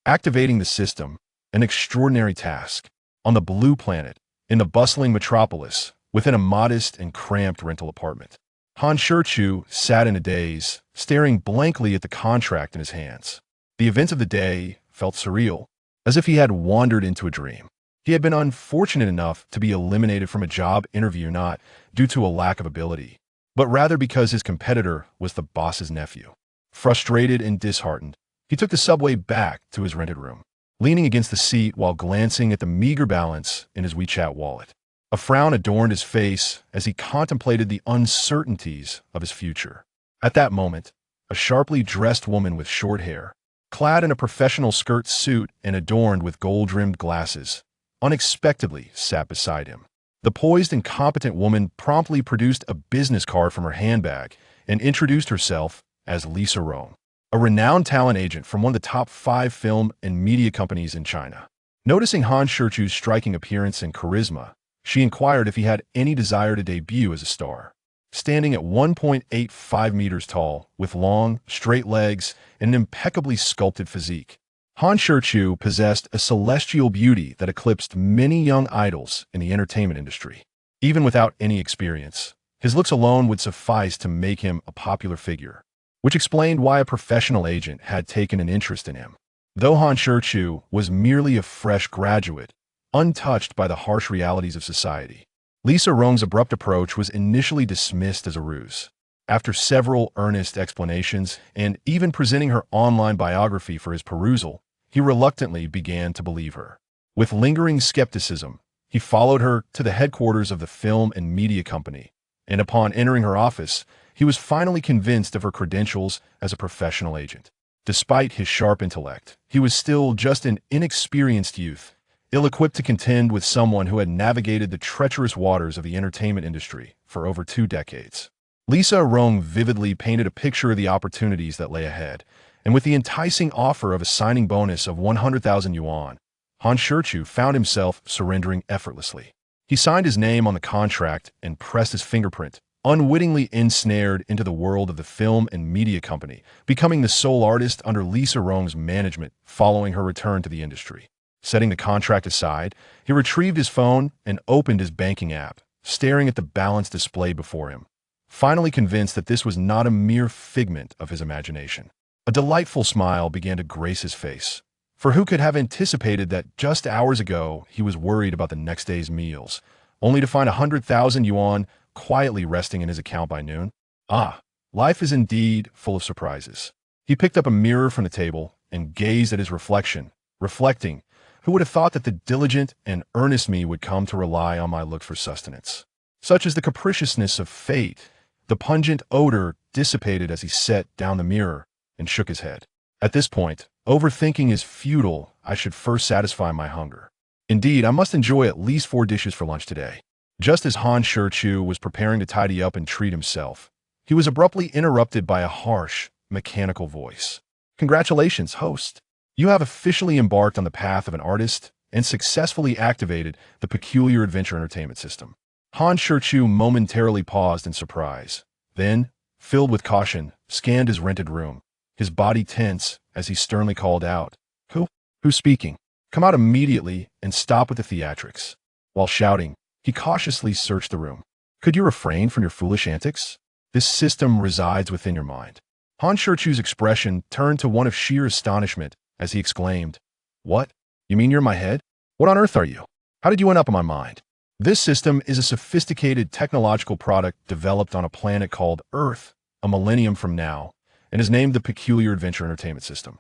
Activating the system, an extraordinary task. On the blue planet, in the bustling metropolis, within a modest and cramped rental apartment. Han Shichu sat in a daze, staring blankly at the contract in his hands. The events of the day felt surreal, as if he had wandered into a dream. He had been unfortunate enough to be eliminated from a job interview not due to a lack of ability, but rather because his competitor was the boss's nephew. Frustrated and disheartened, he took the subway back to his rented room, leaning against the seat while glancing at the meager balance in his WeChat wallet. A frown adorned his face as he contemplated the uncertainties of his future. At that moment, a sharply dressed woman with short hair, clad in a professional skirt suit and adorned with gold-rimmed glasses, unexpectedly sat beside him. The poised and competent woman promptly produced a business card from her handbag and introduced herself as Lisa Rome, a renowned talent agent from one of the top 5 film and media companies in China. Noticing Han Shichu's striking appearance and charisma, she inquired if he had any desire to debut as a star. Standing at 1.85 meters tall, with long, straight legs and an impeccably sculpted physique, Han Shichu possessed a celestial beauty that eclipsed many young idols in the entertainment industry. Even without any experience, his looks alone would suffice to make him a popular figure, which explained why a professional agent had taken an interest in him. Though Han Shichu was merely a fresh graduate, untouched by the harsh realities of society, Lisa Rome's abrupt approach was initially dismissed as a ruse. After several earnest explanations and even presenting her online biography for his perusal, he reluctantly began to believe her. With lingering skepticism, he followed her to the headquarters of the film and media company, and upon entering her office, he was finally convinced of her credentials as a professional agent. Despite his sharp intellect, he was still just an inexperienced youth, ill-equipped to contend with someone who had navigated the treacherous waters of the entertainment industry for over 2 decades. Lisa Rome vividly painted a picture of the opportunities that lay ahead, and with the enticing offer of a signing bonus of 100,000 yuan, Han Shichu found himself surrendering effortlessly. He signed his name on the contract and pressed his fingerprint, unwittingly ensnared into the world of the film and media company, becoming the sole artist under Lisa Rome's management following her return to the industry. Setting the contract aside, he retrieved his phone and opened his banking app, staring at the balance displayed before him, finally convinced that this was not a mere figment of his imagination. A delightful smile began to grace his face, for who could have anticipated that just hours ago he was worried about the next day's meals, only to find 100,000 yuan quietly resting in his account by noon? Ah, life is indeed full of surprises. He picked up a mirror from the table and gazed at his reflection, reflecting, who would have thought that the diligent and earnest me would come to rely on my looks for sustenance? Such is the capriciousness of fate. The pungent odor dissipated as he set down the mirror and shook his head. At this point, overthinking is futile. I should first satisfy my hunger. Indeed, I must enjoy at least 4 dishes for lunch today. Just as Han Shichu was preparing to tidy up and treat himself, he was abruptly interrupted by a harsh, mechanical voice. Congratulations, host. You have officially embarked on the path of an artist and successfully activated the Peculiar Adventure Entertainment System. Han Shichu momentarily paused in surprise, then, filled with caution, scanned his rented room, his body tense as he sternly called out, Who's speaking? Come out immediately and stop with the theatrics." While shouting, he cautiously searched the room. "Could you refrain from your foolish antics? This system resides within your mind." Han Shichu's expression turned to one of sheer astonishment as he exclaimed, "What? You mean you're in my head? What on earth are you? How did you end up in my mind?" This system is a sophisticated technological product developed on a planet called Earth, a millennium from now, and is named the Peculiar Adventure Entertainment System.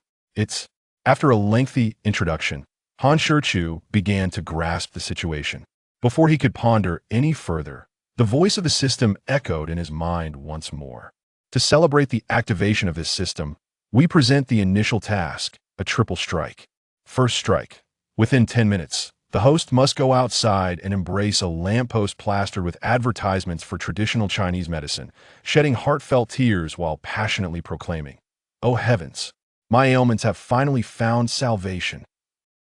After a lengthy introduction, Han Shichu began to grasp the situation. Before he could ponder any further, the voice of the system echoed in his mind once more. To celebrate the activation of this system, we present the initial task, a triple strike. First strike. Within 10 minutes, the host must go outside and embrace a lamppost plastered with advertisements for traditional Chinese medicine, shedding heartfelt tears while passionately proclaiming, "Oh heavens, my ailments have finally found salvation."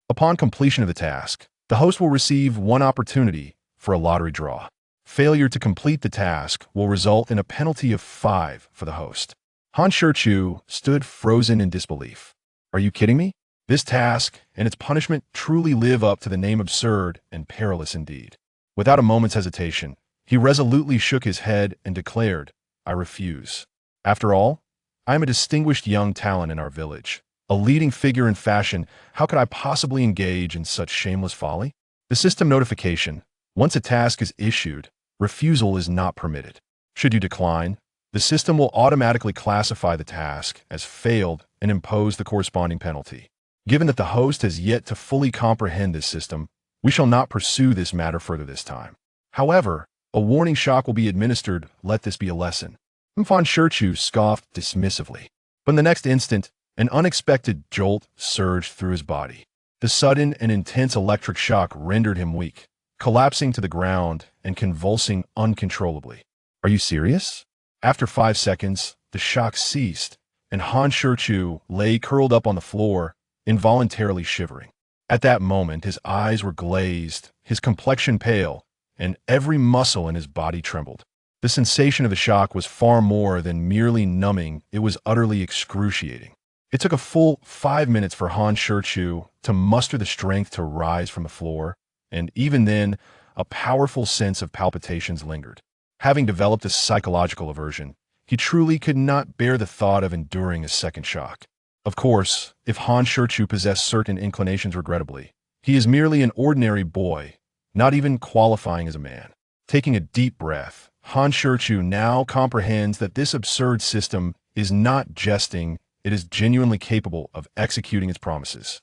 Upon completion of the task, the host will receive one opportunity for a lottery draw. Failure to complete the task will result in a penalty of 5 for the host. Han Shichu stood frozen in disbelief. "Are you kidding me? This task and its punishment truly live up to the name absurd and perilous indeed. Without a moment's hesitation, he resolutely shook his head and declared, "I refuse. After all, I am a distinguished young talent in our village, a leading figure in fashion. How could I possibly engage in such shameless folly?" The system notification: once a task is issued, refusal is not permitted. Should you decline, the system will automatically classify the task as failed and impose the corresponding penalty. Given that the host has yet to fully comprehend this system, we shall not pursue this matter further this time. However, a warning shock will be administered. Let this be a lesson. Shichu scoffed dismissively. But in the next instant, an unexpected jolt surged through his body. The sudden and intense electric shock rendered him weak, collapsing to the ground and convulsing uncontrollably. "Are you serious?" After 5 seconds, the shock ceased, and Shichu lay curled up on the floor, involuntarily shivering. At that moment, his eyes were glazed, his complexion pale, and every muscle in his body trembled. The sensation of the shock was far more than merely numbing. It was utterly excruciating. It took a full 5 minutes for Shichu to muster the strength to rise from the floor, and even then, a powerful sense of palpitations lingered. Having developed a psychological aversion, he truly could not bear the thought of enduring a second shock. Of course, if Shichu possessed certain inclinations regrettably, he is merely an ordinary boy, not even qualifying as a man. Taking a deep breath, Shichu now comprehends that this absurd system is not jesting, it is genuinely capable of executing its promises.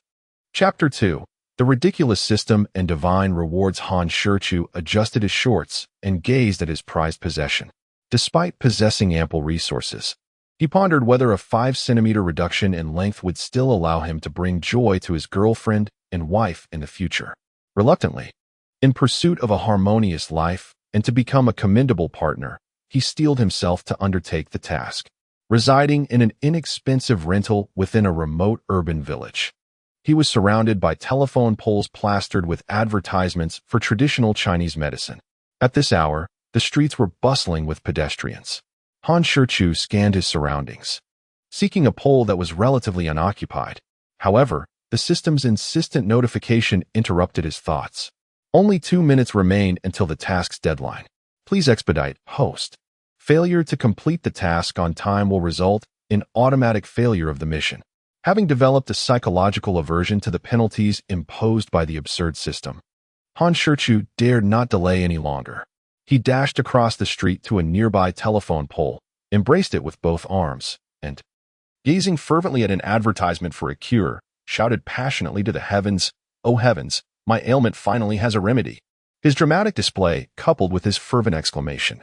Chapter 2. The ridiculous system and divine rewards. Shichu adjusted his shorts and gazed at his prized possession. Despite possessing ample resources, he pondered whether a 5-centimeter reduction in length would still allow him to bring joy to his girlfriend and wife in the future. Reluctantly, in pursuit of a harmonious life and to become a commendable partner, he steeled himself to undertake the task. Residing in an inexpensive rental within a remote urban village, he was surrounded by telephone poles plastered with advertisements for traditional Chinese medicine. At this hour, the streets were bustling with pedestrians. Shichu scanned his surroundings, seeking a pole that was relatively unoccupied. However, the system's insistent notification interrupted his thoughts. Only 2 minutes remained until the task's deadline. Please expedite, host. Failure to complete the task on time will result in automatic failure of the mission. Having developed a psychological aversion to the penalties imposed by the absurd system, Shichu dared not delay any longer. He dashed across the street to a nearby telephone pole, embraced it with both arms, and, gazing fervently at an advertisement for a cure, shouted passionately to the heavens, "Oh heavens, my ailment finally has a remedy." His dramatic display, coupled with his fervent exclamation,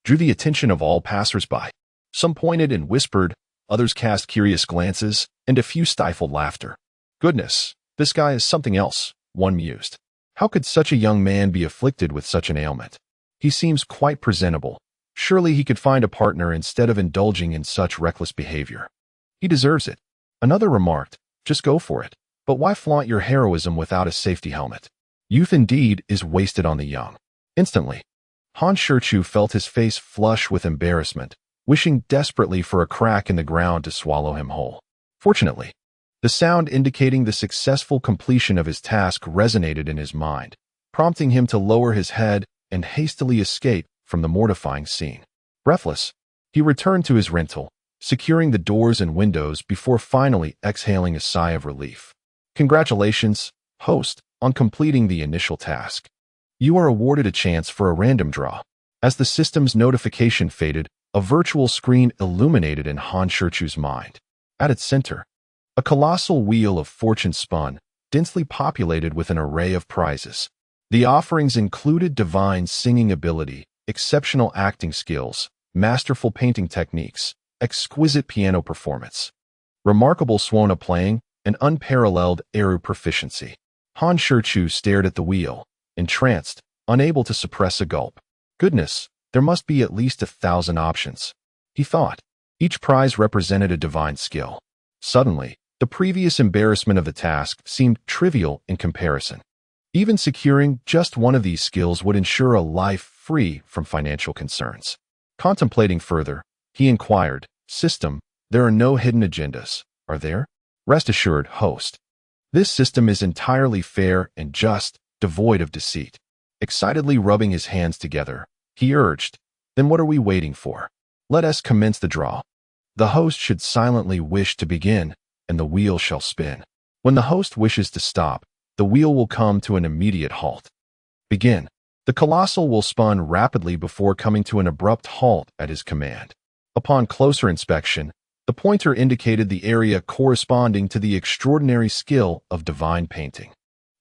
drew the attention of all passers-by. Some pointed and whispered, others cast curious glances, and a few stifled laughter. "Goodness, this guy is something else," one mused. "How could such a young man be afflicted with such an ailment? He seems quite presentable. Surely he could find a partner instead of indulging in such reckless behavior. He deserves it." Another remarked, "Just go for it. But why flaunt your heroism without a safety helmet? Youth indeed is wasted on the young." Instantly, Shichu felt his face flush with embarrassment, wishing desperately for a crack in the ground to swallow him whole. Fortunately, the sound indicating the successful completion of his task resonated in his mind, prompting him to lower his head and hastily escape from the mortifying scene. Breathless, he returned to his rental, securing the doors and windows before finally exhaling a sigh of relief. "Congratulations, host, on completing the initial task. You are awarded a chance for a random draw." As the system's notification faded, a virtual screen illuminated in Shichu's mind. At its center, a colossal wheel of fortune spun, densely populated with an array of prizes. The offerings included divine singing ability, exceptional acting skills, masterful painting techniques, exquisite piano performance, remarkable Swana playing, and unparalleled Eru proficiency. Shichu stared at the wheel, entranced, unable to suppress a gulp. Goodness, there must be at least 1,000 options, he thought. Each prize represented a divine skill. Suddenly, the previous embarrassment of the task seemed trivial in comparison. Even securing just one of these skills would ensure a life free from financial concerns. Contemplating further, he inquired, "System, there are no hidden agendas, are there?" Rest assured, host. This system is entirely fair and just, devoid of deceit. Excitedly rubbing his hands together, he urged, then what are we waiting for? Let us commence the draw. The host should silently wish to begin, and the wheel shall spin. When the host wishes to stop, the wheel will come to an immediate halt. Begin. The colossal will spun rapidly before coming to an abrupt halt at his command. Upon closer inspection, the pointer indicated the area corresponding to the extraordinary skill of divine painting.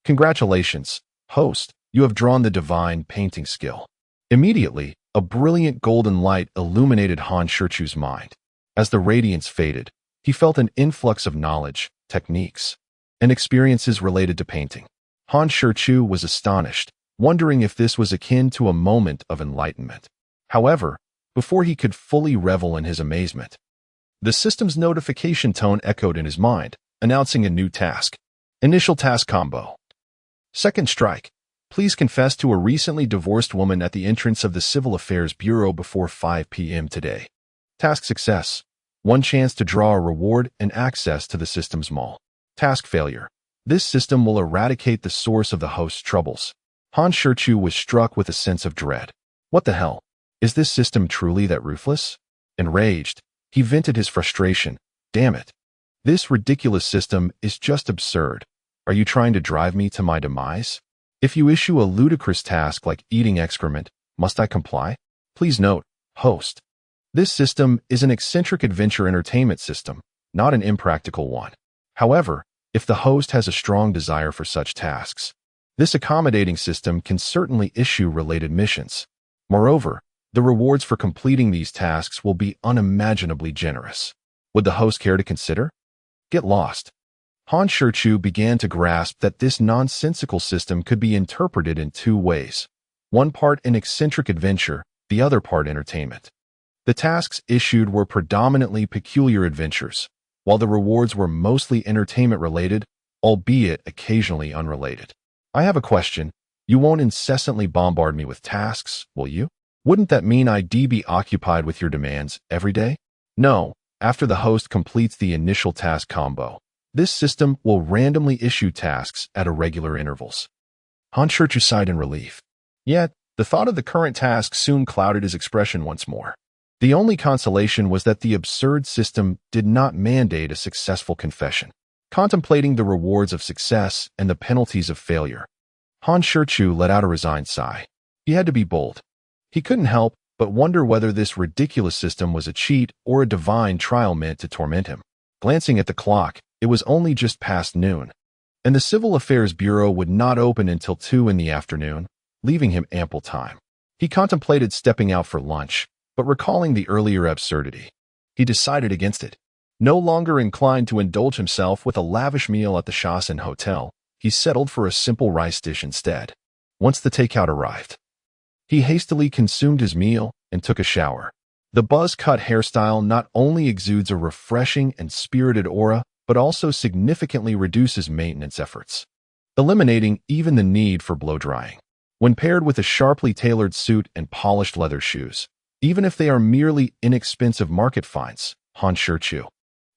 Congratulations, host, you have drawn the divine painting skill. Immediately, a brilliant golden light illuminated Han Shichu's mind. As the radiance faded, he felt an influx of knowledge, techniques, and experiences related to painting. Han Shichu was astonished, wondering if this was akin to a moment of enlightenment. However, before he could fully revel in his amazement, the system's notification tone echoed in his mind, announcing a new task. Initial task combo. Second strike. Please confess to a recently divorced woman at the entrance of the Civil Affairs Bureau before 5 p.m. today. Task success. 1 chance to draw a reward and access to the system's mall. Task failure. This system will eradicate the source of the host's troubles. Han Shichu was struck with a sense of dread. What the hell? Is this system truly that ruthless? Enraged, he vented his frustration. Damn it. This ridiculous system is just absurd. Are you trying to drive me to my demise? If you issue a ludicrous task like eating excrement, must I comply? Please note, host. This system is an eccentric adventure entertainment system, not an impractical one. However, if the host has a strong desire for such tasks, this accommodating system can certainly issue related missions. Moreover, the rewards for completing these tasks will be unimaginably generous. Would the host care to consider? Get lost. Han Shichu began to grasp that this nonsensical system could be interpreted in 2 ways. One part an eccentric adventure, the other part entertainment. The tasks issued were predominantly peculiar adventures, while the rewards were mostly entertainment-related, albeit occasionally unrelated. I have a question. You won't incessantly bombard me with tasks, will you? Wouldn't that mean I'd be occupied with your demands every day? No, after the host completes the initial task combo, this system will randomly issue tasks at irregular intervals. Han Shichu sighed in relief. Yet, the thought of the current task soon clouded his expression once more. The only consolation was that the absurd system did not mandate a successful confession. Contemplating the rewards of success and the penalties of failure, Han Shichu let out a resigned sigh. He had to be bold. He couldn't help but wonder whether this ridiculous system was a cheat or a divine trial meant to torment him. Glancing at the clock, it was only just past noon, and the Civil Affairs Bureau would not open until 2 in the afternoon, leaving him ample time. He contemplated stepping out for lunch, but recalling the earlier absurdity, he decided against it. No longer inclined to indulge himself with a lavish meal at the Shasen Hotel, he settled for a simple rice dish instead. Once the takeout arrived, he hastily consumed his meal and took a shower. The buzz-cut hairstyle not only exudes a refreshing and spirited aura, but also significantly reduces maintenance efforts, eliminating even the need for blow-drying. When paired with a sharply tailored suit and polished leather shoes, even if they are merely inexpensive market finds, Han Shichu,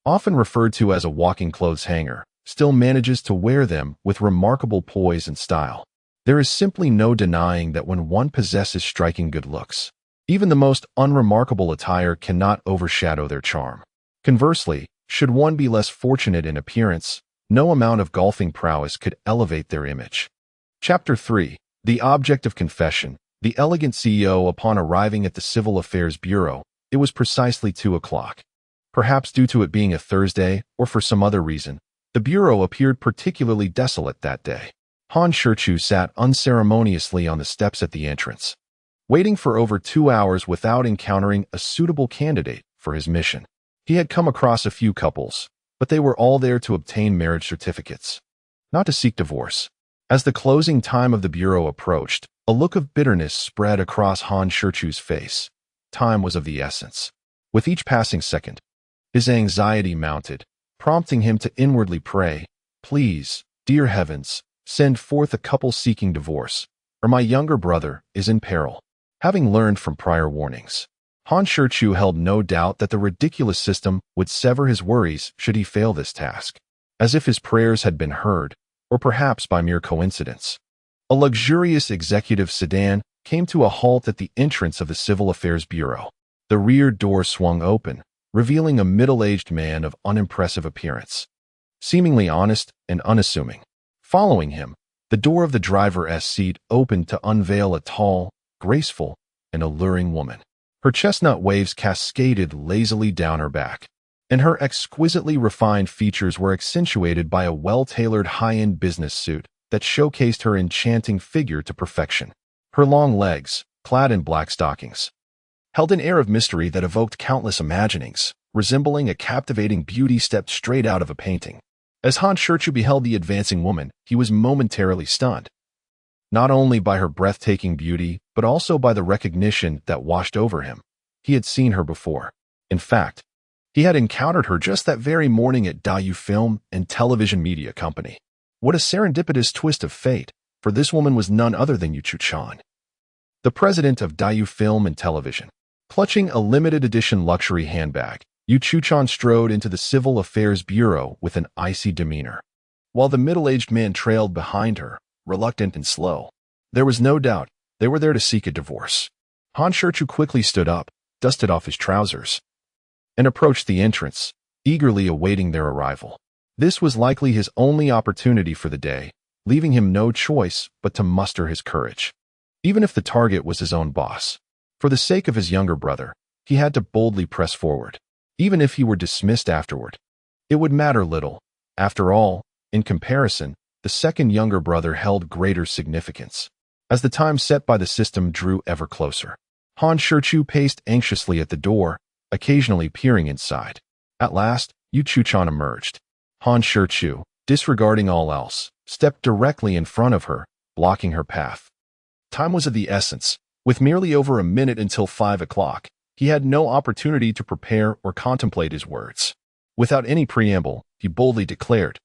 often referred to as a walking clothes hanger, still manages to wear them with remarkable poise and style. There is simply no denying that when one possesses striking good looks, even the most unremarkable attire cannot overshadow their charm. Conversely, should one be less fortunate in appearance, no amount of golfing prowess could elevate their image. Chapter 3. The Object of Confession. The elegant CEO upon arriving at the Civil Affairs Bureau, it was precisely 2 o'clock. Perhaps due to it being a Thursday, or for some other reason, the Bureau appeared particularly desolate that day. Han Shichu sat unceremoniously on the steps at the entrance, waiting for over 2 hours without encountering a suitable candidate for his mission. He had come across a few couples, but they were all there to obtain marriage certificates, not to seek divorce. As the closing time of the Bureau approached, a look of bitterness spread across Han Shichu's face. Time was of the essence. With each passing second, his anxiety mounted, prompting him to inwardly pray, "Please, dear heavens, send forth a couple seeking divorce, or my younger brother is in peril." Having learned from prior warnings, Han Shichu held no doubt that the ridiculous system would sever his worries should he fail this task. as if his prayers had been heard, or perhaps by mere coincidence. A luxurious executive sedan came to a halt at the entrance of the Civil Affairs Bureau. The rear door swung open, revealing a middle-aged man of unimpressive appearance, seemingly honest and unassuming. Following him, the door of the driver's seat opened to unveil a tall, graceful, and alluring woman. Her chestnut waves cascaded lazily down her back, and her exquisitely refined features were accentuated by a well-tailored high-end business suit that showcased her enchanting figure to perfection. Her long legs, clad in black stockings, held an air of mystery that evoked countless imaginings, resembling a captivating beauty stepped straight out of a painting. As Han Shichu beheld the advancing woman, he was momentarily stunned, not only by her breathtaking beauty, but also by the recognition that washed over him. He had seen her before. In fact, he had encountered her just that very morning at Dayu Film and Television Media Company. What a serendipitous twist of fate, for this woman was none other than Yu Chu-chan, the president of Dayu Film and Television. Clutching a limited edition luxury handbag, Yu Chu-chan strode into the Civil Affairs Bureau with an icy demeanor, while the middle-aged man trailed behind her, reluctant and slow. There was no doubt they were there to seek a divorce. Han Shichu quickly stood up, dusted off his trousers, and approached the entrance, eagerly awaiting their arrival. This was likely his only opportunity for the day, leaving him no choice but to muster his courage. Even if the target was his own boss, for the sake of his younger brother, he had to boldly press forward. Even if he were dismissed afterward, it would matter little. After all, in comparison, the second younger brother held greater significance. As the time set by the system drew ever closer, Han Shichu paced anxiously at the door, occasionally peering inside. At last, Yu Chu-chan emerged. Han Shichu, disregarding all else, stepped directly in front of her, blocking her path. Time was of the essence. With merely over a minute until 5 o'clock, he had no opportunity to prepare or contemplate his words. Without any preamble, he boldly declared,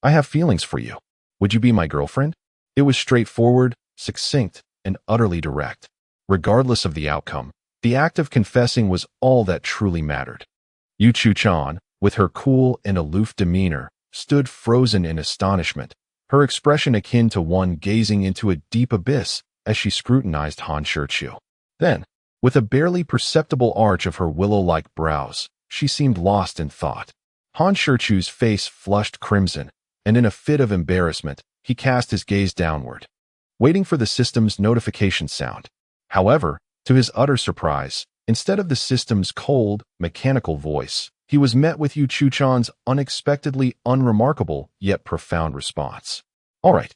I have feelings for you. Would you be my girlfriend? It was straightforward, succinct, and utterly direct. Regardless of the outcome, the act of confessing was all that truly mattered. Yu Chu-chan, with her cool and aloof demeanor, stood frozen in astonishment, her expression akin to one gazing into a deep abyss as she scrutinized Han Shichu. Then, with a barely perceptible arch of her willow-like brows, she seemed lost in thought. Han Shichu's face flushed crimson, and in a fit of embarrassment, he cast his gaze downward, waiting for the system's notification sound. However, to his utter surprise, instead of the system's cold, mechanical voice, he was met with Yu Chu-chan's unexpectedly unremarkable yet profound response. All right.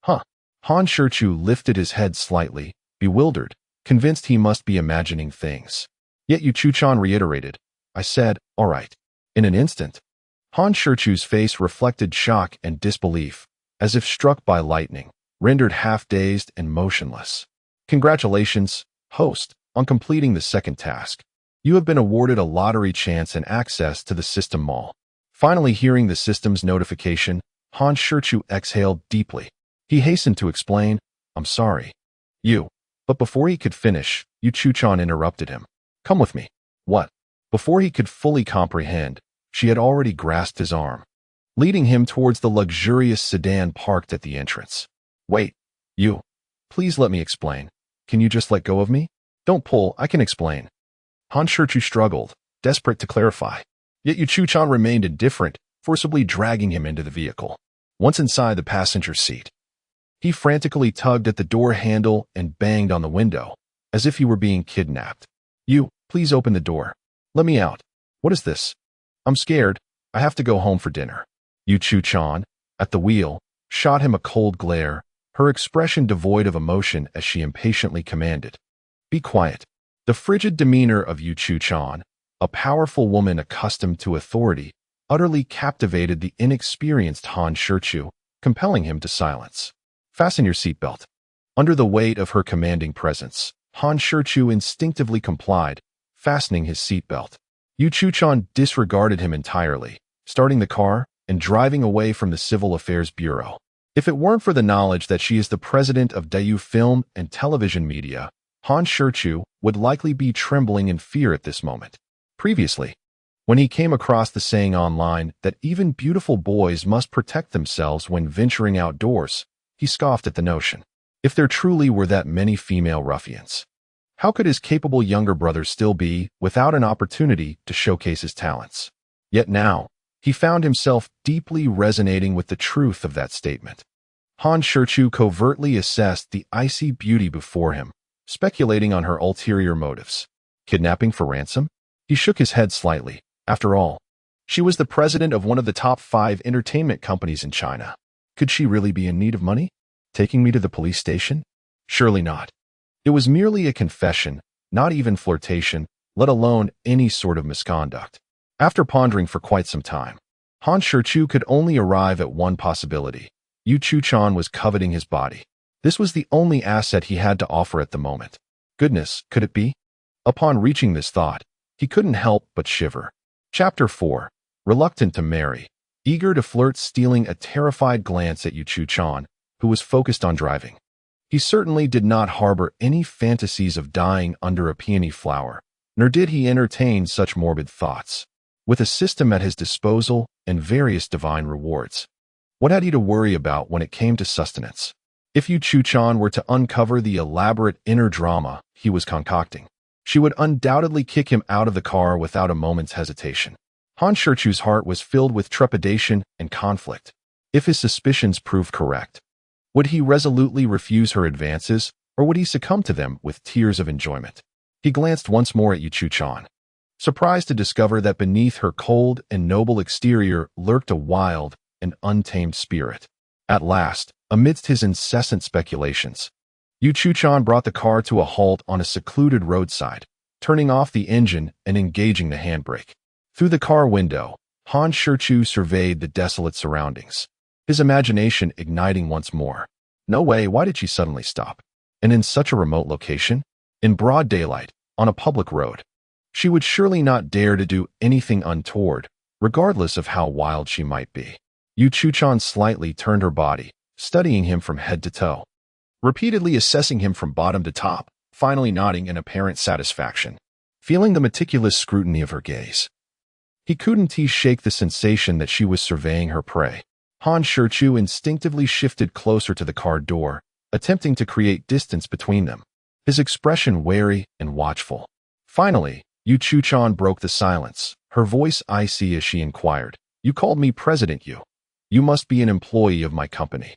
Huh. Han Shichu lifted his head slightly, bewildered, convinced he must be imagining things. Yet Yu Chu-chan reiterated, I said, all right. In an instant, Han Shichu's face reflected shock and disbelief, as if struck by lightning, rendered half-dazed and motionless. Congratulations, host, on completing the second task. You have been awarded a lottery chance and access to the system mall. Finally hearing the system's notification, Han Shichu exhaled deeply. He hastened to explain, I'm sorry. But before he could finish, Yu Chu-chan interrupted him. Come with me. What? Before he could fully comprehend, she had already grasped his arm, leading him towards the luxurious sedan parked at the entrance. Wait, please let me explain. Can you just let go of me? Don't pull, I can explain. Han Shichu struggled, desperate to clarify. Yet Yu Chu-chan remained indifferent, forcibly dragging him into the vehicle. Once inside the passenger seat, he frantically tugged at the door handle and banged on the window, as if he were being kidnapped. Please open the door. Let me out. What is this? I'm scared. I have to go home for dinner. Yu Chu-chan, at the wheel, shot him a cold glare, her expression devoid of emotion as she impatiently commanded. Be quiet. The frigid demeanor of Yu Chu-chan, a powerful woman accustomed to authority, utterly captivated the inexperienced Han Shichu, compelling him to silence. Fasten your seatbelt. Under the weight of her commanding presence, Han Shichu instinctively complied, fastening his seatbelt. Yu Chu-chan disregarded him entirely, starting the car and driving away from the Civil Affairs Bureau. If it weren't for the knowledge that she is the president of Dayu Film and Television Media, Han Shichu would likely be trembling in fear at this moment. Previously, When he came across the saying online that even beautiful boys must protect themselves when venturing outdoors, he scoffed at the notion. If there truly were that many female ruffians, how could his capable younger brother still be without an opportunity to showcase his talents? Yet now, he found himself deeply resonating with the truth of that statement. Han Shichu covertly assessed the icy beauty before him, speculating on her ulterior motives. Kidnapping for ransom? He shook his head slightly. After all, she was the president of one of the top 5 entertainment companies in China. Could she really be in need of money? Taking me to the police station? Surely not. It was merely a confession, not even flirtation, let alone any sort of misconduct. After pondering for quite some time, Han Shichu could only arrive at one possibility. Yu Chuchan was coveting his body. This was the only asset he had to offer at the moment. Goodness, could it be? Upon reaching this thought, he couldn't help but shiver. Chapter 4. Reluctant to marry, eager to flirt, stealing a terrified glance at Yu Chuchan, who was focused on driving. He certainly did not harbor any fantasies of dying under a peony flower, nor did he entertain such morbid thoughts. With a system at his disposal and various divine rewards, what had he to worry about when it came to sustenance? If Yu Chuchan were to uncover the elaborate inner drama he was concocting, she would undoubtedly kick him out of the car without a moment's hesitation. Han Shichu's heart was filled with trepidation and conflict. If his suspicions proved correct, would he resolutely refuse her advances, or would he succumb to them with tears of enjoyment? He glanced once more at Yu Chuchan, surprised to discover that beneath her cold and noble exterior lurked a wild and untamed spirit. At last, amidst his incessant speculations, Yu Chuchan brought the car to a halt on a secluded roadside, turning off the engine and engaging the handbrake. Through the car window, Han Shichu surveyed the desolate surroundings, his imagination igniting once more. No way, why did she suddenly stop? And in such a remote location? In broad daylight, on a public road. She would surely not dare to do anything untoward, regardless of how wild she might be. Yu Chuchan slightly turned her body, studying him from head to toe, repeatedly assessing him from bottom to top, finally nodding in apparent satisfaction, feeling the meticulous scrutiny of her gaze. He couldn't shake the sensation that she was surveying her prey. Han Shichu instinctively shifted closer to the car door, attempting to create distance between them, his expression wary and watchful. Finally, Yu Chuchan broke the silence, her voice icy as she inquired, "You called me President, you? You must be an employee of my company,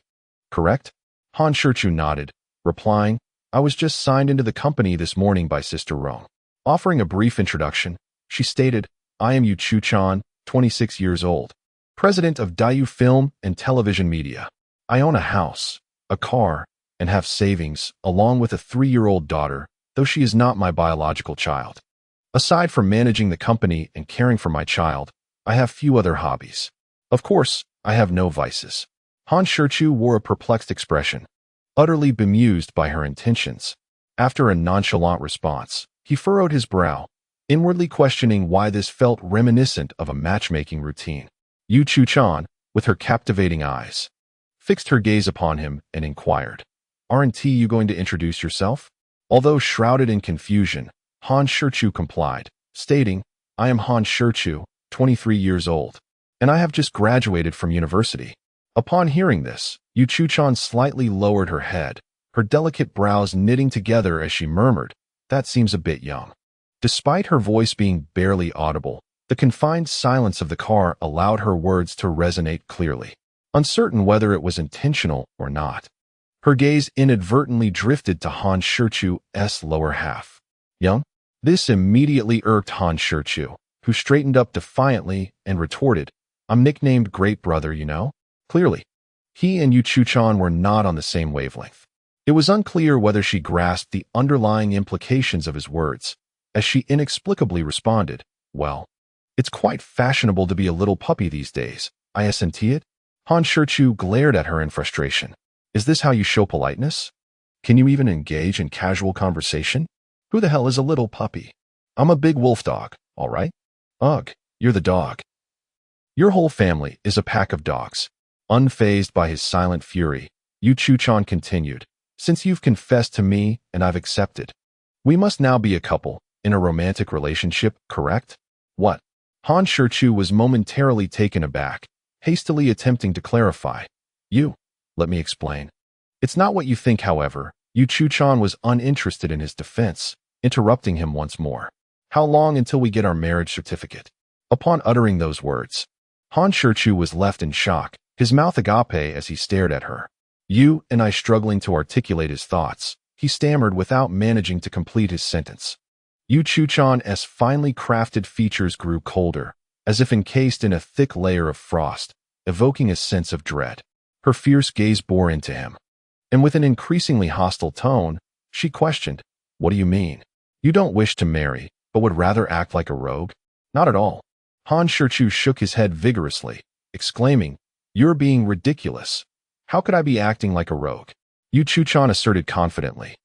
correct?" Han Shichu nodded, replying, "I was just signed into the company this morning by Sister Rong." Offering a brief introduction, she stated, "I am Yu Chuchan, 26 years old, president of Dayu Film and Television Media. I own a house, a car, and have savings, along with a 3-year-old daughter, though she is not my biological child. Aside from managing the company and caring for my child, I have few other hobbies. Of course, I have no vices." Han Shichu wore a perplexed expression, utterly bemused by her intentions. After a nonchalant response, he furrowed his brow, inwardly questioning why this felt reminiscent of a matchmaking routine. Yu Chuchan, with her captivating eyes, fixed her gaze upon him and inquired, "Aren't you going to introduce yourself?" Although shrouded in confusion, Han Shichu complied, stating, "I am Han Shichu, 23 years old, and I have just graduated from university." Upon hearing this, Yu Chuchan slightly lowered her head, her delicate brows knitting together as she murmured, "That seems a bit young." Despite her voice being barely audible, the confined silence of the car allowed her words to resonate clearly. Uncertain whether it was intentional or not, her gaze inadvertently drifted to Han Shichu's lower half. "Young?" This immediately irked Han Shichu, who straightened up defiantly and retorted, "I'm nicknamed Great Brother, you know?" Clearly, he and Yu Chuchan were not on the same wavelength. It was unclear whether she grasped the underlying implications of his words, as she inexplicably responded, "Well, it's quite fashionable to be a little puppy these days, isn't it?" Han Shichu glared at her in frustration. "Is this how you show politeness? Can you even engage in casual conversation? Who the hell is a little puppy? I'm a big wolf dog, all right?" "Ugh, you're the dog. Your whole family is a pack of dogs." Unfazed by his silent fury, Yu Chuchan continued, "Since you've confessed to me and I've accepted, we must now be a couple, in a romantic relationship, correct?" "What? Han Shichu was momentarily taken aback, hastily attempting to clarify. Let me explain. It's not what you think, however. Yu Chuchan was uninterested in his defense, interrupting him once more. How long until we get our marriage certificate? Upon uttering those words, Han Shichu was left in shock, his mouth agape as he stared at her. You and I struggling to articulate his thoughts, he stammered without managing to complete his sentence. Yu Chuchan's finely crafted features grew colder, as if encased in a thick layer of frost, evoking a sense of dread. Her fierce gaze bore into him, and with an increasingly hostile tone, she questioned, What do you mean? You don't wish to marry, but would rather act like a rogue? Not at all. Han Shichu shook his head vigorously, exclaiming, You're being ridiculous. How could I be acting like a rogue? Yu Chuchan asserted confidently.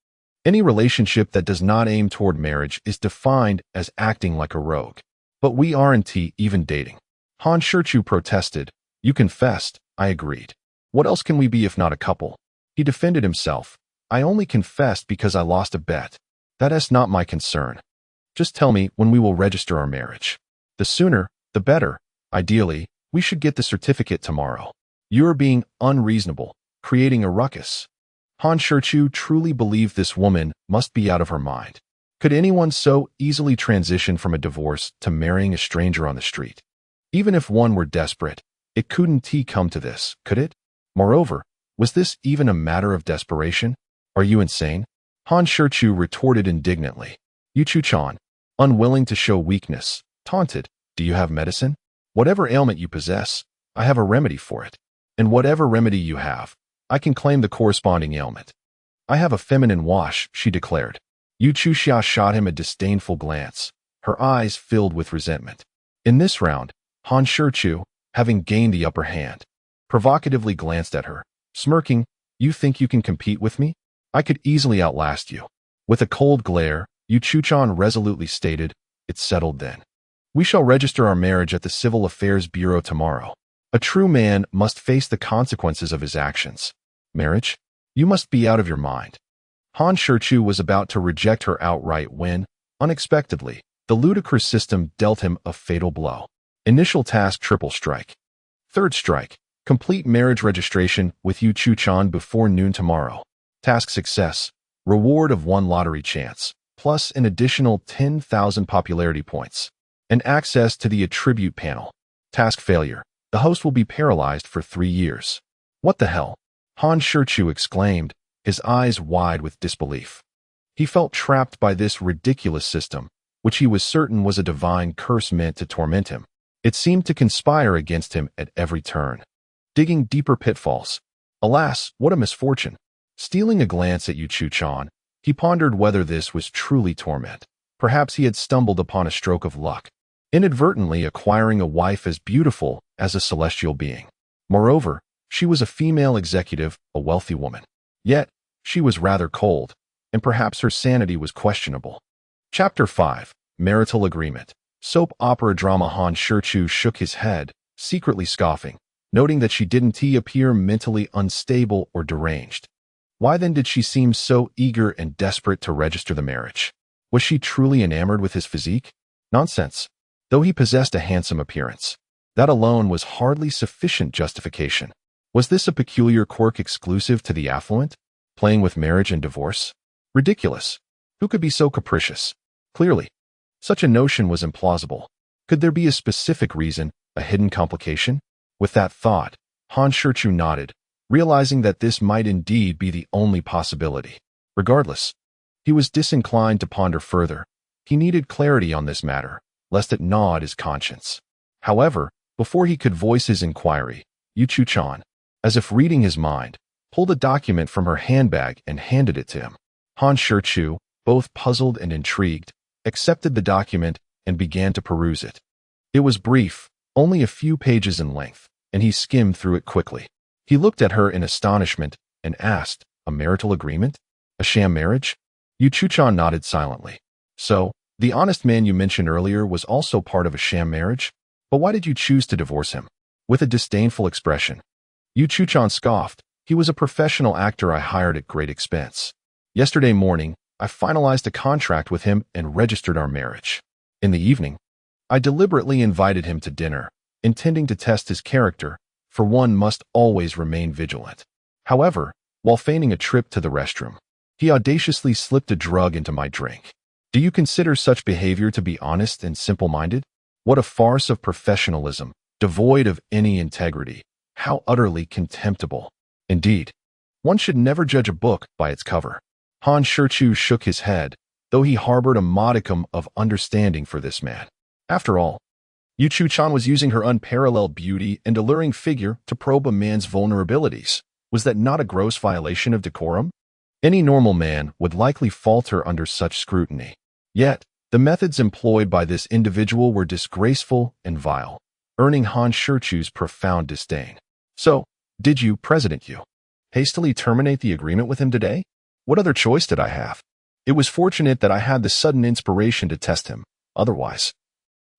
Any relationship that does not aim toward marriage is defined as acting like a rogue. But we aren't even dating. Han Shichu protested. You confessed, I agreed. What else can we be if not a couple? He defended himself. I only confessed because I lost a bet. That's not my concern. Just tell me when we will register our marriage. The sooner, the better. Ideally, we should get the certificate tomorrow. You're being unreasonable, creating a ruckus. Han Shichu truly believed this woman must be out of her mind. Could anyone so easily transition from a divorce to marrying a stranger on the street? Even if one were desperate, it couldn't come to this, could it? Moreover, was this even a matter of desperation? Are you insane? Han Shichu retorted indignantly. Yu Chuchan, unwilling to show weakness, taunted, Do you have medicine? Whatever ailment you possess, I have a remedy for it. And whatever remedy you have, I can claim the corresponding ailment. I have a feminine wash, she declared. Yu Chuxia shot him a disdainful glance, her eyes filled with resentment. In this round, Han Shichu, having gained the upper hand, provocatively glanced at her, smirking, You think you can compete with me? I could easily outlast you. With a cold glare, Yu Chuchan resolutely stated, It's settled then. We shall register our marriage at the Civil Affairs Bureau tomorrow. A true man must face the consequences of his actions. Marriage? You must be out of your mind. Han Shichu was about to reject her outright when, unexpectedly, the ludicrous system dealt him a fatal blow. Initial task triple strike. Third strike. Complete marriage registration with Yu Chuchan before noon tomorrow. Task success. Reward of 1 lottery chance, plus an additional 10,000 popularity points. And access to the attribute panel. Task failure. The host will be paralyzed for 3 years. What the hell? Han Shichu exclaimed, his eyes wide with disbelief. He felt trapped by this ridiculous system, which he was certain was a divine curse meant to torment him. It seemed to conspire against him at every turn, digging deeper pitfalls. Alas, what a misfortune! Stealing a glance at Yu Chuchan, he pondered whether this was truly torment. Perhaps he had stumbled upon a stroke of luck, inadvertently acquiring a wife as beautiful as a celestial being. Moreover, she was a female executive, a wealthy woman. Yet, she was rather cold, and perhaps her sanity was questionable. Chapter 5. Marital Agreement. Soap opera drama. Han Shichu shook his head, secretly scoffing, noting that she didn't appear mentally unstable or deranged. Why then did she seem so eager and desperate to register the marriage? Was she truly enamored with his physique? Nonsense. Though he possessed a handsome appearance, that alone was hardly sufficient justification. Was this a peculiar quirk exclusive to the affluent? Playing with marriage and divorce? Ridiculous. Who could be so capricious? Clearly, such a notion was implausible. Could there be a specific reason, a hidden complication? With that thought, Han Shichu nodded, realizing that this might indeed be the only possibility. Regardless, he was disinclined to ponder further. He needed clarity on this matter, lest it gnawed his conscience. However, before he could voice his inquiry, Yu Chuchan, as if reading his mind, pulled a document from her handbag and handed it to him. Han Shichu, both puzzled and intrigued, accepted the document and began to peruse it. It was brief, only a few pages in length, and he skimmed through it quickly. He looked at her in astonishment and asked, A marital agreement? A sham marriage? Yu Chuchan nodded silently. So, the honest man you mentioned earlier was also part of a sham marriage? But why did you choose to divorce him? With a disdainful expression, Yu Chuchan scoffed. He was a professional actor I hired at great expense. Yesterday morning, I finalized a contract with him and registered our marriage. In the evening, I deliberately invited him to dinner, intending to test his character, for one must always remain vigilant. However, while feigning a trip to the restroom, he audaciously slipped a drug into my drink. Do you consider such behavior to be honest and simple-minded? What a farce of professionalism, devoid of any integrity. How utterly contemptible. Indeed, one should never judge a book by its cover. Han Shichu shook his head, though he harbored a modicum of understanding for this man. After all, Yu Chu-chan was using her unparalleled beauty and alluring figure to probe a man's vulnerabilities. Was that not a gross violation of decorum? Any normal man would likely falter under such scrutiny. Yet, the methods employed by this individual were disgraceful and vile, earning Han Shichu's profound disdain. So, did you, President Yu, hastily terminate the agreement with him today? What other choice did I have? It was fortunate that I had the sudden inspiration to test him. Otherwise,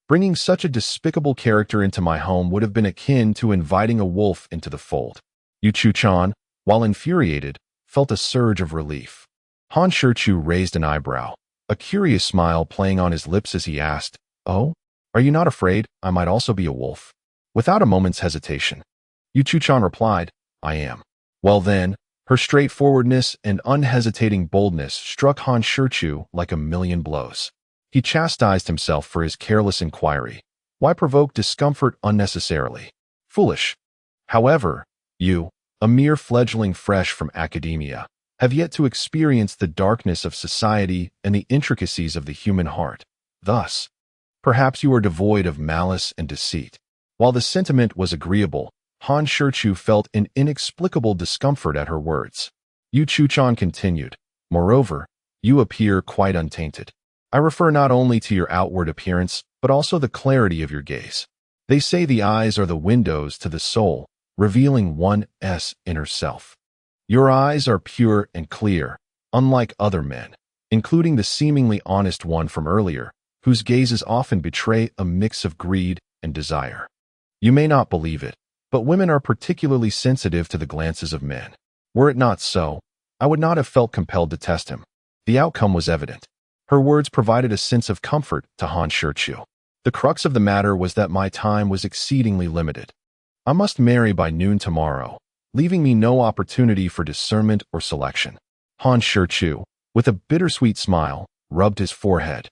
bringing such a despicable character into my home would have been akin to inviting a wolf into the fold. Yu Chu-chan, while infuriated, felt a surge of relief. Han Shichu raised an eyebrow, a curious smile playing on his lips as he asked, "Oh, are you not afraid I might also be a wolf?" Without a moment's hesitation, Yu Chu-chan replied, "I am." Well then, her straightforwardness and unhesitating boldness struck Han Shichu like a million blows. He chastised himself for his careless inquiry. Why provoke discomfort unnecessarily? Foolish. However, you, a mere fledgling fresh from academia, have yet to experience the darkness of society and the intricacies of the human heart. Thus, perhaps you are devoid of malice and deceit. While the sentiment was agreeable, Han Shichu felt an inexplicable discomfort at her words. Yu Chu-chan continued, "Moreover, you appear quite untainted. I refer not only to your outward appearance, but also the clarity of your gaze. They say the eyes are the windows to the soul, revealing one's inner self. Your eyes are pure and clear, unlike other men, including the seemingly honest one from earlier, whose gazes often betray a mix of greed and desire. You may not believe it, but women are particularly sensitive to the glances of men. Were it not so, I would not have felt compelled to test him." The outcome was evident. Her words provided a sense of comfort to Han Shichu. The crux of the matter was that my time was exceedingly limited. I must marry by noon tomorrow, leaving me no opportunity for discernment or selection. Han Shichu, with a bittersweet smile, rubbed his forehead,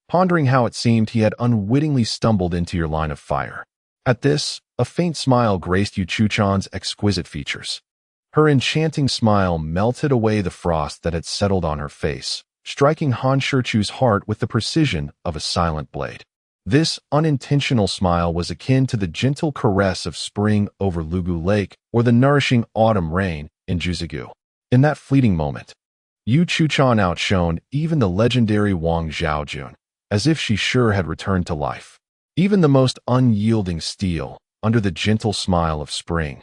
pondering how it seemed he had unwittingly stumbled into your line of fire. At this, a faint smile graced Yu Chu-chan's exquisite features. Her enchanting smile melted away the frost that had settled on her face, striking Han Shichu's heart with the precision of a silent blade. This unintentional smile was akin to the gentle caress of spring over Lugu Lake or the nourishing autumn rain in Juzigu. In that fleeting moment, Yu Chu-chan outshone even the legendary Wang Zhaojun, as if she sure had returned to life. Even the most unyielding steel, under the gentle smile of spring,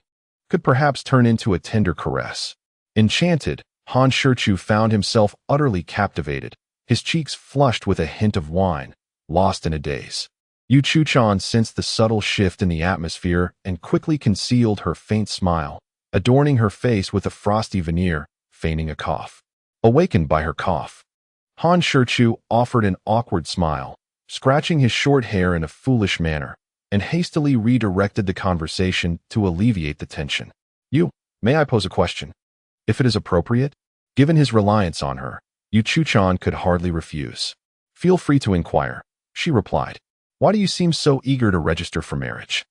could perhaps turn into a tender caress. Enchanted, Han Shichu found himself utterly captivated, his cheeks flushed with a hint of wine, lost in a daze. Yu Chu-chan sensed the subtle shift in the atmosphere and quickly concealed her faint smile, adorning her face with a frosty veneer, feigning a cough. Awakened by her cough, Han Shichu offered an awkward smile, scratching his short hair in a foolish manner, and hastily redirected the conversation to alleviate the tension. May I pose a question? If it is appropriate?" Given his reliance on her, Yu Chu-chan could hardly refuse. "Feel free to inquire," she replied. "Why do you seem so eager to register for marriage?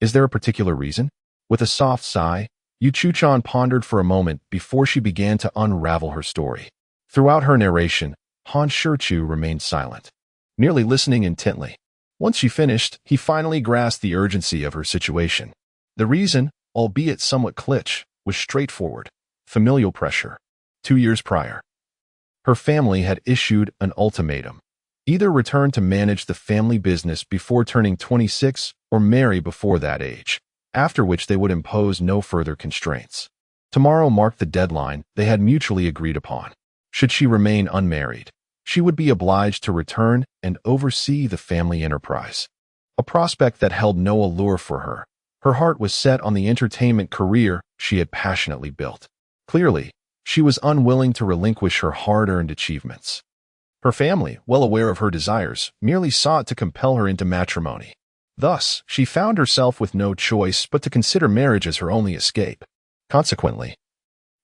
Is there a particular reason?" With a soft sigh, Yu Chu-chan pondered for a moment before she began to unravel her story. Throughout her narration, Han Shichu remained silent, merely listening intently. Once she finished, he finally grasped the urgency of her situation. The reason, albeit somewhat cliché, was straightforward: familial pressure. 2 years prior, her family had issued an ultimatum: either return to manage the family business before turning 26 or marry before that age, after which they would impose no further constraints. Tomorrow marked the deadline they had mutually agreed upon. Should she remain unmarried, she would be obliged to return and oversee the family enterprise, a prospect that held no allure for her. Her heart was set on the entertainment career she had passionately built. Clearly, she was unwilling to relinquish her hard-earned achievements. Her family, well aware of her desires, merely sought to compel her into matrimony. Thus, she found herself with no choice but to consider marriage as her only escape. Consequently,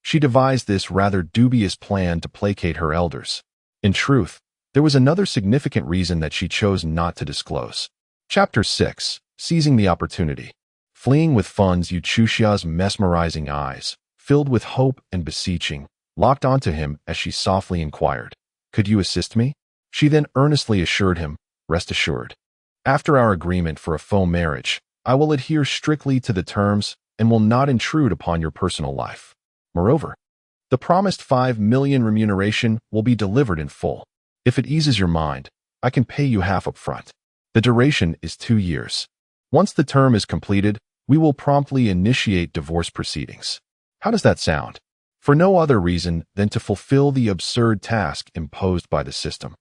she devised this rather dubious plan to placate her elders. In truth, there was another significant reason that she chose not to disclose. Chapter 6. Seizing the Opportunity. Fleeing with funds, Yuchuxia's mesmerizing eyes, filled with hope and beseeching, locked onto him as she softly inquired, "Could you assist me?" She then earnestly assured him, "Rest assured. After our agreement for a faux marriage, I will adhere strictly to the terms and will not intrude upon your personal life. Moreover, the promised 5 million remuneration will be delivered in full. If it eases your mind, I can pay you half up front. The duration is 2 years. Once the term is completed, we will promptly initiate divorce proceedings." How does that sound? For no other reason than to fulfill the absurd task imposed by the system,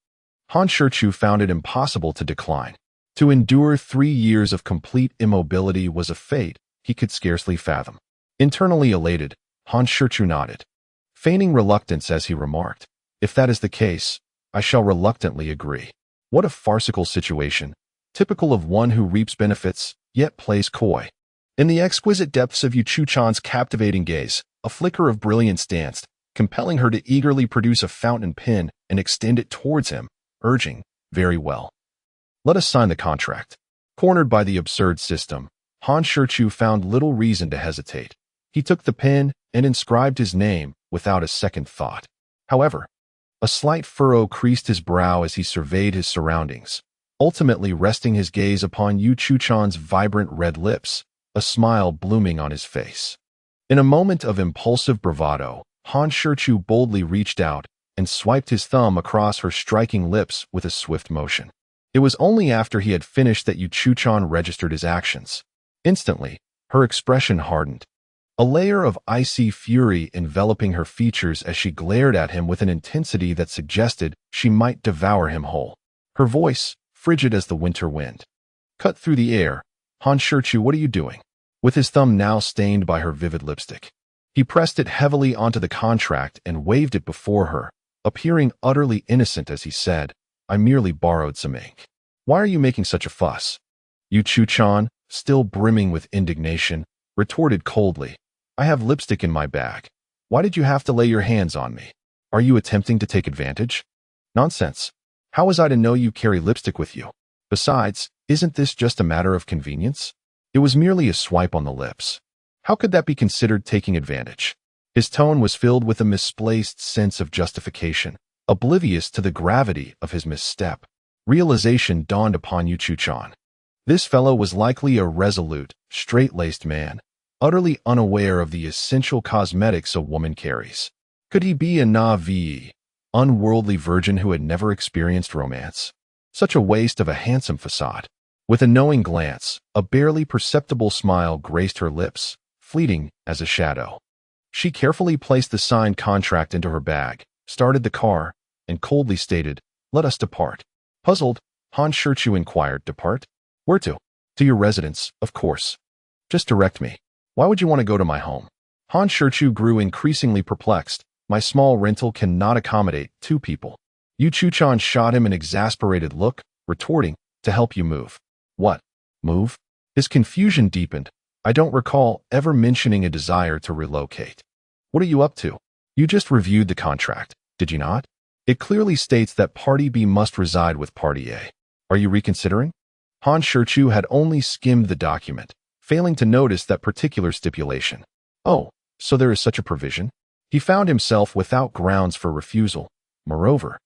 Han Shichu found it impossible to decline. To endure 3 years of complete immobility was a fate he could scarcely fathom. Internally elated, Han Shichu nodded, feigning reluctance as he remarked, "If that is the case, I shall reluctantly agree." What a farcical situation, typical of one who reaps benefits, yet plays coy. In the exquisite depths of Yuchuchan's captivating gaze, a flicker of brilliance danced, compelling her to eagerly produce a fountain pen and extend it towards him, urging, "Very well. Let us sign the contract." Cornered by the absurd system, Han Shichu found little reason to hesitate. He took the pen and inscribed his name without a second thought. However, a slight furrow creased his brow as he surveyed his surroundings, ultimately resting his gaze upon Yuchuchan's vibrant red lips, a smile blooming on his face. In a moment of impulsive bravado, Han Shichu boldly reached out and swiped his thumb across her striking lips with a swift motion. It was only after he had finished that Yuchuchan registered his actions. Instantly, her expression hardened, a layer of icy fury enveloping her features as she glared at him with an intensity that suggested she might devour him whole. Her voice, frigid as the winter wind, cut through the air. "Han Shichu, what are you doing?" With his thumb now stained by her vivid lipstick, he pressed it heavily onto the contract and waved it before her, appearing utterly innocent as he said, "I merely borrowed some ink." "Why are you making such a fuss?" Yuchuchan, still brimming with indignation, retorted coldly, "I have lipstick in my bag. Why did you have to lay your hands on me? Are you attempting to take advantage?" "Nonsense. How was I to know you carry lipstick with you? Besides, isn't this just a matter of convenience? It was merely a swipe on the lips. How could that be considered taking advantage?" His tone was filled with a misplaced sense of justification, oblivious to the gravity of his misstep. Realization dawned upon Yuchuchan. This fellow was likely a resolute, straight-laced man, utterly unaware of the essential cosmetics a woman carries. Could he be a naive, unworldly virgin who had never experienced romance? Such a waste of a handsome facade. With a knowing glance, a barely perceptible smile graced her lips, fleeting as a shadow. She carefully placed the signed contract into her bag, started the car, and coldly stated, "Let us depart." Puzzled, Han Shichu inquired, "Depart? Where to?" "To your residence, of course. Just direct me. Why would you want to go to my home?" Han Shichu grew increasingly perplexed. "My small rental cannot accommodate 2 people." Yuchuchan shot him an exasperated look, retorting, "To help you move." "What? Move?" His confusion deepened. "I don't recall ever mentioning a desire to relocate." "What are you up to? You just reviewed the contract, did you not? It clearly states that Party B must reside with Party A. Are you reconsidering?" Han Shichu had only skimmed the document, failing to notice that particular stipulation. Oh, so there is such a provision? He found himself without grounds for refusal. Moreover,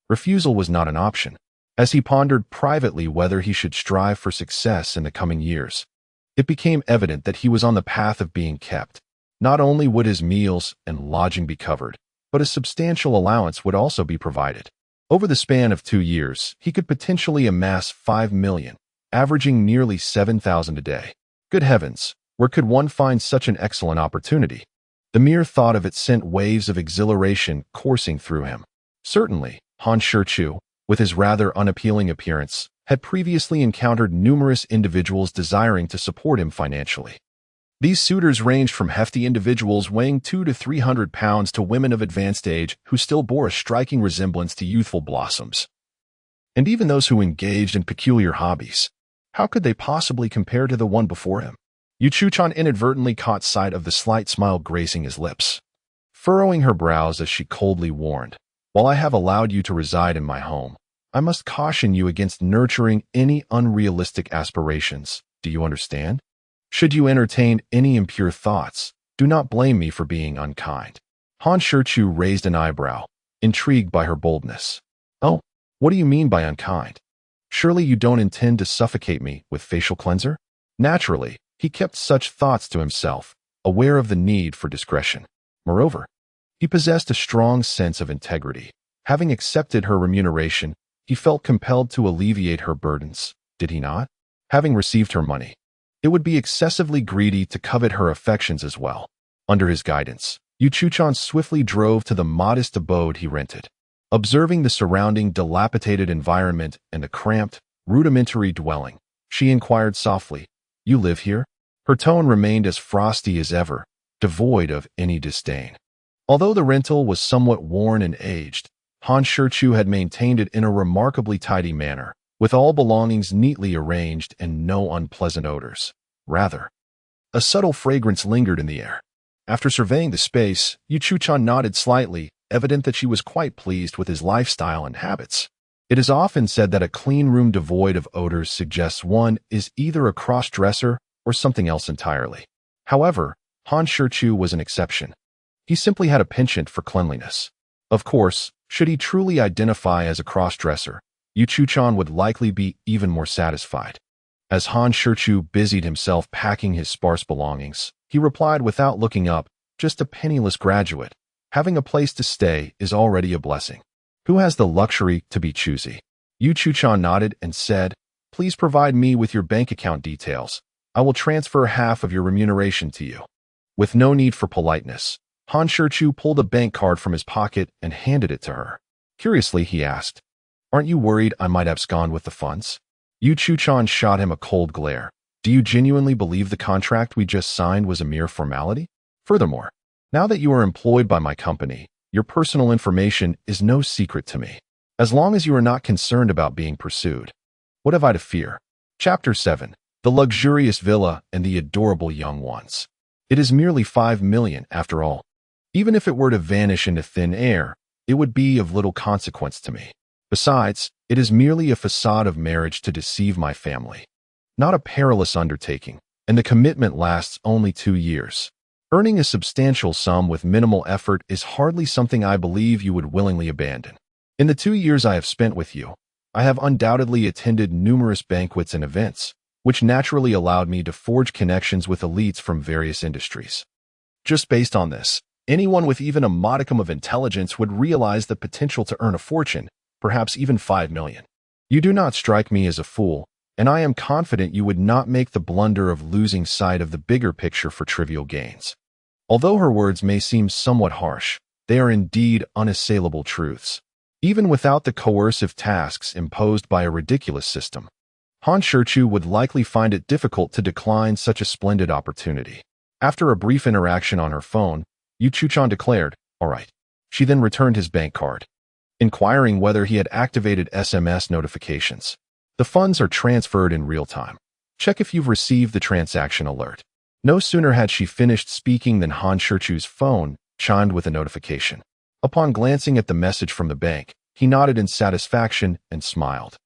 refusal was not an option. As he pondered privately whether he should strive for success in the coming years, it became evident that he was on the path of being kept. Not only would his meals and lodging be covered, but a substantial allowance would also be provided. Over the span of 2 years, he could potentially amass 5 million, averaging nearly 7,000 a day. Good heavens, where could one find such an excellent opportunity? The mere thought of it sent waves of exhilaration coursing through him. Certainly, Han Shichu, with his rather unappealing appearance, had previously encountered numerous individuals desiring to support him financially. These suitors ranged from hefty individuals weighing 200 to 300 pounds to women of advanced age who still bore a striking resemblance to youthful blossoms. And even those who engaged in peculiar hobbies. How could they possibly compare to the one before him? Yuchu-chan inadvertently caught sight of the slight smile gracing his lips, furrowing her brows as she coldly warned, "While I have allowed you to reside in my home, I must caution you against nurturing any unrealistic aspirations. Do you understand? Should you entertain any impure thoughts, do not blame me for being unkind." Han Shichu raised an eyebrow, intrigued by her boldness. "Oh, what do you mean by unkind? Surely you don't intend to suffocate me with facial cleanser?" Naturally, he kept such thoughts to himself, aware of the need for discretion. Moreover, he possessed a strong sense of integrity. Having accepted her remuneration, he felt compelled to alleviate her burdens, did he not? Having received her money, it would be excessively greedy to covet her affections as well. Under his guidance, Yuchu-chan swiftly drove to the modest abode he rented. Observing the surrounding dilapidated environment and the cramped, rudimentary dwelling, she inquired softly, "You live here?" Her tone remained as frosty as ever, devoid of any disdain. Although the rental was somewhat worn and aged, Han Shichu had maintained it in a remarkably tidy manner, with all belongings neatly arranged and no unpleasant odors. Rather, a subtle fragrance lingered in the air. After surveying the space, Yuchu-chan nodded slightly, evident that she was quite pleased with his lifestyle and habits. It is often said that a clean room devoid of odors suggests one is either a cross-dresser or something else entirely. However, Han Shichu was an exception. He simply had a penchant for cleanliness. Of course, should he truly identify as a cross-dresser, Yuchu-chan would likely be even more satisfied. As Han Shichu busied himself packing his sparse belongings, he replied without looking up, "Just a penniless graduate. Having a place to stay is already a blessing. Who has the luxury to be choosy?" Yuchu-chan nodded and said, "Please provide me with your bank account details. I will transfer half of your remuneration to you." With no need for politeness, Han Shichu pulled a bank card from his pocket and handed it to her. Curiously, he asked, "Aren't you worried I might abscond with the funds?" Yuchu-chan shot him a cold glare. "Do you genuinely believe the contract we just signed was a mere formality? Furthermore, now that you are employed by my company, your personal information is no secret to me. As long as you are not concerned about being pursued, what have I to fear?" Chapter 7. The Luxurious Villa and the Adorable Young Ones. It is merely 5 million, after all. Even if it were to vanish into thin air, it would be of little consequence to me. Besides, it is merely a facade of marriage to deceive my family. Not a perilous undertaking, and the commitment lasts only 2 years. Earning a substantial sum with minimal effort is hardly something I believe you would willingly abandon. In the 2 years I have spent with you, I have undoubtedly attended numerous banquets and events, which naturally allowed me to forge connections with elites from various industries. Just based on this, anyone with even a modicum of intelligence would realize the potential to earn a fortune, perhaps even 5 million. You do not strike me as a fool, and I am confident you would not make the blunder of losing sight of the bigger picture for trivial gains. Although her words may seem somewhat harsh, they are indeed unassailable truths. Even without the coercive tasks imposed by a ridiculous system, Han Shichu would likely find it difficult to decline such a splendid opportunity. After a brief interaction on her phone, Yuchu-chan declared, "All right." She then returned his bank card, inquiring whether he had activated SMS notifications. "The funds are transferred in real time. Check if you've received the transaction alert." No sooner had she finished speaking than Han Shichu's phone chimed with a notification. Upon glancing at the message from the bank, he nodded in satisfaction and smiled,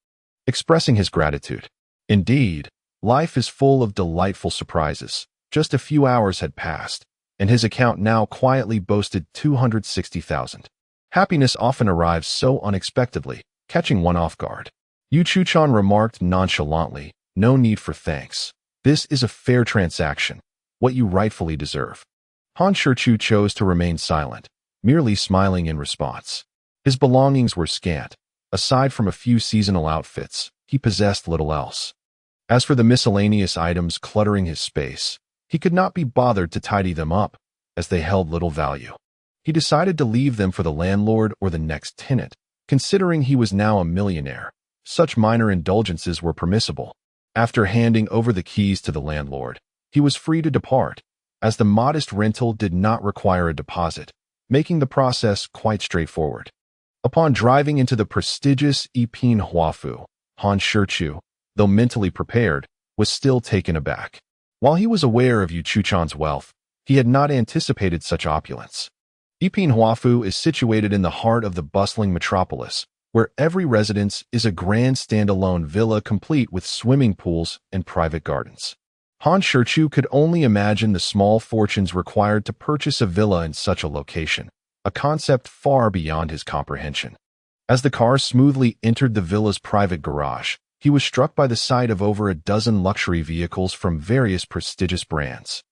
expressing his gratitude. Indeed, life is full of delightful surprises. Just a few hours had passed, and his account now quietly boasted 260,000. Happiness often arrives so unexpectedly, catching one off guard. Yuchu-chan remarked nonchalantly, "No need for thanks. This is a fair transaction, what you rightfully deserve." Han Shichu chose to remain silent, merely smiling in response. His belongings were scant. Aside from a few seasonal outfits, he possessed little else. As for the miscellaneous items cluttering his space, he could not be bothered to tidy them up, as they held little value. He decided to leave them for the landlord or the next tenant. Considering he was now a millionaire, such minor indulgences were permissible. After handing over the keys to the landlord, he was free to depart, as the modest rental did not require a deposit, making the process quite straightforward. Upon driving into the prestigious Ipin Huafu, Han Shichu, though mentally prepared, was still taken aback. While he was aware of Yu Chuchan's wealth, he had not anticipated such opulence. Ipin Huafu is situated in the heart of the bustling metropolis, where every residence is a grand standalone villa complete with swimming pools and private gardens. Han Shichu could only imagine the small fortunes required to purchase a villa in such a location, a concept far beyond his comprehension. As the car smoothly entered the villa's private garage, he was struck by the sight of over a dozen luxury vehicles from various prestigious brands.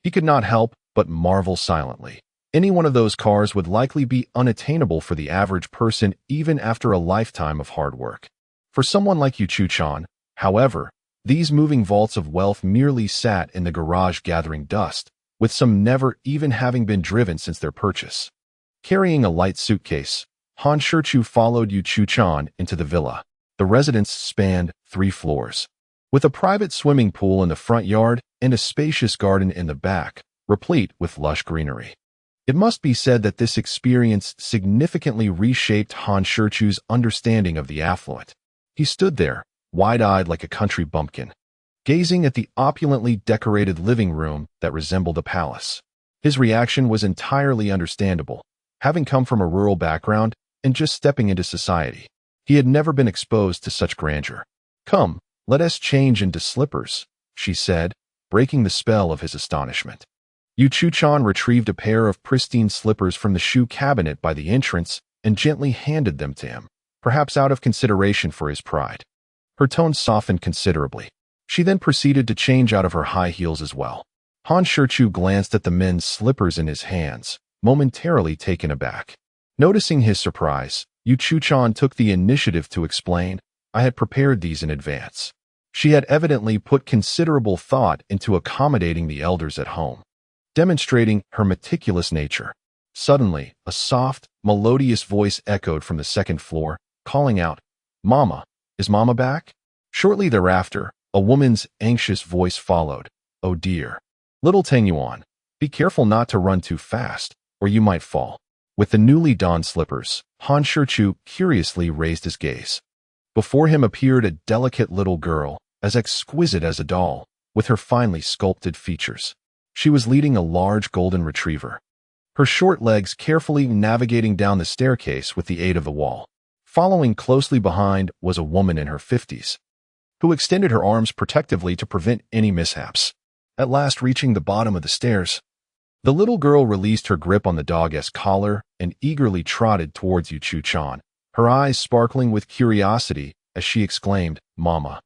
He could not help but marvel silently. Any one of those cars would likely be unattainable for the average person even after a lifetime of hard work. For someone like Yu Chuchan, however, these moving vaults of wealth merely sat in the garage gathering dust, with some never even having been driven since their purchase. Carrying a light suitcase, Han Shichu followed Yu Chuchan into the villa. The residence spanned 3 floors, with a private swimming pool in the front yard and a spacious garden in the back, replete with lush greenery. It must be said that this experience significantly reshaped Han Shichu's understanding of the affluent. He stood there, wide-eyed like a country bumpkin, gazing at the opulently decorated living room that resembled a palace. His reaction was entirely understandable, having come from a rural background and just stepping into society. He had never been exposed to such grandeur. "Come, let us change into slippers," she said, breaking the spell of his astonishment. Yu Chuchan retrieved a pair of pristine slippers from the shoe cabinet by the entrance and gently handed them to him, perhaps out of consideration for his pride. Her tone softened considerably. She then proceeded to change out of her high heels as well. Han Shichu glanced at the men's slippers in his hands, momentarily taken aback. Noticing his surprise, Yu Chuchan took the initiative to explain, "I had prepared these in advance." She had evidently put considerable thought into accommodating the elders at home, demonstrating her meticulous nature. Suddenly, a soft, melodious voice echoed from the second floor, calling out, "Mama, is Mama back?" Shortly thereafter, a woman's anxious voice followed, "Oh dear. Little Tengyuan, be careful not to run too fast, or you might fall." With the newly donned slippers, Han Shichu curiously raised his gaze. Before him appeared a delicate little girl, as exquisite as a doll, with her finely sculpted features. She was leading a large golden retriever, her short legs carefully navigating down the staircase with the aid of the wall. Following closely behind was a woman in her 50s, who extended her arms protectively to prevent any mishaps. At last reaching the bottom of the stairs, the little girl released her grip on the dog's collar and eagerly trotted towards Yu Chuchan, her eyes sparkling with curiosity as she exclaimed, "Mama,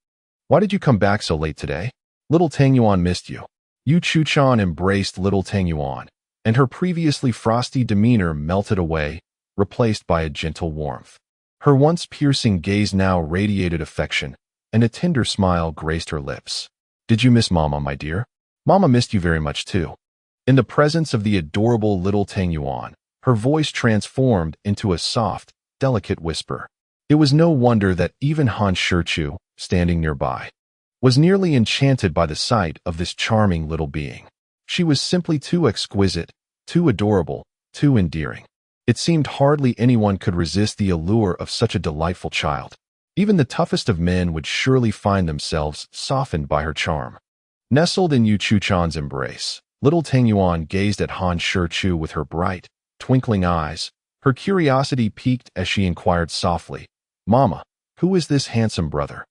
why did you come back so late today? Little Tengyuan missed you." Yu Chuchan embraced little Tengyuan, and her previously frosty demeanor melted away, replaced by a gentle warmth. Her once piercing gaze now radiated affection, and a tender smile graced her lips. "Did you miss Mama, my dear? Mama missed you very much too." In the presence of the adorable little Tengyuan, her voice transformed into a soft, delicate whisper. It was no wonder that even Han Shichu, standing nearby, was nearly enchanted by the sight of this charming little being. She was simply too exquisite, too adorable, too endearing. It seemed hardly anyone could resist the allure of such a delightful child. Even the toughest of men would surely find themselves softened by her charm. Nestled in Yu Chuchan's embrace, little Tengyuan gazed at Han Shichu with her bright, twinkling eyes. Her curiosity piqued as she inquired softly, "Mama, who is this handsome brother?"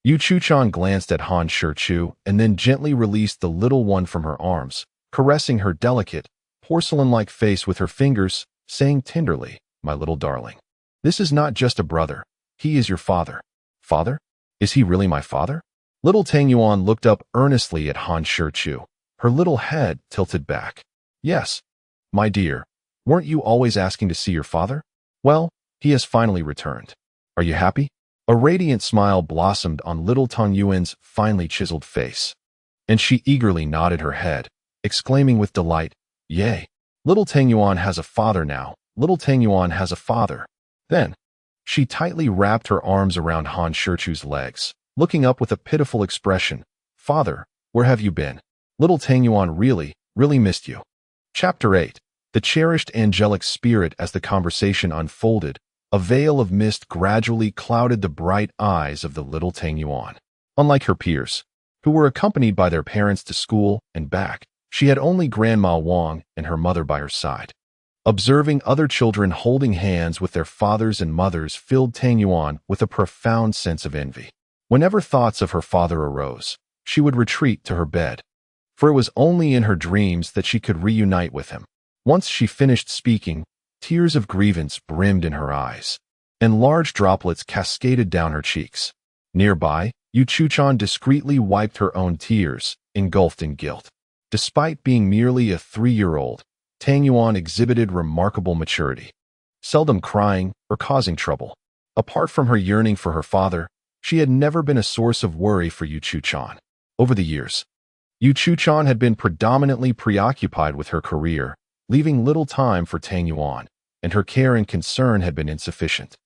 Yu Chuchan glanced at Han Shichu and then gently released the little one from her arms, caressing her delicate, porcelain-like face with her fingers, saying tenderly, "My little darling, this is not just a brother. He is your father." "Father? Is he really my father?" Little Tengyuan looked up earnestly at Han Shichu, her little head tilted back. "Yes, my dear. Weren't you always asking to see your father? Well, he has finally returned. Are you happy?" A radiant smile blossomed on little Tengyuan's finely chiseled face, and she eagerly nodded her head, exclaiming with delight, "Yay! Little Tengyuan has a father now. Little Tengyuan has a father." Then, she tightly wrapped her arms around Han Shichu's legs, looking up with a pitiful expression. "Father, where have you been?" Little Tangyuan really missed you. Chapter 8. The cherished angelic spirit. As the conversation unfolded, a veil of mist gradually clouded the bright eyes of the little Tangyuan. Unlike her peers, who were accompanied by their parents to school and back, she had only Grandma Wang and her mother by her side. Observing other children holding hands with their fathers and mothers filled Tangyuan with a profound sense of envy. Whenever thoughts of her father arose, she would retreat to her bed, for it was only in her dreams that she could reunite with him. Once she finished speaking, tears of grievance brimmed in her eyes, and large droplets cascaded down her cheeks. Nearby, Yuchu-chan discreetly wiped her own tears, engulfed in guilt. Despite being merely a 3-year-old, Tangyuan exhibited remarkable maturity, seldom crying or causing trouble. Apart from her yearning for her father, she had never been a source of worry for Yuchu-chan. Over the years, Yuchu-chan had been predominantly preoccupied with her career, leaving little time for Tangyuan, and her care and concern had been insufficient.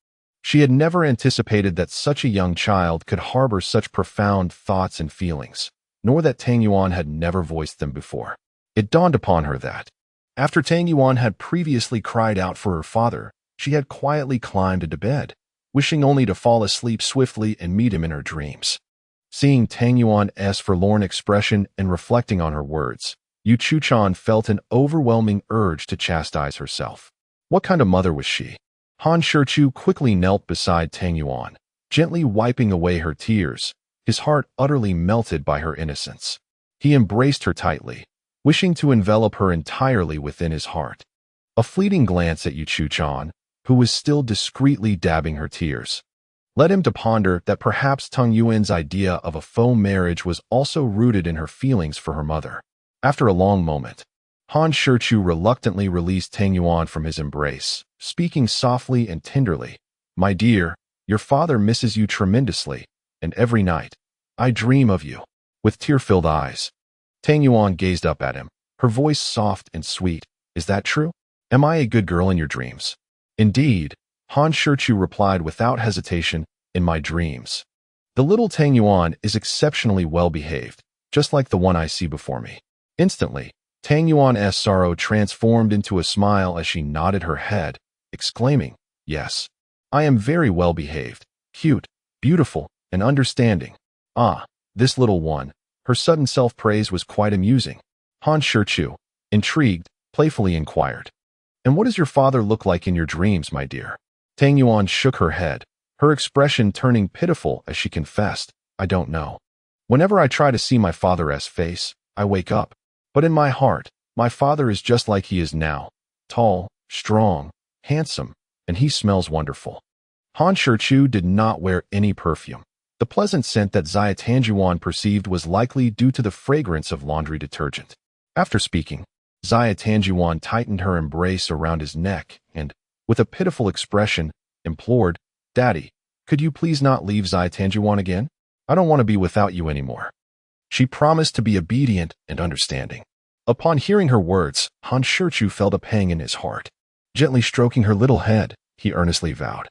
She had never anticipated that such a young child could harbor such profound thoughts and feelings, nor that Tangyuan had never voiced them before. It dawned upon her that, after Tangyuan had previously cried out for her father, she had quietly climbed into bed, wishing only to fall asleep swiftly and meet him in her dreams. Seeing Tangyuan's forlorn expression and reflecting on her words, Yuchu-chan felt an overwhelming urge to chastise herself. What kind of mother was she? Han Shichu quickly knelt beside Tangyuan, gently wiping away her tears, his heart utterly melted by her innocence. He embraced her tightly, wishing to envelop her entirely within his heart. A fleeting glance at Yuchu-chan, who was still discreetly dabbing her tears, led him to ponder that perhaps Tung Yuan's idea of a faux marriage was also rooted in her feelings for her mother. After a long moment, Han Shichu reluctantly released Tangyuan from his embrace, speaking softly and tenderly. "My dear, your father misses you tremendously, and every night, I dream of you." With tear-filled eyes, Tangyuan gazed up at him, her voice soft and sweet. "Is that true? Am I a good girl in your dreams?" "Indeed," Han Shichu replied without hesitation, "in my dreams. The little Tangyuan is exceptionally well-behaved, just like the one I see before me." Instantly, Tangyuan's sorrow transformed into a smile as she nodded her head, exclaiming, "Yes, I am very well-behaved, cute, beautiful, and understanding." Ah, this little one. Her sudden self-praise was quite amusing. Han Shichu, intrigued, playfully inquired, "And what does your father look like in your dreams, my dear?" Tangyuan shook her head, her expression turning pitiful as she confessed, "I don't know. Whenever I try to see my father's face, I wake up. But in my heart, my father is just like he is now, tall, strong, handsome, and he smells wonderful." Han Shichu did not wear any perfume. The pleasant scent that Xia Tangyuan perceived was likely due to the fragrance of laundry detergent. After speaking, Xia Tangyuan tightened her embrace around his neck and, with a pitiful expression, implored, "Daddy, could you please not leave Xia Tangyuan again? I don't want to be without you anymore." She promised to be obedient and understanding. Upon hearing her words, Han Shichu felt a pang in his heart. Gently stroking her little head, he earnestly vowed,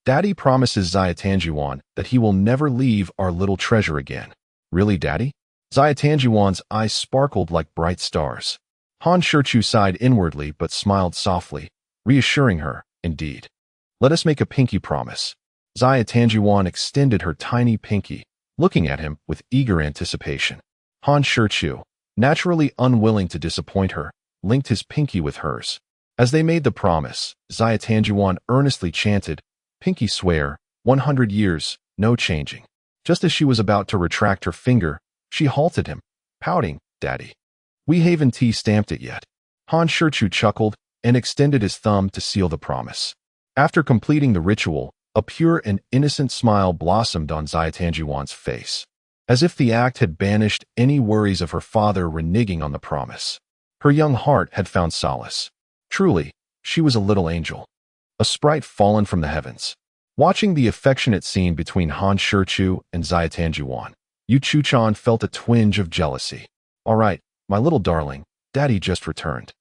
"Daddy promises Xia Tangyuan that he will never leave our little treasure again." "Really, Daddy?" Xia Tangyuan's eyes sparkled like bright stars. Han Shichu sighed inwardly but smiled softly, reassuring her, "Indeed. Let us make a pinky promise." Xia Tangyuan extended her tiny pinky, looking at him with eager anticipation. Han Shichu, naturally unwilling to disappoint her, linked his pinky with hers. As they made the promise, Xia Tangyuan earnestly chanted, "Pinky swear, 100 years, no changing." Just as she was about to retract her finger, she halted him, pouting, "Daddy, we haven't stamped it yet." Han Shichu chuckled and extended his thumb to seal the promise. After completing the ritual, a pure and innocent smile blossomed on Xia Tangyuan's face, as if the act had banished any worries of her father reneging on the promise. Her young heart had found solace. Truly, she was a little angel, a sprite fallen from the heavens. Watching the affectionate scene between Han Shichu and Xia Tangyuan, Yuchu-chan felt a twinge of jealousy. "All right, my little darling, Daddy just returned.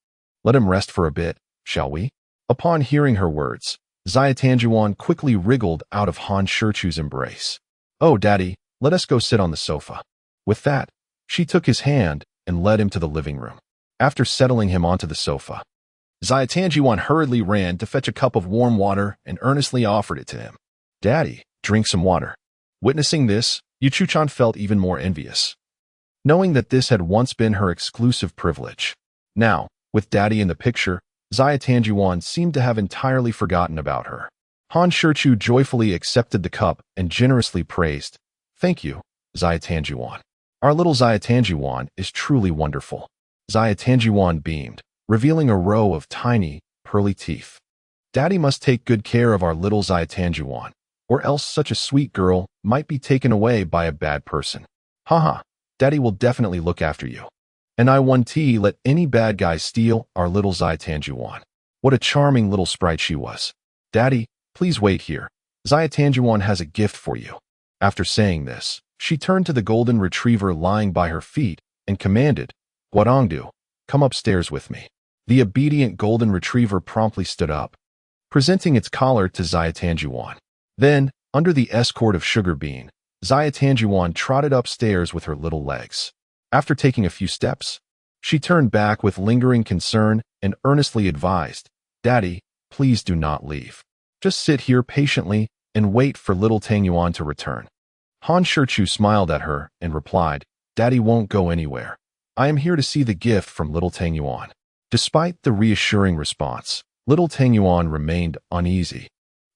Let him rest for a bit, shall we?" Upon hearing her words, Xia Tangyuan quickly wriggled out of Han Shichu's embrace. "Oh, Daddy, let us go sit on the sofa." With that, she took his hand and led him to the living room. After settling him onto the sofa, Zaya Tanjiwan hurriedly ran to fetch a cup of warm water and earnestly offered it to him. "Daddy, drink some water." Witnessing this, Yuchu-chan felt even more envious, knowing that this had once been her exclusive privilege. Now, with Daddy in the picture, Zaya Tanjiwan seemed to have entirely forgotten about her. Han Shichu joyfully accepted the cup and generously praised, "Thank you, Zaya Tanjiwan. Our little Zaya Tanjiwan is truly wonderful." Zaya Tanjiwan beamed, revealing a row of tiny, pearly teeth. "Daddy must take good care of our little Zaya Tanjiwan, or else such a sweet girl might be taken away by a bad person. Haha, Daddy will definitely look after you. And I won't let any bad guy steal our little Zaya Tanjiwan." What a charming little sprite she was. "Daddy, please wait here. Zaya Tanjiwan has a gift for you." After saying this, she turned to the golden retriever lying by her feet and commanded, "Guarangdu, come upstairs with me." The obedient golden retriever promptly stood up, presenting its collar to Zaya Tanjiwan. Then, under the escort of Sugar Bean, Zaya Tanjiwan trotted upstairs with her little legs. After taking a few steps, she turned back with lingering concern and earnestly advised, "Daddy, please do not leave. Just sit here patiently and wait for little Tangyuan to return." Han Shichu smiled at her and replied, "Daddy won't go anywhere. I am here to see the gift from little Tangyuan." Despite the reassuring response, little Tangyuan remained uneasy,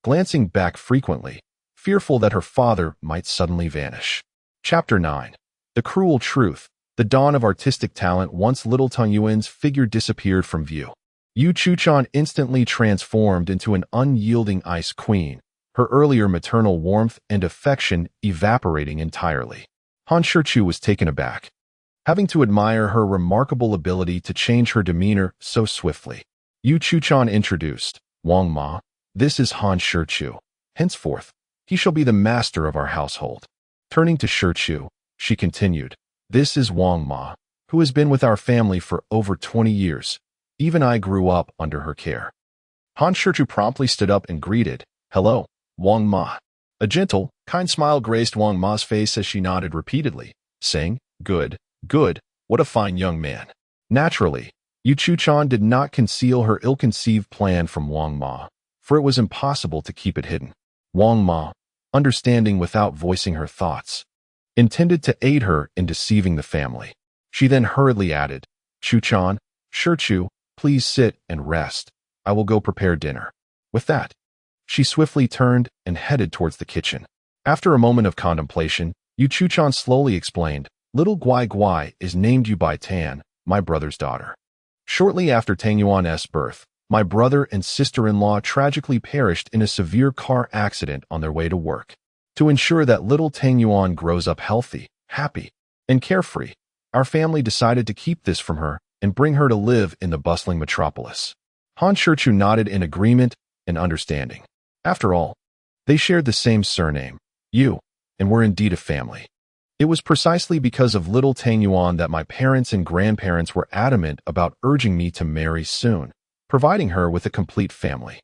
glancing back frequently, fearful that her father might suddenly vanish. Chapter 9. The Cruel Truth. The dawn of artistic talent. Once little Tangyuan's figure disappeared from view, Yu Chuchan instantly transformed into an unyielding ice queen, her earlier maternal warmth and affection evaporating entirely. Han Shichu was taken aback, having to admire her remarkable ability to change her demeanor so swiftly. Yu Chuchan introduced, "Wang Ma, this is Han Shichu. Henceforth, he shall be the master of our household." Turning to Shichu, she continued, "This is Wang Ma, who has been with our family for over 20 years. Even I grew up under her care." Han Shichu promptly stood up and greeted, "Hello, Wang Ma." A gentle, kind smile graced Wang Ma's face as she nodded repeatedly, saying, "Good, good, what a fine young man." Naturally, Yu Chuchan did not conceal her ill-conceived plan from Wang Ma, for it was impossible to keep it hidden. Wang Ma, understanding without voicing her thoughts, intended to aid her in deceiving the family. She then hurriedly added, "Chuchan, Shichu, please sit and rest. I will go prepare dinner." With that, she swiftly turned and headed towards the kitchen. After a moment of contemplation, Yu Chuchan slowly explained, "Little Guai Guai is named Yu Bai Tan, my brother's daughter. Shortly after Tang Yuan's birth, my brother and sister-in-law tragically perished in a severe car accident on their way to work. To ensure that little Tang Yuan grows up healthy, happy, and carefree, our family decided to keep this from her and bring her to live in the bustling metropolis." Han Shichu nodded in agreement and understanding. After all, they shared the same surname, Yu, and were indeed a family. It was precisely because of little Tang Yuan that my parents and grandparents were adamant about urging me to marry soon, providing her with a complete family.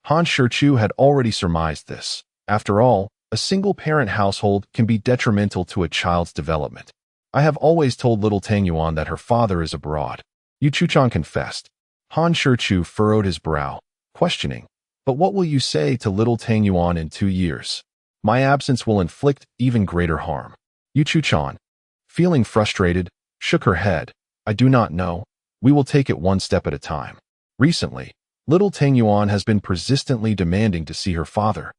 Han Shichu had already surmised this. After all, a single-parent household can be detrimental to a child's development. "I have always told little Tang Yuan that her father is abroad," Yu Chuchan confessed. Han Shichu furrowed his brow, questioning, "But what will you say to little Tang Yuan in 2 years? My absence will inflict even greater harm." Yu Chuchan, feeling frustrated, shook her head. "I do not know. We will take it one step at a time." Recently, little Tang Yuan has been persistently demanding to see her father,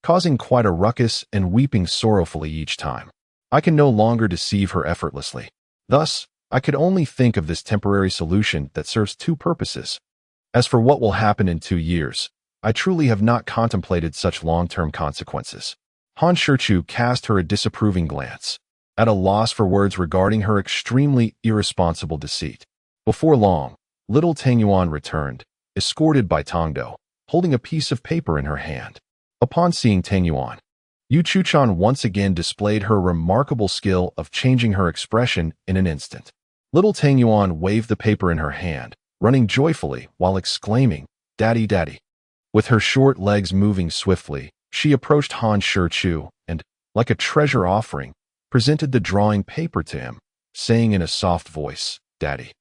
causing quite a ruckus and weeping sorrowfully each time. I can no longer deceive her effortlessly. Thus, I could only think of this temporary solution that serves 2 purposes. As for what will happen in 2 years, I truly have not contemplated such long-term consequences. Han Shichu cast her a disapproving glance, at a loss for words regarding her extremely irresponsible deceit. Before long, little Tang Yuan returned, escorted by Tongdo, holding a piece of paper in her hand. Upon seeing Tang Yuan, Yu Chuchan once again displayed her remarkable skill of changing her expression in an instant. Little Tang Yuan waved the paper in her hand, running joyfully while exclaiming, "Daddy, Daddy." With her short legs moving swiftly, she approached Han Shichu and, like a treasure offering, presented the drawing paper to him, saying in a soft voice, "Daddy,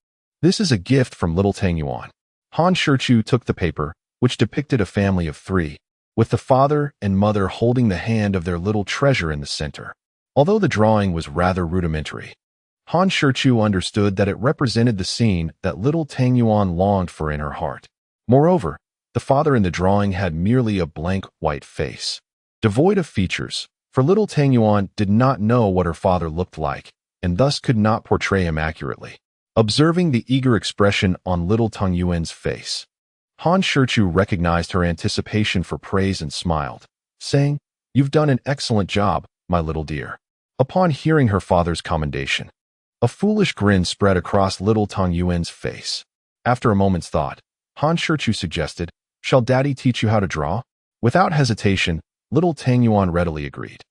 this is a gift from little Tang Yuan." Han Shichu took the paper, which depicted a family of three, with the father and mother holding the hand of their little treasure in the center. Although the drawing was rather rudimentary, Han Shichu understood that it represented the scene that little Tang Yuan longed for in her heart. Moreover, the father in the drawing had merely a blank white face, devoid of features, for little Tang Yuan did not know what her father looked like, and thus could not portray him accurately. Observing the eager expression on little Tang Yuan's face, Han Shichu recognized her anticipation for praise and smiled, saying, "You've done an excellent job, my little dear." Upon hearing her father's commendation, a foolish grin spread across little Tang Yuan's face. After a moment's thought, Han Shichu suggested, "Shall Daddy teach you how to draw?" Without hesitation, little Tang Yuan readily agreed,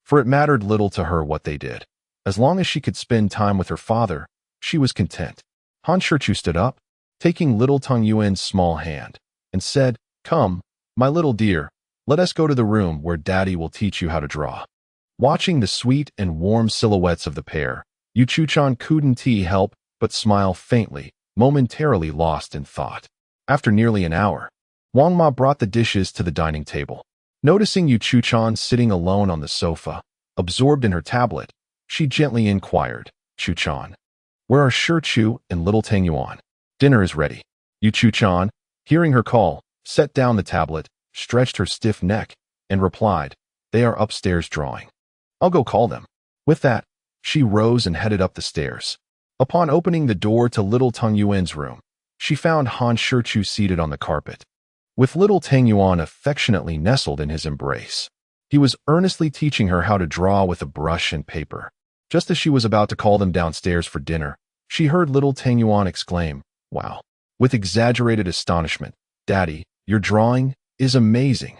for it mattered little to her what they did. As long as she could spend time with her father, she was content. Han Shichu stood up, taking little Tang Yuan's small hand, and said, "Come, my little dear, let us go to the room where Daddy will teach you how to draw." Watching the sweet and warm silhouettes of the pair, Yu Chuchan couldn't help but smile faintly, momentarily lost in thought. After nearly an hour, Wang Ma brought the dishes to the dining table. Noticing Yu Chuchan sitting alone on the sofa, absorbed in her tablet, she gently inquired, "Chuchan, where are Shichu and little Tang Yuan?" "Dinner is ready." Yu Chuchan, hearing her call, set down the tablet, stretched her stiff neck, and replied, "They are upstairs drawing. I'll go call them." With that, she rose and headed up the stairs. Upon opening the door to little Tang Yuan's room, she found Han Shichu seated on the carpet, with little Tang Yuan affectionately nestled in his embrace. He was earnestly teaching her how to draw with a brush and paper. Just as she was about to call them downstairs for dinner, she heard little Tang Yuan exclaim, "Wow!" with exaggerated astonishment, "Daddy, your drawing is amazing."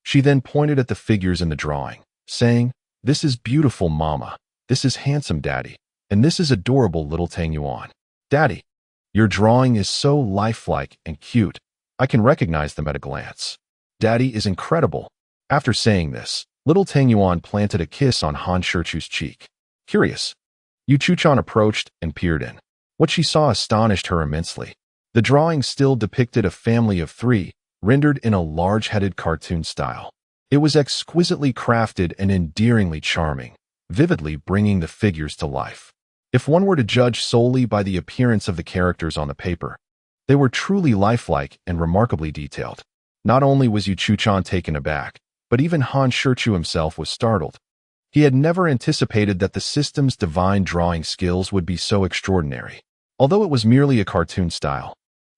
She then pointed at the figures in the drawing, saying, "This is beautiful, Mama. This is handsome, Daddy. And this is adorable, little Tang Yuan. Daddy, your drawing is so lifelike and cute. I can recognize them at a glance. Daddy is incredible." After saying this, little Tang Yuan planted a kiss on Han Shichu's cheek. Curious, Yu Chuchan approached and peered in. What she saw astonished her immensely. The drawing still depicted a family of three, rendered in a large-headed cartoon style. It was exquisitely crafted and endearingly charming, vividly bringing the figures to life. If one were to judge solely by the appearance of the characters on the paper, they were truly lifelike and remarkably detailed. Not only was Yu Chuchan taken aback, but even Han Shichu himself was startled. He had never anticipated that the system's divine drawing skills would be so extraordinary. Although it was merely a cartoon style,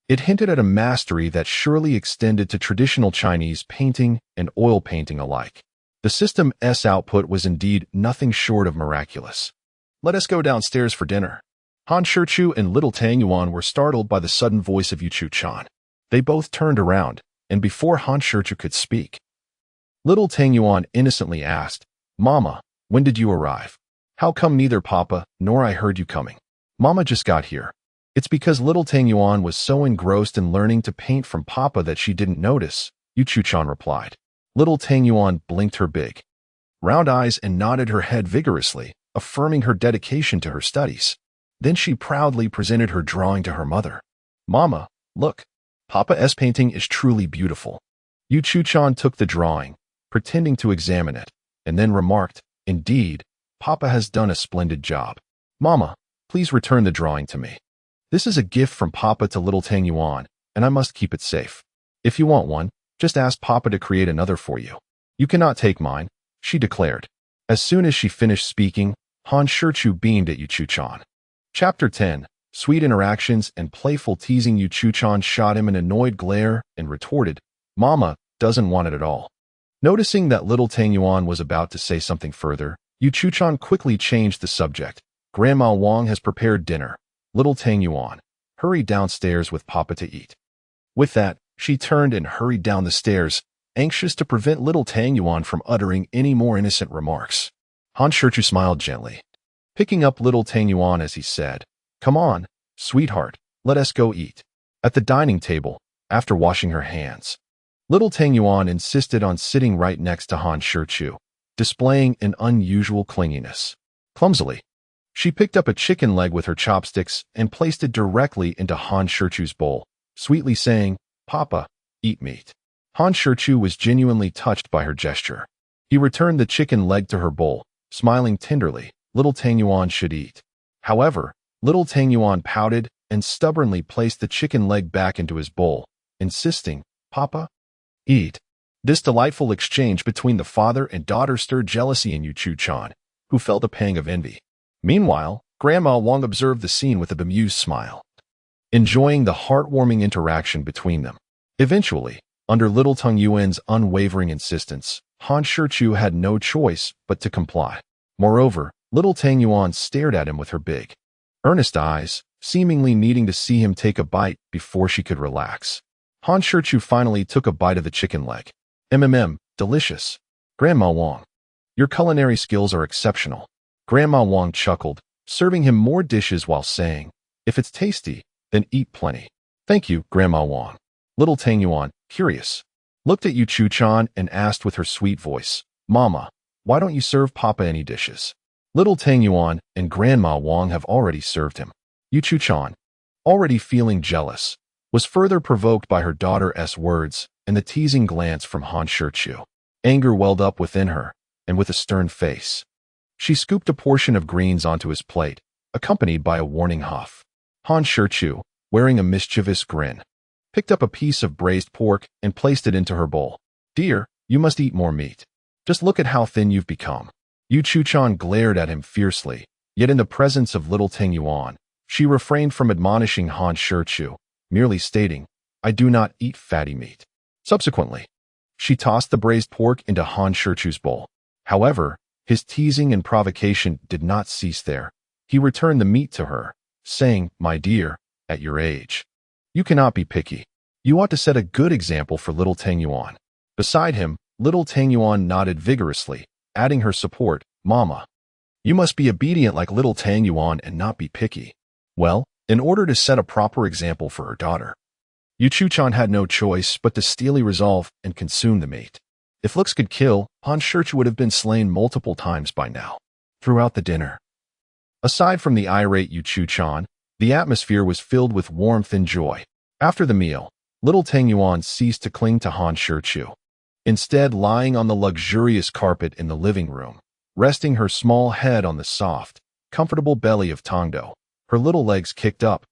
it hinted at a mastery that surely extended to traditional Chinese painting and oil painting alike. The system's output was indeed nothing short of miraculous. "Let us go downstairs for dinner." Han Shichu and little Tang Yuan were startled by the sudden voice of Yu Chuchan. They both turned around, and before Han Shichu could speak, little Tang Yuan innocently asked, "Mama, when did you arrive? How come neither Papa nor I heard you coming?" "Mama just got here." "It's because little Tang Yuan was so engrossed in learning to paint from Papa that she didn't notice," Yu Chuchan replied. Little Tang Yuan blinked her big, round eyes and nodded her head vigorously, affirming her dedication to her studies. Then she proudly presented her drawing to her mother. "Mama, look, Papa's painting is truly beautiful." Yu Chuchan took the drawing, pretending to examine it, and then remarked, "Indeed, Papa has done a splendid job. Mama, please return the drawing to me. This is a gift from Papa to little Tang Yuan, and I must keep it safe. If you want one, just ask Papa to create another for you." "You cannot take mine," she declared. As soon as she finished speaking, Han Shichu beamed at Yu Chuchan. Chapter 10. Sweet interactions and playful teasing. Yu Chuchan shot him an annoyed glare and retorted, "Mama doesn't want it at all." Noticing that little Tang Yuan was about to say something further, Yu Chuchan quickly changed the subject. "Grandma Wang has prepared dinner. Little Tang Yuan, hurry downstairs with Papa to eat." With that, she turned and hurried down the stairs, anxious to prevent little Tang Yuan from uttering any more innocent remarks. Han Shichu smiled gently, picking up little Tang Yuan as he said, "Come on, sweetheart, let us go eat." At the dining table, after washing her hands, little Tang Yuan insisted on sitting right next to Han Shichu, displaying an unusual clinginess. Clumsily, She picked up a chicken leg with her chopsticks and placed it directly into Han Shichu's bowl, sweetly saying, "Papa, eat meat." Han Shichu was genuinely touched by her gesture. He returned the chicken leg to her bowl, smiling tenderly. Little Tang Yuan should eat. However, little Tang Yuan pouted and stubbornly placed the chicken leg back into his bowl, insisting, "Papa, eat." This delightful exchange between the father and daughter stirred jealousy in Yu Chu-chan, who felt a pang of envy. Meanwhile, Grandma Wang observed the scene with a bemused smile, enjoying the heartwarming interaction between them. Eventually, under little Tang Yuan's unwavering insistence, Han Shichu had no choice but to comply. Moreover, little Tang Yuan stared at him with her big, earnest eyes, seemingly needing to see him take a bite before she could relax. Han Shichu finally took a bite of the chicken leg. Delicious. Grandma Wang, your culinary skills are exceptional. Grandma Wang chuckled, serving him more dishes while saying, "If it's tasty, then eat plenty." "Thank you, Grandma Wang." Little Tang Yuan, curious, looked at Yu Chu-chan and asked with her sweet voice, "Mama, why don't you serve Papa any dishes?" Little Tang Yuan and Grandma Wang have already served him. Yu Chu-chan, already feeling jealous, was further provoked by her daughter's words and the teasing glance from Han Shichu. Anger welled up within her, and with a stern face, she scooped a portion of greens onto his plate, accompanied by a warning huff. Han Shichu, wearing a mischievous grin, picked up a piece of braised pork and placed it into her bowl. "Dear, you must eat more meat. Just look at how thin you've become." Yu Chu-chan glared at him fiercely, yet in the presence of little Tang Yuan, she refrained from admonishing Han Shichu, merely stating, "I do not eat fatty meat." Subsequently, she tossed the braised pork into Han Shichu's bowl. However, his teasing and provocation did not cease there. He returned the meat to her, saying, "My dear, at your age, you cannot be picky. You ought to set a good example for little Tang Yuan." Beside him, little Tang Yuan nodded vigorously, adding her support, "Mama, you must be obedient like little Tang Yuan and not be picky." Well, in order to set a proper example for her daughter, Yu Chu-chan had no choice but to steely resolve and consume the meat. If looks could kill, Han Shichu would have been slain multiple times by now. Throughout the dinner, aside from the irate Yu Chu-chan, the atmosphere was filled with warmth and joy. After the meal, little Tang Yuan ceased to cling to Han Shichu. Instead, lying on the luxurious carpet in the living room, resting her small head on the soft, comfortable belly of Tongdo, her little legs kicked up,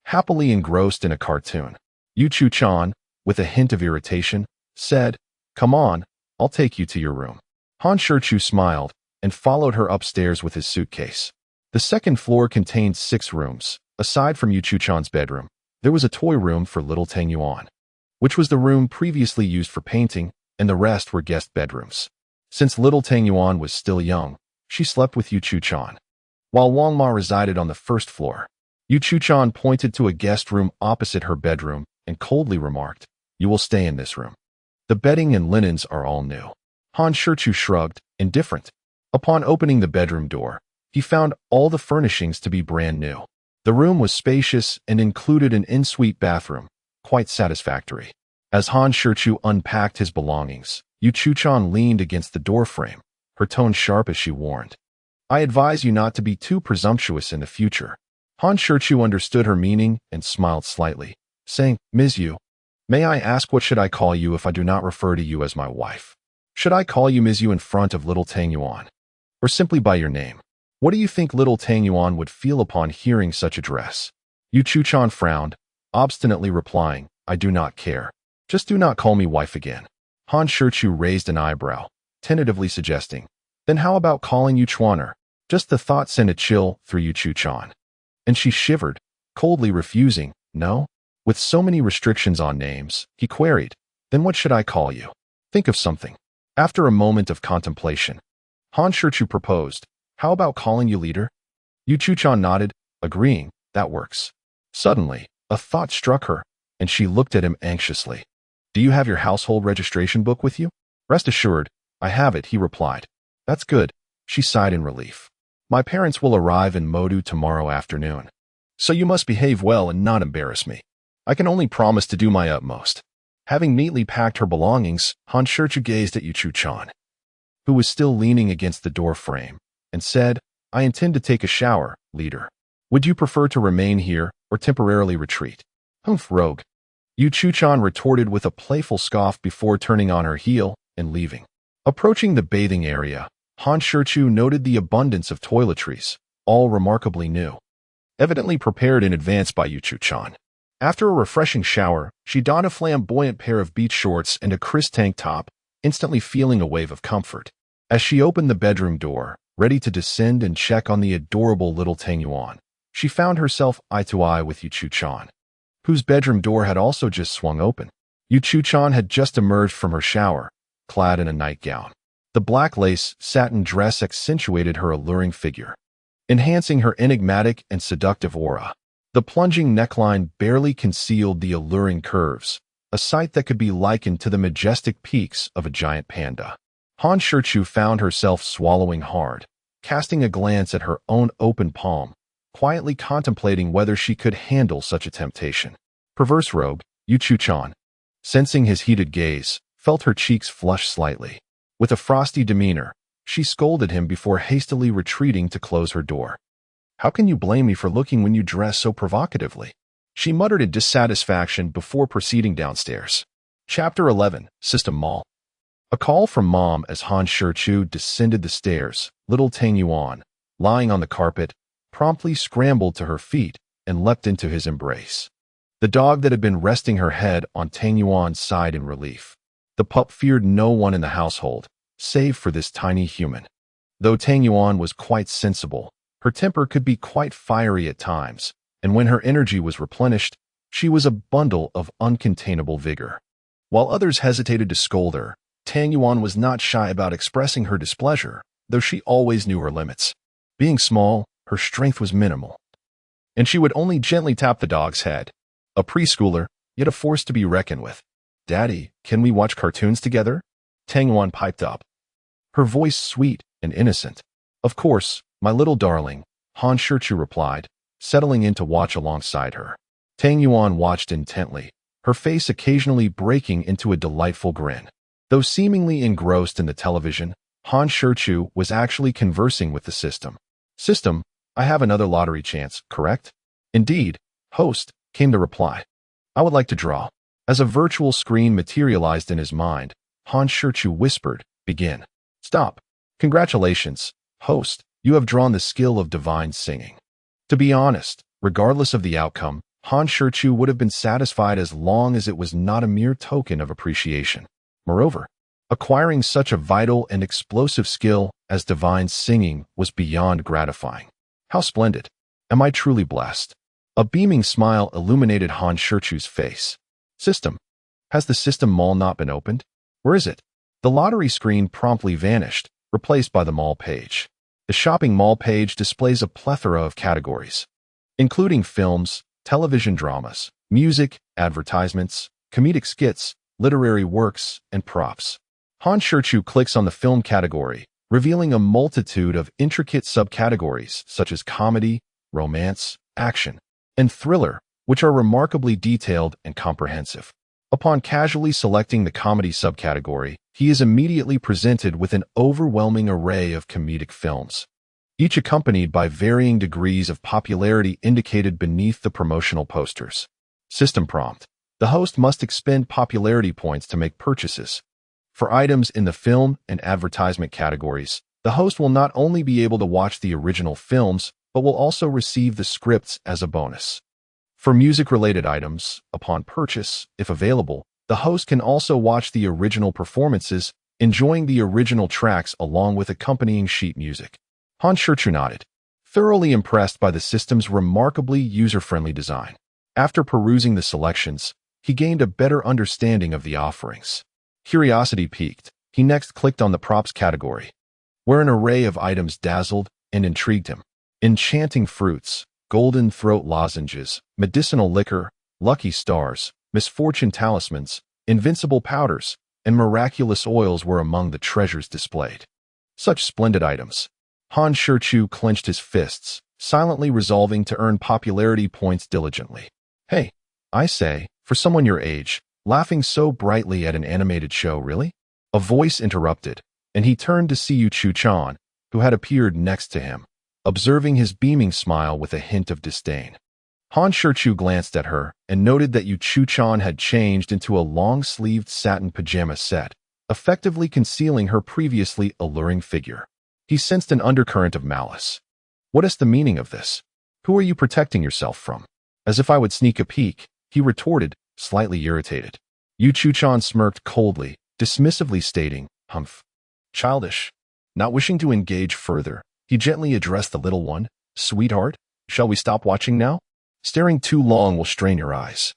happily engrossed in a cartoon. Yu Chu-chan, with a hint of irritation, said, "Come on, I'll take you to your room." Han Shichu smiled and followed her upstairs with his suitcase. The second floor contained 6 rooms. Aside from Yu Chu-chan's bedroom, there was a toy room for little Tang Yuan, which was the room previously used for painting, and the rest were guest bedrooms. Since little Tang Yuan was still young, she slept with Yu Chu-chan, while Wang Ma resided on the first floor. Yu Chu-chan pointed to a guest room opposite her bedroom and coldly remarked, "You will stay in this room. The bedding and linens are all new." Han Shichu shrugged, indifferent. Upon opening the bedroom door, he found all the furnishings to be brand new. The room was spacious and included an en-suite bathroom, quite satisfactory. As Han Shichu unpacked his belongings, Yu Chu-chan leaned against the doorframe, her tone sharp as she warned, "I advise you not to be too presumptuous in the future." Han Shichu understood her meaning and smiled slightly, saying, "Ms. Yu, may I ask what should I call you if I do not refer to you as my wife? Should I call you Ms. Yu in front of little Tang Yuan, or simply by your name? What do you think little Tang Yuan would feel upon hearing such address?" Yu Chu-chan frowned, obstinately replying, "I do not care. Just do not call me wife again." Han Shichu raised an eyebrow, tentatively suggesting, "Then how about calling you Chuaner?" Just the thought sent a chill through Yu Chu-chan, and she shivered, coldly refusing, "No?" With so many restrictions on names, he queried, "Then what should I call you? Think of something." After a moment of contemplation, Han Shichu proposed, "How about calling you leader?" Yu Chu-chan nodded, agreeing, "That works." Suddenly, a thought struck her, and she looked at him anxiously. "Do you have your household registration book with you?" "Rest assured, I have it," he replied. "That's good," she sighed in relief. "My parents will arrive in Modu tomorrow afternoon, so you must behave well and not embarrass me. I can only promise to do my utmost." Having neatly packed her belongings, Han Shichu gazed at Yu Chu-chan, who was still leaning against the door frame, and said, I intend to take a shower, leader. Would you prefer to remain here or temporarily retreat? Humph, rogue. Yu Chu-chan retorted with a playful scoff before turning on her heel and leaving. Approaching the bathing area, Han Shichu noted the abundance of toiletries, all remarkably new, evidently prepared in advance by Yu Chu-chan. After a refreshing shower, she donned a flamboyant pair of beach shorts and a crisp tank top, instantly feeling a wave of comfort. As she opened the bedroom door, ready to descend and check on the adorable little Tang Yuan, she found herself eye-to-eye with Yu Chu-chan, whose bedroom door had also just swung open. Yu Chu-chan had just emerged from her shower, clad in a nightgown. The black lace satin dress accentuated her alluring figure, enhancing her enigmatic and seductive aura. The plunging neckline barely concealed the alluring curves, a sight that could be likened to the majestic peaks of a giant panda. Han Shichu found herself swallowing hard, casting a glance at her own open palm, quietly contemplating whether she could handle such a temptation. Perverse rogue, Yu Chu-chan, sensing his heated gaze, felt her cheeks flush slightly. With a frosty demeanor, she scolded him before hastily retreating to close her door. How can you blame me for looking when you dress so provocatively? She muttered in dissatisfaction before proceeding downstairs. Chapter 11, System Mall. A call from Mom as Han Shichu descended the stairs. Little Tang Yuan, lying on the carpet, promptly scrambled to her feet and leapt into his embrace. The dog that had been resting her head on Tang Yuan's side in relief. The pup feared no one in the household, save for this tiny human. Though Tang Yuan was quite sensible, her temper could be quite fiery at times, and when her energy was replenished, she was a bundle of uncontainable vigor. While others hesitated to scold her, Tang Yuan was not shy about expressing her displeasure, though she always knew her limits. Being small, her strength was minimal, and she would only gently tap the dog's head. A preschooler, yet a force to be reckoned with. Daddy, can we watch cartoons together? Tang Yuan piped up, her voice sweet and innocent. Of course, my little darling, Han Shichu replied, settling in to watch alongside her. Tang Yuan watched intently, her face occasionally breaking into a delightful grin. Though seemingly engrossed in the television, Han Shichu was actually conversing with the system. System, I have another lottery chance, correct? Indeed, host, came the reply. I would like to draw. As a virtual screen materialized in his mind, Han Shichu whispered, begin. Stop. Congratulations, host, you have drawn the skill of divine singing. To be honest, regardless of the outcome, Han Shichu would have been satisfied as long as it was not a mere token of appreciation. Moreover, acquiring such a vital and explosive skill as divine singing was beyond gratifying. How splendid. Am I truly blessed? A beaming smile illuminated Han Shichu's face. System. Has the system mall not been opened? Where is it? The lottery screen promptly vanished, replaced by the mall page. The shopping mall page displays a plethora of categories, including films, television dramas, music, advertisements, comedic skits, literary works, and props. Han Shichu clicks on the film category, revealing a multitude of intricate subcategories such as comedy, romance, action, and thriller, which are remarkably detailed and comprehensive. Upon casually selecting the comedy subcategory, he is immediately presented with an overwhelming array of comedic films, each accompanied by varying degrees of popularity indicated beneath the promotional posters. System prompt. The host must expend popularity points to make purchases. For items in the film and advertisement categories, the host will not only be able to watch the original films, but will also receive the scripts as a bonus. For music-related items, upon purchase, if available, the host can also watch the original performances, enjoying the original tracks along with accompanying sheet music. Han Shichu nodded, thoroughly impressed by the system's remarkably user-friendly design. After perusing the selections, he gained a better understanding of the offerings. Curiosity piqued, he next clicked on the props category, where an array of items dazzled and intrigued him. Enchanting fruits, golden throat lozenges, medicinal liquor, lucky stars, misfortune talismans, invincible powders, and miraculous oils were among the treasures displayed. Such splendid items. Han Shichu clenched his fists, silently resolving to earn popularity points diligently. Hey, I say, for someone your age, laughing so brightly at an animated show, really? A voice interrupted, and he turned to see Yu Chu-chan, who had appeared next to him, observing his beaming smile with a hint of disdain. Han Shichu glanced at her and noted that Yu Chu-chan had changed into a long-sleeved satin pajama set, effectively concealing her previously alluring figure. He sensed an undercurrent of malice. What is the meaning of this? Who are you protecting yourself from? As if I would sneak a peek, he retorted, slightly irritated. Yu Chu-chan smirked coldly, dismissively stating, "Humph. Childish." Not wishing to engage further, he gently addressed the little one. "Sweetheart, shall we stop watching now? Staring too long will strain your eyes.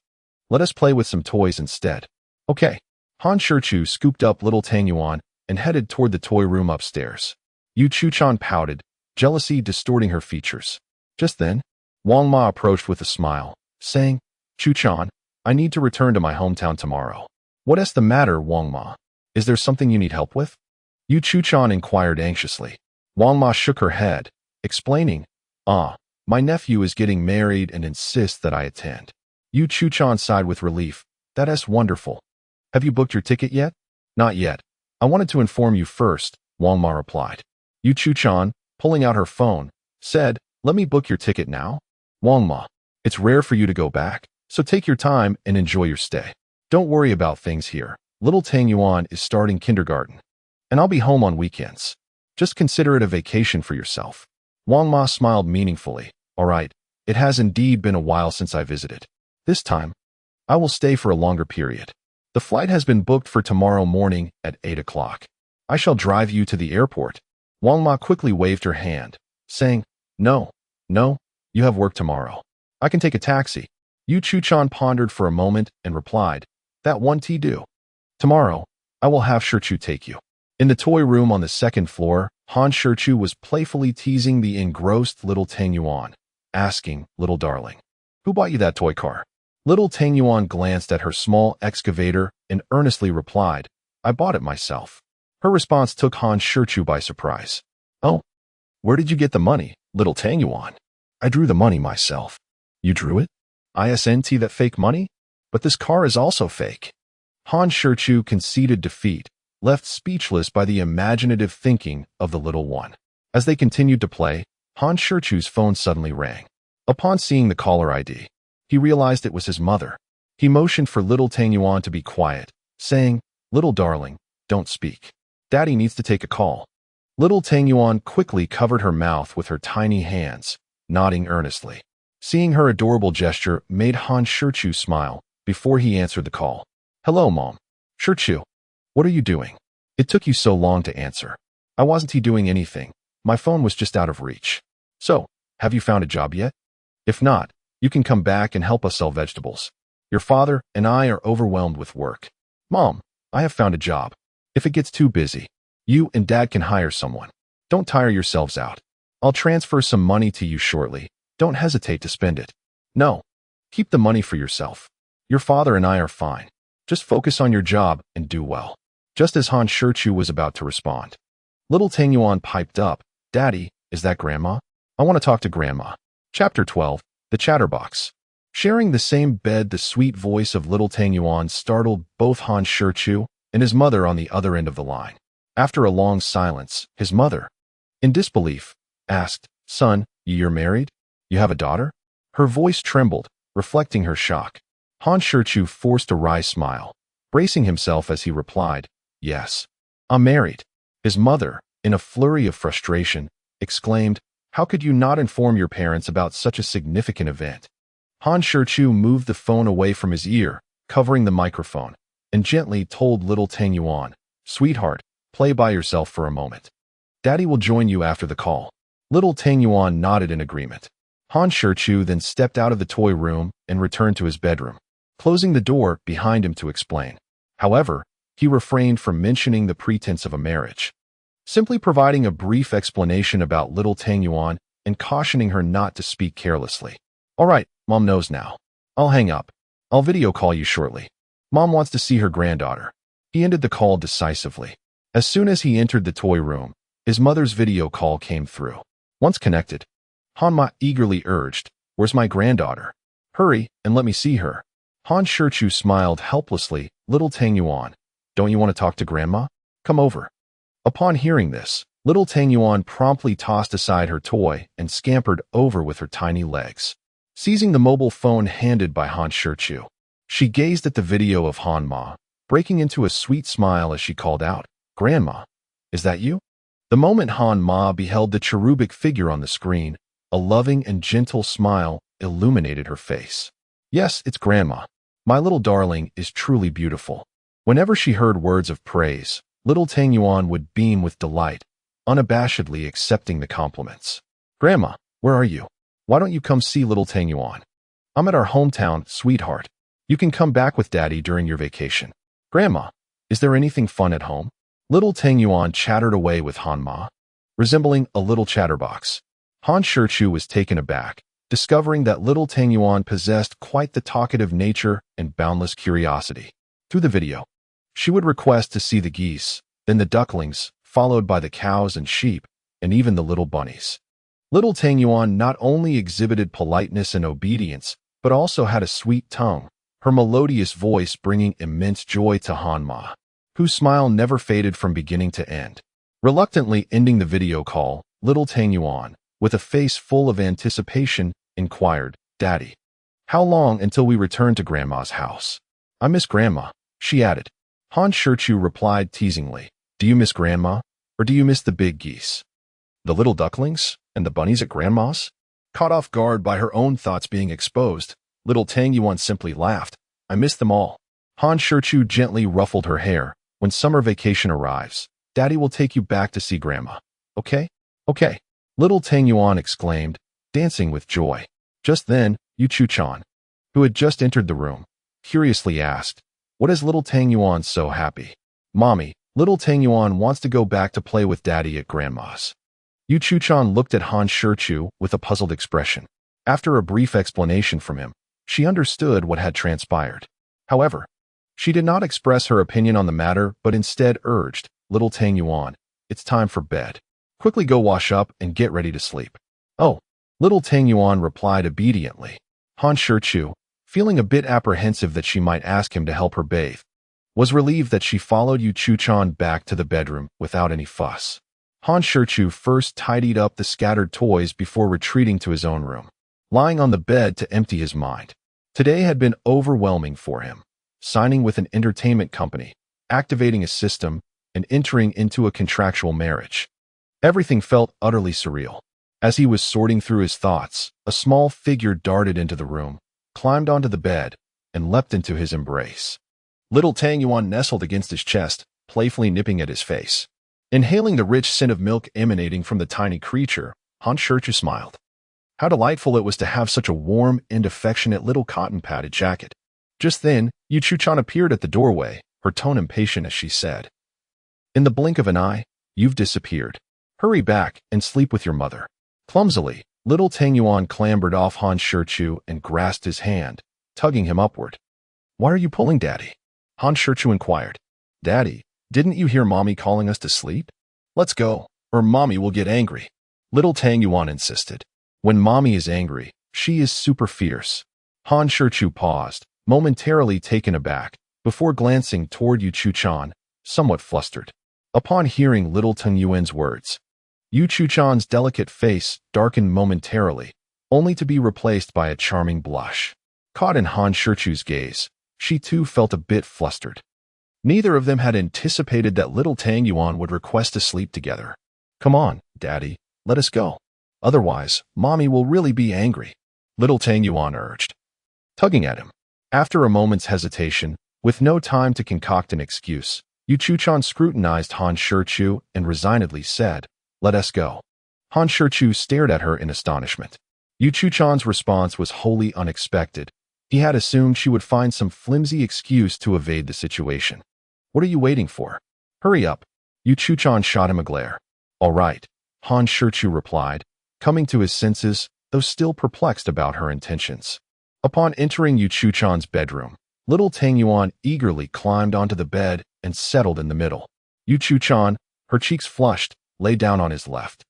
Let us play with some toys instead." "Okay." Han Shichu scooped up little Tang Yuan and headed toward the toy room upstairs. Yu Chu-chan pouted, jealousy distorting her features. Just then, Wang Ma approached with a smile, saying, "Chu-chan, I need to return to my hometown tomorrow." "What is the matter, Wang Ma? Is there something you need help with?" Yu Chu-chan inquired anxiously. Wang Ma shook her head, explaining, "My nephew is getting married and insists that I attend." Yu Chu-chan sighed with relief. "That is wonderful. Have you booked your ticket yet?" "Not yet. I wanted to inform you first," Wang Ma replied. Yu Chu-chan, pulling out her phone, said, "Let me book your ticket now." "Wang Ma, it's rare for you to go back, so take your time and enjoy your stay. Don't worry about things here. Little Tang Yuan is starting kindergarten, and I'll be home on weekends. Just consider it a vacation for yourself." Wang Ma smiled meaningfully. "All right, it has indeed been a while since I visited. This time, I will stay for a longer period. The flight has been booked for tomorrow morning at 8 o'clock. I shall drive you to the airport." Wang Ma quickly waved her hand, saying, No, you have work tomorrow. I can take a taxi." Yu Chu-chan pondered for a moment and replied, "That won't do. Tomorrow, I will have Shichu take you." In the toy room on the second floor, Han Shichu was playfully teasing the engrossed little Tang Yuan, asking, "Little darling, who bought you that toy car?" Little Tang Yuan glanced at her small excavator and earnestly replied, "I bought it myself." Her response took Han Shichu by surprise. "Oh, where did you get the money, little Tang Yuan?" "I drew the money myself." "You drew it? Isn't that fake money? But this car is also fake." Han Shichu conceded defeat, left speechless by the imaginative thinking of the little one. As they continued to play, Han Shichu's phone suddenly rang. Upon seeing the caller ID, he realized it was his mother. He motioned for little Tang Yuan to be quiet, saying, "Little darling, don't speak. Daddy needs to take a call." Little Tang Yuan quickly covered her mouth with her tiny hands, nodding earnestly. Seeing her adorable gesture made Han Shichu smile before he answered the call. "Hello, Mom." "Shichu, what are you doing? It took you so long to answer." "I wasn't doing anything. My phone was just out of reach." "So, have you found a job yet? If not, you can come back and help us sell vegetables. Your father and I are overwhelmed with work." "Mom, I have found a job. If it gets too busy, you and Dad can hire someone. Don't tire yourselves out. I'll transfer some money to you shortly. Don't hesitate to spend it." "No, keep the money for yourself. Your father and I are fine. Just focus on your job and do well." Just as Han Shichu was about to respond, little Tang Yuan piped up, "Daddy, is that Grandma? I want to talk to Grandma." Chapter 12, The Chatterbox. Sharing the same bed, the sweet voice of little Tang Yuan startled both Han Shichu and his mother on the other end of the line. After a long silence, his mother, in disbelief, asked, "Son, you're married? You have a daughter?" Her voice trembled, reflecting her shock. Han Shichu forced a wry smile, bracing himself as he replied, "Yes, I'm married." His mother, in a flurry of frustration, exclaimed, "How could you not inform your parents about such a significant event?" Han Shichu moved the phone away from his ear, covering the microphone, and gently told little Tang Yuan, "Sweetheart, play by yourself for a moment. Daddy will join you after the call." Little Tang Yuan nodded in agreement. Han Shichu then stepped out of the toy room and returned to his bedroom, closing the door behind him to explain. However, he refrained from mentioning the pretense of a marriage, simply providing a brief explanation about little Tang Yuan and cautioning her not to speak carelessly. "All right, Mom knows now. I'll hang up. I'll video call you shortly. Mom wants to see her granddaughter." He ended the call decisively. As soon as he entered the toy room, his mother's video call came through. Once connected, Hanma eagerly urged, "Where's my granddaughter? Hurry and let me see her." Han Shichu smiled helplessly. "Little Tang Yuan, don't you want to talk to Grandma? Come over." Upon hearing this, Little Tang Yuan promptly tossed aside her toy and scampered over with her tiny legs. Seizing the mobile phone handed by Han Shichu, she gazed at the video of Han Ma, breaking into a sweet smile as she called out, "Grandma, is that you?" The moment Han Ma beheld the cherubic figure on the screen, a loving and gentle smile illuminated her face. "Yes, it's Grandma. My little darling is truly beautiful." Whenever she heard words of praise, little Tang Yuan would beam with delight, unabashedly accepting the compliments. "Grandma, where are you? Why don't you come see little Tang Yuan?" "I'm at our hometown, sweetheart. You can come back with Daddy during your vacation." "Grandma, is there anything fun at home?" Little Tang Yuan chattered away with Han Ma, resembling a little chatterbox. Han Shichu was taken aback, discovering that little Tang Yuan possessed quite the talkative nature and boundless curiosity. Through the video, she would request to see the geese, then the ducklings, followed by the cows and sheep, and even the little bunnies. Little Tang Yuan not only exhibited politeness and obedience, but also had a sweet tongue, her melodious voice bringing immense joy to Han Ma, whose smile never faded from beginning to end. Reluctantly ending the video call, little Tang Yuan, with a face full of anticipation, inquired, "Daddy, how long until we return to Grandma's house?" "I miss Grandma," she added. Han Shichu replied teasingly, "Do you miss Grandma, or do you miss the big geese? The little ducklings and the bunnies at Grandma's?" Caught off guard by her own thoughts being exposed, little Tang Yuan simply laughed. "I miss them all." Han Shichu gently ruffled her hair. "When summer vacation arrives, Daddy will take you back to see Grandma. Okay? Okay." Little Tang Yuan exclaimed, dancing with joy. Just then, Yichu-chan, who had just entered the room, curiously asked, "What is little Tang Yuan so happy?" "Mommy, little Tang Yuan wants to go back to play with Daddy at Grandma's." Yichu-chan looked at Han Shichu with a puzzled expression. After a brief explanation from him, she understood what had transpired. However, she did not express her opinion on the matter, but instead urged, "Little Tang Yuan, it's time for bed. Quickly go wash up and get ready to sleep." "Oh," little Tang Yuan replied obediently. Han Shichu, feeling a bit apprehensive that she might ask him to help her bathe, was relieved that she followed Yichu-chan back to the bedroom without any fuss. Han Shichu first tidied up the scattered toys before retreating to his own room, lying on the bed to empty his mind. Today had been overwhelming for him, signing with an entertainment company, activating a system, and entering into a contractual marriage. Everything felt utterly surreal. As he was sorting through his thoughts, a small figure darted into the room, climbed onto the bed, and leapt into his embrace. Little Tang Yuan nestled against his chest, playfully nipping at his face. Inhaling the rich scent of milk emanating from the tiny creature, Han Shichu smiled. How delightful it was to have such a warm and affectionate little cotton-padded jacket. Just then, Yichu-chan appeared at the doorway, her tone impatient as she said, "In the blink of an eye, you've disappeared. Hurry back and sleep with your mother." Clumsily, little Tang Yuan clambered off Han Shichu and grasped his hand, tugging him upward. "Why are you pulling, Daddy?" Han Shichu inquired. "Daddy, didn't you hear Mommy calling us to sleep? Let's go, or Mommy will get angry," little Tang Yuan insisted. "When Mommy is angry, she is super fierce." Han Shichu paused, momentarily taken aback, before glancing toward Yichu-chan, somewhat flustered. Upon hearing little Tang Yuan's words, Yichu-chan's delicate face darkened momentarily, only to be replaced by a charming blush. Caught in Han Shichu's gaze, she too felt a bit flustered. Neither of them had anticipated that little Tang Yuan would request to sleep together. "Come on, Daddy, let us go. Otherwise, Mommy will really be angry," little Tang Yuan urged, tugging at him. After a moment's hesitation, with no time to concoct an excuse, Yichu-chan scrutinized Han Shichu and resignedly said, "Let us go." Han Shichu stared at her in astonishment. Yichu-chan's response was wholly unexpected. He had assumed she would find some flimsy excuse to evade the situation. "What are you waiting for? Hurry up." Yichu-chan shot him a glare. "All right," Han Shichu replied, coming to his senses, though still perplexed about her intentions. Upon entering Yichu-chan's bedroom, little Tang Yuan eagerly climbed onto the bed and settled in the middle. Yichu-chan, her cheeks flushed, lay down on his left.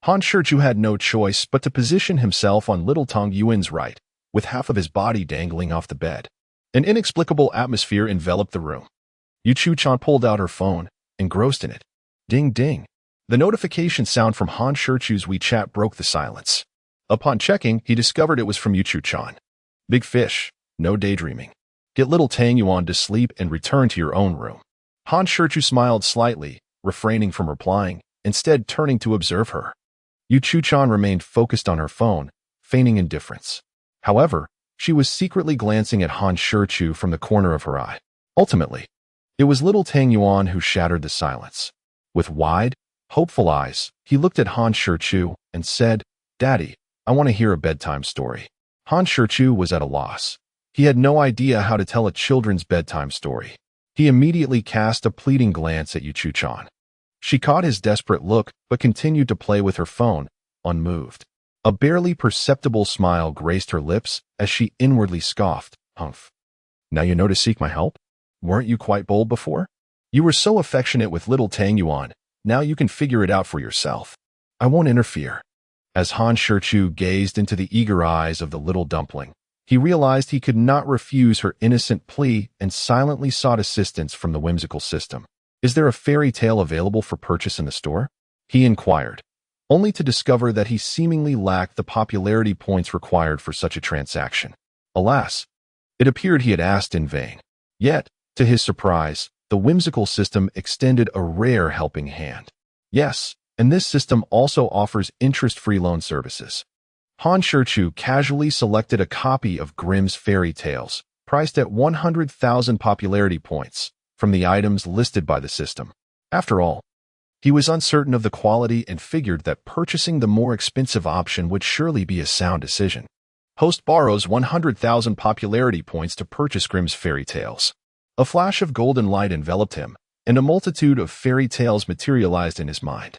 Han Shichu had no choice but to position himself on little Tang Yuan's right, with half of his body dangling off the bed. An inexplicable atmosphere enveloped the room. Yichu-chan pulled out her phone, engrossed in it. Ding ding. The notification sound from Han Shichu's WeChat broke the silence. Upon checking, he discovered it was from Yichu-chan. Big fish, no daydreaming. Get little Tang Yuan to sleep and return to your own room. Han Shichu smiled slightly, refraining from replying, instead turning to observe her. Yichu-chan remained focused on her phone, feigning indifference. However, she was secretly glancing at Han Shichu from the corner of her eye. Ultimately, it was little Tang Yuan who shattered the silence. With wide, hopeful eyes, he looked at Han Shichu and said, "Daddy, I want to hear a bedtime story." Han Shichu was at a loss. He had no idea how to tell a children's bedtime story. He immediately cast a pleading glance at Yichu-chan. She caught his desperate look but continued to play with her phone, unmoved. A barely perceptible smile graced her lips as she inwardly scoffed, "Humph. Now you know to seek my help? Weren't you quite bold before? You were so affectionate with little Tang Yuan, now you can figure it out for yourself. I won't interfere." As Han Shichu gazed into the eager eyes of the little dumpling, he realized he could not refuse her innocent plea and silently sought assistance from the whimsical system. "Is there a fairy tale available for purchase in the store?" he inquired, only to discover that he seemingly lacked the popularity points required for such a transaction. Alas, it appeared he had asked in vain. Yet, to his surprise, the whimsical system extended a rare helping hand. "Yes, and this system also offers interest-free loan services." Han Shichu casually selected a copy of Grimm's Fairy Tales, priced at 100,000 popularity points, from the items listed by the system. After all, he was uncertain of the quality and figured that purchasing the more expensive option would surely be a sound decision. Host borrows 100,000 popularity points to purchase Grimm's Fairy Tales. A flash of golden light enveloped him, and a multitude of fairy tales materialized in his mind.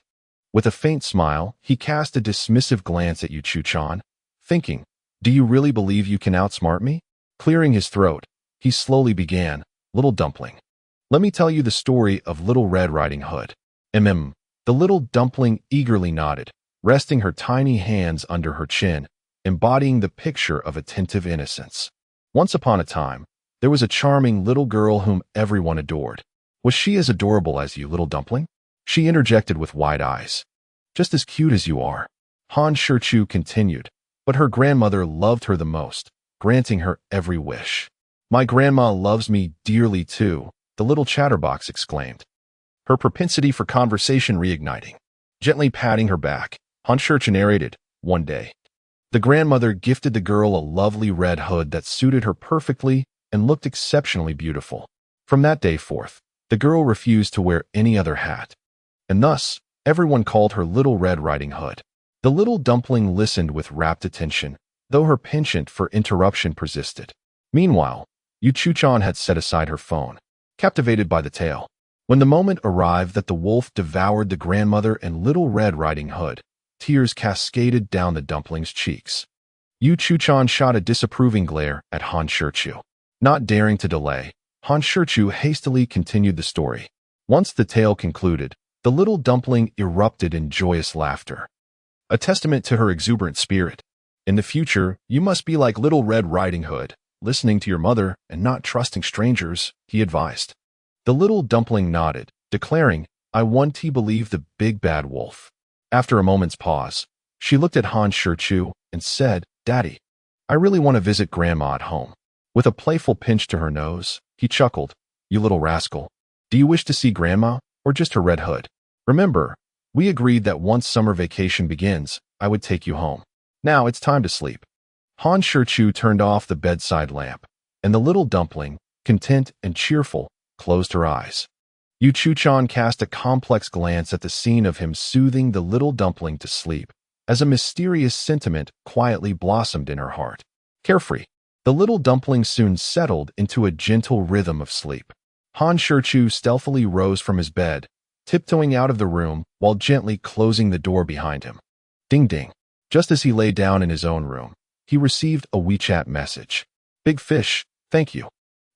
With a faint smile, he cast a dismissive glance at Yichu-chan, thinking, "Do you really believe you can outsmart me?" Clearing his throat, he slowly began, "Little dumpling, let me tell you the story of Little Red Riding Hood." The little dumpling eagerly nodded, resting her tiny hands under her chin, embodying the picture of attentive innocence. Once upon a time, there was a charming little girl whom everyone adored. "Was she as adorable as you, little dumpling?" she interjected with wide eyes. "Just as cute as you are," Han Shichu continued, "but her grandmother loved her the most, granting her every wish." "My grandma loves me dearly too," the little chatterbox exclaimed, her propensity for conversation reigniting. Gently patting her back, Han Shichu narrated, "One day, the grandmother gifted the girl a lovely red hood that suited her perfectly and looked exceptionally beautiful. From that day forth, the girl refused to wear any other hat, and thus everyone called her Little Red Riding Hood." The little dumpling listened with rapt attention, though her penchant for interruption persisted. Meanwhile, Yichu-chan had set aside her phone, captivated by the tale. When the moment arrived that the wolf devoured the grandmother and Little Red Riding Hood, tears cascaded down the dumpling's cheeks. Yichu-chan shot a disapproving glare at Han Shichu. Not daring to delay, Han Shichu hastily continued the story. Once the tale concluded, the little dumpling erupted in joyous laughter, a testament to her exuberant spirit. "In the future, you must be like Little Red Riding Hood, listening to your mother and not trusting strangers," he advised. The little dumpling nodded, declaring, "I want to believe the big bad wolf." After a moment's pause, she looked at Han Shichu and said, "Daddy, I really want to visit Grandma at home." With a playful pinch to her nose, he chuckled, "You little rascal. Do you wish to see Grandma or just her red hood? Remember, we agreed that once summer vacation begins, I would take you home. Now it's time to sleep." Han Shichu turned off the bedside lamp, and the little dumpling, content and cheerful, closed her eyes. Yichu-chan cast a complex glance at the scene of him soothing the little dumpling to sleep, as a mysterious sentiment quietly blossomed in her heart. Carefree, the little dumpling soon settled into a gentle rhythm of sleep. Han Shichu stealthily rose from his bed, tiptoeing out of the room while gently closing the door behind him. Ding ding. Just as he lay down in his own room, he received a WeChat message. "Big fish, thank you."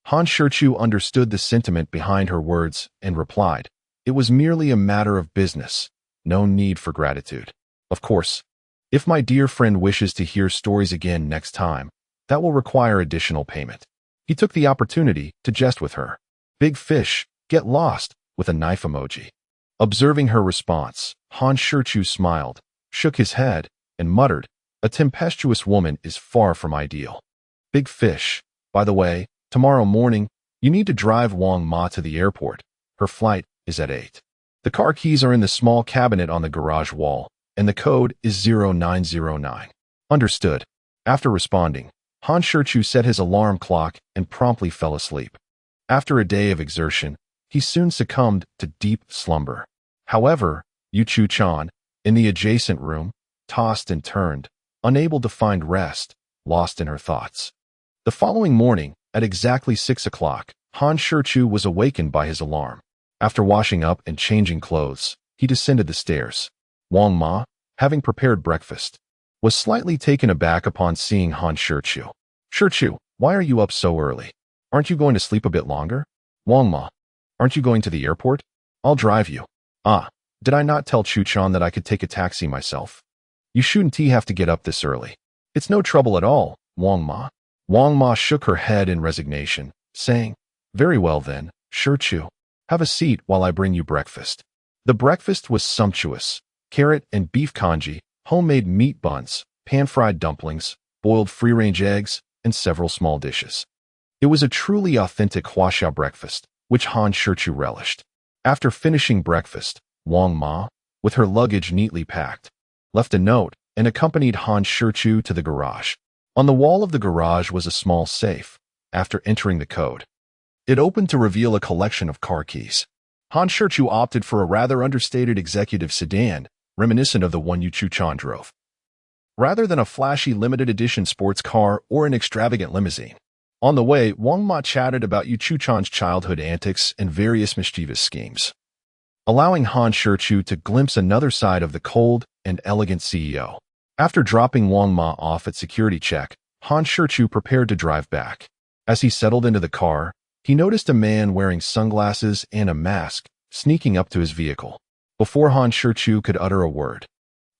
Han Shichu understood the sentiment behind her words and replied, "It was merely a matter of business, no need for gratitude. Of course, if my dear friend wishes to hear stories again next time, that will require additional payment." He took the opportunity to jest with her. "Big fish, get lost," with a knife emoji. Observing her response, Han Shichu smiled, shook his head, and muttered, "A tempestuous woman is far from ideal. Big fish. By the way, tomorrow morning, you need to drive Wang Ma to the airport. Her flight is at 8. The car keys are in the small cabinet on the garage wall, and the code is 0909. Understood." After responding, Han Shichu set his alarm clock and promptly fell asleep. After a day of exertion, he soon succumbed to deep slumber. However, Yu Chu-chan, in the adjacent room, tossed and turned, unable to find rest, lost in her thoughts. The following morning, at exactly 6 o'clock, Han Shichu was awakened by his alarm. After washing up and changing clothes, he descended the stairs. Wang Ma, having prepared breakfast, was slightly taken aback upon seeing Han Shichu. "Shichu, why are you up so early? Aren't you going to sleep a bit longer?" "Wang Ma, aren't you going to the airport? I'll drive you." "Ah, did I not tell Chu-chan that I could take a taxi myself? You shouldn't have to get up this early." "It's no trouble at all, Wang Ma." Wang Ma shook her head in resignation, saying, "Very well then, Shichu. Have a seat while I bring you breakfast." The breakfast was sumptuous: carrot and beef congee, homemade meat buns, pan-fried dumplings, boiled free-range eggs, and several small dishes. It was a truly authentic huaxia breakfast, which Han Shichu relished. After finishing breakfast, Wang Ma, with her luggage neatly packed, left a note and accompanied Han Shichu to the garage. On the wall of the garage was a small safe. After entering the code, it opened to reveal a collection of car keys. Han Shichu opted for a rather understated executive sedan, reminiscent of the one Yu Chu-chan drove, rather than a flashy limited edition sports car or an extravagant limousine. On the way, Wang Ma chatted about Yu Chu-chan's childhood antics and various mischievous schemes, allowing Han Shichu to glimpse another side of the cold and elegant CEO. After dropping Wang Ma off at security check, Han Shichu prepared to drive back. As he settled into the car, he noticed a man wearing sunglasses and a mask sneaking up to his vehicle. Before Han Shichu could utter a word,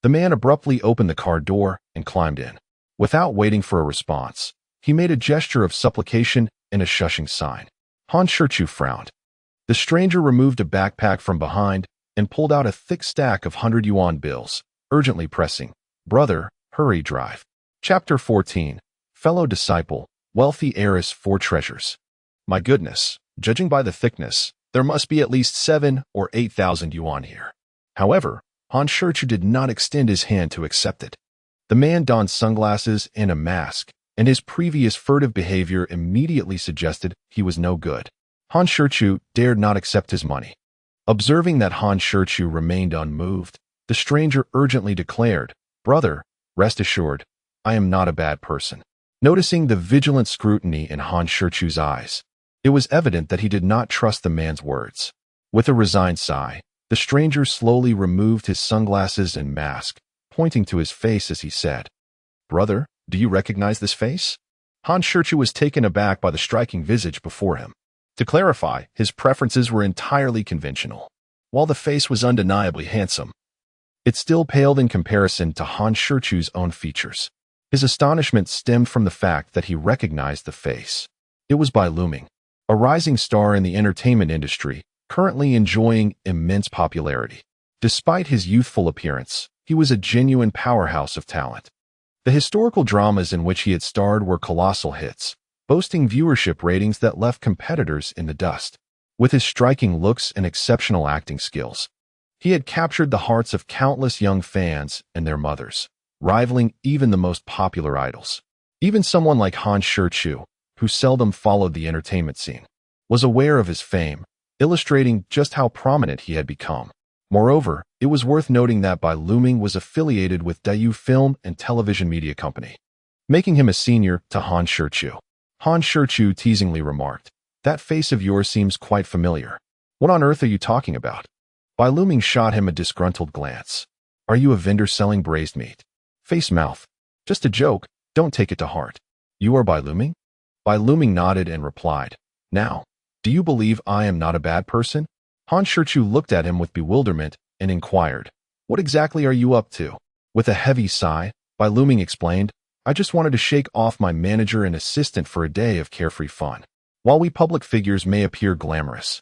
the man abruptly opened the car door and climbed in. Without waiting for a response, he made a gesture of supplication and a shushing sign. Han Shichu frowned. The stranger removed a backpack from behind and pulled out a thick stack of 100 yuan bills, urgently pressing, "Brother, hurry, drive." Chapter 14. Fellow Disciple, Wealthy Heiress, 4 Treasures. My goodness, judging by the thickness, there must be at least 7 or 8,000 yuan here. However, Han Shichu did not extend his hand to accept it. The man donned sunglasses and a mask, and his previous furtive behavior immediately suggested he was no good. Han Shichu dared not accept his money. Observing that Han Shichu remained unmoved, the stranger urgently declared, "Brother, rest assured, I am not a bad person." Noticing the vigilant scrutiny in Han Shichu's eyes, it was evident that he did not trust the man's words. With a resigned sigh, the stranger slowly removed his sunglasses and mask, pointing to his face as he said, "Brother, do you recognize this face?" Han Shichu was taken aback by the striking visage before him. To clarify, his preferences were entirely conventional. While the face was undeniably handsome, it still paled in comparison to Han Shichu's own features. His astonishment stemmed from the fact that he recognized the face. It was Bai Luming, a rising star in the entertainment industry, currently enjoying immense popularity. Despite his youthful appearance, he was a genuine powerhouse of talent. The historical dramas in which he had starred were colossal hits, boasting viewership ratings that left competitors in the dust. With his striking looks and exceptional acting skills, he had captured the hearts of countless young fans and their mothers, rivaling even the most popular idols. Even someone like Han Shichu, who seldom followed the entertainment scene, was aware of his fame, illustrating just how prominent he had become. Moreover, it was worth noting that Bai Luming was affiliated with Daewoo Film and Television Media Company, making him a senior to Han Shichu. Han Shichu teasingly remarked, "That face of yours seems quite familiar. What on earth are you talking about?" Bai Luming shot him a disgruntled glance. "Are you a vendor selling braised meat?" Face mouth. "Just a joke, don't take it to heart." "You are Bai Luming?" Bai Luming nodded and replied, "Now, do you believe I am not a bad person?" Han Shichu looked at him with bewilderment and inquired, "What exactly are you up to?" With a heavy sigh, Bai Luming explained, "I just wanted to shake off my manager and assistant for a day of carefree fun. While we public figures may appear glamorous,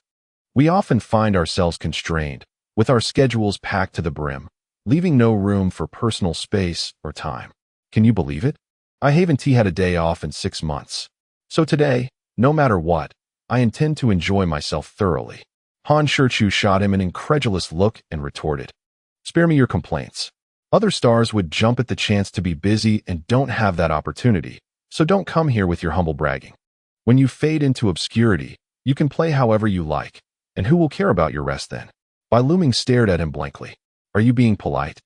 we often find ourselves constrained, with our schedules packed to the brim, leaving no room for personal space or time. Can you believe it? I haven't had a day off in 6 months. So today, no matter what, I intend to enjoy myself thoroughly. Han Shichu shot him an incredulous look and retorted, "Spare me your complaints. Other stars would jump at the chance to be busy and don't have that opportunity, so don't come here with your humble bragging. When you fade into obscurity, you can play however you like, and who will care about your rest then?" Bai Luming stared at him blankly. "Are you being polite?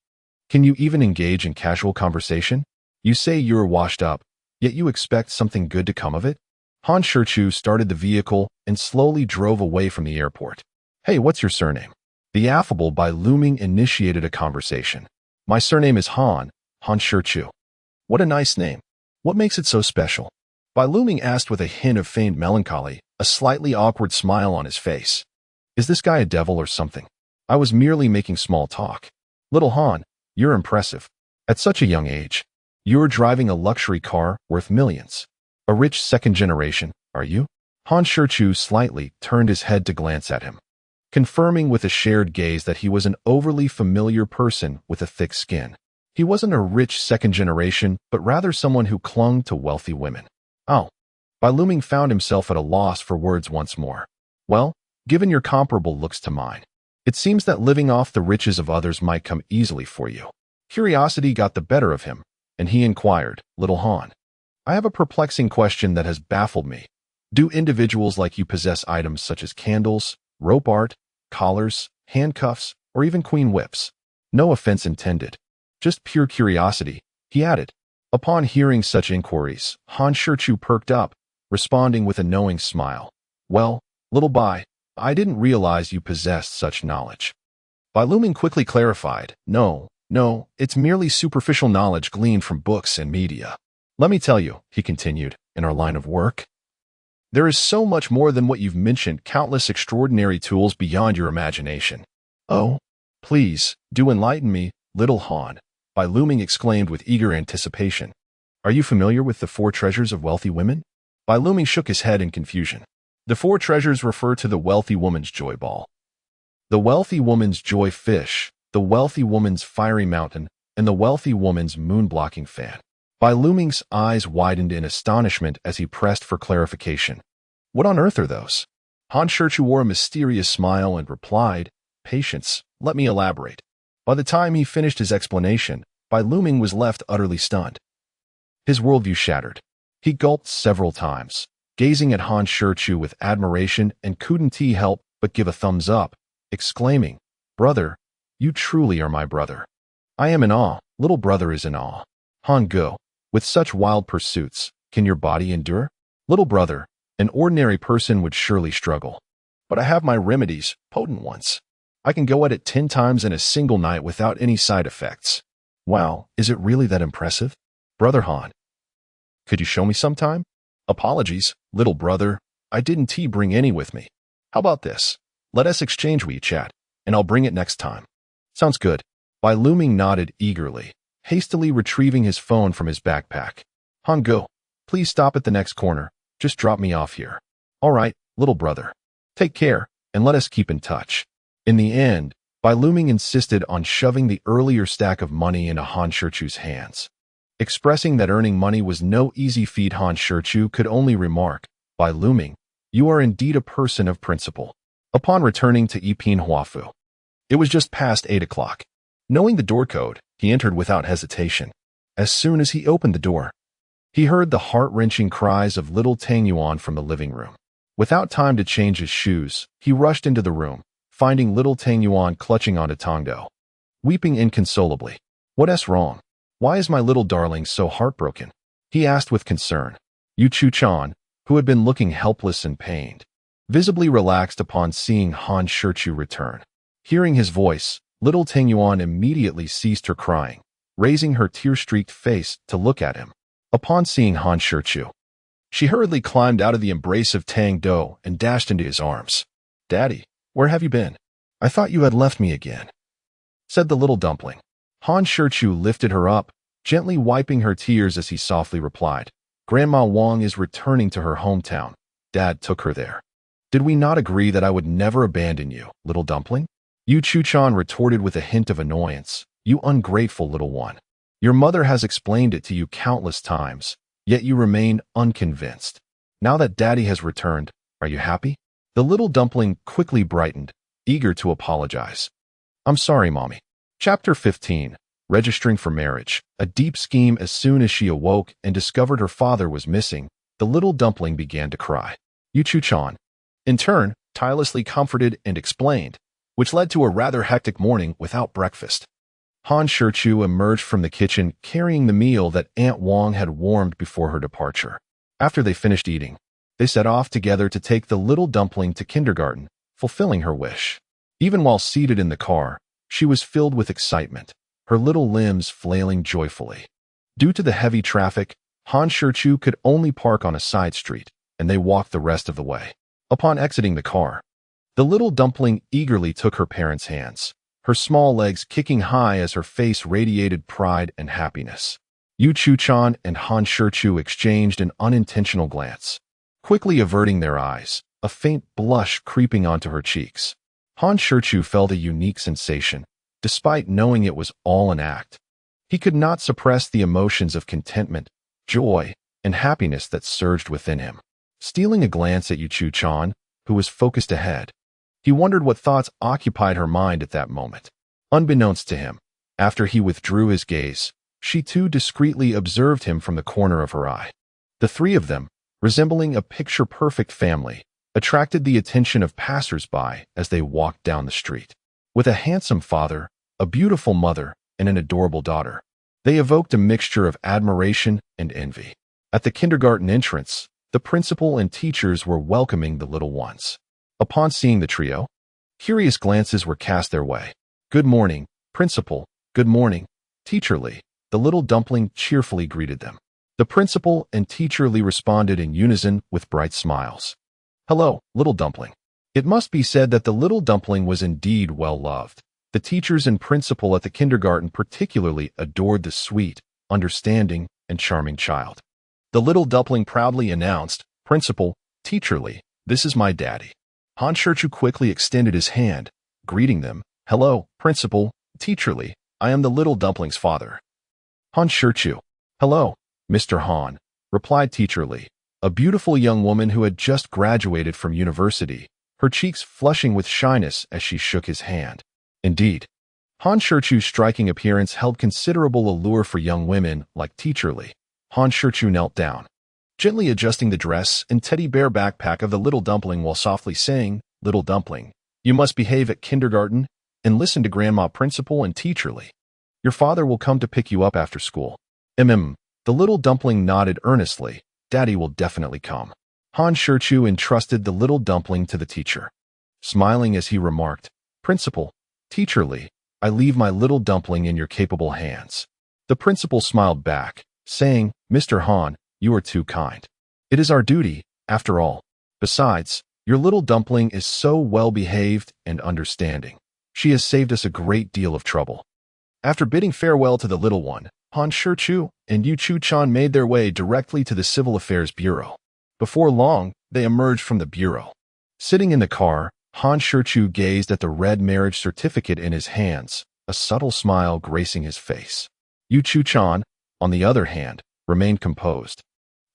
Can you even engage in casual conversation? You say you're washed up, yet you expect something good to come of it?" Han Shichu started the vehicle and slowly drove away from the airport. "Hey, what's your surname?" The affable Bai Luming initiated a conversation. "My surname is Han Shichu." "What a nice name. What makes it so special?" Bai Luming asked with a hint of feigned melancholy, a slightly awkward smile on his face. "Is this guy a devil or something? I was merely making small talk." "Little Han, you're impressive. At such a young age, you're driving a luxury car worth millions. A rich second generation, are you?" Han Shichu slightly turned his head to glance at him, confirming with a shared gaze that he was an overly familiar person with a thick skin. He wasn't a rich second generation, but rather someone who clung to wealthy women. "Oh." Bai Luming found himself at a loss for words once more. "Well, given your comparable looks to mine, it seems that living off the riches of others might come easily for you." Curiosity got the better of him, and he inquired, "Little Han, I have a perplexing question that has baffled me. Do individuals like you possess items such as candles, rope art, collars, handcuffs, or even queen whips? No offense intended. Just pure curiosity," he added. Upon hearing such inquiries, Han Shichu perked up, responding with a knowing smile. "Well, little Bai, I didn't realize you possessed such knowledge." Bai Luming quickly clarified, No, it's merely superficial knowledge gleaned from books and media. Let me tell you," he continued, "in our line of work, there is so much more than what you've mentioned, countless extraordinary tools beyond your imagination." "Oh, please, do enlighten me, little Han," Bai Luming exclaimed with eager anticipation. "Are you familiar with the 4 treasures of wealthy women?" Bai Luming shook his head in confusion. The 4 treasures refer to the wealthy woman's joy ball, the wealthy woman's joy fish, the wealthy woman's fiery mountain, and the wealthy woman's moon-blocking fan. Bai Luming's eyes widened in astonishment as he pressed for clarification. "What on earth are those?" Han Shichu wore a mysterious smile and replied, "Patience, let me elaborate." By the time he finished his explanation, Bai Luming was left utterly stunned. His worldview shattered. He gulped several times, gazing at Han Shichu with admiration, and couldn't he help but give a thumbs up, exclaiming, "Brother, you truly are my brother. I am in awe, little brother is in awe. Han go, with such wild pursuits, can your body endure? Little brother, an ordinary person would surely struggle. But I have my remedies, potent ones. I can go at it 10 times in a single night without any side effects." "Wow, is it really that impressive? Brother Han, could you show me sometime?" "Apologies, little brother, I didn't bring any with me. How about this? Let us exchange WeChat, and I'll bring it next time." "Sounds good." Bai Luming nodded eagerly, hastily retrieving his phone from his backpack. "Han go, please stop at the next corner. Just drop me off here." "All right, little brother. Take care, and let us keep in touch." In the end, Bai Luming insisted on shoving the earlier stack of money into Han Shichu's hands. Expressing that earning money was no easy feat, Han Shichu could only remark, "Bai Luming, you are indeed a person of principle." Upon returning to Yipin Huafu, it was just past 8 o'clock. Knowing the door code, he entered without hesitation. As soon as he opened the door, he heard the heart-wrenching cries of little Tang Yuan from the living room. Without time to change his shoes, he rushed into the room, finding little Tang Yuan clutching onto Tongdo, weeping inconsolably. "What's wrong? Why is my little darling so heartbroken?" he asked with concern. Yu Chu-chan, who had been looking helpless and pained, visibly relaxed upon seeing Han Shichu return. Hearing his voice, little Tang Yuan immediately ceased her crying, raising her tear-streaked face to look at him. Upon seeing Han Shichu, she hurriedly climbed out of the embrace of Tang Do and dashed into his arms. "Daddy, where have you been? I thought you had left me again," said the little dumpling. Han Shichu lifted her up, gently wiping her tears as he softly replied, "Grandma Wang is returning to her hometown. Dad took her there. Did we not agree that I would never abandon you, little dumpling?" Yu Chu-chan retorted with a hint of annoyance. You ungrateful little one. Your mother has explained it to you countless times, yet you remain unconvinced. Now that daddy has returned, are you happy? The little dumpling quickly brightened, eager to apologize. I'm sorry, Mommy. Chapter 15. Registering for marriage. A deep scheme. As soon as she awoke and discovered her father was missing, the little dumpling began to cry. Yu Chu-chan, in turn, tirelessly comforted and explained, which led to a rather hectic morning without breakfast. Han Shichu emerged from the kitchen carrying the meal that Aunt Wong had warmed before her departure. After they finished eating, they set off together to take the little dumpling to kindergarten, fulfilling her wish. Even while seated in the car, she was filled with excitement, her little limbs flailing joyfully. Due to the heavy traffic, Han Shichu could only park on a side street, and they walked the rest of the way. Upon exiting the car, the little dumpling eagerly took her parents' hands, her small legs kicking high as her face radiated pride and happiness. Yu Chu-chan and Han Shichu exchanged an unintentional glance, quickly averting their eyes, a faint blush creeping onto her cheeks. Han Shichu felt a unique sensation, despite knowing it was all an act. He could not suppress the emotions of contentment, joy, and happiness that surged within him. Stealing a glance at Yu Chu-chan, who was focused ahead, he wondered what thoughts occupied her mind at that moment. Unbeknownst to him, after he withdrew his gaze, she too discreetly observed him from the corner of her eye. The three of them, resembling a picture-perfect family, attracted the attention of passers-by as they walked down the street. With a handsome father, a beautiful mother, and an adorable daughter, they evoked a mixture of admiration and envy. At the kindergarten entrance, the principal and teachers were welcoming the little ones. Upon seeing the trio, curious glances were cast their way. Good morning, principal. Good morning, Teacher Lee. The little dumpling cheerfully greeted them. The principal and Teacher Lee responded in unison with bright smiles. Hello, little dumpling. It must be said that the little dumpling was indeed well loved. The teachers and principal at the kindergarten particularly adored the sweet, understanding, and charming child. The little dumpling proudly announced, Principal, Teacher Lee, this is my daddy. Han Shichu quickly extended his hand, greeting them. Hello, Principal, Teacher Lee, I am the little dumpling's father. Han Shichu. Hello, Mr. Han, replied Teacher Lee, a beautiful young woman who had just graduated from university, her cheeks flushing with shyness as she shook his hand. Indeed, Han Shichu's striking appearance held considerable allure for young women like Teacher Lee. Han Shichu knelt down, gently adjusting the dress and teddy bear backpack of the little dumpling while softly saying, Little dumpling, you must behave at kindergarten and listen to Grandma Principal and Teacher Lee. Your father will come to pick you up after school. The little dumpling nodded earnestly. Daddy will definitely come. Han Shichu entrusted the little dumpling to the teacher, smiling as he remarked, Principal, Teacher Lee, I leave my little dumpling in your capable hands. The principal smiled back, saying, Mr. Han, you are too kind. It is our duty, after all. Besides, your little dumpling is so well-behaved and understanding. She has saved us a great deal of trouble. After bidding farewell to the little one, Han Shichu and Yu Chu-chan made their way directly to the Civil Affairs Bureau. Before long, they emerged from the bureau. Sitting in the car, Han Shichu gazed at the red marriage certificate in his hands, a subtle smile gracing his face. Yu Chu-chan, on the other hand, remained composed,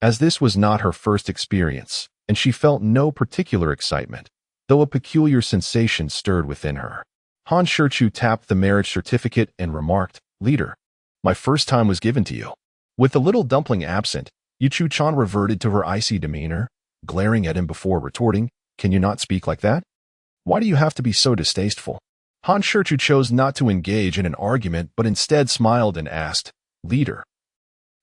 as this was not her first experience, and she felt no particular excitement, though a peculiar sensation stirred within her. Han Shichu tapped the marriage certificate and remarked, Leader, my first time was given to you. With the little dumpling absent, Yu Chu-chan reverted to her icy demeanor, glaring at him before retorting, Can you not speak like that? Why do you have to be so distasteful? Han Shichu chose not to engage in an argument but instead smiled and asked, Leader,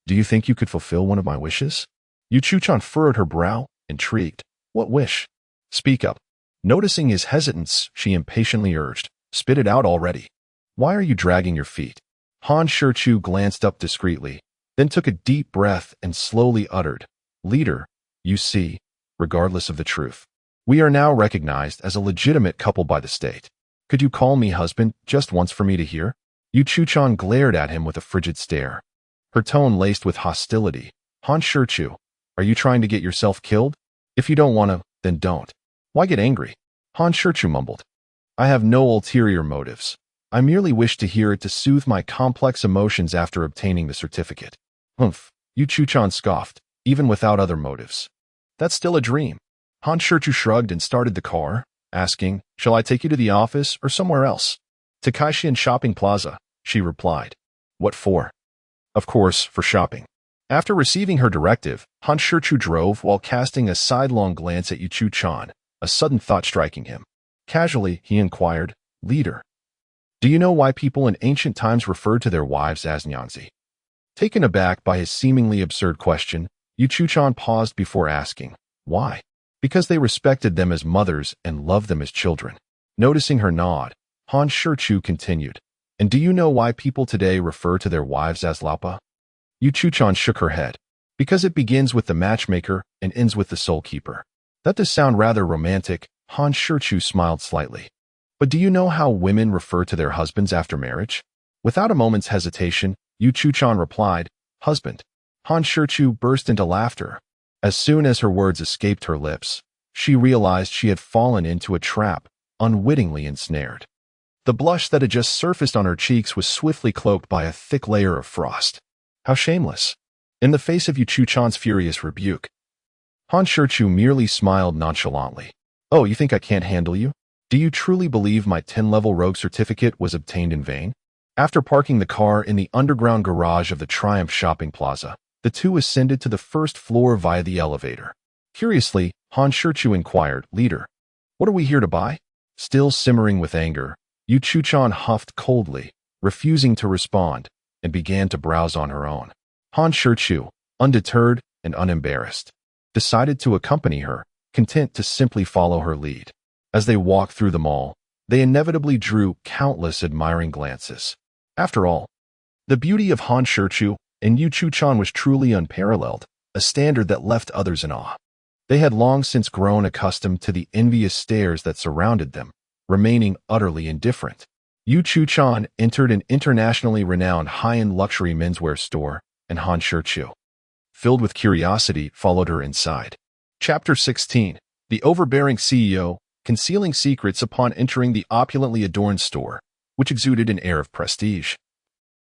do you think you could fulfill one of my wishes? Yu Chu-chan furrowed her brow, intrigued. What wish? Speak up. Noticing his hesitance, she impatiently urged, Spit it out already. Why are you dragging your feet? Han Shichu glanced up discreetly, then took a deep breath and slowly uttered, Leader, you see, regardless of the truth, we are now recognized as a legitimate couple by the state. Could you call me husband just once for me to hear? Yu Chu-chan glared at him with a frigid stare, her tone laced with hostility. Han Shichu, are you trying to get yourself killed? If you don't want to, then don't. Why get angry? Han Shichu mumbled. I have no ulterior motives. I merely wish to hear it to soothe my complex emotions after obtaining the certificate. Humph, Yu Chuchan scoffed, even without other motives. That's still a dream. Han Shichu shrugged and started the car, asking, shall I take you to the office or somewhere else? To Kaishian Shopping Plaza, she replied. What for? Of course, for shopping. After receiving her directive, Han Shichu drove while casting a sidelong glance at Yu Chuchan, a sudden thought striking him. Casually, he inquired, Leader, do you know why people in ancient times referred to their wives as Nyanzi? Taken aback by his seemingly absurd question, Yu Chuchan paused before asking, why? Because they respected them as mothers and loved them as children. Noticing her nod, Han Shichu continued, and do you know why people today refer to their wives as Laupa? Yu Chuchan shook her head. Because it begins with the matchmaker and ends with the soul keeper. That does sound rather romantic, Han Shichu smiled slightly. But do you know how women refer to their husbands after marriage? Without a moment's hesitation, Yu Chuchan replied, husband. Han Shichu burst into laughter. As soon as her words escaped her lips, she realized she had fallen into a trap, unwittingly ensnared. The blush that had just surfaced on her cheeks was swiftly cloaked by a thick layer of frost. How shameless! In the face of Yu Chuchan's furious rebuke, Han Shichu merely smiled nonchalantly. Oh, you think I can't handle you? Do you truly believe my 10-level rogue certificate was obtained in vain? After parking the car in the underground garage of the Triumph Shopping Plaza, the two ascended to the first floor via the elevator. Curiously, Han Shichu inquired, Leader, what are we here to buy? Still simmering with anger, Yu Chuchan huffed coldly, refusing to respond, and began to browse on her own. Han Shichu, undeterred and unembarrassed, decided to accompany her, content to simply follow her lead. As they walked through the mall, they inevitably drew countless admiring glances. After all, the beauty of Han Shichu and Yu Chuchan was truly unparalleled, a standard that left others in awe. They had long since grown accustomed to the envious stares that surrounded them, remaining utterly indifferent. Yu Chuchan entered an internationally renowned high-end luxury menswear store, and Han Shichu, filled with curiosity, followed her inside. Chapter 16. The Overbearing CEO, Concealing Secrets upon entering the opulently adorned store, which exuded an air of prestige.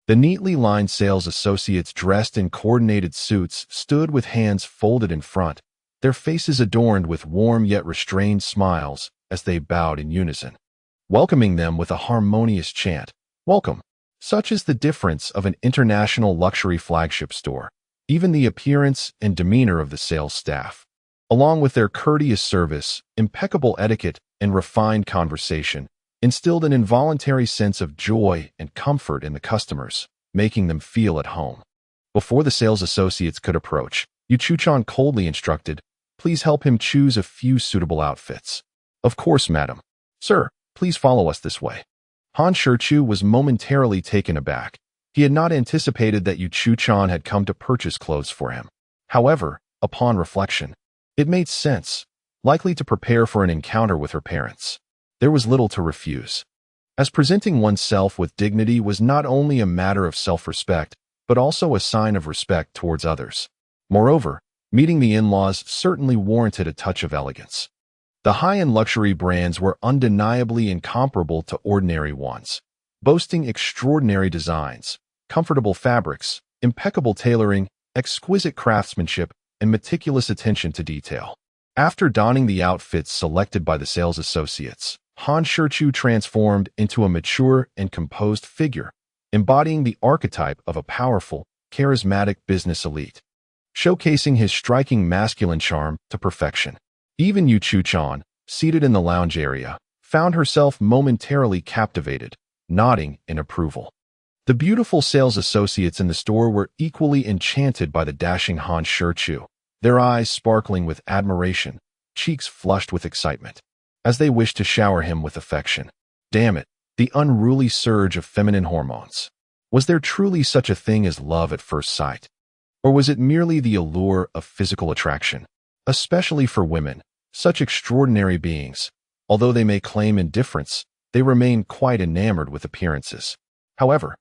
The neatly lined sales associates dressed in coordinated suits stood with hands folded in front, their faces adorned with warm yet restrained smiles as they bowed in unison, welcoming them with a harmonious chant, Welcome. Such is the difference of an international luxury flagship store. Even the appearance and demeanor of the sales staff, along with their courteous service, impeccable etiquette, and refined conversation, instilled an involuntary sense of joy and comfort in the customers, making them feel at home. Before the sales associates could approach, Yu Chuchan coldly instructed, Please help him choose a few suitable outfits. Of course, madam. Sir, please follow us this way. Han Shichu was momentarily taken aback. He had not anticipated that Yu Chuchan had come to purchase clothes for him. However, upon reflection, it made sense, likely to prepare for an encounter with her parents. There was little to refuse, as presenting oneself with dignity was not only a matter of self-respect, but also a sign of respect towards others. Moreover, meeting the in-laws certainly warranted a touch of elegance. The high-end luxury brands were undeniably incomparable to ordinary ones, boasting extraordinary designs, comfortable fabrics, impeccable tailoring, exquisite craftsmanship, and meticulous attention to detail. After donning the outfits selected by the sales associates, Han Shichu transformed into a mature and composed figure, embodying the archetype of a powerful, charismatic business elite, showcasing his striking masculine charm to perfection. Even Yu Chuchan, seated in the lounge area, found herself momentarily captivated, nodding in approval. The beautiful sales associates in the store were equally enchanted by the dashing Han Shichu, their eyes sparkling with admiration, cheeks flushed with excitement, as they wished to shower him with affection. Damn it, the unruly surge of feminine hormones. Was there truly such a thing as love at first sight? Or was it merely the allure of physical attraction? Especially for women, such extraordinary beings, although they may claim indifference, they remain quite enamored with appearances. However,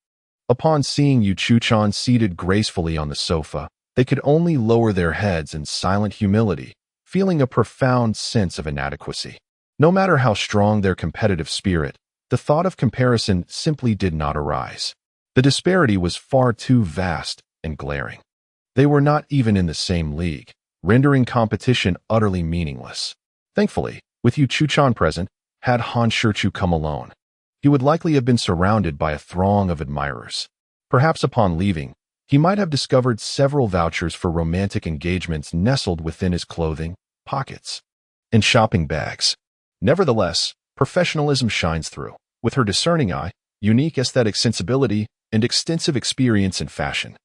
upon seeing Yu Chuchan seated gracefully on the sofa, they could only lower their heads in silent humility, feeling a profound sense of inadequacy. No matter how strong their competitive spirit, the thought of comparison simply did not arise. The disparity was far too vast and glaring. They were not even in the same league, rendering competition utterly meaningless. Thankfully, with Yu Chuchan present, had Han Shichu come alone, he would likely have been surrounded by a throng of admirers. Perhaps upon leaving, he might have discovered several vouchers for romantic engagements nestled within his clothing, pockets, and shopping bags. Nevertheless, professionalism shines through. With her discerning eye, unique aesthetic sensibility, and extensive experience in fashion,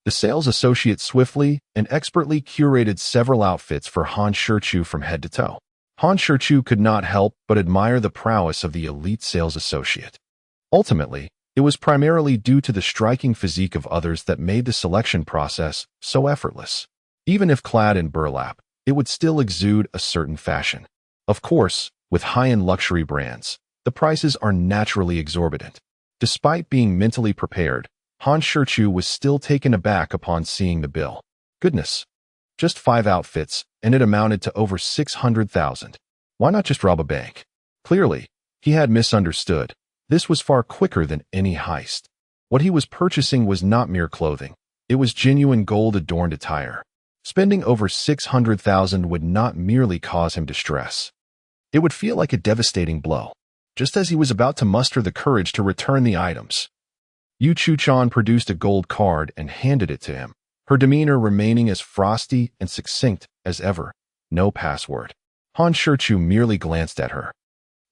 the sales associate swiftly and expertly curated several outfits for Han Shichu from head to toe. Han Shichu could not help but admire the prowess of the elite sales associate. Ultimately, it was primarily due to the striking physique of others that made the selection process so effortless. Even if clad in burlap, it would still exude a certain fashion. Of course, with high-end luxury brands, the prices are naturally exorbitant. Despite being mentally prepared, Han Shichu was still taken aback upon seeing the bill. Goodness! Just 5 outfits, and it amounted to over 600,000. Why not just rob a bank? Clearly, he had misunderstood. This was far quicker than any heist. What he was purchasing was not mere clothing. It was genuine gold-adorned attire. Spending over 600,000 would not merely cause him distress. It would feel like a devastating blow. Just as he was about to muster the courage to return the items, Yu Chuchan produced a gold card and handed it to him, her demeanor remaining as frosty and succinct as ever. No password. Han Shichu merely glanced at her,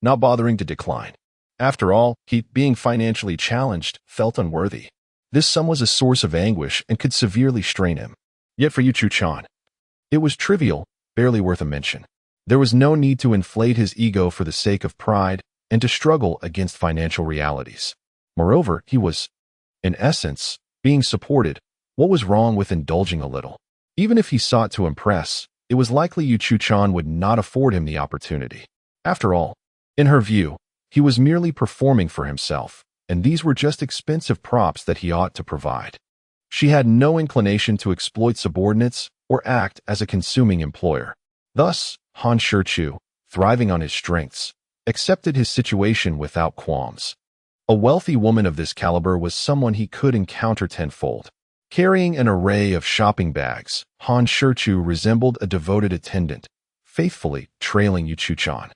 not bothering to decline. After all, he, being financially challenged, felt unworthy. This sum was a source of anguish and could severely strain him. Yet for Yu Chuchan, it was trivial, barely worth a mention. There was no need to inflate his ego for the sake of pride and to struggle against financial realities. Moreover, he was, in essence, being supported. What was wrong with indulging a little? Even if he sought to impress, it was likely Yu Chuchan would not afford him the opportunity. After all, in her view, he was merely performing for himself, and these were just expensive props that he ought to provide. She had no inclination to exploit subordinates or act as a consuming employer. Thus, Han Shichu, thriving on his strengths, accepted his situation without qualms. A wealthy woman of this caliber was someone he could encounter tenfold. Carrying an array of shopping bags, Han Shichu resembled a devoted attendant, faithfully trailing Yu Chuchan.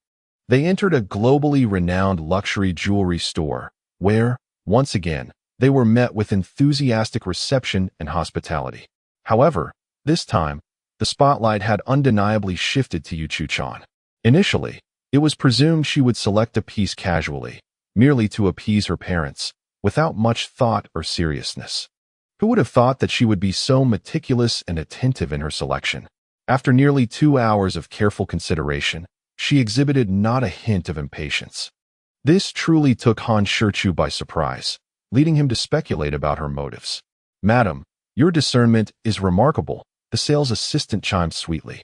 They entered a globally renowned luxury jewelry store, where, once again, they were met with enthusiastic reception and hospitality. However, this time, the spotlight had undeniably shifted to Yu Chuchan. Initially, it was presumed she would select a piece casually, merely to appease her parents, without much thought or seriousness. Who would have thought that she would be so meticulous and attentive in her selection? After nearly 2 hours of careful consideration, she exhibited not a hint of impatience. This truly took Han Shichu by surprise, leading him to speculate about her motives. "Madam, your discernment is remarkable," the sales assistant chimed sweetly.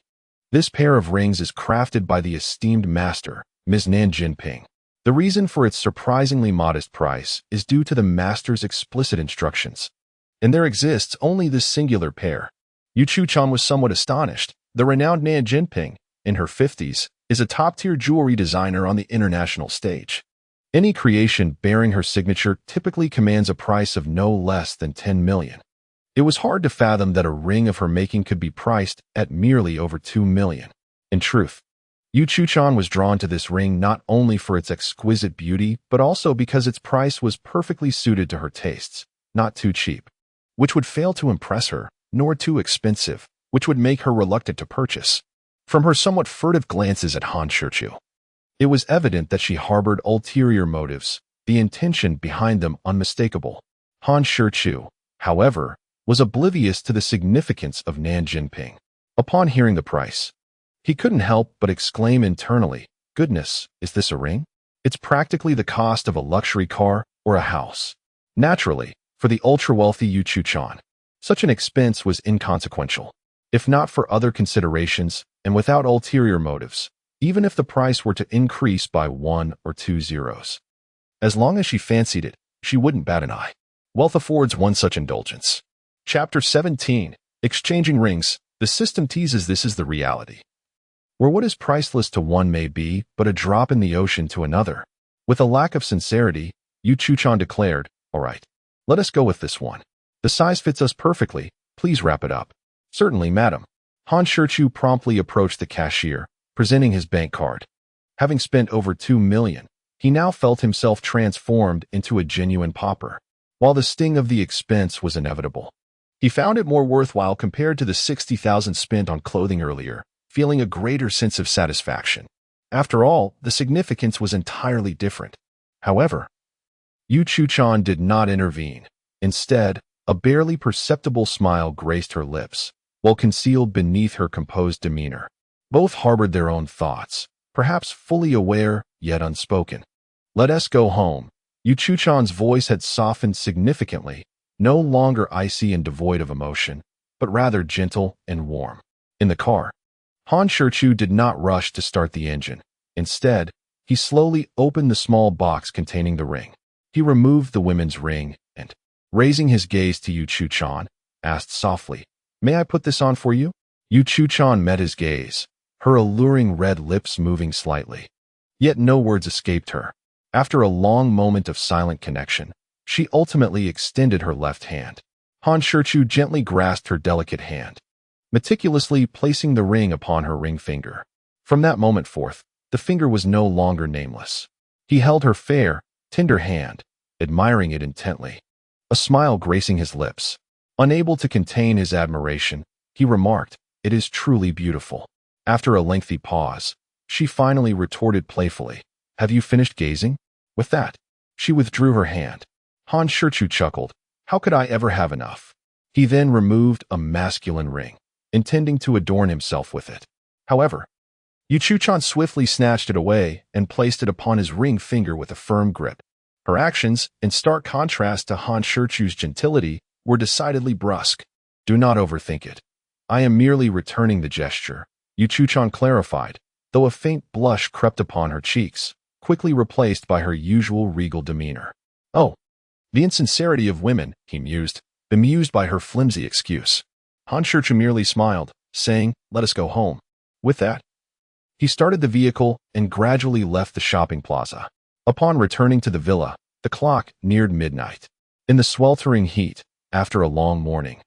"This pair of rings is crafted by the esteemed master, Ms. Nan Jinping. The reason for its surprisingly modest price is due to the master's explicit instructions. And there exists only this singular pair." Yu Chuchan was somewhat astonished. The renowned Nan Jinping, in her 50s, is a top-tier jewelry designer on the international stage. Any creation bearing her signature typically commands a price of no less than 10 million. It was hard to fathom that a ring of her making could be priced at merely over 2 million. In truth, Yu Chuchan was drawn to this ring not only for its exquisite beauty, but also because its price was perfectly suited to her tastes, not too cheap, which would fail to impress her, nor too expensive, which would make her reluctant to purchase. From her somewhat furtive glances at Han Shichu, it was evident that she harbored ulterior motives, the intention behind them unmistakable. Han Shichu, however, was oblivious to the significance of Nan Jinping. Upon hearing the price, he couldn't help but exclaim internally, "Goodness, is this a ring? It's practically the cost of a luxury car or a house." Naturally, for the ultra-wealthy Yu Chuchan, such an expense was inconsequential. If not for other considerations and without ulterior motives, even if the price were to increase by 1 or 2 zeros. As long as she fancied it, she wouldn't bat an eye. Wealth affords one such indulgence. Chapter 17. Exchanging Rings. The system teases this is the reality. where what is priceless to one may be but a drop in the ocean to another. With a lack of sincerity, Yu Chuchan declared, "All right, let us go with this one. The size fits us perfectly. Please wrap it up." "Certainly, madam." Han Shichu promptly approached the cashier, presenting his bank card. Having spent over 2 million, he now felt himself transformed into a genuine pauper. While the sting of the expense was inevitable, he found it more worthwhile compared to the 60,000 spent on clothing earlier, feeling a greater sense of satisfaction. After all, the significance was entirely different. However, Yu Chuchan did not intervene. Instead, a barely perceptible smile graced her lips, while concealed beneath her composed demeanor. Both harbored their own thoughts, perhaps fully aware, yet unspoken. "Let us go home." Yu Chuchan's voice had softened significantly, no longer icy and devoid of emotion, but rather gentle and warm. In the car, Han Shichu did not rush to start the engine. Instead, he slowly opened the small box containing the ring. He removed the women's ring and, raising his gaze to Yu Chuchan, asked softly, "May I put this on for you?" Yu Chuchan met his gaze, her alluring red lips moving slightly. Yet no words escaped her. After a long moment of silent connection, she ultimately extended her left hand. Han Shichu gently grasped her delicate hand, meticulously placing the ring upon her ring finger. From that moment forth, the finger was no longer nameless. He held her fair, tender hand, admiring it intently, a smile gracing his lips. Unable to contain his admiration, he remarked, "It is truly beautiful." After a lengthy pause, she finally retorted playfully, "Have you finished gazing?" With that, she withdrew her hand. Han Shichu chuckled, "How could I ever have enough?" He then removed a masculine ring, intending to adorn himself with it. However, Yu Chuchan swiftly snatched it away and placed it upon his ring finger with a firm grip. Her actions, in stark contrast to Han Shichu's gentility, were decidedly brusque. "Do not overthink it. I am merely returning the gesture," Yu Chuchan clarified, though a faint blush crept upon her cheeks, quickly replaced by her usual regal demeanor. "Oh, the insincerity of women," he mused, bemused by her flimsy excuse. Han Shichu merely smiled, saying, "Let us go home." With that, he started the vehicle and gradually left the shopping plaza. Upon returning to the villa, the clock neared midnight. In the sweltering heat, after a long morning,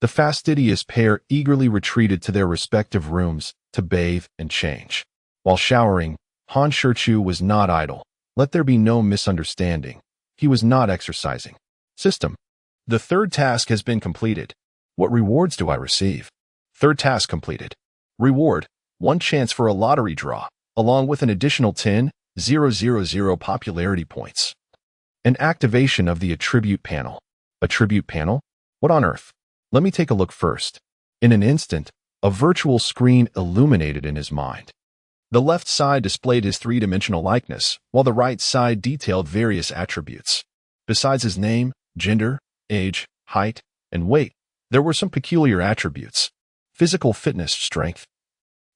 the fastidious pair eagerly retreated to their respective rooms to bathe and change. While showering, Han Shichu was not idle. Let there be no misunderstanding. He was not exercising. "System. The third task has been completed. What rewards do I receive?" "Third task completed. Reward, 1 chance for a lottery draw, along with an additional 10,000 popularity points. An activation of the attribute panel." "Attribute panel? What on earth?" "Let me take a look first." In an instant, a virtual screen illuminated in his mind. The left side displayed his 3-dimensional likeness, while the right side detailed various attributes. Besides his name, gender, age, height, and weight, there were some peculiar attributes: physical fitness, strength,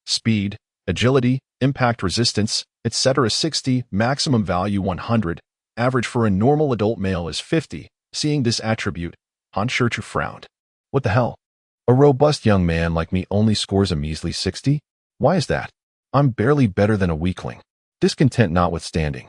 speed, agility, impact resistance, etc. 60, maximum value 100, average for a normal adult male is 50. Seeing this attribute, Han Shichu frowned. "What the hell? A robust young man like me only scores a measly 60? Why is that? I'm barely better than a weakling." Discontent notwithstanding,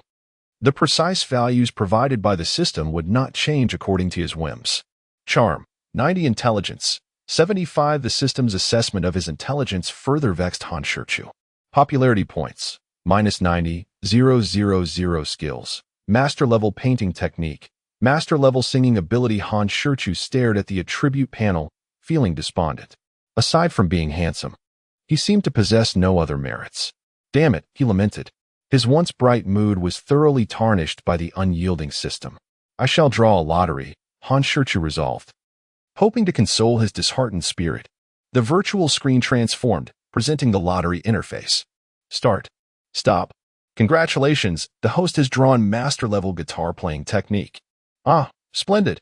the precise values provided by the system would not change according to his whims. Charm, 90. Intelligence, 75. The system's assessment of his intelligence further vexed Han Shichu. Popularity points, -90, 000. Skills, master-level painting technique, master-level singing ability. Han Shichu stared at the attribute panel, feeling despondent. Aside from being handsome, he seemed to possess no other merits. "Damn it," he lamented. His once bright mood was thoroughly tarnished by the unyielding system. "I shall draw a lottery," Han Shichu resolved. Hoping to console his disheartened spirit, the virtual screen transformed, presenting the lottery interface. "Start. Stop. Congratulations, the host has drawn master-level guitar-playing technique." "Ah, splendid."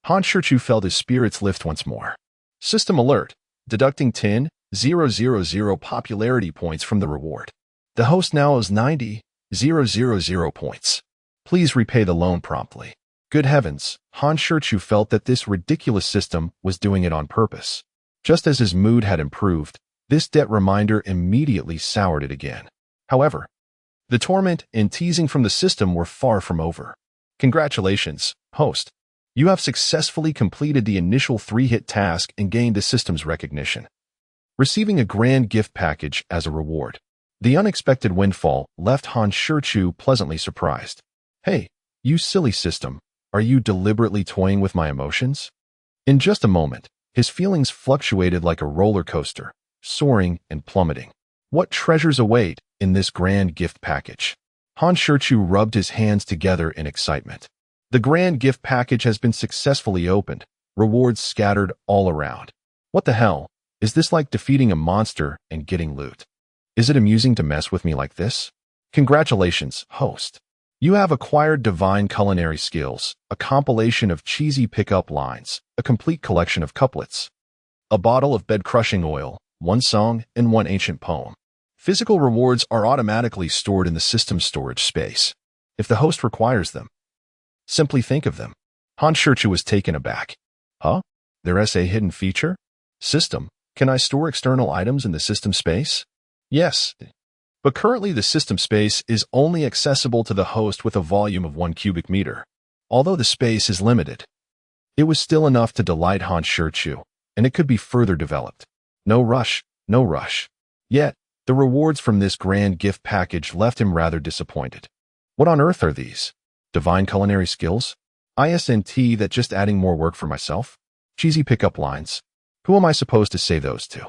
Han Shichu felt his spirits lift once more. System alert, deducting 10,000 popularity points from the reward. The host now owes 90,000 points. Please repay the loan promptly. Good heavens, Han Shichu felt that this ridiculous system was doing it on purpose. Just as his mood had improved, This debt reminder immediately soured it again. However, the torment and teasing from the system were far from over. Congratulations, host. You have successfully completed the initial 3-hit task and gained the system's recognition, receiving a grand gift package as a reward. The unexpected windfall left Han Shichu pleasantly surprised. Hey, you silly system, are you deliberately toying with my emotions? In just a moment, his feelings fluctuated like a roller coaster, soaring and plummeting. What treasures await in this grand gift package? Han Shichu rubbed his hands together in excitement. The grand gift package has been successfully opened, rewards scattered all around. What the hell? Is this like defeating a monster and getting loot? Is it amusing to mess with me like this? Congratulations, host. You have acquired divine culinary skills, a compilation of cheesy pickup lines, a complete collection of couplets, a bottle of bed-crushing oil, 1 song, and 1 ancient poem. Physical rewards are automatically stored in the system's storage space. If the host requires them, simply think of them. Han Shichu was taken aback. Huh? There's a hidden feature? System, can I store external items in the system space? Yes, but currently the system space is only accessible to the host with a volume of 1 cubic meter. Although the space is limited, it was still enough to delight Han Shichu, and it could be further developed. No rush, no rush. Yet, the rewards from this grand gift package left him rather disappointed. What on earth are these? Divine culinary skills? ISNT that just adding more work for myself? Cheesy pickup lines. Who am I supposed to say those to?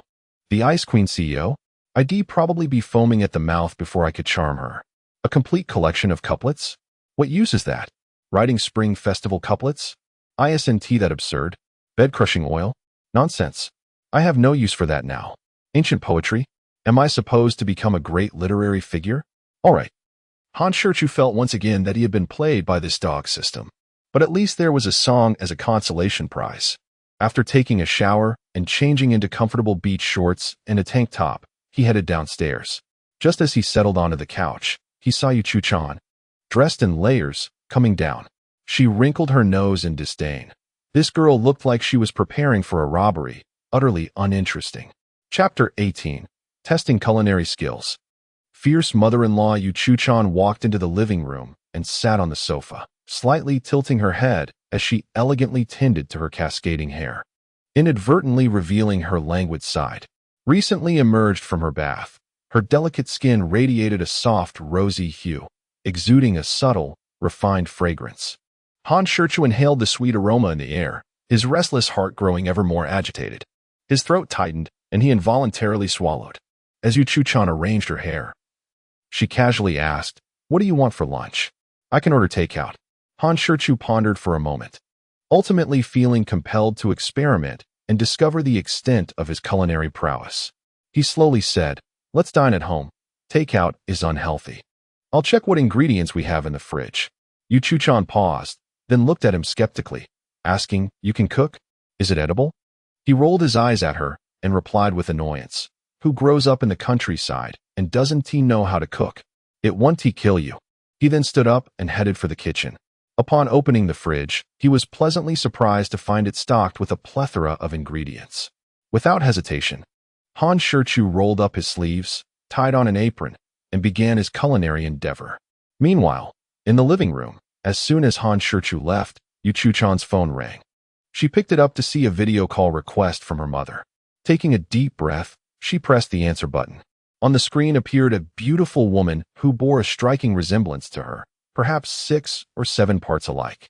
The Ice Queen CEO? I'd probably be foaming at the mouth before I could charm her. A complete collection of couplets? What use is that? Writing spring festival couplets? ISNT that absurd? Bed-crushing oil? Nonsense. I have no use for that now. Ancient poetry? Am I supposed to become a great literary figure? All right. Han Shichu felt once again that he had been played by this dog system. But at least there was a song as a consolation prize. After taking a shower and changing into comfortable beach shorts and a tank top, he headed downstairs. Just as he settled onto the couch, he saw Yuchu-chan, dressed in layers, coming down. She wrinkled her nose in disdain. This girl looked like she was preparing for a robbery, utterly uninteresting. Chapter 18. Testing Culinary Skills. Fierce mother-in-law Yuchu-chan walked into the living room and sat on the sofa, slightly tilting her head as she elegantly tended to her cascading hair, inadvertently revealing her languid side. Recently emerged from her bath, her delicate skin radiated a soft, rosy hue, exuding a subtle, refined fragrance. Han Shichu inhaled the sweet aroma in the air, his restless heart growing ever more agitated. His throat tightened, and he involuntarily swallowed. As Yuchu-chan arranged her hair, she casually asked, "What do you want for lunch? I can order takeout." Han Shichu pondered for a moment, ultimately feeling compelled to experiment and discover the extent of his culinary prowess. He slowly said, "Let's dine at home. Takeout is unhealthy. I'll check what ingredients we have in the fridge." Yuchu-chan paused, then looked at him skeptically, asking, "You can cook? Is it edible?" He rolled his eyes at her and replied with annoyance, "Who grows up in the countryside and doesn't know how to cook? It won't kill you." He then stood up and headed for the kitchen. Upon opening the fridge, he was pleasantly surprised to find it stocked with a plethora of ingredients. Without hesitation, Han Shichu rolled up his sleeves, tied on an apron, and began his culinary endeavor. Meanwhile, in the living room, as soon as Han Shichu left, Yuchu-chan's phone rang. She picked it up to see a video call request from her mother. Taking a deep breath, she pressed the answer button. On the screen appeared a beautiful woman who bore a striking resemblance to her, perhaps 6 or 7 parts alike.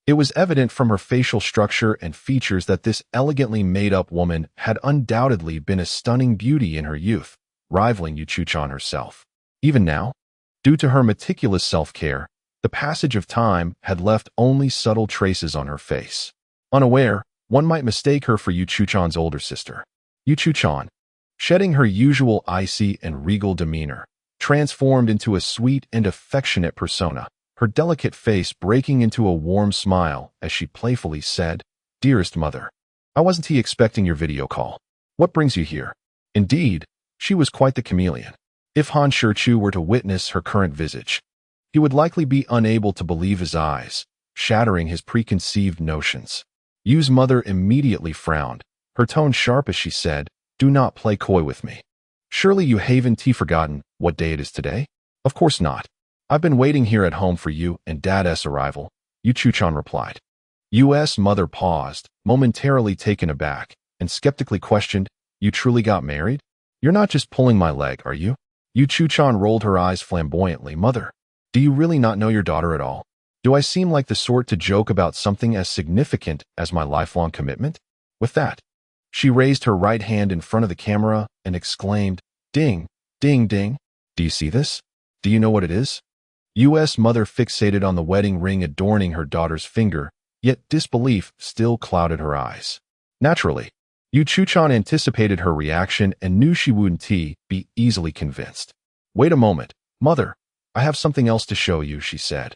It was evident from her facial structure and features that this elegantly made-up woman had undoubtedly been a stunning beauty in her youth, rivaling Yuchu-chan herself. Even now, due to her meticulous self-care, the passage of time had left only subtle traces on her face. Unaware, one might mistake her for Yuchu-chan's older sister. Yuchu-chan, shedding her usual icy and regal demeanor, transformed into a sweet and affectionate persona, her delicate face breaking into a warm smile as she playfully said, "Dearest mother, I wasn't expecting your video call. What brings you here?" Indeed, she was quite the chameleon. If Han Shichu were to witness her current visage, he would likely be unable to believe his eyes, shattering his preconceived notions. Yu's mother immediately frowned, her tone sharp as she said, Do not play coy with me. Surely you haven't forgotten what day it is today? Of course not. I've been waiting here at home for you and Dad's arrival, Yuchu-chan replied. U.S. mother paused, momentarily taken aback, and skeptically questioned, You truly got married? You're not just pulling my leg, are you? Yuchu-chan rolled her eyes flamboyantly. Mother, do you really not know your daughter at all? Do I seem like the sort to joke about something as significant as my lifelong commitment? With that, she raised her right hand in front of the camera and exclaimed, Ding, ding, ding. Do you see this? Do you know what it is? U.S. mother fixated on the wedding ring adorning her daughter's finger, yet disbelief still clouded her eyes. Naturally, Yuchu-chan anticipated her reaction and knew she wouldn't be easily convinced. Wait a moment, mother. I have something else to show you, she said,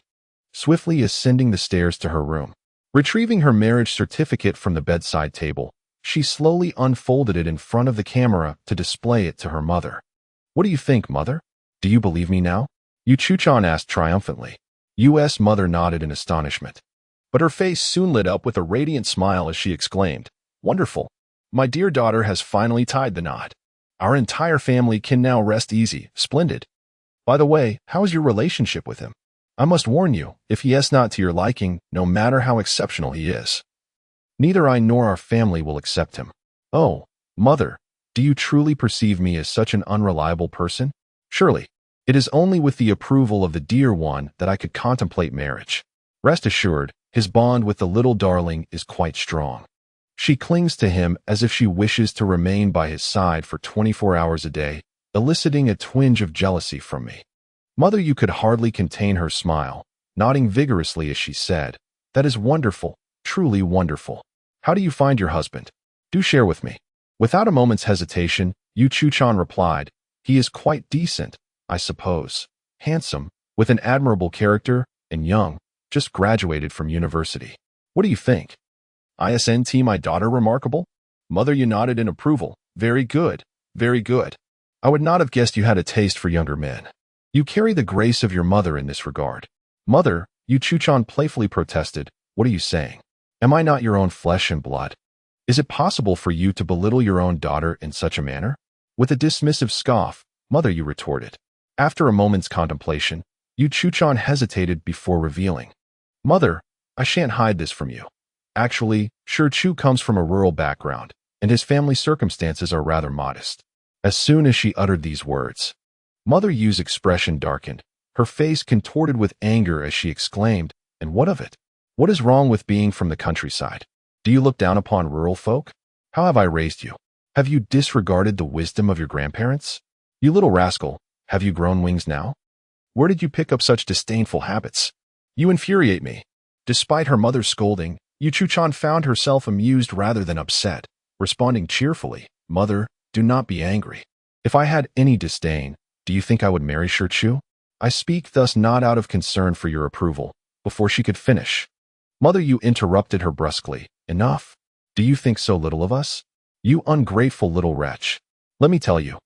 swiftly ascending the stairs to her room. Retrieving her marriage certificate from the bedside table, she slowly unfolded it in front of the camera to display it to her mother. What do you think, mother? Do you believe me now? Yuchu-chan asked triumphantly. U.S. mother nodded in astonishment. But her face soon lit up with a radiant smile as she exclaimed, Wonderful! My dear daughter has finally tied the knot. Our entire family can now rest easy. Splendid. By the way, how is your relationship with him? I must warn you, if he is not to your liking, no matter how exceptional he is, neither I nor our family will accept him. Oh, mother, do you truly perceive me as such an unreliable person? Surely, it is only with the approval of the dear one that I could contemplate marriage. Rest assured, his bond with the little darling is quite strong. She clings to him as if she wishes to remain by his side for 24 hours a day, eliciting a twinge of jealousy from me. Mother, you could hardly contain her smile, nodding vigorously as she said, That is wonderful, truly wonderful. How do you find your husband? Do share with me. Without a moment's hesitation, Yuchu-chan replied, He is quite decent, I suppose, handsome, with an admirable character, and young, just graduated from university. What do you think? Isn't my daughter remarkable? Mother, you nodded in approval. Very good, very good. I would not have guessed you had a taste for younger men. You carry the grace of your mother in this regard. Mother, Yuchu-chan playfully protested, What are you saying? Am I not your own flesh and blood? Is it possible for you to belittle your own daughter in such a manner? With a dismissive scoff, Mother, you retorted. After a moment's contemplation, Yuchu-chan hesitated before revealing. Mother, I shan't hide this from you. Actually, Shichu comes from a rural background, and his family circumstances are rather modest. As soon as she uttered these words, Mother Yu's expression darkened, her face contorted with anger as she exclaimed, And what of it? What is wrong with being from the countryside? Do you look down upon rural folk? How have I raised you? Have you disregarded the wisdom of your grandparents? You little rascal, have you grown wings now? Where did you pick up such disdainful habits? You infuriate me. Despite her mother's scolding, Yuchu-chan found herself amused rather than upset, responding cheerfully, Mother, do not be angry. If I had any disdain, do you think I would marry Shichu? I speak thus not out of concern for your approval. Before she could finish, Mother Yu interrupted her brusquely, Enough. Do you think so little of us? You ungrateful little wretch. Let me tell you,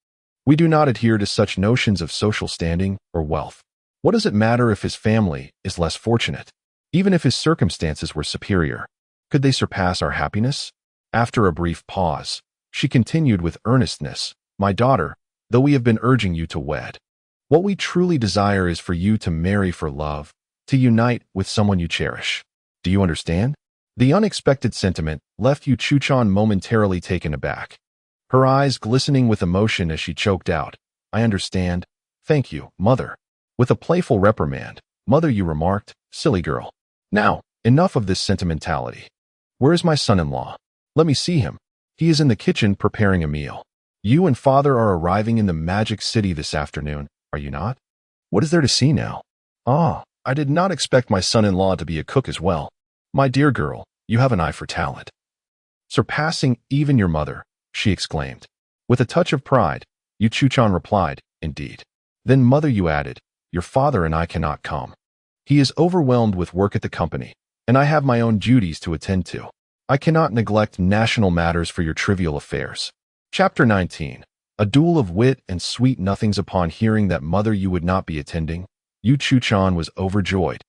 we do not adhere to such notions of social standing or wealth. What does it matter if his family is less fortunate? Even if his circumstances were superior, could they surpass our happiness? After a brief pause, she continued with earnestness, My daughter, though we have been urging you to wed, what we truly desire is for you to marry for love, to unite with someone you cherish. Do you understand? The unexpected sentiment left Yuchu-chan momentarily taken aback, her eyes glistening with emotion as she choked out, I understand. Thank you, Mother. With a playful reprimand, Mother Yu remarked, Silly girl. Now, enough of this sentimentality. Where is my son-in-law? Let me see him. He is in the kitchen preparing a meal. You and Father are arriving in the Magic City this afternoon, are you not? What is there to see now? Ah, I did not expect my son-in-law to be a cook as well. My dear girl, you have an eye for talent. Surpassing even your mother, she exclaimed. With a touch of pride, Yuchu-chan replied, Indeed. Then Mother Yu added, Your father and I cannot come. He is overwhelmed with work at the company, and I have my own duties to attend to. I cannot neglect national matters for your trivial affairs. Chapter 19. A duel of wit and sweet nothings. Upon hearing that Mother Yu would not be attending, Yuchu-chan was overjoyed.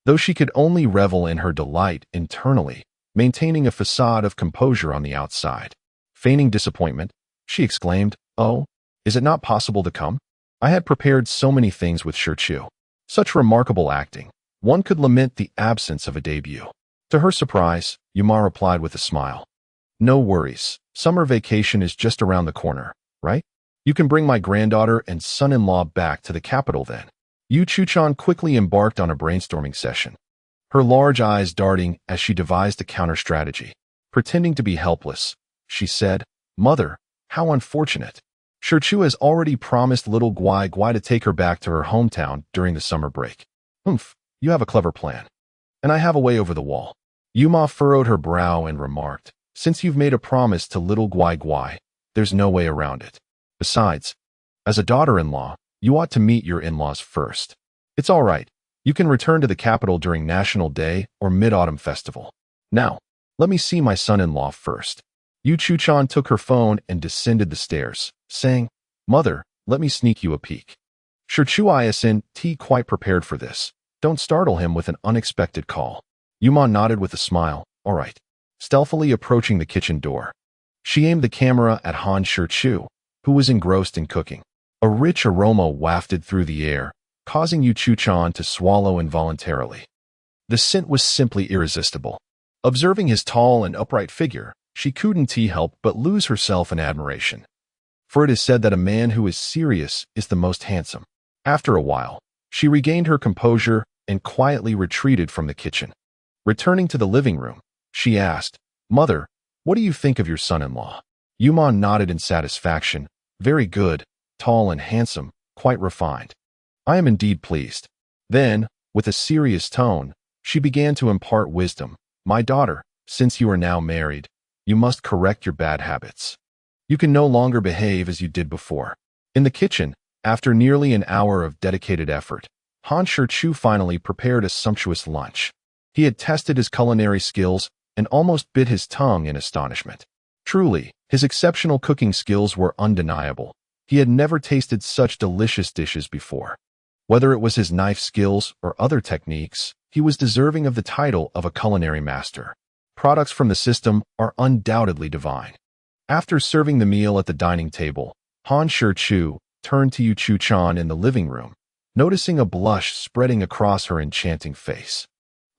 Though she could only revel in her delight internally, maintaining a facade of composure on the outside. Feigning disappointment, she exclaimed. "Oh, is it not possible to come? I had prepared so many things with Shichu. Such remarkable acting. One could lament the absence of a debut." To her surprise, Yuma replied with a smile. "No worries. Summer vacation is just around the corner, right? You can bring my granddaughter and son-in-law back to the capital then." Yu Chuchan quickly embarked on a brainstorming session, her large eyes darting as she devised a counter-strategy. Pretending to be helpless, she said, "Mother, how unfortunate. Shichu has already promised little Guai Guai to take her back to her hometown during the summer break. Humph, you have a clever plan. And I have a way over the wall." Yuma furrowed her brow and remarked, "Since you've made a promise to little Guai Guai, there's no way around it. Besides, as a daughter-in-law, you ought to meet your in-laws first. It's all right. You can return to the capital during National Day or Mid-Autumn Festival. Now, let me see my son-in-law first." Yu Chuchan took her phone and descended the stairs, saying, "Mother, let me sneak you a peek." Shichu isn't quite prepared for this. Don't startle him with an unexpected call. Yuma nodded with a smile. "All right." Stealthily approaching the kitchen door, she aimed the camera at Han Shichu, who was engrossed in cooking. A rich aroma wafted through the air, causing Yu Chuchan to swallow involuntarily. The scent was simply irresistible. Observing his tall and upright figure, she couldn't help but lose herself in admiration. For it is said that a man who is serious is the most handsome. After a while, she regained her composure and quietly retreated from the kitchen. Returning to the living room, she asked, "Mother, what do you think of your son-in-law?" Yuma nodded in satisfaction. "Very good, tall and handsome, quite refined. I am indeed pleased." Then, with a serious tone, she began to impart wisdom. "My daughter, since you are now married, you must correct your bad habits. You can no longer behave as you did before." In the kitchen, after nearly an hour of dedicated effort, Han Shichu finally prepared a sumptuous lunch. He had tested his culinary skills and almost bit his tongue in astonishment. Truly, his exceptional cooking skills were undeniable. He had never tasted such delicious dishes before. Whether it was his knife skills or other techniques, he was deserving of the title of a culinary master. Products from the system are undoubtedly divine. After serving the meal at the dining table, Han Shichu turned to Yu Chuchan in the living room, noticing a blush spreading across her enchanting face.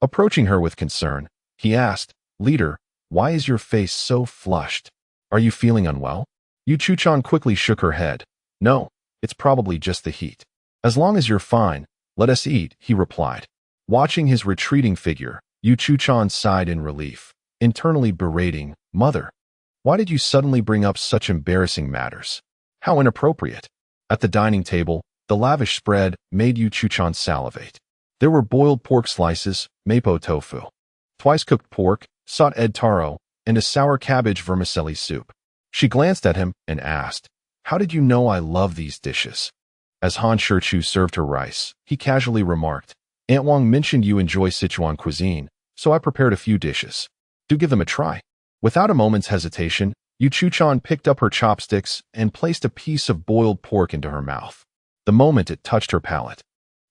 Approaching her with concern, he asked, "Leader, why is your face so flushed? Are you feeling unwell?" Yu Chuchan quickly shook her head. "No, it's probably just the heat. As long as you're fine, let us eat," he replied. Watching his retreating figure, Yu Chuchan sighed in relief, internally berating, "Mother, why did you suddenly bring up such embarrassing matters? How inappropriate." At the dining table, the lavish spread made Yu Chuchan salivate. There were boiled pork slices, mapo tofu, twice-cooked pork, sot ed taro, and a sour cabbage vermicelli soup. She glanced at him and asked, "How did you know I love these dishes?" As Han Shichu served her rice, he casually remarked, "Aunt Wang mentioned you enjoy Sichuan cuisine, so I prepared a few dishes. Do give them a try." Without a moment's hesitation, Yu Chuchan picked up her chopsticks and placed a piece of boiled pork into her mouth. The moment it touched her palate,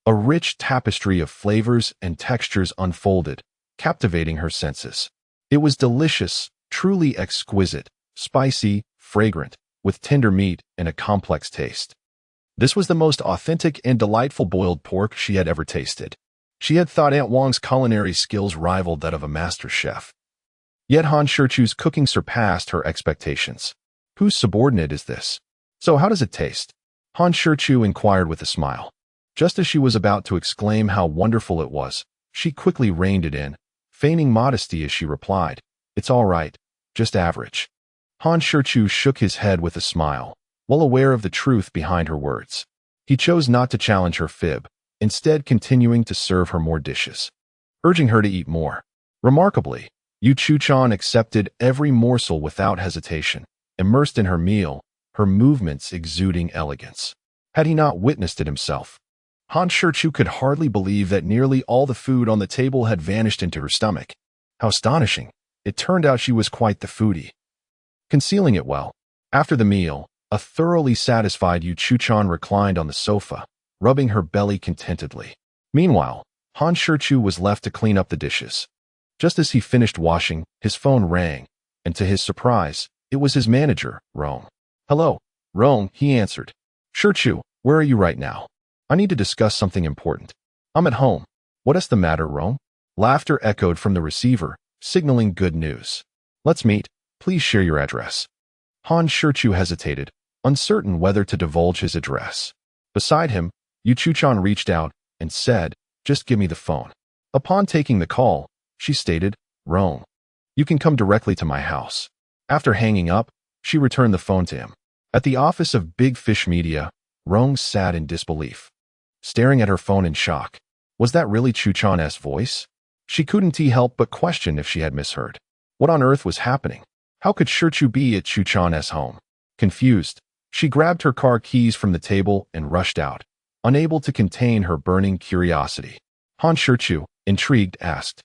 a rich tapestry of flavors and textures unfolded, captivating her senses. It was delicious, truly exquisite, spicy, fragrant, with tender meat and a complex taste. This was the most authentic and delightful boiled pork she had ever tasted. She had thought Aunt Wang's culinary skills rivaled that of a master chef. Yet Han Shichu's cooking surpassed her expectations. Whose subordinate is this? So how does it taste? Han Shichu inquired with a smile. Just as she was about to exclaim how wonderful it was, she quickly reined it in, feigning modesty as she replied, "It's all right, just average." Han Shichu shook his head with a smile, well aware of the truth behind her words. He chose not to challenge her fib, instead continuing to serve her more dishes, urging her to eat more. Remarkably, Yu Chuchan accepted every morsel without hesitation, immersed in her meal, her movements exuding elegance. Had he not witnessed it himself? Han Shichu could hardly believe that nearly all the food on the table had vanished into her stomach. How astonishing! It turned out she was quite the foodie. Concealing it well, after the meal, a thoroughly satisfied Yu Chuchan reclined on the sofa, rubbing her belly contentedly. Meanwhile, Han Shichu was left to clean up the dishes. Just as he finished washing, his phone rang, and to his surprise, it was his manager, Rome. Hello, Rong, he answered. Shichu, where are you right now? I need to discuss something important. I'm at home. What is the matter, Rong? Laughter echoed from the receiver, signaling good news. Let's meet. Please share your address. Han Shichu hesitated, uncertain whether to divulge his address. Beside him, Yu Chuchan reached out and said, just give me the phone. Upon taking the call, she stated, Rong, you can come directly to my house. After hanging up, she returned the phone to him. At the office of Big Fish Media, Rong sat in disbelief, staring at her phone in shock. Was that really Chuchan's voice? She couldn't help but question if she had misheard. What on earth was happening? How could Shichu be at Chuchan's home? Confused, she grabbed her car keys from the table and rushed out, unable to contain her burning curiosity. Han Shichu, intrigued, asked,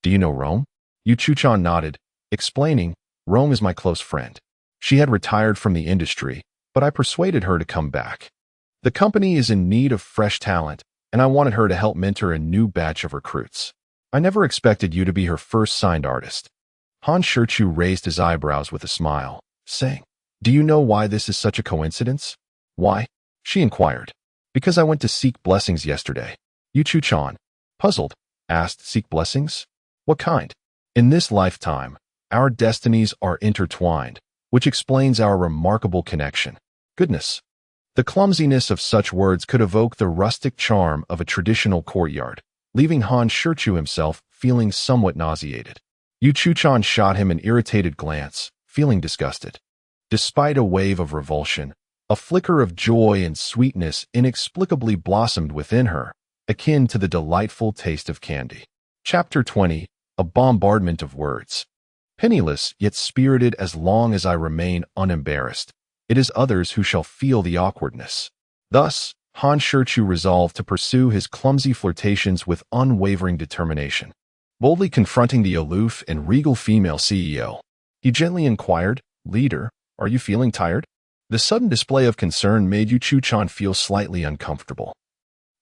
Do you know Rong? Yu Chuchan nodded, explaining, Rong is my close friend. She had retired from the industry, but I persuaded her to come back. The company is in need of fresh talent, and I wanted her to help mentor a new batch of recruits. I never expected you to be her first signed artist. Han Shichu raised his eyebrows with a smile, saying, Do you know why this is such a coincidence? Why? She inquired. Because I went to seek blessings yesterday. Yu Chuchan, puzzled, asked, Seek blessings? What kind? In this lifetime, our destinies are intertwined, which explains our remarkable connection. Goodness. The clumsiness of such words could evoke the rustic charm of a traditional courtyard, leaving Han Shichu himself feeling somewhat nauseated. Yu Chuchan shot him an irritated glance, feeling disgusted. Despite a wave of revulsion, a flicker of joy and sweetness inexplicably blossomed within her, akin to the delightful taste of candy. Chapter 20, A Bombardment of Words. Penniless yet spirited as long as I remain unembarrassed, it is others who shall feel the awkwardness. Thus, Han Shichu resolved to pursue his clumsy flirtations with unwavering determination. Boldly confronting the aloof and regal female CEO, he gently inquired, Leader, are you feeling tired? The sudden display of concern made Yu Chuchan feel slightly uncomfortable.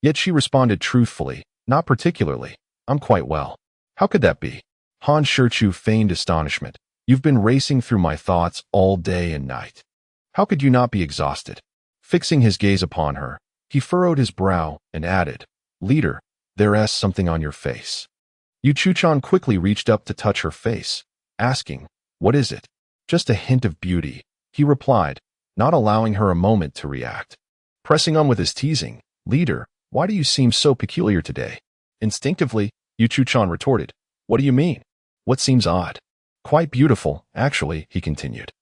Yet she responded truthfully, Not particularly. I'm quite well. How could that be? Han Shichu feigned astonishment. You've been racing through my thoughts all day and night. How could you not be exhausted? Fixing his gaze upon her, he furrowed his brow and added, Leader, there's something on your face. Yu Chuchan quickly reached up to touch her face, asking, What is it? Just a hint of beauty, he replied, not allowing her a moment to react. Pressing on with his teasing, Leader, why do you seem so peculiar today? Instinctively, Yu Chuchan retorted, What do you mean? What seems odd? Quite beautiful, actually, he continued,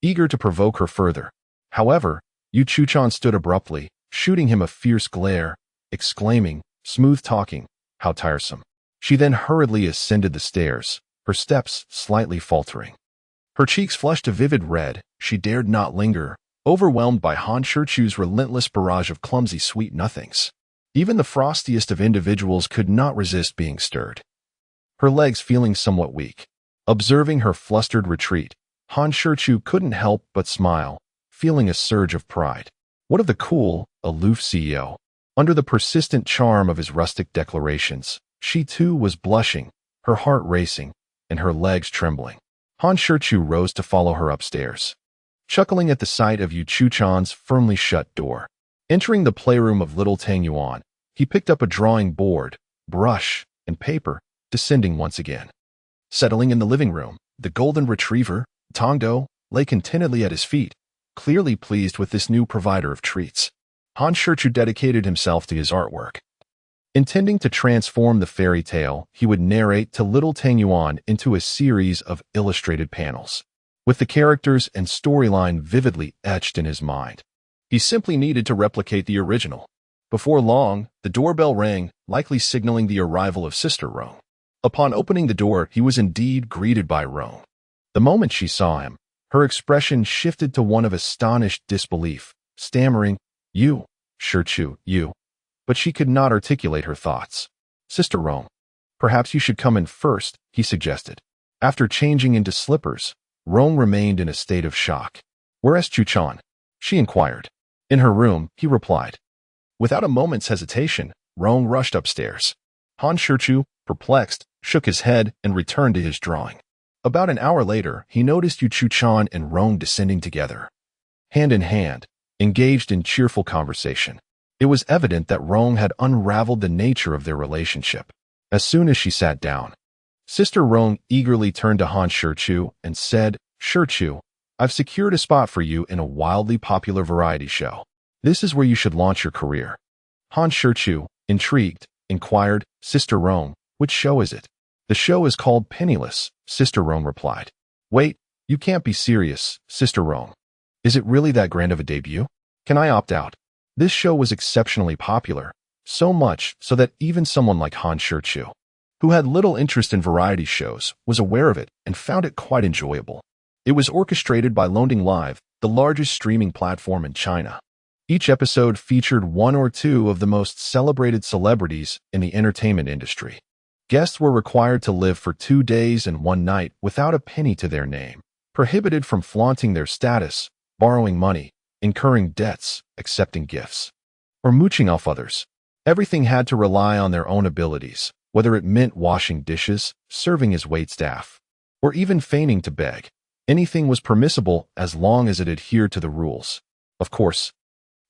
eager to provoke her further. However, Yu Chuchan stood abruptly, shooting him a fierce glare, exclaiming, Smooth talking, how tiresome. She then hurriedly ascended the stairs, her steps slightly faltering. Her cheeks flushed a vivid red, she dared not linger, overwhelmed by Han Shichu's relentless barrage of clumsy sweet nothings. Even the frostiest of individuals could not resist being stirred. Her legs feeling somewhat weak. Observing her flustered retreat, Han Shichu couldn't help but smile, feeling a surge of pride. What of the cool, aloof CEO? Under the persistent charm of his rustic declarations, she too was blushing, her heart racing, and her legs trembling. Han Shichu rose to follow her upstairs, chuckling at the sight of Yu Chuchan's firmly shut door. Entering the playroom of little Tang Yuan, he picked up a drawing board, brush, and paper, descending once again. Settling in the living room, the golden retriever, Tongdo, lay contentedly at his feet, clearly pleased with this new provider of treats. Han Shichu dedicated himself to his artwork. Intending to transform the fairy tale, he would narrate to little Tang Yuan into a series of illustrated panels, with the characters and storyline vividly etched in his mind. He simply needed to replicate the original. Before long, the doorbell rang, likely signaling the arrival of Sister Rong. Upon opening the door, he was indeed greeted by Rong. The moment she saw him, her expression shifted to one of astonished disbelief, stammering, You, Shichu, you. But she could not articulate her thoughts. Sister Rong, perhaps you should come in first, he suggested. After changing into slippers, Rong remained in a state of shock. Where is Chuchan? She inquired. In her room, he replied. Without a moment's hesitation, Rong rushed upstairs. Han Shichu, perplexed, shook his head and returned to his drawing. About an hour later, he noticed Yu Chuchan and Rong descending together. hand in hand, engaged in cheerful conversation. It was evident that Rong had unraveled the nature of their relationship. As soon as she sat down, Sister Rong eagerly turned to Han Shichu and said, "Shichu, I've secured a spot for you in a wildly popular variety show. This is where you should launch your career." Han Shichu, intrigued, inquired, "Sister Rong, which show is it?" "The show is called Penniless," Sister Rong replied. "Wait, you can't be serious, Sister Rong. Is it really that grand of a debut? Can I opt out?" This show was exceptionally popular, so much so that even someone like Han Shichu, who had little interest in variety shows, was aware of it and found it quite enjoyable. It was orchestrated by Londing Live, the largest streaming platform in China. Each episode featured one or two of the most celebrated celebrities in the entertainment industry. Guests were required to live for 2 days and 1 night without a penny to their name, prohibited from flaunting their status, borrowing money, incurring debts, accepting gifts, or mooching off others. Everything had to rely on their own abilities, whether it meant washing dishes, serving as waitstaff, or even feigning to beg. Anything was permissible as long as it adhered to the rules. Of course,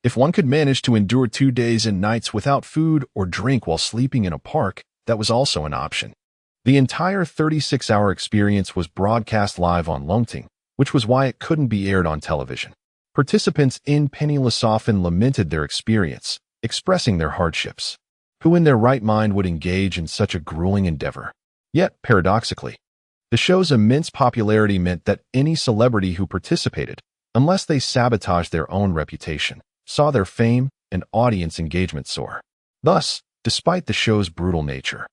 if one could manage to endure 2 days and nights without food or drink while sleeping in a park, that was also an option. The entire 36-hour experience was broadcast live on Longting, which was why it couldn't be aired on television. Participants in Penniless often lamented their experience, expressing their hardships. Who in their right mind would engage in such a grueling endeavor? Yet, paradoxically, the show's immense popularity meant that any celebrity who participated, unless they sabotaged their own reputation, saw their fame and audience engagement soar. Thus, despite the show's brutal nature,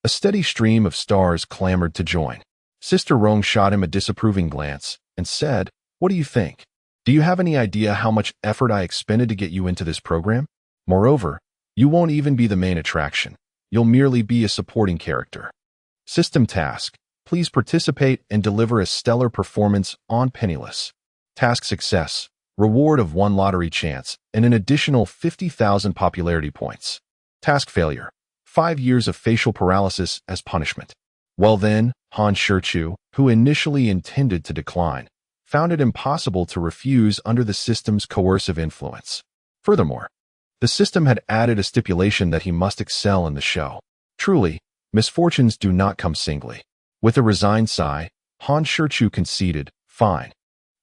a steady stream of stars clamored to join. Sister Rong shot him a disapproving glance and said, "What do you think? Do you have any idea how much effort I expended to get you into this program? Moreover, you won't even be the main attraction. You'll merely be a supporting character. System task: please participate and deliver a stellar performance on Penniless. Task success: reward of 1 lottery chance and an additional 50,000 popularity points. Task failure: 5 years of facial paralysis as punishment." Well then, Han Shichu, who initially intended to decline, found it impossible to refuse under the system's coercive influence. Furthermore, the system had added a stipulation that he must excel in the show. Truly, misfortunes do not come singly. With a resigned sigh, Han Shichu conceded, "Fine."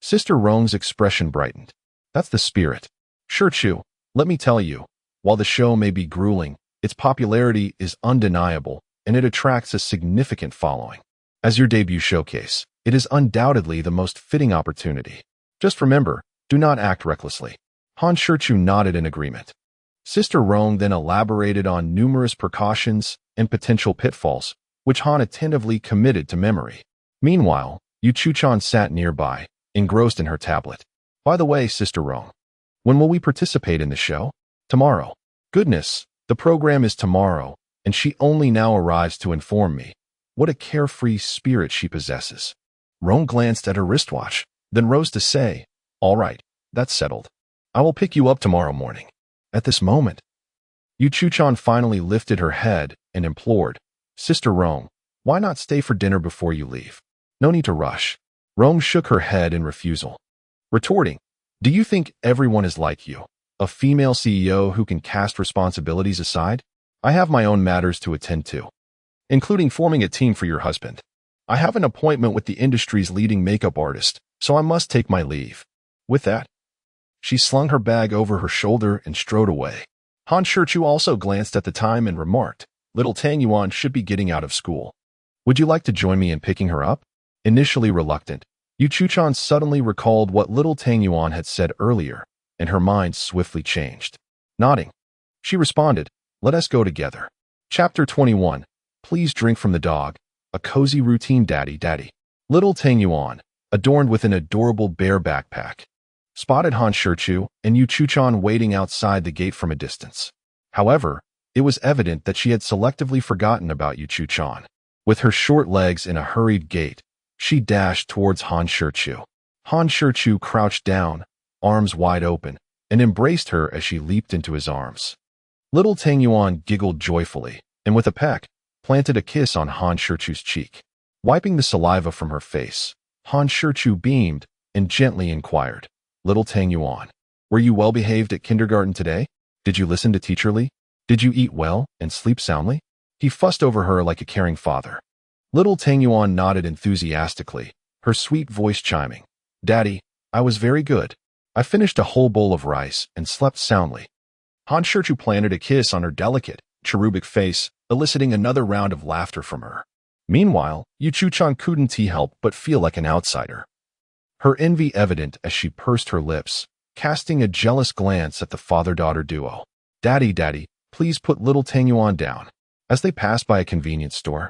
Sister Rong's expression brightened. "That's the spirit. Shichu, let me tell you, while the show may be grueling, its popularity is undeniable and it attracts a significant following. As your debut showcase, it is undoubtedly the most fitting opportunity. Just remember, do not act recklessly." Han Shichu nodded in agreement. Sister Rong then elaborated on numerous precautions and potential pitfalls, which Han attentively committed to memory. Meanwhile, Yu Chuchan sat nearby, engrossed in her tablet. "By the way, Sister Rong, when will we participate in the show?" "Tomorrow." "Goodness, the program is tomorrow, and she only now arrives to inform me. What a carefree spirit she possesses." Rong glanced at her wristwatch, then rose to say, "All right, that's settled. I will pick you up tomorrow morning." At this moment, Yu Chuchan finally lifted her head and implored, "Sister Rong, why not stay for dinner before you leave? No need to rush." Rong shook her head in refusal, retorting, "Do you think everyone is like you, a female CEO who can cast responsibilities aside? I have my own matters to attend to, including forming a team for your husband. I have an appointment with the industry's leading makeup artist, so I must take my leave." With that, she slung her bag over her shoulder and strode away. Han Shichu also glanced at the time and remarked, "Little Tang Yuan should be getting out of school. Would you like to join me in picking her up?" Initially reluctant, Yu Chuchan suddenly recalled what little Tang Yuan had said earlier, and her mind swiftly changed. Nodding, she responded, "Let us go together." Chapter 21. Please drink from the dog. A cozy routine daddy. Little Tang Yuan, adorned with an adorable bear backpack, spotted Han Shichu and Yu Chuchan waiting outside the gate from a distance. However, it was evident that she had selectively forgotten about Yu Chuchan. With her short legs in a hurried gait, she dashed towards Han Shichu. Han Shichu crouched down, arms wide open, and embraced her as she leaped into his arms. Little Tang Yuan giggled joyfully, and with a peck, planted a kiss on Han Shichu's cheek. Wiping the saliva from her face, Han Shichu beamed and gently inquired, little Tang Yuan. Were you well behaved at kindergarten today? Did you listen to Teacher Li? Did you eat well and sleep soundly? He fussed over her like a caring father. Little Tang Yuan nodded enthusiastically, her sweet voice chiming. Daddy, I was very good. I finished a whole bowl of rice and slept soundly. Han Shichu planted a kiss on her delicate, cherubic face, eliciting another round of laughter from her. Meanwhile, Yu Chuchan couldn't help but feel like an outsider. Her envy evident as she pursed her lips, casting a jealous glance at the father-daughter duo. Daddy, please put little Tang Yuan down. As they passed by a convenience store,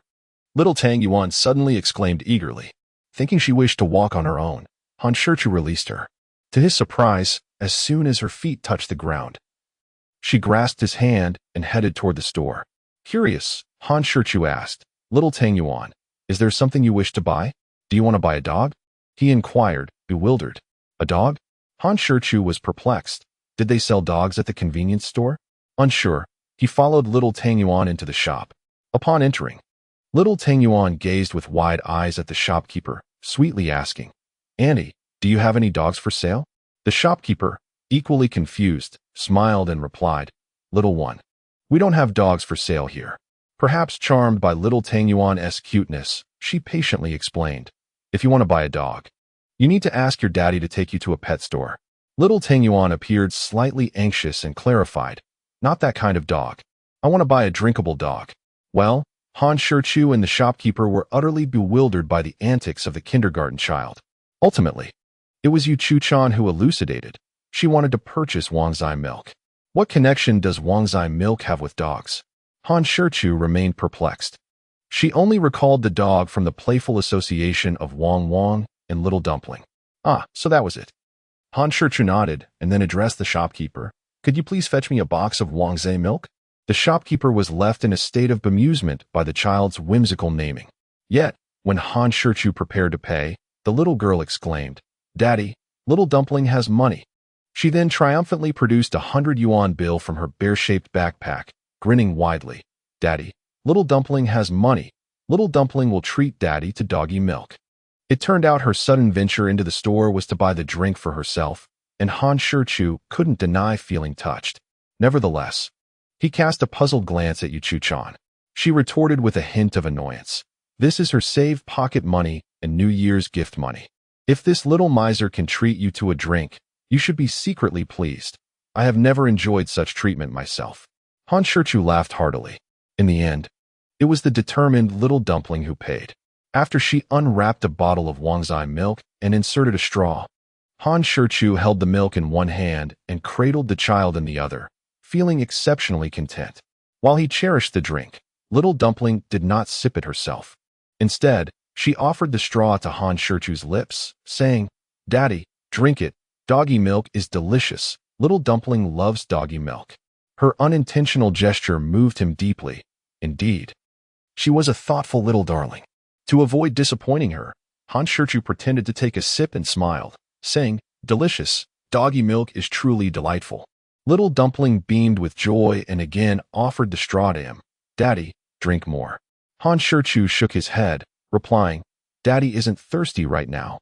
little Tang Yuan suddenly exclaimed eagerly. Thinking she wished to walk on her own, Han Shichu released her. To his surprise, as soon as her feet touched the ground, she grasped his hand and headed toward the store. Curious, Han Shichu asked, Little Tang Yuan, is there something you wish to buy? Do you want to buy a dog? He inquired, bewildered. A dog? Han Shichu was perplexed. Did they sell dogs at the convenience store? Unsure, he followed little Tang Yuan into the shop. Upon entering, little Tang Yuan gazed with wide eyes at the shopkeeper, sweetly asking, Auntie, do you have any dogs for sale? The shopkeeper, equally confused, smiled and replied, Little one, we don't have dogs for sale here. Perhaps charmed by little Tang Yuan's cuteness, she patiently explained, if you want to buy a dog, you need to ask your daddy to take you to a pet store. Little Tang Yuan appeared slightly anxious and clarified, not that kind of dog. I want to buy a drinkable dog. Well, Han Shichu and the shopkeeper were utterly bewildered by the antics of the kindergarten child. Ultimately, it was Yu Chuchan who elucidated. She wanted to purchase Wangzai milk. What connection does Wangzai milk have with dogs? Han Shichu remained perplexed. She only recalled the dog from the playful association of Wang and Little Dumpling. Ah, so that was it. Han Shichu nodded and then addressed the shopkeeper. Could you please fetch me a box of Wangzai milk? The shopkeeper was left in a state of bemusement by the child's whimsical naming. Yet, when Han Shichu prepared to pay, the little girl exclaimed, Daddy, Little Dumpling has money. She then triumphantly produced a 100 yuan bill from her bear-shaped backpack, grinning widely. Daddy, Little Dumpling has money. Little Dumpling will treat Daddy to doggy milk. It turned out her sudden venture into the store was to buy the drink for herself, and Han Shichu couldn't deny feeling touched. Nevertheless, he cast a puzzled glance at Yu Chuchan. She retorted with a hint of annoyance. This is her saved pocket money and New Year's gift money. If this little miser can treat you to a drink, you should be secretly pleased. I have never enjoyed such treatment myself. Han Shichu laughed heartily. In the end, it was the determined Little Dumpling who paid. After she unwrapped a bottle of Wangzai milk and inserted a straw, Han Shichu held the milk in one hand and cradled the child in the other, feeling exceptionally content. While he cherished the drink, Little Dumpling did not sip it herself. Instead, she offered the straw to Han Shichu's lips, saying, Daddy, drink it. Doggy milk is delicious. Little Dumpling loves doggy milk. Her unintentional gesture moved him deeply. Indeed, she was a thoughtful little darling. To avoid disappointing her, Han Shichu pretended to take a sip and smiled, saying, Delicious. Doggy milk is truly delightful. Little Dumpling beamed with joy and again offered the straw to him. Daddy, drink more. Han Shichu shook his head, replying, Daddy isn't thirsty right now.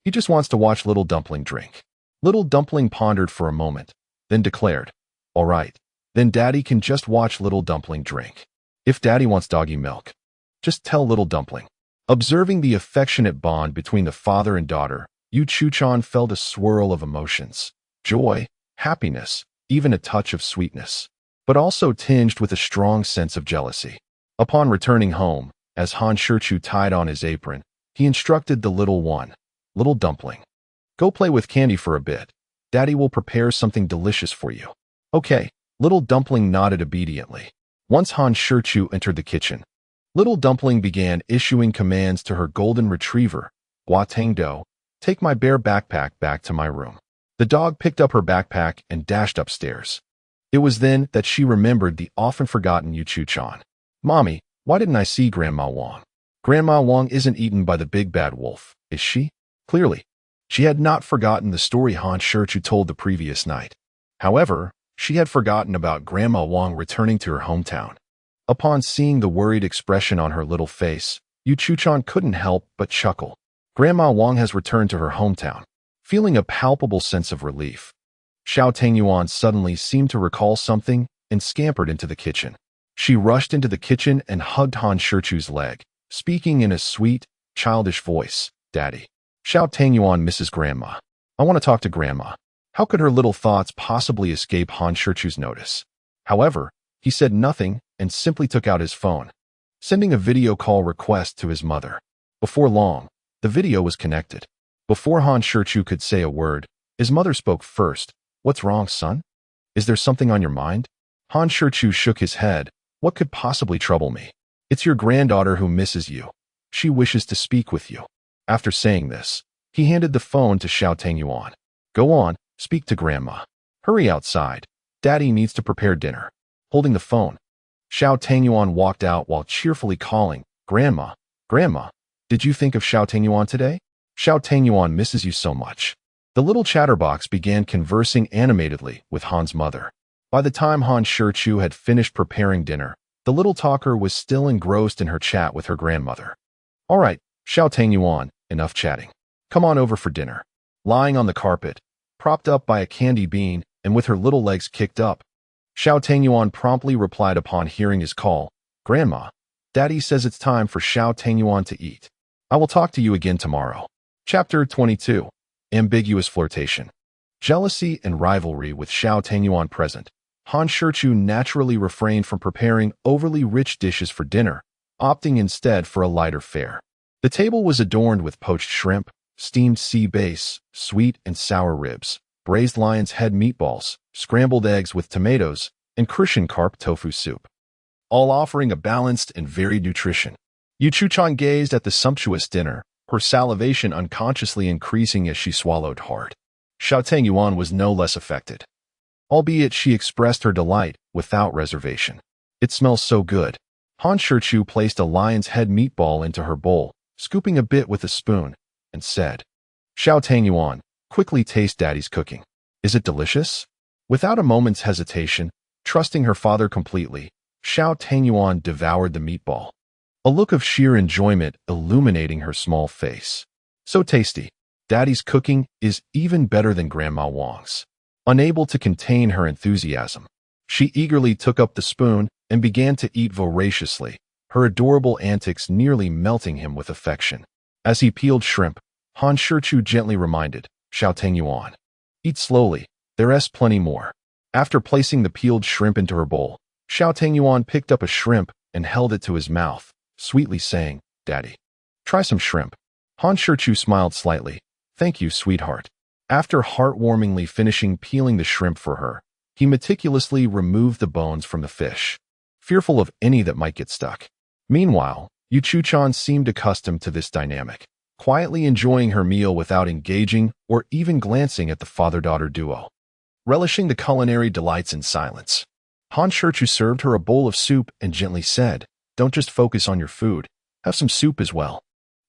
He just wants to watch Little Dumpling drink. Little Dumpling pondered for a moment, then declared, All right, then Daddy can just watch Little Dumpling drink. If Daddy wants doggy milk, just tell Little Dumpling. Observing the affectionate bond between the father and daughter, Yu Chuchan felt a swirl of emotions, joy, happiness, even a touch of sweetness, but also tinged with a strong sense of jealousy. Upon returning home, as Han Shichu tied on his apron, he instructed the little one, Little Dumpling, go play with candy for a bit. Daddy will prepare something delicious for you. Okay, Little Dumpling nodded obediently. Once Han Shichu entered the kitchen, Little Dumpling began issuing commands to her golden retriever, Gua Tangdo, take my bear backpack back to my room. The dog picked up her backpack and dashed upstairs. It was then that she remembered the often forgotten Yu Chuchan. Mommy, why didn't I see Grandma Wang? Grandma Wang isn't eaten by the big bad wolf, is she? Clearly, she had not forgotten the story Han Shichu told the previous night. However, she had forgotten about Grandma Wang returning to her hometown. Upon seeing the worried expression on her little face, Yu Chuchan couldn't help but chuckle. Grandma Wang has returned to her hometown. feeling a palpable sense of relief. Xiao Tangyuan suddenly seemed to recall something and scampered into the kitchen. She rushed into the kitchen and hugged Han Shichu's leg, speaking in a sweet, childish voice. "Daddy." Xiao Tangyuan misses Grandma. "I want to talk to Grandma." How could her little thoughts possibly escape Han Shichu's notice? However, he said nothing and simply took out his phone, sending a video call request to his mother. Before long, the video was connected. Before Han Shichu could say a word, his mother spoke first. "What's wrong, son? Is there something on your mind?" Han Shichu shook his head. "What could possibly trouble me? It's your granddaughter who misses you. She wishes to speak with you." After saying this, he handed the phone to Xiao Tangyuan. "Go on, speak to Grandma. Hurry outside. Daddy needs to prepare dinner." Holding the phone, Xiao Tangyuan walked out while cheerfully calling, "Grandma, Grandma, did you think of Xiao Tangyuan today? Xiao Tangyuan misses you so much." The little chatterbox began conversing animatedly with Han's mother. By the time Han Shichu had finished preparing dinner, the little talker was still engrossed in her chat with her grandmother. "All right, Xiao Tangyuan, enough chatting. Come on over for dinner." Lying on the carpet, propped up by a candy bean and with her little legs kicked up, Xiao Tangyuan promptly replied upon hearing his call, "Grandma, Daddy says it's time for Xiao Tangyuan to eat. I will talk to you again tomorrow." Chapter 22. Ambiguous Flirtation. Jealousy and rivalry with Xiao Tangyuan present, Han Shichu naturally refrained from preparing overly rich dishes for dinner, opting instead for a lighter fare. The table was adorned with poached shrimp, steamed sea bass, sweet and sour ribs, braised lion's head meatballs, scrambled eggs with tomatoes, and Christian carp tofu soup, all offering a balanced and varied nutrition. Yu Chuchan gazed at the sumptuous dinner, her salivation unconsciously increasing as she swallowed hard. Xiao Tangyuan was no less affected, albeit she expressed her delight without reservation. "It smells so good." Han Shichu placed a lion's head meatball into her bowl, scooping a bit with a spoon, and said, "Xiao Tangyuan, quickly taste Daddy's cooking. Is it delicious?" Without a moment's hesitation, trusting her father completely, Xiao Tangyuan devoured the meatball, a look of sheer enjoyment illuminating her small face. "So tasty. Daddy's cooking is even better than Grandma Wang's." Unable to contain her enthusiasm, she eagerly took up the spoon and began to eat voraciously, her adorable antics nearly melting him with affection. As he peeled shrimp, Han Shichu gently reminded, "Xiao Tangyuan, eat slowly, there's plenty more." After placing the peeled shrimp into her bowl, Xiao Tangyuan picked up a shrimp and held it to his mouth, sweetly saying, "Daddy, try some shrimp." Han Shichu smiled slightly. "Thank you, sweetheart." After heartwarmingly finishing peeling the shrimp for her, he meticulously removed the bones from the fish, fearful of any that might get stuck. Meanwhile, Yu Chuchan seemed accustomed to this dynamic, quietly enjoying her meal without engaging or even glancing at the father-daughter duo, relishing the culinary delights in silence. Han Shichu served her a bowl of soup and gently said, "Don't just focus on your food, have some soup as well.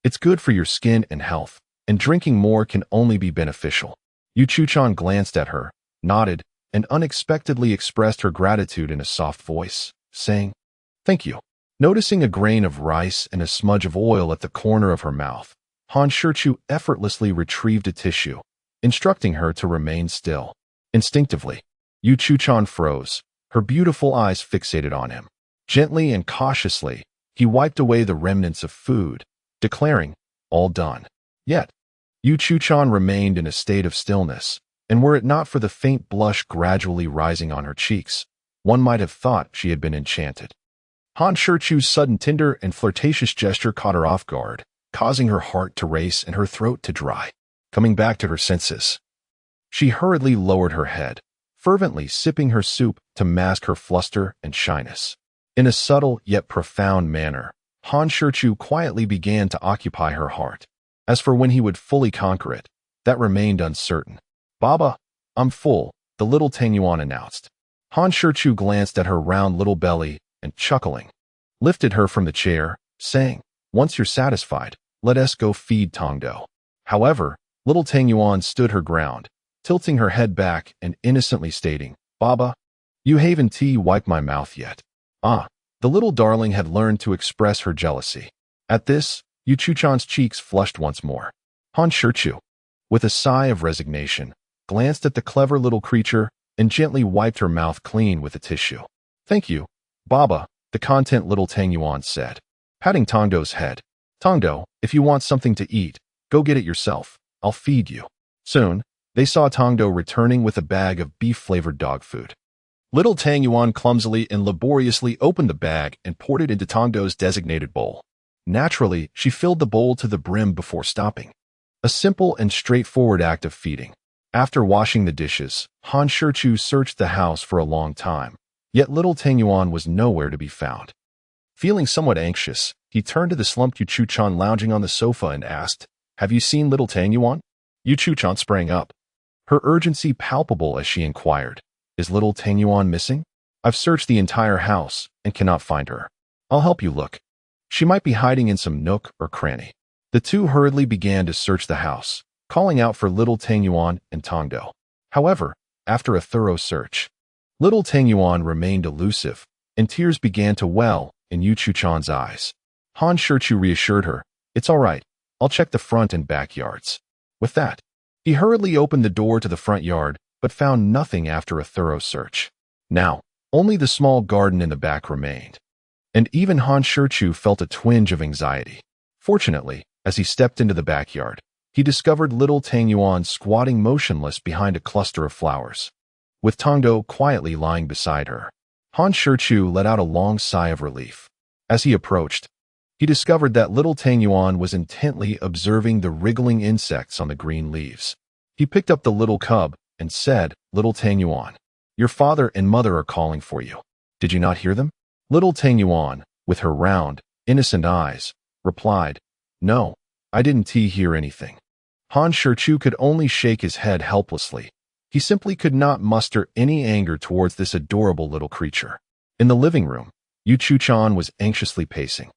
It's good for your skin and health, and drinking more can only be beneficial." Yu Chuchan glanced at her, nodded, and unexpectedly expressed her gratitude in a soft voice, saying, "Thank you." Noticing a grain of rice and a smudge of oil at the corner of her mouth, Han Shichu effortlessly retrieved a tissue, instructing her to remain still. Instinctively, Yu Chuchan froze, her beautiful eyes fixated on him. Gently and cautiously, he wiped away the remnants of food, declaring, "All done." Yet, Yu Chuchan remained in a state of stillness, and were it not for the faint blush gradually rising on her cheeks, one might have thought she had been enchanted. Han Shichu's sudden tender and flirtatious gesture caught her off guard, causing her heart to race and her throat to dry. Coming back to her senses, she hurriedly lowered her head, fervently sipping her soup to mask her fluster and shyness. In a subtle yet profound manner, Han Shichu quietly began to occupy her heart. As for when he would fully conquer it, that remained uncertain. "Baba, I'm full," the little Tangyuan announced. Han Shichu glanced at her round little belly and, chuckling, lifted her from the chair, saying, "Once you're satisfied, let us go feed Tongdo." However, little Tangyuan stood her ground, tilting her head back and innocently stating, "Baba, you haven't wiped my mouth yet." The little darling had learned to express her jealousy. At this, Yu Chuchan's cheeks flushed once more. "Han Shichu, with a sigh of resignation, glanced at the clever little creature and gently wiped her mouth clean with a tissue. "Thank you, Baba," the content little Tang Yuan said, patting Tongdo's head. "Tongdo, if you want something to eat, go get it yourself. I'll feed you." Soon, they saw Tongdo returning with a bag of beef-flavored dog food. Little Tang Yuan clumsily and laboriously opened the bag and poured it into Tongdo's designated bowl. Naturally, she filled the bowl to the brim before stopping. A simple and straightforward act of feeding. After washing the dishes, Han Shichu searched the house for a long time, yet little Tang Yuan was nowhere to be found. Feeling somewhat anxious, he turned to the slumped Yu Chu-chan lounging on the sofa and asked, "Have you seen little Tang Yuan?" Yu Chu-chan sprang up, her urgency palpable as she inquired, "Is little Tang Yuan missing? I've searched the entire house and cannot find her. I'll help you look. She might be hiding in some nook or cranny." The two hurriedly began to search the house, calling out for little Tang Yuan and Tongdo. However, after a thorough search, little Tang Yuan remained elusive, and tears began to well in Yu Chu-chan's eyes. Han Shichu reassured her, "It's all right. I'll check the front and backyards." With that, he hurriedly opened the door to the front yard, but found nothing after a thorough search. Now, only the small garden in the back remained, and even Han Shichu felt a twinge of anxiety. Fortunately, as he stepped into the backyard, he discovered little Tang Yuan squatting motionless behind a cluster of flowers, with Tongdo quietly lying beside her. Han Shichu let out a long sigh of relief. As he approached, he discovered that little Tang Yuan was intently observing the wriggling insects on the green leaves. He picked up the little cub and said, "Little Tang Yuan, your father and mother are calling for you. Did you not hear them?" Little Tang Yuan, with her round, innocent eyes, replied, "No, I didn't hear anything." Han Shichu could only shake his head helplessly. He simply could not muster any anger towards this adorable little creature. In the living room, Yu Chu-chan was anxiously pacing.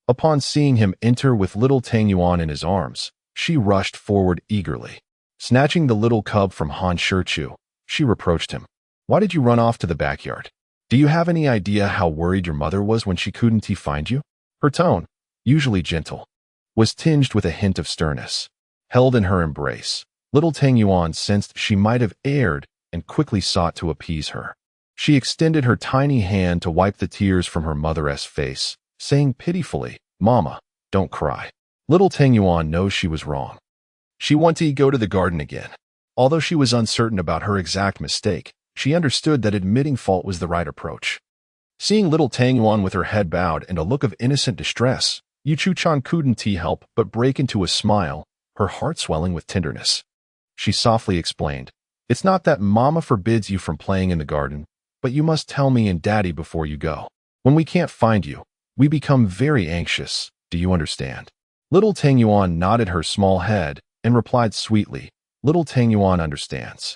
Upon seeing him enter with little Tang Yuan in his arms, she rushed forward eagerly. Snatching the little cub from Han Shichu, she reproached him. "Why did you run off to the backyard? Do you have any idea how worried your mother was when she couldn't find you?" Her tone, usually gentle, was tinged with a hint of sternness. Held in her embrace, little Tang Yuan sensed she might have erred and quickly sought to appease her. She extended her tiny hand to wipe the tears from her mother's face, saying pitifully, "Mama, don't cry." Little Tang Yuan knows she was wrong. She wanted to go to the garden again. Although she was uncertain about her exact mistake, she understood that admitting fault was the right approach. Seeing little Tang Yuan with her head bowed and a look of innocent distress, Yu Chu-chan couldn't help but break into a smile, her heart swelling with tenderness. She softly explained, "It's not that Mama forbids you from playing in the garden, but you must tell me and Daddy before you go. When we can't find you, we become very anxious. Do you understand?" Little Tang Yuan nodded her small head and replied sweetly, "Little Tang Yuan understands."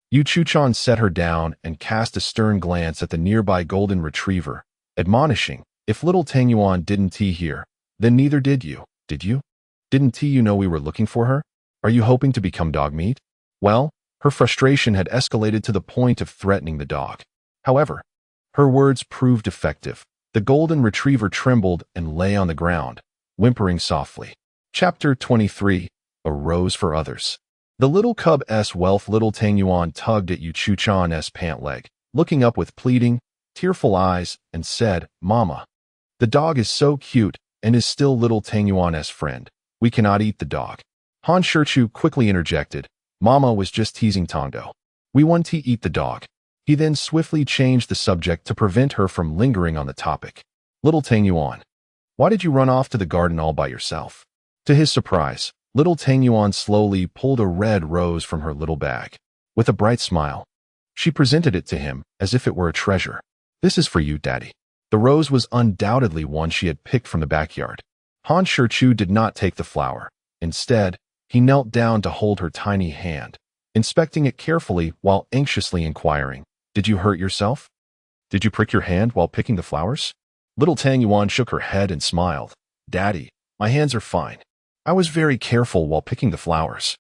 Yu Chu-chan set her down and cast a stern glance at the nearby golden retriever, admonishing, "If little Tang Yuan didn't hear, then neither did you, did you? Didn't you know we were looking for her? Are you hoping to become dog meat?" Well, her frustration had escalated to the point of threatening the dog. However, her words proved effective. The golden retriever trembled and lay on the ground, whimpering softly. Chapter 23, A Rose for Others. The little cub's wealth little Tang Yuan tugged at Yu Chu-chan's pant leg, looking up with pleading, tearful eyes, and said, "Mama, the dog is so cute and is still little Tang Yuan's friend. We cannot eat the dog." Han Shichu quickly interjected, "Mama was just teasing Tongdo. We want to eat the dog." He then swiftly changed the subject to prevent her from lingering on the topic. "Little Tang Yuan, why did you run off to the garden all by yourself?" To his surprise, little Tang Yuan slowly pulled a red rose from her little bag. With a bright smile, she presented it to him as if it were a treasure. "This is for you, Daddy." The rose was undoubtedly one she had picked from the backyard. Han Shichu did not take the flower. Instead, he knelt down to hold her tiny hand, inspecting it carefully while anxiously inquiring, "Did you hurt yourself? Did you prick your hand while picking the flowers?" Little Tang Yuan shook her head and smiled. "Daddy, my hands are fine. I was very careful while picking the flowers."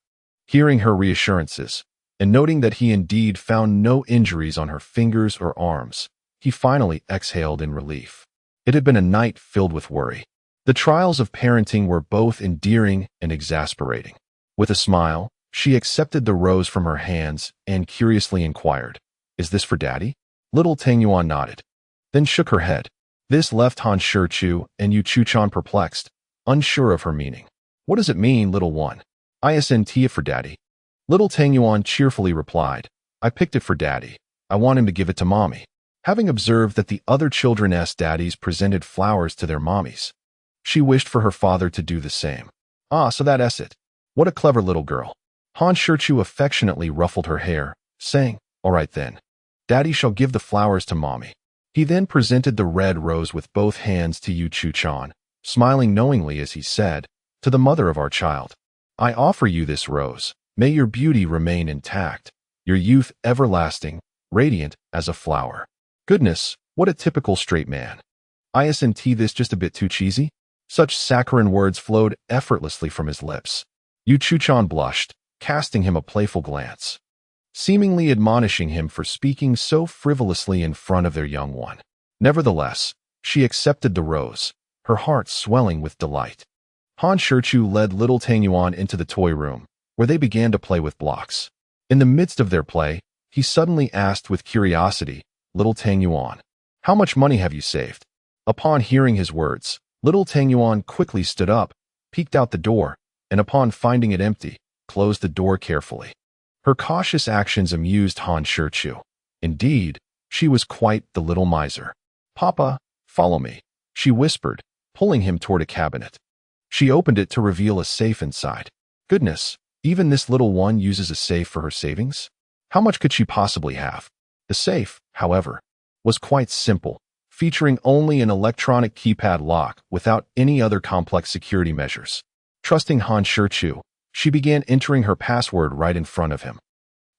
Hearing her reassurances, and noting that he indeed found no injuries on her fingers or arms, he finally exhaled in relief. It had been a night filled with worry. The trials of parenting were both endearing and exasperating. With a smile, She accepted the rose from her hands and curiously inquired, "Is this for Daddy?" Little Tangyuan nodded, then shook her head. This left Han Shichu and Yu Chuchan perplexed, unsure of her meaning. "What does it mean, little one?" "Isn't it for Daddy?" Little Tangyuan cheerfully replied, "I picked it for Daddy. I want him to give it to Mommy." Having observed that the other children's daddies presented flowers to their mommies, she wished for her father to do the same. "Ah, so that's it. What a clever little girl." Han Shichu affectionately ruffled her hair, saying, "All right then. Daddy shall give the flowers to Mommy." He then presented the red rose with both hands to Yu Chuchan, smiling knowingly as he said, "To the mother of our child, I offer you this rose. May your beauty remain intact, your youth everlasting, radiant as a flower." Goodness, what a typical straight man. Isn't this just a bit too cheesy? Such saccharine words flowed effortlessly from his lips. Yu Chuchan blushed, casting him a playful glance, seemingly admonishing him for speaking so frivolously in front of their young one. Nevertheless, she accepted the rose, her heart swelling with delight. Han Shichu led little Tangyuan into the toy room, where they began to play with blocks. In the midst of their play, he suddenly asked with curiosity, "Little Tangyuan, how much money have you saved?" Upon hearing his words, little Tangyuan quickly stood up, peeked out the door, and upon finding it empty, closed the door carefully. Her cautious actions amused Han Shichu. Indeed, she was quite the little miser. "Papa, follow me," she whispered, pulling him toward a cabinet. She opened it to reveal a safe inside. Goodness, even this little one uses a safe for her savings? How much could she possibly have? The safe, however, was quite simple, featuring only an electronic keypad lock without any other complex security measures. Trusting Han Shichu, she began entering her password right in front of him.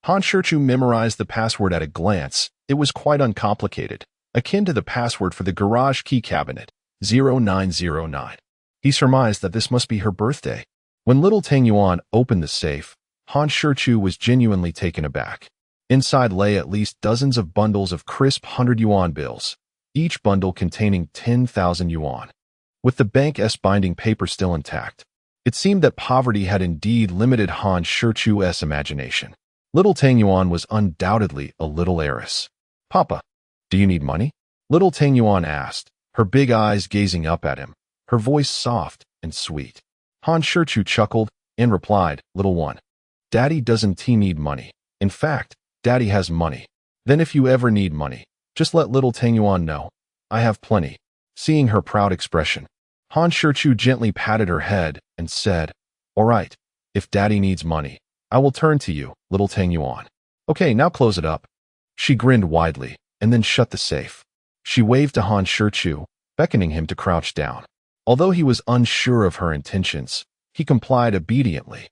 Han Shichu memorized the password at a glance. It was quite uncomplicated, akin to the password for the garage key cabinet, 0909. He surmised that this must be her birthday. When little Tangyuan opened the safe, Han Shichu was genuinely taken aback. Inside lay at least dozens of bundles of crisp 100 yuan bills, each bundle containing 10,000 yuan. With the bank's binding paper still intact, it seemed that poverty had indeed limited Han Shichu's imagination. Little Tangyuan was undoubtedly a little heiress. "Papa, do you need money?" Little Tangyuan asked, her big eyes gazing up at him, her voice soft and sweet. Han Shichu chuckled and replied, "Little one, Daddy doesn't need money. In fact, Daddy has money. Then if you ever need money, just let little Tangyuan know. I have plenty." Seeing her proud expression, Han Shichu gently patted her head and said, "All right, if Daddy needs money, I will turn to you, little Tangyuan. Okay, now close it up." She grinned widely and then shut the safe. She waved to Han Shichu, beckoning him to crouch down. Although he was unsure of her intentions, he complied obediently.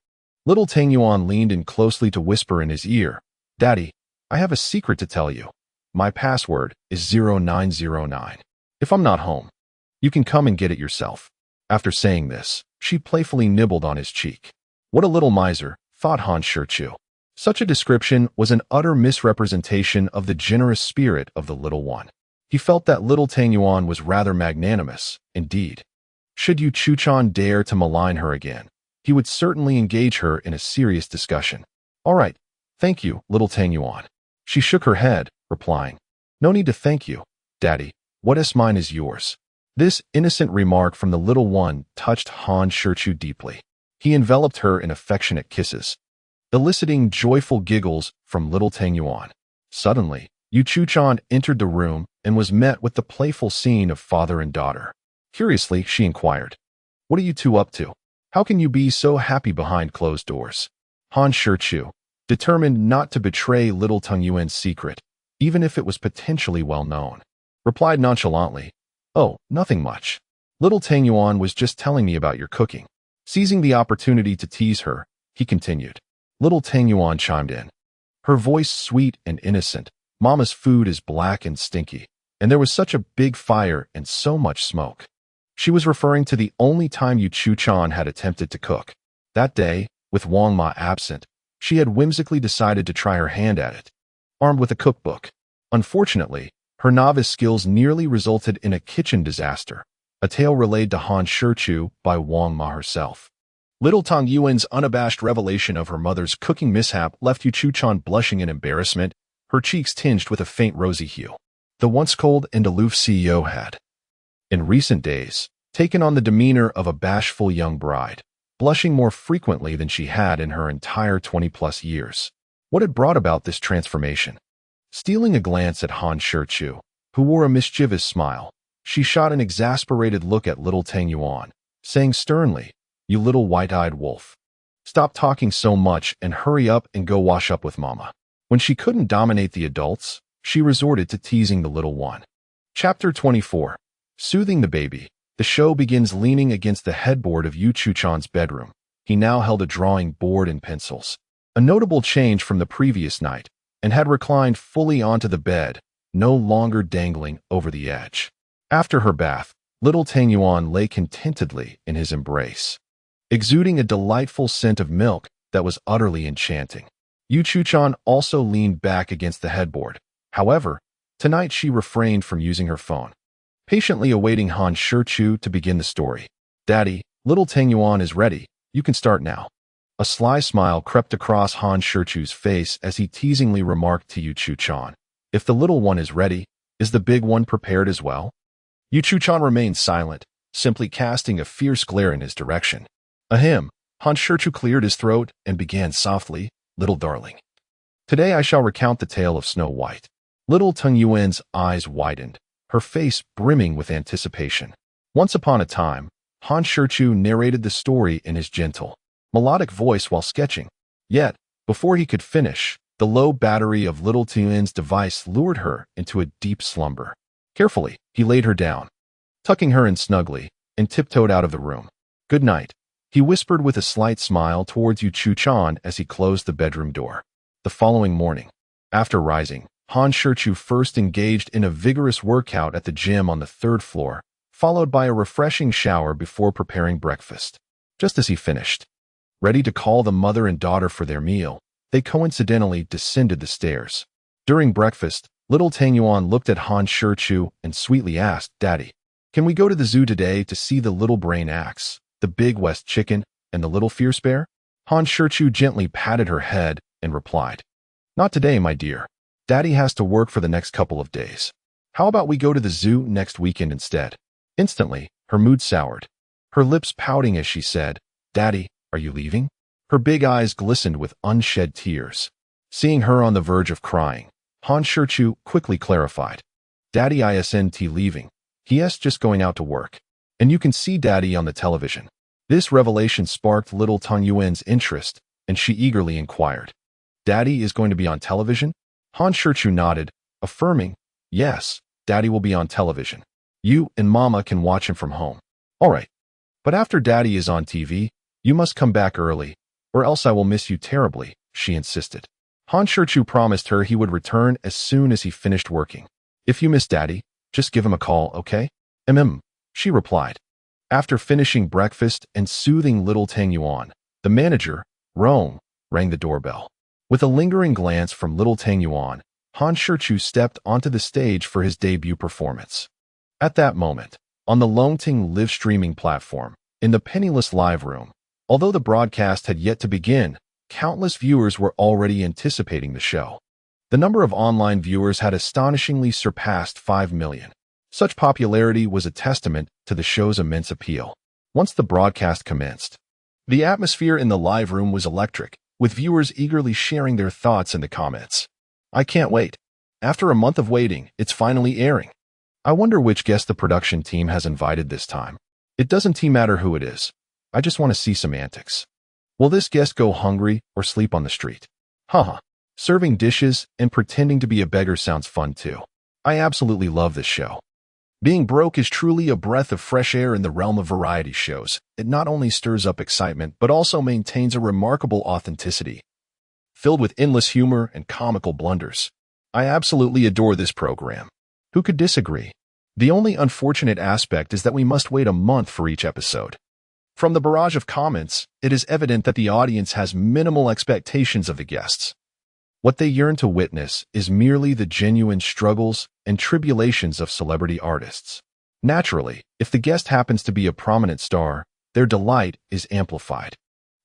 Little Tangyuan leaned in closely to whisper in his ear, "Daddy, I have a secret to tell you. My password is 0909. If I'm not home, you can come and get it yourself." After saying this, she playfully nibbled on his cheek. What a little miser, thought Han Shichu. Such a description was an utter misrepresentation of the generous spirit of the little one. He felt that little Tangyuan was rather magnanimous, indeed. Should Yu Chuchan dare to malign her again, he would certainly engage her in a serious discussion. "All right, thank you, little Tangyuan." She shook her head, replying, "No need to thank you, Daddy. What is mine is yours." This innocent remark from the little one touched Han Shichu deeply. He enveloped her in affectionate kisses, eliciting joyful giggles from little Tangyuan. Suddenly, Yu Chuchan entered the room and was met with the playful scene of father and daughter. Curiously, she inquired, "What are you two up to? How can you be so happy behind closed doors?" Han Shichu, determined not to betray little Tangyuan's secret, even if it was potentially well known, replied nonchalantly, "Oh, nothing much. Little Tangyuan was just telling me about your cooking." Seizing the opportunity to tease her, he continued. Little Tangyuan chimed in, her voice sweet and innocent. "Mama's food is black and stinky, and there was such a big fire and so much smoke." She was referring to the only time Yu Chuchan had attempted to cook. That day, with Wang Ma absent, she had whimsically decided to try her hand at it, armed with a cookbook. Unfortunately, her novice skills nearly resulted in a kitchen disaster, a tale relayed to Han Shichu by Wang Ma herself. Little Tang Yuan's unabashed revelation of her mother's cooking mishap left Yu Chu-chan blushing in embarrassment, her cheeks tinged with a faint rosy hue. The once cold and aloof CEO had, in recent days, taken on the demeanor of a bashful young bride, blushing more frequently than she had in her entire 20-plus years. What had brought about this transformation? Stealing a glance at Han Shichu, who wore a mischievous smile, she shot an exasperated look at little Tang Yuan, saying sternly, "You little white-eyed wolf. Stop talking so much and hurry up and go wash up with Mama." When she couldn't dominate the adults, she resorted to teasing the little one. Chapter 24. Soothing the baby. The show begins leaning against the headboard of Yu Chu-chan's bedroom. He now held a drawing board and pencils, a notable change from the previous night, and had reclined fully onto the bed, no longer dangling over the edge. After her bath, little Tang Yuan lay contentedly in his embrace, exuding a delightful scent of milk that was utterly enchanting. Yu Chu-chan also leaned back against the headboard. However, tonight she refrained from using her phone, patiently awaiting Han Shichu to begin the story. "Daddy, little Tang Yuan is ready. You can start now." A sly smile crept across Han Shichu's face as he teasingly remarked to Yu Chu-chan, "If the little one is ready, is the big one prepared as well?" Yu Chu-chan remained silent, simply casting a fierce glare in his direction. Ahem. Han Shichu cleared his throat and began softly, "Little darling. Today I shall recount the tale of Snow White." Little Tang Yuan's eyes widened, her face brimming with anticipation. Once upon a time, Han Shichu narrated the story in his gentle, melodic voice while sketching. Yet, before he could finish, the low battery of little Tang Yuan's device lured her into a deep slumber. Carefully, he laid her down, tucking her in snugly, and tiptoed out of the room. "Good night," he whispered with a slight smile towards Yu Chu-chan as he closed the bedroom door. The following morning, after rising, Han Shichu first engaged in a vigorous workout at the gym on the third floor, followed by a refreshing shower before preparing breakfast. Just as he finished, ready to call the mother and daughter for their meal, they coincidentally descended the stairs. During breakfast, little Tang Yuan looked at Han Shichu and sweetly asked, "Daddy, can we go to the zoo today to see the little brain axe, the big West chicken, and the little fierce bear?" Han Shichu gently patted her head and replied, "Not today, my dear. Daddy has to work for the next couple of days. How about we go to the zoo next weekend instead?" Instantly, her mood soured, her lips pouting as she said, "Daddy, are you leaving?" Her big eyes glistened with unshed tears. Seeing her on the verge of crying, Han Shichu quickly clarified, "Daddy isn't leaving. He's just going out to work. And you can see Daddy on the television." This revelation sparked little Tang Yuan's interest, and she eagerly inquired, "Daddy is going to be on television?" Han Shichu nodded, affirming, "Yes, Daddy will be on television. You and Mama can watch him from home." "All right. But after Daddy is on TV, you must come back early, or else I will miss you terribly," she insisted. Han Shichu promised her he would return as soon as he finished working. "If you miss Daddy, just give him a call, okay?" She replied. After finishing breakfast and soothing little Tang Yuan, the manager, Rong, rang the doorbell. With a lingering glance from little Tang Yuan, Han Shichu stepped onto the stage for his debut performance. At that moment, on the Longting live streaming platform, in the Penniless Live Room, although the broadcast had yet to begin, countless viewers were already anticipating the show. The number of online viewers had astonishingly surpassed 5 million. Such popularity was a testament to the show's immense appeal. Once the broadcast commenced, the atmosphere in the live room was electric, with viewers eagerly sharing their thoughts in the comments. "I can't wait. After a month of waiting, it's finally airing. I wonder which guest the production team has invited this time. It doesn't matter who it is. I just want to see some antics. Will this guest go hungry or sleep on the street? Haha. Serving dishes and pretending to be a beggar sounds fun too. I absolutely love this show." Being broke is truly a breath of fresh air in the realm of variety shows. It not only stirs up excitement, but also maintains a remarkable authenticity, filled with endless humor and comical blunders. I absolutely adore this program. Who could disagree? The only unfortunate aspect is that we must wait a month for each episode. From the barrage of comments, it is evident that the audience has minimal expectations of the guests. What they yearn to witness is merely the genuine struggles and tribulations of celebrity artists. Naturally, if the guest happens to be a prominent star, their delight is amplified.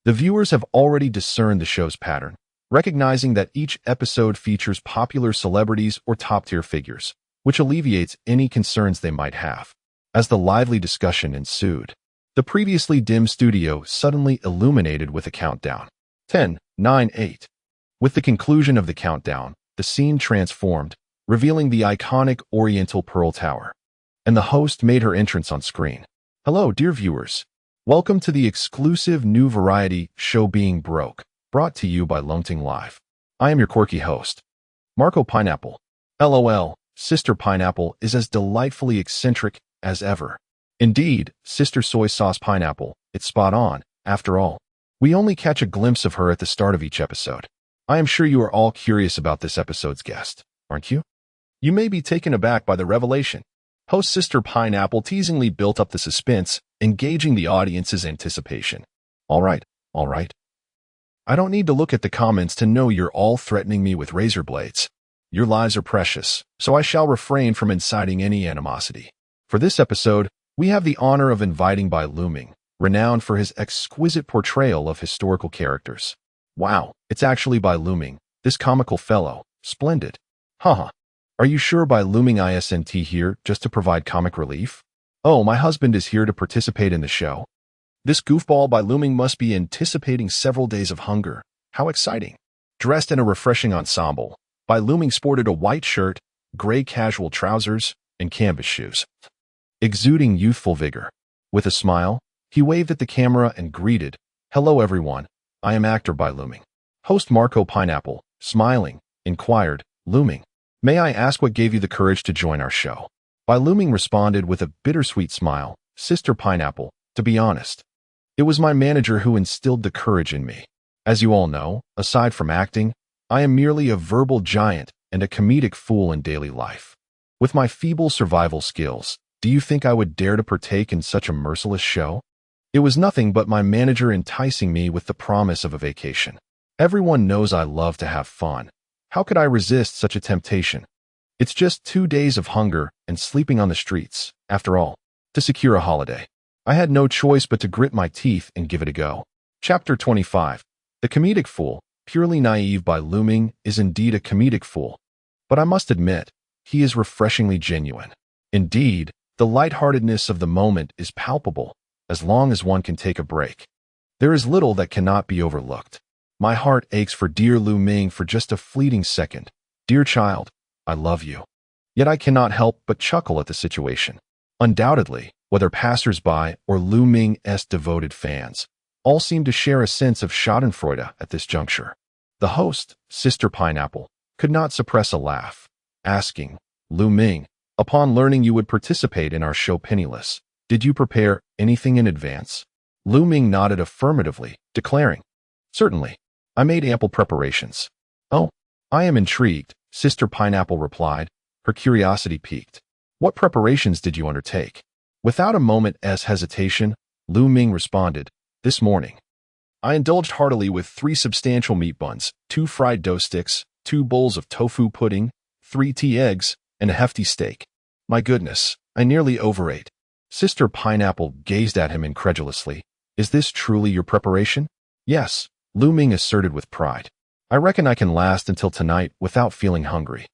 The viewers have already discerned the show's pattern, recognizing that each episode features popular celebrities or top-tier figures, which alleviates any concerns they might have. As the lively discussion ensued, the previously dim studio suddenly illuminated with a countdown. 10, 9, 8. With the conclusion of the countdown, the scene transformed, revealing the iconic Oriental Pearl Tower. And the host made her entrance on screen. Hello, dear viewers. Welcome to the exclusive new variety show Being Broke, brought to you by Longting Live. I am your quirky host, Marco Pineapple. LOL, Sister Pineapple is as delightfully eccentric as ever. Indeed, Sister Soy Sauce Pineapple, it's spot on, after all. We only catch a glimpse of her at the start of each episode. I am sure you are all curious about this episode's guest, aren't you? You may be taken aback by the revelation. Host Sister Pineapple teasingly built up the suspense, engaging the audience's anticipation. All right. I don't need to look at the comments to know you're all threatening me with razor blades. Your lives are precious, so I shall refrain from inciting any animosity. For this episode, we have the honor of inviting Bai Luming, renowned for his exquisite portrayal of historical characters. Wow, it's actually Bai Luming, this comical fellow. Splendid. Haha. Are you sure Bai Luming isn't here just to provide comic relief? Oh, my husband is here to participate in the show. This goofball Bai Luming must be anticipating several days of hunger. How exciting. Dressed in a refreshing ensemble, Bai Luming sported a white shirt, gray casual trousers, and canvas shoes. Exuding youthful vigor. With a smile, he waved at the camera and greeted, "Hello everyone, I am actor Bai Luming." Host Marco Pineapple, smiling, inquired, "Luming, may I ask what gave you the courage to join our show?" Bai Luming responded with a bittersweet smile, "Sister Pineapple, to be honest, it was my manager who instilled the courage in me. As you all know, aside from acting, I am merely a verbal giant and a comedic fool in daily life. With my feeble survival skills, do you think I would dare to partake in such a merciless show? It was nothing but my manager enticing me with the promise of a vacation. Everyone knows I love to have fun. How could I resist such a temptation? It's just 2 days of hunger and sleeping on the streets, after all, to secure a holiday. I had no choice but to grit my teeth and give it a go." Chapter 25. The comedic fool, purely naive Bai Luming, is indeed a comedic fool. But I must admit, he is refreshingly genuine. Indeed, the lightheartedness of the moment is palpable, as long as one can take a break. There is little that cannot be overlooked. My heart aches for dear Luming for just a fleeting second. Dear child, I love you. Yet I cannot help but chuckle at the situation. Undoubtedly, whether passers-by or Luming's devoted fans, all seem to share a sense of schadenfreude at this juncture. The host, Sister Pineapple, could not suppress a laugh, asking, "Luming, upon learning you would participate in our show penniless, did you prepare anything in advance?" Luming nodded affirmatively, declaring, "Certainly, I made ample preparations." "Oh, I am intrigued," Sister Pineapple replied, her curiosity piqued. "What preparations did you undertake?" Without a moment's hesitation, Luming responded, "This morning, I indulged heartily with 3 substantial meat buns, 2 fried dough sticks, 2 bowls of tofu pudding, 3 tea eggs, and a hefty steak. My goodness, I nearly overate." Sister Pineapple gazed at him incredulously. "Is this truly your preparation?" "Yes," Luming asserted with pride. "I reckon I can last until tonight without feeling hungry."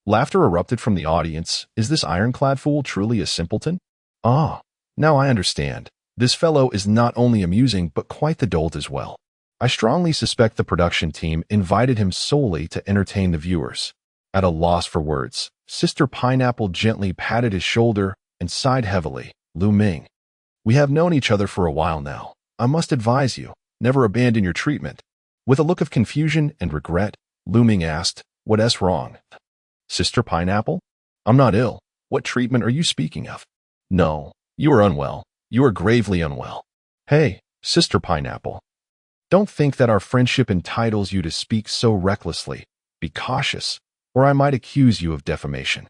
Laughter erupted from the audience. Is this ironclad fool truly a simpleton? Ah, now I understand. This fellow is not only amusing but quite the dolt as well. I strongly suspect the production team invited him solely to entertain the viewers. At a loss for words, Sister Pineapple gently patted his shoulder and sighed heavily. "Luming, we have known each other for a while now. I must advise you, never abandon your treatment." With a look of confusion and regret, Luming asked, "What's wrong?" "Sister Pineapple? I'm not ill. What treatment are you speaking of?" "No, you are unwell. You are gravely unwell." "Hey, Sister Pineapple. Don't think that our friendship entitles you to speak so recklessly. Be cautious, or I might accuse you of defamation."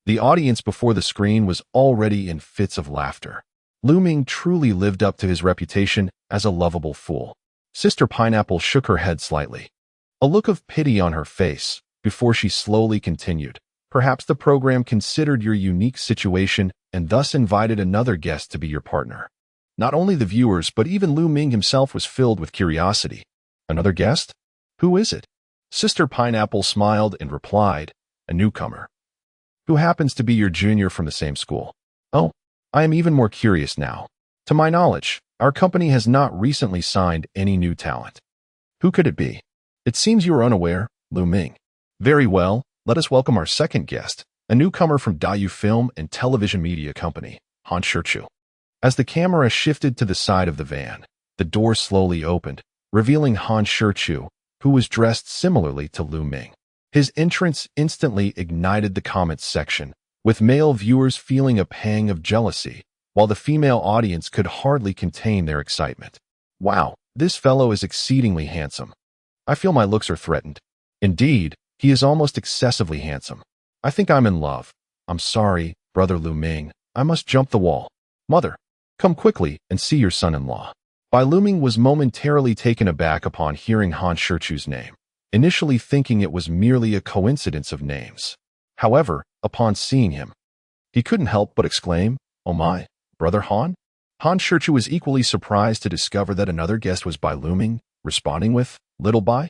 The audience before the screen was already in fits of laughter. Luming truly lived up to his reputation as a lovable fool. Sister Pineapple shook her head slightly, a look of pity on her face, before she slowly continued. "Perhaps the program considered your unique situation and thus invited another guest to be your partner." Not only the viewers, but even Lu Ming himself was filled with curiosity. Another guest? Who is it? Sister Pineapple smiled and replied, a newcomer. Who happens to be your junior from the same school? Oh, I am even more curious now. To my knowledge, our company has not recently signed any new talent. Who could it be? It seems you are unaware, Lu Ming. Very well, let us welcome our second guest, a newcomer from Dayu Film and Television Media Company, Han Shichu. As the camera shifted to the side of the van, the door slowly opened, revealing Han Shichu, who was dressed similarly to Lu Ming. His entrance instantly ignited the comments section, with male viewers feeling a pang of jealousy, while the female audience could hardly contain their excitement. Wow, this fellow is exceedingly handsome. I feel my looks are threatened. Indeed, he is almost excessively handsome. I think I'm in love. I'm sorry, brother Lu Ming. I must jump the wall. Mother, come quickly and see your son-in-law. Bai Luming was momentarily taken aback upon hearing Han Shichu's name, initially thinking it was merely a coincidence of names. However, upon seeing him, he couldn't help but exclaim, "Oh my, brother Han?" Han Shichu was equally surprised to discover that another guest was Bai Luming, responding with, "Little Bai?"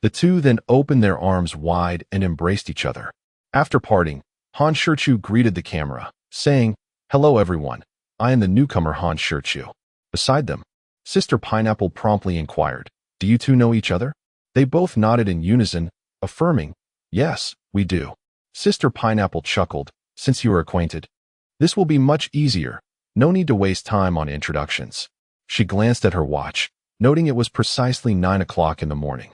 The two then opened their arms wide and embraced each other. After parting, Han Shichu greeted the camera, saying, "Hello everyone, I am the newcomer Han Shichu." Beside them, Sister Pineapple promptly inquired, "Do you two know each other?" They both nodded in unison, affirming, "Yes, we do." Sister Pineapple chuckled, "Since you are acquainted, this will be much easier. No need to waste time on introductions." She glanced at her watch, noting it was precisely 9 o'clock in the morning.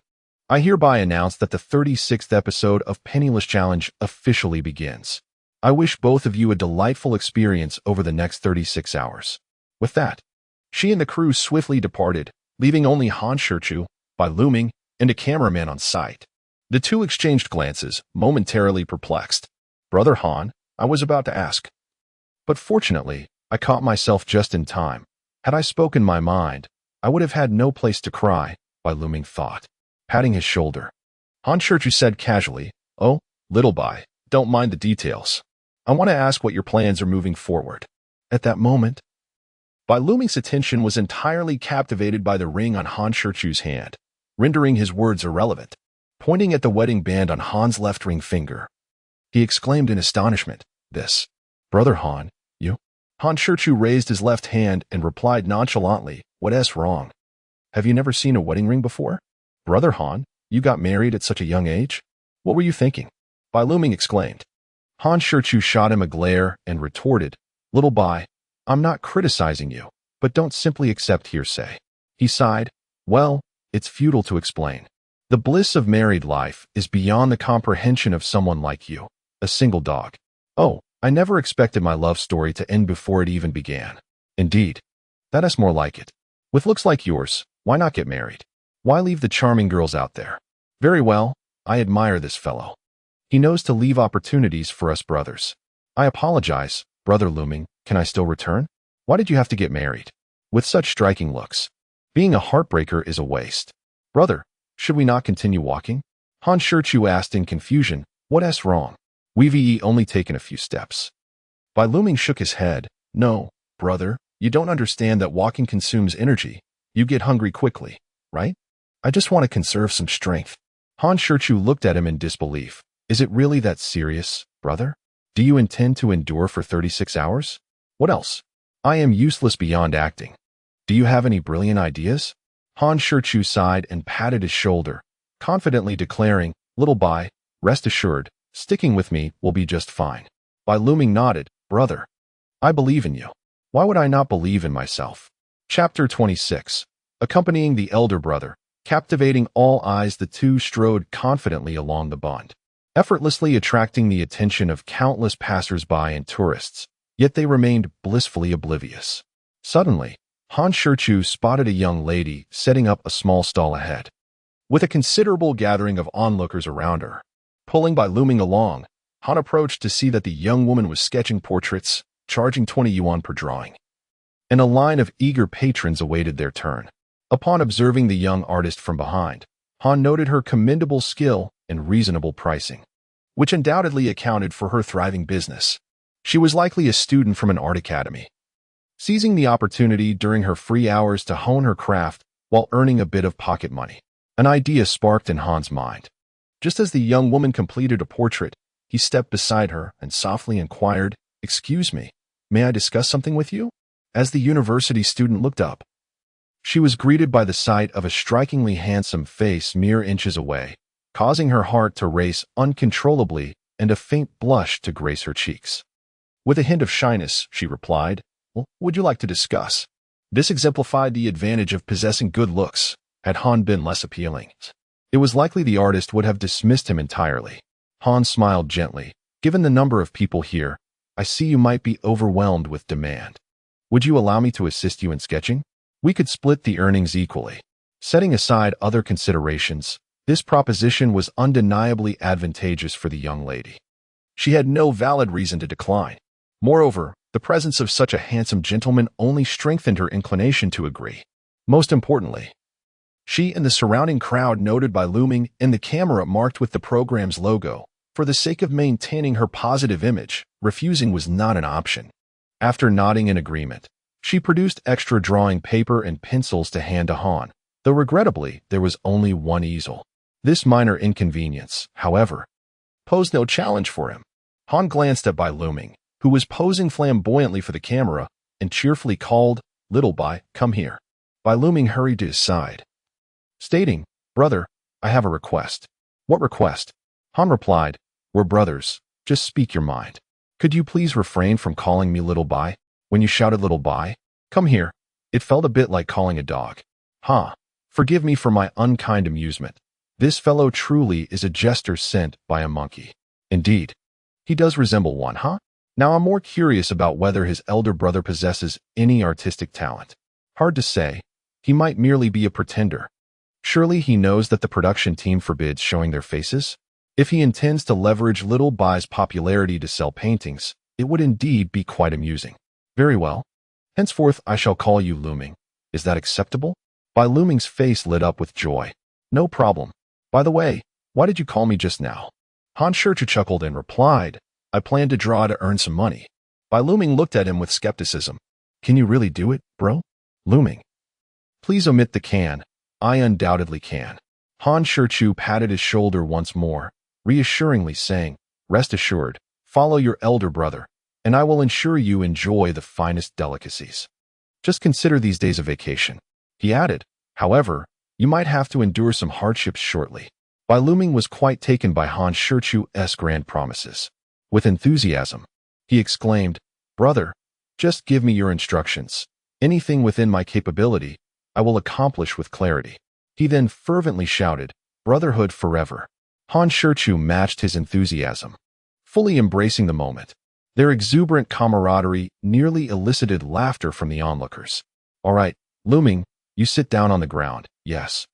I hereby announce that the 36th episode of Penniless Challenge officially begins. I wish both of you a delightful experience over the next 36 hours. With that, she and the crew swiftly departed, leaving only Han Shichu, Bai Luming, and a cameraman on site. The two exchanged glances, momentarily perplexed. "Brother Han," I was about to ask. But fortunately, I caught myself just in time. Had I spoken my mind, I would have had no place to cry, Bai Luming thought. Patting his shoulder, Han Shichu said casually, "Oh, little Bai, don't mind the details. I want to ask what your plans are moving forward." At that moment, Bai Luming's attention was entirely captivated by the ring on Han Shichu's hand, rendering his words irrelevant. Pointing at the wedding band on Han's left ring finger, he exclaimed in astonishment, "This, brother Han, you?" Han Shichu raised his left hand and replied nonchalantly, "What's wrong? Have you never seen a wedding ring before? Brother Han, you got married at such a young age? What were you thinking?" Bai Luming exclaimed. Han Shichu shot him a glare and retorted, "Little Bai, I'm not criticizing you, but don't simply accept hearsay." He sighed, "Well, it's futile to explain. The bliss of married life is beyond the comprehension of someone like you, a single dog. Oh, I never expected my love story to end before it even began. Indeed, that is more like it. With looks like yours, why not get married? Why leave the charming girls out there? Very well, I admire this fellow. He knows to leave opportunities for us brothers. I apologize, brother Luming, can I still return? Why did you have to get married? With such striking looks. Being a heartbreaker is a waste. Brother, should we not continue walking?" Han Shichu asked in confusion, "What's wrong? We've only taken a few steps." Bai Luming shook his head, "No, brother, you don't understand that walking consumes energy. You get hungry quickly, right? I just want to conserve some strength." Han Shichu looked at him in disbelief. "Is it really that serious, brother? Do you intend to endure for 36 hours? What else? I am useless beyond acting. Do you have any brilliant ideas?" Han Shichu sighed and patted his shoulder, confidently declaring, "Little Bai, rest assured, sticking with me will be just fine." Bai Luming nodded, "Brother, I believe in you. Why would I not believe in myself?" Chapter 26. Accompanying the elder brother, captivating all eyes, the two strode confidently along the bund, effortlessly attracting the attention of countless passers-by and tourists, yet they remained blissfully oblivious. Suddenly, Han Shichu spotted a young lady setting up a small stall ahead, with a considerable gathering of onlookers around her. Pulling Bai Luming along, Han approached to see that the young woman was sketching portraits, charging 20 yuan per drawing. And a line of eager patrons awaited their turn. Upon observing the young artist from behind, Han noted her commendable skill and reasonable pricing, which undoubtedly accounted for her thriving business. She was likely a student from an art academy. seizing the opportunity during her free hours to hone her craft while earning a bit of pocket money. An idea sparked in Han's mind. Just as the young woman completed a portrait, he stepped beside her and softly inquired, "Excuse me, may I discuss something with you?" As the university student looked up, she was greeted by the sight of a strikingly handsome face mere inches away, causing her heart to race uncontrollably and a faint blush to grace her cheeks. With a hint of shyness, she replied, "Well, would you like to discuss?" This exemplified the advantage of possessing good looks. Had Han been less appealing, it was likely the artist would have dismissed him entirely. Han smiled gently. "Given the number of people here, I see you might be overwhelmed with demand. Would you allow me to assist you in sketching? We could split the earnings equally." Setting aside other considerations, this proposition was undeniably advantageous for the young lady. She had no valid reason to decline. Moreover, the presence of such a handsome gentleman only strengthened her inclination to agree. Most importantly, she and the surrounding crowd noted by looming in the camera marked with the program's logo. For the sake of maintaining her positive image, refusing was not an option. After nodding in agreement, she produced extra drawing paper and pencils to hand to Han, though regrettably there was only one easel. This minor inconvenience, however, posed no challenge for him. Han glanced at Bai Looming, who was posing flamboyantly for the camera, and cheerfully called, "Little Bai, come here." Bai Looming hurried to his side, stating, "Brother, I have a request." "What request?" Han replied, "We're brothers. Just speak your mind. Could you please refrain from calling me Little Bai? When you shouted Little Bai, come here, it felt a bit like calling a dog." "Ha! Forgive me for my unkind amusement. This fellow truly is a jester sent by a monkey. Indeed, he does resemble one, huh? Now I'm more curious about whether his elder brother possesses any artistic talent. Hard to say. He might merely be a pretender. Surely he knows that the production team forbids showing their faces? If he intends to leverage Little Bai's popularity to sell paintings, it would indeed be quite amusing." "Very well. Henceforth I shall call you Looming. Is that acceptable?" Bai Looming's face lit up with joy. "No problem. By the way, why did you call me just now?" Han Shichu chuckled and replied, "I plan to draw to earn some money." Bai Looming looked at him with skepticism. "Can you really do it, bro?" "Looming, please omit the can. I undoubtedly can." Han Shichu patted his shoulder once more, reassuringly saying, "Rest assured, follow your elder brother, and I will ensure you enjoy the finest delicacies. Just consider these days of vacation." He added, "However, you might have to endure some hardships shortly." Bai Looming was quite taken by Han Shichu's grand promises. With enthusiasm, he exclaimed, "Brother, just give me your instructions. Anything within my capability, I will accomplish with clarity." He then fervently shouted, "Brotherhood forever." Han Shichu matched his enthusiasm, fully embracing the moment. Their exuberant camaraderie nearly elicited laughter from the onlookers. "All right, Looming, you sit down on the ground. Yes.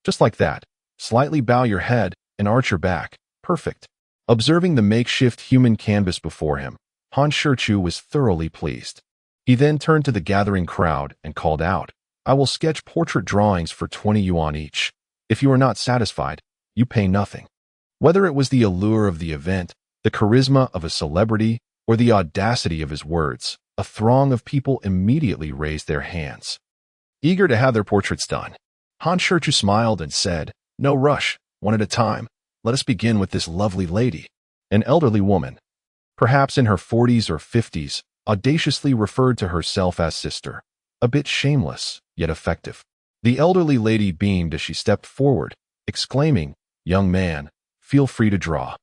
Just like that. Slightly bow your head and arch your back. Perfect." Observing the makeshift human canvas before him, Han Shichu was thoroughly pleased. He then turned to the gathering crowd and called out, "I will sketch portrait drawings for 20 yuan each. If you are not satisfied, you pay nothing." Whether it was the allure of the event, the charisma of a celebrity, or the audacity of his words, a throng of people immediately raised their hands, eager to have their portraits done. Han Shichu smiled and said, "No rush, one at a time. Let us begin with this lovely lady." An elderly woman, perhaps in her 40s or 50s, audaciously referred to herself as sister, a bit shameless, yet effective. The elderly lady beamed as she stepped forward, exclaiming, "Young man, feel free to draw.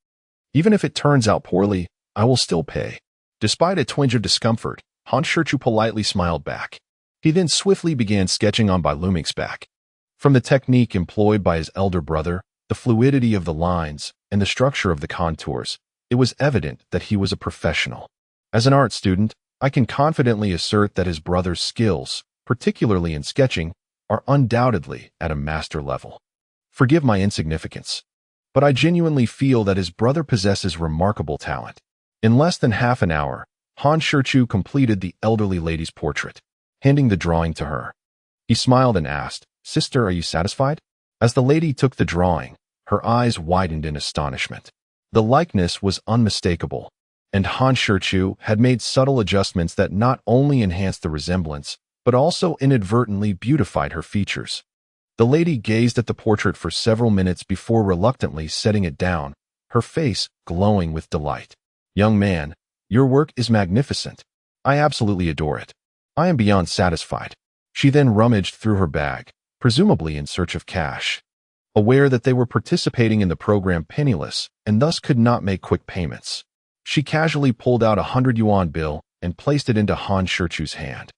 Even if it turns out poorly, I will still pay." Despite a twinge of discomfort, Han Shichu politely smiled back. He then swiftly began sketching on Bai Looming's back. From the technique employed by his elder brother, the fluidity of the lines, and the structure of the contours, it was evident that he was a professional. As an art student, I can confidently assert that his brother's skills, particularly in sketching, are undoubtedly at a master level. Forgive my insignificance, but I genuinely feel that his brother possesses remarkable talent. In less than half an hour, Han Shichu completed the elderly lady's portrait, handing the drawing to her. He smiled and asked, "Sister, are you satisfied?" As the lady took the drawing, her eyes widened in astonishment. The likeness was unmistakable. and Han Shichu had made subtle adjustments that not only enhanced the resemblance, but also inadvertently beautified her features. The lady gazed at the portrait for several minutes before reluctantly setting it down, her face glowing with delight. "Young man, your work is magnificent. I absolutely adore it. I am beyond satisfied." She then rummaged through her bag, presumably in search of cash. Aware that they were participating in the program penniless and thus could not make quick payments, she casually pulled out a 100 yuan bill and placed it into Han Shichu's hand,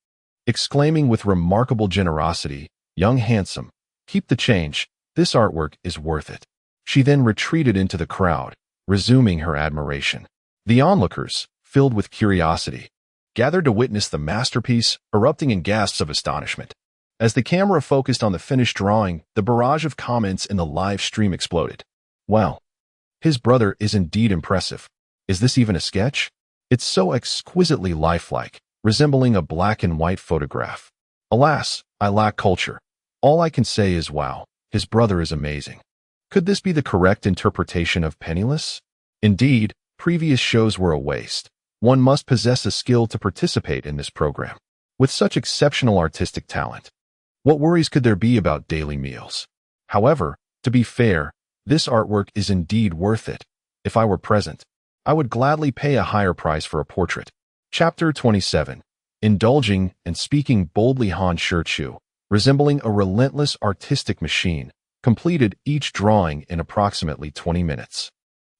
exclaiming with remarkable generosity, "Young handsome, keep the change. This artwork is worth it." She then retreated into the crowd, resuming her admiration. The onlookers, filled with curiosity, gathered to witness the masterpiece, erupting in gasps of astonishment. As the camera focused on the finished drawing, the barrage of comments in the live stream exploded. "Wow, his brother is indeed impressive. Is this even a sketch? It's so exquisitely lifelike, resembling a black and white photograph. Alas, I lack culture. All I can say is wow, his brother is amazing." Could this be the correct interpretation of penniless? Indeed, previous shows were a waste. One must possess a skill to participate in this program. With such exceptional artistic talent, what worries could there be about daily meals? However, to be fair, this artwork is indeed worth it. If I were present, I would gladly pay a higher price for a portrait. Chapter 27. Indulging and speaking boldly. Han Shichu, resembling a relentless artistic machine, completed each drawing in approximately 20 minutes.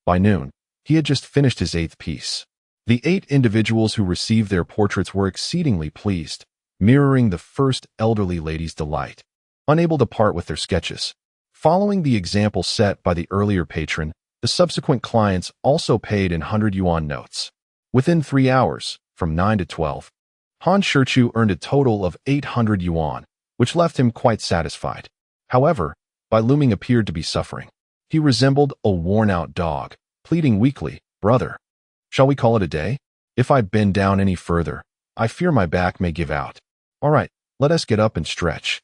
By noon, he had just finished his 8th piece. The 8 individuals who received their portraits were exceedingly pleased, mirroring the first elderly lady's delight, unable to part with their sketches. Following the example set by the earlier patron, the subsequent clients also paid in 100 yuan notes. Within 3 hours, from 9 to 12, Han Shichu earned a total of 800 yuan, which left him quite satisfied. However, Bai Luming appeared to be suffering. He resembled a worn-out dog, pleading weakly, "Brother, shall we call it a day? If I bend down any further, I fear my back may give out. All right, let us get up and stretch."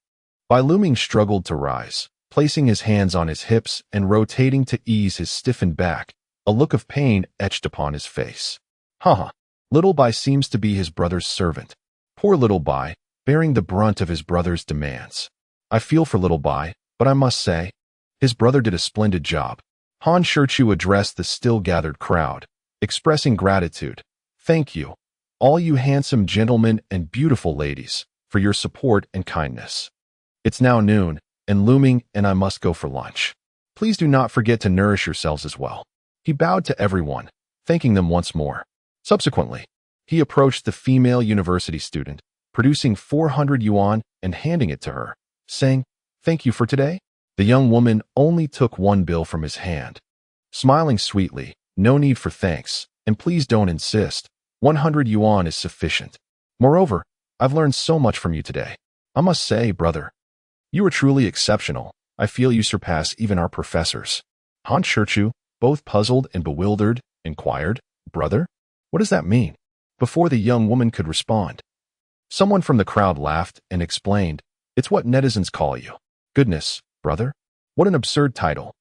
Bai Luming struggled to rise, placing his hands on his hips and rotating to ease his stiffened back, a look of pain etched upon his face. Haha, little Bai seems to be his brother's servant. Poor little Bai, bearing the brunt of his brother's demands. I feel for little Bai, but I must say, his brother did a splendid job. Han Shichu addressed the still-gathered crowd, expressing gratitude. "Thank you, all you handsome gentlemen and beautiful ladies, for your support and kindness. It's now noon, and Luming and I must go for lunch. Please do not forget to nourish yourselves as well." He bowed to everyone, thanking them once more. Subsequently, he approached the female university student, producing 400 yuan and handing it to her, saying, "Thank you for today." The young woman only took one bill from his hand, smiling sweetly, "No need for thanks, and please don't insist. 100 yuan is sufficient. Moreover, I've learned so much from you today. I must say, brother, you are truly exceptional. I feel you surpass even our professors." Han Shichu, both puzzled and bewildered, inquired, "Brother? What does that mean?" Before the young woman could respond, someone from the crowd laughed and explained, "It's what netizens call you." Goodness, brother, what an absurd title.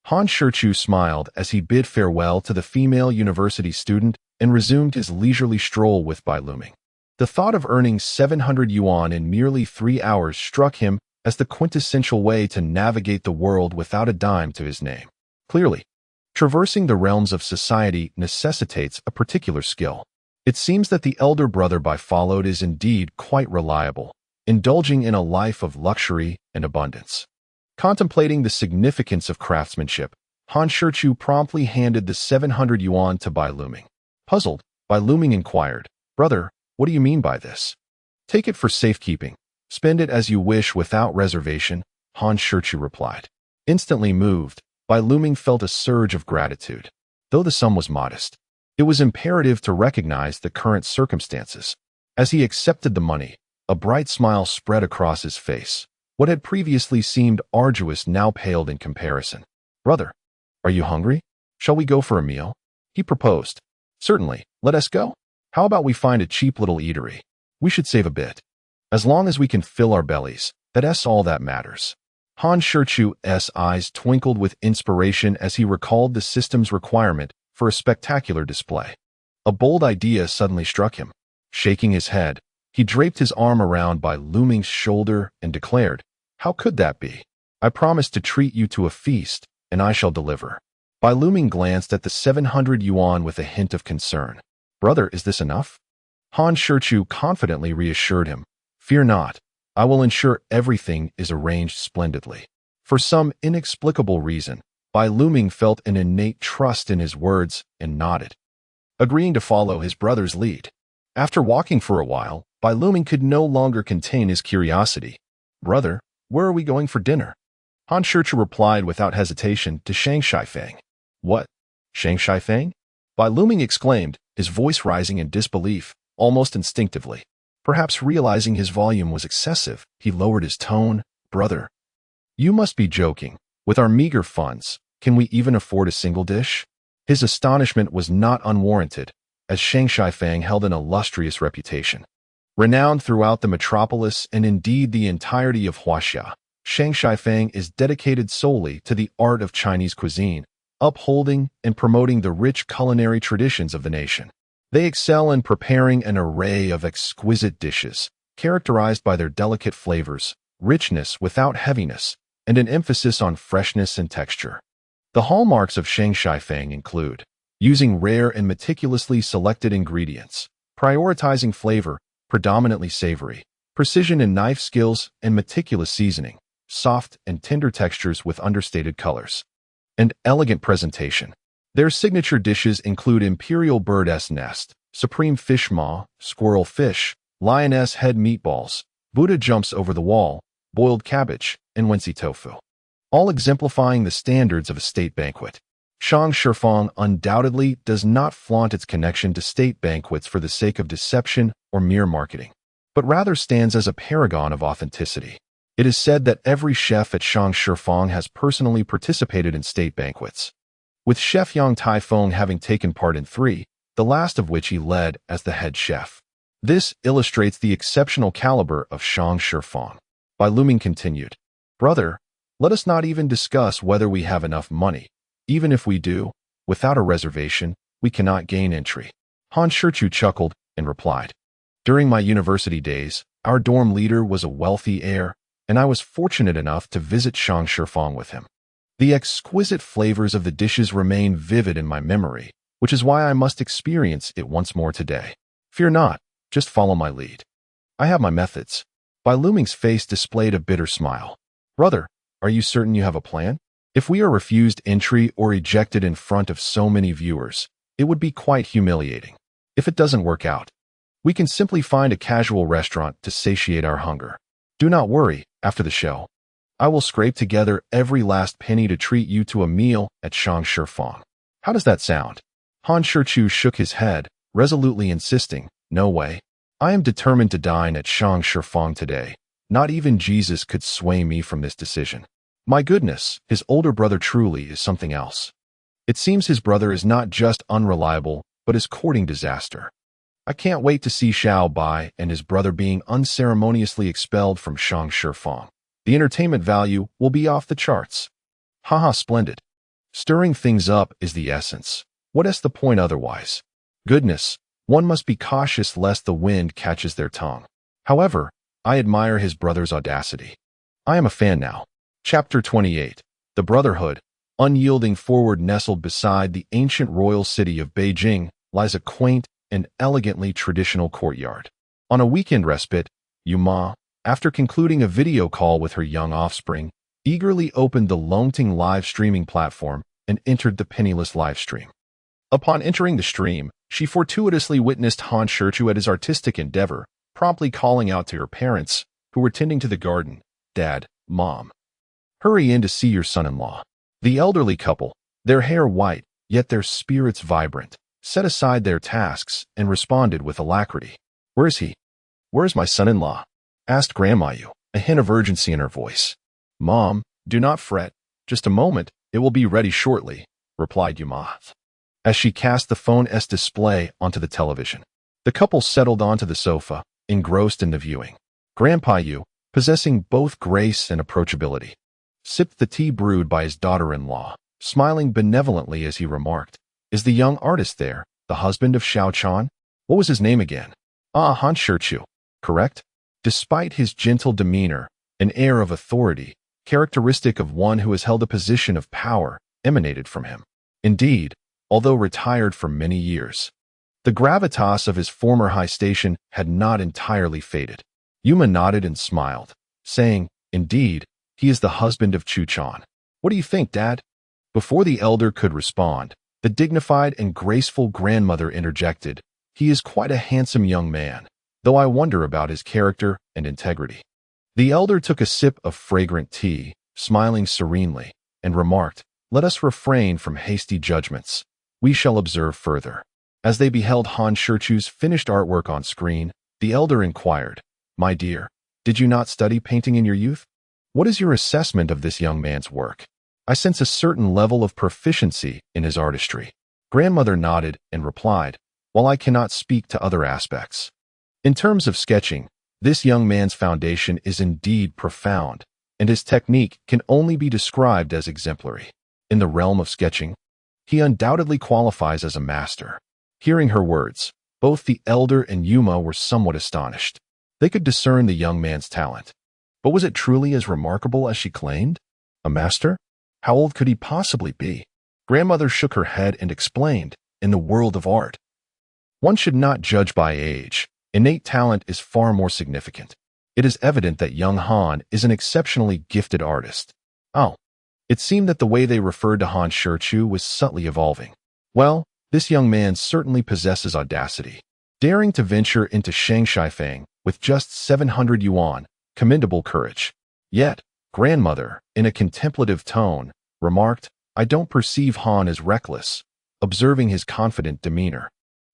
Han Shichu smiled as he bid farewell to the female university student and resumed his leisurely stroll with Bai Luming. The thought of earning 700 yuan in merely 3 hours struck him as the quintessential way to navigate the world without a dime to his name. Clearly, traversing the realms of society necessitates a particular skill. It seems that the elder brother Bai followed is indeed quite reliable, indulging in a life of luxury and abundance. Contemplating the significance of craftsmanship, Han Shichu promptly handed the 700 yuan to Bai Luming. Puzzled, Bai Luming inquired, "Brother, what do you mean by this?" "Take it for safekeeping. Spend it as you wish without reservation," Han Shichu replied. Instantly moved, Bai Luming felt a surge of gratitude. Though the sum was modest, it was imperative to recognize the current circumstances. As he accepted the money, a bright smile spread across his face. What had previously seemed arduous now paled in comparison. "Brother, are you hungry? Shall we go for a meal?" he proposed. "Certainly, let us go. How about we find a cheap little eatery? We should save a bit. As long as we can fill our bellies, that's all that matters." Han Shichu's eyes twinkled with inspiration as he recalled the system's requirement for a spectacular display. A bold idea suddenly struck him. Shaking his head, he draped his arm around Bai Luming's shoulder and declared, "How could that be? I promised to treat you to a feast, and I shall deliver." Bai Luming glanced at the 700 yuan with a hint of concern. "Brother, is this enough?" Han Shichu confidently reassured him, "Fear not. I will ensure everything is arranged splendidly." For some inexplicable reason, Bai Luming felt an innate trust in his words and nodded, agreeing to follow his brother's lead. After walking for a while, Bai Luming could no longer contain his curiosity. "Brother, where are we going for dinner?" Han Shichu replied without hesitation to Shang Shifang. "What? Shang Shifang?" Bai Luming exclaimed, his voice rising in disbelief, almost instinctively. Perhaps realizing his volume was excessive, he lowered his tone. "Brother, you must be joking. With our meager funds, can we even afford a single dish?" His astonishment was not unwarranted, as Shang Shifang held an illustrious reputation. Renowned throughout the metropolis and indeed the entirety of Huaxia, Shang Shifang is dedicated solely to the art of Chinese cuisine, upholding and promoting the rich culinary traditions of the nation. They excel in preparing an array of exquisite dishes, characterized by their delicate flavors, richness without heaviness, and an emphasis on freshness and texture. The hallmarks of Shang Shifang include using rare and meticulously selected ingredients, prioritizing flavor, predominantly savory, precision in knife skills and meticulous seasoning, soft and tender textures with understated colors, and elegant presentation. Their signature dishes include imperial bird's nest, supreme fish maw, squirrel fish, lioness head meatballs, Buddha jumps over the wall, boiled cabbage, and wensi tofu, all exemplifying the standards of a state banquet. Shang Shifang undoubtedly does not flaunt its connection to state banquets for the sake of deception or mere marketing, but rather stands as a paragon of authenticity. It is said that every chef at Shang Shifang has personally participated in state banquets, with Chef Yang Taifeng having taken part in 3, the last of which he led as the head chef. This illustrates the exceptional caliber of Shang Shifang. Bai Luming continued, "Brother, let us not even discuss whether we have enough money. Even if we do, without a reservation, we cannot gain entry." Han Shichu chuckled and replied, "During my university days, our dorm leader was a wealthy heir, and I was fortunate enough to visit Shang Shifang with him. The exquisite flavors of the dishes remain vivid in my memory, which is why I must experience it once more today. Fear not, just follow my lead. I have my methods." Bai Luming's face displayed a bitter smile. "Brother, are you certain you have a plan? If we are refused entry or ejected in front of so many viewers, it would be quite humiliating. If it doesn't work out, we can simply find a casual restaurant to satiate our hunger. Do not worry, after the show, I will scrape together every last penny to treat you to a meal at Shang Shifang. How does that sound?" Han Shichu shook his head, resolutely insisting, "No way. I am determined to dine at Shang Shifang today. Not even Jesus could sway me from this decision." My goodness, his older brother truly is something else. It seems his brother is not just unreliable, but is courting disaster. I can't wait to see Xiao Bai and his brother being unceremoniously expelled from Shang Shifang. The entertainment value will be off the charts. Haha, splendid. Stirring things up is the essence. What is the point otherwise? Goodness, one must be cautious lest the wind catches their tongue. However, I admire his brother's audacity. I am a fan now. Chapter 28. The Brotherhood. Unyielding forward, nestled beside the ancient royal city of Beijing, lies a quaint and elegantly traditional courtyard. On a weekend respite, Yuma, after concluding a video call with her young offspring, eagerly opened the Longting live streaming platform and entered the penniless live stream. Upon entering the stream, she fortuitously witnessed Han Shichu at his artistic endeavor, promptly calling out to her parents, who were tending to the garden, "Dad, Mom, hurry in to see your son-in-law." The elderly couple, their hair white, yet their spirits vibrant, set aside their tasks and responded with alacrity. "Where is he? Where is my son-in-law?" asked Grandma Yu, a hint of urgency in her voice. "Mom, do not fret. Just a moment, it will be ready shortly," replied Yuma, as she cast the phone's display onto the television. The couple settled onto the sofa, engrossed in the viewing. Grandpa Yu, possessing both grace and approachability, sipped the tea brewed by his daughter-in-law, smiling benevolently as he remarked, "Is the young artist there, The husband of Xiao Chan? What was his name again? Ah, Han Shichu, correct? Despite his gentle demeanor, an air of authority, characteristic of one who has held a position of power, emanated from him. Indeed, although retired for many years, the gravitas of his former high station had not entirely faded. Yuma nodded and smiled, saying, "Indeed, he is the husband of Chu Chan. What do you think, Dad?" Before the elder could respond, the dignified and graceful grandmother interjected, "He is quite a handsome young man, though I wonder about his character and integrity." The elder took a sip of fragrant tea, smiling serenely, and remarked, "Let us refrain from hasty judgments. We shall observe further." As they beheld Han Shichu's finished artwork on screen, the elder inquired, "My dear, did you not study painting in your youth? What is your assessment of this young man's work? I sense a certain level of proficiency in his artistry." Grandmother nodded and replied, "While I cannot speak to other aspects, in terms of sketching, this young man's foundation is indeed profound, and his technique can only be described as exemplary. In the realm of sketching, he undoubtedly qualifies as a master." Hearing her words, both the elder and Yuma were somewhat astonished. They could discern the young man's talent. But was it truly as remarkable as she claimed? A master? How old could he possibly be? Grandmother shook her head and explained, "In the world of art, one should not judge by age. Innate talent is far more significant. It is evident that young Han is an exceptionally gifted artist." Oh, it seemed that the way they referred to Han Shichu was subtly evolving. Well, this young man certainly possesses audacity. Daring to venture into Shangshifeng with just 700 yuan, commendable courage. Yet, grandmother, in a contemplative tone, remarked, "I don't perceive Han as reckless," observing his confident demeanor.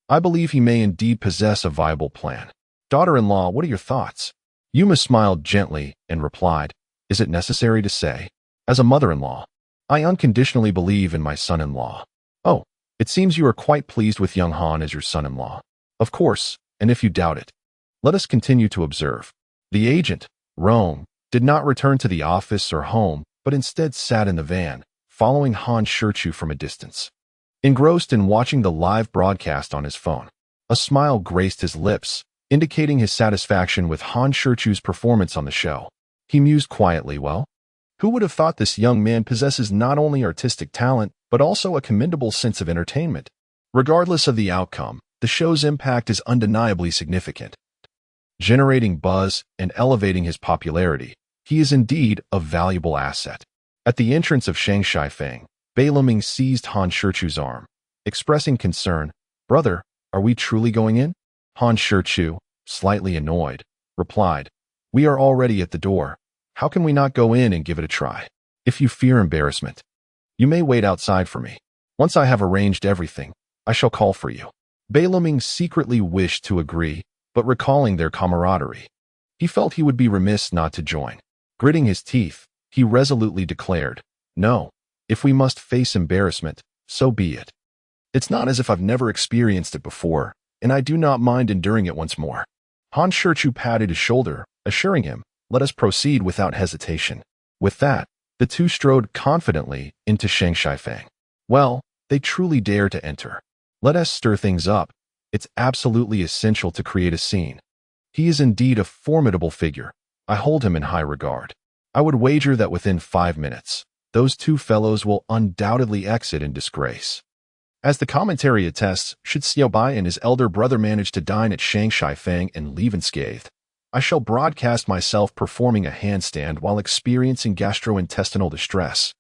"I believe he may indeed possess a viable plan. Daughter-in-law, what are your thoughts?" Yuma smiled gently and replied, "Is it necessary to say? As a mother-in-law, I unconditionally believe in my son-in-law." "Oh, it seems you are quite pleased with young Han as your son-in-law." "Of course, and if you doubt it, let us continue to observe." The agent, Rome, did not return to the office or home, but instead sat in the van, following Han Shichu from a distance. Engrossed in watching the live broadcast on his phone, a smile graced his lips, indicating his satisfaction with Han Shichu's performance on the show. He mused quietly, "Well, who would have thought this young man possesses not only artistic talent, but also a commendable sense of entertainment?" Regardless of the outcome, the show's impact is undeniably significant. Generating buzz and elevating his popularity, he is indeed a valuable asset. At the entrance of Shangshifeng, Beiluming seized Han Shichu's arm, expressing concern. "Brother, are we truly going in?" Han Shichu, slightly annoyed, replied, "We are already at the door. How can we not go in and give it a try? If you fear embarrassment, you may wait outside for me. Once I have arranged everything, I shall call for you." Beiluming secretly wished to agree, but recalling their camaraderie, he felt he would be remiss not to join. Gritting his teeth, he resolutely declared, "No, if we must face embarrassment, so be it. It's not as if I've never experienced it before, and I do not mind enduring it once more." Han Shichu patted his shoulder, assuring him, "Let us proceed without hesitation." With that, the two strode confidently into Shangshifeng. Well, they truly dare to enter. Let us stir things up. It's absolutely essential to create a scene. He is indeed a formidable figure. I hold him in high regard. I would wager that within 5 minutes, those two fellows will undoubtedly exit in disgrace. As the commentary attests, should Xiaobai and his elder brother manage to dine at Shangshifeng and leave unscathed, I shall broadcast myself performing a handstand while experiencing gastrointestinal distress.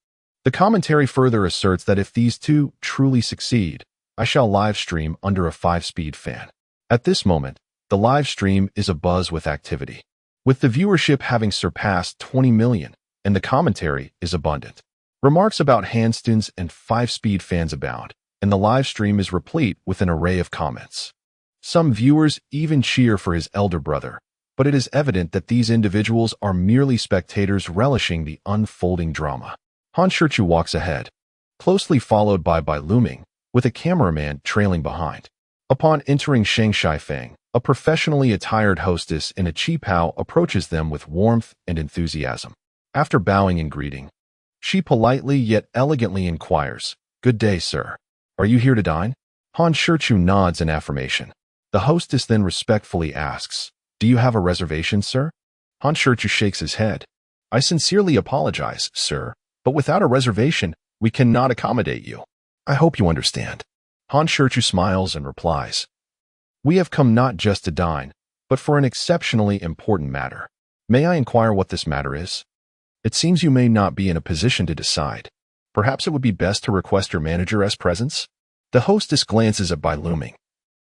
The commentary further asserts that if these two truly succeed, I shall live stream under a 5-speed fan. At this moment, the live stream is abuzz with activity, with the viewership having surpassed 20 million, and the commentary is abundant. Remarks about handstands and 5-speed fans abound, and the live stream is replete with an array of comments. Some viewers even cheer for his elder brother, but it is evident that these individuals are merely spectators relishing the unfolding drama. Han Shichu walks ahead, closely followed by Beiluming, with a cameraman trailing behind. Upon entering Shangshifeng, a professionally attired hostess in a qipao approaches them with warmth and enthusiasm. After bowing in greeting, she politely yet elegantly inquires, "Good day, sir. Are you here to dine?" Han Shichu nods in affirmation. The hostess then respectfully asks, "Do you have a reservation, sir?" Han Shichu shakes his head. "I sincerely apologize, sir, but without a reservation, we cannot accommodate you. I hope you understand." Han Shichu smiles and replies, "We have come not just to dine, but for an exceptionally important matter. May I inquire what this matter is? It seems you may not be in a position to decide. Perhaps it would be best to request your manager's presence?" The hostess glances at Bai Luming,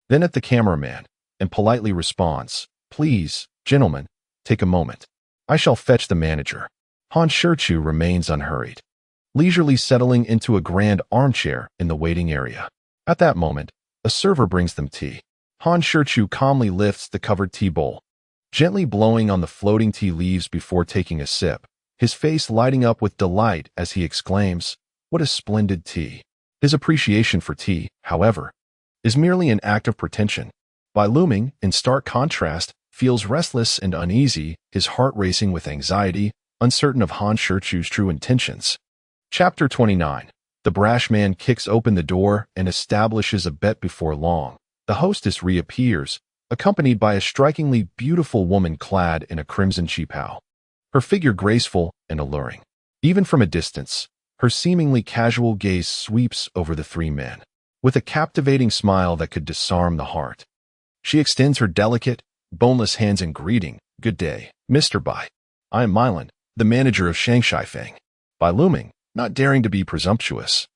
then at the cameraman, and politely responds, "Please, gentlemen, take a moment. I shall fetch the manager." Han Shichu remains unhurried, leisurely settling into a grand armchair in the waiting area. At that moment, a server brings them tea. Han Shichu calmly lifts the covered tea bowl, gently blowing on the floating tea leaves before taking a sip, his face lighting up with delight as he exclaims, "What a splendid tea." His appreciation for tea, however, is merely an act of pretension. Bai Luming, in stark contrast, feels restless and uneasy, his heart racing with anxiety, uncertain of Han Shichu's true intentions. Chapter 29. The brash man kicks open the door and establishes a bet before long. The hostess reappears, accompanied by a strikingly beautiful woman clad in a crimson qipao, her figure graceful and alluring. Even from a distance, her seemingly casual gaze sweeps over the three men, with a captivating smile that could disarm the heart. She extends her delicate, boneless hands in greeting. "Good day, Mr. Bai. I am Milan, the manager of Shanghai Fang." Bai Luming, not daring to be presumptuous,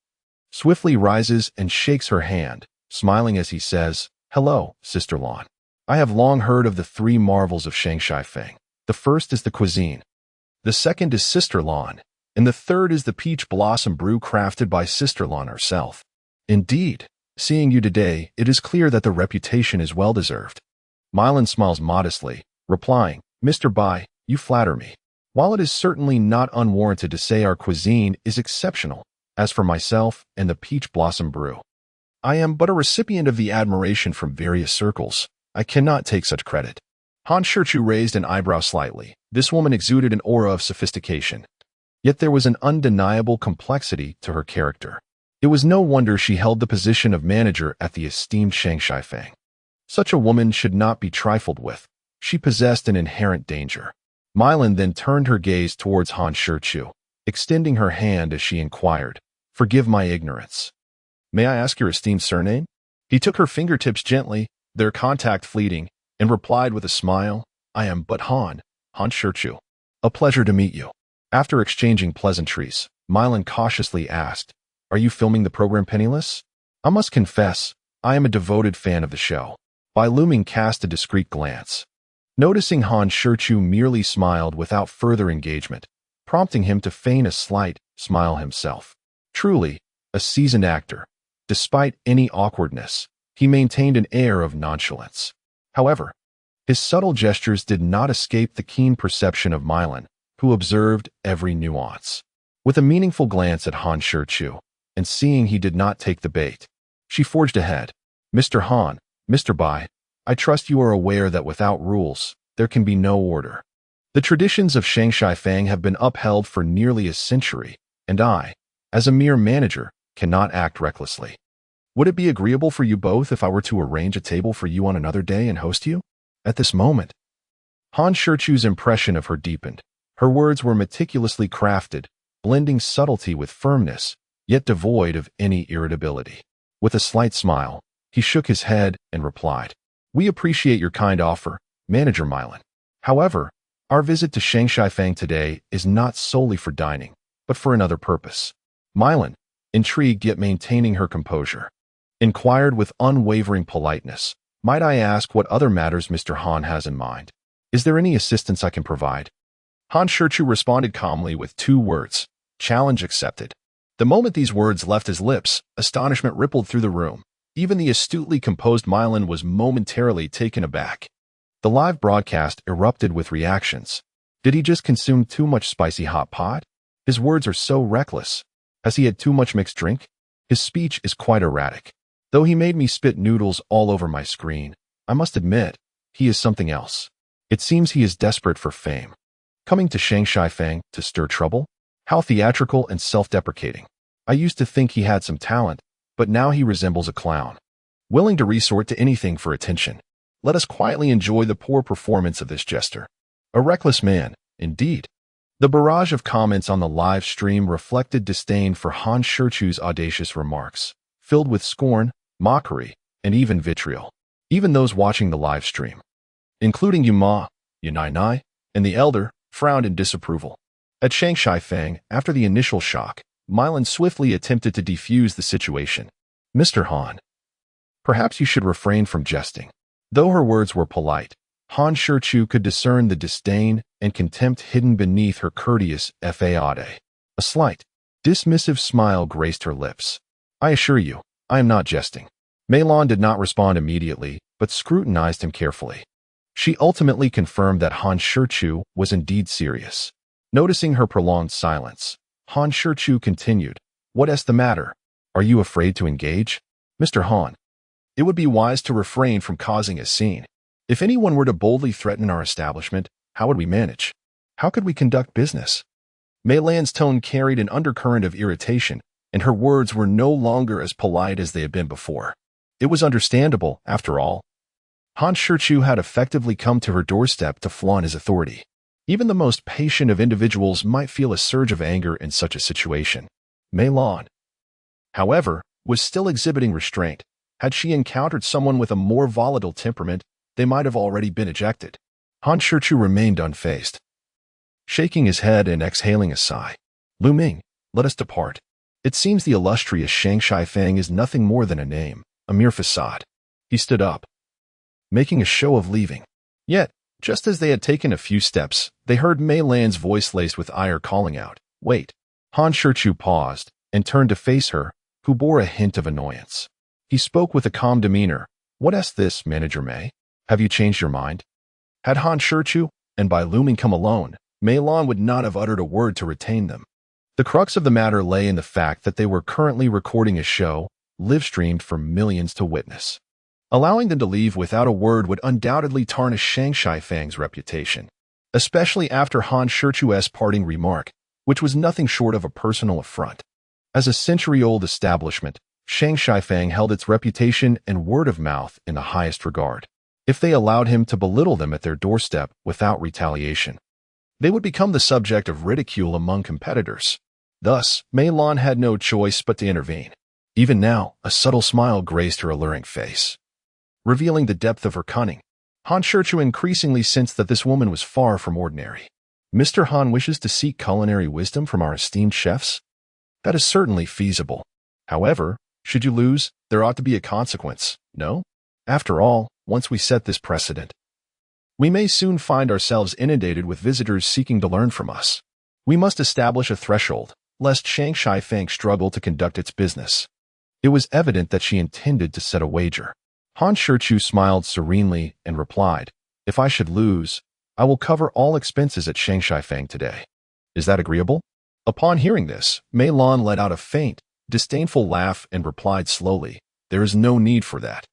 swiftly rises and shakes her hand, smiling as he says, "Hello, Sister Lan. I have long heard of the three marvels of Shanghai Fang. The first is the cuisine, the second is Sister Lan, and the third is the peach blossom brew crafted by Sister Lan herself. Indeed, seeing you today, it is clear that the reputation is well-deserved." Milan smiles modestly, replying, "Mr. Bai, you flatter me. While it is certainly not unwarranted to say our cuisine is exceptional, as for myself and the peach blossom brew, I am but a recipient of the admiration from various circles. I cannot take such credit." Han Shichu raised an eyebrow slightly. This woman exuded an aura of sophistication, yet there was an undeniable complexity to her character. It was no wonder she held the position of manager at the esteemed Shanghai Fang. Such a woman should not be trifled with. She possessed an inherent danger. Milan then turned her gaze towards Han Shichu, extending her hand as she inquired, "Forgive my ignorance. May I ask your esteemed surname?" He took her fingertips gently, their contact fleeting, and replied with a smile, "I am but Han Shichu. A pleasure to meet you." After exchanging pleasantries, Milan cautiously asked, "Are you filming the program Penniless?" "I must confess, I am a devoted fan of the show." Bai Luming cast a discreet glance. Noticing Han Shichu merely smiled without further engagement, prompting him to feign a slight smile himself. Truly, a seasoned actor. Despite any awkwardness, he maintained an air of nonchalance. However, his subtle gestures did not escape the keen perception of Milan, who observed every nuance. With a meaningful glance at Han Shichu, and seeing he did not take the bait, she forged ahead. "Mr. Han, Mr. Bai, I trust you are aware that without rules, there can be no order. The traditions of Shanghai Fang have been upheld for nearly a century, and I, as a mere manager, cannot act recklessly. Would it be agreeable for you both if I were to arrange a table for you on another day and host you?" At this moment, Han Shichu's impression of her deepened. Her words were meticulously crafted, blending subtlety with firmness, yet devoid of any irritability. With a slight smile, he shook his head and replied, "We appreciate your kind offer, Manager Milan. However, our visit to Shanghai Fang today is not solely for dining, but for another purpose." Milan, intrigued yet maintaining her composure, inquired with unwavering politeness, "Might I ask what other matters Mr. Han has in mind? Is there any assistance I can provide?" Han Shichu responded calmly with two words, "Challenge accepted." The moment these words left his lips, astonishment rippled through the room. Even the astutely composed Milan was momentarily taken aback. The live broadcast erupted with reactions. Did he just consume too much spicy hot pot? His words are so reckless. Has he had too much mixed drink? His speech is quite erratic. Though he made me spit noodles all over my screen, I must admit, he is something else. It seems he is desperate for fame. Coming to Shanghai Fang to stir trouble? How theatrical and self-deprecating. I used to think he had some talent, but now he resembles a clown. willing to resort to anything for attention. Let us quietly enjoy the poor performance of this jester. A reckless man, indeed. The barrage of comments on the live stream reflected disdain for Han Shichu's audacious remarks, filled with scorn, mockery, and even vitriol. Even those watching the live stream, including Yuma, Yunai, and the elder, frowned in disapproval. At Shanghai Fang, after the initial shock, Mylan swiftly attempted to defuse the situation. Mr. Han, perhaps you should refrain from jesting. Though her words were polite, Han Shichu could discern the disdain and contempt hidden beneath her courteous faade. A slight, dismissive smile graced her lips. I assure you, I am not jesting. Meilon did not respond immediately, but scrutinized him carefully. She ultimately confirmed that Han Shichu was indeed serious. Noticing her prolonged silence, Han Shichu continued, What is the matter? Are you afraid to engage? Mr. Han, it would be wise to refrain from causing a scene. If anyone were to boldly threaten our establishment, how would we manage? How could we conduct business? Mei Lan's tone carried an undercurrent of irritation, and her words were no longer as polite as they had been before. It was understandable, after all. Han Shichu had effectively come to her doorstep to flaunt his authority. Even the most patient of individuals might feel a surge of anger in such a situation. Mei Lan, however, was still exhibiting restraint. Had she encountered someone with a more volatile temperament, they might have already been ejected. Han Shichu remained unfazed, shaking his head and exhaling a sigh. Lu Ming, let us depart. It seems the illustrious Shanghai Fang is nothing more than a name, a mere facade. He stood up, making a show of leaving. Yet, just as they had taken a few steps, they heard Mei Lan's voice laced with ire calling out, Wait. Han Shichu paused and turned to face her, who bore a hint of annoyance. He spoke with a calm demeanor. What is this, Manager Mei? Have you changed your mind? Had Han Shichu and Bai Luming come alone, Mei Lan would not have uttered a word to retain them. The crux of the matter lay in the fact that they were currently recording a show, live-streamed for millions to witness. Allowing them to leave without a word would undoubtedly tarnish Shanghai Fang's reputation, especially after Han Shichu's parting remark, which was nothing short of a personal affront. As a century-old establishment, Shanghai Fang held its reputation and word of mouth in the highest regard. If they allowed him to belittle them at their doorstep without retaliation, they would become the subject of ridicule among competitors. Thus, Mei Lan had no choice but to intervene. Even now, a subtle smile graced her alluring face, revealing the depth of her cunning. Han Shichu increasingly sensed that this woman was far from ordinary. Mr. Han wishes to seek culinary wisdom from our esteemed chefs? That is certainly feasible. However, should you lose, there ought to be a consequence, no? After all, once we set this precedent, we may soon find ourselves inundated with visitors seeking to learn from us. We must establish a threshold, lest Shanghai Fang struggle to conduct its business. It was evident that she intended to set a wager. Han Shichu smiled serenely and replied, If I should lose, I will cover all expenses at Shanghai Fang today. Is that agreeable? Upon hearing this, Mei Lan let out a faint, disdainful laugh and replied slowly, There is no need for that.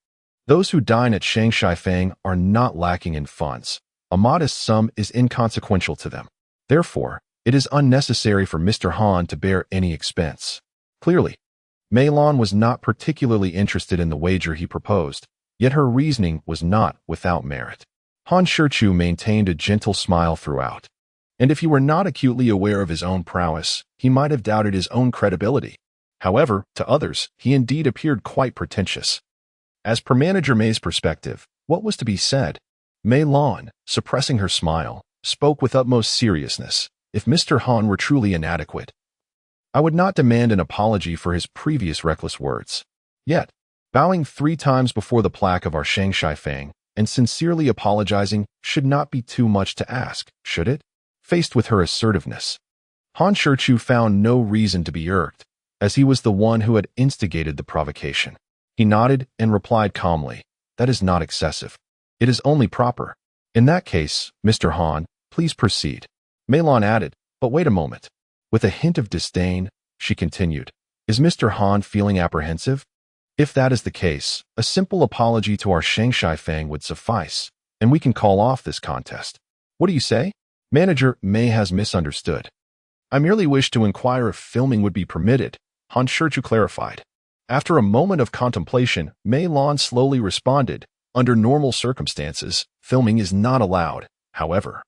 Those who dine at Shanghai Fang are not lacking in funds. A modest sum is inconsequential to them. Therefore, it is unnecessary for Mr. Han to bear any expense. Clearly, Mei Lan was not particularly interested in the wager he proposed, yet her reasoning was not without merit. Han Shichu maintained a gentle smile throughout, and if he were not acutely aware of his own prowess, he might have doubted his own credibility. However, to others, he indeed appeared quite pretentious. As per Manager Mei's perspective, what was to be said? Mei Lan, suppressing her smile, spoke with utmost seriousness. If Mr. Han were truly inadequate, I would not demand an apology for his previous reckless words. Yet, bowing 3 times before the plaque of our Shanghai Fang and sincerely apologizing should not be too much to ask, should it? Faced with her assertiveness, Han Shichu found no reason to be irked, as he was the one who had instigated the provocation. He nodded and replied calmly, That is not excessive. It is only proper. In that case, Mr. Han, please proceed. Mei Lan added, But wait a moment. With a hint of disdain, she continued, Is Mr. Han feeling apprehensive? If that is the case, a simple apology to our Shanghai Fang would suffice, and we can call off this contest. What do you say? Manager Mei has misunderstood. I merely wish to inquire if filming would be permitted, Han Shichu clarified. After a moment of contemplation, Mei Lan slowly responded, under normal circumstances, filming is not allowed. However,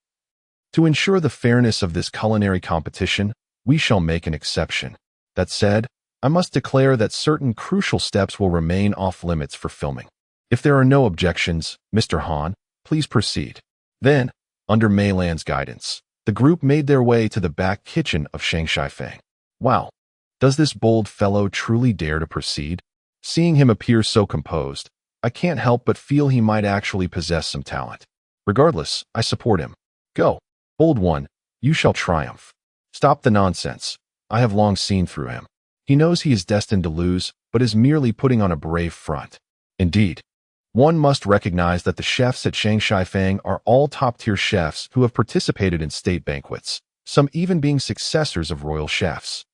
to ensure the fairness of this culinary competition, we shall make an exception. That said, I must declare that certain crucial steps will remain off-limits for filming. If there are no objections, Mr. Han, please proceed. Then, under Mei Lan's guidance, the group made their way to the back kitchen of Shanghai Fang. Wow, does this bold fellow truly dare to proceed? Seeing him appear so composed, I can't help but feel he might actually possess some talent. Regardless, I support him. Go, bold one, you shall triumph. Stop the nonsense. I have long seen through him. He knows he is destined to lose, but is merely putting on a brave front. Indeed, one must recognize that the chefs at Shanghai Fang are all top-tier chefs who have participated in state banquets, some even being successors of royal chefs.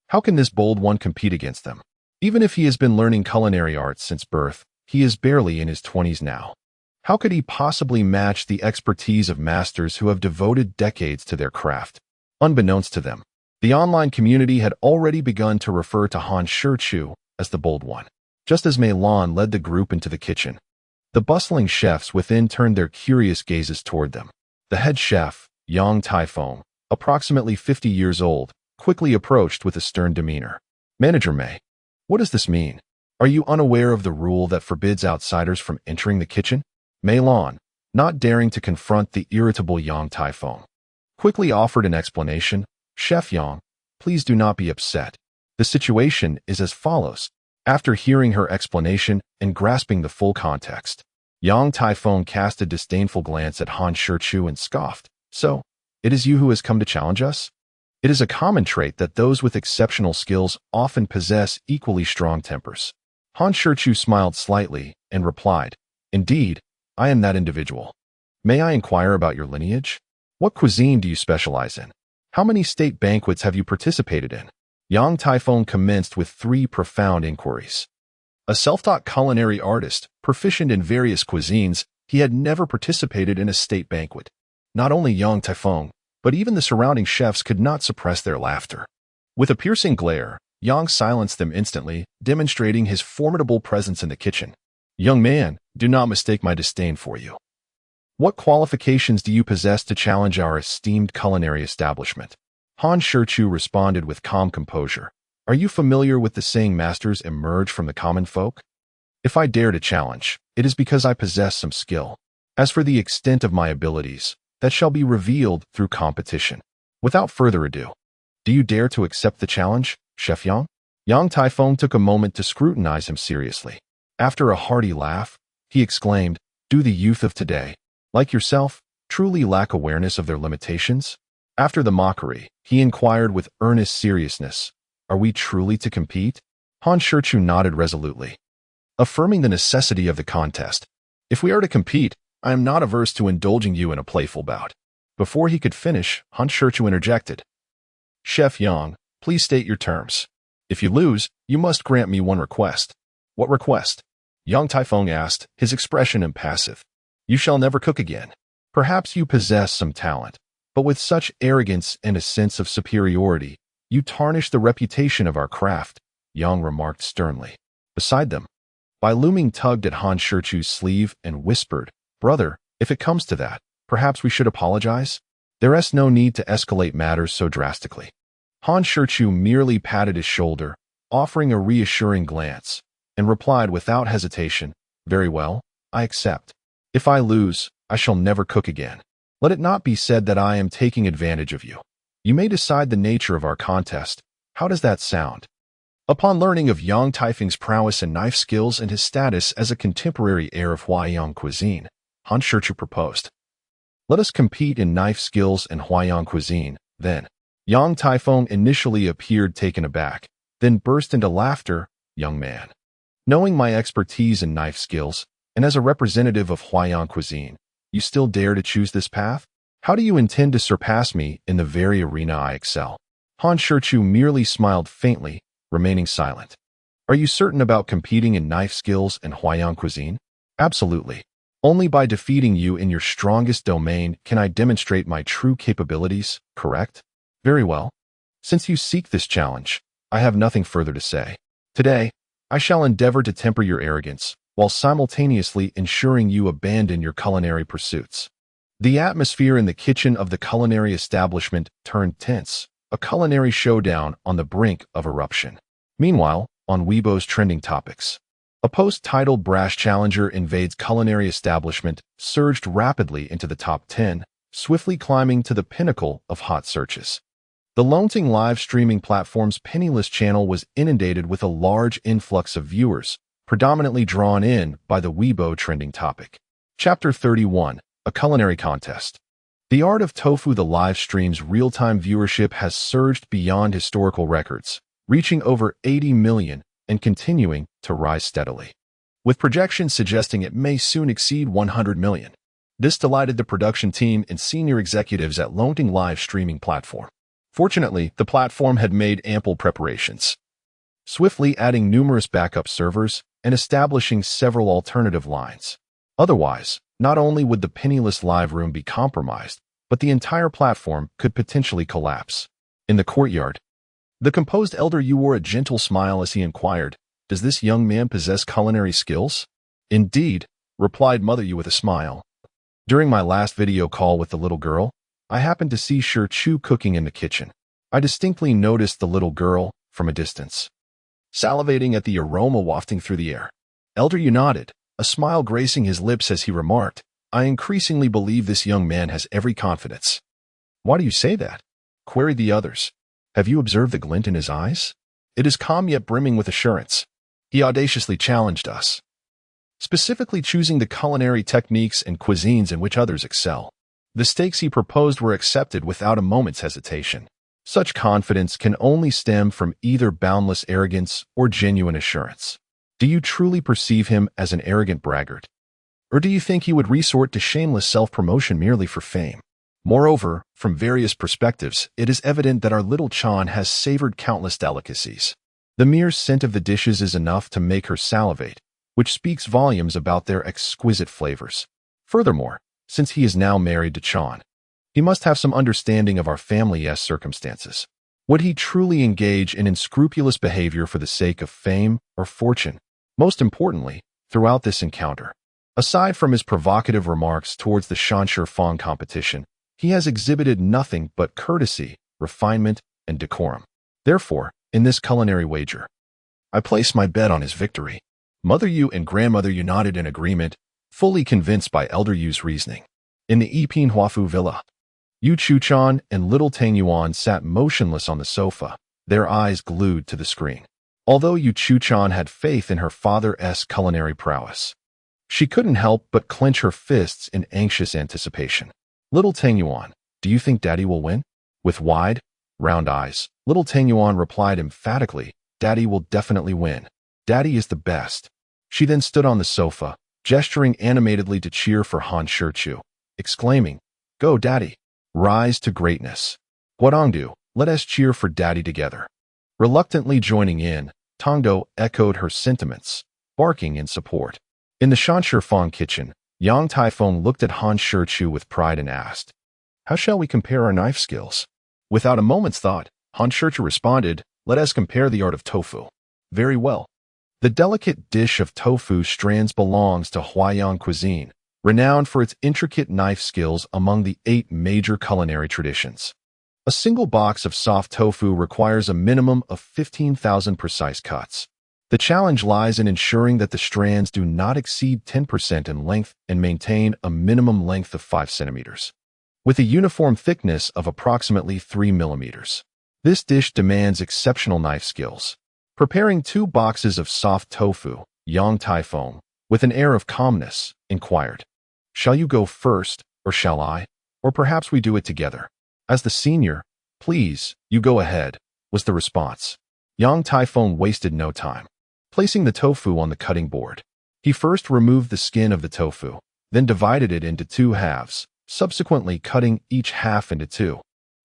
How can this bold one compete against them? Even if he has been learning culinary arts since birth, he is barely in his 20s now. How could he possibly match the expertise of masters who have devoted decades to their craft? Unbeknownst to them, the online community had already begun to refer to Han Shichu as the bold one. Just as Mei Lan led the group into the kitchen, the bustling chefs within turned their curious gazes toward them. The head chef, Yang Taifeng, approximately 50 years old, quickly approached with a stern demeanor. Manager Mei, what does this mean? Are you unaware of the rule that forbids outsiders from entering the kitchen? Mei Lan, not daring to confront the irritable Yang Taifeng, quickly offered an explanation. Chef Yang, please do not be upset. The situation is as follows. After hearing her explanation and grasping the full context, Yang Taifeng cast a disdainful glance at Han Shichu and scoffed. So, it is you who has come to challenge us? It is a common trait that those with exceptional skills often possess equally strong tempers. Han Shichu smiled slightly and replied, Indeed, I am that individual. May I inquire about your lineage? What cuisine do you specialize in? How many state banquets have you participated in? Yang Taifeng commenced with 3 profound inquiries. A self-taught culinary artist, proficient in various cuisines, he had never participated in a state banquet. Not only Yang Taifeng, but even the surrounding chefs could not suppress their laughter. With a piercing glare, Yang silenced them instantly, demonstrating his formidable presence in the kitchen. Young man, do not mistake my disdain for you. What qualifications do you possess to challenge our esteemed culinary establishment? Han Shichu responded with calm composure. Are you familiar with the saying masters emerge from the common folk? If I dare to challenge, it is because I possess some skill. As for the extent of my abilities, that shall be revealed through competition. Without further ado, do you dare to accept the challenge, Chef Yang? Yang Taifeng took a moment to scrutinize him seriously. After a hearty laugh, he exclaimed, Do the youth of today, like yourself, truly lack awareness of their limitations? After the mockery, he inquired with earnest seriousness, Are we truly to compete? Han Shichu nodded resolutely, affirming the necessity of the contest. If we are to compete, I am not averse to indulging you in a playful bout. Before he could finish, Han Shichu interjected. Chef Yang, please state your terms. If you lose, you must grant me one request. What request? Yang Taifeng asked, his expression impassive. You shall never cook again. Perhaps you possess some talent, but with such arrogance and a sense of superiority, you tarnish the reputation of our craft, Yang remarked sternly. Beside them, Bai Luming tugged at Han Shichu's sleeve and whispered, Brother, if it comes to that, perhaps we should apologize? There is no need to escalate matters so drastically. Han Shichu merely patted his shoulder, offering a reassuring glance, and replied without hesitation, Very well, I accept. If I lose, I shall never cook again. Let it not be said that I am taking advantage of you. You may decide the nature of our contest. How does that sound? Upon learning of Yang Taifeng's prowess in knife skills and his status as a contemporary heir of Huaiyang cuisine, Han Shichu proposed. Let us compete in knife skills and Huaiyang cuisine, then. Yang Taifeng initially appeared taken aback, then burst into laughter. Young man, knowing my expertise in knife skills, and as a representative of Huaiyang cuisine, you still dare to choose this path? How do you intend to surpass me in the very arena I excel? Han Shichu merely smiled faintly, remaining silent. Are you certain about competing in knife skills and Huaiyang cuisine? Absolutely. Only by defeating you in your strongest domain can I demonstrate my true capabilities, correct? Very well. Since you seek this challenge, I have nothing further to say. Today, I shall endeavor to temper your arrogance, while simultaneously ensuring you abandon your culinary pursuits. The atmosphere in the kitchen of the culinary establishment turned tense, a culinary showdown on the brink of eruption. Meanwhile, on Weibo's trending topics, a post titled "Brash Challenger Invades Culinary Establishment" surged rapidly into the top 10, swiftly climbing to the pinnacle of hot searches. The Lonting live streaming platform's penniless channel was inundated with a large influx of viewers, predominantly drawn in by the Weibo trending topic. Chapter 31. A Culinary Contest. The Art of Tofu. The live stream's real-time viewership has surged beyond historical records, reaching over 80 million and continuing to rise steadily, with projections suggesting it may soon exceed 100 million. This delighted the production team and senior executives at Lonting live streaming platform. Fortunately, the platform had made ample preparations, swiftly adding numerous backup servers and establishing several alternative lines. Otherwise, not only would the penniless live room be compromised, but the entire platform could potentially collapse. In the courtyard, the composed elder Yu wore a gentle smile as he inquired, "Does this young man possess culinary skills?" "Indeed," replied Mother Yu with a smile. "During my last video call with the little girl, I happened to see Shichu cooking in the kitchen. I distinctly noticed the little girl from a distance, salivating at the aroma wafting through the air." Elder Yu nodded, a smile gracing his lips as he remarked, "I increasingly believe this young man has every confidence." "Why do you say that?" queried the others. "Have you observed the glint in his eyes? It is calm yet brimming with assurance." He audaciously challenged us, specifically choosing the culinary techniques and cuisines in which others excel. The stakes he proposed were accepted without a moment's hesitation. Such confidence can only stem from either boundless arrogance or genuine assurance. Do you truly perceive him as an arrogant braggart? Or do you think he would resort to shameless self-promotion merely for fame? Moreover, from various perspectives, it is evident that our little Chan has savored countless delicacies. The mere scent of the dishes is enough to make her salivate, which speaks volumes about their exquisite flavors. Furthermore, since he is now married to Chan, he must have some understanding of our family's circumstances. Would he truly engage in unscrupulous behavior for the sake of fame or fortune? Most importantly, throughout this encounter, aside from his provocative remarks towards the Shanshi Fong competition, he has exhibited nothing but courtesy, refinement, and decorum. Therefore, in this culinary wager, I place my bet on his victory. Mother Yu and Grandmother Yu nodded in agreement, fully convinced by Elder Yu's reasoning. In the Yiping Huafu villa, Yu Chuchan and little Tang Yuan sat motionless on the sofa, their eyes glued to the screen. Although Yu Chuchan had faith in her father's culinary prowess, she couldn't help but clench her fists in anxious anticipation. "Little Tang Yuan, do you think Daddy will win?" With wide, round eyes, little Tang Yuan replied emphatically, "Daddy will definitely win. Daddy is the best." She then stood on the sofa, gesturing animatedly to cheer for Han Shichu, exclaiming, "Go, Daddy! Rise to greatness. Guadongdu, let us cheer for Daddy together." Reluctantly joining in, Tongdo echoed her sentiments, barking in support. In the Shanshi Fong kitchen, Yang Taifeng looked at Han Shichu with pride and asked, "How shall we compare our knife skills?" Without a moment's thought, Han Shichu responded, "Let us compare the art of tofu." "Very well." The delicate dish of tofu strands belongs to Huaiyang cuisine, renowned for its intricate knife skills among the 8 major culinary traditions. A single box of soft tofu requires a minimum of 15,000 precise cuts. The challenge lies in ensuring that the strands do not exceed 10% in length and maintain a minimum length of 5 centimeters, with a uniform thickness of approximately 3 millimeters. This dish demands exceptional knife skills. Preparing 2 boxes of soft tofu, Yang Taifeng, with an air of calmness, inquired, "Shall you go first, or shall I? Or perhaps we do it together?" "As the senior, please, you go ahead," was the response. Yang Taifeng wasted no time. Placing the tofu on the cutting board, he first removed the skin of the tofu, then divided it into 2 halves, subsequently cutting each half into 2,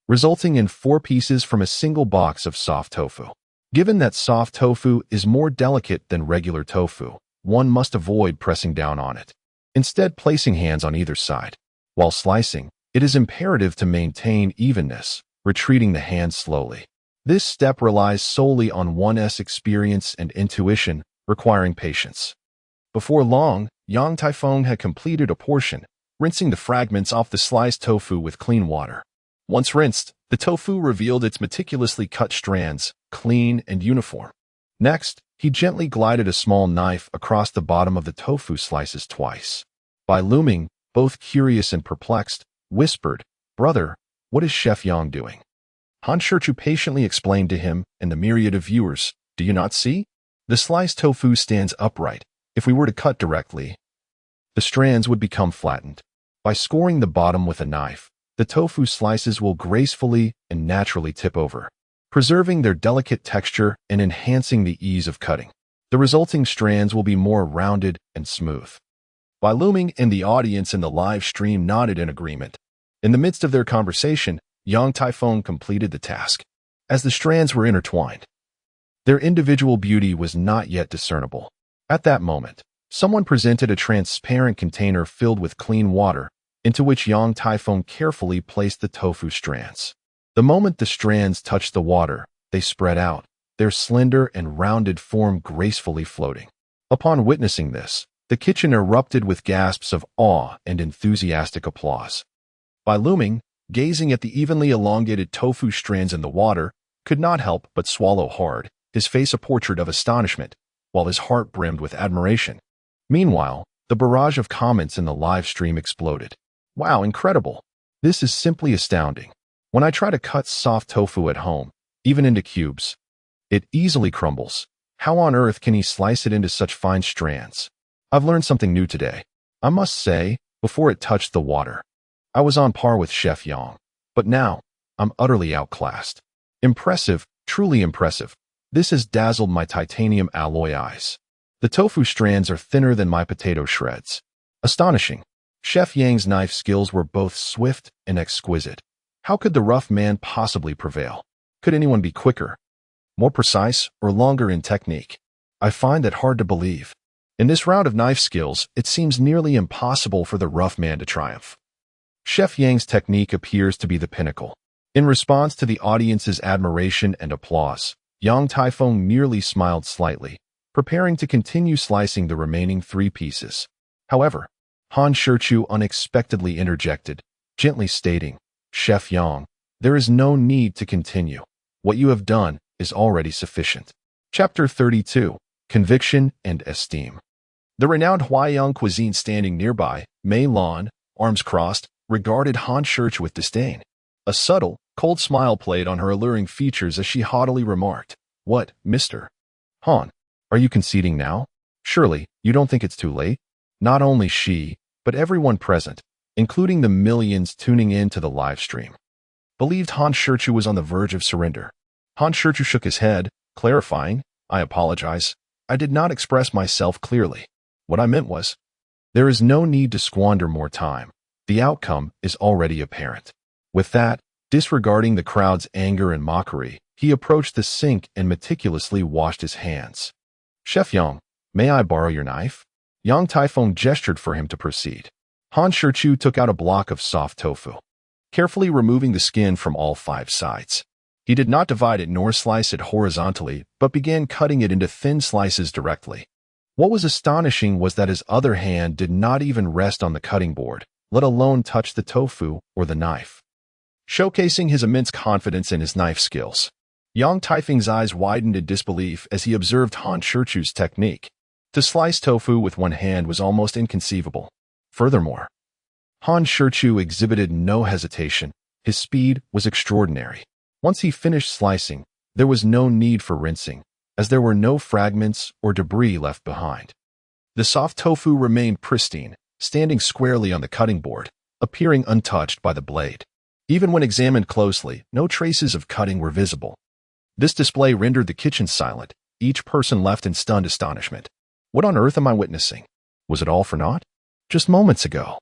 resulting in 4 pieces from a single box of soft tofu. Given that soft tofu is more delicate than regular tofu, one must avoid pressing down on it, instead placing hands on either side. While slicing, it is imperative to maintain evenness, retreating the hands slowly. This step relies solely on one's experience and intuition, requiring patience. Before long, Yang Taifeng had completed a portion, rinsing the fragments off the sliced tofu with clean water. Once rinsed, the tofu revealed its meticulously cut strands, clean and uniform. Next, he gently glided a small knife across the bottom of the tofu slices twice. Bai Luming, both curious and perplexed, whispered, "Brother, what is Chef Yang doing?" Han Shichu patiently explained to him and the myriad of viewers, "Do you not see? The sliced tofu stands upright. If we were to cut directly, the strands would become flattened. By scoring the bottom with a knife, the tofu slices will gracefully and naturally tip over, preserving their delicate texture and enhancing the ease of cutting. The resulting strands will be more rounded and smooth." Bai Luming and the audience in the live stream nodded in agreement. In the midst of their conversation, Yang Taifeng completed the task. As the strands were intertwined, their individual beauty was not yet discernible. At that moment, someone presented a transparent container filled with clean water, into which Yang Taifeng carefully placed the tofu strands. The moment the strands touched the water, they spread out, their slender and rounded form gracefully floating. Upon witnessing this, the kitchen erupted with gasps of awe and enthusiastic applause. Bai Luming, gazing at the evenly elongated tofu strands in the water, could not help but swallow hard, his face a portrait of astonishment, while his heart brimmed with admiration. Meanwhile, the barrage of comments in the live stream exploded. "Wow, incredible! This is simply astounding. When I try to cut soft tofu at home, even into cubes, it easily crumbles. How on earth can he slice it into such fine strands? I've learned something new today. I must say, before it touched the water, I was on par with Chef Yang, but now I'm utterly outclassed. Impressive, truly impressive. This has dazzled my titanium alloy eyes. The tofu strands are thinner than my potato shreds. Astonishing. Chef Yang's knife skills were both swift and exquisite. How could the rough man possibly prevail? Could anyone be quicker, more precise, or longer in technique? I find that hard to believe. In this round of knife skills, it seems nearly impossible for the rough man to triumph. Chef Yang's technique appears to be the pinnacle. In response to the audience's admiration and applause, Yang Taifeng merely smiled slightly, preparing to continue slicing the remaining 3 pieces. However, Han Shichu unexpectedly interjected, gently stating, "Chef Yang, there is no need to continue. What you have done is already sufficient." Chapter 32, Conviction and Esteem. The renowned Huaiyang cuisine standing nearby, Mei Lan, arms crossed, regarded Han Shichu with disdain. A subtle, cold smile played on her alluring features as she haughtily remarked, "What, Mr. Han, are you conceding now? Surely, you don't think it's too late?" Not only she, but everyone present, including the millions tuning in to the live stream, believed Han Shichu was on the verge of surrender. Han Shichu shook his head, clarifying, "I apologize. I did not express myself clearly. What I meant was, there is no need to squander more time. The outcome is already apparent." With that, disregarding the crowd's anger and mockery, he approached the sink and meticulously washed his hands. "Chef Yang, may I borrow your knife?" Yang Taifeng gestured for him to proceed. Han Shichu took out a block of soft tofu, carefully removing the skin from all 5 sides. He did not divide it nor slice it horizontally, but began cutting it into thin slices directly. What was astonishing was that his other hand did not even rest on the cutting board, let alone touch the tofu or the knife. Showcasing his immense confidence in his knife skills, Yang Taifeng's eyes widened in disbelief as he observed Han Shichu's technique. To slice tofu with one hand was almost inconceivable. Furthermore, Han Shichu exhibited no hesitation. His speed was extraordinary. Once he finished slicing, there was no need for rinsing, as there were no fragments or debris left behind. The soft tofu remained pristine, standing squarely on the cutting board, appearing untouched by the blade. Even when examined closely, no traces of cutting were visible. This display rendered the kitchen silent, each person left in stunned astonishment. What on earth am I witnessing? Was it all for naught? Just moments ago,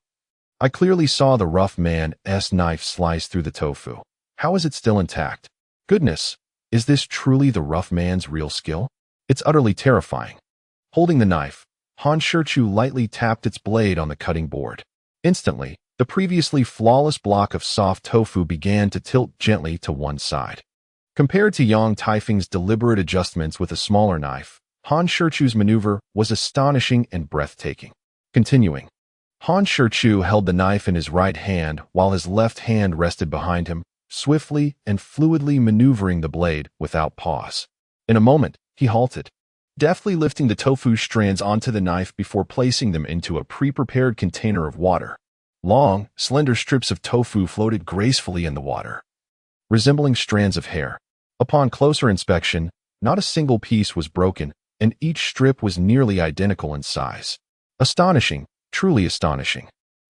I clearly saw the rough man's knife slice through the tofu. How is it still intact? Goodness, is this truly the rough man's real skill? It's utterly terrifying. Holding the knife, Han Shichu lightly tapped its blade on the cutting board. Instantly, the previously flawless block of soft tofu began to tilt gently to one side. Compared to Yang Taifeng's deliberate adjustments with a smaller knife, Han Shichu's maneuver was astonishing and breathtaking. Continuing, Han Shichu held the knife in his right hand while his left hand rested behind him, swiftly and fluidly maneuvering the blade without pause. In a moment, he halted, deftly lifting the tofu strands onto the knife before placing them into a pre-prepared container of water. Long, slender strips of tofu floated gracefully in the water, resembling strands of hair. Upon closer inspection, not a single piece was broken, and each strip was nearly identical in size. Astonishing, truly astonishing.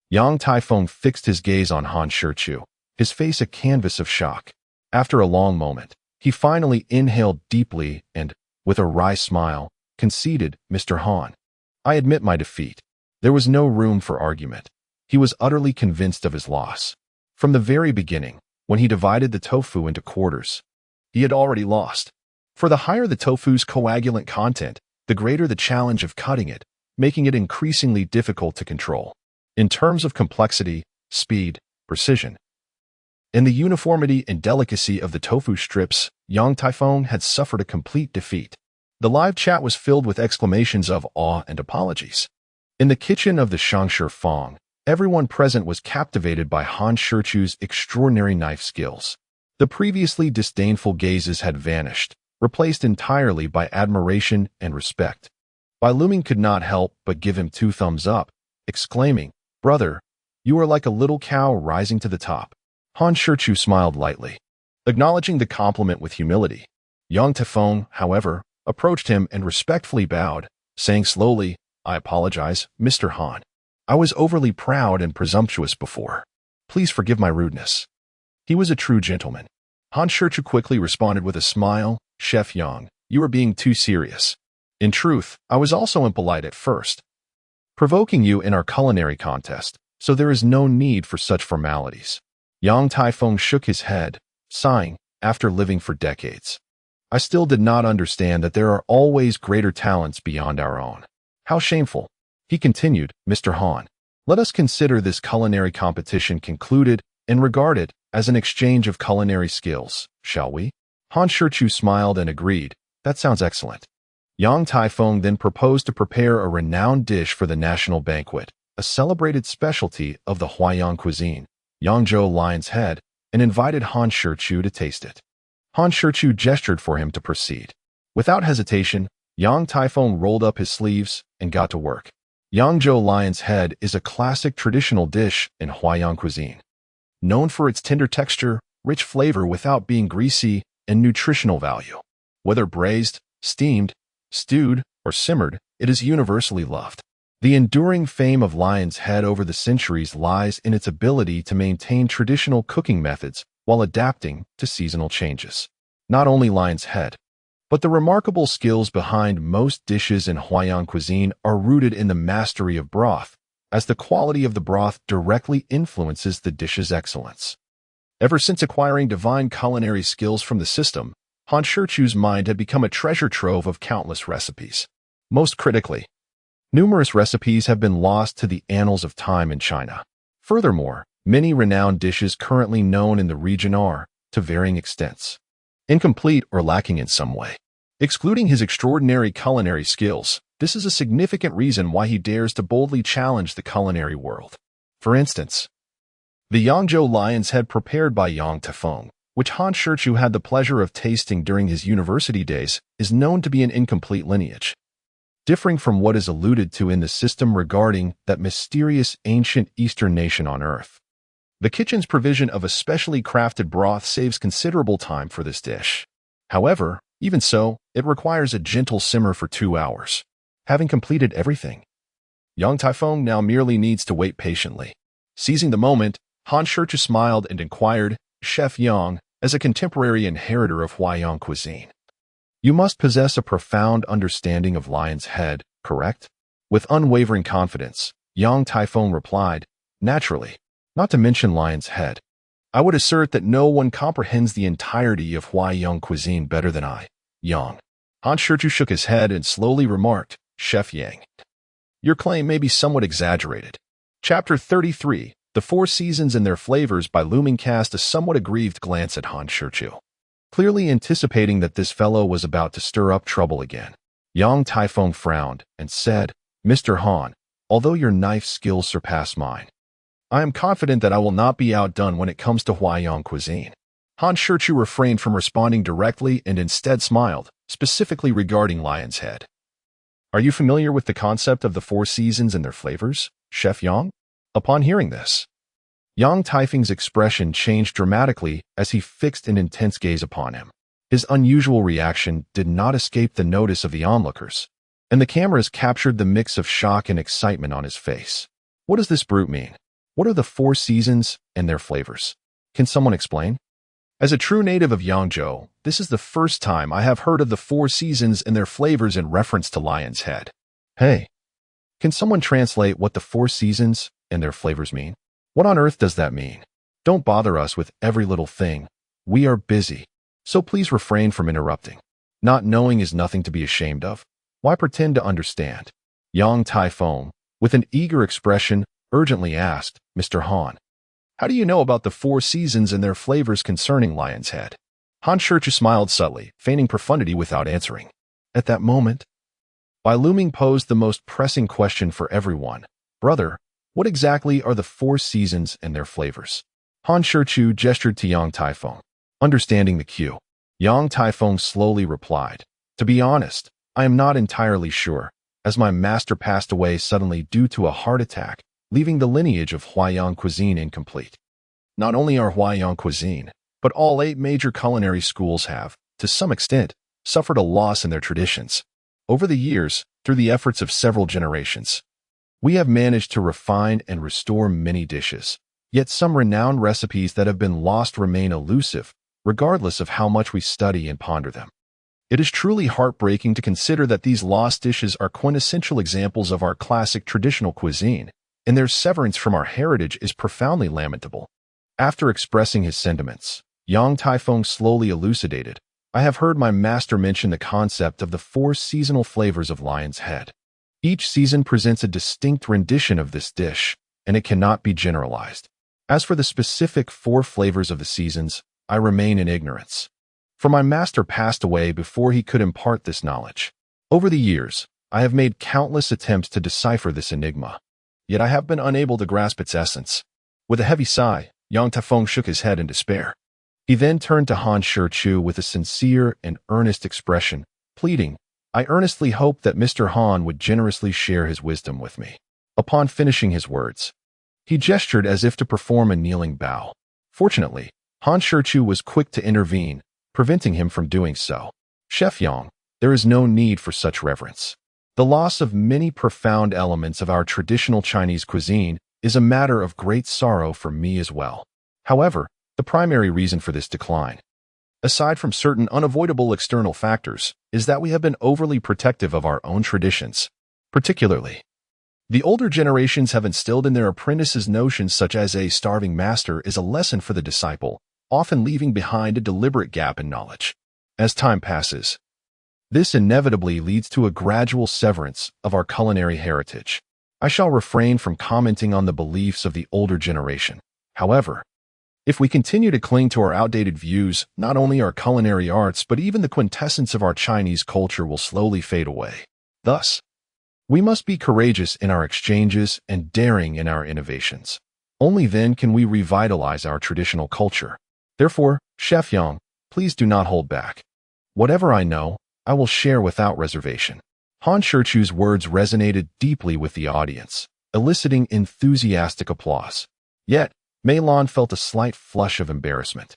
Yang Taifeng fixed his gaze on Han Shichu, his face a canvas of shock. After a long moment, he finally inhaled deeply and, with a wry smile, conceded, "Mr. Han, I admit my defeat." There was no room for argument. He was utterly convinced of his loss. From the very beginning, when he divided the tofu into quarters, he had already lost. For the higher the tofu's coagulant content, the greater the challenge of cutting it, making it increasingly difficult to control. In terms of complexity, speed, precision, and the uniformity and delicacy of the tofu strips, Yang Taifeng had suffered a complete defeat. The live chat was filled with exclamations of awe and apologies. In the kitchen of the Shangshi Fong, everyone present was captivated by Han Shichu's extraordinary knife skills. The previously disdainful gazes had vanished, replaced entirely by admiration and respect. Bai Luming could not help but give him 2 thumbs up, exclaiming, "Brother, you are like a little cow rising to the top." Han Shichu smiled lightly, acknowledging the compliment with humility. Yang Taifeng, however, approached him and respectfully bowed, saying slowly, "I apologize, Mr. Han. I was overly proud and presumptuous before. Please forgive my rudeness." He was a true gentleman. Han Shichu quickly responded with a smile, "Chef Yang, you are being too serious. In truth, I was also impolite at first, provoking you in our culinary contest, so there is no need for such formalities." Yang Taifeng shook his head, sighing, "After living for decades, I still did not understand that there are always greater talents beyond our own. How shameful." He continued, "Mr. Han, let us consider this culinary competition concluded and regard it as an exchange of culinary skills, shall we?" Han Shichu smiled and agreed, "That sounds excellent." Yang Taifeng then proposed to prepare a renowned dish for the national banquet, a celebrated specialty of the Huaiyang cuisine, Yangzhou lion's head, and invited Han Shichu to taste it. Han Shichu gestured for him to proceed. Without hesitation, Yang Taifeng rolled up his sleeves and got to work. Yangzhou lion's head is a classic traditional dish in Huaiyang cuisine, known for its tender texture, rich flavor without being greasy, and nutritional value. Whether braised, steamed, stewed, or simmered, it is universally loved. The enduring fame of lion's head over the centuries lies in its ability to maintain traditional cooking methods while adapting to seasonal changes. Not only lion's head, but the remarkable skills behind most dishes in Huaiyang cuisine are rooted in the mastery of broth, as the quality of the broth directly influences the dish's excellence. Ever since acquiring divine culinary skills from the system, Han Shichu's mind had become a treasure trove of countless recipes. Most critically, numerous recipes have been lost to the annals of time in China. Furthermore, many renowned dishes currently known in the region are, to varying extents, incomplete or lacking in some way. Excluding his extraordinary culinary skills, this is a significant reason why he dares to boldly challenge the culinary world. For instance, the Yangzhou lion's head prepared by Yang Taifeng, which Han Shichu had the pleasure of tasting during his university days, is known to be an incomplete lineage, differing from what is alluded to in the system regarding that mysterious ancient Eastern nation on Earth. The kitchen's provision of a specially crafted broth saves considerable time for this dish. However, even so, it requires a gentle simmer for 2 hours. Having completed everything, Yang Taifeng now merely needs to wait patiently. Seizing the moment, Han Shichu smiled and inquired, "Chef Yang, as a contemporary inheritor of Huaiyang cuisine, you must possess a profound understanding of lion's head, correct?" With unwavering confidence, Yang Taifeng replied, "Naturally, not to mention lion's head. I would assert that no one comprehends the entirety of Huaiyang cuisine better than I, Yang." Han Shichu shook his head and slowly remarked, "Chef Yang, your claim may be somewhat exaggerated." Chapter 33, The Four Seasons and Their Flavors. Bai Luming cast a somewhat aggrieved glance at Han Shichu, clearly anticipating that this fellow was about to stir up trouble again. Yang Taifeng frowned and said, Mr. Han, although your knife skills surpass mine, I am confident that I will not be outdone when it comes to Huaiyang cuisine. Han Shichu refrained from responding directly and instead smiled, specifically regarding Lion's Head. Are you familiar with the concept of the four seasons and their flavors, Chef Yang? Upon hearing this, Yang Taifeng's expression changed dramatically as he fixed an intense gaze upon him. His unusual reaction did not escape the notice of the onlookers, and the cameras captured the mix of shock and excitement on his face. What does this brute mean? What are the four seasons and their flavors? Can someone explain? As a true native of Yangzhou, this is the first time I have heard of the four seasons and their flavors in reference to Lion's Head. Hey, can someone translate what the four seasons and their flavors mean? What on earth does that mean? Don't bother us with every little thing. We are busy, so please refrain from interrupting. Not knowing is nothing to be ashamed of. Why pretend to understand? Yang Taifeng, with an eager expression, urgently asked, Mr. Han, how do you know about the four seasons and their flavors concerning Lion's Head? Han Shichu smiled subtly, feigning profundity without answering. At that moment, Bai Luming posed the most pressing question for everyone. Brother, what exactly are the four seasons and their flavors? Han Shichu gestured to Yang Taifeng. Understanding the cue, Yang Taifeng slowly replied, To be honest, I am not entirely sure, as my master passed away suddenly due to a heart attack, leaving the lineage of Huaiyang cuisine incomplete. Not only our Huaiyang cuisine, but all 8 major culinary schools have, to some extent, suffered a loss in their traditions. Over the years, through the efforts of several generations, we have managed to refine and restore many dishes, yet some renowned recipes that have been lost remain elusive, regardless of how much we study and ponder them. It is truly heartbreaking to consider that these lost dishes are quintessential examples of our classic traditional cuisine, and their severance from our heritage is profoundly lamentable. After expressing his sentiments, Yang Taifeng slowly elucidated, I have heard my master mention the concept of the 4 seasonal flavors of Lion's Head. Each season presents a distinct rendition of this dish, and it cannot be generalized. As for the specific 4 flavors of the seasons, I remain in ignorance, for my master passed away before he could impart this knowledge. Over the years, I have made countless attempts to decipher this enigma, yet I have been unable to grasp its essence. With a heavy sigh, Yang Taifeng shook his head in despair. He then turned to Han Shichu with a sincere and earnest expression, pleading, I earnestly hope that Mr. Han would generously share his wisdom with me. Upon finishing his words, he gestured as if to perform a kneeling bow. Fortunately, Han Shichu was quick to intervene, preventing him from doing so. Chef Yang, there is no need for such reverence. The loss of many profound elements of our traditional Chinese cuisine is a matter of great sorrow for me as well. However, the primary reason for this decline, aside from certain unavoidable external factors, is that we have been overly protective of our own traditions. Particularly, the older generations have instilled in their apprentices notions such as a starving master is a lesson for the disciple, often leaving behind a deliberate gap in knowledge. As time passes, this inevitably leads to a gradual severance of our culinary heritage. I shall refrain from commenting on the beliefs of the older generation. However, if we continue to cling to our outdated views, not only our culinary arts but even the quintessence of our Chinese culture will slowly fade away. Thus, we must be courageous in our exchanges and daring in our innovations. Only then can we revitalize our traditional culture. Therefore, Chef Yang, please do not hold back. Whatever I know, I will share without reservation. Han Shichu's words resonated deeply with the audience, eliciting enthusiastic applause. Yet, Mei Lan felt a slight flush of embarrassment.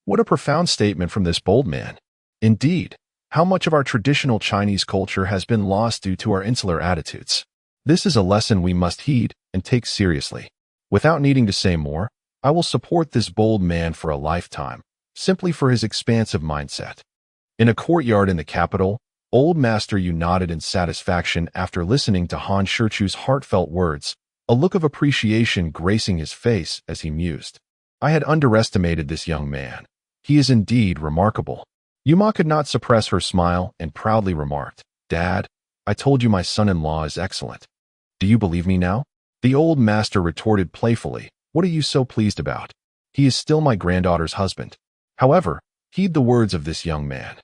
What a profound statement from this bold man. Indeed, how much of our traditional Chinese culture has been lost due to our insular attitudes. This is a lesson we must heed and take seriously. Without needing to say more, I will support this bold man for a lifetime, simply for his expansive mindset. In a courtyard in the capital, Old Master Yu nodded in satisfaction after listening to Han Shichu's heartfelt words, a look of appreciation gracing his face as he mused. I had underestimated this young man. He is indeed remarkable. Yuma could not suppress her smile and proudly remarked, Dad, I told you my son-in-law is excellent. Do you believe me now? The old master retorted playfully, What are you so pleased about? He is still my granddaughter's husband. However, heed the words of this young man.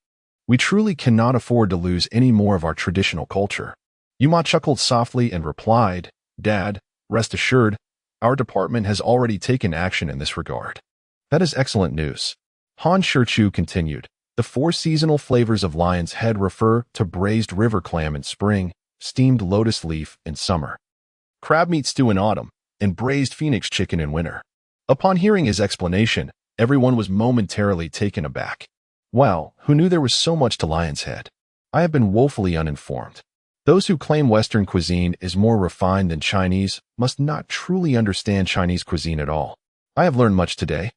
We truly cannot afford to lose any more of our traditional culture. Yuma chuckled softly and replied, Dad, rest assured, our department has already taken action in this regard. That is excellent news. Han Shichu continued. The 4 seasonal flavors of lion's head refer to braised river clam in spring, steamed lotus leaf in summer, crab meat stew in autumn, and braised phoenix chicken in winter. Upon hearing his explanation, everyone was momentarily taken aback. Wow, who knew there was so much to lion's head? I have been woefully uninformed. Those who claim Western cuisine is more refined than Chinese must not truly understand Chinese cuisine at all. I have learned much today.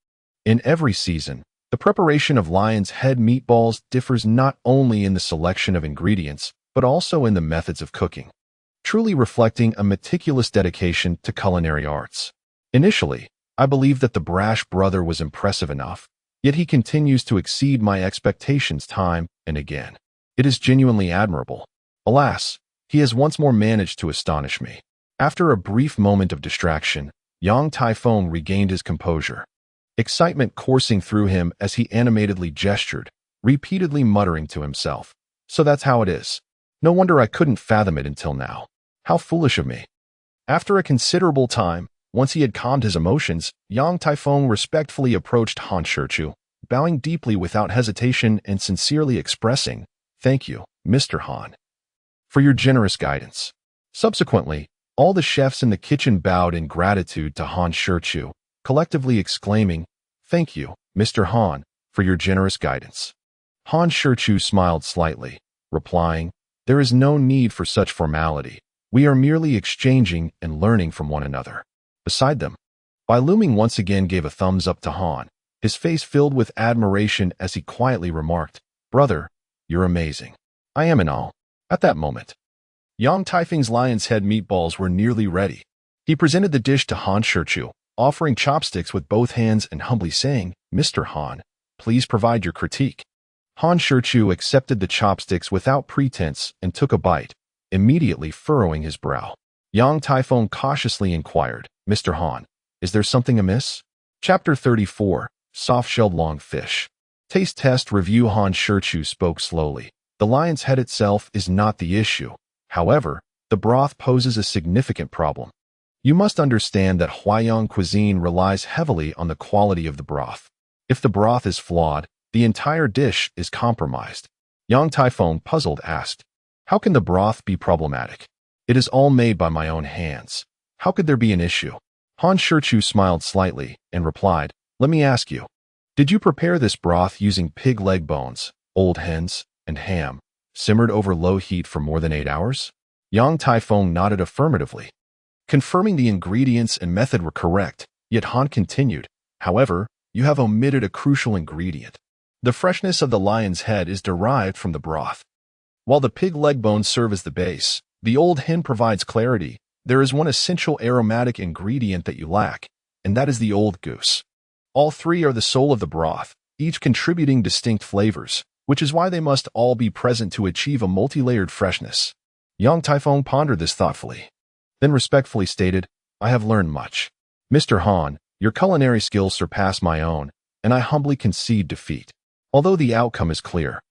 In every season, the preparation of lion's head meatballs differs not only in the selection of ingredients, but also in the methods of cooking, truly reflecting a meticulous dedication to culinary arts. Initially, I believed that the brash brother was impressive enough, yet he continues to exceed my expectations time and again. It is genuinely admirable. Alas, he has once more managed to astonish me. After a brief moment of distraction, Yang Taifeng regained his composure, excitement coursing through him as he animatedly gestured, repeatedly muttering to himself. So that's how it is. No wonder I couldn't fathom it until now. How foolish of me. After a considerable time, once he had calmed his emotions, Yang Taifeng respectfully approached Han Shichu, bowing deeply without hesitation and sincerely expressing, Thank you, Mr. Han, for your generous guidance. Subsequently, all the chefs in the kitchen bowed in gratitude to Han Shichu, collectively exclaiming, Thank you, Mr. Han, for your generous guidance. Han Shichu smiled slightly, replying, There is no need for such formality. We are merely exchanging and learning from one another. Beside them, Bai Luming once again gave a thumbs up to Han, his face filled with admiration as he quietly remarked, Brother, you're amazing. I am in awe. At that moment, Yang Taifeng's lion's head meatballs were nearly ready. He presented the dish to Han Shichu, offering chopsticks with both hands and humbly saying, Mr. Han, please provide your critique. Han Shichu accepted the chopsticks without pretense and took a bite, immediately furrowing his brow. Yang Taifeng cautiously inquired, Mr. Han, is there something amiss? Chapter 34, Soft-Shelled Long Fish. Taste Test Review. Han Shichu spoke slowly. The lion's head itself is not the issue. However, the broth poses a significant problem. You must understand that Huaiyang cuisine relies heavily on the quality of the broth. If the broth is flawed, the entire dish is compromised. Yang Taifeng, puzzled, asked, How can the broth be problematic? It is all made by my own hands. How could there be an issue? Han Shichu smiled slightly and replied, Let me ask you, did you prepare this broth using pig leg bones, old hens, and ham, simmered over low heat for more than 8 hours? Yang Taifeng nodded affirmatively, confirming the ingredients and method were correct, yet Han continued, However, you have omitted a crucial ingredient. The freshness of the lion's head is derived from the broth. While the pig leg bones serve as the base, the old hen provides clarity. There is one essential aromatic ingredient that you lack, and that is the old goose. All 3 are the soul of the broth, each contributing distinct flavors, which is why they must all be present to achieve a multi-layered freshness. Yang Taifeng pondered this thoughtfully, then respectfully stated, I have learned much. Mr. Han, your culinary skills surpass my own, and I humbly concede defeat. Although the outcome is clear,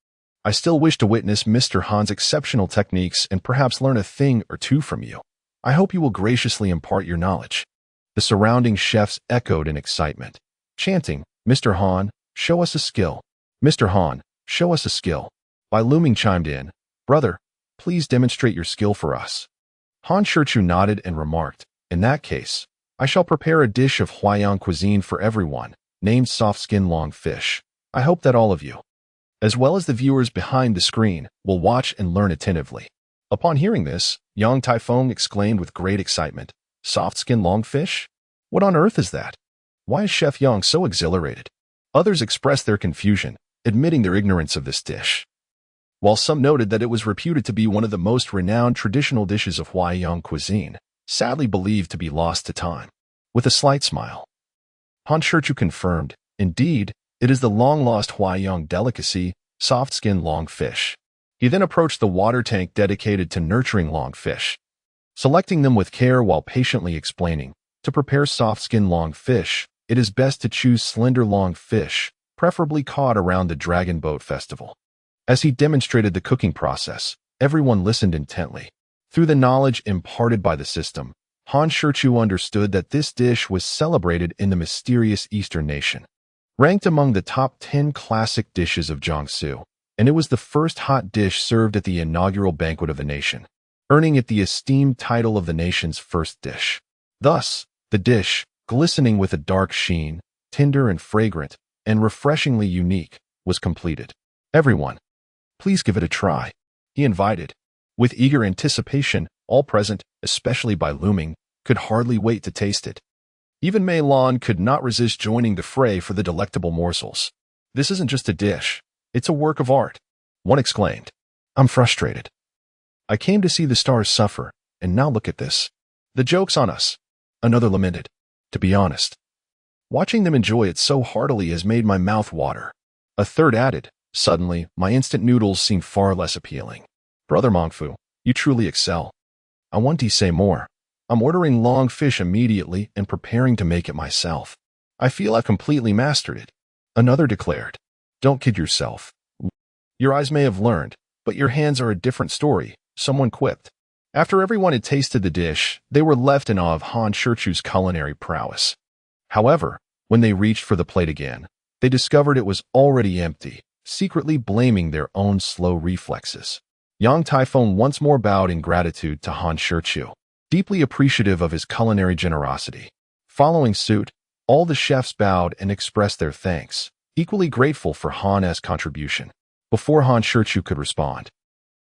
I still wish to witness Mr. Han's exceptional techniques and perhaps learn a thing or two from you. I hope you will graciously impart your knowledge. The surrounding chefs echoed in excitement, chanting, Mr. Han, show us a skill. Mr. Han, show us a skill. Bai Luming chimed in, Brother, please demonstrate your skill for us. Han Shichu nodded and remarked, In that case, I shall prepare a dish of Huaiyang cuisine for everyone, named soft-skin long fish. I hope that all of you, as well as the viewers behind the screen, will watch and learn attentively. Upon hearing this, Yang Taifeng exclaimed with great excitement, Soft-skin long fish? What on earth is that? Why is Chef Yang so exhilarated? Others expressed their confusion, admitting their ignorance of this dish, while some noted that it was reputed to be one of the most renowned traditional dishes of Huaiyang cuisine, sadly believed to be lost to time. With a slight smile, Han Shichu confirmed, Indeed, it is the long-lost Huaiyang delicacy, soft-skin long fish. He then approached the water tank dedicated to nurturing long fish, selecting them with care while patiently explaining, to prepare soft-skin long fish, it is best to choose slender long fish, preferably caught around the Dragon Boat Festival. As he demonstrated the cooking process, everyone listened intently. Through the knowledge imparted by the system, Han Shichu understood that this dish was celebrated in the mysterious Eastern nation. Ranked among the top 10 classic dishes of Jiangsu, and it was the first hot dish served at the inaugural banquet of the nation, earning it the esteemed title of the nation's first dish. Thus, the dish, glistening with a dark sheen, tender and fragrant, and refreshingly unique, was completed. "Everyone, please give it a try," he invited. With eager anticipation, all present, especially Bai Luming, could hardly wait to taste it. Even Mei Lan could not resist joining the fray for the delectable morsels. "This isn't just a dish, it's a work of art," one exclaimed. "I'm frustrated. I came to see the stars suffer, and now look at this. The joke's on us," another lamented. "To be honest, watching them enjoy it so heartily has made my mouth water," a third added. "Suddenly, my instant noodles seem far less appealing. Brother Mongfu, you truly excel. I want to say more. I'm ordering long fish immediately and preparing to make it myself. I feel I've completely mastered it," another declared. "Don't kid yourself. Your eyes may have learned, but your hands are a different story," someone quipped. After everyone had tasted the dish, they were left in awe of Han Shichu's culinary prowess. However, when they reached for the plate again, they discovered it was already empty, secretly blaming their own slow reflexes. Yang Taifeng once more bowed in gratitude to Han Shichu, deeply appreciative of his culinary generosity. Following suit, all the chefs bowed and expressed their thanks, equally grateful for Han's contribution. Before Han Shichu could respond,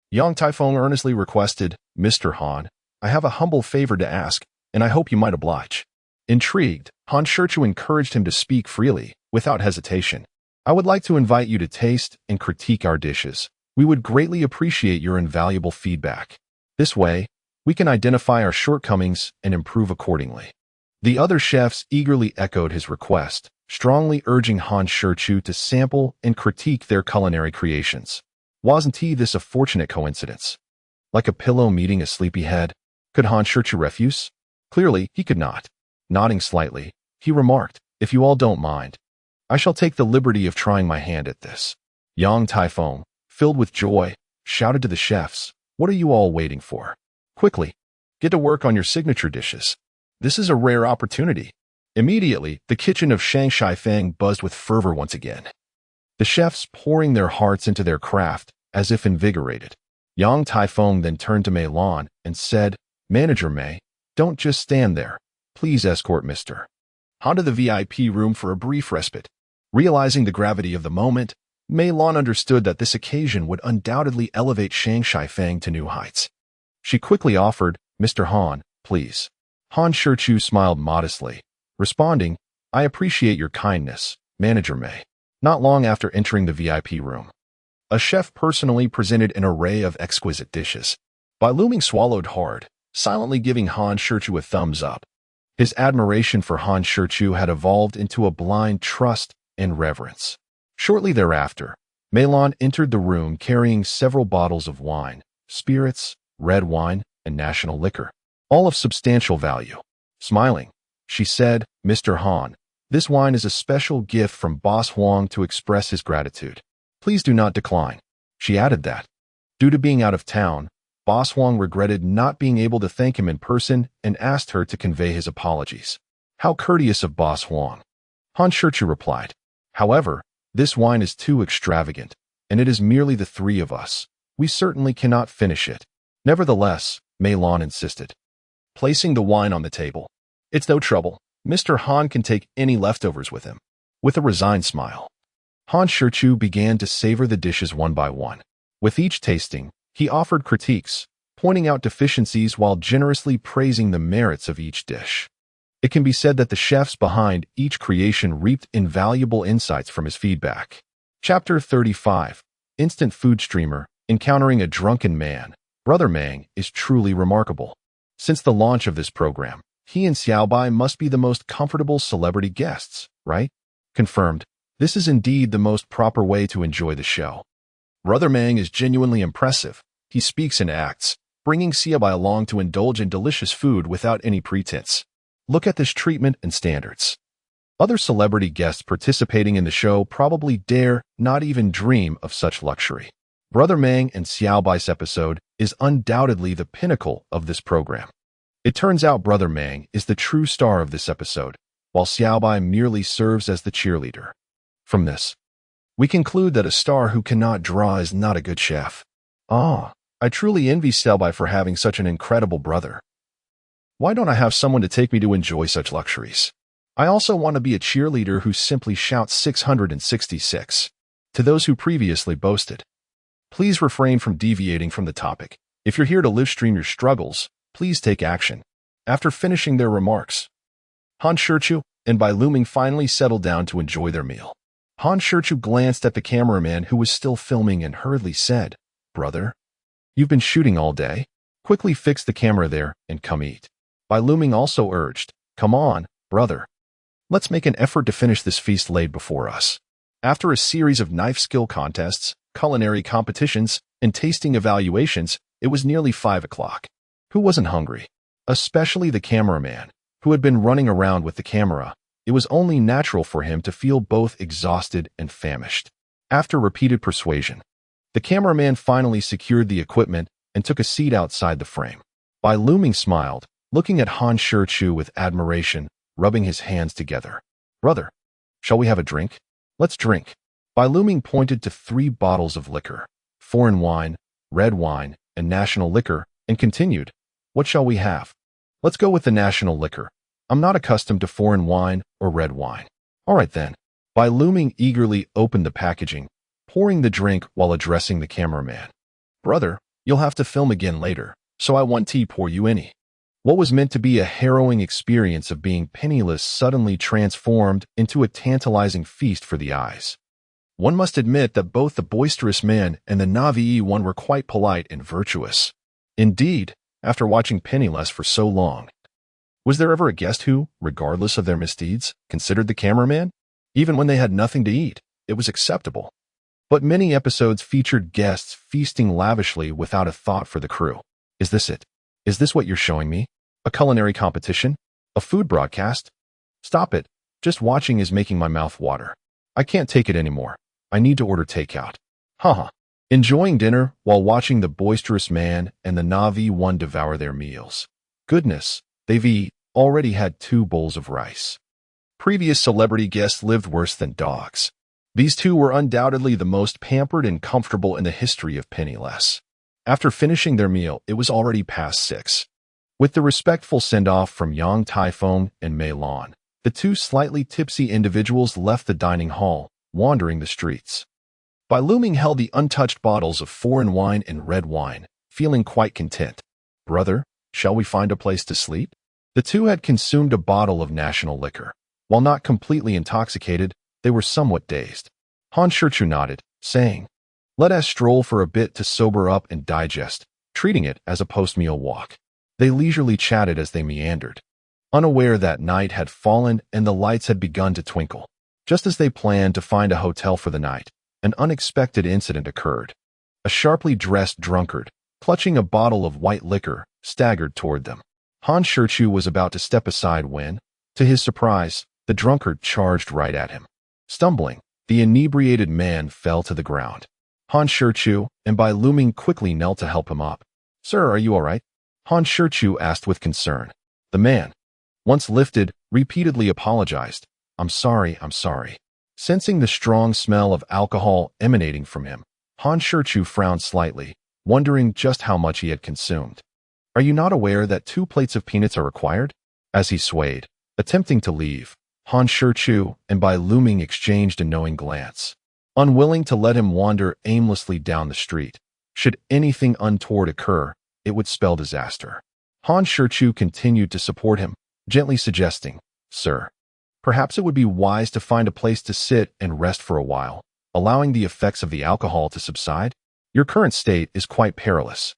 Yang Taifeng earnestly requested, "Mr. Han, I have a humble favor to ask, and I hope you might oblige." Intrigued, Han Shichu encouraged him to speak freely, without hesitation. "I would like to invite you to taste and critique our dishes. We would greatly appreciate your invaluable feedback. This way, we can identify our shortcomings and improve accordingly." The other chefs eagerly echoed his request, strongly urging Han Shichu to sample and critique their culinary creations. Wasn't this a fortunate coincidence? Like a pillow meeting a sleepy head? Could Han Shichu refuse? Clearly, he could not. Nodding slightly, he remarked, "If you all don't mind, I shall take the liberty of trying my hand at this." Yang Taifeng, filled with joy, shouted to the chefs, "What are you all waiting for? Quickly, get to work on your signature dishes. This is a rare opportunity." Immediately, the kitchen of Shang Shifang buzzed with fervor once again, the chefs pouring their hearts into their craft, as if invigorated. Yang Taifeng then turned to Mei Lan and said, "Manager Mei, don't just stand there. Please escort Mr. Han to the VIP room for a brief respite." Realizing the gravity of the moment, Mei Lan understood that this occasion would undoubtedly elevate Shang Shifang to new heights. She quickly offered, "Mr. Han, please." Han Shichu smiled modestly, responding, "I appreciate your kindness, Manager Mei." Not long after entering the VIP room, a chef personally presented an array of exquisite dishes. Bai Luming swallowed hard, silently giving Han Shichu a thumbs up. His admiration for Han Shichu had evolved into a blind trust and reverence. Shortly thereafter, Mei Lan entered the room carrying several bottles of wine, spirits, red wine, and national liquor, all of substantial value. Smiling, she said, "Mr. Han, this wine is a special gift from Boss Huang to express his gratitude. Please do not decline." She added that, due to being out of town, Boss Huang regretted not being able to thank him in person and asked her to convey his apologies. "How courteous of Boss Huang," Han Shichu replied. "However, this wine is too extravagant, and it is merely the three of us. We certainly cannot finish it." Nevertheless, Mei Lan insisted, placing the wine on the table. "It's no trouble. Mr. Han can take any leftovers with him." With a resigned smile, Han Shichu began to savor the dishes one by one. With each tasting, he offered critiques, pointing out deficiencies while generously praising the merits of each dish. It can be said that the chefs behind each creation reaped invaluable insights from his feedback. Chapter 35, Instant Food Streamer, Encountering a Drunken Man. Brother Mang is truly remarkable. Since the launch of this program, he and Xiaobai must be the most comfortable celebrity guests, right? Confirmed. This is indeed the most proper way to enjoy the show. Brother Mang is genuinely impressive. He speaks and acts, bringing Xiaobai along to indulge in delicious food without any pretense. Look at this treatment and standards. Other celebrity guests participating in the show probably dare not even dream of such luxury. Brother Mang and Xiaobai's episode is undoubtedly the pinnacle of this program. It turns out Brother Mang is the true star of this episode, while Xiaobai merely serves as the cheerleader. From this, we conclude that a star who cannot draw is not a good chef. I truly envy Xiaobai for having such an incredible brother. Why don't I have someone to take me to enjoy such luxuries? I also want to be a cheerleader who simply shouts 666 to those who previously boasted. Please refrain from deviating from the topic. If you're here to live stream your struggles, please take action. After finishing their remarks, Han Shichu and Bai Luming finally settled down to enjoy their meal. Han Shichu glanced at the cameraman who was still filming and hurriedly said, "Brother, you've been shooting all day. Quickly fix the camera there and come eat." Bai Luming also urged, "Come on, brother. Let's make an effort to finish this feast laid before us." After a series of knife skill contests, culinary competitions, and tasting evaluations, it was nearly 5 o'clock. Who wasn't hungry? Especially the cameraman, who had been running around with the camera. It was only natural for him to feel both exhausted and famished. After repeated persuasion, the cameraman finally secured the equipment and took a seat outside the frame. Bai Luming smiled, looking at Han Shichu with admiration, rubbing his hands together. "Brother, shall we have a drink? Let's drink." Bai Luming pointed to 3 bottles of liquor, foreign wine, red wine, and national liquor, and continued, "What shall we have? Let's go with the national liquor. I'm not accustomed to foreign wine or red wine." "All right then." Bai Luming eagerly opened the packaging, pouring the drink while addressing the cameraman. "Brother, you'll have to film again later, so I want tea pour you any." What was meant to be a harrowing experience of being penniless suddenly transformed into a tantalizing feast for the eyes. One must admit that both the boisterous man and the Na'vi one were quite polite and virtuous. Indeed, after watching Penniless for so long, was there ever a guest who, regardless of their misdeeds, considered the cameraman? Even when they had nothing to eat, it was acceptable. But many episodes featured guests feasting lavishly without a thought for the crew. Is this it? Is this what you're showing me? A culinary competition? A food broadcast? Stop it. Just watching is making my mouth water. I can't take it anymore. I need to order takeout. Haha. Enjoying dinner while watching the boisterous man and the Na'vi one devour their meals. Goodness, they've already had 2 bowls of rice. Previous celebrity guests lived worse than dogs. These 2 were undoubtedly the most pampered and comfortable in the history of Penniless. After finishing their meal, it was already past 6. With the respectful send-off from Yang Taifeng and Mei Lan, the 2 slightly tipsy individuals left the dining hall, wandering the streets. Bai Luming held the untouched bottles of foreign wine and red wine, feeling quite content. "Brother, shall we find a place to sleep?" The 2 had consumed a bottle of national liquor. While not completely intoxicated, they were somewhat dazed. Han Shichu nodded, saying, "Let us stroll for a bit to sober up and digest," treating it as a post-meal walk. They leisurely chatted as they meandered, unaware that night had fallen and the lights had begun to twinkle. Just as they planned to find a hotel for the night, an unexpected incident occurred. A sharply dressed drunkard, clutching a bottle of white liquor, staggered toward them. Han Shichu was about to step aside when, to his surprise, the drunkard charged right at him. Stumbling, the inebriated man fell to the ground. Han Shichu and Bai Luming quickly knelt to help him up. "Sir, are you all right?" Han Shichu asked with concern. The man, once lifted, repeatedly apologized. I'm sorry. Sensing the strong smell of alcohol emanating from him, Han Shichu frowned slightly, wondering just how much he had consumed. "Are you not aware that 2 plates of peanuts are required?" As he swayed, attempting to leave, Han Shichu and Bai Luming exchanged a knowing glance, unwilling to let him wander aimlessly down the street. Should anything untoward occur, it would spell disaster. Han Shichu continued to support him, gently suggesting, "Sir, perhaps it would be wise to find a place to sit and rest for a while, allowing the effects of the alcohol to subside. Your current state is quite perilous."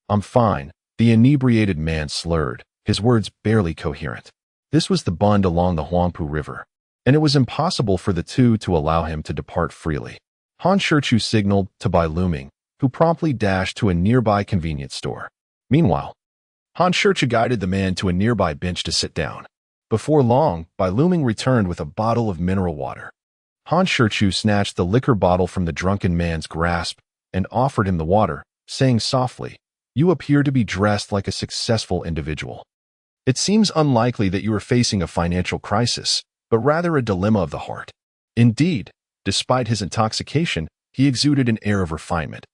"I'm fine," the inebriated man slurred, his words barely coherent. This was the Bund along the Huangpu River, and it was impossible for the 2 to allow him to depart freely. Han Shichu signaled to Bai Luming, who promptly dashed to a nearby convenience store. Meanwhile, Han Shichu guided the man to a nearby bench to sit down. Before long, Bai Luming returned with a bottle of mineral water. Han Shichu snatched the liquor bottle from the drunken man's grasp and offered him the water, saying softly, "You appear to be dressed like a successful individual. It seems unlikely that you are facing a financial crisis, but rather a dilemma of the heart." Indeed, despite his intoxication, he exuded an air of refinement.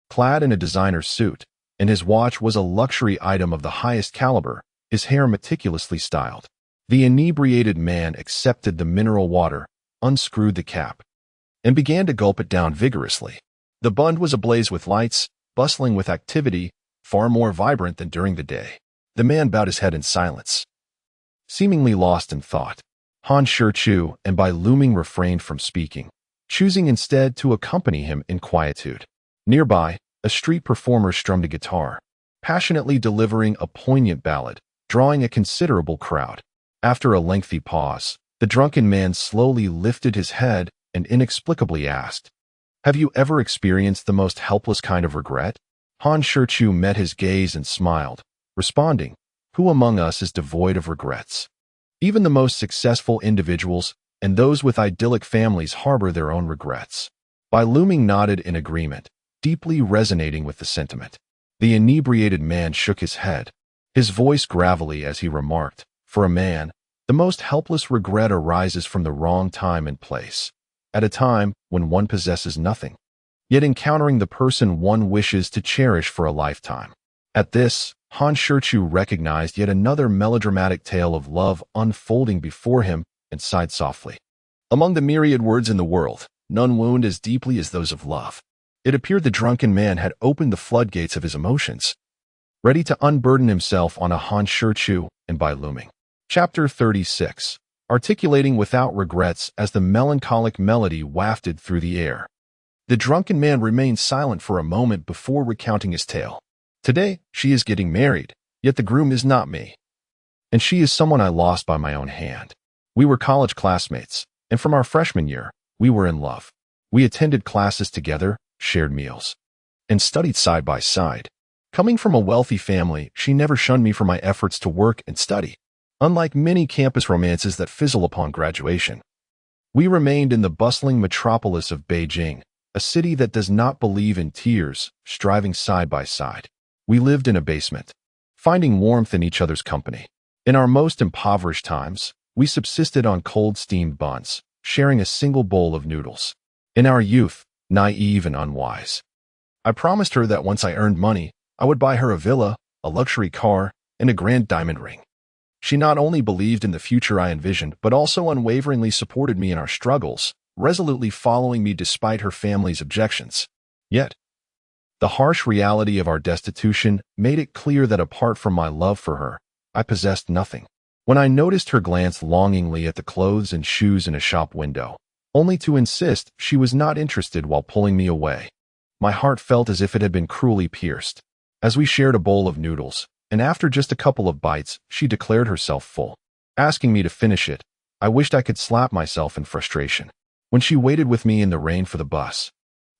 Clad in a designer suit, and his watch was a luxury item of the highest caliber, his hair meticulously styled. The inebriated man accepted the mineral water, unscrewed the cap, and began to gulp it down vigorously. The bund was ablaze with lights, bustling with activity, far more vibrant than during the day. The man bowed his head in silence, seemingly lost in thought. Han Shichu, and by looming refrained from speaking, choosing instead to accompany him in quietude. Nearby, a street performer strummed a guitar, passionately delivering a poignant ballad, drawing a considerable crowd. After a lengthy pause, the drunken man slowly lifted his head and inexplicably asked, "Have you ever experienced the most helpless kind of regret?" Han Shichu met his gaze and smiled, responding, "Who among us is devoid of regrets? Even the most successful individuals and those with idyllic families harbor their own regrets." Bai Luming nodded in agreement, deeply resonating with the sentiment. The inebriated man shook his head, his voice gravelly as he remarked, "For a man, the most helpless regret arises from the wrong time and place, at a time when one possesses nothing, yet encountering the person one wishes to cherish for a lifetime." At this, Han Shichu recognized yet another melodramatic tale of love unfolding before him and sighed softly. Among the myriad words in the world, none wound as deeply as those of love. It appeared the drunken man had opened the floodgates of his emotions, ready to unburden himself on a Han Shichu and Bai Luming. Chapter 36. Articulating without regrets as the melancholic melody wafted through the air. The drunken man remained silent for a moment before recounting his tale. "Today, she is getting married, yet the groom is not me. And she is someone I lost by my own hand. We were college classmates, and from our freshman year, we were in love. We attended classes together, shared meals, and studied side by side. Coming from a wealthy family, she never shunned me for my efforts to work and study. Unlike many campus romances that fizzle upon graduation, we remained in the bustling metropolis of Beijing, a city that does not believe in tears, striving side by side. We lived in a basement, finding warmth in each other's company. In our most impoverished times, we subsisted on cold steamed buns, sharing a single bowl of noodles. In our youth, naive and unwise, I promised her that once I earned money, I would buy her a villa, a luxury car, and a grand diamond ring. She not only believed in the future I envisioned, but also unwaveringly supported me in our struggles, resolutely following me despite her family's objections. Yet, the harsh reality of our destitution made it clear that apart from my love for her, I possessed nothing. When I noticed her glance longingly at the clothes and shoes in a shop window, only to insist she was not interested while pulling me away, my heart felt as if it had been cruelly pierced. As we shared a bowl of noodles, and after just a couple of bites, she declared herself full, asking me to finish it. I wished I could slap myself in frustration. When she waited with me in the rain for the bus,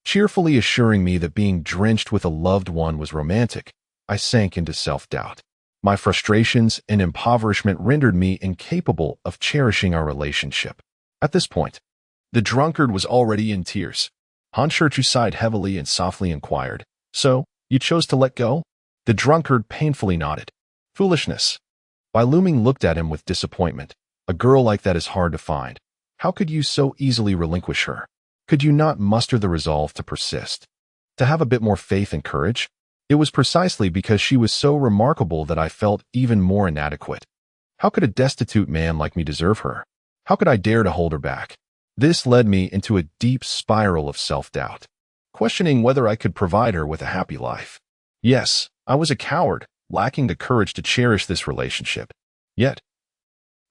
cheerfully assuring me that being drenched with a loved one was romantic, I sank into self-doubt. My frustrations and impoverishment rendered me incapable of cherishing our relationship. At this point, the drunkard was already in tears. Han Shichu sighed heavily and softly inquired, "So, you chose to let go?" The drunkard painfully nodded. "Foolishness." Bai Luming looked at him with disappointment. "A girl like that is hard to find. How could you so easily relinquish her? Could you not muster the resolve to persist? To have a bit more faith and courage?" It was precisely because she was so remarkable that I felt even more inadequate. How could a destitute man like me deserve her? How could I dare to hold her back? This led me into a deep spiral of self-doubt, questioning whether I could provide her with a happy life. Yes, I was a coward, lacking the courage to cherish this relationship. Yet,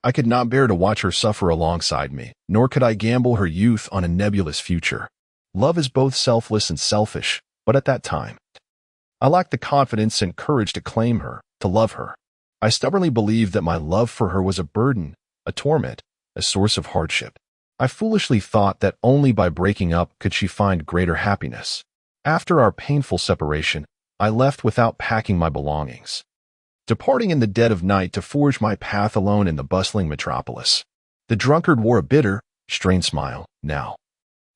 I could not bear to watch her suffer alongside me, nor could I gamble her youth on a nebulous future. Love is both selfless and selfish, but at that time, I lacked the confidence and courage to claim her, to love her. I stubbornly believed that my love for her was a burden, a torment, a source of hardship. I foolishly thought that only by breaking up could she find greater happiness. After our painful separation, I left without packing my belongings, departing in the dead of night to forge my path alone in the bustling metropolis. The drunkard wore a bitter, strained smile. Now,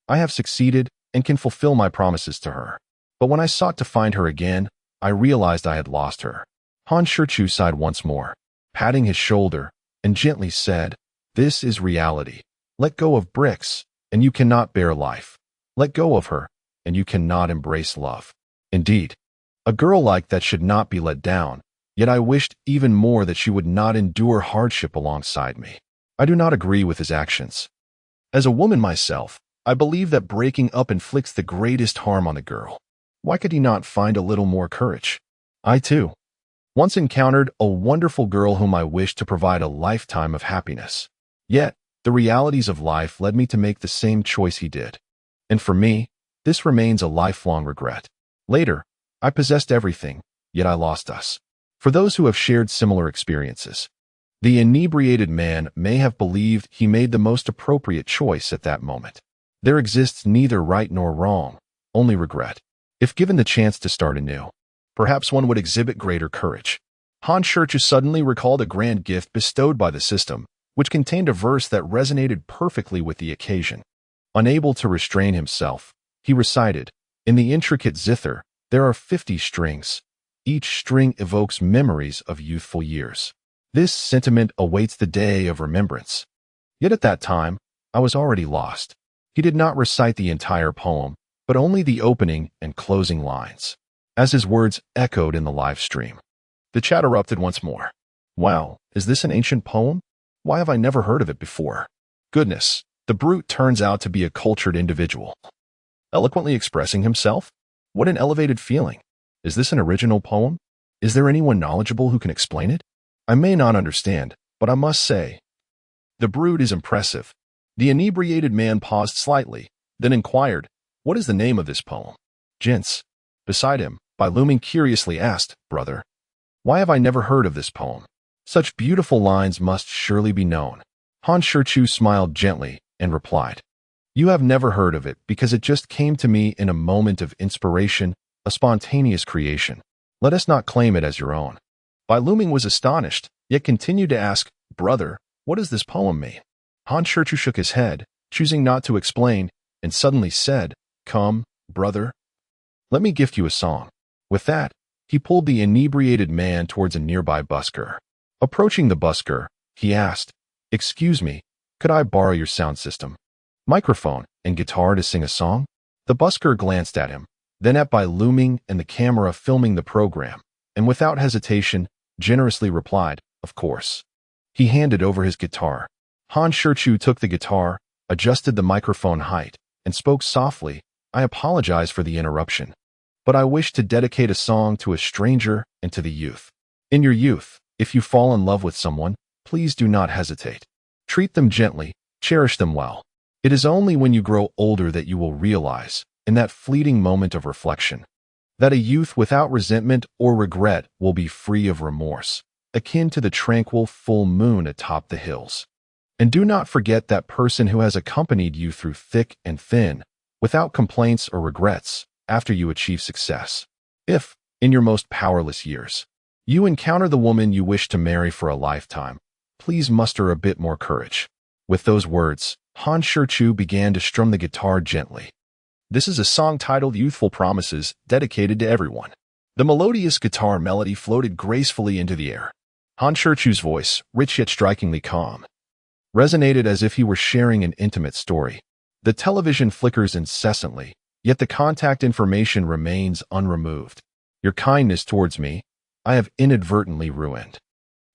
I have succeeded and can fulfill my promises to her. But when I sought to find her again, I realized I had lost her. Han Shichu sighed once more, patting his shoulder, and gently said, "This is reality. Let go of bricks, and you cannot bear life. Let go of her, and you cannot embrace love." Indeed, a girl like that should not be let down, yet I wished even more that she would not endure hardship alongside me. I do not agree with his actions. As a woman myself, I believe that breaking up inflicts the greatest harm on the girl. Why could he not find a little more courage? I, too, once encountered a wonderful girl whom I wished to provide a lifetime of happiness. Yet, the realities of life led me to make the same choice he did. And for me, this remains a lifelong regret. Later, I possessed everything, yet I lost us. For those who have shared similar experiences, the inebriated man may have believed he made the most appropriate choice at that moment. There exists neither right nor wrong, only regret. If given the chance to start anew, perhaps one would exhibit greater courage. Han Shichu suddenly recalled a grand gift bestowed by the system, which contained a verse that resonated perfectly with the occasion. Unable to restrain himself, he recited, "In the intricate zither, there are 50 strings. Each string evokes memories of youthful years. This sentiment awaits the day of remembrance." Yet at that time, I was already lost. He did not recite the entire poem, but only the opening and closing lines. As his words echoed in the live stream, the chat erupted once more. "Wow, is this an ancient poem? Why have I never heard of it before? Goodness, the brute turns out to be a cultured individual. Eloquently expressing himself? What an elevated feeling. Is this an original poem? Is there anyone knowledgeable who can explain it? I may not understand, but I must say, the brute is impressive." The inebriated man paused slightly, then inquired, "What is the name of this poem?" Gents, beside him, by looming curiously asked, "Brother, why have I never heard of this poem? Such beautiful lines must surely be known." Han Shichu smiled gently and replied, "You have never heard of it because it just came to me in a moment of inspiration, a spontaneous creation. Let us not claim it as your own." Bai Luming was astonished, yet continued to ask, "Brother, what does this poem mean?" Han Shichu shook his head, choosing not to explain, and suddenly said, "Come, brother, let me gift you a song." With that, he pulled the inebriated man towards a nearby busker. Approaching the busker, he asked, "Excuse me, could I borrow your sound system, microphone, and guitar to sing a song?" The busker glanced at him, then at Bai Luming and the camera filming the program, and without hesitation, generously replied, "Of course." He handed over his guitar. Han Shichu took the guitar, adjusted the microphone height, and spoke softly, "I apologize for the interruption, but I wish to dedicate a song to a stranger and to the youth. In your youth, if you fall in love with someone, please do not hesitate. Treat them gently, cherish them well. It is only when you grow older that you will realize, in that fleeting moment of reflection, that a youth without resentment or regret will be free of remorse, akin to the tranquil full moon atop the hills. And do not forget that person who has accompanied you through thick and thin, without complaints or regrets, after you achieve success. If, in your most powerless years, you encounter the woman you wish to marry for a lifetime, please muster a bit more courage." With those words, Han Shichu began to strum the guitar gently. This is a song titled Youthful Promises, dedicated to everyone. The melodious guitar melody floated gracefully into the air. Han Shichu's voice, rich yet strikingly calm, resonated as if he were sharing an intimate story. The television flickers incessantly, yet the contact information remains unremoved. Your kindness towards me, I have inadvertently ruined.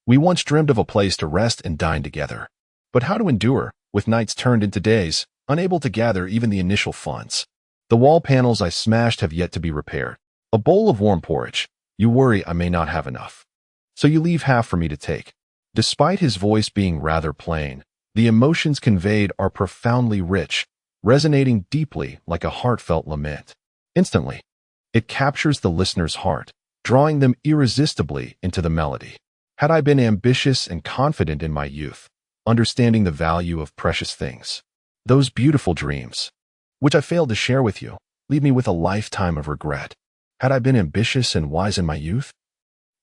We once dreamed of a place to rest and dine together. But how to endure, with nights turned into days, unable to gather even the initial funds? The wall panels I smashed have yet to be repaired. A bowl of warm porridge. You worry I may not have enough. So you leave half for me to take. Despite his voice being rather plain, the emotions conveyed are profoundly rich, resonating deeply like a heartfelt lament. Instantly, it captures the listener's heart, drawing them irresistibly into the melody. Had I been ambitious and confident in my youth, understanding the value of precious things, those beautiful dreams, which I failed to share with you, leave me with a lifetime of regret. Had I been ambitious and wise in my youth,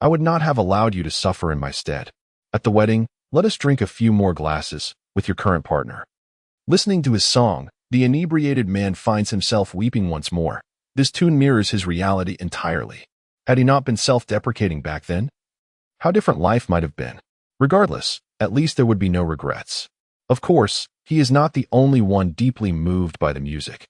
I would not have allowed you to suffer in my stead. At the wedding, let us drink a few more glasses with your current partner." Listening to his song, the inebriated man finds himself weeping once more, This tune mirrors his reality entirely. Had he not been self-deprecating back then, how different life might have been. Regardless, at least there would be no regrets. Of course, he is not the only one deeply moved by the music.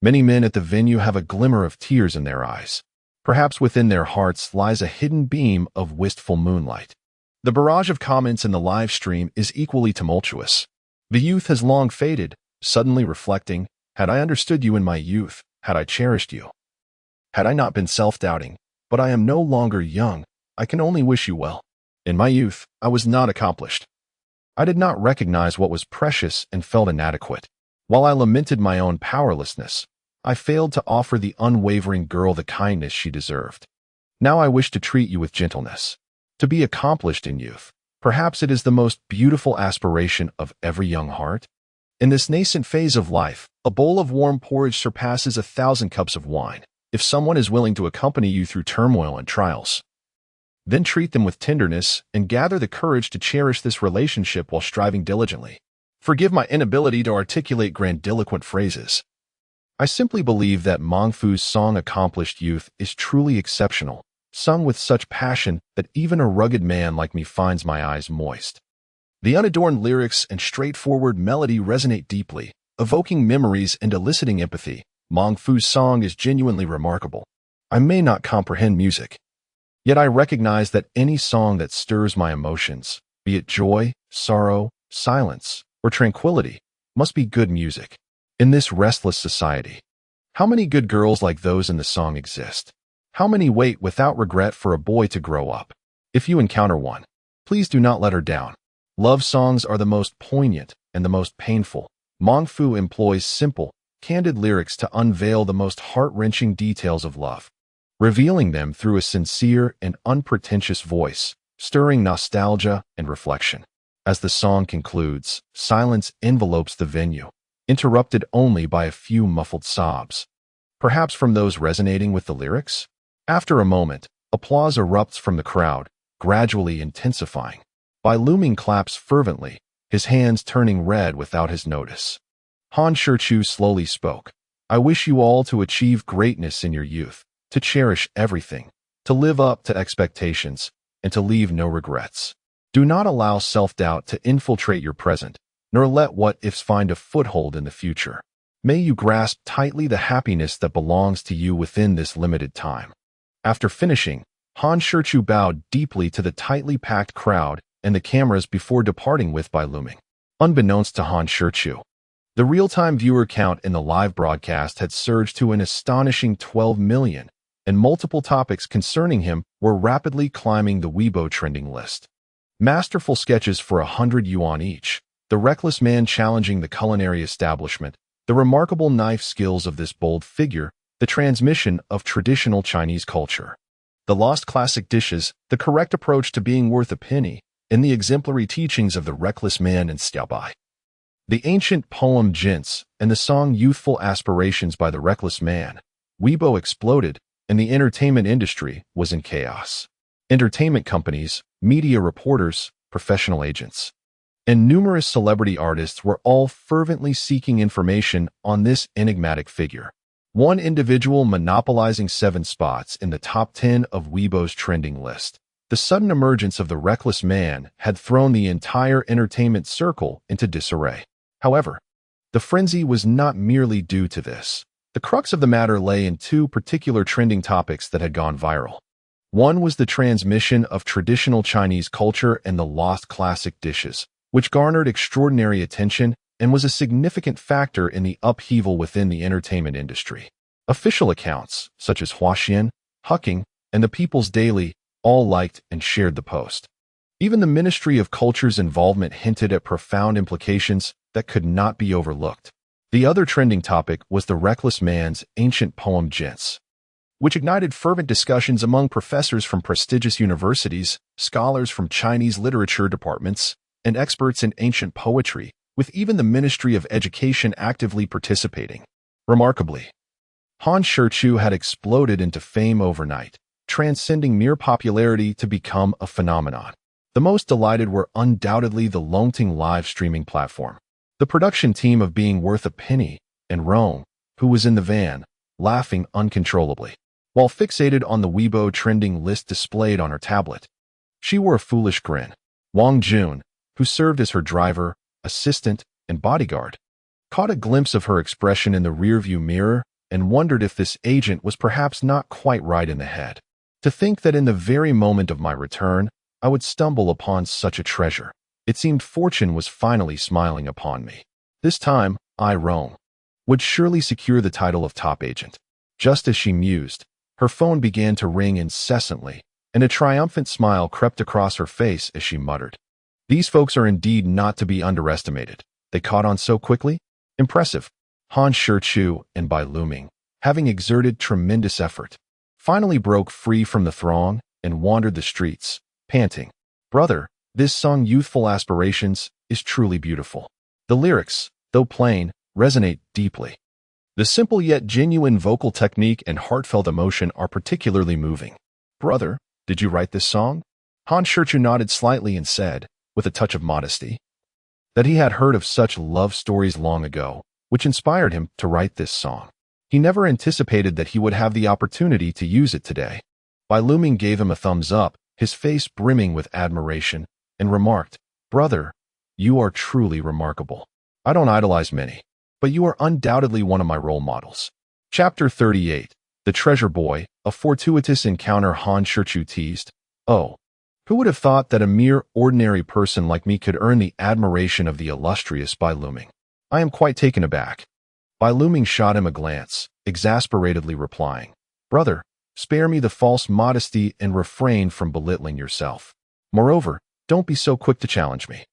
Many men at the venue have a glimmer of tears in their eyes. Perhaps within their hearts lies a hidden beam of wistful moonlight. The barrage of comments in the live stream is equally tumultuous. The youth has long faded, suddenly reflecting, had I understood you in my youth, had I cherished you. Had I not been self-doubting, but I am no longer young, I can only wish you well. In my youth, I was not accomplished. I did not recognize what was precious and felt inadequate. While I lamented my own powerlessness, I failed to offer the unwavering girl the kindness she deserved. Now I wish to treat you with gentleness. To be accomplished in youth, perhaps it is the most beautiful aspiration of every young heart. In this nascent phase of life, a bowl of warm porridge surpasses 1,000 cups of wine. If someone is willing to accompany you through turmoil and trials, then treat them with tenderness and gather the courage to cherish this relationship while striving diligently. Forgive my inability to articulate grandiloquent phrases. I simply believe that Mongfu's song Accomplished Youth is truly exceptional, sung with such passion that even a rugged man like me finds my eyes moist. The unadorned lyrics and straightforward melody resonate deeply, evoking memories and eliciting empathy. Mongfu's song is genuinely remarkable. I may not comprehend music, yet I recognize that any song that stirs my emotions, be it joy, sorrow, silence, or tranquility, must be good music. In this restless society, how many good girls like those in the song exist? How many wait without regret for a boy to grow up? If you encounter one, please do not let her down. Love songs are the most poignant and the most painful. Mongfu employs simple, candid lyrics to unveil the most heart-wrenching details of love, revealing them through a sincere and unpretentious voice, stirring nostalgia and reflection. As the song concludes, silence envelopes the venue, interrupted only by a few muffled sobs, perhaps from those resonating with the lyrics. After a moment, applause erupts from the crowd, gradually intensifying. Bai Luming claps fervently, his hands turning red without his notice. Han Shichu slowly spoke. I wish you all to achieve greatness in your youth, to cherish everything, to live up to expectations, and to leave no regrets. Do not allow self-doubt to infiltrate your present, nor let what-ifs find a foothold in the future. May you grasp tightly the happiness that belongs to you within this limited time. After finishing, Han Shichu bowed deeply to the tightly packed crowd and the cameras before departing with Bai Luming. Unbeknownst to Han Shichu, the real-time viewer count in the live broadcast had surged to an astonishing 12 million, and multiple topics concerning him were rapidly climbing the Weibo trending list. Masterful sketches for 100 yuan each, the reckless man challenging the culinary establishment, the remarkable knife skills of this bold figure, the transmission of traditional Chinese culture, the lost classic dishes, the correct approach to being worth a penny, and the exemplary teachings of the reckless man and Xiaobai. The ancient poem Jints and the song Youthful Aspirations by the Reckless Man, Weibo exploded, and the entertainment industry was in chaos. Entertainment companies, media reporters, professional agents, and numerous celebrity artists were all fervently seeking information on this enigmatic figure. One individual monopolizing 7 spots in the top 10 of Weibo's trending list. The sudden emergence of the reckless man had thrown the entire entertainment circle into disarray. However, the frenzy was not merely due to this. The crux of the matter lay in 2 particular trending topics that had gone viral. One was the transmission of traditional Chinese culture and the lost classic dishes, which garnered extraordinary attention and was a significant factor in the upheaval within the entertainment industry. Official accounts, such as Huaxian, Hucking, and the People's Daily, all liked and shared the post. Even the Ministry of Culture's involvement hinted at profound implications that could not be overlooked. The other trending topic was the reckless man's ancient poem Jints, which ignited fervent discussions among professors from prestigious universities, scholars from Chinese literature departments, and experts in ancient poetry, with even the Ministry of Education actively participating. Remarkably, Han Shichu had exploded into fame overnight, transcending mere popularity to become a phenomenon. The most delighted were undoubtedly the Longting live streaming platform. The production team of Being Worth a Penny and Rome, who was in the van, laughing uncontrollably. While fixated on the Weibo trending list displayed on her tablet, she wore a foolish grin. Wang Jun, who served as her driver, assistant, and bodyguard, caught a glimpse of her expression in the rearview mirror and wondered if this agent was perhaps not quite right in the head. To think that in the very moment of my return, I would stumble upon such a treasure. It seemed fortune was finally smiling upon me. This time, I, Rome, would surely secure the title of top agent. Just as she mused, her phone began to ring incessantly, and a triumphant smile crept across her face as she muttered, "These folks are indeed not to be underestimated. They caught on so quickly? Impressive." Han Shichu and Bai Luming, having exerted tremendous effort, finally broke free from the throng and wandered the streets, panting. "Brother, this song Youthful Aspirations is truly beautiful. The lyrics, though plain, resonate deeply. The simple yet genuine vocal technique and heartfelt emotion are particularly moving. Brother, did you write this song?" Han Shichu nodded slightly and said, with a touch of modesty, that he had heard of such love stories long ago, which inspired him to write this song. He never anticipated that he would have the opportunity to use it today. Bai Luming gave him a thumbs up, his face brimming with admiration, and remarked, "Brother, you are truly remarkable. I don't idolize many, but you are undoubtedly one of my role models." Chapter 38, The Treasure Boy, a fortuitous encounter. Han Shichu teased, "Oh, who would have thought that a mere ordinary person like me could earn the admiration of the illustrious Bai Luming? I am quite taken aback." Bai Luming shot him a glance, exasperatedly replying, "Brother, spare me the false modesty and refrain from belittling yourself. Moreover, don't be so quick to challenge me.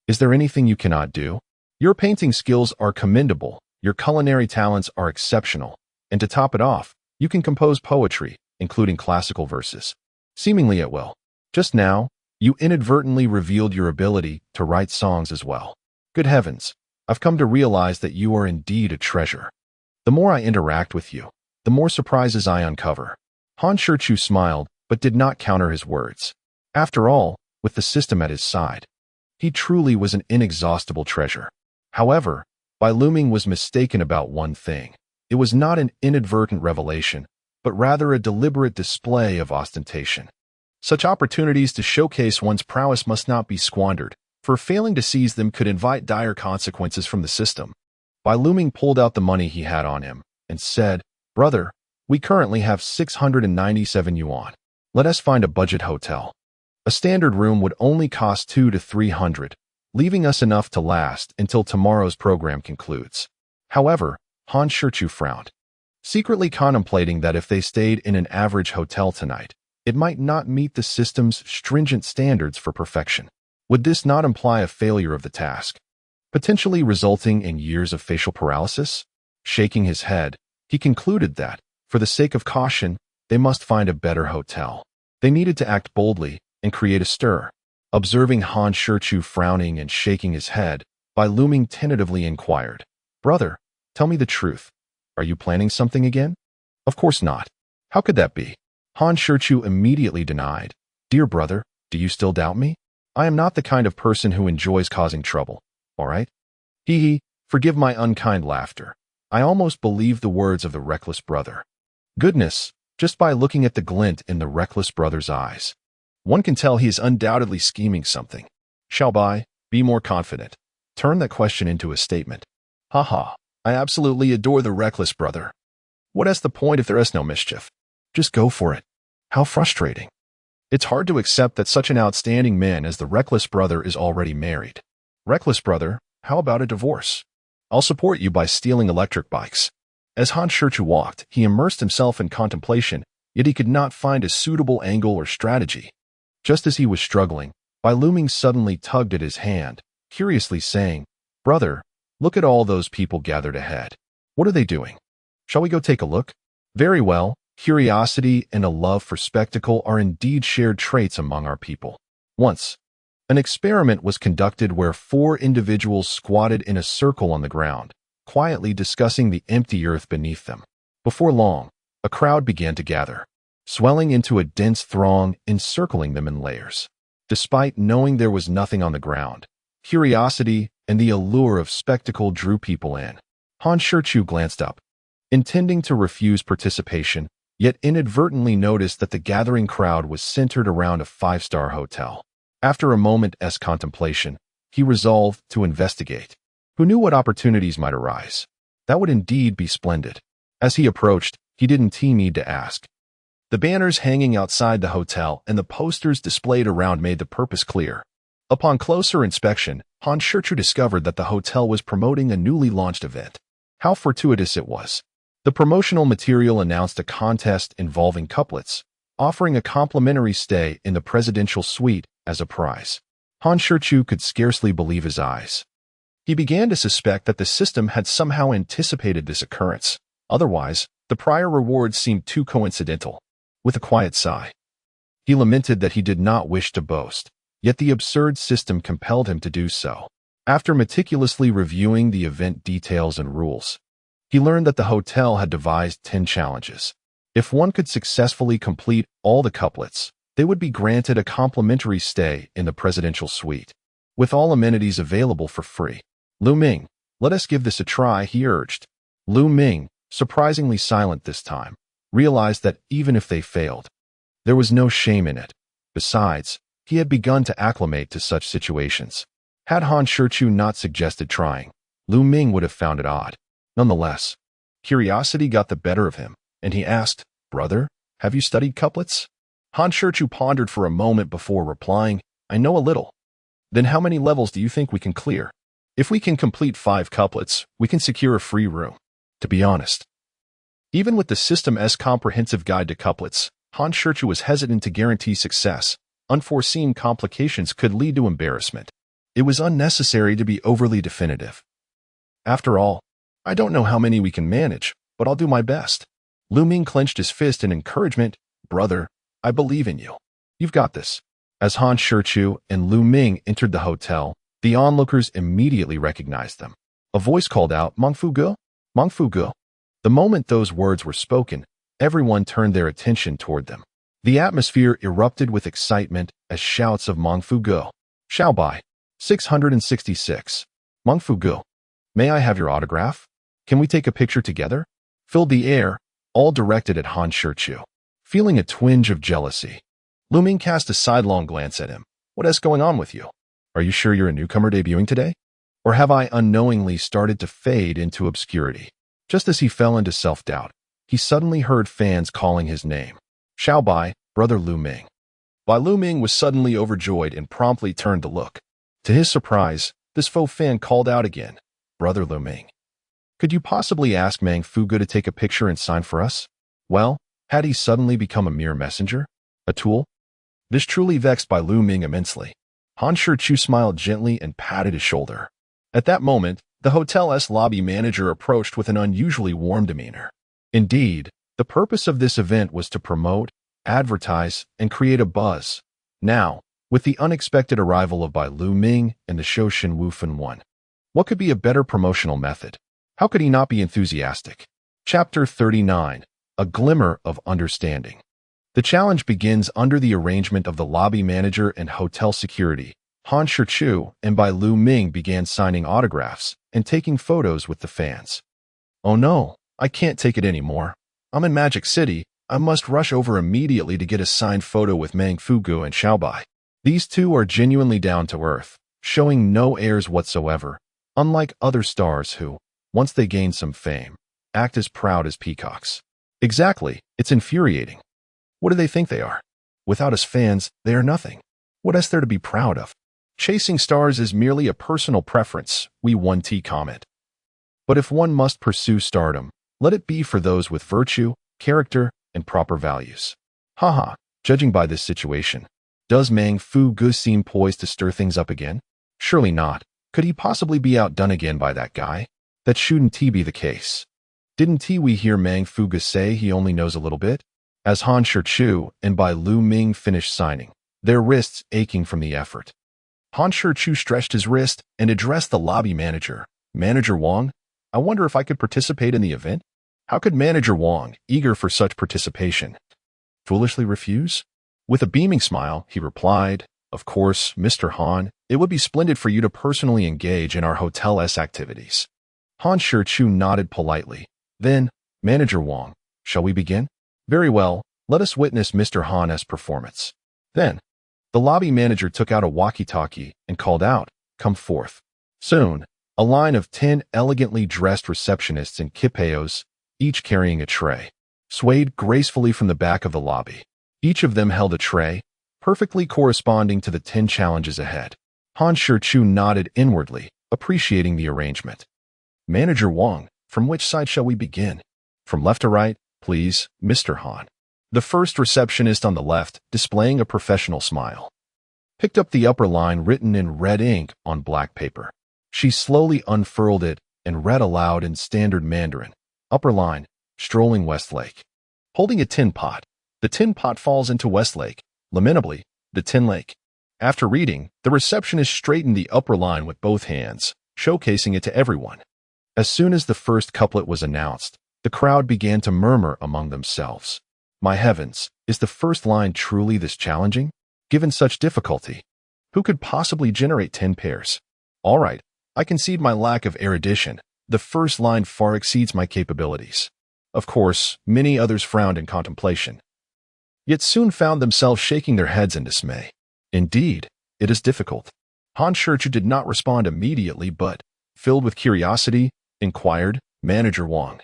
Is there anything you cannot do? Your painting skills are commendable, your culinary talents are exceptional, and to top it off, you can compose poetry, including classical verses, seemingly at will. Just now, you inadvertently revealed your ability to write songs as well. Good heavens, I've come to realize that you are indeed a treasure. The more I interact with you, the more surprises I uncover." Han Shichu smiled, but did not counter his words. After all, with the system at his side, he truly was an inexhaustible treasure. However, Bai Luming was mistaken about one thing. It was not an inadvertent revelation, but rather a deliberate display of ostentation. Such opportunities to showcase one's prowess must not be squandered, for failing to seize them could invite dire consequences from the system. Bai Luming pulled out the money he had on him and said, "Brother, we currently have 697 yuan. Let us find a budget hotel. A standard room would only cost 200 to 300, leaving us enough to last until tomorrow's program concludes." However, Han Shichu frowned, secretly contemplating that if they stayed in an average hotel tonight, it might not meet the system's stringent standards for perfection. Would this not imply a failure of the task, potentially resulting in years of facial paralysis? Shaking his head, he concluded that, for the sake of caution, they must find a better hotel. They needed to act boldly and create a stir. Observing Han Shichu frowning and shaking his head, Bai Luming tentatively inquired, "Brother, tell me the truth. Are you planning something again?" "Of course not. How could that be?" Han Shichu immediately denied. "Dear brother, do you still doubt me? I am not the kind of person who enjoys causing trouble, all right?" Hee, forgive my unkind laughter. I almost believed the words of the reckless brother. Goodness, just by looking at the glint in the reckless brother's eyes, one can tell he is undoubtedly scheming something. Shall Bai be more confident? Turn that question into a statement. Haha, I absolutely adore the reckless brother. What is the point if there is no mischief? Just go for it. How frustrating. It's hard to accept that such an outstanding man as the reckless brother is already married. Reckless brother, how about a divorce? I'll support you by stealing electric bikes. As Han Shichu walked, he immersed himself in contemplation, yet he could not find a suitable angle or strategy. Just as he was struggling, Bai Luming suddenly tugged at his hand, curiously saying, "Brother, look at all those people gathered ahead. What are they doing? Shall we go take a look?" Very well. Curiosity and a love for spectacle are indeed shared traits among our people. Once, an experiment was conducted where 4 individuals squatted in a circle on the ground, quietly discussing the empty earth beneath them. Before long, a crowd began to gather, swelling into a dense throng, encircling them in layers. Despite knowing there was nothing on the ground, curiosity and the allure of spectacle drew people in. Han Shichu glanced up. intending to refuse participation, yet inadvertently noticed that the gathering crowd was centered around a five-star hotel. After a moment's contemplation, he resolved to investigate. Who knew what opportunities might arise? That would indeed be splendid. As he approached, he didn't need to ask. The banners hanging outside the hotel and the posters displayed around made the purpose clear. Upon closer inspection, Han Shichu discovered that the hotel was promoting a newly launched event. How fortuitous it was. The promotional material announced a contest involving couplets, offering a complimentary stay in the presidential suite as a prize. Han Shichu could scarcely believe his eyes. He began to suspect that the system had somehow anticipated this occurrence. Otherwise, the prior rewards seemed too coincidental. With a quiet sigh, he lamented that he did not wish to boast, yet the absurd system compelled him to do so. After meticulously reviewing the event details and rules, he learned that the hotel had devised 10 challenges. If one could successfully complete all the couplets, they would be granted a complimentary stay in the presidential suite, with all amenities available for free. Lu Ming, let us give this a try, he urged. Lu Ming, surprisingly silent this time, realized that even if they failed, there was no shame in it. Besides, he had begun to acclimate to such situations. Had Han Shichu not suggested trying, Lu Ming would have found it odd. Nonetheless, curiosity got the better of him, and he asked, "Brother, have you studied couplets?" Han Shichu pondered for a moment before replying, "I know a little." "Then how many levels do you think we can clear? If we can complete 5 couplets, we can secure a free room." To be honest, even with the system's comprehensive guide to couplets, Han Shichu was hesitant to guarantee success. Unforeseen complications could lead to embarrassment. It was unnecessary to be overly definitive. After all, I don't know how many we can manage, but I'll do my best. Lu Ming clenched his fist in encouragement. "Brother, I believe in you. You've got this." As Han Shichu and Lu Ming entered the hotel, the onlookers immediately recognized them. A voice called out, "Mengfu Ge." The moment those words were spoken, everyone turned their attention toward them. The atmosphere erupted with excitement as shouts of "Mengfu Ge, Xiaobai, 666. Mengfu Ge, may I have your autograph? Can we take a picture together?" filled the air, all directed at Han Shichu. Feeling a twinge of jealousy, Lu Ming cast a sidelong glance at him. "What is going on with you? Are you sure you're a newcomer debuting today? Or have I unknowingly started to fade into obscurity?" Just as he fell into self-doubt, he suddenly heard fans calling his name. "Xiaobai, brother Lu Ming." Lu Ming was suddenly overjoyed and promptly turned to look. To his surprise, this faux fan called out again, "Brother Lu Ming, could you possibly ask Mengfu Ge to take a picture and sign for us?" Well, had he suddenly become a mere messenger? A tool? This truly vexed Lu Ming immensely. Han Shichu smiled gently and patted his shoulder. At that moment, the hotel's lobby manager approached with an unusually warm demeanor. Indeed, the purpose of this event was to promote, advertise, and create a buzz. Now, with the unexpected arrival of Lu Ming and the show Shenwufan 1, what could be a better promotional method? How could he not be enthusiastic? Chapter 39. A Glimmer of Understanding. The challenge begins under the arrangement of the lobby manager and hotel security. Han Shichu and Lu Ming began signing autographs and taking photos with the fans. "Oh no, I can't take it anymore. I'm in Magic City. I must rush over immediately to get a signed photo with Mengfu Ge and Xiaobai." These two are genuinely down to earth, showing no airs whatsoever, unlike other stars who, once they gain some fame, act as proud as peacocks. Exactly, it's infuriating. What do they think they are? Without us fans, they are nothing. What is there to be proud of? Chasing stars is merely a personal preference, we 1T comment. But if one must pursue stardom, let it be for those with virtue, character, and proper values. Haha, judging by this situation, does Mengfu Ge seem poised to stir things up again? Surely not. Could he possibly be outdone again by that guy? That shouldn't be the case. Didn't we hear Mengfu Ge say he only knows a little bit? As Han Shichu and Lu Ming finished signing, their wrists aching from the effort, Han Shichu stretched his wrist and addressed the lobby manager. "Manager Wang, I wonder if I could participate in the event?" How could Manager Wang, eager for such participation, foolishly refuse? With a beaming smile, he replied, "Of course, Mr. Han, it would be splendid for you to personally engage in our hotel's activities." Han Shichu nodded politely. Then, Manager Wang, shall we begin? Very well, let us witness Mr. Han's performance. Then, the lobby manager took out a walkie-talkie and called out, "Come forth." Soon, a line of 10 elegantly dressed receptionists in kipayos, each carrying a tray, swayed gracefully from the back of the lobby. Each of them held a tray, perfectly corresponding to the 10 challenges ahead. Shichu nodded inwardly, appreciating the arrangement. Manager Wang, from which side shall we begin? From left to right, please, Mr. Han. The first receptionist on the left, displaying a professional smile, picked up the upper line written in red ink on black paper. She slowly unfurled it and read aloud in standard Mandarin. Upper line, strolling Westlake. Holding a tin pot. The tin pot falls into Westlake. Lamentably, the tin lake. After reading, the receptionist straightened the upper line with both hands, showcasing it to everyone. As soon as the first couplet was announced, the crowd began to murmur among themselves. My heavens, is the first line truly this challenging? Given such difficulty, who could possibly generate 10 pairs? All right, I concede my lack of erudition. The first line far exceeds my capabilities. Of course, many others frowned in contemplation, yet soon found themselves shaking their heads in dismay. Indeed, it is difficult. Shichu did not respond immediately, but, filled with curiosity, inquired, Manager Wang,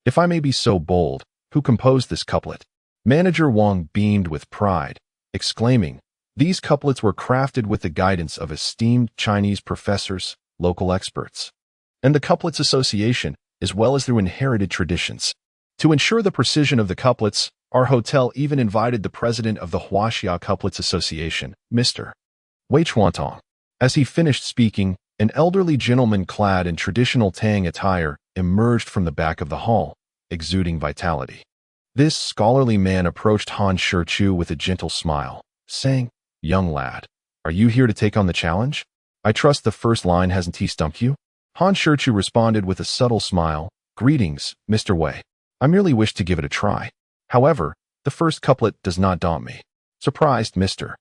if I may be so bold, who composed this couplet? Manager Wang beamed with pride, exclaiming, these couplets were crafted with the guidance of esteemed Chinese professors, local experts, and the Couplets Association, as well as through inherited traditions. To ensure the precision of the couplets, our hotel even invited the president of the Huaxia Couplets Association, Mr. Wei Chuantong. As he finished speaking, an elderly gentleman clad in traditional Tang attire emerged from the back of the hall, exuding vitality. This scholarly man approached Shichu with a gentle smile, saying, young lad, are you here to take on the challenge? I trust the first line hasn't stumped you? Shichu responded with a subtle smile, greetings, Mr. Wei. I merely wish to give it a try. However, the first couplet does not daunt me. Surprised, Mr.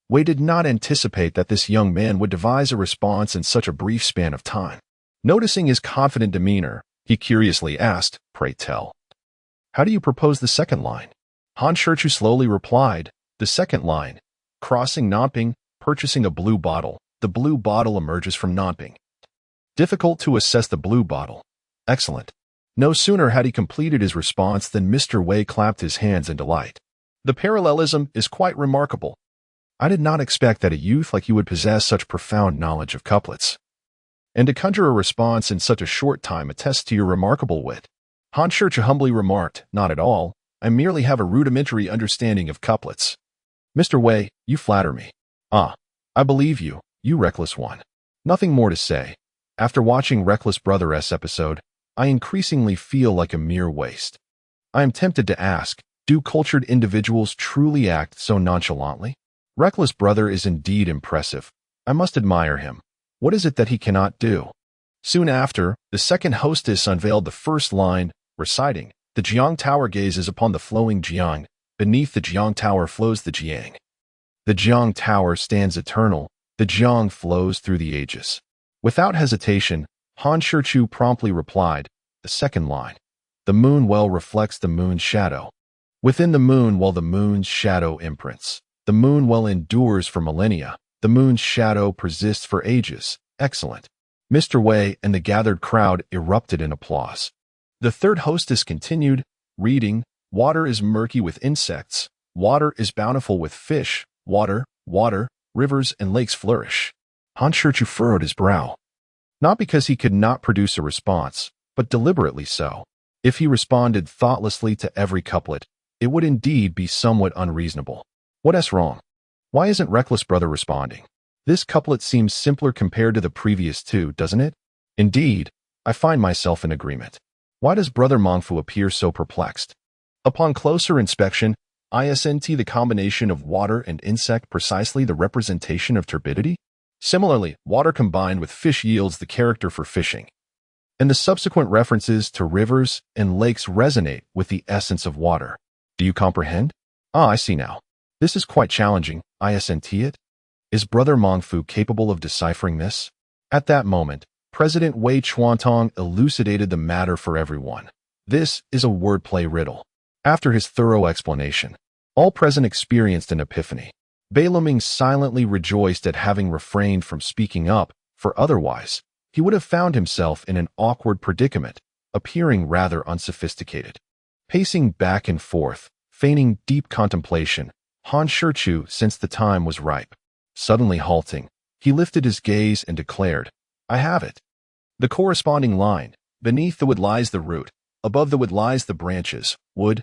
Wei did not anticipate that this young man would devise a response in such a brief span of time. Noticing his confident demeanor, he curiously asked, pray tell, how do you propose the second line? Shichu slowly replied, the second line, crossing Nanping, purchasing a blue bottle. The blue bottle emerges from Nanping. Difficult to assess the blue bottle. Excellent. No sooner had he completed his response than Mr. Wei clapped his hands in delight. The parallelism is quite remarkable. I did not expect that a youth like you would possess such profound knowledge of couplets. And to conjure a response in such a short time attests to your remarkable wit. Shichu humbly remarked, not at all, I merely have a rudimentary understanding of couplets. Mr. Wei, you flatter me. Ah, I believe you, you reckless one. Nothing more to say. After watching Reckless Brother-S episode, I increasingly feel like a mere waste. I am tempted to ask, do cultured individuals truly act so nonchalantly? Reckless Brother is indeed impressive. I must admire him. What is it that he cannot do? Soon after, the second hostess unveiled the first line, reciting, the Jiang Tower gazes upon the flowing Jiang. Beneath the Jiang Tower flows the Jiang. The Jiang Tower stands eternal. The Jiang flows through the ages. Without hesitation, Shichu promptly replied, the second line. The moon well reflects the moon's shadow. Within the moon well the moon's shadow imprints. The moon well endures for millennia. The moon's shadow persists for ages. Excellent. Mr. Wei and the gathered crowd erupted in applause. The third hostess continued, reading, water is murky with insects. Water is bountiful with fish. Water, rivers and lakes flourish. Shichu furrowed his brow. Not because he could not produce a response, but deliberately so. If he responded thoughtlessly to every couplet, it would indeed be somewhat unreasonable. What's wrong? Why isn't Reckless Brother responding? This couplet seems simpler compared to the previous two, doesn't it? Indeed, I find myself in agreement. Why does Brother Mongfu appear so perplexed? Upon closer inspection, isn't the combination of water and insect precisely the representation of turbidity? Similarly, water combined with fish yields the character for fishing. And the subsequent references to rivers and lakes resonate with the essence of water. Do you comprehend? Ah, I see now. This is quite challenging, isn't it? Is Brother Mongfu capable of deciphering this? At that moment, President Wei Chuantong elucidated the matter for everyone. This is a wordplay riddle. After his thorough explanation, all present experienced an epiphany. Beileming silently rejoiced at having refrained from speaking up, for otherwise, he would have found himself in an awkward predicament, appearing rather unsophisticated. Pacing back and forth, feigning deep contemplation, Han Shichu sensed the time was ripe. Suddenly halting, he lifted his gaze and declared, "I have it." The corresponding line, "Beneath the wood lies the root, above the wood lies the branches, wood,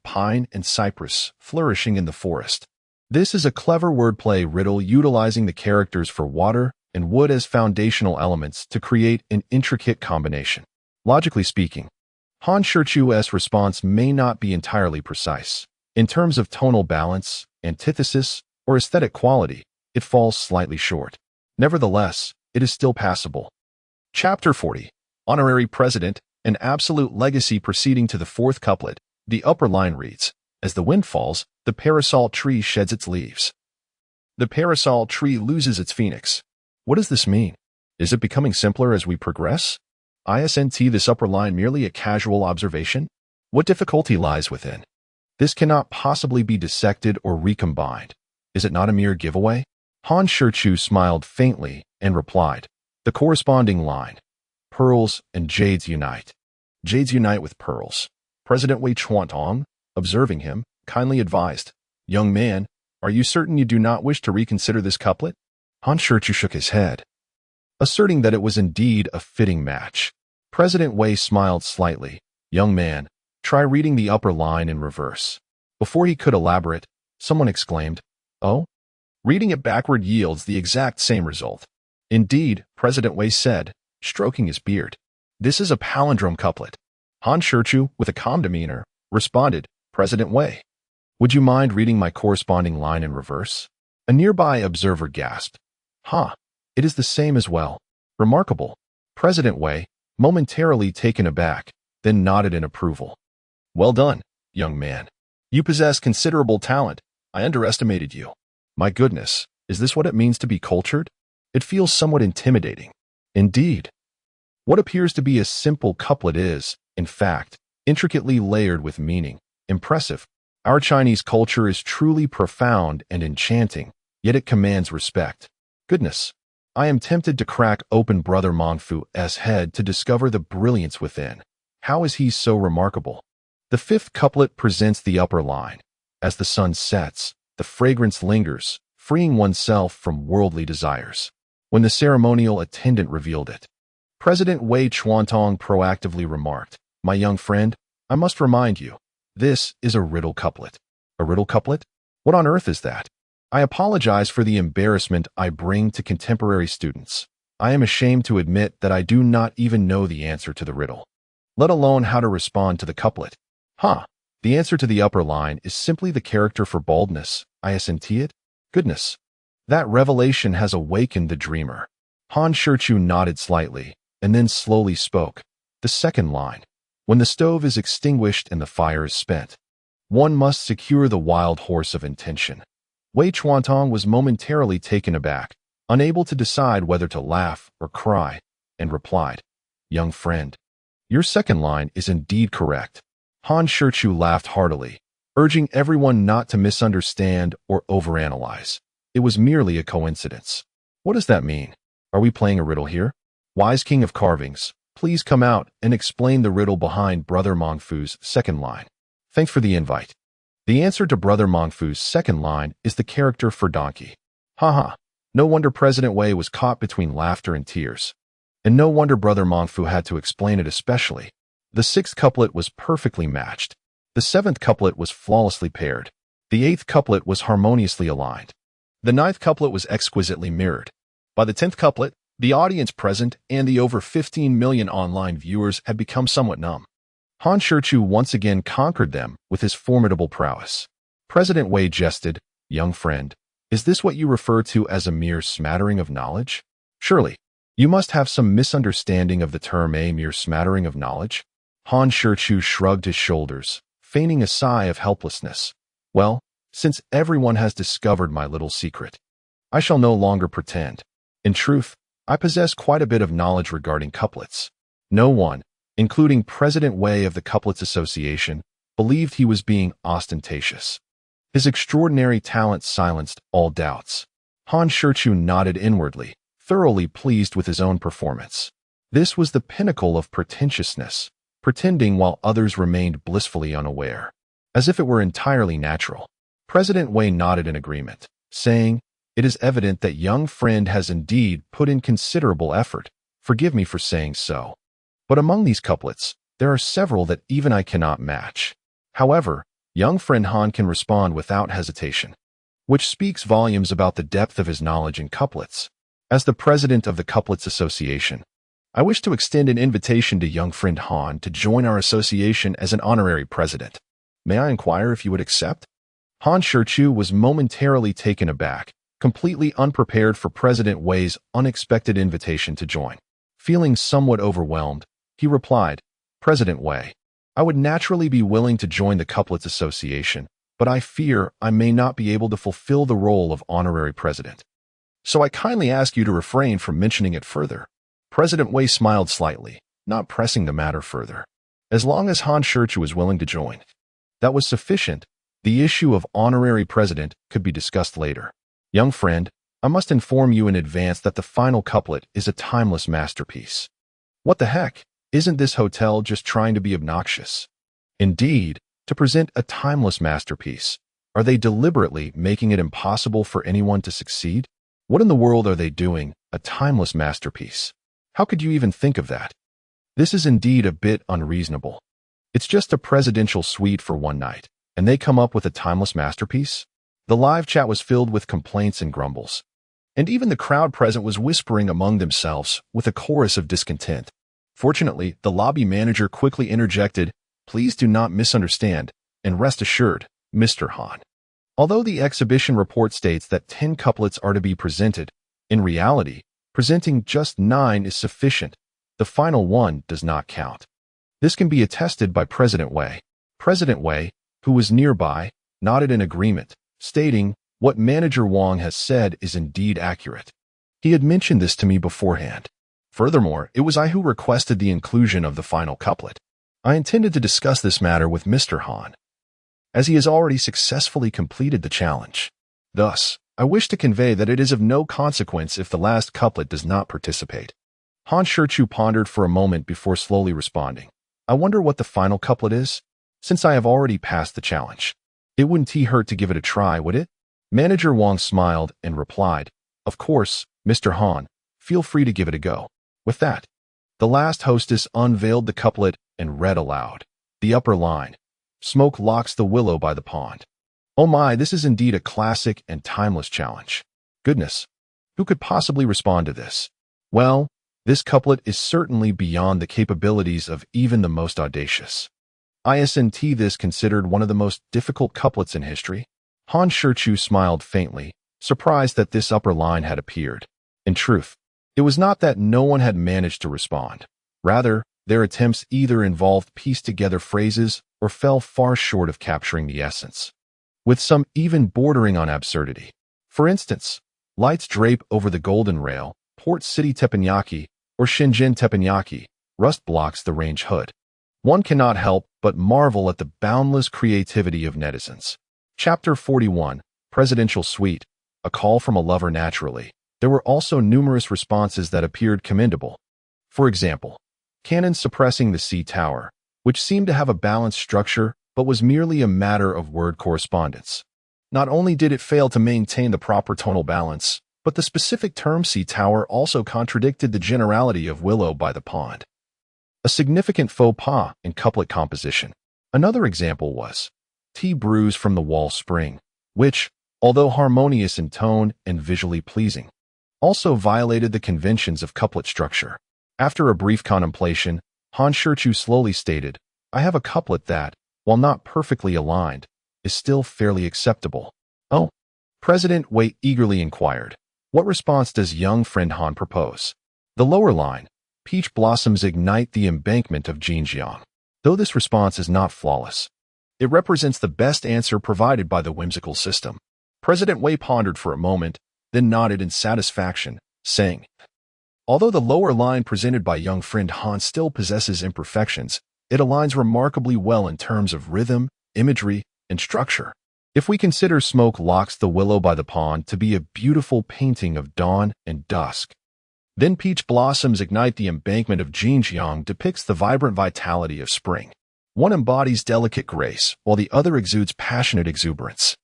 pine, and cypress, flourishing in the forest." This is a clever wordplay riddle utilizing the characters for water and wood as foundational elements to create an intricate combination. Logically speaking, Han Shichu's response may not be entirely precise. In terms of tonal balance, antithesis, or aesthetic quality, it falls slightly short. Nevertheless, it is still passable. Chapter 40. Honorary President, an absolute legacy. Proceeding to the fourth couplet, the upper line reads, "As the wind falls, the parasol tree sheds its leaves. The parasol tree loses its phoenix." What does this mean? Is it becoming simpler as we progress? Isn't this upper line merely a casual observation? What difficulty lies within? This cannot possibly be dissected or recombined. Is it not a mere giveaway? Han Shichu smiled faintly and replied, "The corresponding line. Pearls and jades unite. Jades unite with pearls." President Wei Chuantong, observing him, kindly advised, "Young man, are you certain you do not wish to reconsider this couplet?" Han Shichu shook his head, asserting that it was indeed a fitting match. President Wei smiled slightly. "Young man, try reading the upper line in reverse." Before he could elaborate, someone exclaimed, "Oh?" Reading it backward yields the exact same result. "Indeed," President Wei said, stroking his beard. "This is a palindrome couplet." Han Shichu, with a calm demeanor, responded, "President Wei, would you mind reading my corresponding line in reverse?" A nearby observer gasped, "Huh, it is the same as well. Remarkable." President Wei, momentarily taken aback, then nodded in approval. "Well done, young man. You possess considerable talent. I underestimated you." My goodness, is this what it means to be cultured? It feels somewhat intimidating. Indeed. What appears to be a simple couplet is, in fact, intricately layered with meaning. Impressive. Our Chinese culture is truly profound and enchanting, yet it commands respect. Goodness, I am tempted to crack open Brother Mongfu's head to discover the brilliance within. How is he so remarkable? The fifth couplet presents the upper line. As the sun sets, the fragrance lingers, freeing oneself from worldly desires. When the ceremonial attendant revealed it, President Wei Chuantong proactively remarked, "My young friend, I must remind you, this is a riddle couplet." A riddle couplet? What on earth is that? I apologize for the embarrassment I bring to contemporary students. I am ashamed to admit that I do not even know the answer to the riddle, let alone how to respond to the couplet. The answer to the upper line is simply the character for baldness. Isn't it? Goodness. That revelation has awakened the dreamer. Han Shichu nodded slightly, and then slowly spoke. The second line. When the stove is extinguished and the fire is spent, one must secure the wild horse of intention. Wei Chuantong was momentarily taken aback, unable to decide whether to laugh or cry, and replied, "Young friend, your second line is indeed correct." Han Shichu laughed heartily, urging everyone not to misunderstand or overanalyze. It was merely a coincidence. What does that mean? Are we playing a riddle here? Wise King of Carvings, please come out and explain the riddle behind Brother Mongfu's second line. Thanks for the invite. The answer to Brother Mongfu's second line is the character for donkey. Haha, no wonder President Wei was caught between laughter and tears. And no wonder Brother Mongfu had to explain it especially. The sixth couplet was perfectly matched. The seventh couplet was flawlessly paired. The eighth couplet was harmoniously aligned. The ninth couplet was exquisitely mirrored. By the 10th couplet, the audience present and the over 15 million online viewers had become somewhat numb. Han Shichu once again conquered them with his formidable prowess. President Wei jested, "Young friend, is this what you refer to as a mere smattering of knowledge? Surely, you must have some misunderstanding of the term a mere smattering of knowledge." Han Shichu shrugged his shoulders, feigning a sigh of helplessness. "Well, since everyone has discovered my little secret, I shall no longer pretend. In truth, I possess quite a bit of knowledge regarding couplets. No one, including President Wei of the Couplets Association, believed he was being ostentatious. His extraordinary talent silenced all doubts. Han Shichu nodded inwardly, thoroughly pleased with his own performance. This was the pinnacle of pretentiousness, pretending while others remained blissfully unaware, as if it were entirely natural. President Wei nodded in agreement, saying, "It is evident that young friend has indeed put in considerable effort. Forgive me for saying so. But among these couplets, there are several that even I cannot match. However, young friend Han can respond without hesitation, which speaks volumes about the depth of his knowledge in couplets. As the president of the Couplets Association, I wish to extend an invitation to young friend Han to join our association as an honorary president. May I inquire if you would accept?" Han Shichu was momentarily taken aback, completely unprepared for President Wei's unexpected invitation to join. Feeling somewhat overwhelmed, he replied, "President Wei, I would naturally be willing to join the Couplets Association, but I fear I may not be able to fulfill the role of honorary president. So I kindly ask you to refrain from mentioning it further." President Wei smiled slightly, not pressing the matter further. As long as Han Shichu was willing to join, that was sufficient. The issue of honorary president could be discussed later. Young friend, I must inform you in advance that the final couplet is a timeless masterpiece. What the heck? Isn't this hotel just trying to be obnoxious? Indeed, to present a timeless masterpiece, are they deliberately making it impossible for anyone to succeed? What in the world are they doing, a timeless masterpiece? How could you even think of that? This is indeed a bit unreasonable. It's just a presidential suite for one night, and they come up with a timeless masterpiece? The live chat was filled with complaints and grumbles, and even the crowd present was whispering among themselves with a chorus of discontent. Fortunately, the lobby manager quickly interjected, "Please do not misunderstand, and rest assured, Mr. Han. Although the exhibition report states that 10 couplets are to be presented, in reality, presenting just 9 is sufficient. The final one does not count." This can be attested by President Wei. President Wei, who was nearby, nodded in agreement, stating, "What Manager Wang has said is indeed accurate. He had mentioned this to me beforehand. Furthermore, it was I who requested the inclusion of the final couplet. I intended to discuss this matter with Mr. Han, as he has already successfully completed the challenge. Thus, I wish to convey that it is of no consequence if the last couplet does not participate." Han Shichu pondered for a moment before slowly responding, "I wonder what the final couplet is? Since I have already passed the challenge, it wouldn't hurt to give it a try, would it?" Manager Wang smiled and replied, "Of course, Mr. Han, feel free to give it a go." With that, the last hostess unveiled the couplet and read aloud. The upper line, "Smoke locks the willow by the pond." Oh my, this is indeed a classic and timeless challenge. Goodness, who could possibly respond to this? Well, this couplet is certainly beyond the capabilities of even the most audacious. Isn't this considered one of the most difficult couplets in history? Han Shichu smiled faintly, surprised that this upper line had appeared. In truth, it was not that no one had managed to respond. Rather, their attempts either involved pieced-together phrases or fell far short of capturing the essence, with some even bordering on absurdity. For instance, "Lights drape over the golden rail, Port City teppanyaki, or Shenzhen teppanyaki, rust blocks the range hood." One cannot help but marvel at the boundless creativity of netizens. Chapter 41, Presidential Suite, A Call from a Lover Naturally. There were also numerous responses that appeared commendable. For example, Cannon suppressing the C tower, which seemed to have a balanced structure but was merely a matter of word correspondence. Not only did it fail to maintain the proper tonal balance, but the specific term C tower also contradicted the generality of Willow by the Pond. A significant faux pas in couplet composition. Another example was Tea Brews from the Wall Spring, which, although harmonious in tone and visually pleasing, also violated the conventions of couplet structure. After a brief contemplation, Han Shichu slowly stated, "I have a couplet that, while not perfectly aligned, is still fairly acceptable." "Oh?" President Wei eagerly inquired, "What response does young friend Han propose?" The lower line, "Peach blossoms ignite the embankment of Jinjiang." Though this response is not flawless, it represents the best answer provided by the whimsical system. President Wei pondered for a moment, then nodded in satisfaction, saying, Although the lower line presented by young friend Han still possesses imperfections, it aligns remarkably well in terms of rhythm, imagery, and structure. If we consider Smoke Locks the Willow by the Pond to be a beautiful painting of dawn and dusk, then Peach Blossoms Ignite the Embankment of Jinjiang depicts the vibrant vitality of spring. One embodies delicate grace, while the other exudes passionate exuberance,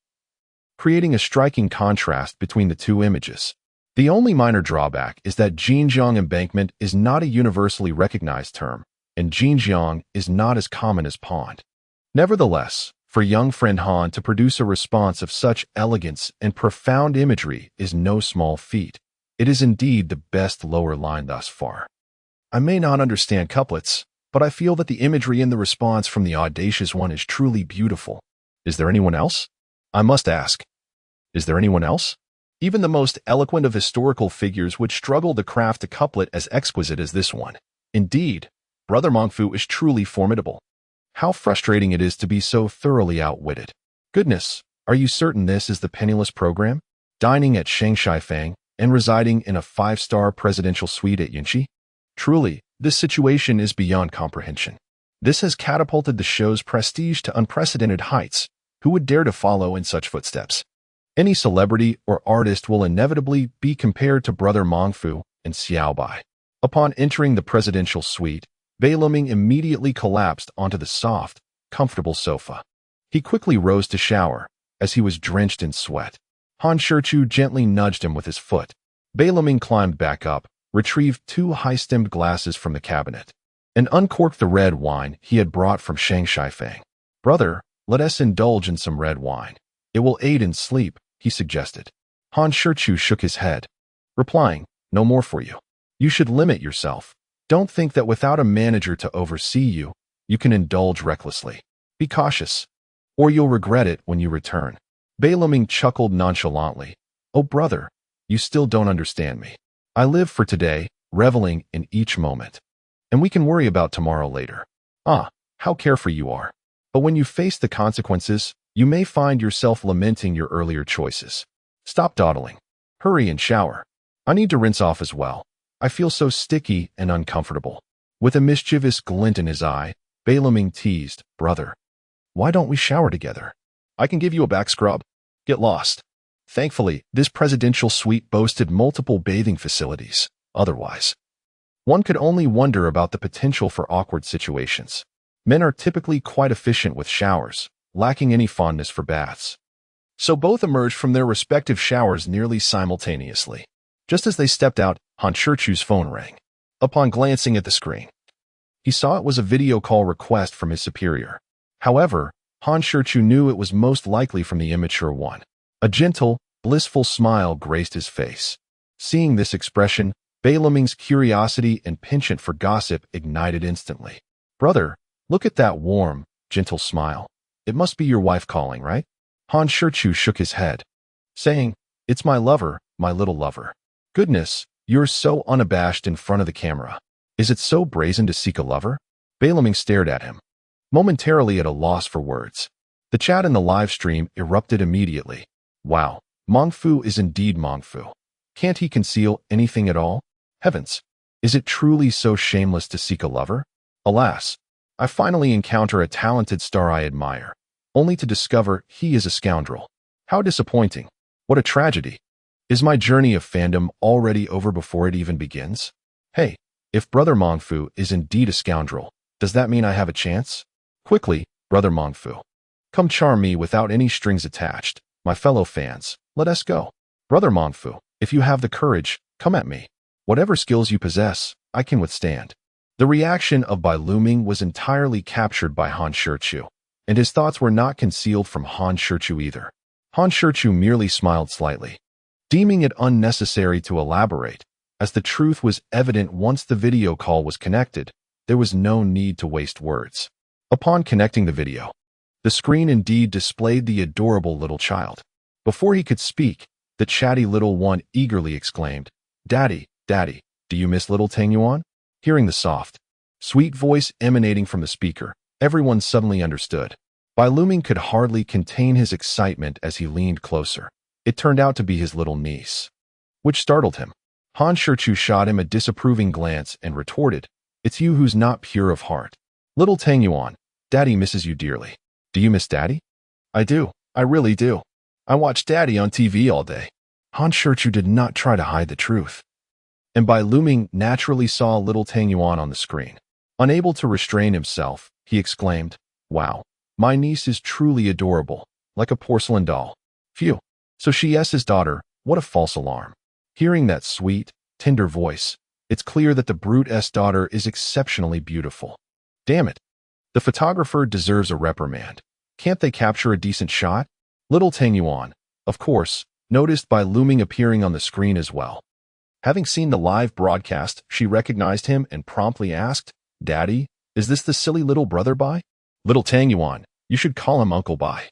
creating a striking contrast between the two images. The only minor drawback is that Jinjiang embankment is not a universally recognized term, and Jinjiang is not as common as pond. Nevertheless, for young friend Han to produce a response of such elegance and profound imagery is no small feat. It is indeed the best lower line thus far. I may not understand couplets, but I feel that the imagery in the response from the audacious one is truly beautiful. Is there anyone else? I must ask. Is there anyone else? Even the most eloquent of historical figures would struggle to craft a couplet as exquisite as this one. Indeed, Brother Mongfu is truly formidable. How frustrating it is to be so thoroughly outwitted. Goodness, are you certain this is the penniless program? Dining at Shanghai Fang and residing in a 5-star presidential suite at Yunxi? Truly, this situation is beyond comprehension. This has catapulted the show's prestige to unprecedented heights. Who would dare to follow in such footsteps? Any celebrity or artist will inevitably be compared to Brother Mongfu and Xiao Bai. Upon entering the presidential suite, Bai Luming immediately collapsed onto the soft, comfortable sofa. He quickly rose to shower, as he was drenched in sweat. Han Shichu gently nudged him with his foot. Bai Luming climbed back up, retrieved 2 high-stemmed glasses from the cabinet, and uncorked the red wine he had brought from Shanghai Fang. Brother, let us indulge in some red wine. It will aid in sleep, he suggested. Han Shichu shook his head, replying, no more for you. You should limit yourself. Don't think that without a manager to oversee you, you can indulge recklessly. Be cautious, or you'll regret it when you return. Bai Luming chuckled nonchalantly. Oh brother, you still don't understand me. I live for today, reveling in each moment. And we can worry about tomorrow later. Ah, how carefree you are. But when you face the consequences, you may find yourself lamenting your earlier choices. Stop dawdling. Hurry and shower. I need to rinse off as well. I feel so sticky and uncomfortable. With a mischievous glint in his eye, Bai Luming teased, brother, why don't we shower together? I can give you a back scrub. Get lost. Thankfully, this presidential suite boasted multiple bathing facilities. Otherwise, one could only wonder about the potential for awkward situations. Men are typically quite efficient with showers, lacking any fondness for baths. So both emerged from their respective showers nearly simultaneously. Just as they stepped out, Han Shichu's phone rang. Upon glancing at the screen, he saw it was a video call request from his superior. However, Han Shichu knew it was most likely from the immature one. A gentle, blissful smile graced his face. Seeing this expression, Bai Luming's curiosity and penchant for gossip ignited instantly. Brother, look at that warm, gentle smile. It must be your wife calling, right? Han Shichu shook his head, saying, it's my lover, my little lover. Goodness, you're so unabashed in front of the camera. Is it so brazen to seek a lover? Bai Luming stared at him, momentarily at a loss for words. The chat in the live stream erupted immediately. Wow, Mongfu is indeed Mongfu. Can't he conceal anything at all? Heavens, is it truly so shameless to seek a lover? Alas, I finally encounter a talented star I admire, only to discover he is a scoundrel. How disappointing. What a tragedy. Is my journey of fandom already over before it even begins? Hey, if Brother Mongfu is indeed a scoundrel, does that mean I have a chance? Quickly, Brother Mongfu. Come charm me without any strings attached. My fellow fans, let us go. Brother Mongfu, if you have the courage, come at me. Whatever skills you possess, I can withstand. The reaction of Bai Luming was entirely captured by Han Shichu, and his thoughts were not concealed from Han Shichu either. Han Shichu merely smiled slightly, deeming it unnecessary to elaborate, as the truth was evident once the video call was connected. There was no need to waste words. Upon connecting the video, the screen indeed displayed the adorable little child. Before he could speak, the chatty little one eagerly exclaimed, Daddy, Daddy, do you miss little Tangyuan? Hearing the soft, sweet voice emanating from the speaker, everyone suddenly understood. Bai Luming could hardly contain his excitement as he leaned closer. It turned out to be his little niece, which startled him. Han Shichu shot him a disapproving glance and retorted, "It's you who's not pure of heart. Little Tang Yuan, Daddy misses you dearly." "Do you miss Daddy?" "I do. I really do. I watch Daddy on TV all day." Han Shichu did not try to hide the truth, and Bai Luming naturally saw little Tang Yuan on the screen. Unable to restrain himself, he exclaimed, "Wow, my niece is truly adorable, like a porcelain doll. Phew, so she is his daughter, what a false alarm." Hearing that sweet, tender voice, it's clear that the brute's daughter is exceptionally beautiful. Damn it. The photographer deserves a reprimand. Can't they capture a decent shot? Little Tang Yuan, of course, noticed Bai Luming appearing on the screen as well. Having seen the live broadcast, she recognized him and promptly asked, "Daddy, is this the silly little brother Bai?" "Little Tang Yuan, you should call him Uncle Bai."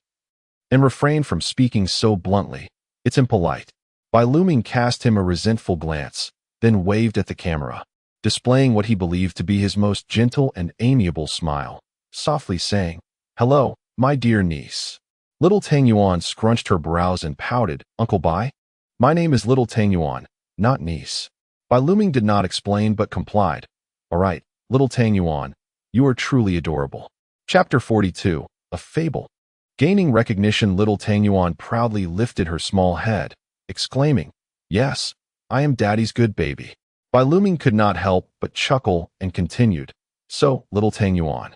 And refrain from speaking so bluntly. It's impolite. Bai Luming cast him a resentful glance, then waved at the camera, displaying what he believed to be his most gentle and amiable smile, softly saying, "Hello, my dear niece." Little Tang Yuan scrunched her brows and pouted, "Uncle Bai? My name is Little Tang Yuan, not niece." Bai Luming did not explain but complied. "All right, Little Tang Yuan, you are truly adorable." Chapter 42, A Fable. Gaining recognition, Little Tang Yuan proudly lifted her small head, exclaiming, "Yes, I am Daddy's good baby." Bai Luming could not help but chuckle and continued, "So, Little Tang Yuan,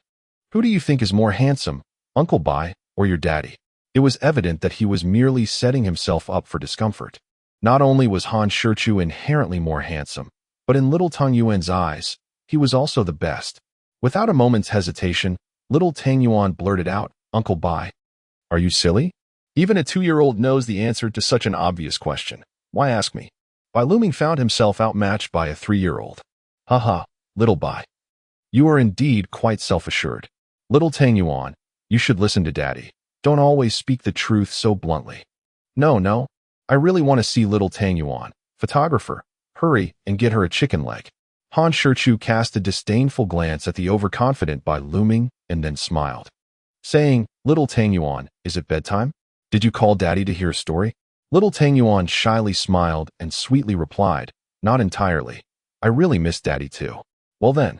who do you think is more handsome, Uncle Bai or your daddy?" It was evident that he was merely setting himself up for discomfort. Not only was Han Shichu inherently more handsome, but in Little Tang Yuan's eyes, he was also the best. Without a moment's hesitation, Little Tang Yuan blurted out, "Uncle Bai, are you silly? Even a 2-year-old knows the answer to such an obvious question. Why ask me?" Bai Luming found himself outmatched by a 3-year-old. "Haha, Little Bai. You are indeed quite self-assured. Little Tang Yuan, you should listen to Daddy. Don't always speak the truth so bluntly." No, I really want to see Little Tang Yuan. Photographer, hurry and get her a chicken leg." Han Shichu cast a disdainful glance at the overconfident Bai Luming and then smiled, saying, "Little Tang Yuan, is it bedtime? Did you call Daddy to hear a story?" Little Tang Yuan shyly smiled and sweetly replied, "Not entirely. I really miss Daddy too." "Well then,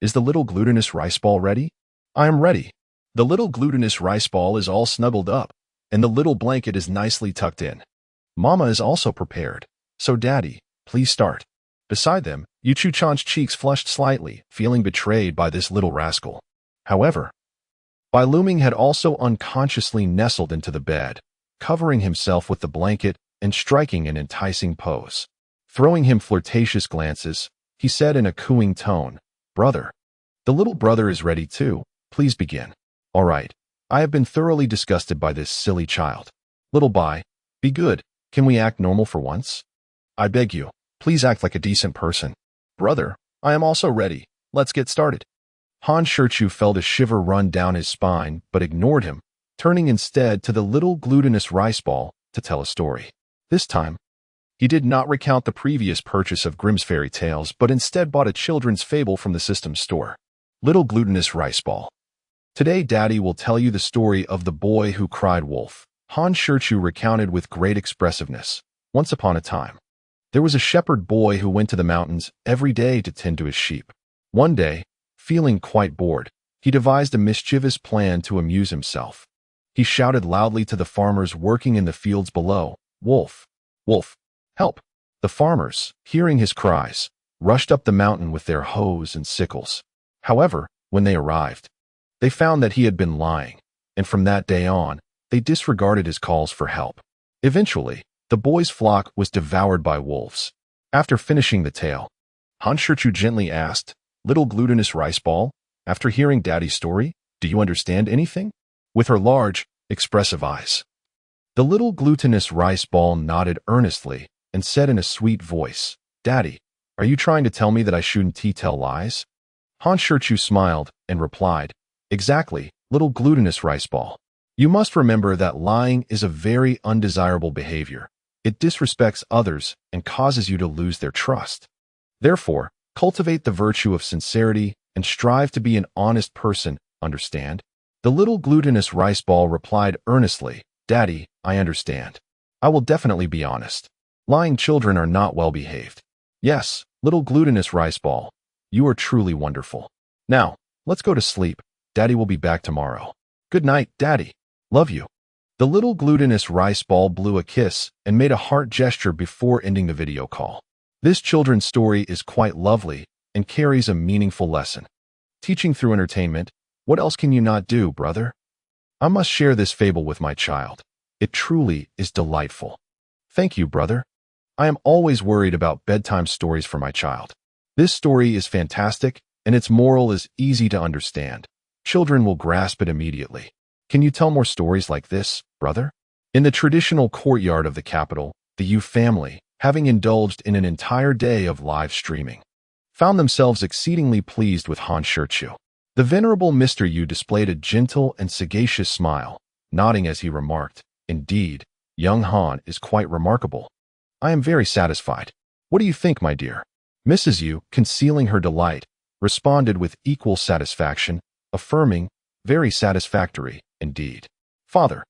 is the little glutinous rice ball ready?" "I am ready." The little glutinous rice ball is all snuggled up, and the little blanket is nicely tucked in. Mama is also prepared, so Daddy, please start. Beside them, Yichu Chan's cheeks flushed slightly, feeling betrayed by this little rascal. However, Bai Luming had also unconsciously nestled into the bed, covering himself with the blanket and striking an enticing pose. Throwing him flirtatious glances, he said in a cooing tone, "Brother, the little brother is ready too. Please begin." "All right, I have been thoroughly disgusted by this silly child. Little Bai, be good. Can we act normal for once? I beg you, please act like a decent person." "Brother, I am also ready. Let's get started." Han Shichu felt a shiver run down his spine, but ignored him, turning instead to the little glutinous rice ball to tell a story. This time, he did not recount the previous purchase of Grimm's fairy tales, but instead bought a children's fable from the system store. Little Glutinous Rice Ball. Today, Daddy will tell you the story of the boy who cried wolf. Han Shichu recounted with great expressiveness. Once upon a time, there was a shepherd boy who went to the mountains every day to tend to his sheep. One day, feeling quite bored, he devised a mischievous plan to amuse himself. He shouted loudly to the farmers working in the fields below, "Wolf! Wolf! Help!" The farmers, hearing his cries, rushed up the mountain with their hoes and sickles. However, when they arrived, they found that he had been lying, and from that day on, they disregarded his calls for help. Eventually, the boy's flock was devoured by wolves. After finishing the tale, Han Shichu gently asked, "Little Glutinous Rice Ball, after hearing Daddy's story, do you understand anything?" With her large, expressive eyes, the little glutinous rice ball nodded earnestly and said in a sweet voice, "Daddy, are you trying to tell me that I shouldn't tell lies?" Han Shichu smiled and replied, "Exactly, little glutinous rice ball. You must remember that lying is a very undesirable behavior. It disrespects others and causes you to lose their trust. Therefore, cultivate the virtue of sincerity and strive to be an honest person, understand?" The little glutinous rice ball replied earnestly, "Daddy, I understand. I will definitely be honest. Lying children are not well behaved. Yes, little glutinous rice ball. You are truly wonderful. Now, let's go to sleep. Daddy will be back tomorrow. Good night, Daddy. Love you. The little glutinous rice ball blew a kiss and made a heart gesture before ending the video call. This children's story is quite lovely and carries a meaningful lesson. Teaching through entertainment, what else can you not do, brother? I must share this fable with my child. It truly is delightful. Thank you, brother. I am always worried about bedtime stories for my child. This story is fantastic, and its moral is easy to understand. Children will grasp it immediately. Can you tell more stories like this, brother? In the traditional courtyard of the capital, the Yu family, having indulged in an entire day of live streaming, found themselves exceedingly pleased with Han Shichu. The venerable Mr. Yu displayed a gentle and sagacious smile, nodding as he remarked, "Indeed, young Han is quite remarkable. I am very satisfied. What do you think, my dear?" Mrs. Yu, concealing her delight, responded with equal satisfaction, affirming, "Very satisfactory, indeed. Father,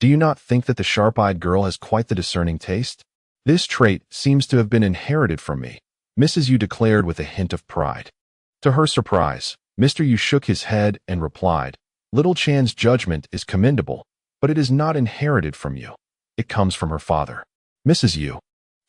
do you not think that the sharp-eyed girl has quite the discerning taste? This trait seems to have been inherited from me," Mrs. Yu declared with a hint of pride. To her surprise, Mr. Yu shook his head and replied, "Little Chan's judgment is commendable, but it is not inherited from you. It comes from her father." Mrs. Yu,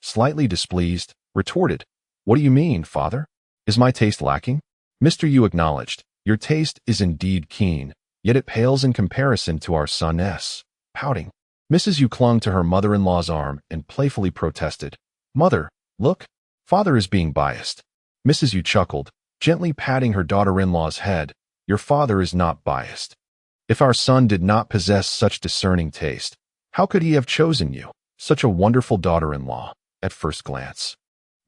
slightly displeased, retorted, "What do you mean, father? Is my taste lacking?" Mr. Yu acknowledged, "Your taste is indeed keen, yet it pales in comparison to our son's." Pouting, Mrs. Yu clung to her mother-in-law's arm and playfully protested, "Mother, look, father is being biased." Mrs. Yu chuckled, gently patting her daughter-in-law's head, "Your father is not biased. If our son did not possess such discerning taste, how could he have chosen you, such a wonderful daughter-in-law, at first glance?"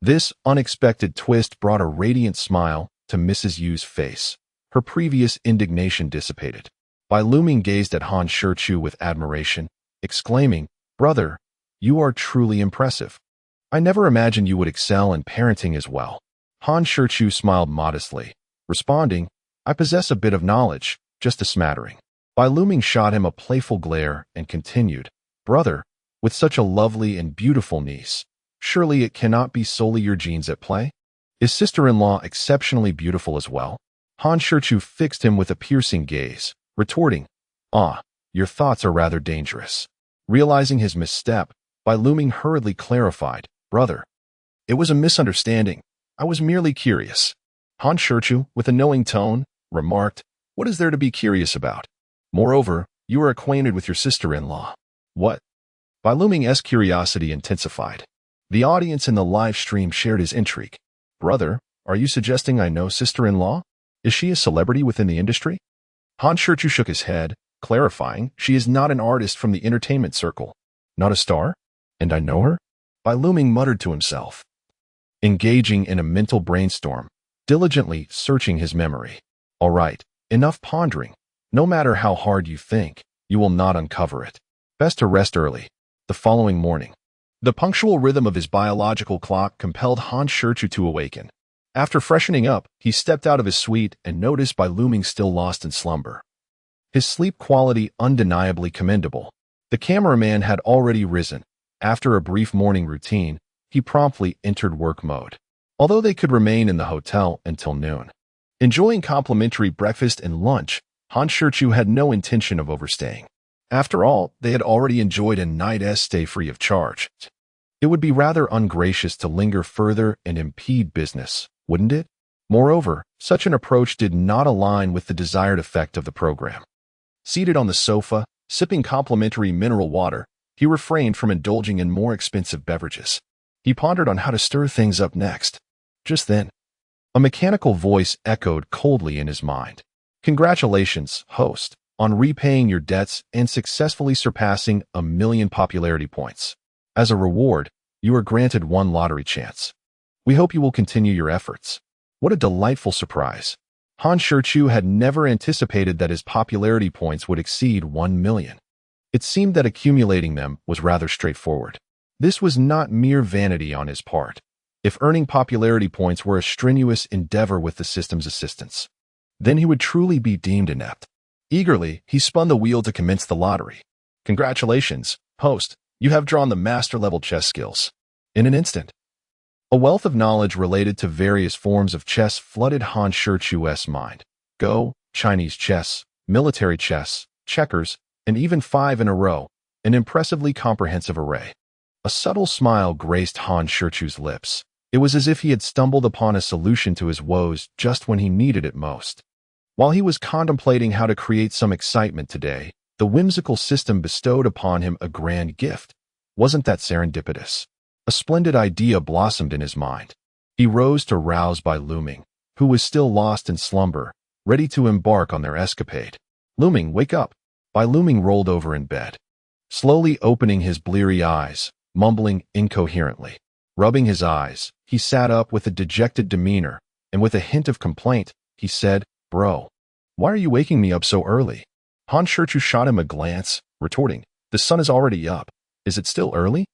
This unexpected twist brought a radiant smile to Mrs. Yu's face. Her previous indignation dissipated. Bai Luming gazed at Han Shichu with admiration, exclaiming, "Brother, you are truly impressive. I never imagined you would excel in parenting as well." Han Shichu smiled modestly, responding, "I possess a bit of knowledge, just a smattering." Bai Luming shot him a playful glare and continued, "Brother, with such a lovely and beautiful niece, surely it cannot be solely your genes at play? Is sister-in-law exceptionally beautiful as well?" Han Shichu fixed him with a piercing gaze, retorting, "Ah, your thoughts are rather dangerous." Realizing his misstep, Bai Luming hurriedly clarified, "Brother, it was a misunderstanding. I was merely curious." Han Shichu, with a knowing tone, remarked, "What is there to be curious about? Moreover, you are acquainted with your sister-in-law." "What?" Bai Luming's curiosity intensified. The audience in the live stream shared his intrigue. "Brother, are you suggesting I know sister-in-law? Is she a celebrity within the industry?" Han Shichu shook his head, clarifying, "She is not an artist from the entertainment circle. Not a star? And I know her?" Bai Luming muttered to himself, engaging in a mental brainstorm, diligently searching his memory. "All right, enough pondering. No matter how hard you think, you will not uncover it. Best to rest early." The following morning, the punctual rhythm of his biological clock compelled Han Shichu to awaken. After freshening up, he stepped out of his suite and noticed Bai Luming still lost in slumber. His sleep quality undeniably commendable. The cameraman had already risen. After a brief morning routine, he promptly entered work mode. Although they could remain in the hotel until noon, enjoying complimentary breakfast and lunch, Han Shichu had no intention of overstaying. After all, they had already enjoyed a night's stay free of charge. It would be rather ungracious to linger further and impede business, wouldn't it? Moreover, such an approach did not align with the desired effect of the program. Seated on the sofa, sipping complimentary mineral water, he refrained from indulging in more expensive beverages. He pondered on how to stir things up next. Just then, a mechanical voice echoed coldly in his mind. "Congratulations, host, on repaying your debts and successfully surpassing 1,000,000 popularity points. As a reward, you are granted one lottery chance. We hope you will continue your efforts." What a delightful surprise. Han Shichu had never anticipated that his popularity points would exceed 1,000,000. It seemed that accumulating them was rather straightforward. This was not mere vanity on his part. If earning popularity points were a strenuous endeavor with the system's assistance, then he would truly be deemed inept. Eagerly, he spun the wheel to commence the lottery. "Congratulations, host. You have drawn the master-level chess skills." In an instant, A wealth of knowledge related to various forms of chess flooded Han Shichu's mind. Go, Chinese chess, military chess, checkers, and even 5 in a row, an impressively comprehensive array. A subtle smile graced Han Shichu's lips. It was as if he had stumbled upon a solution to his woes just when he needed it most. While he was contemplating how to create some excitement today, the whimsical system bestowed upon him a grand gift. Wasn't that serendipitous? A splendid idea blossomed in his mind. He rose to rouse Bai Luming, who was still lost in slumber, ready to embark on their escapade. Luming, wake up! Bai Luming rolled over in bed, slowly opening his bleary eyes, mumbling incoherently. Rubbing his eyes, he sat up with a dejected demeanor, and with a hint of complaint, he said, Bro, why are you waking me up so early? Han Shichu shot him a glance, retorting, The sun is already up. Is it still early?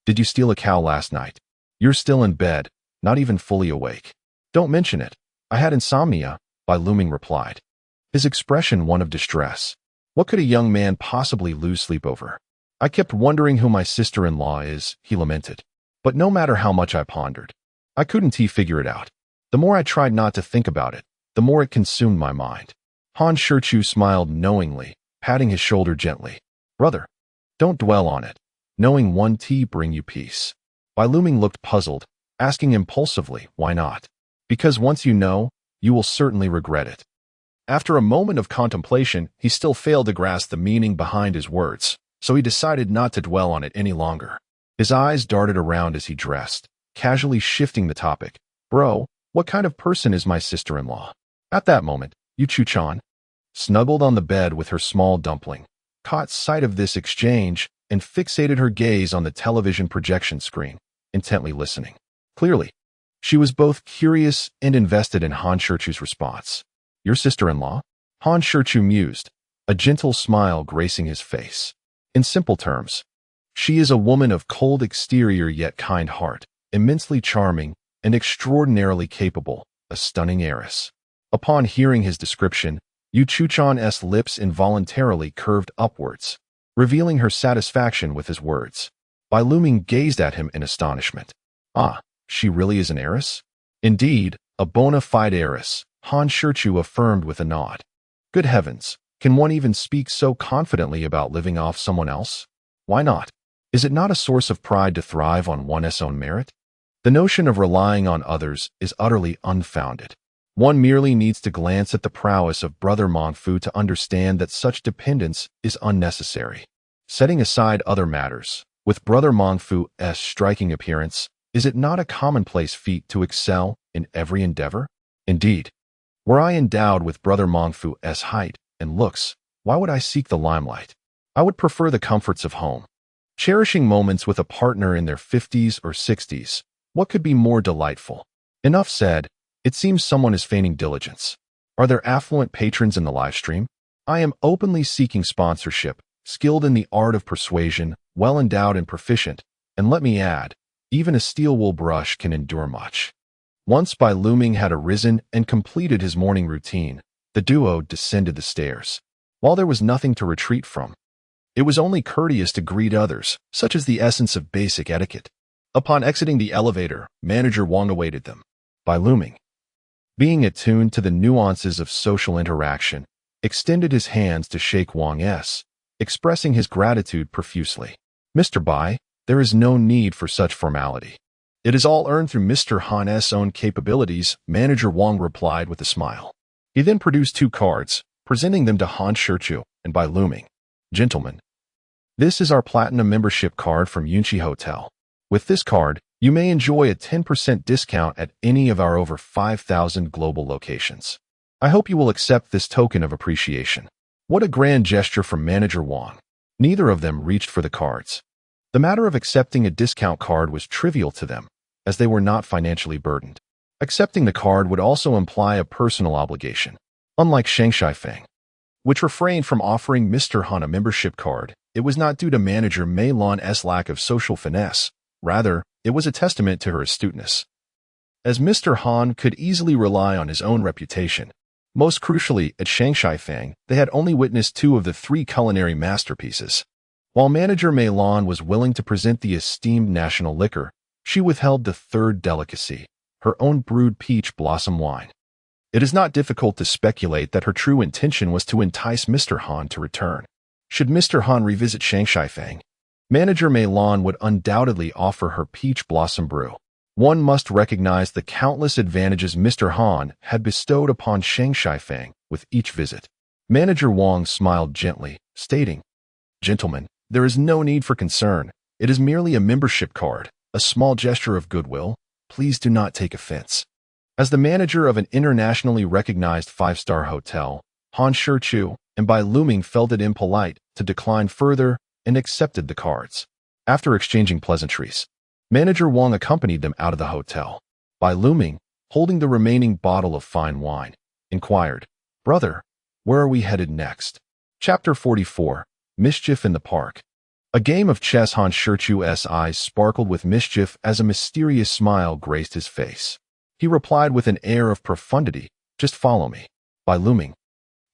Did you steal a cow last night? You're still in bed, not even fully awake. Don't mention it. I had insomnia, Bai Luming replied, his expression one of distress. What could a young man possibly lose sleep over? I kept wondering who my sister-in-law is, he lamented. But no matter how much I pondered, I couldn't figure it out. The more I tried not to think about it, the more it consumed my mind. Han Shichu smiled knowingly, patting his shoulder gently. Brother, don't dwell on it. Knowing one bring you peace. Bai Luming looked puzzled, asking impulsively, why not? Because once you know, you will certainly regret it. After a moment of contemplation, he still failed to grasp the meaning behind his words, so he decided not to dwell on it any longer. His eyes darted around as he dressed, casually shifting the topic. Bro, what kind of person is my sister-in-law? At that moment, Yu-Chu-chan, snuggled on the bed with her small dumpling, caught sight of this exchange and fixated her gaze on the television projection screen, intently listening. Clearly, she was both curious and invested in Han Shichu's response. Your sister-in-law? Han Shichu mused, a gentle smile gracing his face. In simple terms, she is a woman of cold exterior yet kind heart, immensely charming and extraordinarily capable, a stunning heiress. Upon hearing his description, Yu-Chu-chan's lips involuntarily curved upwards, revealing her satisfaction with his words. Bai Luming gazed at him in astonishment. Ah, she really is an heiress? Indeed, a bona fide heiress, Han Shichu affirmed with a nod. Good heavens, can one even speak so confidently about living off someone else? Why not? Is it not a source of pride to thrive on one's own merit? The notion of relying on others is utterly unfounded. One merely needs to glance at the prowess of Brother Mongfu to understand that such dependence is unnecessary. Setting aside other matters, with Brother Mongfu's striking appearance, is it not a commonplace feat to excel in every endeavor? Indeed, were I endowed with Brother Mongfu's height and looks, why would I seek the limelight? I would prefer the comforts of home. Cherishing moments with a partner in their 50s or 60s, what could be more delightful? Enough said. It seems someone is feigning diligence. Are there affluent patrons in the live stream? I am openly seeking sponsorship, skilled in the art of persuasion, well endowed and proficient, and let me add, even a steel wool brush can endure much. Once Bai Luming had arisen and completed his morning routine, the duo descended the stairs. While there was nothing to retreat from, it was only courteous to greet others, such as the essence of basic etiquette. Upon exiting the elevator, Manager Wang awaited them. Bai Luming, being attuned to the nuances of social interaction, extended his hands to shake Wang's, expressing his gratitude profusely. Mr. Bai, there is no need for such formality. It is all earned through Mr. Han's own capabilities, Manager Wang replied with a smile. He then produced 2 cards, presenting them to Han Shichu and Bai Luming. Gentlemen, this is our Platinum membership card from Yunchi Hotel. With this card, you may enjoy a 10% discount at any of our over 5,000 global locations. I hope you will accept this token of appreciation. What a grand gesture from Manager Wang. Neither of them reached for the cards. The matter of accepting a discount card was trivial to them, as they were not financially burdened. Accepting the card would also imply a personal obligation. Unlike Shanghai Feng, which refrained from offering Mr. Han a membership card, it was not due to Manager Mei Lan's lack of social finesse. Rather, it was a testament to her astuteness. As Mr. Han could easily rely on his own reputation, most crucially at Shanghai Feng, they had only witnessed 2 of the 3 culinary masterpieces. While Manager Mei Lan was willing to present the esteemed national liquor, She withheld the third delicacy, her own brewed peach blossom wine. It is not difficult to speculate that her true intention was to entice Mr. Han to return. Should Mr. Han revisit Shangshifang, Manager Mei Lan would undoubtedly offer her peach blossom brew. One must recognize the countless advantages Mr. Han had bestowed upon Shangshifang with each visit. Manager Wang smiled gently, stating, "Gentlemen, there is no need for concern. It is merely a membership card, a small gesture of goodwill. Please do not take offense." As the manager of an internationally recognized five-star hotel, Han Shichu and Bai Luming felt it impolite to decline further and accepted the cards. After exchanging pleasantries, Manager Wang accompanied them out of the hotel. Bai Luming, holding the remaining bottle of fine wine, inquired, "Brother, where are we headed next?" Chapter 44, Mischief in the Park. A game of chess. Han Shichu's eyes sparkled with mischief as a mysterious smile graced his face. He replied with an air of profundity, "Just follow me." Bai Luming,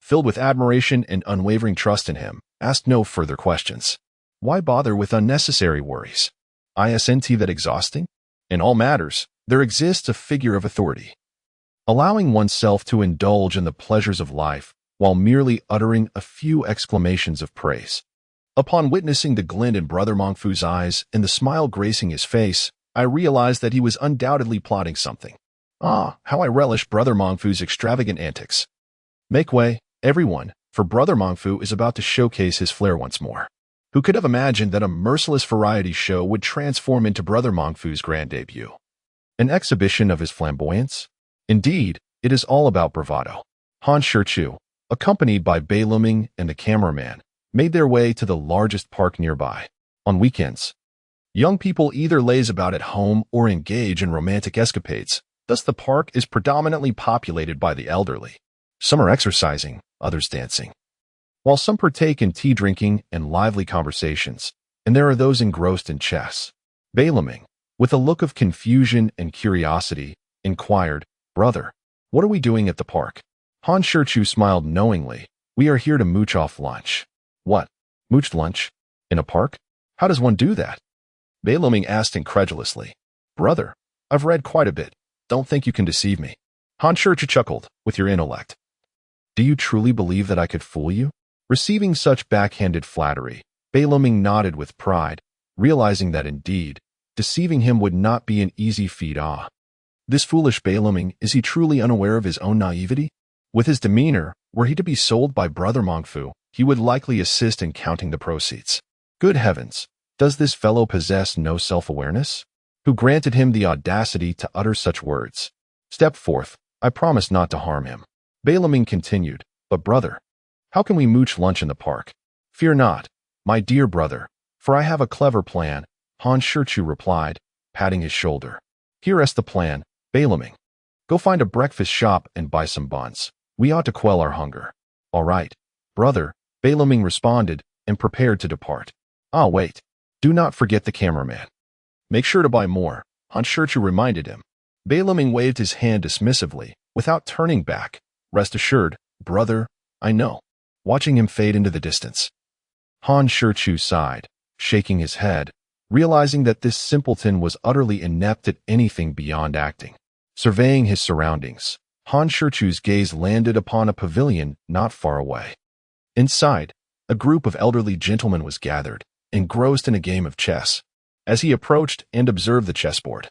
filled with admiration and unwavering trust in him, asked no further questions. Why bother with unnecessary worries? Isn't that exhausting? In all matters, there exists a figure of authority. Allowing oneself to indulge in the pleasures of life while merely uttering a few exclamations of praise. Upon witnessing the glint in Brother Mongfu's eyes and the smile gracing his face, I realized that he was undoubtedly plotting something. Ah, how I relish Brother Mongfu's extravagant antics. Make way, everyone, for Brother Mongfu is about to showcase his flair once more. Who could have imagined that a merciless variety show would transform into Brother Mongfu's grand debut? An exhibition of his flamboyance? Indeed, it is all about bravado. Han Shichu, accompanied by Bai Luming and the cameraman, made their way to the largest park nearby. On weekends, young people either laze about at home or engage in romantic escapades. Thus, the park is predominantly populated by the elderly. Some are exercising, others dancing, while some partake in tea drinking and lively conversations, and there are those engrossed in chess. Bai Luming, with a look of confusion and curiosity, inquired, "Brother, what are we doing at the park?" Han Shichu smiled knowingly. "We are here to mooch off lunch." "What? Mooch lunch? In a park? How does one do that?" Bai Luming asked incredulously. "Brother, I've read quite a bit. Don't think you can deceive me." Han Shichu chuckled, "With your intellect. Do you truly believe that I could fool you?" Receiving such backhanded flattery, Bai Luming nodded with pride, realizing that indeed, deceiving him would not be an easy feat. This foolish Bai Luming, is he truly unaware of his own naivety? With his demeanor, were he to be sold by Brother Mongfu, he would likely assist in counting the proceeds. Good heavens, does this fellow possess no self-awareness? Who granted him the audacity to utter such words? Step forth, I promise not to harm him. Bai Luming continued, "But brother, how can we mooch lunch in the park?" "Fear not, my dear brother, for I have a clever plan," Han Shichu replied, patting his shoulder. "Here is the plan, Bai Luming. Go find a breakfast shop and buy some buns. We ought to quell our hunger." "All right, brother," Bai Luming responded and prepared to depart. "Ah, wait. Do not forget the cameraman. Make sure to buy more," Han Shichu reminded him. Bai Luming waved his hand dismissively, without turning back. "Rest assured, brother, I know." Watching him fade into the distance, Han Shichu sighed, shaking his head, realizing that this simpleton was utterly inept at anything beyond acting. Surveying his surroundings, Han Shichu's gaze landed upon a pavilion not far away. Inside, a group of elderly gentlemen was gathered, engrossed in a game of chess. As he approached and observed the chessboard,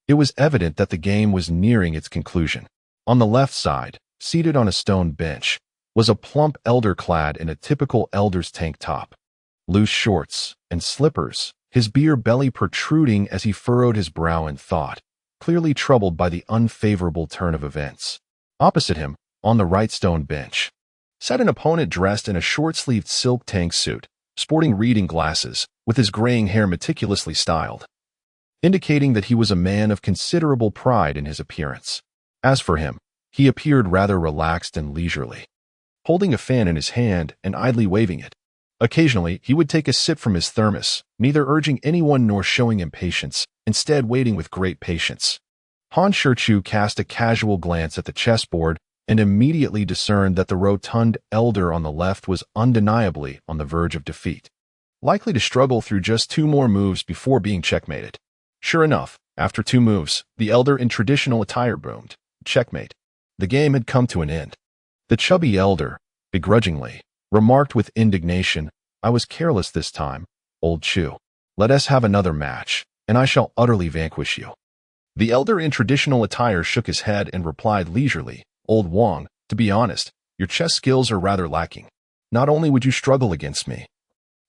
it was evident that the game was nearing its conclusion. On the left side, seated on a stone bench, was a plump elder clad in a typical elder's tank top, loose shorts, and slippers, his beer belly protruding as he furrowed his brow in thought, clearly troubled by the unfavorable turn of events. Opposite him, on the right stone bench, sat an opponent dressed in a short-sleeved silk tank suit, sporting reading glasses, with his graying hair meticulously styled, indicating that he was a man of considerable pride in his appearance. As for him, he appeared rather relaxed and leisurely, holding a fan in his hand and idly waving it. Occasionally, he would take a sip from his thermos, neither urging anyone nor showing impatience, instead waiting with great patience. Han Shichu cast a casual glance at the chessboard and immediately discerned that the rotund elder on the left was undeniably on the verge of defeat, likely to struggle through just 2 more moves before being checkmated. Sure enough, after 2 moves, the elder in traditional attire boomed. Checkmate. The game had come to an end. The chubby elder, begrudgingly, remarked with indignation, "I was careless this time, old Chu. Let us have another match, and I shall utterly vanquish you." The elder in traditional attire shook his head and replied leisurely, "Old Wong, to be honest, your chess skills are rather lacking. Not only would you struggle against me,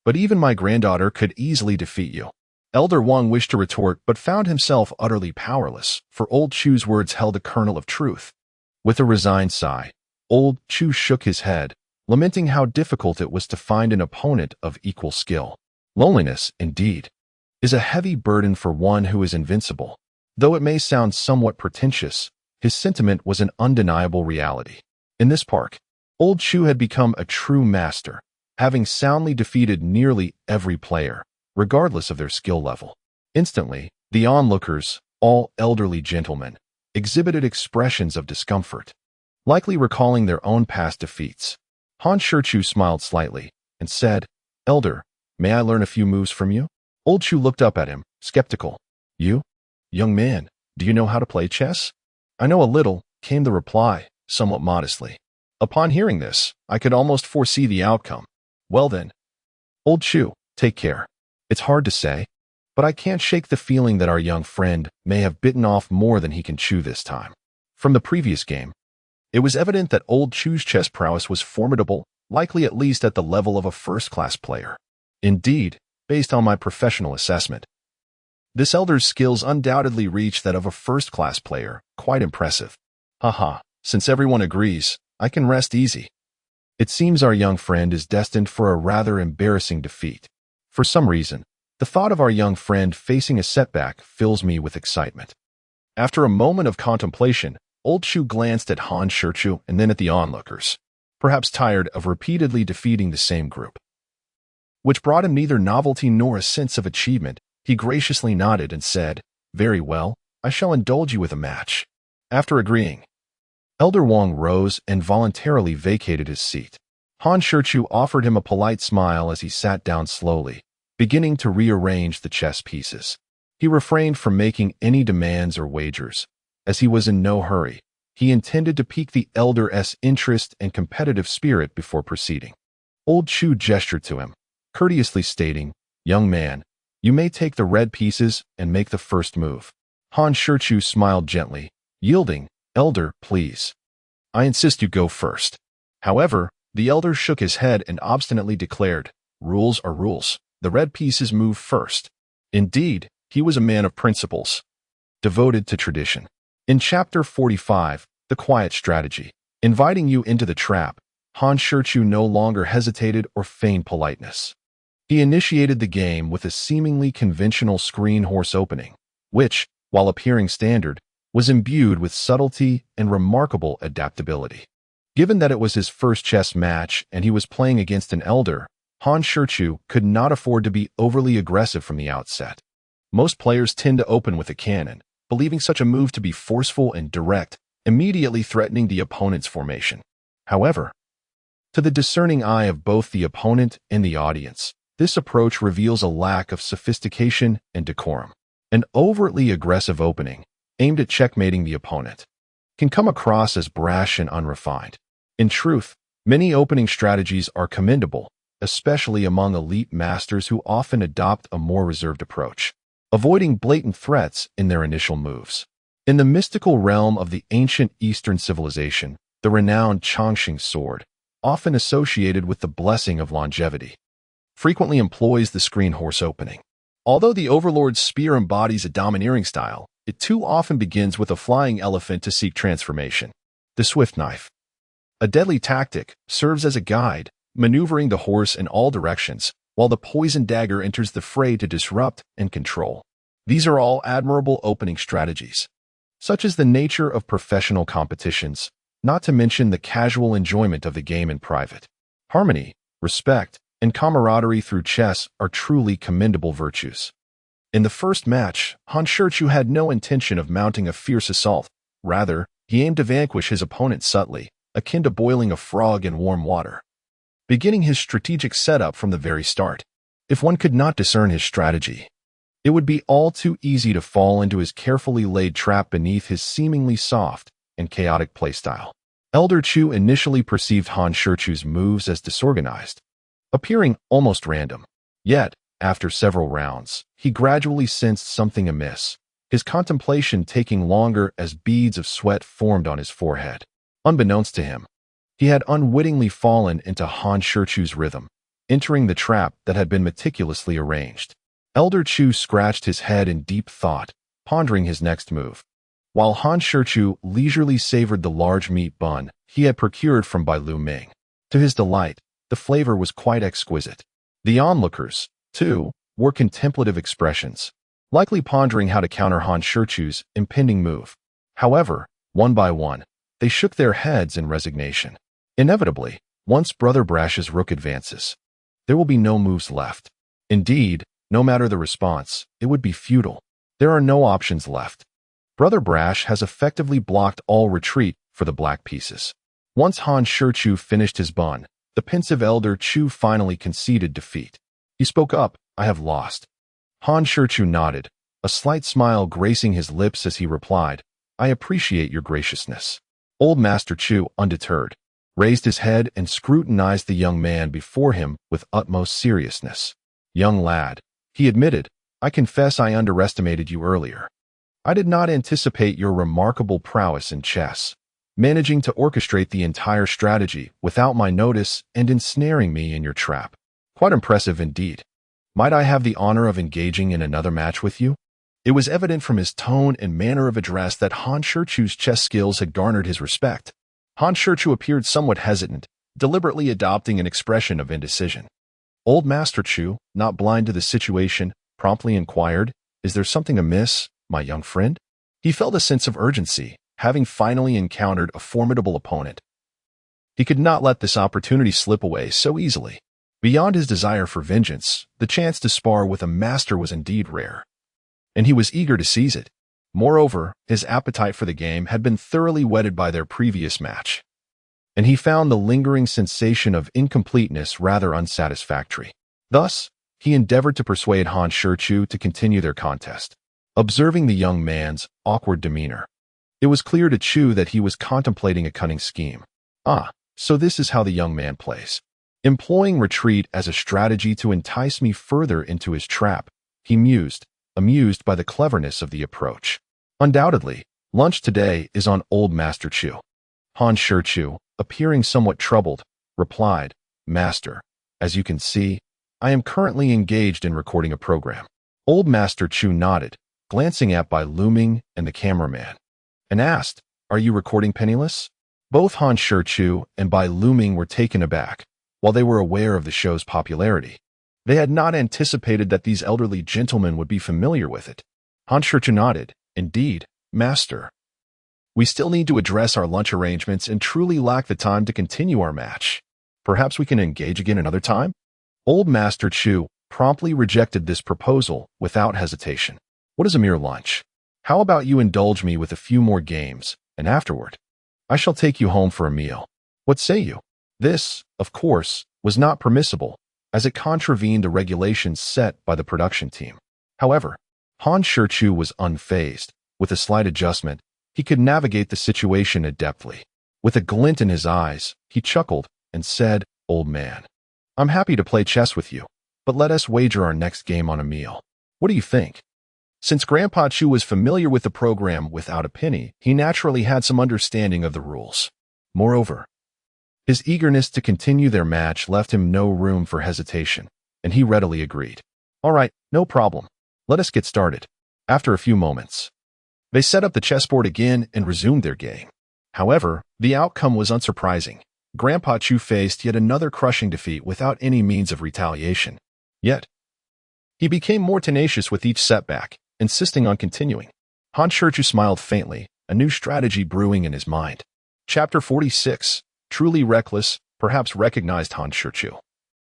but even my granddaughter could easily defeat you." Elder Wong wished to retort but found himself utterly powerless, for old Chu's words held a kernel of truth. With a resigned sigh, old Chu shook his head, lamenting how difficult it was to find an opponent of equal skill. Loneliness, indeed, is a heavy burden for one who is invincible. Though it may sound somewhat pretentious, his sentiment was an undeniable reality. In this park, old Chu had become a true master, having soundly defeated nearly every player, regardless of their skill level. Instantly, the onlookers, all elderly gentlemen, exhibited expressions of discomfort, likely recalling their own past defeats. Han Shichu smiled slightly and said, "Elder, may I learn a few moves from you?" Old Chu looked up at him, skeptical. "You? Young man, do you know how to play chess?" "I know a little," came the reply, somewhat modestly. Upon hearing this, I could almost foresee the outcome. "Well then, old Chu, take care. It's hard to say, but I can't shake the feeling that our young friend may have bitten off more than he can chew this time." From the previous game, it was evident that old Chu's chess prowess was formidable, likely at least at the level of a first-class player. Indeed, based on my professional assessment, this elder's skills undoubtedly reach that of a first-class player. Quite impressive. Haha, since everyone agrees, I can rest easy. It seems our young friend is destined for a rather embarrassing defeat. For some reason, the thought of our young friend facing a setback fills me with excitement. After a moment of contemplation, old Chu glanced at Han Shichu and then at the onlookers, perhaps tired of repeatedly defeating the same group, which brought him neither novelty nor a sense of achievement. He graciously nodded and said, "Very well, I shall indulge you with a match." After agreeing, Elder Wong rose and voluntarily vacated his seat. Han Shichu offered him a polite smile as he sat down slowly, beginning to rearrange the chess pieces. He refrained from making any demands or wagers, as he was in no hurry. He intended to pique the elder's interest and competitive spirit before proceeding. Old Chu gestured to him, courteously stating, "Young man, you may take the red pieces and make the first move." Han Shichu smiled gently, yielding, "Elder, please. I insist you go first." However, the elder shook his head and obstinately declared, "Rules are rules. The red pieces move first." Indeed, he was a man of principles, devoted to tradition. In Chapter 45, The Quiet Strategy, inviting you into the trap, Han Shichu no longer hesitated or feigned politeness. He initiated the game with a seemingly conventional screen horse opening, which, while appearing standard, was imbued with subtlety and remarkable adaptability. Given that it was his first chess match and he was playing against an elder, Han Shichu could not afford to be overly aggressive from the outset. Most players tend to open with a cannon, believing such a move to be forceful and direct, immediately threatening the opponent's formation. However, to the discerning eye of both the opponent and the audience, this approach reveals a lack of sophistication and decorum. An overtly aggressive opening, aimed at checkmating the opponent, can come across as brash and unrefined. In truth, many opening strategies are commendable, especially among elite masters who often adopt a more reserved approach, avoiding blatant threats in their initial moves. In the mystical realm of the ancient Eastern civilization, the renowned Chongqing sword, often associated with the blessing of longevity, frequently employs the screen horse opening. Although the Overlord's spear embodies a domineering style, it too often begins with a flying elephant to seek transformation. The swift knife, a deadly tactic, serves as a guide, maneuvering the horse in all directions, while the poison dagger enters the fray to disrupt and control. These are all admirable opening strategies. Such is the nature of professional competitions, not to mention the casual enjoyment of the game in private. Harmony, respect, and camaraderie through chess are truly commendable virtues. In the first match, Han Shichu had no intention of mounting a fierce assault. Rather, he aimed to vanquish his opponent subtly, akin to boiling a frog in warm water, beginning his strategic setup from the very start. If one could not discern his strategy, It would be all too easy to fall into his carefully laid trap beneath his seemingly soft and chaotic playstyle. Elder Chu initially perceived Han Shichu's moves as disorganized, appearing almost random. Yet, after several rounds, he gradually sensed something amiss, his contemplation taking longer as beads of sweat formed on his forehead. Unbeknownst to him, he had unwittingly fallen into Han Shichu's rhythm, entering the trap that had been meticulously arranged. Elder Chu scratched his head in deep thought, pondering his next move, while Han Shichu leisurely savored the large meat bun he had procured from Bai Lu Ming. To his delight, the flavor was quite exquisite. The onlookers, too, wore contemplative expressions, likely pondering how to counter Han Shichu's impending move. However, one by one, they shook their heads in resignation. Inevitably, once Brother Brash's rook advances, there will be no moves left. Indeed, no matter the response, it would be futile. There are no options left. Brother Brash has effectively blocked all retreat for the black pieces. Once Han Shichu finished his bun, the pensive Elder Chu finally conceded defeat. He spoke up, "I have lost." Han Shichu nodded, a slight smile gracing his lips as he replied, "I appreciate your graciousness." Old Master Chu, undeterred, raised his head and scrutinized the young man before him with utmost seriousness. "Young lad," he admitted, "I confess I underestimated you earlier. I did not anticipate your remarkable prowess in chess, managing to orchestrate the entire strategy without my notice and ensnaring me in your trap. Quite impressive indeed. Might I have the honor of engaging in another match with you?" It was evident from his tone and manner of address that Han Shichu's chess skills had garnered his respect. Han Shichu appeared somewhat hesitant, deliberately adopting an expression of indecision. Old Master Chu, not blind to the situation, promptly inquired, "Is there something amiss, my young friend?" He felt a sense of urgency, having finally encountered a formidable opponent. He could not let this opportunity slip away so easily. Beyond his desire for vengeance, the chance to spar with a master was indeed rare, and he was eager to seize it. Moreover, his appetite for the game had been thoroughly whetted by their previous match, and he found the lingering sensation of incompleteness rather unsatisfactory. Thus, he endeavored to persuade Han Shichu to continue their contest. Observing the young man's awkward demeanor, it was clear to Chu that he was contemplating a cunning scheme. "Ah, so this is how the young man plays. Employing retreat as a strategy to entice me further into his trap," he mused, amused by the cleverness of the approach. "Undoubtedly, lunch today is on Old Master Chu." Han Shichu, appearing somewhat troubled, replied, "Master, as you can see, I am currently engaged in recording a program." Old Master Chu nodded, glancing at Bai Lu Ming and the cameraman, and asked, "Are you recording Penniless?" Both Han Shichu and Bai Lu Ming were taken aback. While they were aware of the show's popularity, they had not anticipated that these elderly gentlemen would be familiar with it. Han Shichu nodded, "Indeed, Master. We still need to address our lunch arrangements and truly lack the time to continue our match. Perhaps we can engage again another time?" Old Master Chu promptly rejected this proposal without hesitation. "What is a mere lunch? How about you indulge me with a few more games, and afterward, I shall take you home for a meal. What say you?" This, of course, was not permissible, as it contravened the regulations set by the production team. However, Han Shichu was unfazed. With a slight adjustment, he could navigate the situation adeptly. With a glint in his eyes, he chuckled and said, "Old man, I'm happy to play chess with you, but let us wager our next game on a meal. What do you think?" Since Grandpa Chu was familiar with the program without a penny, he naturally had some understanding of the rules. Moreover, his eagerness to continue their match left him no room for hesitation, and he readily agreed. "All right, no problem. Let us get started." After a few moments, they set up the chessboard again and resumed their game. However, the outcome was unsurprising. Grandpa Chu faced yet another crushing defeat without any means of retaliation. Yet, he became more tenacious with each setback, insisting on continuing. Han Shichu smiled faintly, a new strategy brewing in his mind. Chapter 46. Truly reckless, perhaps recognized Han Shichu.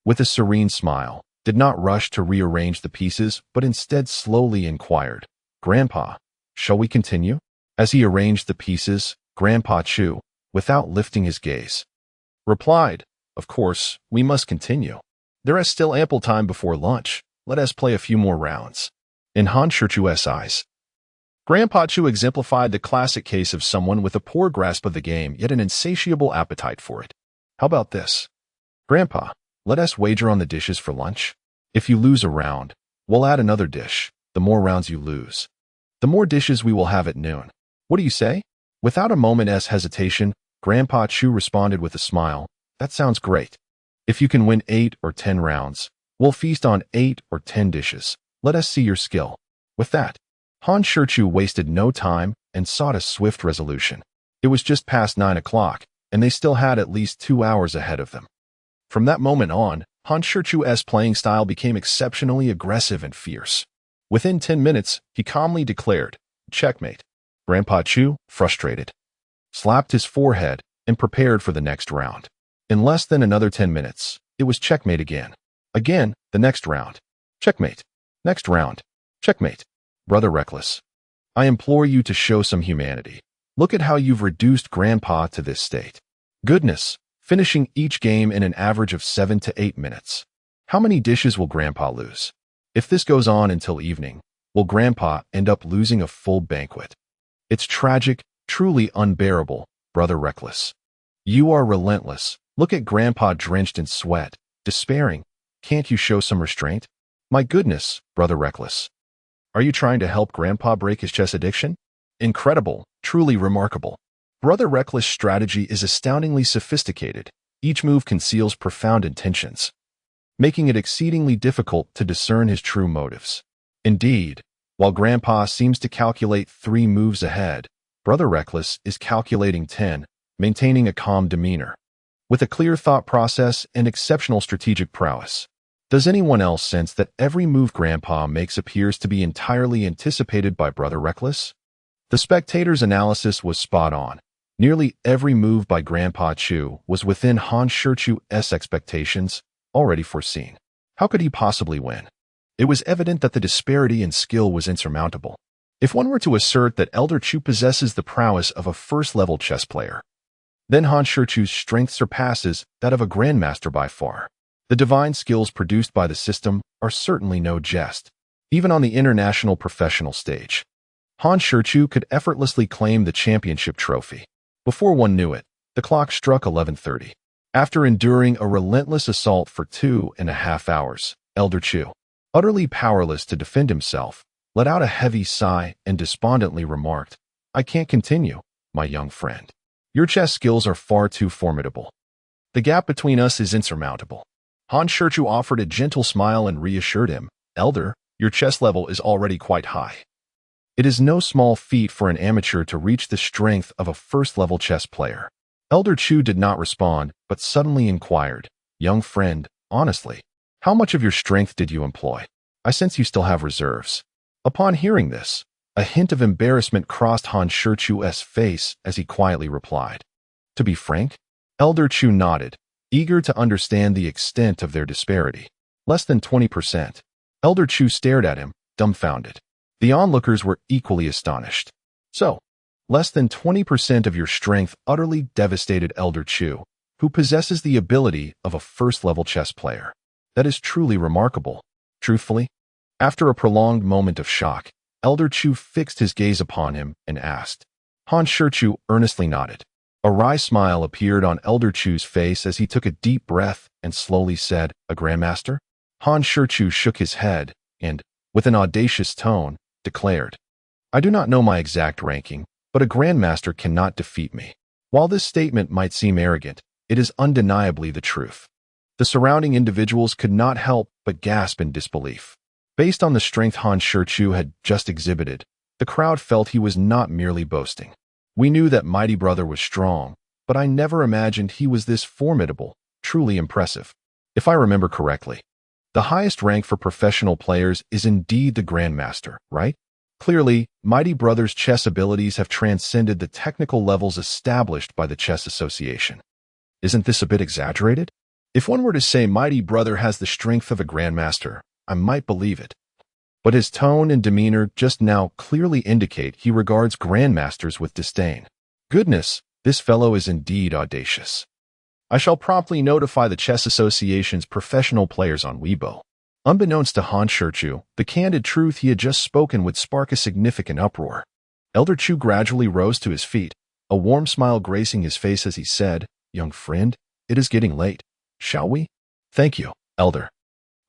With a serene smile, did not rush to rearrange the pieces, but instead slowly inquired, "Grandpa, shall we continue?" As he arranged the pieces, Grandpa Chu, without lifting his gaze, replied, "Of course, we must continue. There is still ample time before lunch. Let us play a few more rounds." in Han Shichu's eyes. Grandpa Chu exemplified the classic case of someone with a poor grasp of the game, yet an insatiable appetite for it. How about this? Grandpa, let us wager on the dishes for lunch. If you lose a round, we'll add another dish. The more rounds you lose, the more dishes we will have at noon. What do you say? Without a moment's hesitation, Grandpa Chu responded with a smile. That sounds great. If you can win 8 or 10 rounds, we'll feast on 8 or 10 dishes. Let us see your skill. With that, Han Shichu wasted no time and sought a swift resolution. It was just past 9 o'clock, and they still had at least 2 hours ahead of them. From that moment on, Han Shichu's playing style became exceptionally aggressive and fierce. Within 10 minutes, he calmly declared, "Checkmate." Grandpa Chu, frustrated, slapped his forehead and prepared for the next round. In less than another 10 minutes, it was checkmate again. Again, the next round. Checkmate. Next round. Checkmate. Brother Reckless, I implore you to show some humanity. Look at how you've reduced Grandpa to this state. Goodness, finishing each game in an average of 7 to 8 minutes. How many dishes will Grandpa lose? If this goes on until evening, will Grandpa end up losing a full banquet? It's tragic, truly unbearable, Brother Reckless. You are relentless. Look at Grandpa drenched in sweat, despairing. Can't you show some restraint? My goodness, Brother Reckless. Are you trying to help Grandpa break his chess addiction? Incredible, truly remarkable. Brother Reckless' strategy is astoundingly sophisticated. Each move conceals profound intentions, making it exceedingly difficult to discern his true motives. Indeed, while Grandpa seems to calculate 3 moves ahead, Brother Reckless is calculating 10, maintaining a calm demeanor, with a clear thought process and exceptional strategic prowess. Does anyone else sense that every move Grandpa makes appears to be entirely anticipated by Brother Reckless? The spectator's analysis was spot on. Nearly every move by Grandpa Chu was within Han Shichu's expectations, already foreseen. How could he possibly win? It was evident that the disparity in skill was insurmountable. If one were to assert that Elder Chu possesses the prowess of a first-level chess player, then Han Shichu's strength surpasses that of a grandmaster by far. The divine skills produced by the system are certainly no jest, even on the international professional stage. Han Shichu could effortlessly claim the championship trophy. Before one knew it, the clock struck 11:30. After enduring a relentless assault for 2.5 hours, Elder Chu, utterly powerless to defend himself, let out a heavy sigh and despondently remarked, "I can't continue, my young friend. Your chess skills are far too formidable. The gap between us is insurmountable." Han Shichu offered a gentle smile and reassured him, "Elder, your chess level is already quite high. It is no small feat for an amateur to reach the strength of a first-level chess player." Elder Chu did not respond, but suddenly inquired, "Young friend, honestly, how much of your strength did you employ? I sense you still have reserves." Upon hearing this, a hint of embarrassment crossed Han Shichu's face as he quietly replied, "To be frank." Elder Chu nodded, eager to understand the extent of their disparity. "Less than 20%. Elder Chu stared at him, dumbfounded. The onlookers were equally astonished. "So, less than 20% of your strength utterly devastated Elder Chu, who possesses the ability of a first-level chess player. That is truly remarkable." Truthfully, after a prolonged moment of shock, Elder Chu fixed his gaze upon him and asked. Han Shichu earnestly nodded. A wry smile appeared on Elder Chu's face as he took a deep breath and slowly said, "A grandmaster?" Han Shichu shook his head and, with an audacious tone, declared, "I do not know my exact ranking, but a grandmaster cannot defeat me." While this statement might seem arrogant, it is undeniably the truth. The surrounding individuals could not help but gasp in disbelief. Based on the strength Han Shichu had just exhibited, the crowd felt he was not merely boasting. "We knew that mighty brother was strong, but I never imagined he was this formidable, truly impressive." If I remember correctly, the highest rank for professional players is indeed the Grandmaster, right? Clearly, mighty brother's chess abilities have transcended the technical levels established by the Chess Association. Isn't this a bit exaggerated? If one were to say mighty brother has the strength of a Grandmaster, I might believe it. But his tone and demeanor just now clearly indicate he regards grandmasters with disdain. Goodness, this fellow is indeed audacious. I shall promptly notify the Chess Association's professional players on Weibo. Unbeknownst to Han Shichu, the candid truth he had just spoken would spark a significant uproar. Elder Chu gradually rose to his feet, a warm smile gracing his face as he said, "Young friend, it is getting late. Shall we?" "Thank you, Elder.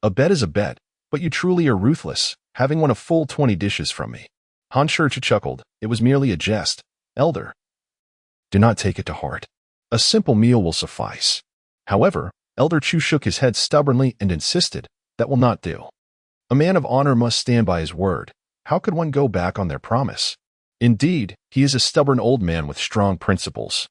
A bet is a bet, but you truly are ruthless, having won a full 20 dishes from me." Han Shichu chuckled. "It was merely a jest, Elder. Do not take it to heart. A simple meal will suffice." However, Elder Chu shook his head stubbornly and insisted, "That will not do. A man of honor must stand by his word. How could one go back on their promise?" Indeed, he is a stubborn old man with strong principles.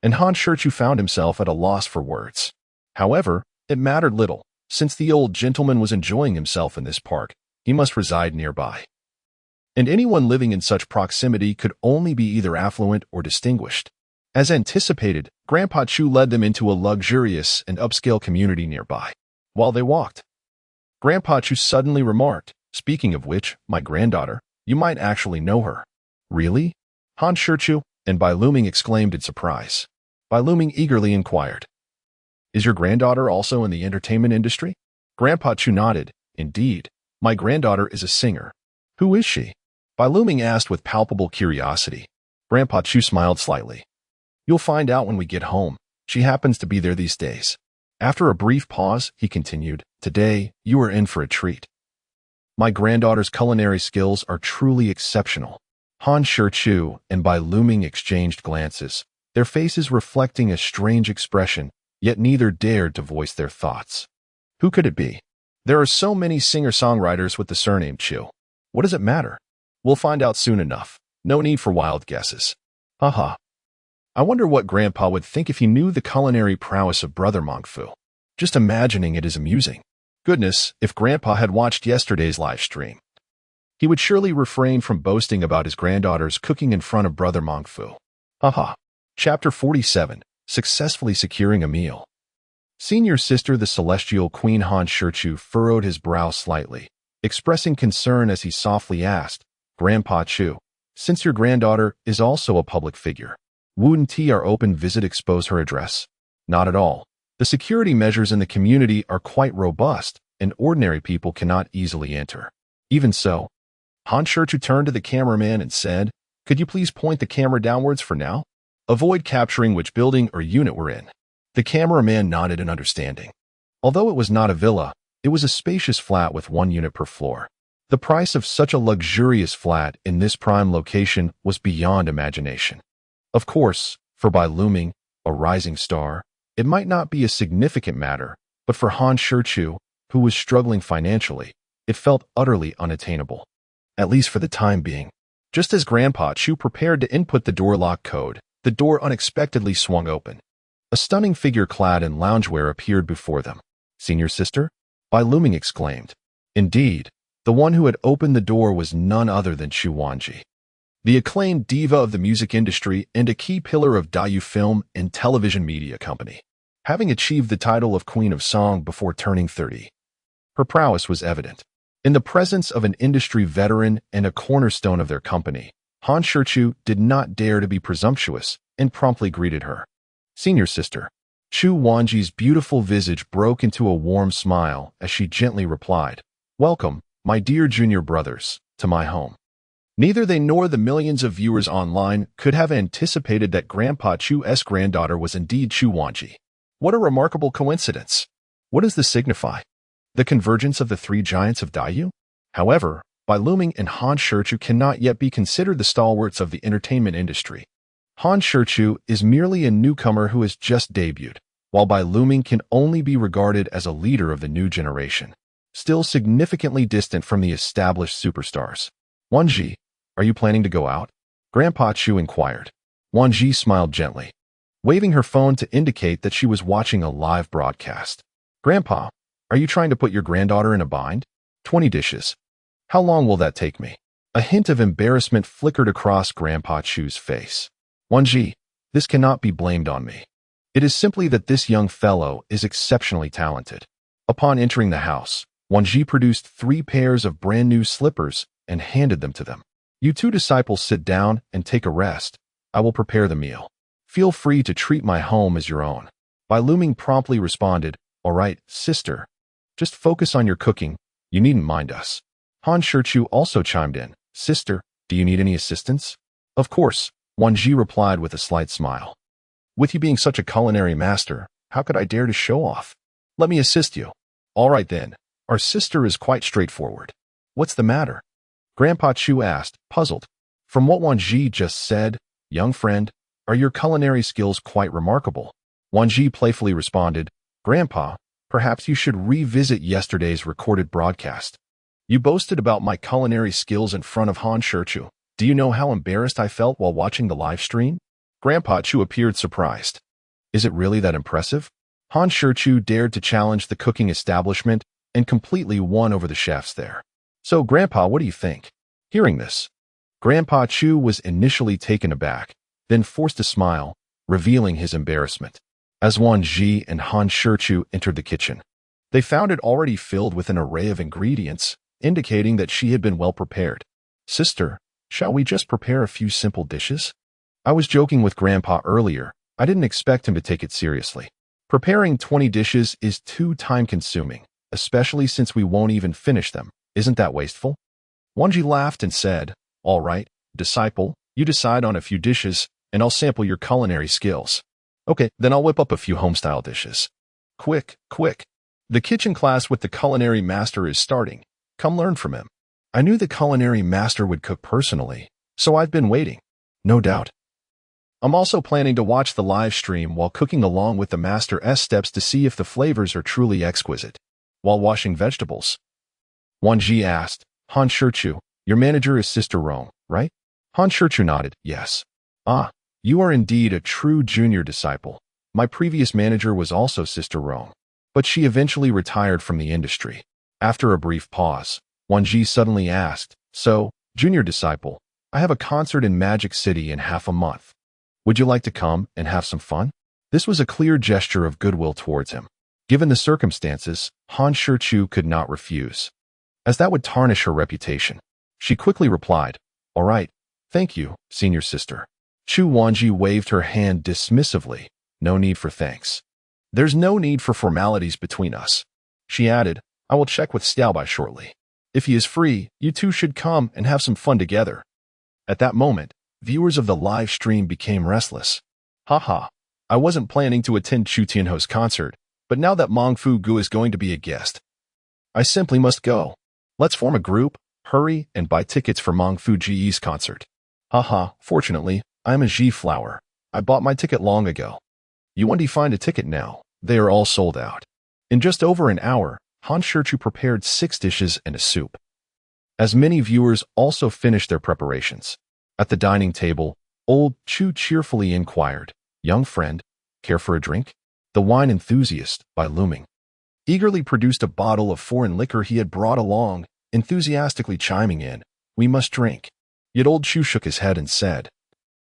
And Han Shichu found himself at a loss for words. However, it mattered little. Since the old gentleman was enjoying himself in this park, he must reside nearby. And anyone living in such proximity could only be either affluent or distinguished. As anticipated, Grandpa Chu led them into a luxurious and upscale community nearby. While they walked, Grandpa Chu suddenly remarked, "Speaking of which, my granddaughter, you might actually know her." "Really?" Han Shichu and Bai Luming exclaimed in surprise. Bai Luming eagerly inquired, "Is your granddaughter also in the entertainment industry?" Grandpa Chu nodded. "Indeed, my granddaughter is a singer." "Who is she?" Bai Luming asked with palpable curiosity. Grandpa Chu smiled slightly. "You'll find out when we get home. She happens to be there these days." After a brief pause, he continued, "Today, you are in for a treat. My granddaughter's culinary skills are truly exceptional." Han Shichu and Bai Luming exchanged glances, their faces reflecting a strange expression, yet neither dared to voice their thoughts. Who could it be? There are so many singer-songwriters with the surname Chu. What does it matter? We'll find out soon enough. No need for wild guesses. Haha. I wonder what Grandpa would think if he knew the culinary prowess of Brother Mongfu. Just imagining it is amusing. Goodness, if Grandpa had watched yesterday's live stream, he would surely refrain from boasting about his granddaughter's cooking in front of Brother Mongfu. Haha. Chapter 47. Successfully Securing a Meal. Senior Sister the Celestial Queen Han Shichu furrowed his brow slightly, expressing concern as he softly asked, "Grandpa Chu, since your granddaughter is also a public figure, wouldn't our open visit expose her address?" "Not at all. The security measures in the community are quite robust, and ordinary people cannot easily enter." Even so, Han Shichu turned to the cameraman and said, "Could you please point the camera downwards for now? Avoid capturing which building or unit we're in." The cameraman nodded in understanding. Although it was not a villa, it was a spacious flat with 1 unit per floor. The price of such a luxurious flat in this prime location was beyond imagination. Of course, for Bai Luming, a rising star, it might not be a significant matter, but for Han Shichu, who was struggling financially, it felt utterly unattainable. At least for the time being. Just as Grandpa Chu prepared to input the door lock code, the door unexpectedly swung open. A stunning figure clad in loungewear appeared before them. "Senior Sister?" Bai Luming exclaimed. Indeed, the one who had opened the door was none other than Chu Wanji, the acclaimed diva of the music industry and a key pillar of Dayu Film and Television Media Company. Having achieved the title of Queen of Song before turning 30, her prowess was evident. In the presence of an industry veteran and a cornerstone of their company, Han Shichu did not dare to be presumptuous and promptly greeted her. "Senior Sister." Chu Wanji's beautiful visage broke into a warm smile as she gently replied, "Welcome, my dear junior brothers, to my home." Neither they nor the millions of viewers online could have anticipated that Grandpa Chu's granddaughter was indeed Chu Wanji. What a remarkable coincidence! What does this signify? The convergence of the 3 giants of Dayu? However, Bai Luming and Han Shichu cannot yet be considered the stalwarts of the entertainment industry. Han Shichu is merely a newcomer who has just debuted, while Bai Luming can only be regarded as a leader of the new generation, still significantly distant from the established superstars. "Wanji, are you planning to go out?" Grandpa Chu inquired. Wanji smiled gently, waving her phone to indicate that she was watching a live broadcast. "Grandpa, are you trying to put your granddaughter in a bind? 20 dishes. How long will that take me?" A hint of embarrassment flickered across Grandpa Chu's face. "Wanji, this cannot be blamed on me. It is simply that this young fellow is exceptionally talented." Upon entering the house, Wanji produced 3 pairs of brand new slippers and handed them to them. "You 2 disciples sit down and take a rest. I will prepare the meal. Feel free to treat my home as your own." Bai Luming promptly responded, "All right, sister." Just focus on your cooking. You needn't mind us. Han Shichu also chimed in. Sister, do you need any assistance? Of course, Wan Ji replied with a slight smile. With you being such a culinary master, how could I dare to show off? Let me assist you. All right then. Our sister is quite straightforward. What's the matter? Grandpa Chu asked, puzzled. From what Wan Ji just said, young friend, are your culinary skills quite remarkable? Wan Ji playfully responded, Grandpa, perhaps you should revisit yesterday's recorded broadcast. You boasted about my culinary skills in front of Han Shichu. Do you know how embarrassed I felt while watching the live stream? Grandpa Chu appeared surprised. Is it really that impressive? Han Shichu dared to challenge the cooking establishment and completely won over the chefs there. So, Grandpa, what do you think? Hearing this, Grandpa Chu was initially taken aback, then forced to smile, revealing his embarrassment. As Wan Ji and Han Shichu entered the kitchen, they found it already filled with an array of ingredients, indicating that she had been well prepared. Sister, shall we just prepare a few simple dishes? I was joking with Grandpa earlier. I didn't expect him to take it seriously. Preparing 20 dishes is too time-consuming, especially since we won't even finish them. Isn't that wasteful? Wan Ji laughed and said, All right, disciple, you decide on a few dishes, and I'll sample your culinary skills. Okay, then I'll whip up a few home-style dishes. Quick, quick. The kitchen class with the culinary master is starting. Come learn from him. I knew the culinary master would cook personally, so I've been waiting. No doubt. I'm also planning to watch the live stream while cooking along with the master's steps to see if the flavors are truly exquisite. While washing vegetables, Wan Ji asked, Han Shichu, your manager is Sister Rong, right? Han Shichu nodded, yes. Ah, you are indeed a true junior disciple. My previous manager was also Sister Rong, but she eventually retired from the industry. After a brief pause, Wan Ji suddenly asked, So, junior disciple, I have a concert in Magic City in half a month. Would you like to come and have some fun? This was a clear gesture of goodwill towards him. Given the circumstances, Han Shichu could not refuse, as that would tarnish her reputation. She quickly replied, All right, thank you, senior sister. Wan Ji waved her hand dismissively. No need for thanks. There's no need for formalities between us. She added, I will check with Xiaobai shortly. If he is free, you two should come and have some fun together. At that moment, viewers of the live stream became restless. Haha, I wasn't planning to attend Chu Tianho's concert, but now that Meng Fu Gu is going to be a guest, I simply must go. Let's form a group, hurry, and buy tickets for Meng Fu Ji's concert. Haha, fortunately, I'm a Ji flower. I bought my ticket long ago. You want to find a ticket now? They are all sold out. In just over an hour, Han Shichu prepared 6 dishes and a soup. As many viewers also finished their preparations. At the dining table, old Chu cheerfully inquired, Young friend, care for a drink? The wine enthusiast, by Looming, eagerly produced a bottle of foreign liquor he had brought along, enthusiastically chiming in, We must drink. Yet old Chu shook his head and said,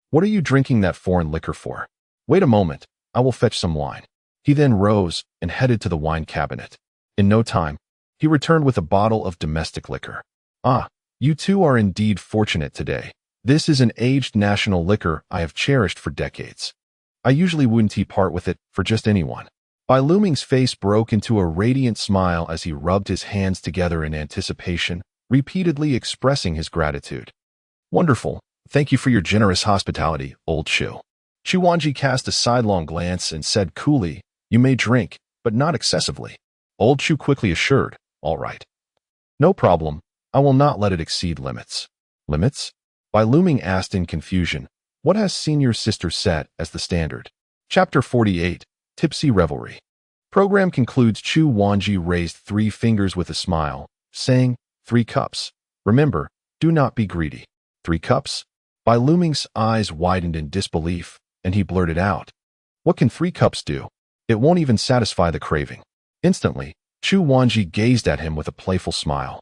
What are you drinking that foreign liquor for? Wait a moment, I will fetch some wine. He then rose and headed to the wine cabinet. In no time, he returned with a bottle of domestic liquor. Ah, you two are indeed fortunate today. This is an aged national liquor I have cherished for decades. I usually wouldn't part with it for just anyone. Bai Luming's face broke into a radiant smile as he rubbed his hands together in anticipation, repeatedly expressing his gratitude. Wonderful. Thank you for your generous hospitality, old Chu. Chu Wanji cast a sidelong glance and said coolly, You may drink, but not excessively. Old Chu quickly assured, All right. No problem. I will not let it exceed limits. Limits? Bai Luming asked in confusion, What has senior sister set as the standard? Chapter 48, Tipsy Revelry. Program concludes. Chu Wanji raised 3 fingers with a smile, saying, 3 cups. Remember, do not be greedy. 3 cups? Bai Luming's eyes widened in disbelief, and he blurted out, What can 3 cups do? It won't even satisfy the craving. Instantly, Chu Wanji gazed at him with a playful smile,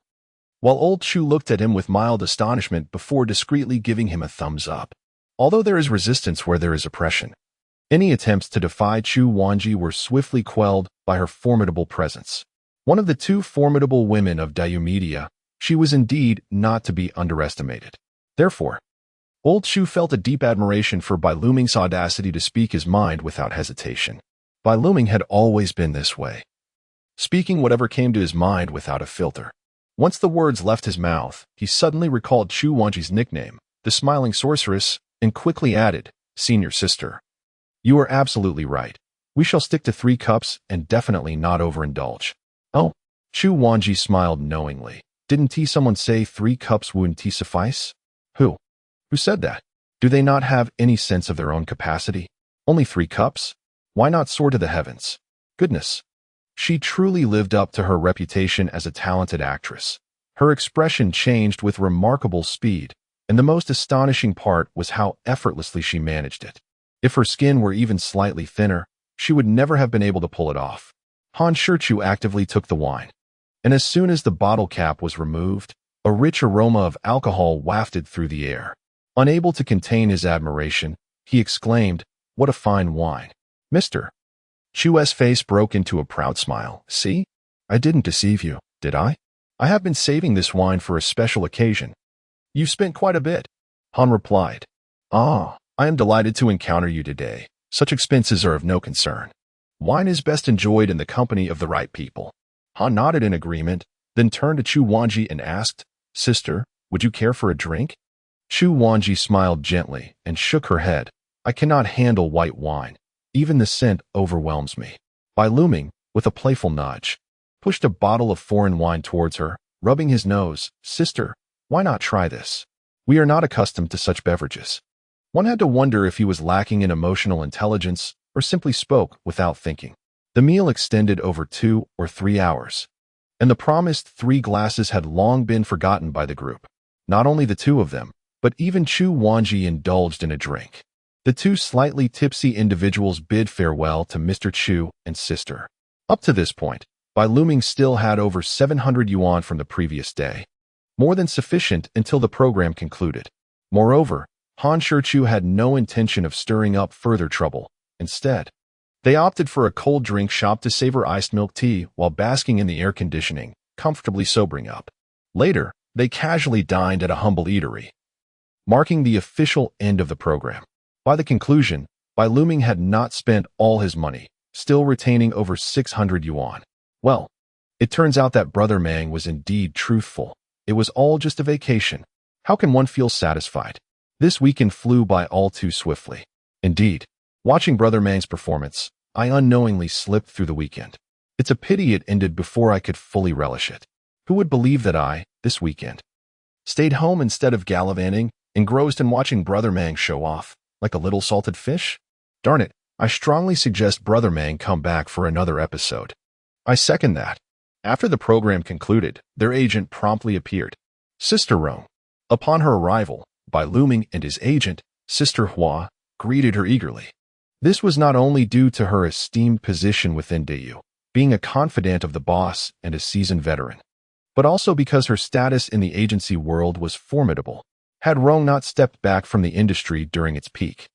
while old Chu looked at him with mild astonishment before discreetly giving him a thumbs up. Although there is resistance where there is oppression, any attempts to defy Chu Wanji were swiftly quelled by her formidable presence. One of the 2 formidable women of Dayu Media, she was indeed not to be underestimated. Therefore, old Chu felt a deep admiration for Bai Luming's audacity to speak his mind without hesitation. Bai Luming had always been this way. speaking whatever came to his mind without a filter. Once the words left his mouth, he suddenly recalled Chu Wanji's nickname, the Smiling Sorceress, and quickly added, "Senior sister. You are absolutely right. We shall stick to 3 cups and definitely not overindulge." "Oh." Chu Wanji smiled knowingly. "Didn't someone say 3 cups wouldn't suffice?" Who? Who said that? Do they not have any sense of their own capacity? Only 3 cups? Why not soar to the heavens? Goodness. She truly lived up to her reputation as a talented actress. Her expression changed with remarkable speed, and the most astonishing part was how effortlessly she managed it. If her skin were even slightly thinner, she would never have been able to pull it off. Han Shichu actively took the wine, and as soon as the bottle cap was removed, a rich aroma of alcohol wafted through the air. Unable to contain his admiration, he exclaimed, "What a fine wine, Mr." Chu's face broke into a proud smile. "See? I didn't deceive you, did I? I have been saving this wine for a special occasion." "You've spent quite a bit," Han replied. "Ah, I am delighted to encounter you today. Such expenses are of no concern. Wine is best enjoyed in the company of the right people." Han nodded in agreement, then turned to Chu Wanji and asked, "Sister, would you care for a drink?" Chu Wanji smiled gently and shook her head. "I cannot handle white wine. Even the scent overwhelms me." Bai Luming, with a playful nudge, pushed a bottle of foreign wine towards her, rubbing his nose. "Sister, why not try this? We are not accustomed to such beverages." One had to wonder if he was lacking in emotional intelligence or simply spoke without thinking. The meal extended over 2 or 3 hours, and the promised 3 glasses had long been forgotten by the group. Not only the 2 of them, but even Chu Wanji indulged in a drink. The 2 slightly tipsy individuals bid farewell to Mr. Chu and sister. Up to this point, Bai Luming still had over 700 yuan from the previous day, more than sufficient until the program concluded. Moreover, Han Shichu had no intention of stirring up further trouble. Instead, they opted for a cold drink shop to savor iced milk tea while basking in the air conditioning, comfortably sobering up. Later, they casually dined at a humble eatery, marking the official end of the program. By the conclusion, Bai Luming had not spent all his money, still retaining over 600 yuan. Well, it turns out that Brother Mang was indeed truthful. It was all just a vacation. How can one feel satisfied? This weekend flew by all too swiftly. Indeed, watching Brother Mang's performance, I unknowingly slipped through the weekend. It's a pity it ended before I could fully relish it. Who would believe that I, this weekend, stayed home instead of gallivanting, engrossed in watching Brother Mang show off, like a little salted fish? Darn it, I strongly suggest Brother Mang come back for another episode. I second that. After the program concluded, their agent promptly appeared. Sister Rong. Upon her arrival, Bai Luming and his agent, Sister Hua, greeted her eagerly. This was not only due to her esteemed position within Dayu, being a confidant of the boss and a seasoned veteran, but also because her status in the agency world was formidable. Had Rong not stepped back from the industry during its peak,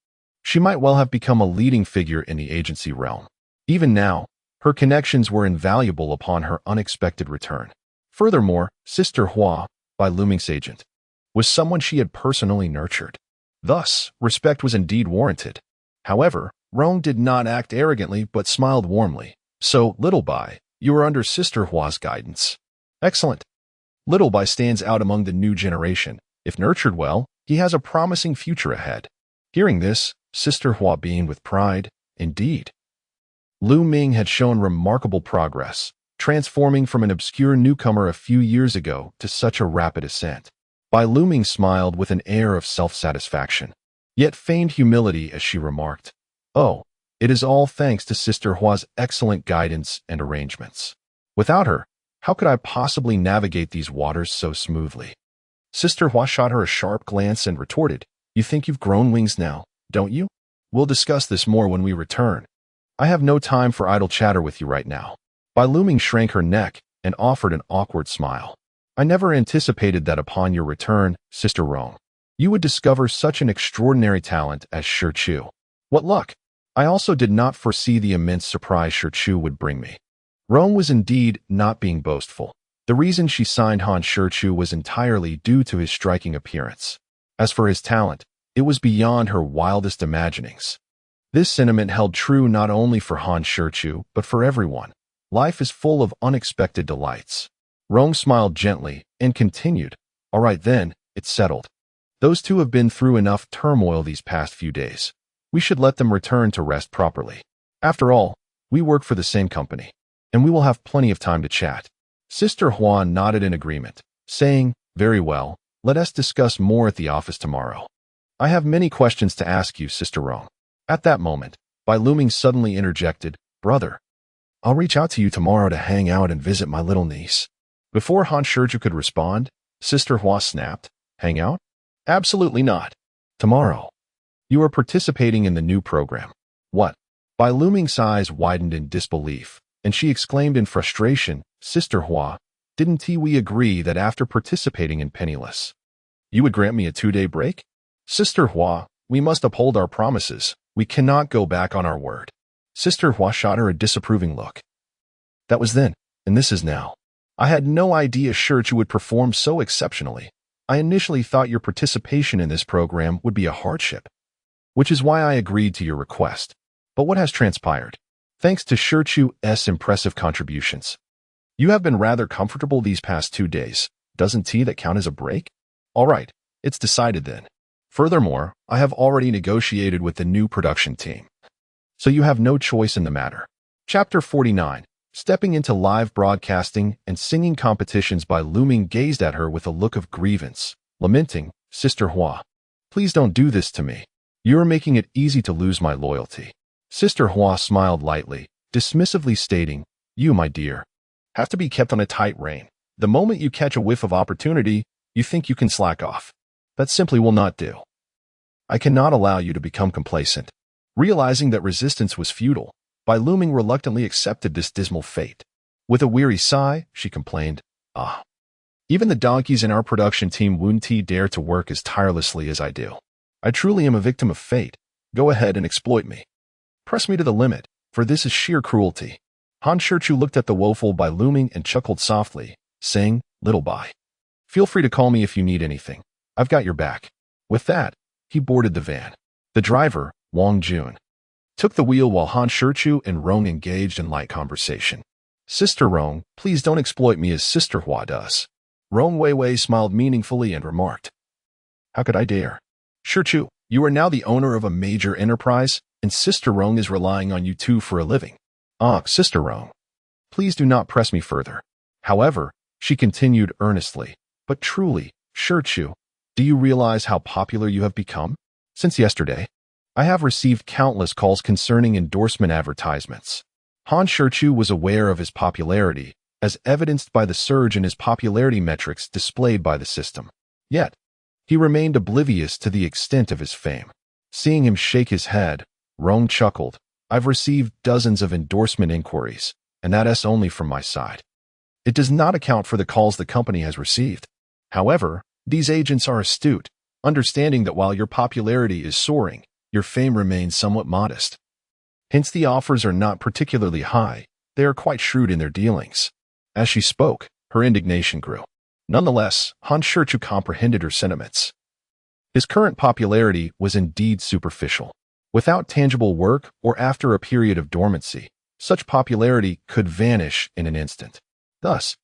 she might well have become a leading figure in the agency realm. Even now, her connections were invaluable upon her unexpected return. Furthermore, Sister Hua, Bai Luming's agent, was someone she had personally nurtured. Thus, respect was indeed warranted. However, Rong did not act arrogantly but smiled warmly. "So, Little Bai, you are under Sister Hua's guidance." "Excellent. Little Bai stands out among the new generation. If nurtured well, he has a promising future ahead." Hearing this, Sister Hua beamed with pride. Indeed, Lu Ming had shown remarkable progress, transforming from an obscure newcomer a few years ago to such a rapid ascent. Bai Luming smiled with an air of self-satisfaction, yet feigned humility as she remarked, "Oh, it is all thanks to Sister Hua's excellent guidance and arrangements. Without her, how could I possibly navigate these waters so smoothly?" Sister Hua shot her a sharp glance and retorted, "You think you've grown wings now, don't you? We'll discuss this more when we return. I have no time for idle chatter with you right now." Bai Luming shrank her neck and offered an awkward smile. "I never anticipated that upon your return, Sister Rong, you would discover such an extraordinary talent as Shichu. What luck! I also did not foresee the immense surprise Shichu would bring me." Rong was indeed not being boastful. The reason she signed Han Shichu was entirely due to his striking appearance. As for his talent, it was beyond her wildest imaginings. This sentiment held true not only for Han Shichu, but for everyone. Life is full of unexpected delights. Rong smiled gently and continued, all right then, it's settled. Those two have been through enough turmoil these past few days. We should let them return to rest properly. After all, we work for the same company, and we will have plenty of time to chat. Sister Huan nodded in agreement, saying, very well, let us discuss more at the office tomorrow. I have many questions to ask you, Sister Rong. At that moment, Bai Luming suddenly interjected, brother, I'll reach out to you tomorrow to hang out and visit my little niece. Before Han Shichu could respond, Sister Hua snapped, hang out? Absolutely not. Tomorrow. You are participating in the new program. What? Bai Luming's eyes widened in disbelief, and she exclaimed in frustration, Sister Hua, didn't we agree that after participating in Penniless, you would grant me a 2-day break? Sister Hua, we must uphold our promises. We cannot go back on our word. Sister Hua shot her a disapproving look. That was then, and this is now. I had no idea Shichu would perform so exceptionally. I initially thought your participation in this program would be a hardship, which is why I agreed to your request. But what has transpired? Thanks to Shichu's impressive contributions, you have been rather comfortable these past 2 days. Doesn't that count as a break? All right, it's decided then. Furthermore, I have already negotiated with the new production team, so you have no choice in the matter. Chapter 49. Stepping into live broadcasting and singing competitions. Bai Luming gazed at her with a look of grievance, lamenting, Sister Hua, please don't do this to me. You are making it easy to lose my loyalty. Sister Hua smiled lightly, dismissively stating, you, my dear, have to be kept on a tight rein. The moment you catch a whiff of opportunity, you think you can slack off. That simply will not do. I cannot allow you to become complacent. Realizing that resistance was futile, Bai Luming reluctantly accepted this dismal fate. With a weary sigh, she complained, even the donkeys in our production team wouldn't dare to work as tirelessly as I do. I truly am a victim of fate. Go ahead and exploit me. Press me to the limit, for this is sheer cruelty. Han Shichu looked at the woeful Bai Luming and chuckled softly, saying, little Bai, feel free to call me if you need anything. I've got your back. With that, he boarded the van. The driver, Wang Jun, took the wheel while Han Shichu and Rong engaged in light conversation. Sister Rong, please don't exploit me as Sister Hua does. Rong Weiwei smiled meaningfully and remarked, how could I dare? Shichu, you are now the owner of a major enterprise, and Sister Rong is relying on you too for a living. Sister Rong, please do not press me further. However, she continued earnestly, but truly, Shichu, do you realize how popular you have become? Since yesterday, I have received countless calls concerning endorsement advertisements. Han Shichu was aware of his popularity, as evidenced by the surge in his popularity metrics displayed by the system. Yet, he remained oblivious to the extent of his fame. Seeing him shake his head, Rong chuckled, I've received dozens of endorsement inquiries, and that's only from my side. It does not account for the calls the company has received. However, these agents are astute, understanding that while your popularity is soaring, your fame remains somewhat modest. Hence the offers are not particularly high. They are quite shrewd in their dealings. As she spoke, her indignation grew. Nonetheless, Han Shichu comprehended her sentiments. His current popularity was indeed superficial. Without tangible work or after a period of dormancy, such popularity could vanish in an instant. Thus,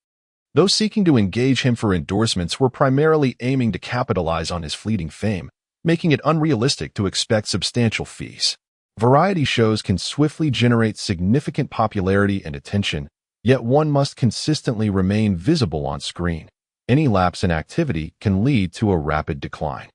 those seeking to engage him for endorsements were primarily aiming to capitalize on his fleeting fame, making it unrealistic to expect substantial fees. Variety shows can swiftly generate significant popularity and attention, yet one must consistently remain visible on screen. Any lapse in activity can lead to a rapid decline.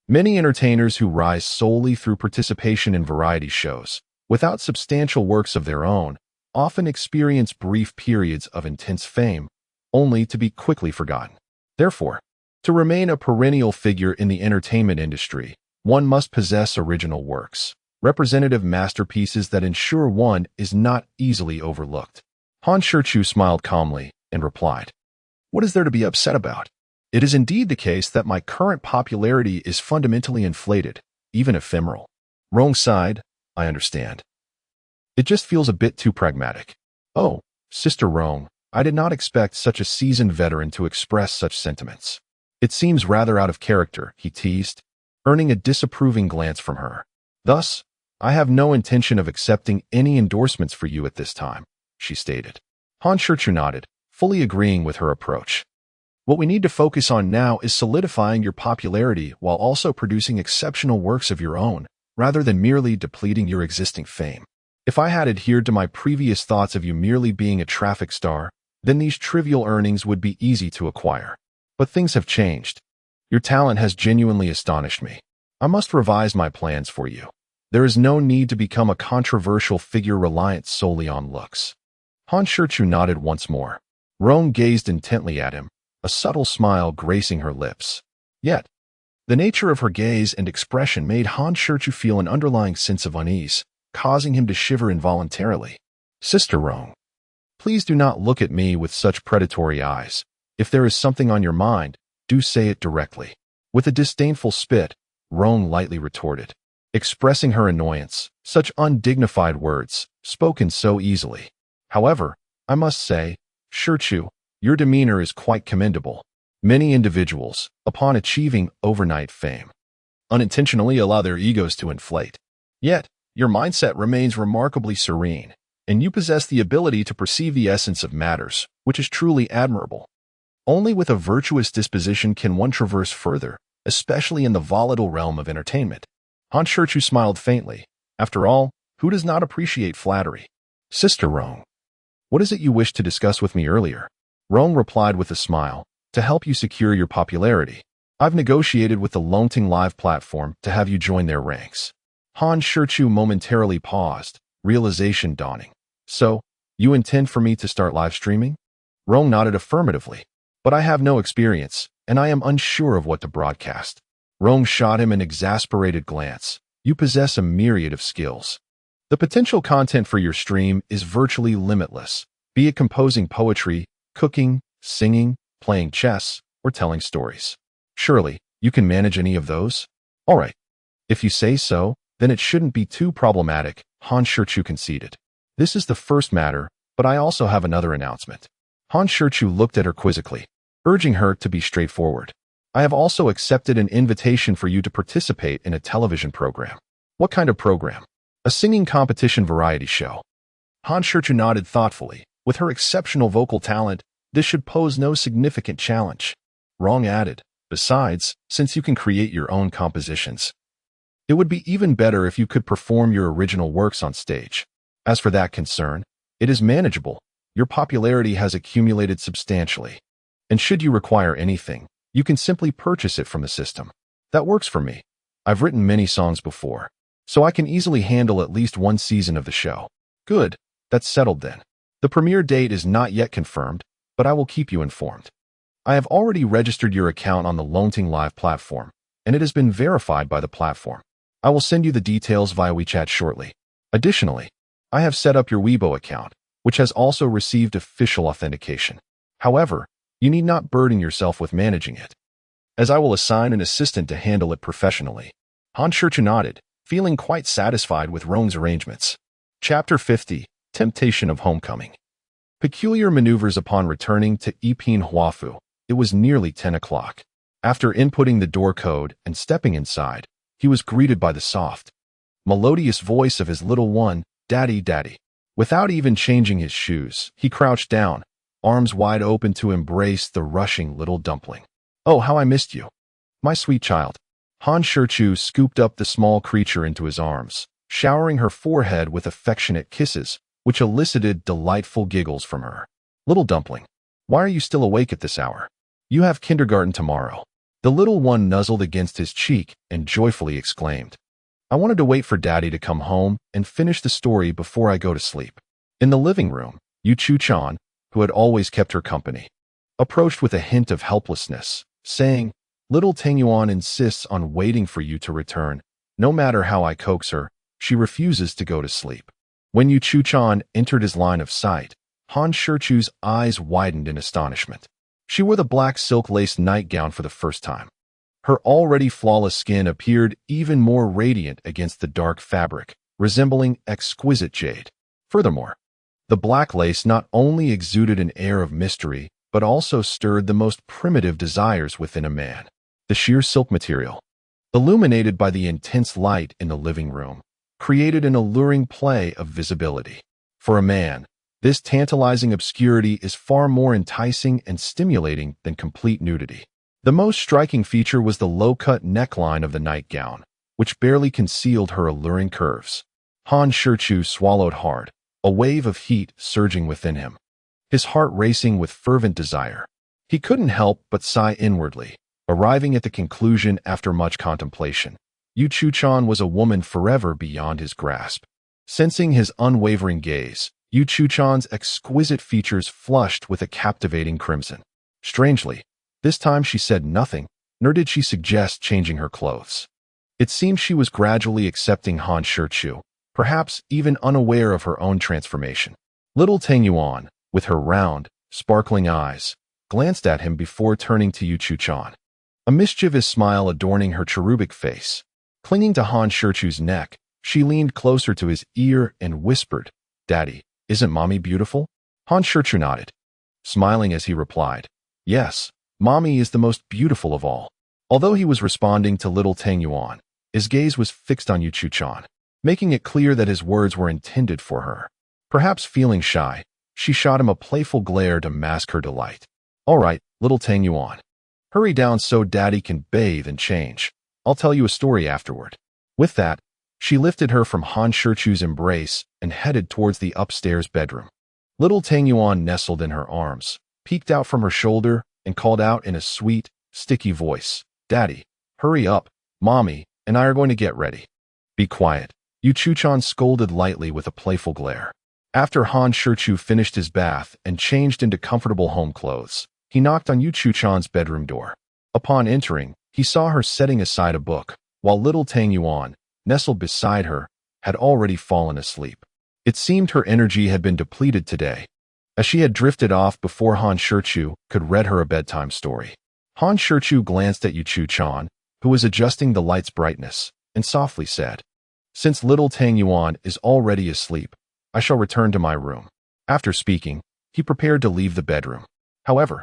Many entertainers who rise solely through participation in variety shows, without substantial works of their own, often experience brief periods of intense fame, only to be quickly forgotten. Therefore, to remain a perennial figure in the entertainment industry, one must possess original works, representative masterpieces that ensure one is not easily overlooked. Han Shichu smiled calmly and replied, what is there to be upset about? It is indeed the case that my current popularity is fundamentally inflated, even ephemeral. Rong sighed, I understand. It just feels a bit too pragmatic. Oh, Sister Rong, I did not expect such a seasoned veteran to express such sentiments. It seems rather out of character, he teased, earning a disapproving glance from her. Thus, I have no intention of accepting any endorsements for you at this time, she stated. Han Shichu nodded, fully agreeing with her approach. What we need to focus on now is solidifying your popularity while also producing exceptional works of your own, rather than merely depleting your existing fame. If I had adhered to my previous thoughts of you merely being a traffic star, then these trivial earnings would be easy to acquire. But things have changed. Your talent has genuinely astonished me. I must revise my plans for you. There is no need to become a controversial figure reliant solely on looks. Han Shichu nodded once more. Rong gazed intently at him, a subtle smile gracing her lips. Yet, the nature of her gaze and expression made Han Shichu feel an underlying sense of unease, causing him to shiver involuntarily. Sister Rong, please do not look at me with such predatory eyes. If there is something on your mind, do say it directly. With a disdainful spit, Rong lightly retorted, expressing her annoyance. Such undignified words, spoken so easily. However, I must say, Shichu, your demeanor is quite commendable. Many individuals, upon achieving overnight fame, unintentionally allow their egos to inflate. Yet, your mindset remains remarkably serene, and you possess the ability to perceive the essence of matters, which is truly admirable. Only with a virtuous disposition can one traverse further, especially in the volatile realm of entertainment. Han Shichu smiled faintly. After all, who does not appreciate flattery? Sister Rong, what is it you wished to discuss with me earlier? Rong replied with a smile. To help you secure your popularity, I've negotiated with the Longting Live platform to have you join their ranks. Han Shichu momentarily paused, realization dawning. So, you intend for me to start live streaming? Rong nodded affirmatively. But I have no experience, and I am unsure of what to broadcast. Rong shot him an exasperated glance. You possess a myriad of skills. The potential content for your stream is virtually limitless, be it composing poetry, cooking, singing, playing chess, or telling stories. Surely, you can manage any of those? All right. If you say so, then it shouldn't be too problematic, Han Shichu conceded. This is the first matter, but I also have another announcement. Han Shichu looked at her quizzically, urging her to be straightforward. I have also accepted an invitation for you to participate in a television program. What kind of program? A singing competition variety show. Han Shichu nodded thoughtfully. With her exceptional vocal talent, this should pose no significant challenge. Rong added, besides, since you can create your own compositions, it would be even better if you could perform your original works on stage. As for that concern, it is manageable. Your popularity has accumulated substantially. And should you require anything, you can simply purchase it from the system. That works for me. I've written many songs before, so I can easily handle at least one season of the show. Good, that's settled then. The premiere date is not yet confirmed, but I will keep you informed. I have already registered your account on the Longting Live platform, and it has been verified by the platform. I will send you the details via WeChat shortly. Additionally, I have set up your Weibo account, which has also received official authentication. However, you need not burden yourself with managing it, as I will assign an assistant to handle it professionally. Han Shichu nodded, feeling quite satisfied with Rong's arrangements. Chapter 50, Temptation of Homecoming. Peculiar maneuvers upon returning to Yipin Huafu. It was nearly 10 o'clock. After inputting the door code and stepping inside, he was greeted by the soft, melodious voice of his little one, Daddy, Daddy. Without even changing his shoes, he crouched down, arms wide open to embrace the rushing little dumpling. Oh, how I missed you, my sweet child. Han Shichu scooped up the small creature into his arms, showering her forehead with affectionate kisses, which elicited delightful giggles from her. Little dumpling, why are you still awake at this hour? You have kindergarten tomorrow. The little one nuzzled against his cheek and joyfully exclaimed, I wanted to wait for Daddy to come home and finish the story before I go to sleep. In the living room, Yu Chu-chan, who had always kept her company, approached with a hint of helplessness, saying, Little Tangyuan insists on waiting for you to return. No matter how I coax her, she refuses to go to sleep. When Yu Chu-chan entered his line of sight, Han Shichu's eyes widened in astonishment. She wore the black silk-laced nightgown for the first time. Her already flawless skin appeared even more radiant against the dark fabric, resembling exquisite jade. Furthermore, the black lace not only exuded an air of mystery, but also stirred the most primitive desires within a man. The sheer silk material, illuminated by the intense light in the living room, created an alluring play of visibility. For a man, This tantalizing obscurity is far more enticing and stimulating than complete nudity. The most striking feature was the low-cut neckline of the nightgown, which barely concealed her alluring curves. Han Shichu swallowed hard, a wave of heat surging within him, his heart racing with fervent desire. He couldn't help but sigh inwardly, arriving at the conclusion after much contemplation. Yu Chuchan was a woman forever beyond his grasp. Sensing his unwavering gaze, Yu Chuchan's exquisite features flushed with a captivating crimson. Strangely, this time she said nothing, nor did she suggest changing her clothes. It seemed she was gradually accepting Han Shichu, perhaps even unaware of her own transformation. Little Tang Yuan, with her round, sparkling eyes, glanced at him before turning to Yu Chuchan, a mischievous smile adorning her cherubic face. Clinging to Han Shichu's neck, she leaned closer to his ear and whispered, "Daddy, isn't Mommy beautiful?" Han Shichu nodded, smiling as he replied, "Yes, Mommy is the most beautiful of all." Although he was responding to Little Tang Yuan, his gaze was fixed on Yu Chuchan, making it clear that his words were intended for her. Perhaps feeling shy, she shot him a playful glare to mask her delight. "All right, Little Tang Yuan. Hurry down so Daddy can bathe and change. I'll tell you a story afterward." With that, she lifted her from Han Shichu's embrace and headed towards the upstairs bedroom. Little Tang Yuan nestled in her arms, peeked out from her shoulder, and called out in a sweet, sticky voice, "Daddy, hurry up. Mommy and I are going to get ready." "Be quiet," Yu Chuchan scolded lightly with a playful glare. After Han Shichu finished his bath and changed into comfortable home clothes, he knocked on Yu Chuchan's bedroom door. Upon entering, he saw her setting aside a book, while Little Tang Yuan, nestled beside her, had already fallen asleep. It seemed her energy had been depleted today, as she had drifted off before Han Shichu could read her a bedtime story. Han Shichu glanced at Yu Chuchan, who was adjusting the light's brightness, and softly said, "Since Little Tang Yuan is already asleep, I shall return to my room." After speaking, he prepared to leave the bedroom. However,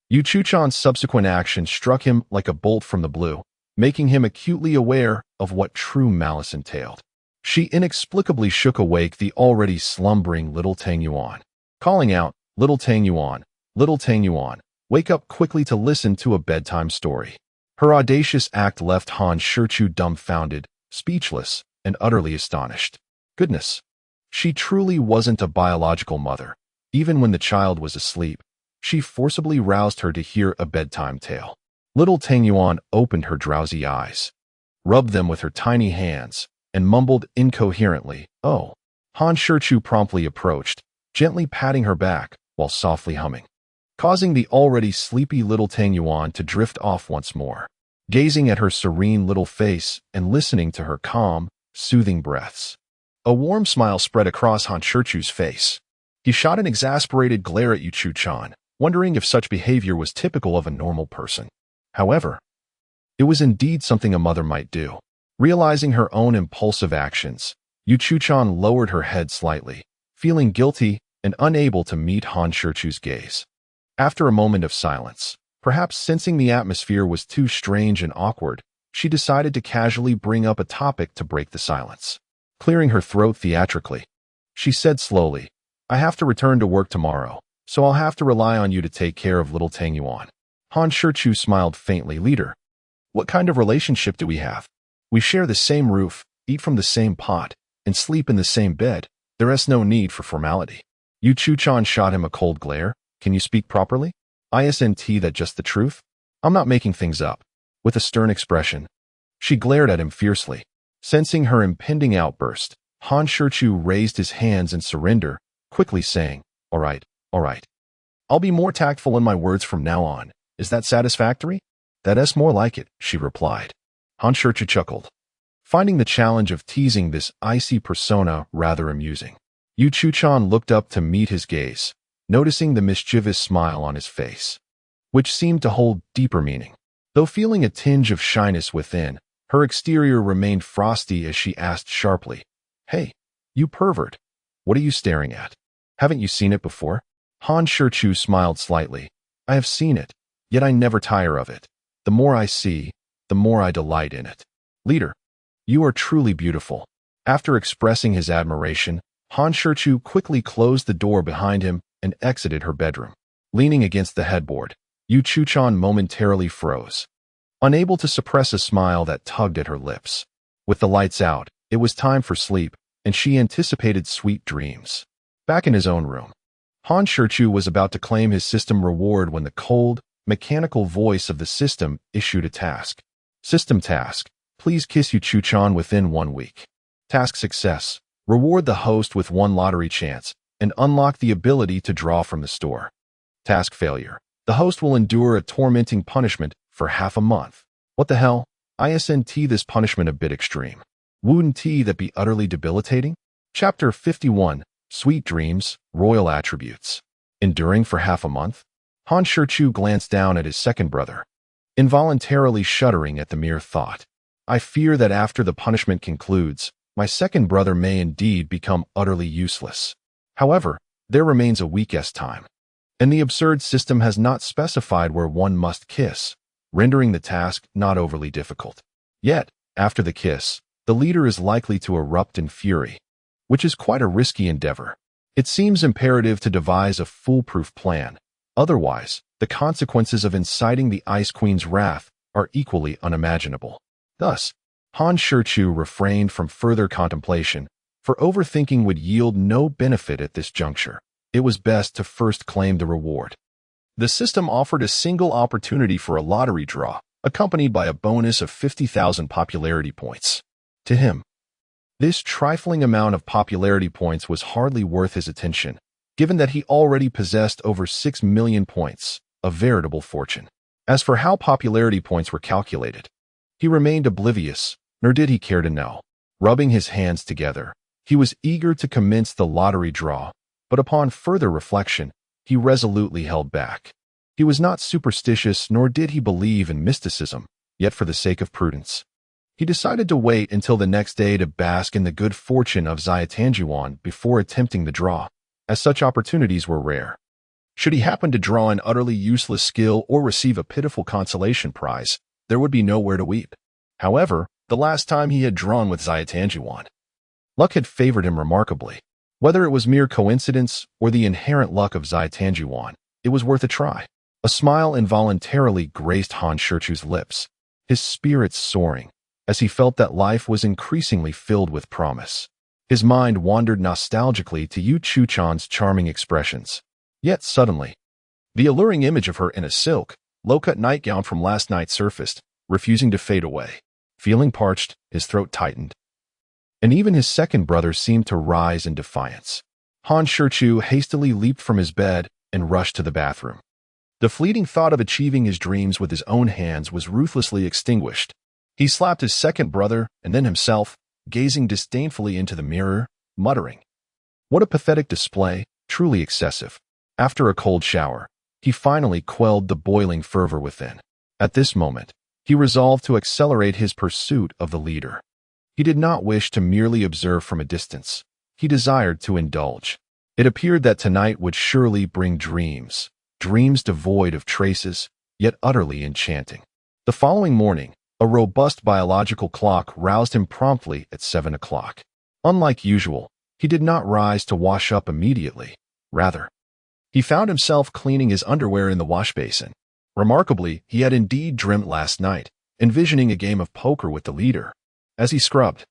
Yu Chuchan's subsequent action struck him like a bolt from the blue, making him acutely aware of what true malice entailed. She inexplicably shook awake the already slumbering Little Tang Yuan, calling out, "Little Tang Yuan, Little Tang Yuan, wake up quickly to listen to a bedtime story." Her audacious act left Han Shichu dumbfounded, speechless, and utterly astonished. Goodness, she truly wasn't a biological mother. Even when the child was asleep, she forcibly roused her to hear a bedtime tale. Little Tang Yuan opened her drowsy eyes, rubbed them with her tiny hands, and mumbled incoherently, "Oh." Han Shichu promptly approached, gently patting her back while softly humming, causing the already sleepy Little Tang Yuan to drift off once more, gazing at her serene little face and listening to her calm, soothing breaths. A warm smile spread across Han Shichu's face. He shot an exasperated glare at Yu Chuchan, wondering if such behavior was typical of a normal person. However, it was indeed something a mother might do. Realizing her own impulsive actions, Yu Chuchan lowered her head slightly, feeling guilty and unable to meet Han Shichu's gaze. After a moment of silence, perhaps sensing the atmosphere was too strange and awkward, she decided to casually bring up a topic to break the silence. Clearing her throat theatrically, she said slowly, "I have to return to work tomorrow, so I'll have to rely on you to take care of Little Tang Yuan." Han Shichu smiled faintly. "Leader, what kind of relationship do we have? We share the same roof, eat from the same pot, and sleep in the same bed. There is no need for formality." Yu Chuchan shot him a cold glare. "Can you speak properly? Isn't that just the truth? I'm not making things up." With a stern expression, she glared at him fiercely. Sensing her impending outburst, Han Shichu raised his hands in surrender, quickly saying, all right. I'll be more tactful in my words from now on. Is that satisfactory?" "That's more like it," she replied. Han Shichu chuckled, finding the challenge of teasing this icy persona rather amusing. Yu Chuchan looked up to meet his gaze, noticing the mischievous smile on his face, which seemed to hold deeper meaning. Though feeling a tinge of shyness within, her exterior remained frosty as she asked sharply, "Hey, you pervert, what are you staring at? Haven't you seen it before?" Han Shichu smiled slightly. "I have seen it, yet I never tire of it. The more I see, the more I delight in it." "Leader, you are truly beautiful." After expressing his admiration, Han Shichu quickly closed the door behind him and exited her bedroom. Leaning against the headboard, Yu Chuchan momentarily froze, unable to suppress a smile that tugged at her lips. With the lights out, it was time for sleep, and she anticipated sweet dreams. Back in his own room, Han Shichu was about to claim his system reward when the cold, mechanical voice of the system issued a task. System task: please kiss Yu Chuchan within 1 week. Task success: reward the host with 1 lottery chance and unlock the ability to draw from the store. Task failure: the host will endure a tormenting punishment for half a month. What the hell? Isn't this punishment a bit extreme? Wouldn't that be utterly debilitating? Chapter 51, Sweet Dreams, Royal Attributes. Enduring for half a month? Han Shichu glanced down at his second brother, involuntarily shuddering at the mere thought. I fear that after the punishment concludes, my second brother may indeed become utterly useless. However, there remains a week's time, and the absurd system has not specified where one must kiss, rendering the task not overly difficult. Yet, after the kiss, the leader is likely to erupt in fury, which is quite a risky endeavor. It seems imperative to devise a foolproof plan. Otherwise, the consequences of inciting the Ice Queen's wrath are equally unimaginable. Thus, Han Shichu refrained from further contemplation, for overthinking would yield no benefit at this juncture. It was best to first claim the reward. The system offered a single opportunity for a lottery draw, accompanied by a bonus of 50,000 popularity points. To him, this trifling amount of popularity points was hardly worth his attention, given that he already possessed over 6 million points, a veritable fortune. As for how popularity points were calculated, he remained oblivious, nor did he care to know. Rubbing his hands together, he was eager to commence the lottery draw, but upon further reflection, he resolutely held back. He was not superstitious, nor did he believe in mysticism, yet for the sake of prudence, he decided to wait until the next day to bask in the good fortune of Xiaotanjuan before attempting the draw, as such opportunities were rare. Should he happen to draw an utterly useless skill or receive a pitiful consolation prize, there would be nowhere to weep. However, the last time he had drawn with Xiaotanjuan, luck had favored him remarkably. Whether it was mere coincidence or the inherent luck of Xiaotanjuan, it was worth a try. A smile involuntarily graced Han Shichu's lips, his spirits soaring, as he felt that life was increasingly filled with promise. His mind wandered nostalgically to Yu Chuchan's charming expressions. Yet suddenly, the alluring image of her in a silk, low-cut nightgown from last night surfaced, refusing to fade away. Feeling parched, his throat tightened, and even his second brother seemed to rise in defiance. Han Shichu hastily leaped from his bed and rushed to the bathroom. The fleeting thought of achieving his dreams with his own hands was ruthlessly extinguished. He slapped his second brother and then himself, gazing disdainfully into the mirror, muttering, "What a pathetic display, truly excessive." After a cold shower, he finally quelled the boiling fervor within. At this moment, he resolved to accelerate his pursuit of the leader. He did not wish to merely observe from a distance. He desired to indulge. It appeared that tonight would surely bring dreams, dreams devoid of traces, yet utterly enchanting. The following morning, a robust biological clock roused him promptly at 7 o'clock. Unlike usual, he did not rise to wash up immediately. Rather, he found himself cleaning his underwear in the wash basin. Remarkably, he had indeed dreamt last night, envisioning a game of poker with the leader. As he scrubbed,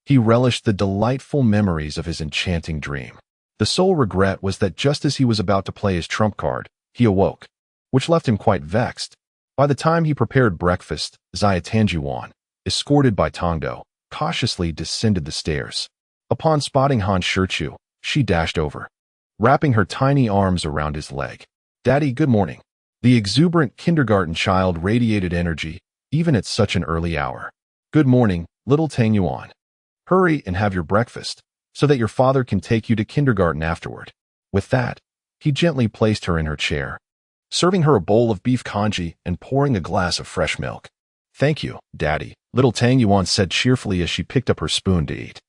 he relished the delightful memories of his enchanting dream. The sole regret was that just as he was about to play his trump card, he awoke, which left him quite vexed. By the time he prepared breakfast, Xiaotanjuan, escorted by Tongdo, cautiously descended the stairs. Upon spotting Han Shichu, she dashed over, wrapping her tiny arms around his leg. "Daddy, good morning." The exuberant kindergarten child radiated energy, even at such an early hour. "Good morning, little Tang Yuan. Hurry and have your breakfast, so that your father can take you to kindergarten afterward." With that, he gently placed her in her chair, serving her a bowl of beef congee and pouring a glass of fresh milk. "Thank you, Daddy," little Tang Yuan said cheerfully as she picked up her spoon to eat.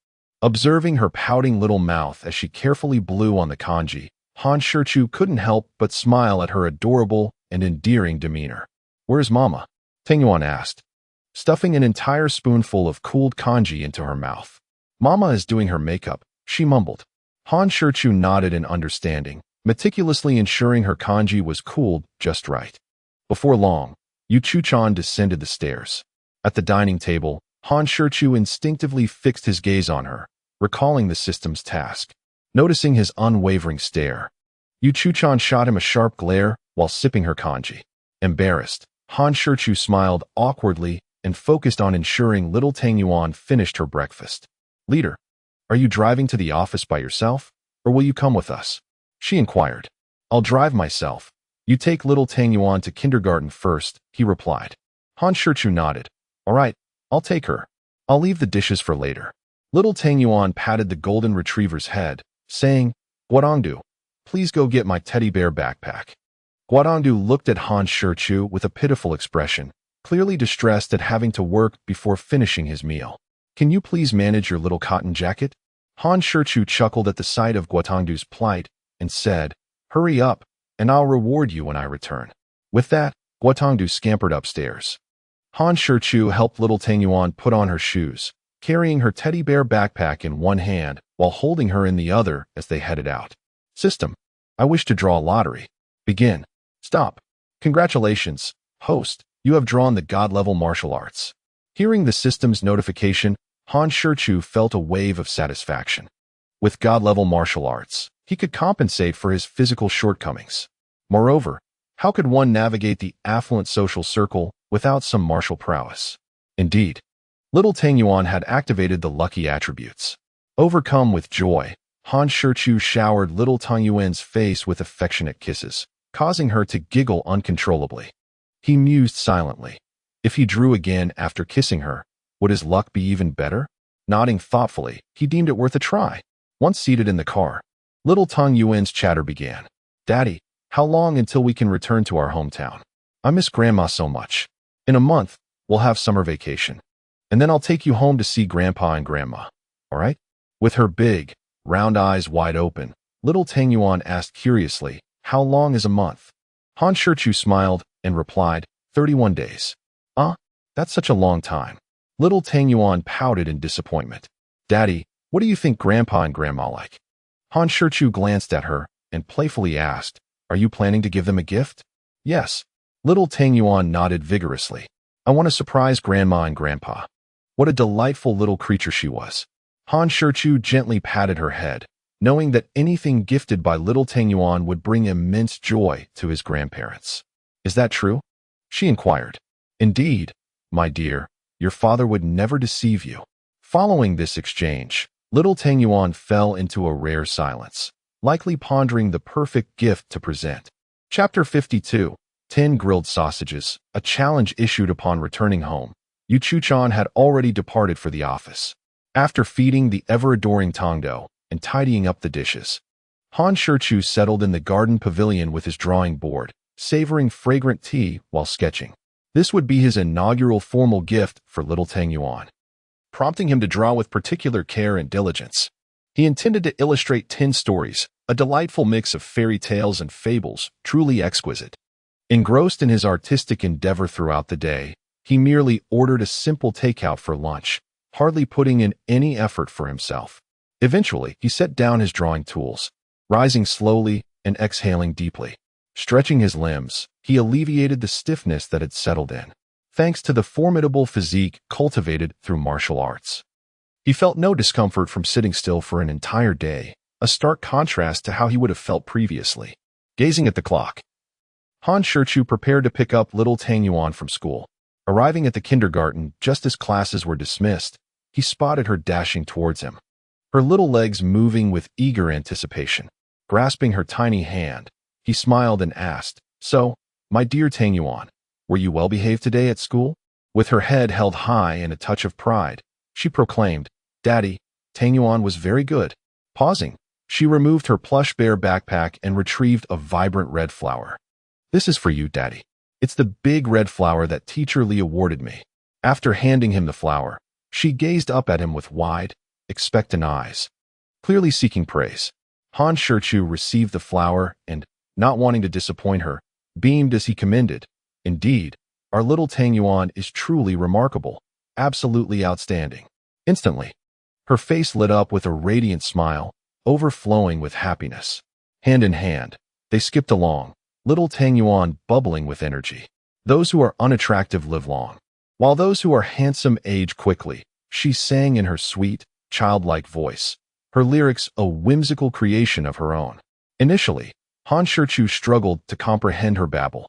Observing her pouting little mouth as she carefully blew on the congee, Han Shichu couldn't help but smile at her adorable and endearing demeanor. "Where's Mama?" Tang Yuan asked, stuffing an entire spoonful of cooled congee into her mouth. "Mama is doing her makeup," she mumbled. Han Shichu nodded in understanding, meticulously ensuring her kanji was cooled just right. Before long, Yu Chuchan descended the stairs. At the dining table, Han Shichu instinctively fixed his gaze on her, recalling the system's task. Noticing his unwavering stare, Yu Chuchan shot him a sharp glare while sipping her kanji. Embarrassed, Han Shichu smiled awkwardly and focused on ensuring little Tang Yuan finished her breakfast. "Leader, are you driving to the office by yourself, or will you come with us?" she inquired. "I'll drive myself. You take little Tang Yuan to kindergarten first," he replied. Han Shichu nodded. "All right, I'll take her. I'll leave the dishes for later." Little Tang Yuan patted the golden retriever's head, saying, "Guodongdu, please go get my teddy bear backpack." Guodongdu looked at Han Shichu with a pitiful expression, clearly distressed at having to work before finishing his meal. "Can you please manage your little cotton jacket?" Han Shichu chuckled at the sight of Guodongdu's plight and said, "Hurry up, and I'll reward you when I return." With that, Guodongdu scampered upstairs. Han Shichu helped little Tang Yuan put on her shoes, carrying her teddy bear backpack in one hand while holding her in the other as they headed out. "System, I wish to draw a lottery. Begin." "Stop. Congratulations, host. You have drawn the God-level martial arts." Hearing the system's notification, Han Shichu felt a wave of satisfaction. With God-level martial arts, he could compensate for his physical shortcomings. Moreover, how could one navigate the affluent social circle without some martial prowess? Indeed, little Tang Yuan had activated the lucky attributes. Overcome with joy, Han Shichu showered little Tang Yuan's face with affectionate kisses, causing her to giggle uncontrollably. He mused silently. If he drew again after kissing her, would his luck be even better? Nodding thoughtfully, he deemed it worth a try. Once seated in the car, little Tang Yuan's chatter began. "Daddy, how long until we can return to our hometown? I miss Grandma so much. In a month, we'll have summer vacation. And then I'll take you home to see Grandpa and Grandma. All right?" With her big, round eyes wide open, little Tang Yuan asked curiously, "How long is a month?" Han Shichu smiled and replied, 31 days. That's such a long time." Little Tang Yuan pouted in disappointment. "Daddy, what do you think Grandpa and Grandma like?" Han Shichu glanced at her and playfully asked, "Are you planning to give them a gift?" "Yes." Little Tang Yuan nodded vigorously. "I want to surprise Grandma and Grandpa." What a delightful little creature she was. Han Shichu gently patted her head, knowing that anything gifted by little Tang Yuan would bring immense joy to his grandparents. "Is that true?" she inquired. "Indeed, my dear, your father would never deceive you." Following this exchange, little Tang Yuan fell into a rare silence, likely pondering the perfect gift to present. Chapter 52, 10 Grilled Sausages, a challenge issued upon returning home. Yu Chuchan had already departed for the office. After feeding the ever-adoring Tongdo and tidying up the dishes, Han Shichu settled in the garden pavilion with his drawing board, savoring fragrant tea while sketching. This would be his inaugural formal gift for little Tang Yuan, prompting him to draw with particular care and diligence. He intended to illustrate 10 stories, a delightful mix of fairy tales and fables, truly exquisite. Engrossed in his artistic endeavor throughout the day, he merely ordered a simple takeout for lunch, hardly putting in any effort for himself. Eventually, he set down his drawing tools, rising slowly and exhaling deeply. Stretching his limbs, he alleviated the stiffness that had settled in, thanks to the formidable physique cultivated through martial arts. He felt no discomfort from sitting still for an entire day, a stark contrast to how he would have felt previously. Gazing at the clock, Han Shichu prepared to pick up little Tang Yuan from school. Arriving at the kindergarten just as classes were dismissed, he spotted her dashing towards him, her little legs moving with eager anticipation. Grasping her tiny hand, he smiled and asked, "So, my dear Tang Yuan, were you well behaved today at school?" With her head held high and a touch of pride, she proclaimed, "Daddy, Tang Yuan was very good." Pausing, she removed her plush bear backpack and retrieved a vibrant red flower. "This is for you, Daddy. It's the big red flower that Teacher Lee awarded me." After handing him the flower, she gazed up at him with wide, expectant eyes, clearly seeking praise. Han Shichu received the flower and, not wanting to disappoint her, beamed as he commended, "Indeed, our little Tang Yuan is truly remarkable, absolutely outstanding." Instantly, her face lit up with a radiant smile, overflowing with happiness. Hand in hand, they skipped along, little Tang Yuan bubbling with energy. Those who are unattractive live long, while those who are handsome age quickly, she sang in her sweet, childlike voice, her lyrics a whimsical creation of her own. Initially, Han Shichu struggled to comprehend her babble,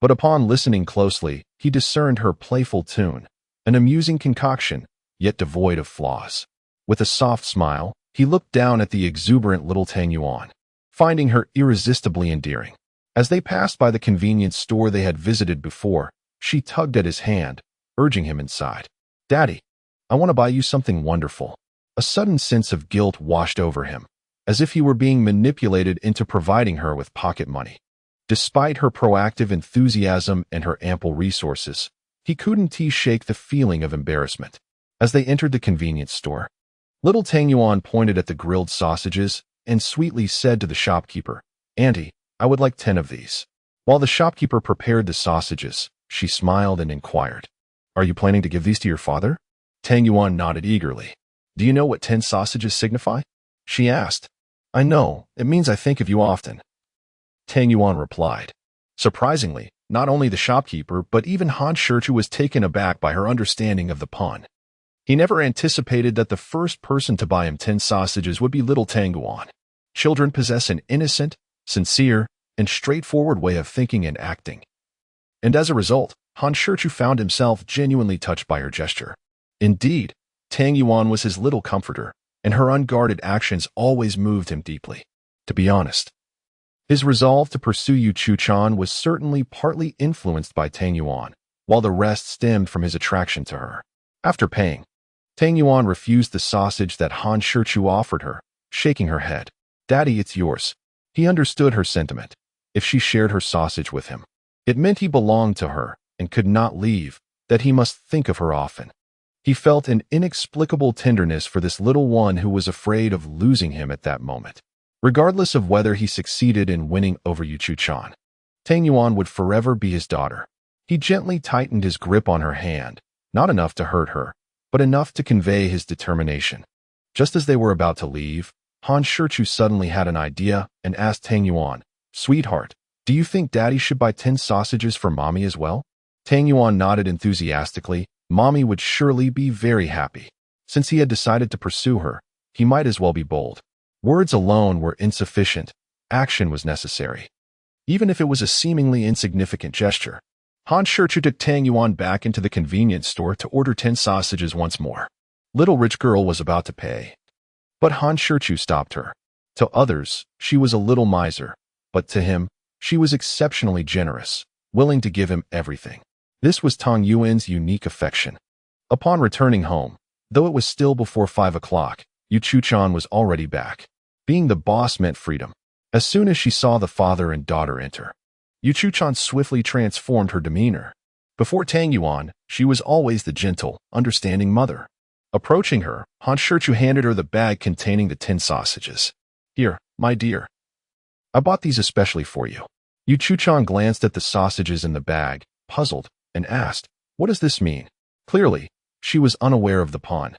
but upon listening closely, he discerned her playful tune, an amusing concoction, yet devoid of flaws. With a soft smile, he looked down at the exuberant little Tang Yuan, finding her irresistibly endearing. As they passed by the convenience store they had visited before, she tugged at his hand, urging him inside. "Daddy, I want to buy you something wonderful." A sudden sense of guilt washed over him, as if he were being manipulated into providing her with pocket money. Despite her proactive enthusiasm and her ample resources, he couldn't shake the feeling of embarrassment. As they entered the convenience store, little Tang Yuan pointed at the grilled sausages and sweetly said to the shopkeeper, "Auntie, I would like 10 of these." While the shopkeeper prepared the sausages, she smiled and inquired, "Are you planning to give these to your father?" Tang Yuan nodded eagerly. "Do you know what 10 sausages signify?" she asked. "I know, it means I think of you often," Tang Yuan replied. Surprisingly, not only the shopkeeper but even Han Shichu was taken aback by her understanding of the pun. He never anticipated that the first person to buy him 10 sausages would be little Tang Yuan. Children possess an innocent, sincere, and straightforward way of thinking and acting. And as a result, Han Shichu found himself genuinely touched by her gesture. Indeed, Tang Yuan was his little comforter, and her unguarded actions always moved him deeply. To be honest, his resolve to pursue Yu Chu-chan was certainly partly influenced by Tang Yuan, while the rest stemmed from his attraction to her. After paying, Tang Yuan refused the sausage that Han Shichu offered her, shaking her head. "Daddy, it's yours." He understood her sentiment. If she shared her sausage with him, it meant he belonged to her and could not leave, that he must think of her often. He felt an inexplicable tenderness for this little one who was afraid of losing him at that moment. Regardless of whether he succeeded in winning over Yu Chu-chan, Tang Yuan would forever be his daughter. He gently tightened his grip on her hand, not enough to hurt her, but enough to convey his determination. Just as they were about to leave, Han Shichu suddenly had an idea and asked Tang Yuan, "Sweetheart, do you think Daddy should buy 10 sausages for Mommy as well?" Tang Yuan nodded enthusiastically. Mommy would surely be very happy. Since he had decided to pursue her, he might as well be bold. Words alone were insufficient. Action was necessary. Even if it was a seemingly insignificant gesture. Han Shichu took Tang Yuan back into the convenience store to order 10 sausages once more. Little rich girl was about to pay, but Han Shichu stopped her. To others, she was a little miser, but to him, she was exceptionally generous, willing to give him everything. This was Tang Yuan's unique affection. Upon returning home, though it was still before 5 o'clock, Yu Chu-chan was already back. Being the boss meant freedom. As soon as she saw the father and daughter enter, Yu Chu-chan swiftly transformed her demeanor. Before Tang Yuan, she was always the gentle, understanding mother. Approaching her, Han Shichu handed her the bag containing the 10 sausages. "Here, my dear. I bought these especially for you." Yu Chu-chan glanced at the sausages in the bag, puzzled, and asked, "What does this mean?" Clearly, she was unaware of the pun,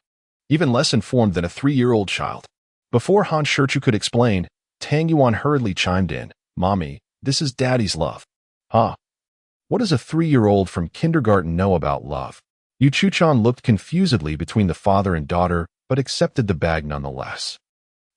even less informed than a 3-year-old child. Before Han Shichu could explain, Tang Yuan hurriedly chimed in, "Mommy, this is Daddy's love." "Huh? What does a 3-year-old from kindergarten know about love?" Yu Chu-chan looked confusedly between the father and daughter, but accepted the bag nonetheless.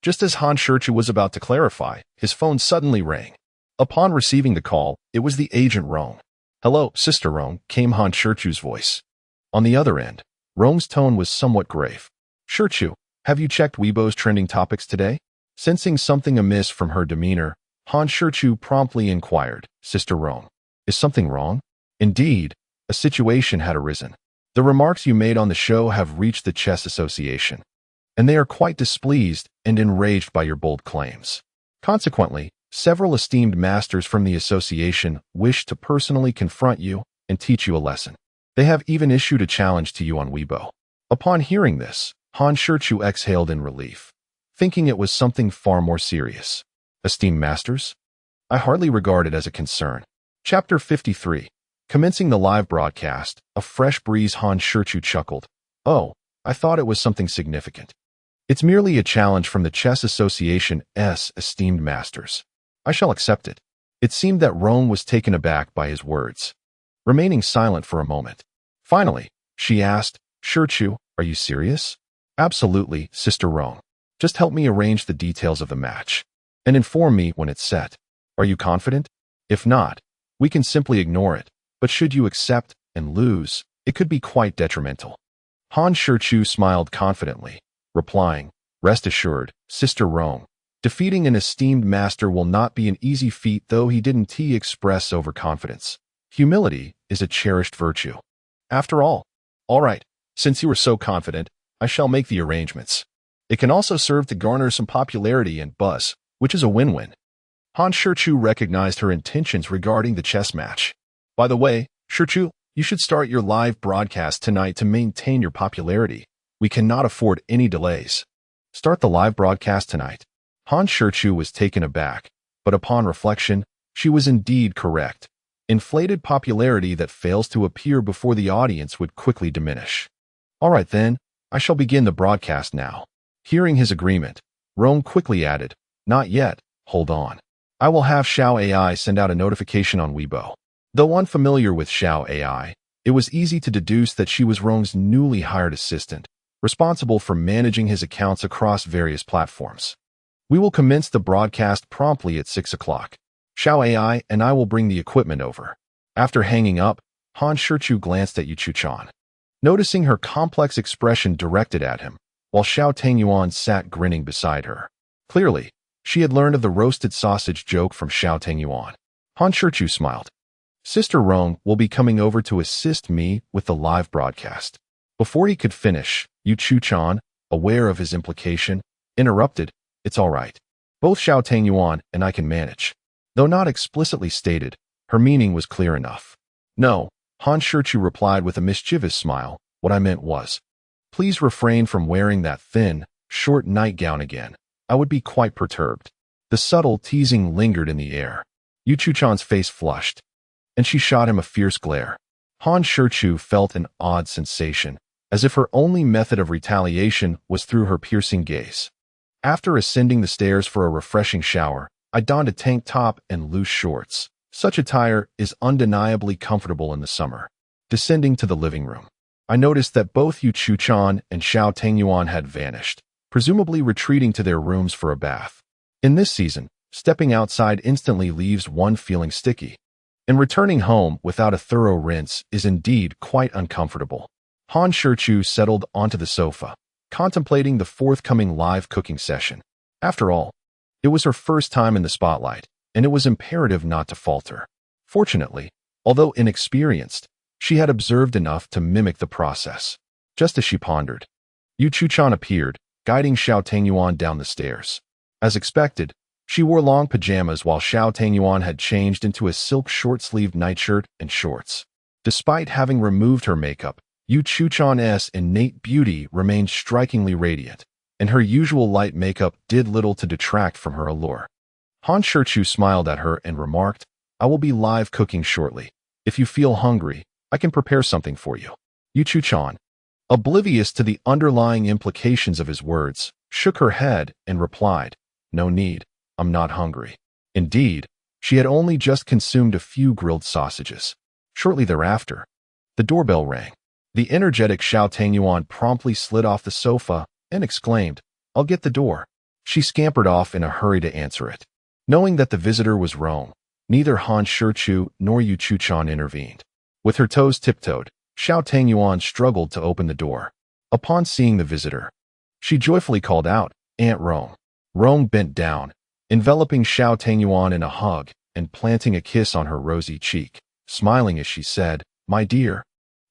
Just as Han Shichu was about to clarify, his phone suddenly rang. Upon receiving the call, it was the agent Rong. "Hello, Sister Rong," came Han Shichu's voice. On the other end, Rong's tone was somewhat grave. "Shichu, have you checked Weibo's trending topics today?" Sensing something amiss from her demeanor, Han Shichu promptly inquired, "Sister Rong, is something wrong?" Indeed, a situation had arisen. "The remarks you made on the show have reached the Chess Association, and they are quite displeased and enraged by your bold claims. Consequently, several esteemed masters from the association wish to personally confront you and teach you a lesson. They have even issued a challenge to you on Weibo." Upon hearing this, Han Shichu exhaled in relief, thinking it was something far more serious. Esteemed masters? I hardly regard it as a concern. Chapter 53. Commencing the live broadcast, a fresh breeze. Han Shichu chuckled. "Oh, I thought it was something significant." It's merely a challenge from the Chess Association's esteemed masters. I shall accept it. It seemed that Rome was taken aback by his words. Remaining silent for a moment. Finally, she asked, Shichu, are you serious? Absolutely, Sister Rome. Just help me arrange the details of the match. And inform me when it's set. Are you confident? If not, we can simply ignore it. But should you accept and lose, it could be quite detrimental. Han Shichu smiled confidently, replying, Rest assured, Sister Rome. Defeating an esteemed master will not be an easy feat, though he didn't express overconfidence. Humility is a cherished virtue. After all right, since you are so confident, I shall make the arrangements. It can also serve to garner some popularity and buzz, which is a win-win. Han Shichu recognized her intentions regarding the chess match. By the way, Shichu, you should start your live broadcast tonight to maintain your popularity. We cannot afford any delays. Start the live broadcast tonight. Han Shichu was taken aback, but upon reflection, she was indeed correct. Inflated popularity that fails to appear before the audience would quickly diminish. All right then, I shall begin the broadcast now. Hearing his agreement, Rome quickly added, Not yet, hold on. I will have Xiao AI send out a notification on Weibo. Though unfamiliar with Xiao AI, it was easy to deduce that she was Rome's newly hired assistant, responsible for managing his accounts across various platforms. We will commence the broadcast promptly at 6 o'clock. Xiao AI and I will bring the equipment over. After hanging up, Han Shichu glanced at Yuchu-chan. Noticing her complex expression directed at him, while Xiao Tangyuan sat grinning beside her. Clearly, she had learned of the roasted sausage joke from Xiao Tangyuan. Han Shichu smiled. Sister Rome will be coming over to assist me with the live broadcast. Before he could finish, Yuchu-chan, aware of his implication, interrupted, It's all right. Both Xiao Tangyuan and I can manage. Though not explicitly stated, her meaning was clear enough. No, Han Shichu replied with a mischievous smile, what I meant was, please refrain from wearing that thin, short nightgown again. I would be quite perturbed. The subtle teasing lingered in the air. Yuchu-chan's face flushed, and she shot him a fierce glare. Han Shichu felt an odd sensation, as if her only method of retaliation was through her piercing gaze. After ascending the stairs for a refreshing shower, I donned a tank top and loose shorts. Such attire is undeniably comfortable in the summer. Descending to the living room, I noticed that both Yuchu-chan and Xiao Tangyuan had vanished, presumably retreating to their rooms for a bath. In this season, stepping outside instantly leaves one feeling sticky, and returning home without a thorough rinse is indeed quite uncomfortable. Han Shichu settled onto the sofa, contemplating the forthcoming live cooking session. After all, it was her first time in the spotlight, and it was imperative not to falter. Fortunately, although inexperienced, she had observed enough to mimic the process. Just as she pondered, Yuchu-chan appeared, guiding Xiao Tangyuan down the stairs. As expected, she wore long pajamas while Xiao Tangyuan had changed into a silk short-sleeved nightshirt and shorts. Despite having removed her makeup, Yuchu-chan's innate beauty remained strikingly radiant, and her usual light makeup did little to detract from her allure. Han Shichu smiled at her and remarked, I will be live cooking shortly. If you feel hungry, I can prepare something for you. Yuchu-chan, oblivious to the underlying implications of his words, shook her head and replied, No need, I'm not hungry. Indeed, she had only just consumed a few grilled sausages. Shortly thereafter, the doorbell rang. The energetic Xiao Tangyuan promptly slid off the sofa and exclaimed, I'll get the door. She scampered off in a hurry to answer it. Knowing that the visitor was Rome, neither Han Shichu nor Yuchu-chan intervened. With her toes tiptoed, Xiao Tangyuan struggled to open the door. Upon seeing the visitor, she joyfully called out, Aunt Rome. Rome bent down, enveloping Xiao Tangyuan in a hug and planting a kiss on her rosy cheek, smiling as she said, My dear,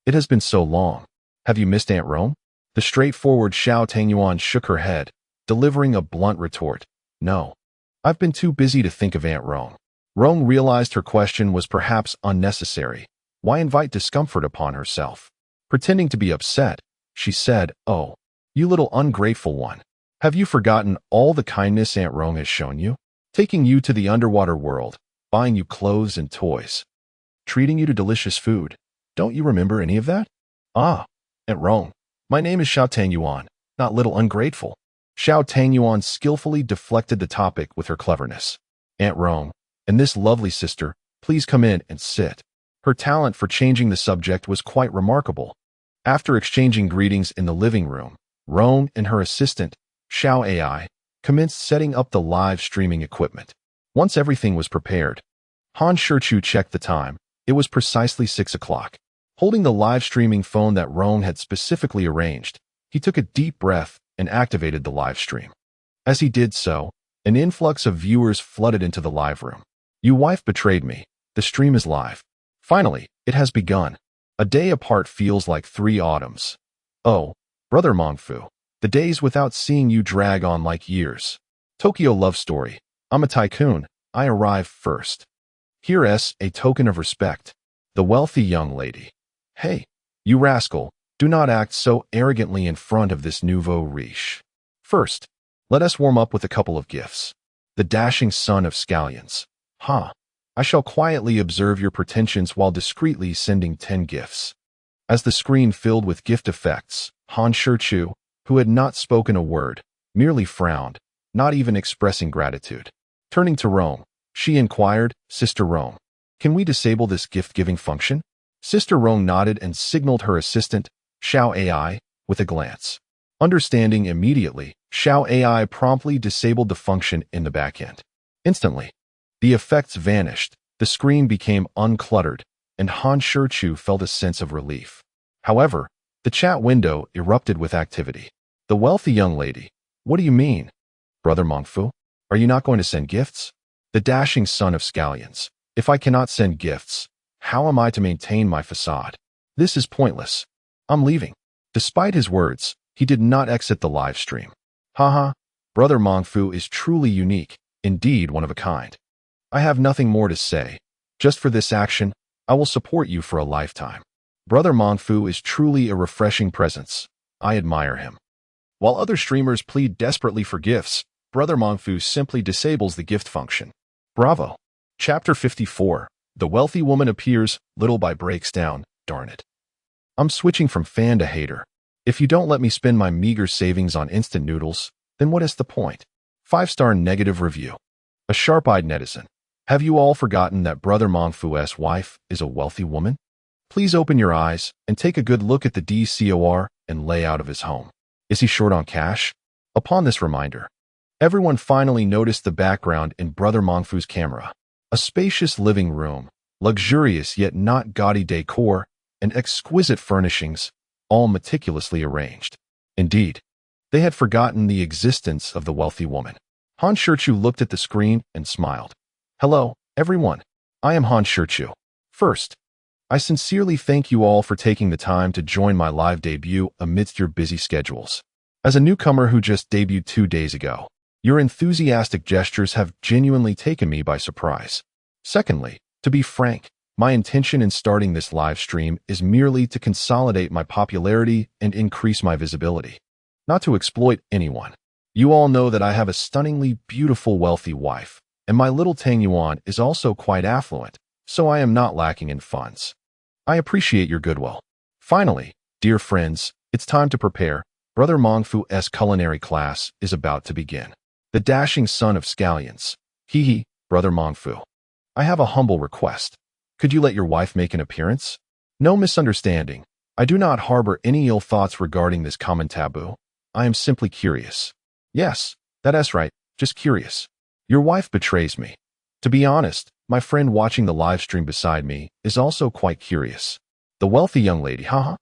it has been so long. Have you missed Aunt Rome? The straightforward Xiao Tangyuan shook her head, delivering a blunt retort, No. I've been too busy to think of Aunt Rome. Rome realized her question was perhaps unnecessary. Why invite discomfort upon herself? Pretending to be upset, she said, Oh, you little ungrateful one. Have you forgotten all the kindness Aunt Rome has shown you? Taking you to the underwater world, buying you clothes and toys, treating you to delicious food. Don't you remember any of that? Ah, Aunt Rome, my name is Xiao Tangyuan, not little ungrateful. Xiao Tangyuan skillfully deflected the topic with her cleverness. Aunt Rome, and this lovely sister, please come in and sit. Her talent for changing the subject was quite remarkable. After exchanging greetings in the living room, Rome and her assistant, Xiao AI, commenced setting up the live streaming equipment. Once everything was prepared, Han Shichu checked the time. It was precisely 6 o'clock. Holding the live streaming phone that Rome had specifically arranged, he took a deep breath and activated the live stream. As he did so, an influx of viewers flooded into the live room. "You wife betrayed me. The stream is live. Finally, it has begun. A day apart feels like 3 autumns. Oh, brother Mongfu, the days without seeing you drag on like years. Tokyo love story. I'm a tycoon. I arrived first. Here's a token of respect. The wealthy young lady. Hey, you rascal, do not act so arrogantly in front of this nouveau riche. First, let us warm up with a couple of gifts. The dashing son of scallions. Ha! I shall quietly observe your pretensions while discreetly sending 10 gifts." As the screen filled with gift effects, Han Shichu, who had not spoken a word, merely frowned, not even expressing gratitude. Turning to Rome, she inquired, "Sister Rome, can we disable this gift-giving function?" Sister Rome nodded and signaled her assistant, Xiao AI, with a glance. Understanding immediately, Xiao AI promptly disabled the function in the backend. Instantly, the effects vanished, the screen became uncluttered, and Han Shichu felt a sense of relief. However, the chat window erupted with activity. "The wealthy young lady. What do you mean? Brother Mongfu, are you not going to send gifts? The dashing son of scallions. If I cannot send gifts, how am I to maintain my facade? This is pointless. I'm leaving." Despite his words, he did not exit the live stream. "Haha, brother Mongfu is truly unique, indeed one of a kind. I have nothing more to say. Just for this action, I will support you for a lifetime. Brother Mongfu is truly a refreshing presence. I admire him." While other streamers plead desperately for gifts, Brother Mongfu simply disables the gift function. Bravo. Chapter 54. The wealthy woman appears, little by breaks down, darn it. I'm switching from fan to hater. If you don't let me spend my meager savings on instant noodles, then what is the point? 5-star negative review. A sharp-eyed netizen. Have you all forgotten that Brother Mongfu's wife is a wealthy woman? Please open your eyes and take a good look at the decor and layout of his home. Is he short on cash? Upon this reminder, everyone finally noticed the background in Brother Mongfu's camera. A spacious living room, luxurious yet not gaudy decor, and exquisite furnishings, all meticulously arranged. Indeed, they had forgotten the existence of the wealthy woman. Han Shichu looked at the screen and smiled. "Hello, everyone. I am Han Shichu. First, I sincerely thank you all for taking the time to join my live debut amidst your busy schedules. As a newcomer who just debuted 2 days ago, your enthusiastic gestures have genuinely taken me by surprise. Secondly, to be frank, my intention in starting this live stream is merely to consolidate my popularity and increase my visibility, not to exploit anyone. You all know that I have a stunningly beautiful, wealthy wife, and my little Tangyuan is also quite affluent, so I am not lacking in funds. I appreciate your goodwill. Finally, dear friends, it's time to prepare. Brother Mongfu's culinary class is about to begin. The dashing son of scallions. Hee, Brother Mongfu. I have a humble request. Could you let your wife make an appearance? No misunderstanding. I do not harbor any ill thoughts regarding this common taboo. I am simply curious. Yes, that's right, just curious. Your wife betrays me. To be honest, my friend watching the live stream beside me is also quite curious. The wealthy young lady, haha.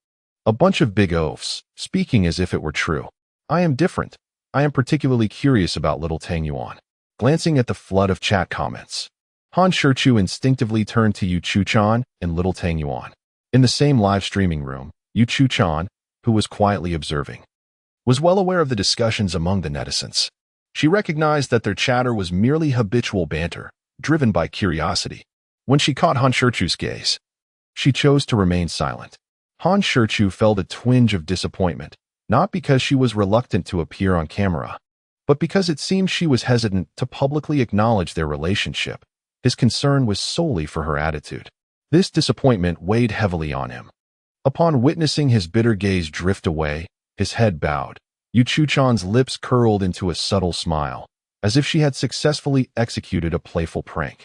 A bunch of big oafs, speaking as if it were true. I am different. I am particularly curious about little Tangyuan. Glancing at the flood of chat comments, Han Shichu instinctively turned to Yu Chu-chan and little Tangyuan. In the same live streaming room, Yu Chu-chan, who was quietly observing, was well aware of the discussions among the netizens. She recognized that their chatter was merely habitual banter, driven by curiosity. When she caught Han Shichu's gaze, she chose to remain silent. Han Shichu felt a twinge of disappointment, not because she was reluctant to appear on camera, but because it seemed she was hesitant to publicly acknowledge their relationship. His concern was solely for her attitude. This disappointment weighed heavily on him. Upon witnessing his bitter gaze drift away, his head bowed, Yuchu-chan's lips curled into a subtle smile, as if she had successfully executed a playful prank,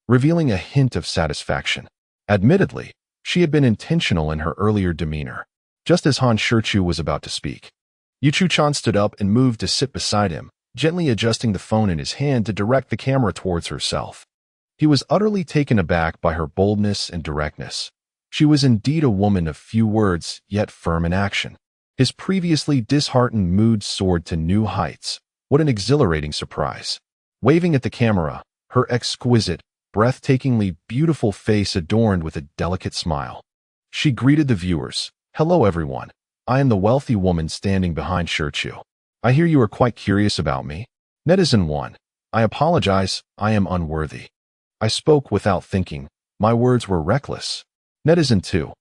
revealing a hint of satisfaction. Admittedly, she had been intentional in her earlier demeanor. Just as Han Shichu was about to speak, Yuchu-chan stood up and moved to sit beside him, gently adjusting the phone in his hand to direct the camera towards herself. He was utterly taken aback by her boldness and directness. She was indeed a woman of few words, yet firm in action. His previously disheartened mood soared to new heights. What an exhilarating surprise. Waving at the camera, her exquisite, breathtakingly beautiful face adorned with a delicate smile, she greeted the viewers. Hello everyone. I am the wealthy woman standing behind Shichu. I hear you are quite curious about me. Netizen 1. I apologize, I am unworthy. I spoke without thinking. My words were reckless. Netizen 2.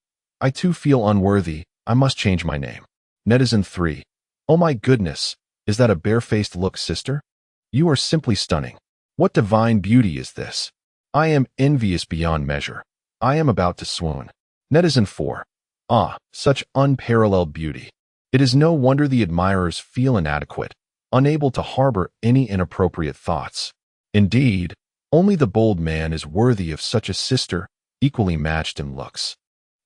I too feel unworthy. I must change my name. Netizen 3. Oh my goodness. Is that a bare-faced look, sister? You are simply stunning. What divine beauty is this? I am envious beyond measure. I am about to swoon. Netizen 4. Ah, such unparalleled beauty. It is no wonder the admirers feel inadequate, unable to harbor any inappropriate thoughts. Indeed, only the bold man is worthy of such a sister, equally matched in looks.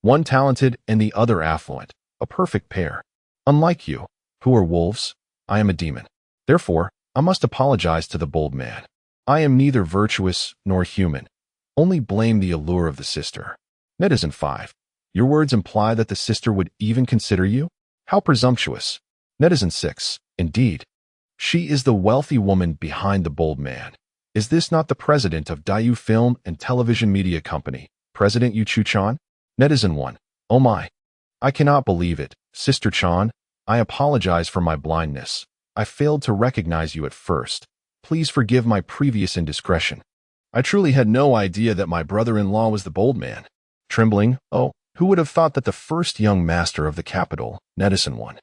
One talented and the other affluent, a perfect pair. Unlike you, who are wolves, I am a demon. Therefore, I must apologize to the bold man. I am neither virtuous nor human. Only blame the allure of the sister. Netizen 5. Your words imply that the sister would even consider you? How presumptuous. Netizen 6. Indeed. She is the wealthy woman behind the bold man. Is this not the president of Dayu Film and Television Media Company, President Yuchu-chan? Netizen 1. Oh my. I cannot believe it, Sister Chan. I apologize for my blindness. I failed to recognize you at first. Please forgive my previous indiscretion. I truly had no idea that my brother-in-law was the bold man. Trembling, oh, who would have thought that the first young master of the capital, Netizen 1,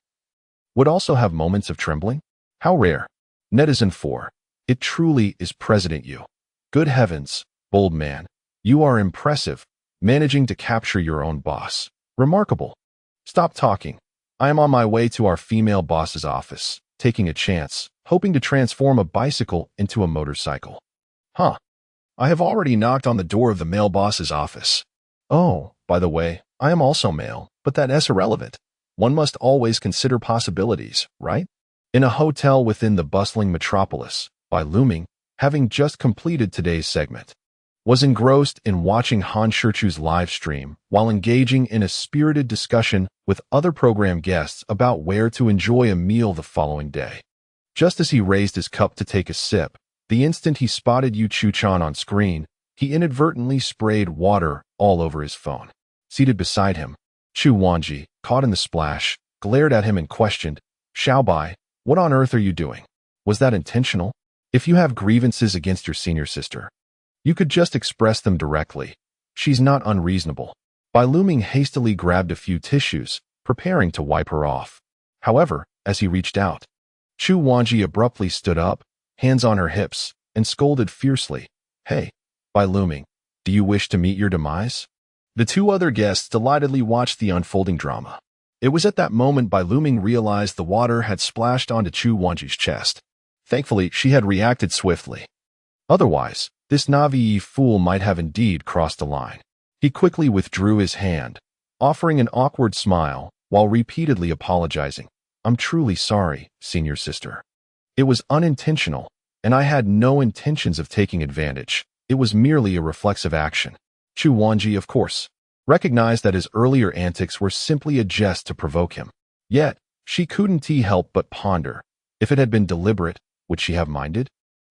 would also have moments of trembling? How rare. Netizen 4. It truly is President Yu. Good heavens, bold man. You are impressive, managing to capture your own boss. Remarkable. Stop talking. I am on my way to our female boss's office, taking a chance, hoping to transform a bicycle into a motorcycle. Huh. I have already knocked on the door of the male boss's office. Oh, by the way, I am also male, but that's irrelevant. One must always consider possibilities, right? In a hotel within the bustling metropolis, Bai Luming, having just completed today's segment, was engrossed in watching Han Shichu's live stream while engaging in a spirited discussion with other program guests about where to enjoy a meal the following day. Just as he raised his cup to take a sip, the instant he spotted Yuchu-chan on screen, he inadvertently sprayed water all over his phone. Seated beside him, Chu Wanji, caught in the splash, glared at him and questioned, Xiaobai, what on earth are you doing? Was that intentional? If you have grievances against your senior sister, you could just express them directly. She's not unreasonable. Bai Luming hastily grabbed a few tissues, preparing to wipe her off. However, as he reached out, Chu Wanji abruptly stood up, hands on her hips, and scolded fiercely, Hey, Bai Luming, do you wish to meet your demise? The two other guests delightedly watched the unfolding drama. It was at that moment Bai Luming realized the water had splashed onto Chu Wanji's chest. Thankfully, she had reacted swiftly. Otherwise, this naive fool might have indeed crossed the line. He quickly withdrew his hand, offering an awkward smile while repeatedly apologizing. I'm truly sorry, senior sister. It was unintentional, and I had no intentions of taking advantage. It was merely a reflexive action. Chu Wanji, of course, recognized that his earlier antics were simply a jest to provoke him. Yet, she couldn't help but ponder. If it had been deliberate, would she have minded?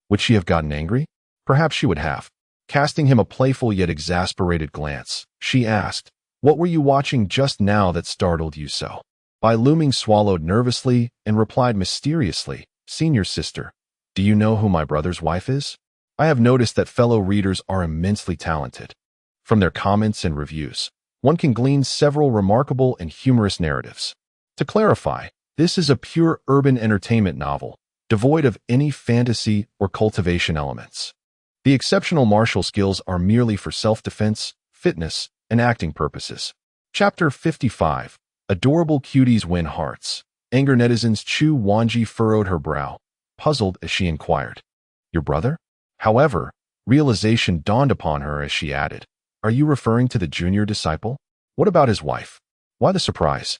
Would she have gotten angry? Perhaps she would have. Casting him a playful yet exasperated glance, she asked, What were you watching just now that startled you so? Bai Luming swallowed nervously and replied mysteriously, Senior sister, do you know who my brother's wife is? I have noticed that fellow readers are immensely talented. From their comments and reviews, one can glean several remarkable and humorous narratives. To clarify, this is a pure urban entertainment novel, devoid of any fantasy or cultivation elements. The exceptional martial skills are merely for self-defense, fitness, and acting purposes. Chapter 55. Adorable Cuties Win Hearts. Anger netizens Chu Wanji furrowed her brow, puzzled as she inquired, "Your brother?" However, realization dawned upon her as she added, "Are you referring to the junior disciple? What about his wife?" Why the surprise?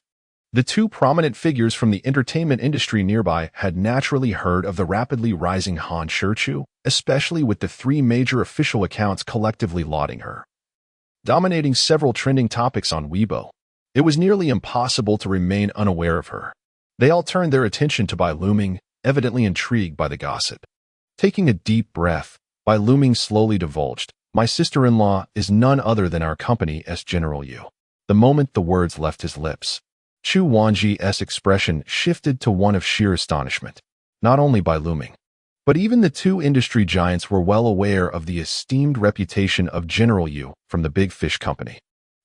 The two prominent figures from the entertainment industry nearby had naturally heard of the rapidly rising Han Shichu, especially with the three major official accounts collectively lauding her, dominating several trending topics on Weibo. It was nearly impossible to remain unaware of her. They all turned their attention to Bai Luming, evidently intrigued by the gossip. Taking a deep breath, Bai Luming slowly divulged, "My sister-in-law is none other than our company as General Yu." The moment the words left his lips, Chu Wanji's expression shifted to one of sheer astonishment. Not only Bai Luming, but even the two industry giants were well aware of the esteemed reputation of General Yu from the Big Fish Company.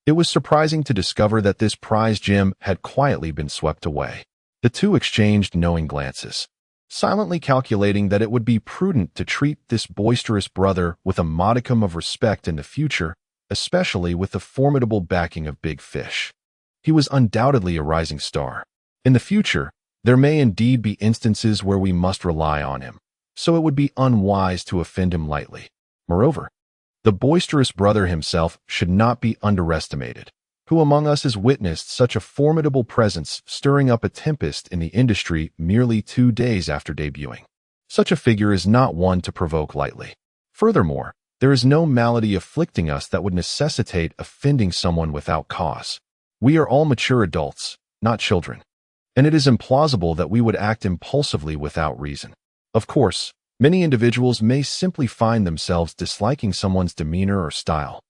It was surprising to discover that this prize gem had quietly been swept away. The two exchanged knowing glances, silently calculating that it would be prudent to treat this boisterous brother with a modicum of respect in the future, especially with the formidable backing of Big Fish. He was undoubtedly a rising star. In the future, there may indeed be instances where we must rely on him, so it would be unwise to offend him lightly. Moreover, the boisterous brother himself should not be underestimated. Who among us has witnessed such a formidable presence stirring up a tempest in the industry merely 2 days after debuting? Such a figure is not one to provoke lightly. Furthermore, there is no malady afflicting us that would necessitate offending someone without cause. We are all mature adults, not children, and it is implausible that we would act impulsively without reason. Of course, many individuals may simply find themselves disliking someone's demeanor or style,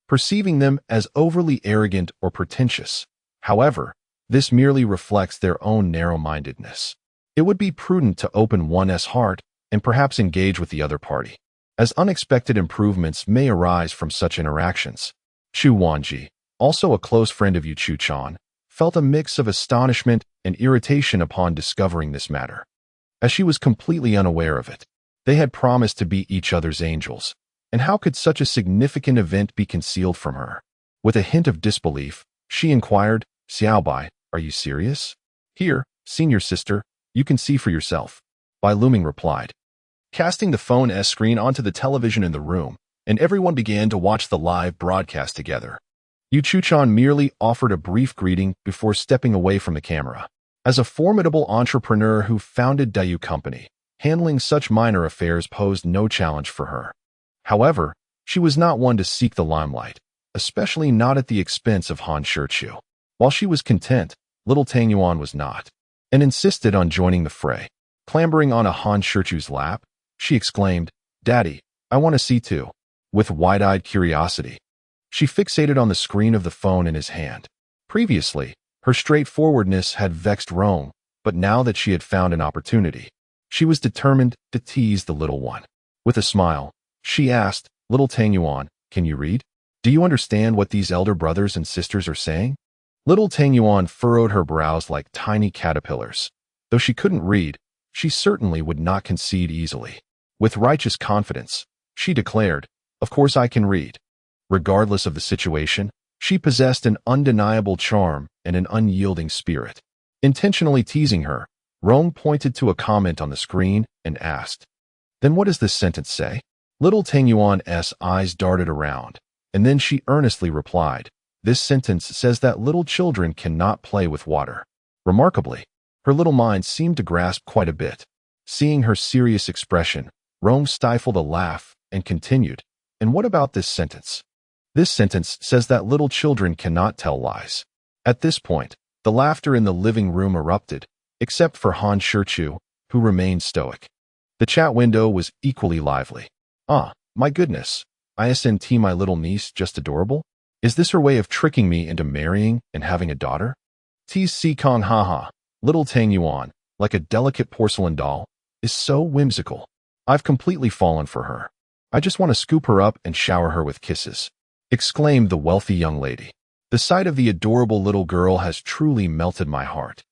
perceiving them as overly arrogant or pretentious. However, this merely reflects their own narrow-mindedness. It would be prudent to open one's heart and perhaps engage with the other party, as unexpected improvements may arise from such interactions. Chu Wanji, also a close friend of Yu Chu-chan, felt a mix of astonishment and irritation upon discovering this matter, as she was completely unaware of it. They had promised to be each other's angels, and how could such a significant event be concealed from her? With a hint of disbelief, she inquired, "Xiaobai, are you serious?" "Here, senior sister, you can see for yourself," Bai Luming replied, casting the phone's screen onto the television in the room, and everyone began to watch the live broadcast together. Yu Chu-chan merely offered a brief greeting before stepping away from the camera. As a formidable entrepreneur who founded Dayu Company, handling such minor affairs posed no challenge for her. However, she was not one to seek the limelight, especially not at the expense of Han Shichu. While she was content, little Tang Yuan was not, and insisted on joining the fray. Clambering on a Han Shichu's lap, she exclaimed, "Daddy, I want to see too." With wide-eyed curiosity, she fixated on the screen of the phone in his hand. Previously, her straightforwardness had vexed Rome, but now that she had found an opportunity, she was determined to tease the little one. With a smile, she asked, "Little Tang Yuan, can you read? Do you understand what these elder brothers and sisters are saying?" Little Tang Yuan furrowed her brows like tiny caterpillars. Though she couldn't read, she certainly would not concede easily. With righteous confidence, she declared, "Of course I can read." Regardless of the situation, she possessed an undeniable charm and an unyielding spirit. Intentionally teasing her, Rome pointed to a comment on the screen and asked, "Then what does this sentence say?" Little Tang Yuan's eyes darted around, and then she earnestly replied, "This sentence says that little children cannot play with water." Remarkably, her little mind seemed to grasp quite a bit. Seeing her serious expression, Rome stifled a laugh and continued, "And what about this sentence?" "This sentence says that little children cannot tell lies." At this point, the laughter in the living room erupted, except for Han Shichu, who remained stoic. The chat window was equally lively. "Ah, my goodness, isn't my little niece just adorable? Is this her way of tricking me into marrying and having a daughter?" Tease Si Kong haha, little Tang Yuan, like a delicate porcelain doll, is so whimsical. I've completely fallen for her. I just want to scoop her up and shower her with kisses, exclaimed the wealthy young lady. The sight of the adorable little girl has truly melted my heart.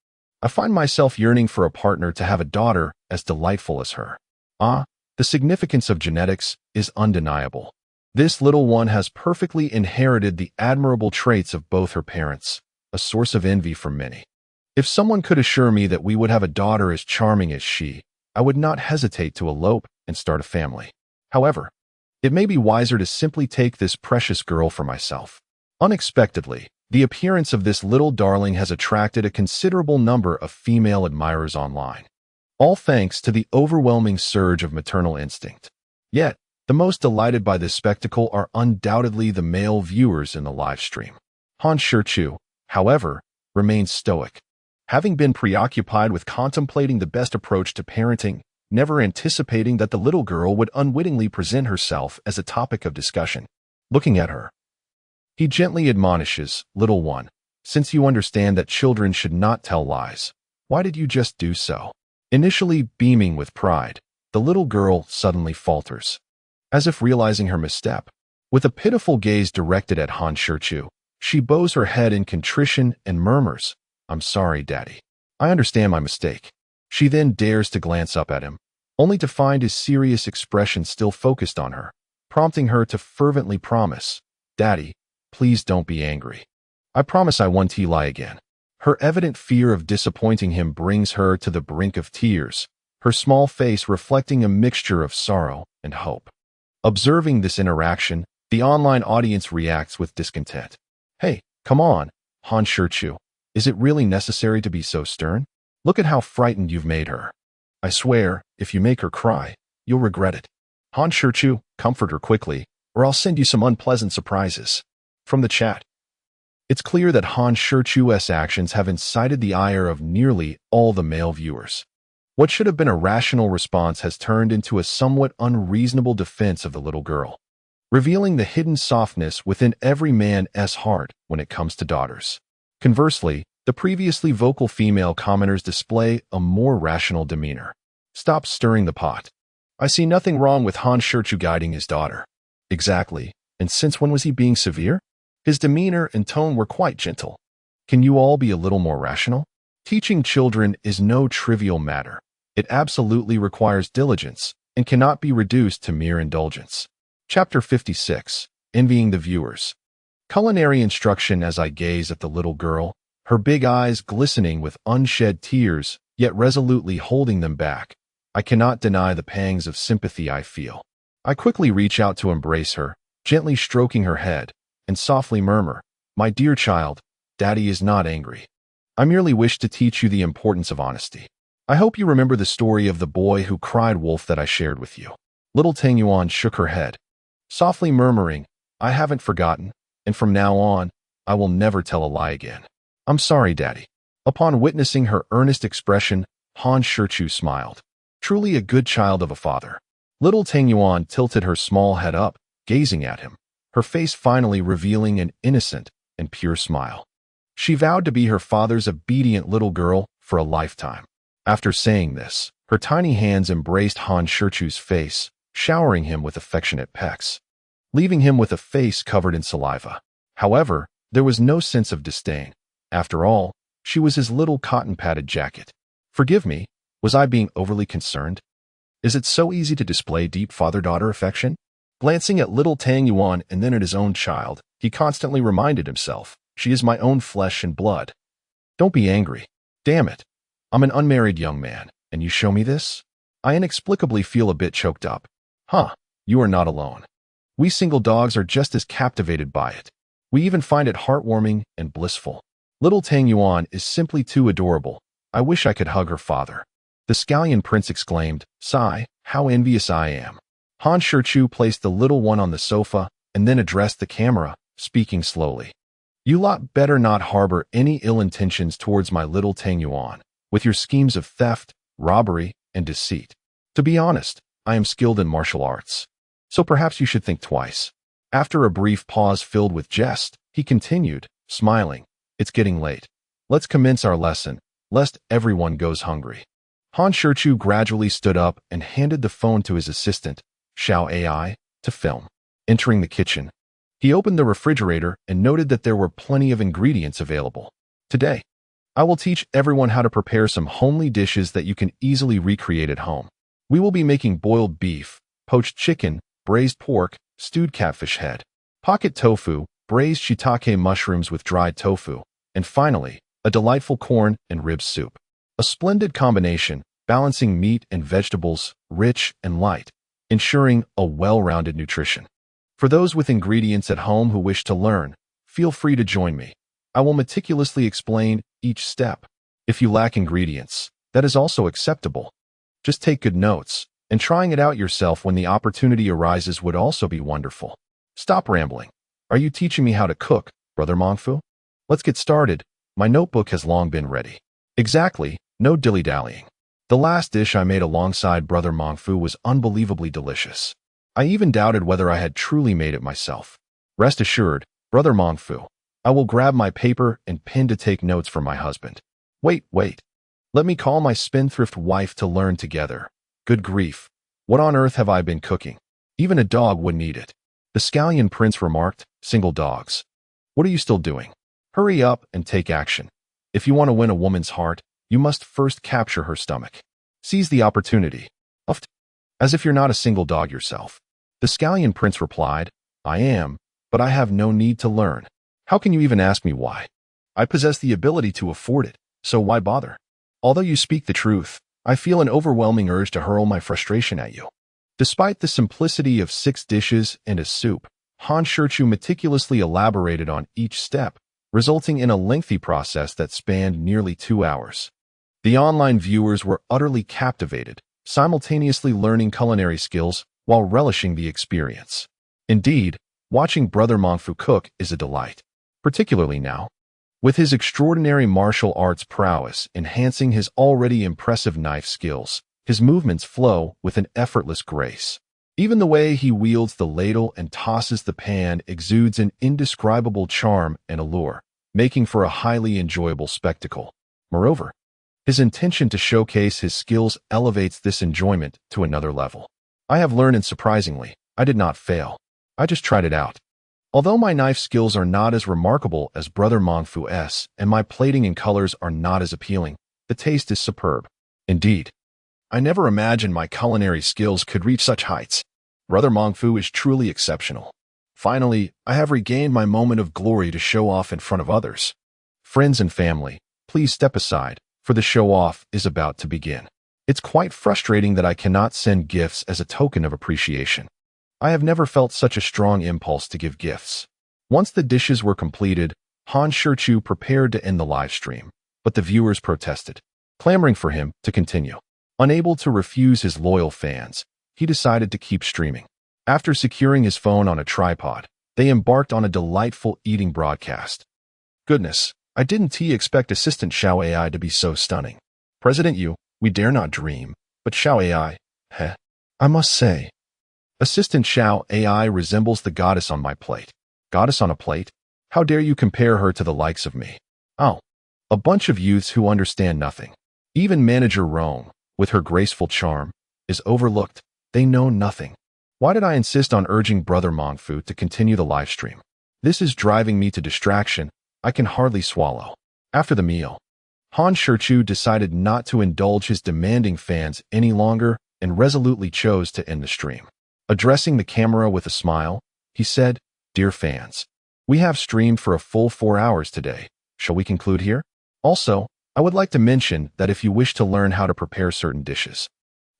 I find myself yearning for a partner to have a daughter as delightful as her. Ah, the significance of genetics is undeniable. This little one has perfectly inherited the admirable traits of both her parents, a source of envy for many. If someone could assure me that we would have a daughter as charming as she, I would not hesitate to elope and start a family. However, it may be wiser to simply take this precious girl for myself. Unexpectedly, the appearance of this little darling has attracted a considerable number of female admirers online, all thanks to the overwhelming surge of maternal instinct. Yet, the most delighted by this spectacle are undoubtedly the male viewers in the live stream. Han Shichu, however, remains stoic, having been preoccupied with contemplating the best approach to parenting, never anticipating that the little girl would unwittingly present herself as a topic of discussion. Looking at her, he gently admonishes, "Little one, since you understand that children should not tell lies, why did you just do so?" Initially beaming with pride, the little girl suddenly falters, as if realizing her misstep. With a pitiful gaze directed at Han Shichu, she bows her head in contrition and murmurs, "I'm sorry, Daddy. I understand my mistake." She then dares to glance up at him, only to find his serious expression still focused on her, prompting her to fervently promise, "Daddy, please don't be angry. I promise I won't lie again." Her evident fear of disappointing him brings her to the brink of tears, her small face reflecting a mixture of sorrow and hope. Observing this interaction, the online audience reacts with discontent. "Hey, come on, Han Shichu. Is it really necessary to be so stern? Look at how frightened you've made her. I swear, if you make her cry, you'll regret it. Han Shichu, comfort her quickly, or I'll send you some unpleasant surprises." From the chat, it's clear that Han Shichu's actions have incited the ire of nearly all the male viewers. What should have been a rational response has turned into a somewhat unreasonable defense of the little girl, revealing the hidden softness within every man's heart when it comes to daughters. Conversely, the previously vocal female commenters display a more rational demeanor. "Stop stirring the pot. I see nothing wrong with Han Shichu guiding his daughter." Exactly, and since when was he being severe? His demeanor and tone were quite gentle. Can you all be a little more rational? Teaching children is no trivial matter. It absolutely requires diligence and cannot be reduced to mere indulgence. Chapter 56. Envying the Viewers. Culinary instruction. As I gaze at the little girl, her big eyes glistening with unshed tears, yet resolutely holding them back, I cannot deny the pangs of sympathy I feel. I quickly reach out to embrace her, gently stroking her head, and softly murmur, "My dear child, Daddy is not angry. I merely wish to teach you the importance of honesty. I hope you remember the story of the boy who cried wolf that I shared with you." Little Tangyuan shook her head, softly murmuring, "I haven't forgotten, and from now on, I will never tell a lie again." "I'm sorry, Daddy." Upon witnessing her earnest expression, Han Shichu smiled. Truly a good child of a father. Little Tangyuan tilted her small head up, gazing at him, her face finally revealing an innocent and pure smile. She vowed to be her father's obedient little girl for a lifetime. After saying this, her tiny hands embraced Han Shichu's face, showering him with affectionate pecks, leaving him with a face covered in saliva. However, there was no sense of disdain. After all, she was his little cotton-padded jacket. "Forgive me, was I being overly concerned? Is it so easy to display deep father-daughter affection?" Glancing at little Tangyuan and then at his own child, he constantly reminded himself, "She is my own flesh and blood. Don't be angry. Damn it. I'm an unmarried young man, and you show me this? I inexplicably feel a bit choked up." "Huh, you are not alone. We single dogs are just as captivated by it. We even find it heartwarming and blissful. Little Tangyuan is simply too adorable. I wish I could hug her father." The Scallion Prince exclaimed, "Sigh, how envious I am." Han Shichu placed the little one on the sofa and then addressed the camera, speaking slowly. "You lot better not harbor any ill intentions towards my little Tangyuan, with your schemes of theft, robbery, and deceit. To be honest, I am skilled in martial arts, so perhaps you should think twice." After a brief pause filled with jest, he continued, smiling, "It's getting late. Let's commence our lesson, lest everyone goes hungry." Han Shichu gradually stood up and handed the phone to his assistant, Xiao AI, to film. Entering the kitchen, he opened the refrigerator and noted that there were plenty of ingredients available. "Today, I will teach everyone how to prepare some homely dishes that you can easily recreate at home. We will be making boiled beef, poached chicken, braised pork, stewed catfish head, pocket tofu, braised shiitake mushrooms with dried tofu, and finally, a delightful corn and rib soup. A splendid combination, balancing meat and vegetables, rich and light, ensuring a well-rounded nutrition. For those with ingredients at home who wish to learn, feel free to join me. I will meticulously explain each step. If you lack ingredients, that is also acceptable. Just take good notes, and trying it out yourself when the opportunity arises would also be wonderful. Stop rambling. Are you teaching me how to cook, Brother Mongfu? Let's get started. My notebook has long been ready. Exactly, no dilly-dallying. The last dish I made alongside Brother Mongfu was unbelievably delicious. I even doubted whether I had truly made it myself. Rest assured, Brother Mongfu, I will grab my paper and pen to take notes for my husband. Wait. Let me call my spendthrift wife to learn together. Good grief. What on earth have I been cooking? Even a dog wouldn't eat it. The scallion prince remarked, single dogs. What are you still doing? Hurry up and take action. If you want to win a woman's heart, you must first capture her stomach. Seize the opportunity. As if you're not a single dog yourself. The scallion prince replied, I am, but I have no need to learn. How can you even ask me why? I possess the ability to afford it, so why bother? Although you speak the truth, I feel an overwhelming urge to hurl my frustration at you. Despite the simplicity of 6 dishes and a soup, Han Shichu meticulously elaborated on each step, resulting in a lengthy process that spanned nearly 2 hours. The online viewers were utterly captivated, simultaneously learning culinary skills while relishing the experience. Indeed, watching Brother Mongfu cook is a delight, particularly now, with his extraordinary martial arts prowess enhancing his already impressive knife skills. His movements flow with an effortless grace. Even the way he wields the ladle and tosses the pan exudes an indescribable charm and allure, making for a highly enjoyable spectacle. Moreover, his intention to showcase his skills elevates this enjoyment to another level. I have learned, and surprisingly, I did not fail. I just tried it out. Although my knife skills are not as remarkable as Brother Mongfu's, and my plating and colors are not as appealing, the taste is superb. Indeed, I never imagined my culinary skills could reach such heights. Brother Mongfu is truly exceptional. Finally, I have regained my moment of glory to show off in front of others. Friends and family, please step aside, for the show-off is about to begin. It's quite frustrating that I cannot send gifts as a token of appreciation. I have never felt such a strong impulse to give gifts. Once the dishes were completed, Han Shichu prepared to end the live stream, but the viewers protested, clamoring for him to continue. Unable to refuse his loyal fans, he decided to keep streaming. After securing his phone on a tripod, they embarked on a delightful eating broadcast. Goodness, I didn't expect Assistant Xiao AI to be so stunning. President Yu, we dare not dream, but Xiao AI, I must say, Assistant Xiao AI resembles the goddess on my plate. Goddess on a plate? How dare you compare her to the likes of me? Oh, a bunch of youths who understand nothing. Even Manager Rome, with her graceful charm, is overlooked. They know nothing. Why did I insist on urging Brother Mongfu to continue the live stream? This is driving me to distraction. I can hardly swallow. After the meal, Han Shichu decided not to indulge his demanding fans any longer and resolutely chose to end the stream. Addressing the camera with a smile, he said, Dear fans, we have streamed for a full 4 hours today. Shall we conclude here? Also, I would like to mention that if you wish to learn how to prepare certain dishes,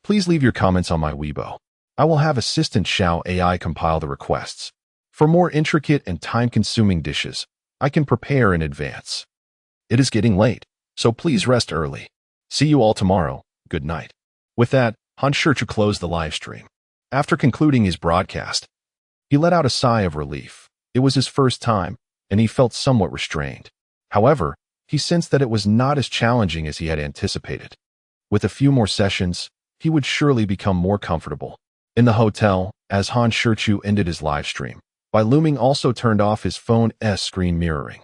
please leave your comments on my Weibo. I will have Assistant Xiao AI compile the requests. For more intricate and time-consuming dishes, I can prepare in advance. It is getting late, so please rest early. See you all tomorrow. Good night. With that, Han Shichu closed the live stream. After concluding his broadcast, he let out a sigh of relief. It was his first time, and he felt somewhat restrained. However, he sensed that it was not as challenging as he had anticipated. With a few more sessions, he would surely become more comfortable. In the hotel, as Han Shichu ended his live stream, Bai Luming also turned off his phone's screen mirroring.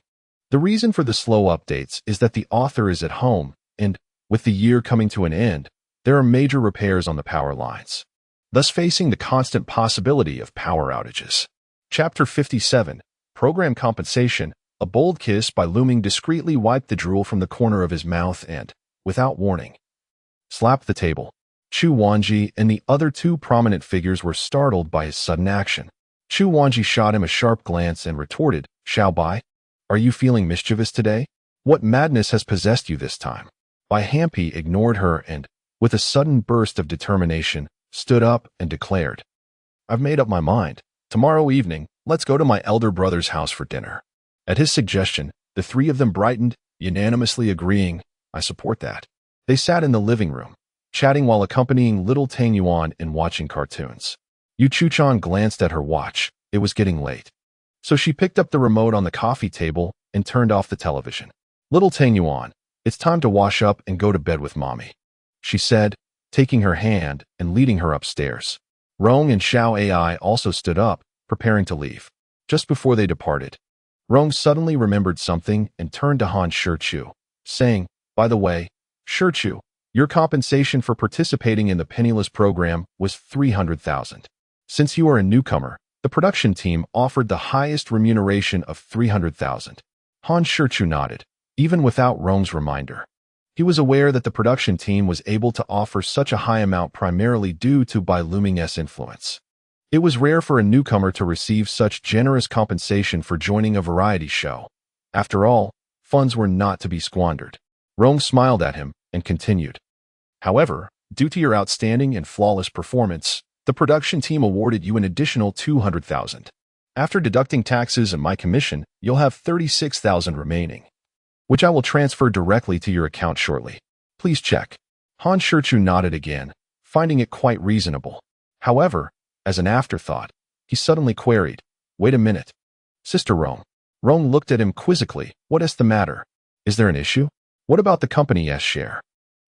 The reason for the slow updates is that the author is at home, and, with the year coming to an end, there are major repairs on the power lines, thus facing the constant possibility of power outages. Chapter 57, Program Compensation. A bold kiss. Bai Luming discreetly wiped the drool from the corner of his mouth and, without warning, slapped the table. Chu Wanji and the other 2 prominent figures were startled by his sudden action. Chu Wanji shot him a sharp glance and retorted, Xiao Bai, are you feeling mischievous today? What madness has possessed you this time? Bai Hampi ignored her and, with a sudden burst of determination, stood up and declared, I've made up my mind. Tomorrow evening, let's go to my elder brother's house for dinner. At his suggestion, the three of them brightened, unanimously agreeing, I support that. They sat in the living room, chatting while accompanying little Tang Yuan in watching cartoons. Yu Chuchan glanced at her watch. It was getting late. So she picked up the remote on the coffee table and turned off the television. Little Tang Yuan, it's time to wash up and go to bed with mommy, she said, taking her hand and leading her upstairs. Rong and Xiao Ai also stood up, preparing to leave. Just before they departed, Rong suddenly remembered something and turned to Han Shichu, saying, by the way, Shichu, your compensation for participating in the Penniless program was 300,000. Since you are a newcomer, the production team offered the highest remuneration of 300,000. Han Shichu nodded, even without Rong's reminder. He was aware that the production team was able to offer such a high amount primarily due to Bai Luming's influence. It was rare for a newcomer to receive such generous compensation for joining a variety show. After all, funds were not to be squandered. Rong smiled at him and continued. However, due to your outstanding and flawless performance, the production team awarded you an additional 200,000. After deducting taxes and my commission, you'll have 36,000 remaining, which I will transfer directly to your account shortly. Please check. Han Shichu nodded again, finding it quite reasonable. However, as an afterthought, he suddenly queried, wait a minute. Sister Rong. Rong looked at him quizzically. What is the matter? Is there an issue? What about the company's share?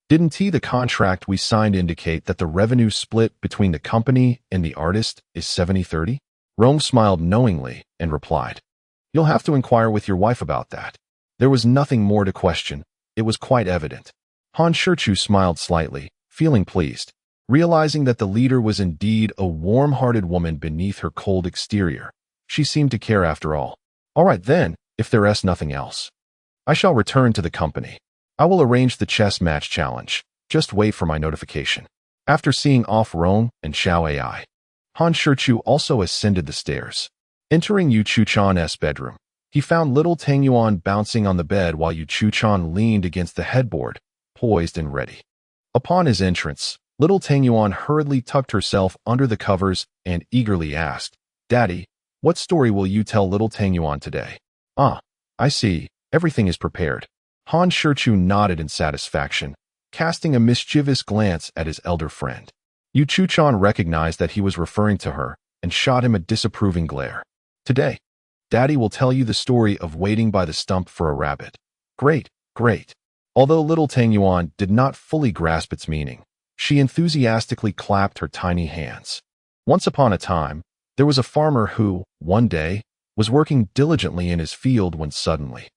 Didn't the contract we signed indicate that the revenue split between the company and the artist is 70-30? Rong smiled knowingly and replied, you'll have to inquire with your wife about that. There was nothing more to question. It was quite evident. Han Shichu smiled slightly, feeling pleased, realizing that the leader was indeed a warm-hearted woman beneath her cold exterior. She seemed to care after all. All right then, if there is nothing else, I shall return to the company. I will arrange the chess match challenge. Just wait for my notification. After seeing off Rong and Xiao Ai, Han Shichu also ascended the stairs. Entering Yu Chuchan's bedroom, he found little Tang Yuan bouncing on the bed while Yu Chuchan leaned against the headboard, poised and ready. Upon his entrance, little Tang Yuan hurriedly tucked herself under the covers and eagerly asked, Daddy, what story will you tell little Tang Yuan today? Ah, I see, everything is prepared. Han Shichu nodded in satisfaction, casting a mischievous glance at his elder friend. Yu Chuchan recognized that he was referring to her and shot him a disapproving glare. Today, Daddy will tell you the story of waiting by the stump for a rabbit. Great, great. Although little Tang Yuan did not fully grasp its meaning, she enthusiastically clapped her tiny hands. Once upon a time, there was a farmer who, one day, was working diligently in his field when suddenly,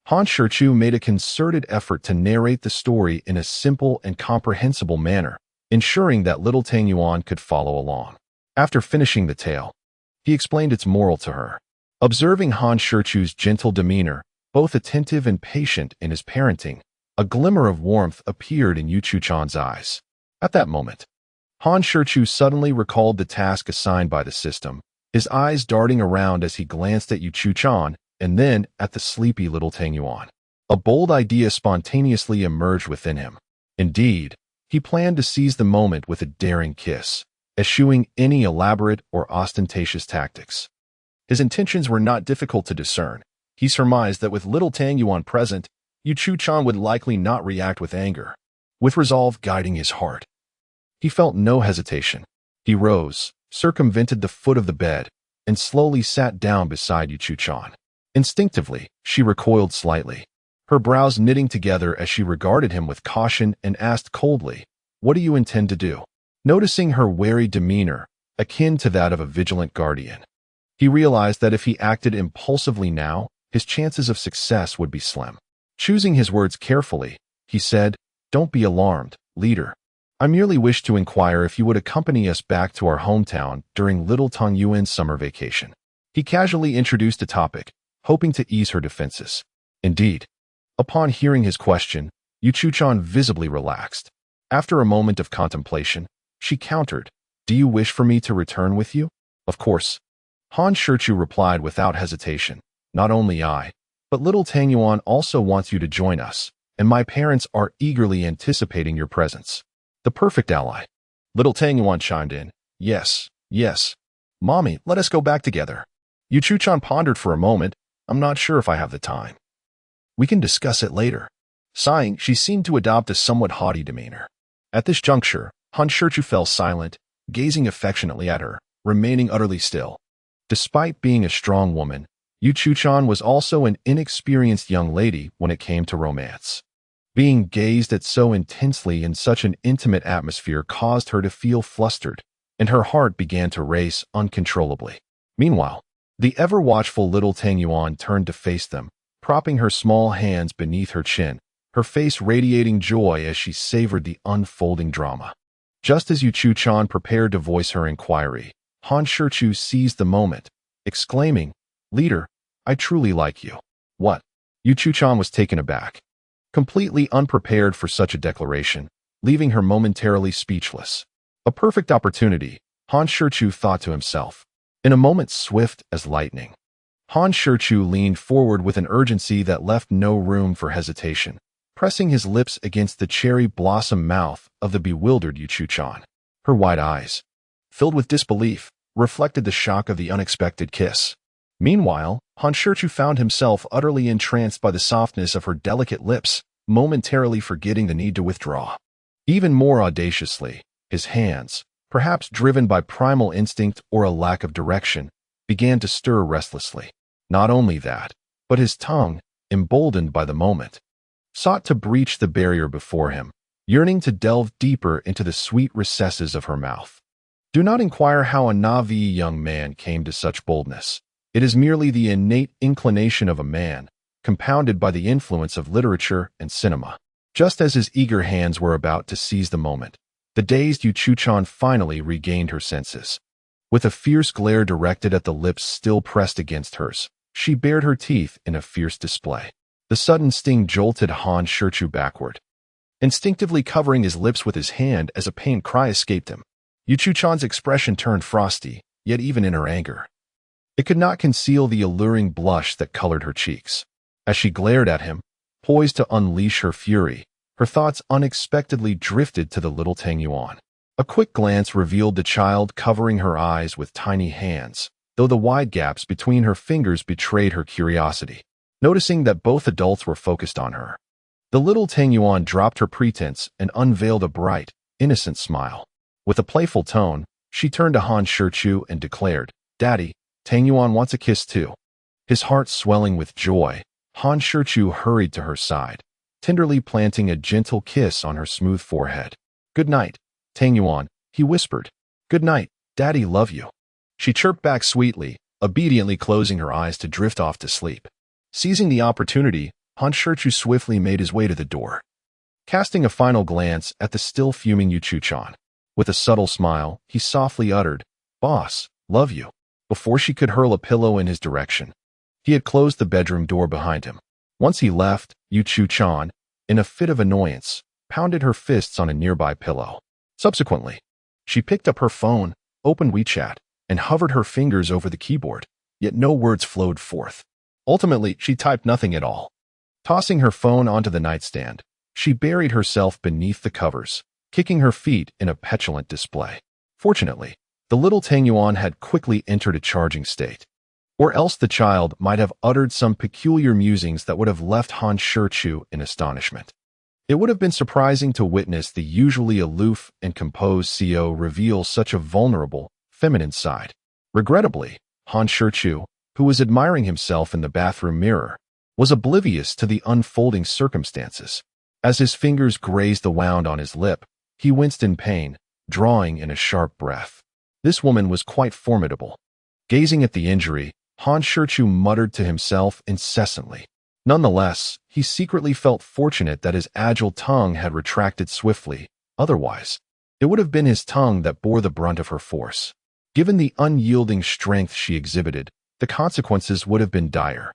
Han Shichu made a concerted effort to narrate the story in a simple and comprehensible manner, ensuring that little Tang Yuan could follow along. After finishing the tale, he explained its moral to her. Observing Han Shichu's gentle demeanor, both attentive and patient in his parenting, a glimmer of warmth appeared in Yu Chuchan's eyes. At that moment, Han Shichu suddenly recalled the task assigned by the system, his eyes darting around as he glanced at Yu Chuchan and then at the sleepy little Tang Yuan. A bold idea spontaneously emerged within him. Indeed, he planned to seize the moment with a daring kiss, eschewing any elaborate or ostentatious tactics. His intentions were not difficult to discern. He surmised that with little Tang Yuan present, Yu Chuchan would likely not react with anger, with resolve guiding his heart. He felt no hesitation. He rose, circumvented the foot of the bed, and slowly sat down beside Yu Chuchan. Instinctively, she recoiled slightly, her brows knitting together as she regarded him with caution and asked coldly, What do you intend to do? Noticing her wary demeanor, akin to that of a vigilant guardian, he realized that if he acted impulsively now, his chances of success would be slim. Choosing his words carefully, he said, Don't be alarmed, leader. I merely wish to inquire if you would accompany us back to our hometown during little Tang Yuan's summer vacation. He casually introduced the topic, hoping to ease her defenses. Indeed, upon hearing his question, Yu Chuchan visibly relaxed. After a moment of contemplation, she countered, Do you wish for me to return with you? Of course. Han Shichu replied without hesitation, Not only I, But little Tang Yuan also wants you to join us, and my parents are eagerly anticipating your presence. The perfect ally. Little Tang Yuan chimed in. Yes, yes. Mommy, let us go back together. Yu Chuchan pondered for a moment. I'm not sure if I have the time. We can discuss it later. Sighing, she seemed to adopt a somewhat haughty demeanor. At this juncture, Han Shichu fell silent, gazing affectionately at her, remaining utterly still. Despite being a strong woman, Yu Chuchan was also an inexperienced young lady when it came to romance. Being gazed at so intensely in such an intimate atmosphere caused her to feel flustered, and her heart began to race uncontrollably. Meanwhile, the ever-watchful little Tang Yuan turned to face them, propping her small hands beneath her chin, her face radiating joy as she savored the unfolding drama. Just as Yu Chuchan prepared to voice her inquiry, Han Shichu seized the moment, exclaiming, Leader, I truly like you. What? Yu Chuchan was taken aback, completely unprepared for such a declaration, leaving her momentarily speechless. A perfect opportunity, Han Shichu thought to himself. In a moment swift as lightning, Han Shichu leaned forward with an urgency that left no room for hesitation, pressing his lips against the cherry blossom mouth of the bewildered Yu Chuchan. Her wide eyes, filled with disbelief, reflected the shock of the unexpected kiss. Meanwhile, Han Shichu found himself utterly entranced by the softness of her delicate lips, momentarily forgetting the need to withdraw. Even more audaciously, his hands, perhaps driven by primal instinct or a lack of direction, began to stir restlessly. Not only that, but his tongue, emboldened by the moment, sought to breach the barrier before him, yearning to delve deeper into the sweet recesses of her mouth. Do not inquire how a Na'vi young man came to such boldness. It is merely the innate inclination of a man, compounded by the influence of literature and cinema. Just as his eager hands were about to seize the moment, the dazed Yu Chuchan finally regained her senses. With a fierce glare directed at the lips still pressed against hers, she bared her teeth in a fierce display. The sudden sting jolted Han Shichu backward, instinctively covering his lips with his hand as a pained cry escaped him. Yu Chuchan's expression turned frosty, yet even in her anger, it could not conceal the alluring blush that colored her cheeks. As she glared at him, poised to unleash her fury, her thoughts unexpectedly drifted to the little Tang Yuan. A quick glance revealed the child covering her eyes with tiny hands, though the wide gaps between her fingers betrayed her curiosity. Noticing that both adults were focused on her, the little Tang Yuan dropped her pretense and unveiled a bright, innocent smile. With a playful tone, she turned to Han Shichu and declared, Daddy, Tang Yuan wants a kiss too. His heart swelling with joy, Han Shichu hurried to her side, tenderly planting a gentle kiss on her smooth forehead. Good night, Tang Yuan, he whispered. Good night, Daddy, love you. She chirped back sweetly, obediently closing her eyes to drift off to sleep. Seizing the opportunity, Han Shichu swiftly made his way to the door. Casting a final glance at the still fuming Yu Chuchan, with a subtle smile, he softly uttered, Boss, love you, before she could hurl a pillow in his direction. He had closed the bedroom door behind him. Once he left, Yu Chuchan, in a fit of annoyance, pounded her fists on a nearby pillow. Subsequently, she picked up her phone, opened WeChat, and hovered her fingers over the keyboard, yet no words flowed forth. Ultimately, she typed nothing at all. Tossing her phone onto the nightstand, she buried herself beneath the covers, kicking her feet in a petulant display. Fortunately, the little Tang Yuan had quickly entered a charging state, or else the child might have uttered some peculiar musings that would have left Han Shichu in astonishment. It would have been surprising to witness the usually aloof and composed CO reveal such a vulnerable, feminine side. Regrettably, Han Shichu, who was admiring himself in the bathroom mirror, was oblivious to the unfolding circumstances. As his fingers grazed the wound on his lip, he winced in pain, drawing in a sharp breath. This woman was quite formidable. Gazing at the injury, Han Shichu muttered to himself incessantly. Nonetheless, he secretly felt fortunate that his agile tongue had retracted swiftly. Otherwise, it would have been his tongue that bore the brunt of her force. Given the unyielding strength she exhibited, the consequences would have been dire.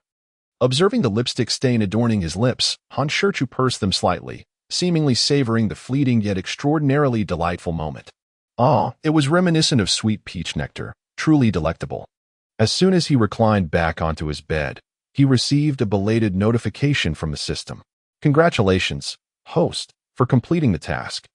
Observing the lipstick stain adorning his lips, Han Shichu pursed them slightly, seemingly savoring the fleeting yet extraordinarily delightful moment. It was reminiscent of sweet peach nectar, truly delectable. As soon as he reclined back onto his bed, he received a belated notification from the system. Congratulations, host, for completing the task.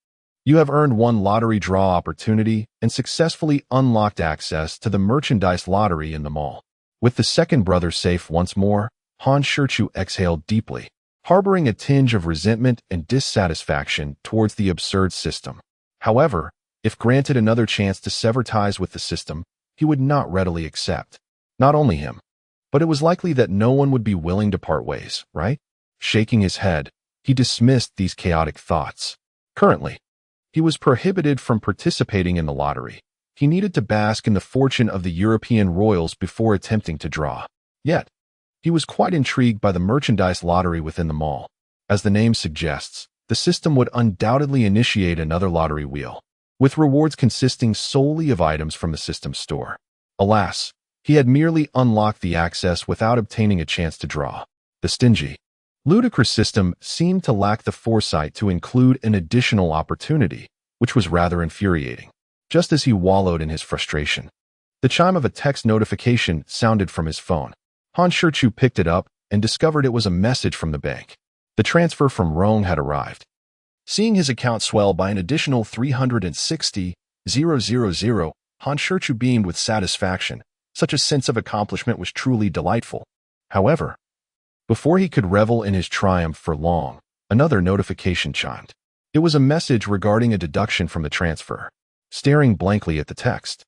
You have earned one lottery draw opportunity and successfully unlocked access to the merchandise lottery in the mall. With the second brother safe once more, Han Shichu exhaled deeply, harboring a tinge of resentment and dissatisfaction towards the absurd system. However, if granted another chance to sever ties with the system, he would not readily accept. Not only him, but it was likely that no one would be willing to part ways, right? Shaking his head, he dismissed these chaotic thoughts. Currently, he was prohibited from participating in the lottery. He needed to bask in the fortune of the European royals before attempting to draw. Yet, he was quite intrigued by the merchandise lottery within the mall. As the name suggests, the system would undoubtedly initiate another lottery wheel, with rewards consisting solely of items from the system store. Alas, he had merely unlocked the access without obtaining a chance to draw. The stingy, ludicrous system seemed to lack the foresight to include an additional opportunity, which was rather infuriating. Just as he wallowed in his frustration, the chime of a text notification sounded from his phone. Han Shichu picked it up and discovered it was a message from the bank. The transfer from Rome had arrived. Seeing his account swell by an additional 360,000, Han Shichu beamed with satisfaction. Such a sense of accomplishment was truly delightful. However, before he could revel in his triumph for long, another notification chimed. It was a message regarding a deduction from the transfer. Staring blankly at the text,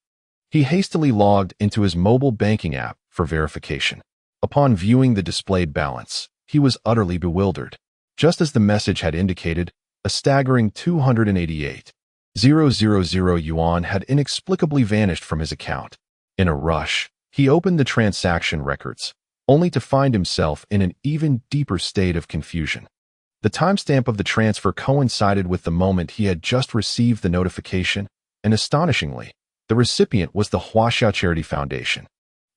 he hastily logged into his mobile banking app for verification. Upon viewing the displayed balance, he was utterly bewildered. Just as the message had indicated, a staggering 288,000 yuan had inexplicably vanished from his account. In a rush, he opened the transaction records, only to find himself in an even deeper state of confusion. The timestamp of the transfer coincided with the moment he had just received the notification, and astonishingly, the recipient was the Huaxia Charity Foundation.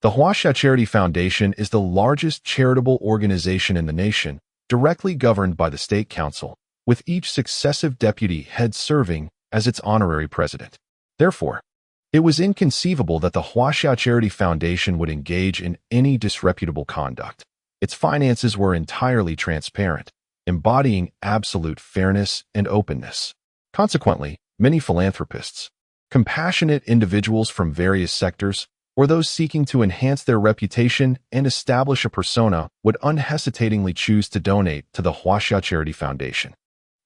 The Huaxia Charity Foundation is the largest charitable organization in the nation, directly governed by the State Council, with each successive deputy head serving as its honorary president. Therefore, it was inconceivable that the Huaxia Charity Foundation would engage in any disreputable conduct. Its finances were entirely transparent, embodying absolute fairness and openness. Consequently, many philanthropists, compassionate individuals from various sectors, or those seeking to enhance their reputation and establish a persona would unhesitatingly choose to donate to the Huaxia Charity Foundation.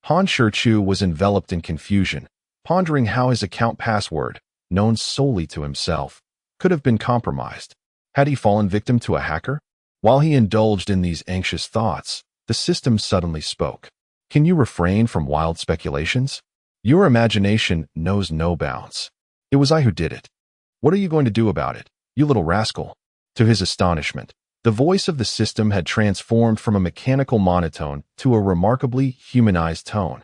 Han Shichu was enveloped in confusion, pondering how his account password, known solely to himself, could have been compromised. Had he fallen victim to a hacker? While he indulged in these anxious thoughts, the system suddenly spoke. Can you refrain from wild speculations? Your imagination knows no bounds. It was I who did it. What are you going to do about it, you little rascal? To his astonishment, the voice of the system had transformed from a mechanical monotone to a remarkably humanized tone,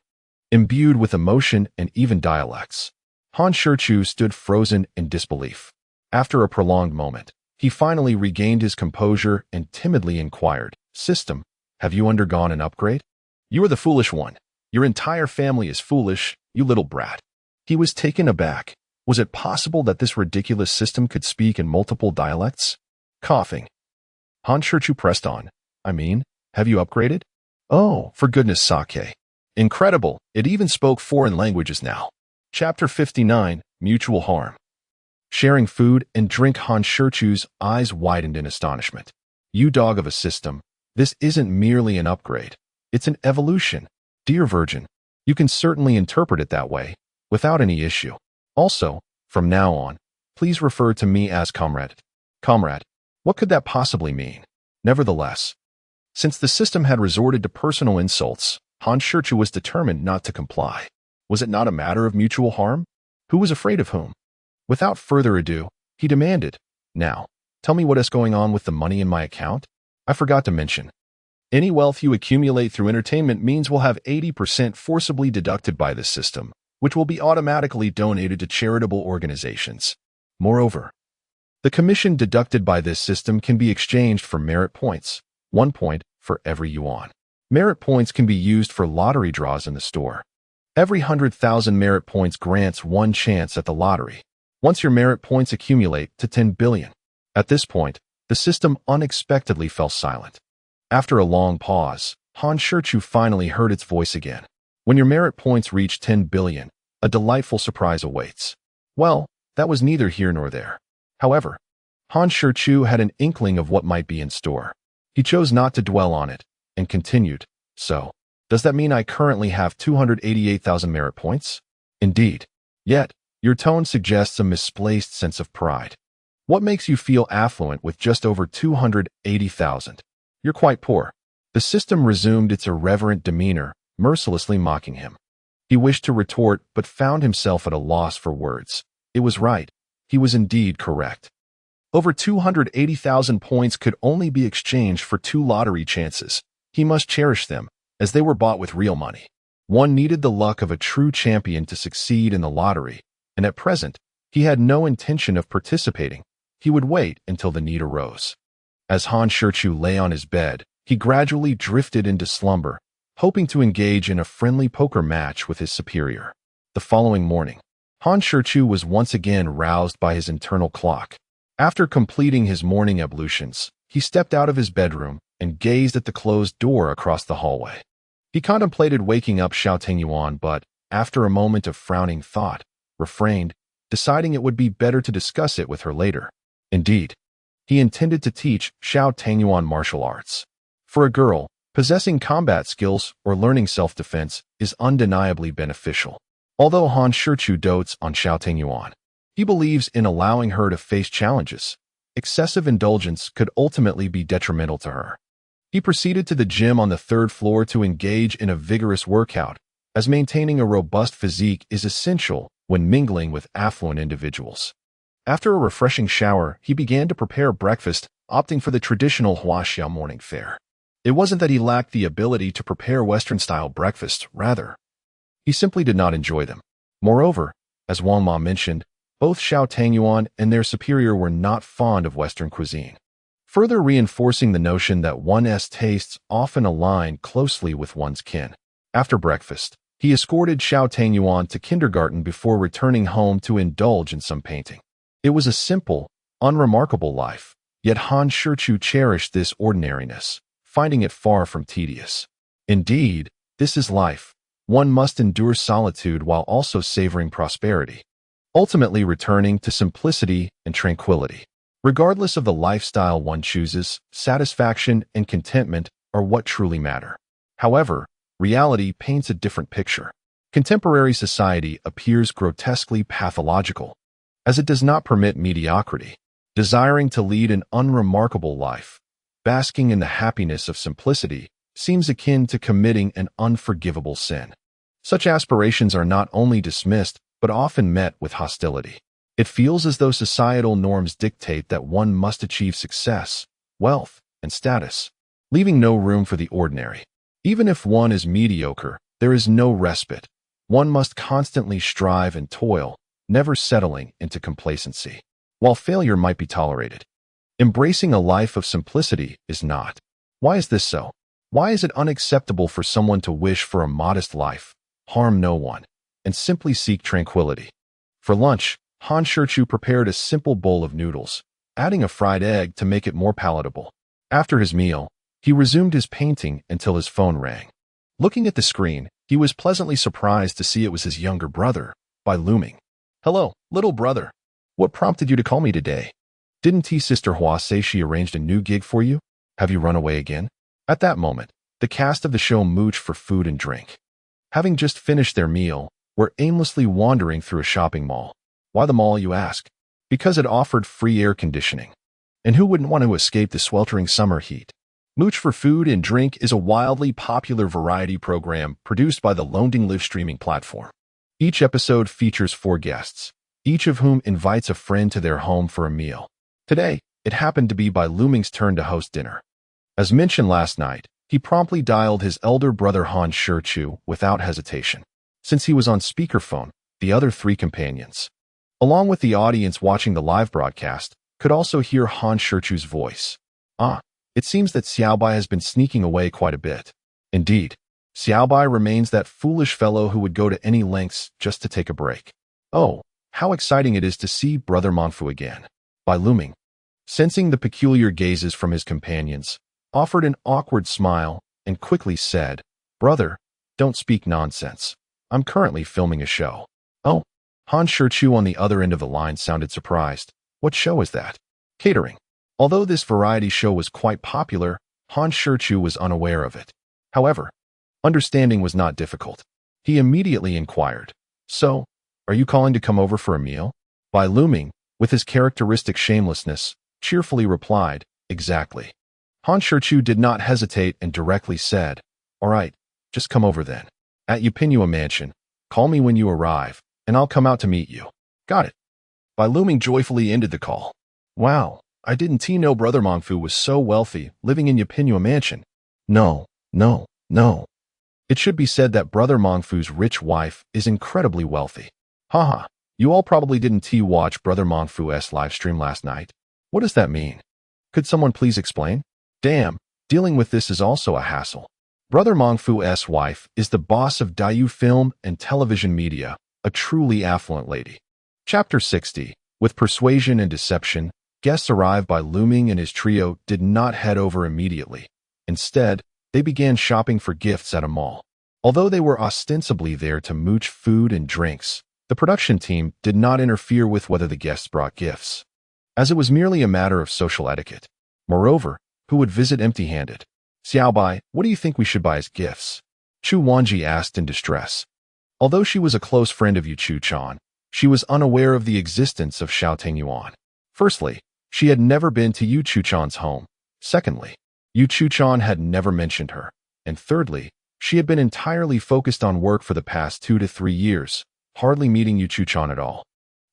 imbued with emotion and even dialects. Han Shichu stood frozen in disbelief. After a prolonged moment, he finally regained his composure and timidly inquired, "System, have you undergone an upgrade? You are the foolish one. Your entire family is foolish, you little brat." He was taken aback. Was it possible that this ridiculous system could speak in multiple dialects? Coughing, Han Shichu pressed on. Have you upgraded? Oh, for goodness sake. Incredible, it even spoke foreign languages now. Chapter 59, Mutual Harm. Sharing food and drink, Han Shichu's eyes widened in astonishment. You dog of a system, this isn't merely an upgrade. It's an evolution. Dear Virgin, you can certainly interpret it that way, without any issue. Also, from now on, please refer to me as Comrade. Comrade, what could that possibly mean? Nevertheless, since the system had resorted to personal insults, Han Shichu was determined not to comply. Was it not a matter of mutual harm? Who was afraid of whom? Without further ado, he demanded, "Now, tell me what is going on with the money in my account? I forgot to mention. Any wealth you accumulate through entertainment means will have 80% forcibly deducted by this system, which will be automatically donated to charitable organizations. Moreover, the commission deducted by this system can be exchanged for merit points, 1 point for every yuan. Merit points can be used for lottery draws in the store. Every 100,000 merit points grants one chance at the lottery. Once your merit points accumulate to 10 billion. At this point, The system unexpectedly fell silent. After a long pause, Han Shichu finally heard its voice again. When your merit points reach 10 billion, a delightful surprise awaits. Well, that was neither here nor there. However, Han Shichu had an inkling of what might be in store. He chose not to dwell on it, and continued, "So, does that mean I currently have 288,000 merit points?" "Indeed. Yet, your tone suggests a misplaced sense of pride. What makes you feel affluent with just over 280,000? You're quite poor." The system resumed its irreverent demeanor, mercilessly mocking him. He wished to retort, but found himself at a loss for words. It was right. He was indeed correct. Over 280,000 points could only be exchanged for 2 lottery chances. He must cherish them, as they were bought with real money. One needed the luck of a true champion to succeed in the lottery, and at present, he had no intention of participating. He would wait until the need arose. As Han Shichu lay on his bed, he gradually drifted into slumber, hoping to engage in a friendly poker match with his superior. The following morning, Han Shichu was once again roused by his internal clock. After completing his morning ablutions, he stepped out of his bedroom and gazed at the closed door across the hallway. He contemplated waking up Xiao Tingyuan, but, after a moment of frowning thought, refrained, deciding it would be better to discuss it with her later. Indeed, he intended to teach Xiao Tingyuan martial arts. For a girl, possessing combat skills or learning self-defense is undeniably beneficial. Although Han Shichu dotes on Xiao Tingyuan, he believes in allowing her to face challenges. Excessive indulgence could ultimately be detrimental to her. He proceeded to the gym on the 3rd floor to engage in a vigorous workout, as maintaining a robust physique is essential when mingling with affluent individuals. After a refreshing shower, he began to prepare breakfast, opting for the traditional Huaxiao morning fare. It wasn't that he lacked the ability to prepare Western-style breakfasts, rather, he simply did not enjoy them. Moreover, as Wang Ma mentioned, both Xiao Tingyuan and their superior were not fond of Western cuisine, further reinforcing the notion that one's tastes often align closely with one's kin. After breakfast, he escorted Xiao Tingyuan to kindergarten before returning home to indulge in some painting. It was a simple, unremarkable life, yet Han Shichu cherished this ordinariness, finding it far from tedious. Indeed, this is life. One must endure solitude while also savoring prosperity, ultimately returning to simplicity and tranquility. Regardless of the lifestyle one chooses, satisfaction and contentment are what truly matter. However, reality paints a different picture. Contemporary society appears grotesquely pathological, as it does not permit mediocrity. Desiring to lead an unremarkable life, basking in the happiness of simplicity, seems akin to committing an unforgivable sin. Such aspirations are not only dismissed, but often met with hostility. It feels as though societal norms dictate that one must achieve success, wealth, and status, leaving no room for the ordinary. Even if one is mediocre, there is no respite. One must constantly strive and toil, never settling into complacency. While failure might be tolerated, embracing a life of simplicity is not. Why is this so? Why is it unacceptable for someone to wish for a modest life, harm no one, and simply seek tranquility? For lunch, Han Shichu prepared a simple bowl of noodles, adding a fried egg to make it more palatable. After his meal, he resumed his painting until his phone rang. Looking at the screen, he was pleasantly surprised to see it was his younger brother, Bai Luming. "Hello, little brother. What prompted you to call me today? Didn't Sister Hua say she arranged a new gig for you? Have you run away again?" At that moment, the cast of the show mooched for food and drink. Having just finished their meal, were aimlessly wandering through a shopping mall. Why the mall, you ask? Because it offered free air conditioning. And who wouldn't want to escape the sweltering summer heat? Mooch for Food and Drink is a wildly popular variety program produced by the Londing live streaming platform. Each episode features 4 guests, each of whom invites a friend to their home for a meal. Today, it happened to be Bai Luming's turn to host dinner. As mentioned last night, he promptly dialed his elder brother Han Shichu without hesitation. Since he was on speakerphone, the other 3 companions, along with the audience watching the live broadcast, could also hear Han Shichu's voice. It seems that Xiaobai has been sneaking away quite a bit. Indeed, Xiaobai remains that foolish fellow who would go to any lengths just to take a break. Oh, how exciting it is to see Brother Manfu again. Bai Luming, Sensing the peculiar gazes from his companions, offered an awkward smile and quickly said, "Brother, don't speak nonsense. I'm currently filming a show." "Oh." Han Shichu on the other end of the line sounded surprised. "What show is that?" "Catering." Although this variety show was quite popular, Han Shichu was unaware of it. However, understanding was not difficult. He immediately inquired, "So, are you calling to come over for a meal?" Bai Luming, with his characteristic shamelessness, cheerfully replied, "Exactly." Han Shichu did not hesitate and directly said, "All right, just come over then. At Upinua Mansion, call me when you arrive, and I'll come out to meet you." "Got it." Bai Luming joyfully ended the call. "Wow, I didn't know Brother Mongfu was so wealthy, living in Upinua Mansion." No. It should be said that Brother Mongfu's rich wife is incredibly wealthy. Haha, you all probably didn't watch Brother Mongfu's live stream last night. What does that mean? Could someone please explain? Damn, dealing with this is also a hassle. Brother Mongfu's wife is the boss of Dayu Film and Television Media, a truly affluent lady. Chapter 60. With persuasion and deception, guests arrived. Bai Luming and his trio did not head over immediately. Instead, they began shopping for gifts at a mall. Although they were ostensibly there to mooch food and drinks, the production team did not interfere with whether the guests brought gifts, as it was merely a matter of social etiquette. Moreover, who would visit empty-handed? "Xiaobai, what do you think we should buy as gifts?" Chu Wanji asked in distress. Although she was a close friend of Yu Chu-chan, she was unaware of the existence of Xiao Tengyuan. Firstly, she had never been to Yu Chu-chan's home. Secondly, Yu Chu-chan had never mentioned her. And thirdly, she had been entirely focused on work for the past 2 to 3 years, hardly meeting Yu Chu-chan at all.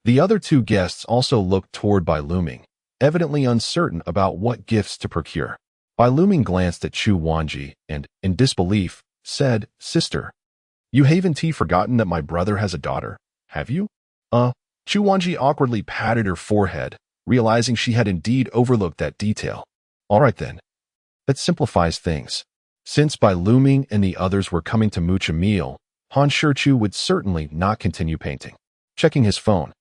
The other two guests also looked toward Bai Luming, evidently uncertain about what gifts to procure. Bai Luming glanced at Chu Wanji and, in disbelief, said, "Sister, you haven't forgotten that my brother has a daughter, have you?" Chu Wanji awkwardly patted her forehead, realizing she had indeed overlooked that detail. "All right then. That simplifies things." Since Bai Luming and the others were coming to mooch a meal, Han Shichu would certainly not continue painting. Checking his phone,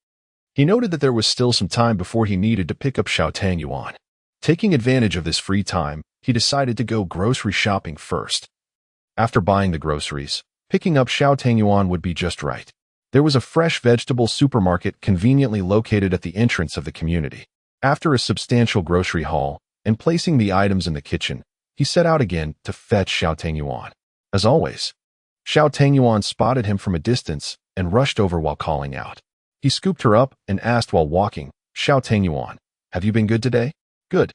he noted that there was still some time before he needed to pick up Xiao Tengyuan. Taking advantage of this free time, he decided to go grocery shopping first. After buying the groceries, picking up Xiao Tengyuan would be just right. There was a fresh vegetable supermarket conveniently located at the entrance of the community. After a substantial grocery haul and placing the items in the kitchen, he set out again to fetch Xiao Tengyuan. As always, Xiao Tengyuan spotted him from a distance and rushed over while calling out. He scooped her up and asked while walking, "Xiao Tengyuan, have you been good today?" "Good."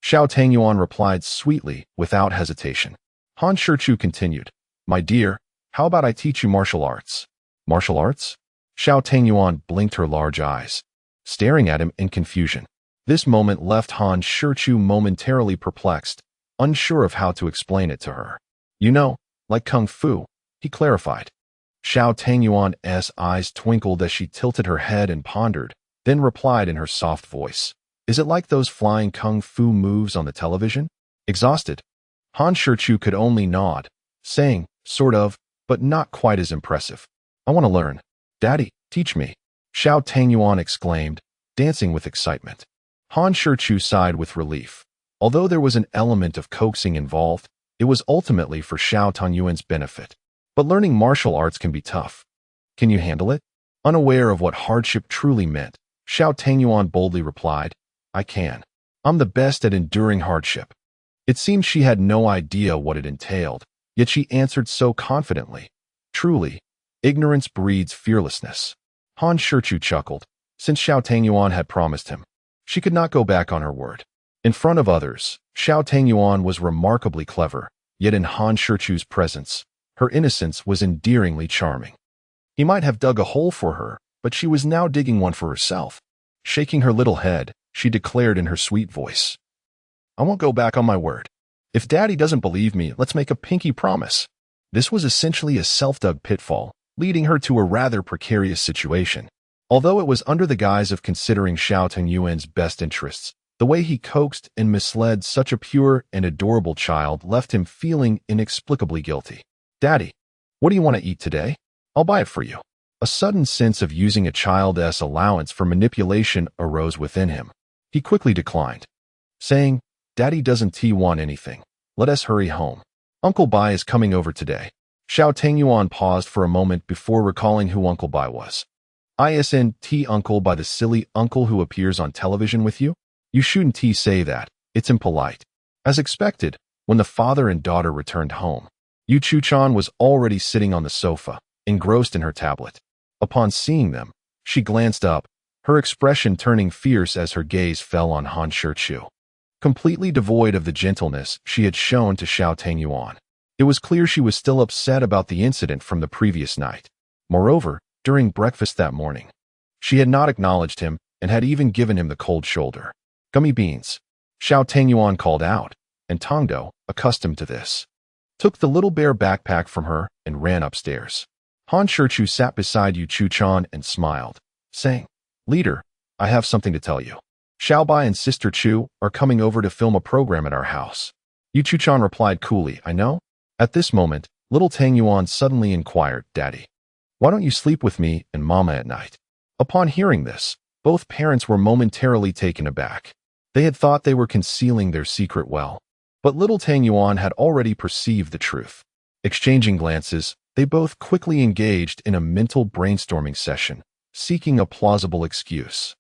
Xiao Tengyuan replied sweetly, without hesitation. Han Shichu continued, "My dear, how about I teach you martial arts?" "Martial arts?" Xiao Tengyuan blinked her large eyes, staring at him in confusion. This moment left Han Shichu momentarily perplexed, unsure of how to explain it to her. "You know, like Kung Fu," he clarified. Xiao Tengyuan's eyes twinkled as she tilted her head and pondered, then replied in her soft voice, "Is it like those flying Kung Fu moves on the television?" Exhausted, Han Shichu could only nod, saying, "Sort of, but not quite as impressive." "I want to learn. Daddy, teach me," Xiao Tengyuan exclaimed, dancing with excitement. Han Shichu sighed with relief. Although there was an element of coaxing involved, it was ultimately for Xiao Tengyuan's benefit. But learning martial arts can be tough. "Can you handle it?" Unaware of what hardship truly meant, Xiao Tengyuan boldly replied, "I can. I'm the best at enduring hardship." It seemed she had no idea what it entailed, yet she answered so confidently. Truly, ignorance breeds fearlessness. Han Shichu chuckled. Since Xiao Tengyuan had promised him, she could not go back on her word. In front of others, Xiao Tengyuan was remarkably clever, yet in Han Shichu's presence, her innocence was endearingly charming. He might have dug a hole for her, but she was now digging one for herself. Shaking her little head, she declared in her sweet voice, "I won't go back on my word. If Daddy doesn't believe me, let's make a pinky promise." This was essentially a self-dug pitfall, leading her to a rather precarious situation. Although it was under the guise of considering Xiao Tengyuan's best interests, the way he coaxed and misled such a pure and adorable child left him feeling inexplicably guilty. "Daddy, what do you want to eat today? I'll buy it for you." A sudden sense of using a child's allowance for manipulation arose within him. He quickly declined, saying, "Daddy doesn't want anything. Let us hurry home. Uncle Bai is coming over today." Xiao Tangyuan paused for a moment before recalling who Uncle Bai was. "Isn't Uncle Bai the silly uncle who appears on television with you? You shouldn't say that. It's impolite." As expected, when the father and daughter returned home, Yu Chu-chan was already sitting on the sofa, engrossed in her tablet. Upon seeing them, she glanced up, her expression turning fierce as her gaze fell on Han Shichu. Completely devoid of the gentleness she had shown to Xiao Tangyuan, it was clear she was still upset about the incident from the previous night. Moreover, during breakfast that morning, she had not acknowledged him and had even given him the cold shoulder. "Gummy beans," Xiao Tangyuan called out, and Tongdo, accustomed to this, took the little bear backpack from her and ran upstairs. Han Shichu sat beside Yu Chu-chan and smiled, saying, "Leader, I have something to tell you. Xiaobai and Sister Chu are coming over to film a program at our house." Yu Chu-chan replied coolly, "I know." At this moment, little Tangyuan suddenly inquired, "Daddy, why don't you sleep with me and Mama at night?" Upon hearing this, both parents were momentarily taken aback. They had thought they were concealing their secret well, but little Tangyuan had already perceived the truth. Exchanging glances, they both quickly engaged in a mental brainstorming session, seeking a plausible excuse.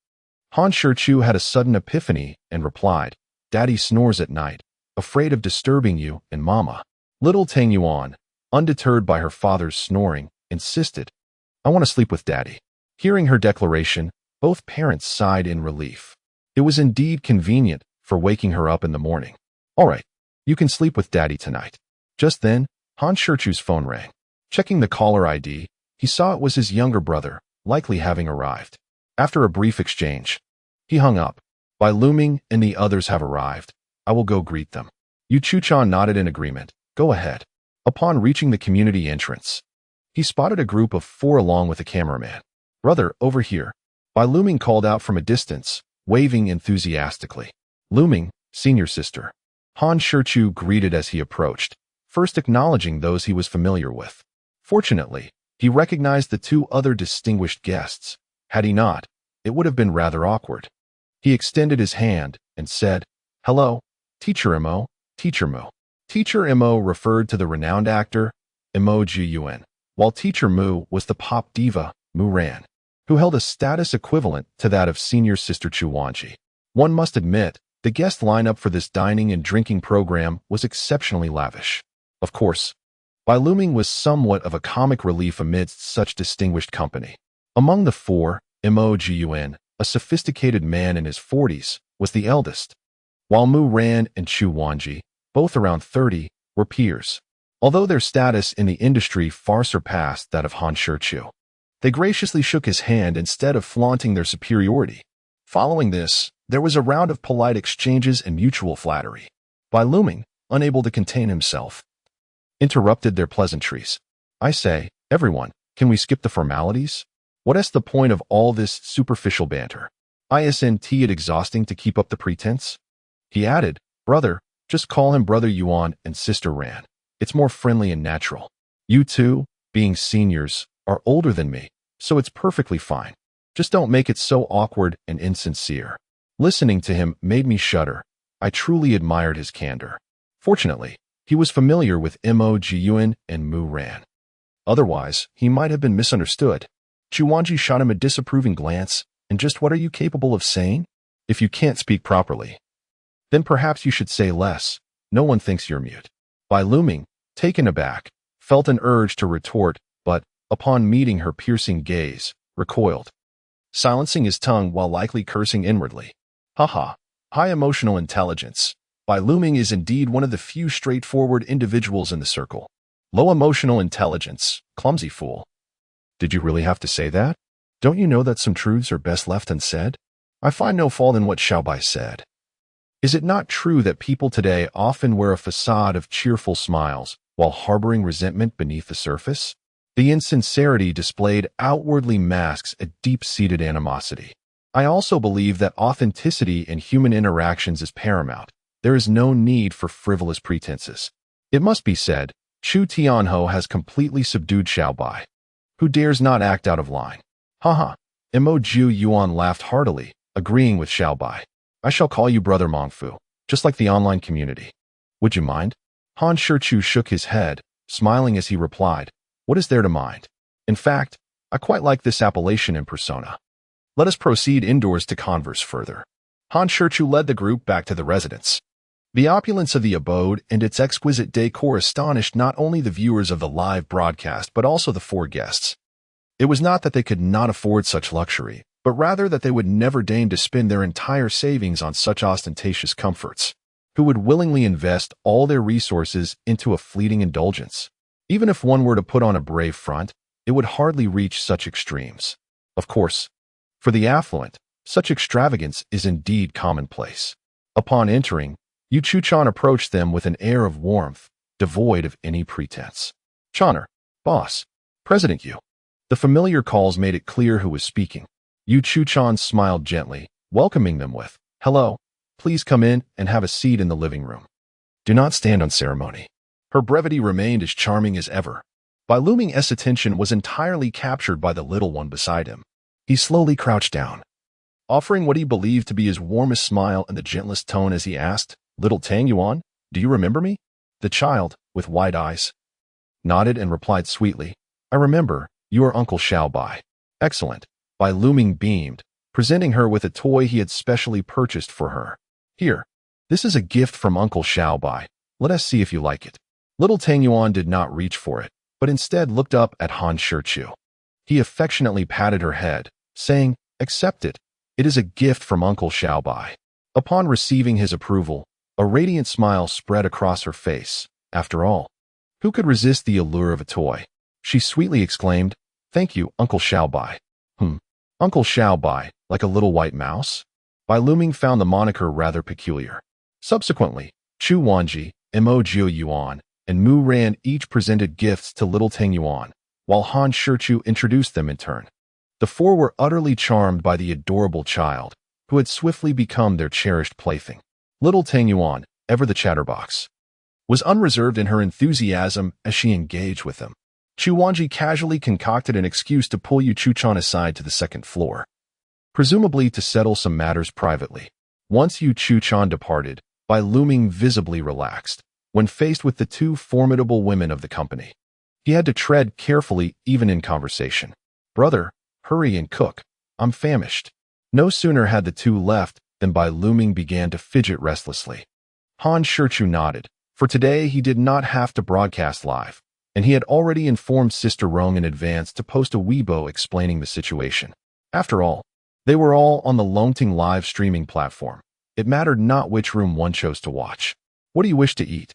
Han Shichu had a sudden epiphany and replied, "Daddy snores at night, afraid of disturbing you and Mama." Little Tangyuan, undeterred by her father's snoring, insisted, "I want to sleep with Daddy." Hearing her declaration, both parents sighed in relief. It was indeed convenient for waking her up in the morning. "All right, you can sleep with Daddy tonight." Just then, Han Shichu's phone rang. Checking the caller ID, he saw it was his younger brother, likely having arrived. After a brief exchange, he hung up. "Bai Luming and the others have arrived. I will go greet them." Yu Chu-chan nodded in agreement. "Go ahead." Upon reaching the community entrance, he spotted a group of 4 along with a cameraman. "Brother, over here." Bai Luming called out from a distance, waving enthusiastically. "Luming, senior sister." Han Shichu greeted as he approached, first acknowledging those he was familiar with. Fortunately, he recognized the 2 other distinguished guests. Had he not, it would have been rather awkward. He extended his hand and said, "Hello, Teacher Mo, Teacher Mo." Teacher Mo referred to the renowned actor, Mo Ji-yuen, while Teacher Mu was the pop diva, Mu Ran, who held a status equivalent to that of senior sister Chu Wanji. One must admit, the guest lineup for this dining and drinking program was exceptionally lavish. Of course, Bai Luming was somewhat of a comic relief amidst such distinguished company. Among the 4, Mo Ji-yuen, a sophisticated man in his 40s, was the eldest, while Mu Ran and Chu Wanji, both around 30, were peers. Although their status in the industry far surpassed that of Han Shichu, they graciously shook his hand instead of flaunting their superiority. Following this, there was a round of polite exchanges and mutual flattery. Bai Luming, unable to contain himself, interrupted their pleasantries. "I say, everyone, can we skip the formalities? What's the point of all this superficial banter? Isn't it exhausting to keep up the pretense?" He added, "Brother, just call him Brother Yuan and Sister Ran. It's more friendly and natural. You two, being seniors, are older than me, so it's perfectly fine. Just don't make it so awkward and insincere." Listening to him made me shudder. I truly admired his candor. Fortunately, he was familiar with Mo Ji-yuen and Mu Ran. Otherwise, he might have been misunderstood. Chu Wanji shot him a disapproving glance, and just what are you capable of saying? If you can't speak properly, then perhaps you should say less. No one thinks you're mute. Bai Luming, taken aback, felt an urge to retort, but, upon meeting her piercing gaze, recoiled, silencing his tongue while likely cursing inwardly. Haha, high emotional intelligence. Bai Luming is indeed one of the few straightforward individuals in the circle. Low emotional intelligence, clumsy fool. Did you really have to say that? Don't you know that some truths are best left unsaid? I find no fault in what Xiaobai said. Is it not true that people today often wear a facade of cheerful smiles while harboring resentment beneath the surface? The insincerity displayed outwardly masks a deep-seated animosity. I also believe that authenticity in human interactions is paramount. There is no need for frivolous pretenses. It must be said, Chu Tianho has completely subdued Xiaobai, who dares not act out of line. Haha. Mo Ju Yuan laughed heartily, agreeing with Xiaobai. I shall call you Brother Mongfu, just like the online community. Would you mind? Han Shichu shook his head, smiling as he replied, what is there to mind? In fact, I quite like this appellation in persona. Let us proceed indoors to converse further. Han Shichu led the group back to the residence. The opulence of the abode and its exquisite decor astonished not only the viewers of the live broadcast but also the four guests. It was not that they could not afford such luxury, but rather that they would never deign to spend their entire savings on such ostentatious comforts. Who would willingly invest all their resources into a fleeting indulgence? Even if one were to put on a brave front, it would hardly reach such extremes. Of course, for the affluent, such extravagance is indeed commonplace. Upon entering, Yu Chu-chan approached them with an air of warmth, devoid of any pretense. Choner, boss, President Yu. The familiar calls made it clear who was speaking. Yu Chu-chan smiled gently, welcoming them with, hello, please come in and have a seat in the living room. Do not stand on ceremony. Her brevity remained as charming as ever. Bai Luming's attention was entirely captured by the little one beside him. He slowly crouched down, offering what he believed to be his warmest smile and the gentlest tone as he asked, Little Tang Yuan, do you remember me? The child, with wide eyes, nodded and replied sweetly, I remember, you are Uncle Xiao Bai. Excellent. Bai Luming beamed, presenting her with a toy he had specially purchased for her. Here, this is a gift from Uncle Xiao Bai. Let us see if you like it. Little Tang Yuan did not reach for it, but instead looked up at Han Shichu. He affectionately patted her head, saying, accept it. It is a gift from Uncle Xiao Bai. Upon receiving his approval, a radiant smile spread across her face. After all, who could resist the allure of a toy? She sweetly exclaimed, thank you, Uncle Xiao Bai. Uncle Xiao Bai, like a little white mouse? Bai Luming found the moniker rather peculiar. Subsequently, Chu Wanji, Mo Jiu Yuan, and Mu Ran each presented gifts to Little Tang Yuan, while Han Shichu introduced them in turn. The four were utterly charmed by the adorable child, who had swiftly become their cherished plaything. Little Tang Yuan, ever the chatterbox, was unreserved in her enthusiasm as she engaged with them. Chu Wanji casually concocted an excuse to pull Yu Chu-chan aside to the second floor, presumably to settle some matters privately. Once Yu Chu-chan departed, Bai Luming visibly relaxed, when faced with the two formidable women of the company. He had to tread carefully even in conversation. Brother, hurry and cook. I'm famished. No sooner had the two left than Bai Luming began to fidget restlessly. Han Shichu nodded. For today he did not have to broadcast live, and he had already informed Sister Rong in advance to post a Weibo explaining the situation. After all, they were all on the Longting live streaming platform. It mattered not which room one chose to watch. What do you wish to eat?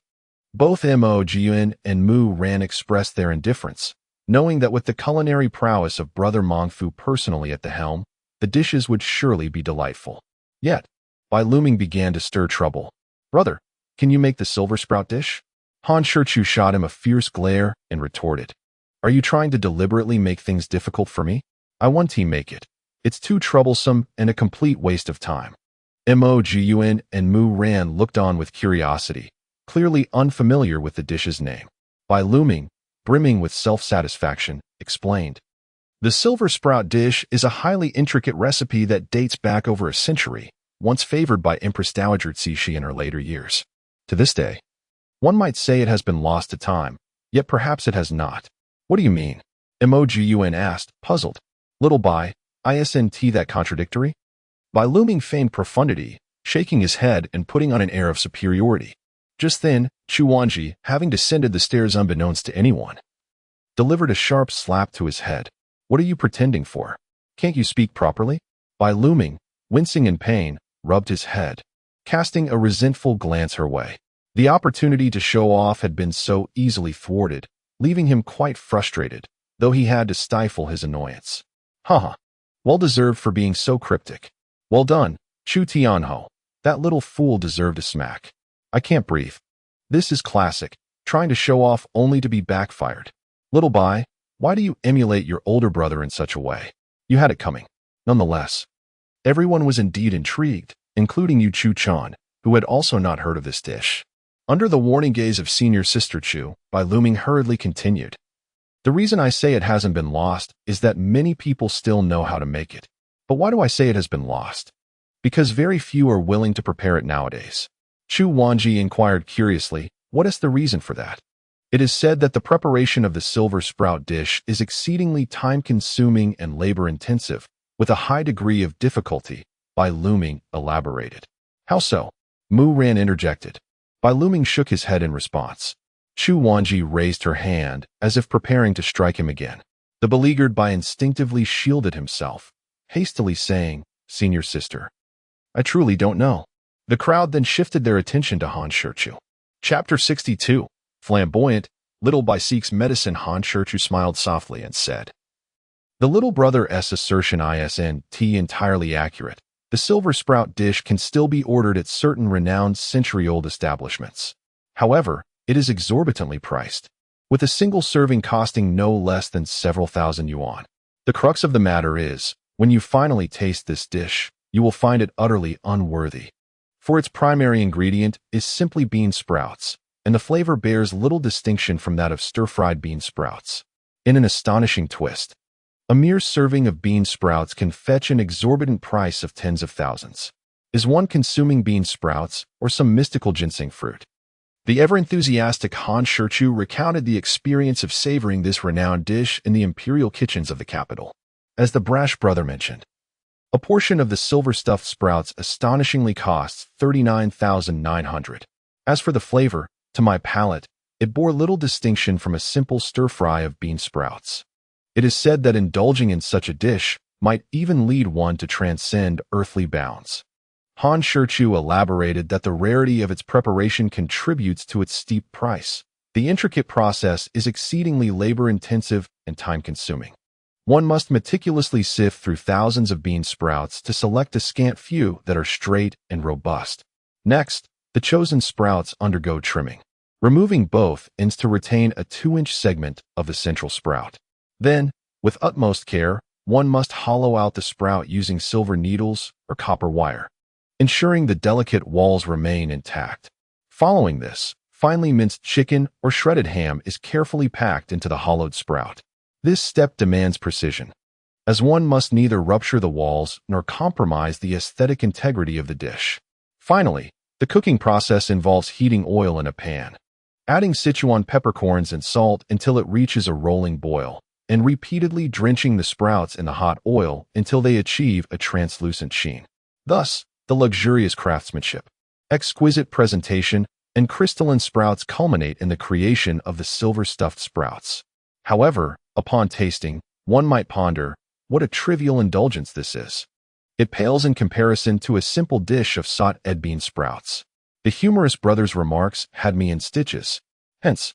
Both Mo Jian and Mu Ran expressed their indifference, knowing that with the culinary prowess of Brother Mongfu personally at the helm, the dishes would surely be delightful. Yet, Bai Luming began to stir trouble. Brother, can you make the silver sprout dish? Han Shichu shot him a fierce glare and retorted, are you trying to deliberately make things difficult for me? I want to make it. It's too troublesome and a complete waste of time. Mo Jian and Mu Ran looked on with curiosity, clearly unfamiliar with the dish's name. Bai Luming, brimming with self-satisfaction, explained, the silver sprout dish is a highly intricate recipe that dates back over a century, once favored by Empress Dowager Cixi in her later years. To this day, one might say it has been lost to time, yet perhaps it has not. What do you mean? Mo Jian asked, puzzled. Little Bai, isn't that contradictory? Bai Luming feigned profundity, shaking his head and putting on an air of superiority. Just then, Chu Wanji, having descended the stairs unbeknownst to anyone, delivered a sharp slap to his head. What are you pretending for? Can't you speak properly? Bai Luming, wincing in pain, rubbed his head, casting a resentful glance her way. The opportunity to show off had been so easily thwarted, leaving him quite frustrated, though he had to stifle his annoyance. Haha, well deserved for being so cryptic. Well done, Chu Tianho. That little fool deserved a smack. I can't breathe. This is classic, trying to show off only to be backfired. Little Bai, why do you emulate your older brother in such a way? You had it coming. Nonetheless, everyone was indeed intrigued, including Yu Chu-chan, who had also not heard of this dish. Under the warning gaze of senior sister Chu, Bai Luming hurriedly continued. The reason I say it hasn't been lost is that many people still know how to make it. But why do I say it has been lost? because very few are willing to prepare it nowadays. Chu Wanji inquired curiously, what is the reason for that? It is said that the preparation of the silver sprout dish is exceedingly time-consuming and labor-intensive, with a high degree of difficulty. Bai Luming elaborated. How so? Mu Ran interjected. Bai Luming shook his head in response. Chu Wanji raised her hand, as if preparing to strike him again. The beleaguered Bai instinctively shielded himself, hastily saying, Senior sister. I truly don't know. The crowd then shifted their attention to Han Shichu. Chapter 62. Flamboyant, little Bai seeks medicine. Han Shichu smiled softly and said. The little brother's assertion isn't entirely accurate. The silver sprout dish can still be ordered at certain renowned century-old establishments. However, it is exorbitantly priced, with a single serving costing no less than several thousand yuan. The crux of the matter is, when you finally taste this dish, you will find it utterly unworthy. For its primary ingredient is simply bean sprouts, and the flavor bears little distinction from that of stir-fried bean sprouts. In an astonishing twist, a mere serving of bean sprouts can fetch an exorbitant price of tens of thousands. Is one consuming bean sprouts or some mystical ginseng fruit? The ever-enthusiastic Han Shichu recounted the experience of savoring this renowned dish in the imperial kitchens of the capital. As the brash brother mentioned, a portion of the silver-stuffed sprouts astonishingly costs 39,900. As for the flavor, to my palate, it bore little distinction from a simple stir-fry of bean sprouts. It is said that indulging in such a dish might even lead one to transcend earthly bounds. Han Shichu elaborated that the rarity of its preparation contributes to its steep price. The intricate process is exceedingly labor-intensive and time-consuming. One must meticulously sift through thousands of bean sprouts to select a scant few that are straight and robust. Next, the chosen sprouts undergo trimming, removing both ends to retain a 2-inch segment of the central sprout. Then, with utmost care, one must hollow out the sprout using silver needles or copper wire, ensuring the delicate walls remain intact. Following this, finely minced chicken or shredded ham is carefully packed into the hollowed sprout. This step demands precision, as one must neither rupture the walls nor compromise the aesthetic integrity of the dish. Finally, the cooking process involves heating oil in a pan, adding Sichuan peppercorns and salt until it reaches a rolling boil, and repeatedly drenching the sprouts in the hot oil until they achieve a translucent sheen. Thus, the luxurious craftsmanship, exquisite presentation, and crystalline sprouts culminate in the creation of the silver-stuffed sprouts. However, upon tasting, one might ponder, what a trivial indulgence this is. It pales in comparison to a simple dish of sauteed bean sprouts. The humorous brother's remarks had me in stitches. Hence,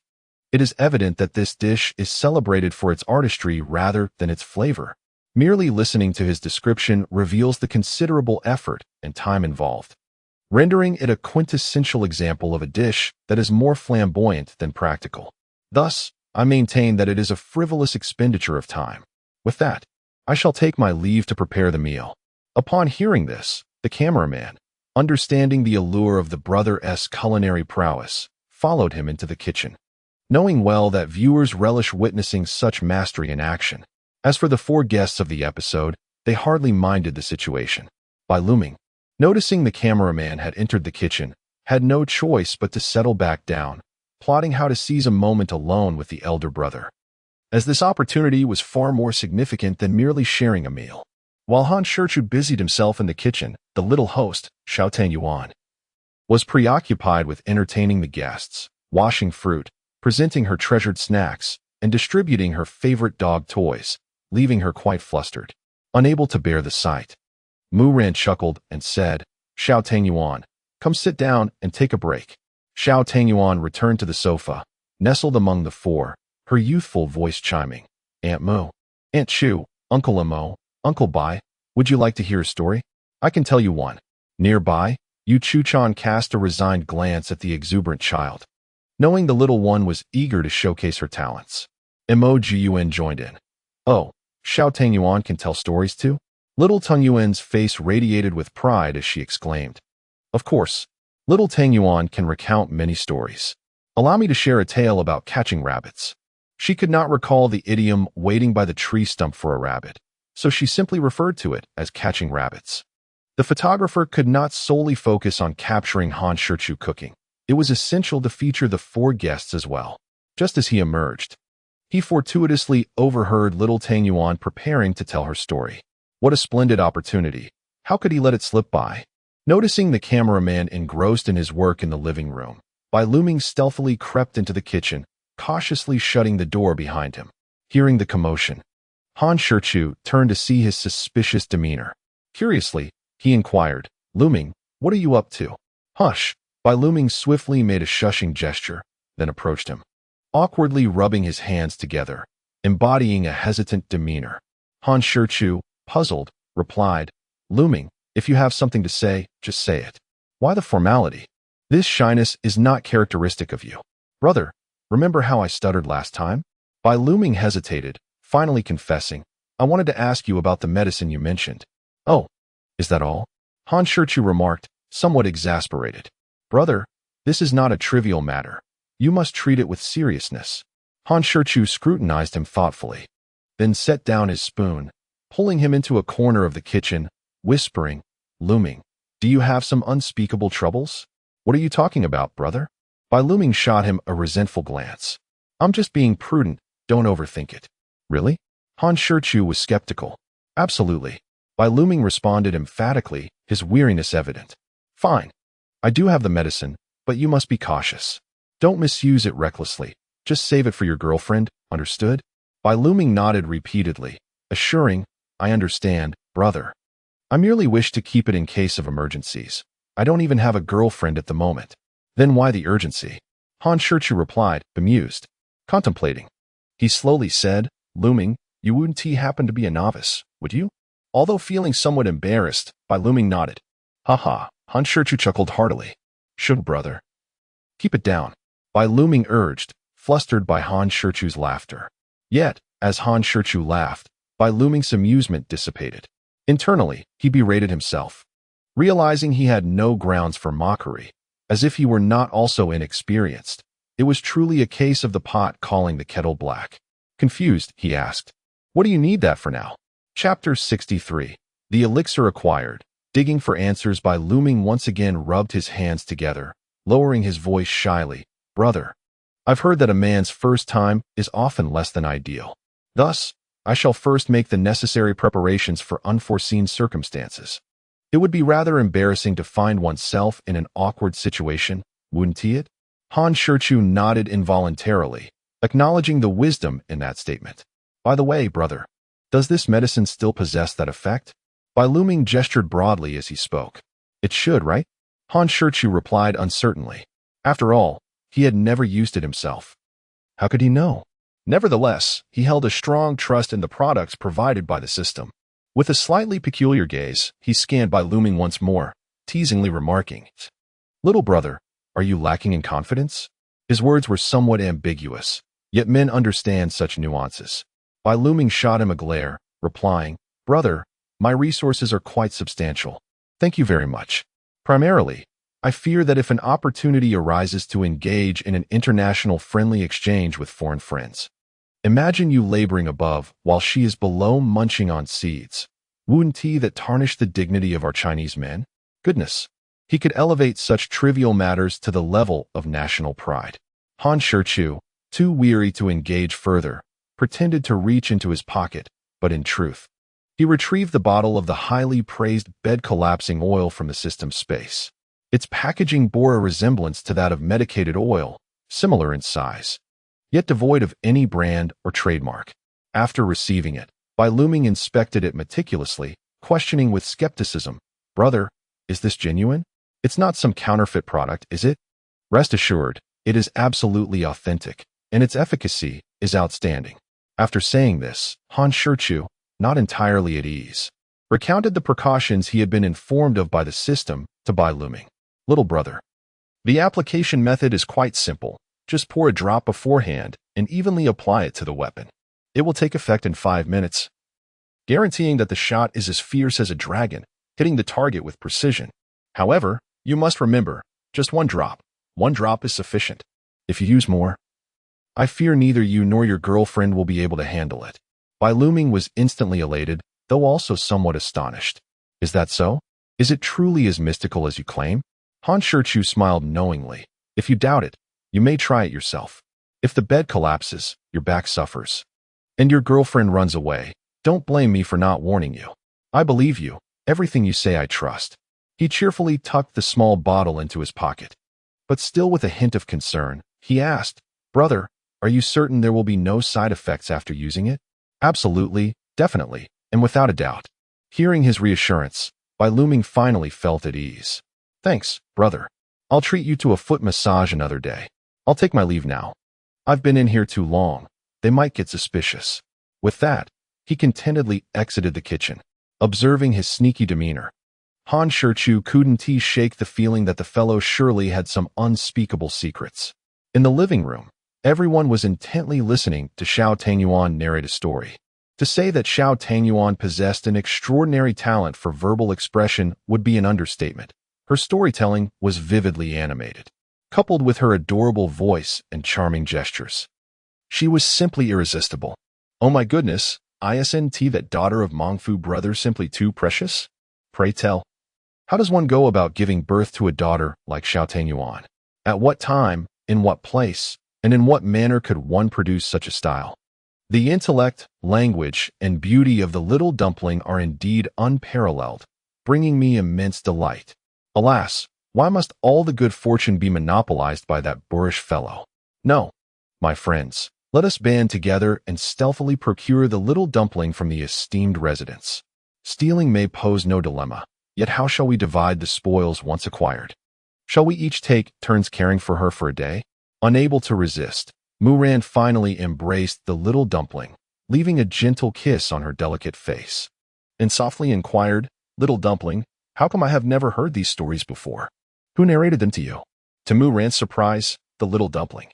it is evident that this dish is celebrated for its artistry rather than its flavor. Merely listening to his description reveals the considerable effort and time involved, rendering it a quintessential example of a dish that is more flamboyant than practical. Thus, I maintain that it is a frivolous expenditure of time. With that, I shall take my leave to prepare the meal. Upon hearing this, the cameraman, understanding the allure of the brother's culinary prowess, followed him into the kitchen, knowing well that viewers relish witnessing such mastery in action. As for the 4 guests of the episode, they hardly minded the situation. Bai Luming, noticing the cameraman had entered the kitchen, had no choice but to settle back down, plotting how to seize a moment alone with the elder brother, as this opportunity was far more significant than merely sharing a meal. While Han Shichu busied himself in the kitchen, the little host, Xiao Tangyuan, was preoccupied with entertaining the guests, washing fruit, presenting her treasured snacks, and distributing her favorite dog toys, leaving her quite flustered, unable to bear the sight. Mu Ran chuckled and said, Xiao Tangyuan, come sit down and take a break. Xiao Tangyuan returned to the sofa, nestled among the 4, her youthful voice chiming. Aunt Mu, Aunt Chu, Uncle Imo, Uncle Bai, would you like to hear a story? I can tell you one. Nearby, Yu Chu-chan cast a resigned glance at the exuberant child, knowing the little one was eager to showcase her talents. Mo Jiyuan joined in. Oh, Xiao Tangyuan can tell stories too? Little Tangyuan's face radiated with pride as she exclaimed. Of course, little Tangyuan can recount many stories. Allow me to share a tale about catching rabbits. She could not recall the idiom waiting by the tree stump for a rabbit, so she simply referred to it as catching rabbits. The photographer could not solely focus on capturing Han Shichu cooking. It was essential to feature the 4 guests as well. Just as he emerged, he fortuitously overheard little Tang Yuan preparing to tell her story. What a splendid opportunity. How could he let it slip by? Noticing the cameraman engrossed in his work in the living room, Bai Luming stealthily crept into the kitchen, cautiously shutting the door behind him. Hearing the commotion, Han Shichu turned to see his suspicious demeanor. Curiously, he inquired, "Luming, what are you up to?" "Hush." Bai Luming swiftly made a shushing gesture, then approached him, awkwardly rubbing his hands together, embodying a hesitant demeanor. Han Shichu, puzzled, replied, "Luming, if you have something to say, just say it. Why the formality? This shyness is not characteristic of you." "Brother, remember how I stuttered last time?" Bai Luming hesitated, finally confessing, "I wanted to ask you about the medicine you mentioned." "Oh, is that all?" Han Shichu remarked, somewhat exasperated. "Brother, this is not a trivial matter. You must treat it with seriousness." Han Shichu scrutinized him thoughtfully, then set down his spoon, pulling him into a corner of the kitchen, whispering, "Luming, do you have some unspeakable troubles?" "What are you talking about, brother?" Bai Luming shot him a resentful glance. "I'm just being prudent, don't overthink it." "Really?" Han Shichu was skeptical. "Absolutely." Bai Luming responded emphatically, his weariness evident. "Fine. I do have the medicine, but you must be cautious. Don't misuse it recklessly. Just save it for your girlfriend, understood?" Bai Luming nodded repeatedly, assuring, "I understand, brother. I merely wish to keep it in case of emergencies. I don't even have a girlfriend at the moment." "Then why the urgency?" Han Shichu replied, bemused. Contemplating. He slowly said, "Luming, you wouldn't happen to be a novice, would you?" Although feeling somewhat embarrassed, Bai Luming nodded. "Ha." Han Shichu chuckled heartily. "Should, brother." "Keep it down," Bai Luming urged, flustered by Han Shichu's laughter. Yet, as Han Shichu laughed, Bai Luming's amusement dissipated. Internally, he berated himself, realizing he had no grounds for mockery, as if he were not also inexperienced. It was truly a case of the pot calling the kettle black. Confused, he asked, "What do you need that for now?" Chapter 63. The Elixir Acquired. Digging for answers, Bai Luming once again rubbed his hands together, lowering his voice shyly. "Brother, I've heard that a man's first time is often less than ideal. Thus, I shall first make the necessary preparations for unforeseen circumstances. It would be rather embarrassing to find oneself in an awkward situation, wouldn't it?" Han Shichu nodded involuntarily, acknowledging the wisdom in that statement. "By the way, brother, does this medicine still possess that effect?" Bai Luming gestured broadly as he spoke. "It should, right?" Han Shichu replied uncertainly. After all, he had never used it himself. How could he know? Nevertheless, he held a strong trust in the products provided by the system. With a slightly peculiar gaze, he scanned Bai Luming once more, teasingly remarking, "Little brother, are you lacking in confidence?" His words were somewhat ambiguous, yet men understand such nuances. Bai Luming shot him a glare, replying, "Brother, my resources are quite substantial. Thank you very much. Primarily, I fear that if an opportunity arises to engage in an international friendly exchange with foreign friends, imagine you laboring above while she is below munching on seeds. Wouldn't that tarnish the dignity of our Chinese men? Goodness, he could elevate such trivial matters to the level of national pride." Han Shichu, too weary to engage further, pretended to reach into his pocket, but in truth, he retrieved the bottle of the highly praised bed-collapsing oil from the system's space. Its packaging bore a resemblance to that of medicated oil, similar in size, yet devoid of any brand or trademark. After receiving it, Bai Luming inspected it meticulously, questioning with skepticism, "Brother, is this genuine? It's not some counterfeit product, is it?" "Rest assured, it is absolutely authentic, and its efficacy is outstanding." After saying this, Han Shichu, not entirely at ease, recounted the precautions he had been informed of by the system to Bai Luming. "Little brother, the application method is quite simple. Just pour a drop beforehand and evenly apply it to the weapon. It will take effect in 5 minutes, guaranteeing that the shot is as fierce as a dragon, hitting the target with precision. However, you must remember, just one drop. One drop is sufficient. If you use more, I fear neither you nor your girlfriend will be able to handle it." Bai Luming was instantly elated, though also somewhat astonished. "Is that so?" Is it truly as mystical as you claim? Han Shichu smiled knowingly. If you doubt it, you may try it yourself. If the bed collapses, your back suffers, and your girlfriend runs away, don't blame me for not warning you. I believe you. Everything you say I trust. He cheerfully tucked the small bottle into his pocket. But still with a hint of concern, he asked, Brother, are you certain there will be no side effects after using it? Absolutely, definitely, and without a doubt. Hearing his reassurance, Bai Luming finally felt at ease. Thanks, brother. I'll treat you to a foot massage another day. I'll take my leave now. I've been in here too long. They might get suspicious. With that, he contentedly exited the kitchen, observing his sneaky demeanor. Han Shichu couldn't shake the feeling that the fellow surely had some unspeakable secrets. In the living room, everyone was intently listening to Xiao Tangyuan narrate a story. To say that Xiao Tangyuan possessed an extraordinary talent for verbal expression would be an understatement. Her storytelling was vividly animated, coupled with her adorable voice and charming gestures. She was simply irresistible. Oh my goodness, isn't that daughter of Mongfu brother simply too precious? Pray tell, how does one go about giving birth to a daughter like Xiao Tangyuan? At what time, in what place, and in what manner could one produce such a style? The intellect, language, and beauty of the little dumpling are indeed unparalleled, bringing me immense delight. Alas, why must all the good fortune be monopolized by that boorish fellow? No, my friends, let us band together and stealthily procure the little dumpling from the esteemed residence. Stealing may pose no dilemma, yet how shall we divide the spoils once acquired? Shall we each take turns caring for her for a day? Unable to resist, Muran finally embraced the little dumpling, leaving a gentle kiss on her delicate face, and softly inquired, Little dumpling, how come I have never heard these stories before? Who narrated them to you? To Muran's surprise, the little dumpling,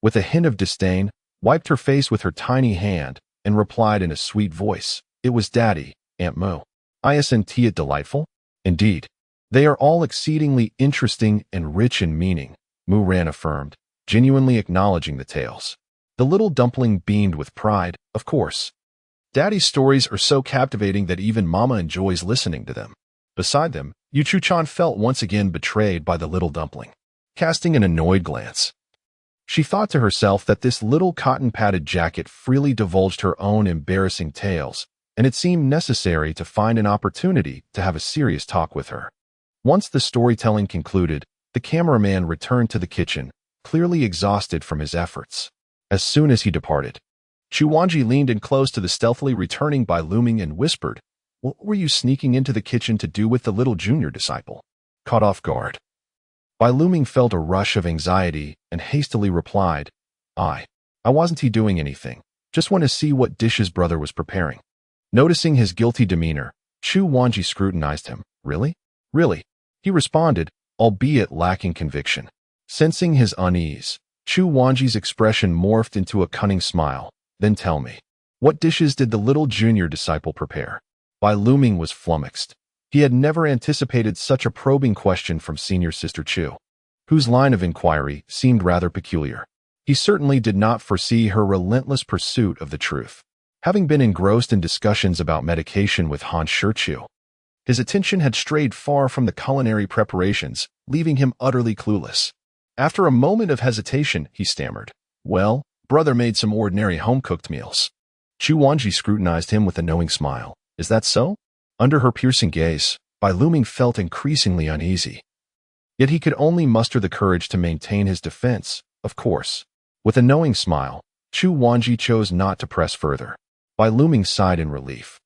with a hint of disdain, wiped her face with her tiny hand and replied in a sweet voice, It was Daddy, Aunt Mu. Isn't it delightful? Indeed. They are all exceedingly interesting and rich in meaning, Muran affirmed, genuinely acknowledging the tales. The little dumpling beamed with pride, of course. Daddy's stories are so captivating that even Mama enjoys listening to them. Beside them, Yuchu-chan felt once again betrayed by the little dumpling. Casting an annoyed glance, she thought to herself that this little cotton-padded jacket freely divulged her own embarrassing tales, and it seemed necessary to find an opportunity to have a serious talk with her. Once the storytelling concluded, the cameraman returned to the kitchen, clearly exhausted from his efforts. As soon as he departed, Chuwanji leaned in close to the stealthily returning Bai Luming and whispered, What were you sneaking into the kitchen to do with the little junior disciple? Caught off guard, Bai Luming felt a rush of anxiety and hastily replied, I wasn't doing anything. Just want to see what dishes brother was preparing. Noticing his guilty demeanor, Chuwanji scrutinized him. Really? Really? He responded, albeit lacking conviction. Sensing his unease, Chuwanji's expression morphed into a cunning smile. Then tell me, what dishes did the little junior disciple prepare? Bai Luming was flummoxed. He had never anticipated such a probing question from senior sister Chu, whose line of inquiry seemed rather peculiar. He certainly did not foresee her relentless pursuit of the truth. Having been engrossed in discussions about medication with Han Shichu, his attention had strayed far from the culinary preparations, leaving him utterly clueless. After a moment of hesitation, he stammered, Well, brother made some ordinary home-cooked meals. Chuwanji scrutinized him with a knowing smile. Is that so? Under her piercing gaze, Bai Luming felt increasingly uneasy. Yet he could only muster the courage to maintain his defense, of course. With a knowing smile, Chuwanji chose not to press further. Bai Luming sighed in relief,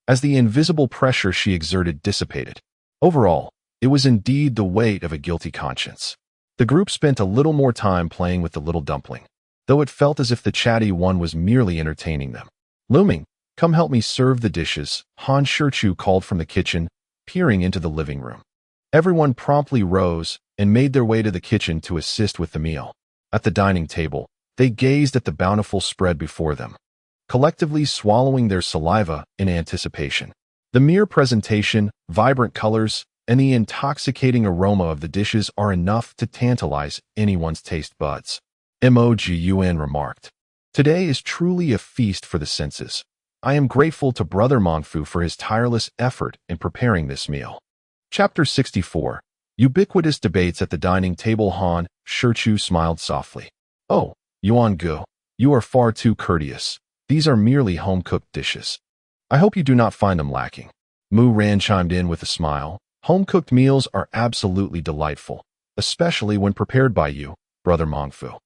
as the invisible pressure she exerted dissipated. Overall, it was indeed the weight of a guilty conscience. The group spent a little more time playing with the little dumpling, though it felt as if the chatty one was merely entertaining them. Luming, come help me serve the dishes, Han Shichu called from the kitchen, peering into the living room. Everyone promptly rose and made their way to the kitchen to assist with the meal. At the dining table, they gazed at the bountiful spread before them, collectively swallowing their saliva in anticipation. The mere presentation, vibrant colors, and the intoxicating aroma of the dishes are enough to tantalize anyone's taste buds. Mogun remarked. Today is truly a feast for the senses. I am grateful to Brother Mongfu for his tireless effort in preparing this meal. Chapter 64. Ubiquitous debates at the dining table. Han Shichu smiled softly. Oh, Yuan-gu, you are far too courteous. These are merely home-cooked dishes. I hope you do not find them lacking. Mu Ran chimed in with a smile. Home-cooked meals are absolutely delightful, especially when prepared by you, Brother Mongfu.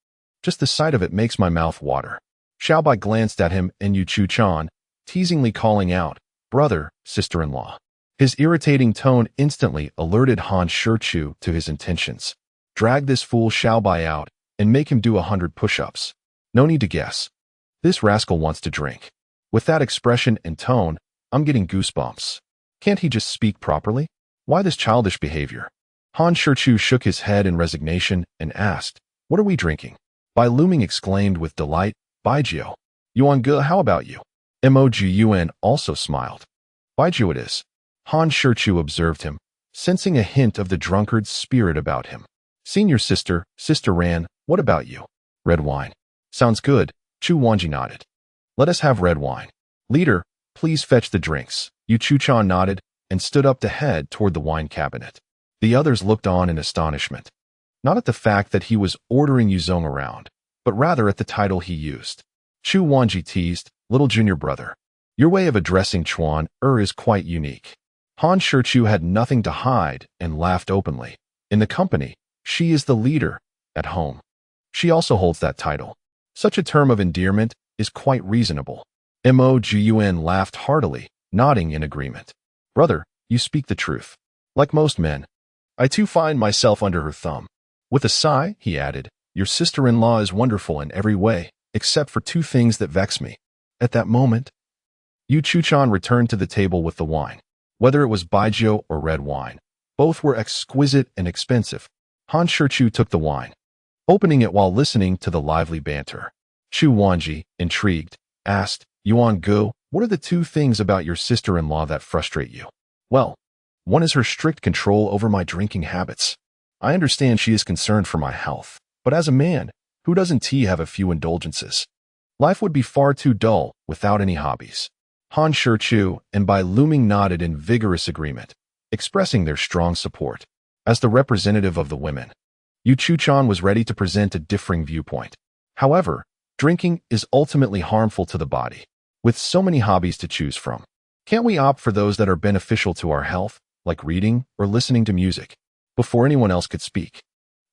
Just the sight of it makes my mouth water. Xiaobai glanced at him and Yu Chu-chan, teasingly calling out, brother, sister-in-law. His irritating tone instantly alerted Han Shichu to his intentions. Drag this fool Xiaobai out and make him do 100 push-ups. No need to guess. This rascal wants to drink. With that expression and tone, I'm getting goosebumps. Can't he just speak properly? Why this childish behavior? Han Shichu shook his head in resignation and asked, what are we drinking? Bai Luming exclaimed with delight, Baijiu. Yuan-gu, how about you? Emoji Yuan also smiled. Baijiu it is. Han Shichu observed him, sensing a hint of the drunkard's spirit about him. Senior sister, Sister Ran, what about you? Red wine. Sounds good, Chu Wanji nodded. Let us have red wine. Leader, please fetch the drinks. Yu Chu-chan nodded and stood up to head toward the wine cabinet. The others looked on in astonishment. Not at the fact that he was ordering Yuzong around, but rather at the title he used. Chu Wanji teased, little junior brother. Your way of addressing Chuan is quite unique. Han Shichu had nothing to hide and laughed openly. In the company, she is the leader. At home, she also holds that title. Such a term of endearment is quite reasonable. Mo Guyuan laughed heartily, nodding in agreement. Brother, you speak the truth. Like most men, I too find myself under her thumb. With a sigh, he added, your sister-in-law is wonderful in every way, except for two things that vex me. At that moment, Yu Chu-chan returned to the table with the wine. Whether it was baijiu or red wine, both were exquisite and expensive. Han Shichu took the wine, opening it while listening to the lively banter. Chu Wanji, intrigued, asked, Yuan-gu, what are the two things about your sister-in-law that frustrate you? Well, one is her strict control over my drinking habits. I understand she is concerned for my health, but as a man, who doesn't have a few indulgences? Life would be far too dull without any hobbies. Han Shichu and Bai Luming nodded in vigorous agreement, expressing their strong support. As the representative of the women, Yu Chu-chan was ready to present a differing viewpoint. However, drinking is ultimately harmful to the body. With so many hobbies to choose from, can't we opt for those that are beneficial to our health, like reading or listening to music? Before anyone else could speak,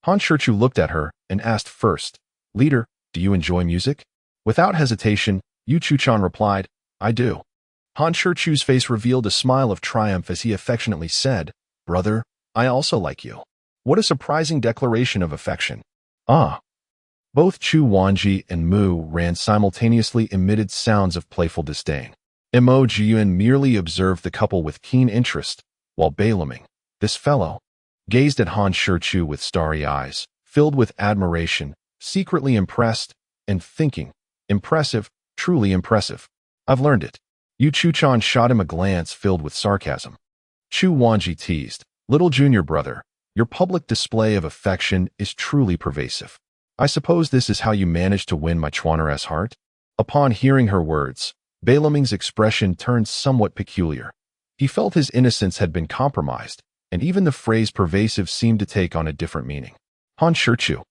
Han Shichu looked at her and asked first, Leader, do you enjoy music? Without hesitation, Yu Chu-chan replied, I do. Han Shichu's face revealed a smile of triumph as he affectionately said, Brother, I also like you. What a surprising declaration of affection. Ah. Both Chu Wanji and Mu Ran simultaneously emitted sounds of playful disdain. Mo Jiyuan merely observed the couple with keen interest, while Bai Luming, this fellow, gazed at Han Shichu with starry eyes, filled with admiration, secretly impressed, and thinking, impressive, truly impressive. I've learned it. Yu Chu-chan shot him a glance filled with sarcasm. Chu Wanji teased, little junior brother, your public display of affection is truly pervasive. I suppose this is how you managed to win my Chuaner's heart? Upon hearing her words, Bai Luming's expression turned somewhat peculiar. He felt his innocence had been compromised, and even the phrase pervasive seemed to take on a different meaning. Han Shichu,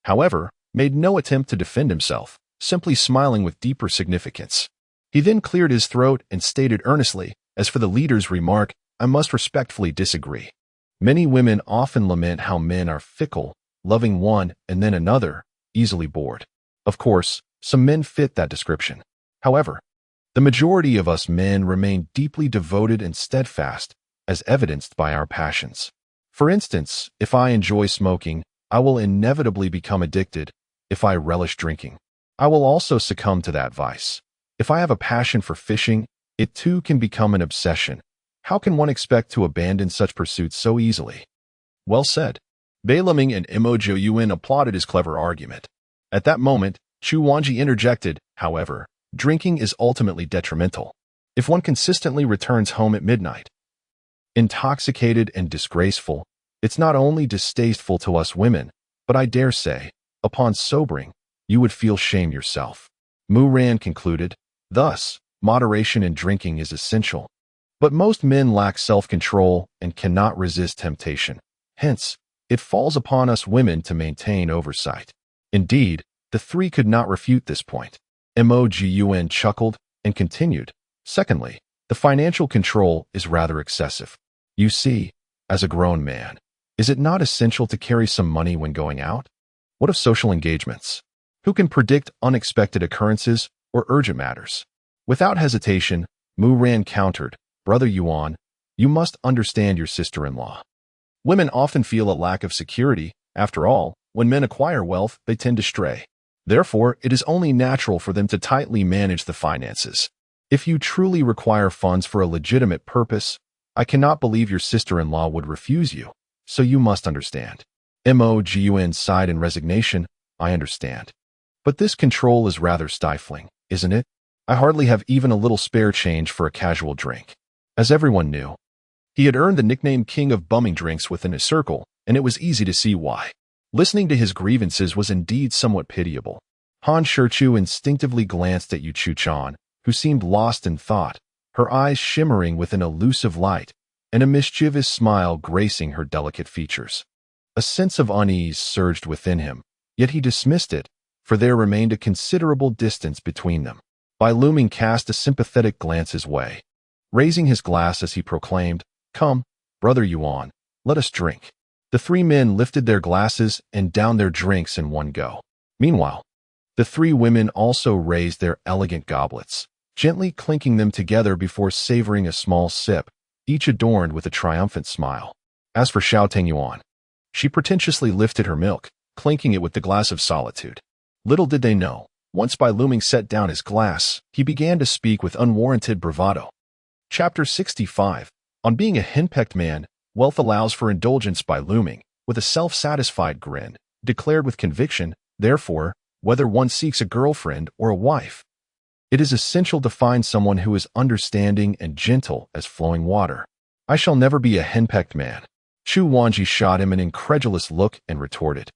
however, made no attempt to defend himself, simply smiling with deeper significance. He then cleared his throat and stated earnestly, as for the leader's remark, I must respectfully disagree. Many women often lament how men are fickle, loving one and then another, easily bored. Of course, some men fit that description. However, the majority of us men remain deeply devoted and steadfast, as evidenced by our passions. For instance, if I enjoy smoking, I will inevitably become addicted. If I relish drinking, I will also succumb to that vice. If I have a passion for fishing, it too can become an obsession. How can one expect to abandon such pursuits so easily? Well said. Bai Luming and Mo Jiyuan applauded his clever argument. At that moment, Chu Wanji interjected, however, drinking is ultimately detrimental. If one consistently returns home at midnight, intoxicated and disgraceful, it's not only distasteful to us women, but I dare say, upon sobering, you would feel shame yourself. Mu Ran concluded, thus, moderation in drinking is essential. But most men lack self-control and cannot resist temptation. Hence, it falls upon us women to maintain oversight. Indeed, the three could not refute this point. Mogun chuckled and continued. Secondly, the financial control is rather excessive. You see, as a grown man, is it not essential to carry some money when going out? What of social engagements? Who can predict unexpected occurrences or urgent matters? Without hesitation, Mu Ran countered, Brother Yuan, you must understand your sister-in-law. Women often feel a lack of security. After all, when men acquire wealth, they tend to stray. Therefore, it is only natural for them to tightly manage the finances. If you truly require funds for a legitimate purpose, I cannot believe your sister-in-law would refuse you, so you must understand. Mogun sighed in resignation. I understand. But this control is rather stifling, isn't it? I hardly have even a little spare change for a casual drink. As everyone knew, he had earned the nickname King of Bumming Drinks within his circle, and it was easy to see why. Listening to his grievances was indeed somewhat pitiable. Han Shichu instinctively glanced at Yu Chu-chan, who seemed lost in thought, her eyes shimmering with an elusive light, and a mischievous smile gracing her delicate features. A sense of unease surged within him, yet he dismissed it, for there remained a considerable distance between them. Bai Luming cast a sympathetic glance his way, raising his glass as he proclaimed, Come, Brother Yuan, let us drink. The three men lifted their glasses and downed their drinks in one go. Meanwhile, the three women also raised their elegant goblets, gently clinking them together before savoring a small sip, each adorned with a triumphant smile. As for Xiao Tengyuan, she pretentiously lifted her milk, clinking it with the glass of solitude. Little did they know, once Bai Luming set down his glass, he began to speak with unwarranted bravado. Chapter 65. On being a henpecked man, wealth allows for indulgence. Bai Luming, with a self-satisfied grin, declared with conviction, therefore, whether one seeks a girlfriend or a wife, it is essential to find someone who is understanding and gentle as flowing water. I shall never be a henpecked man. Chu Wanji shot him an incredulous look and retorted,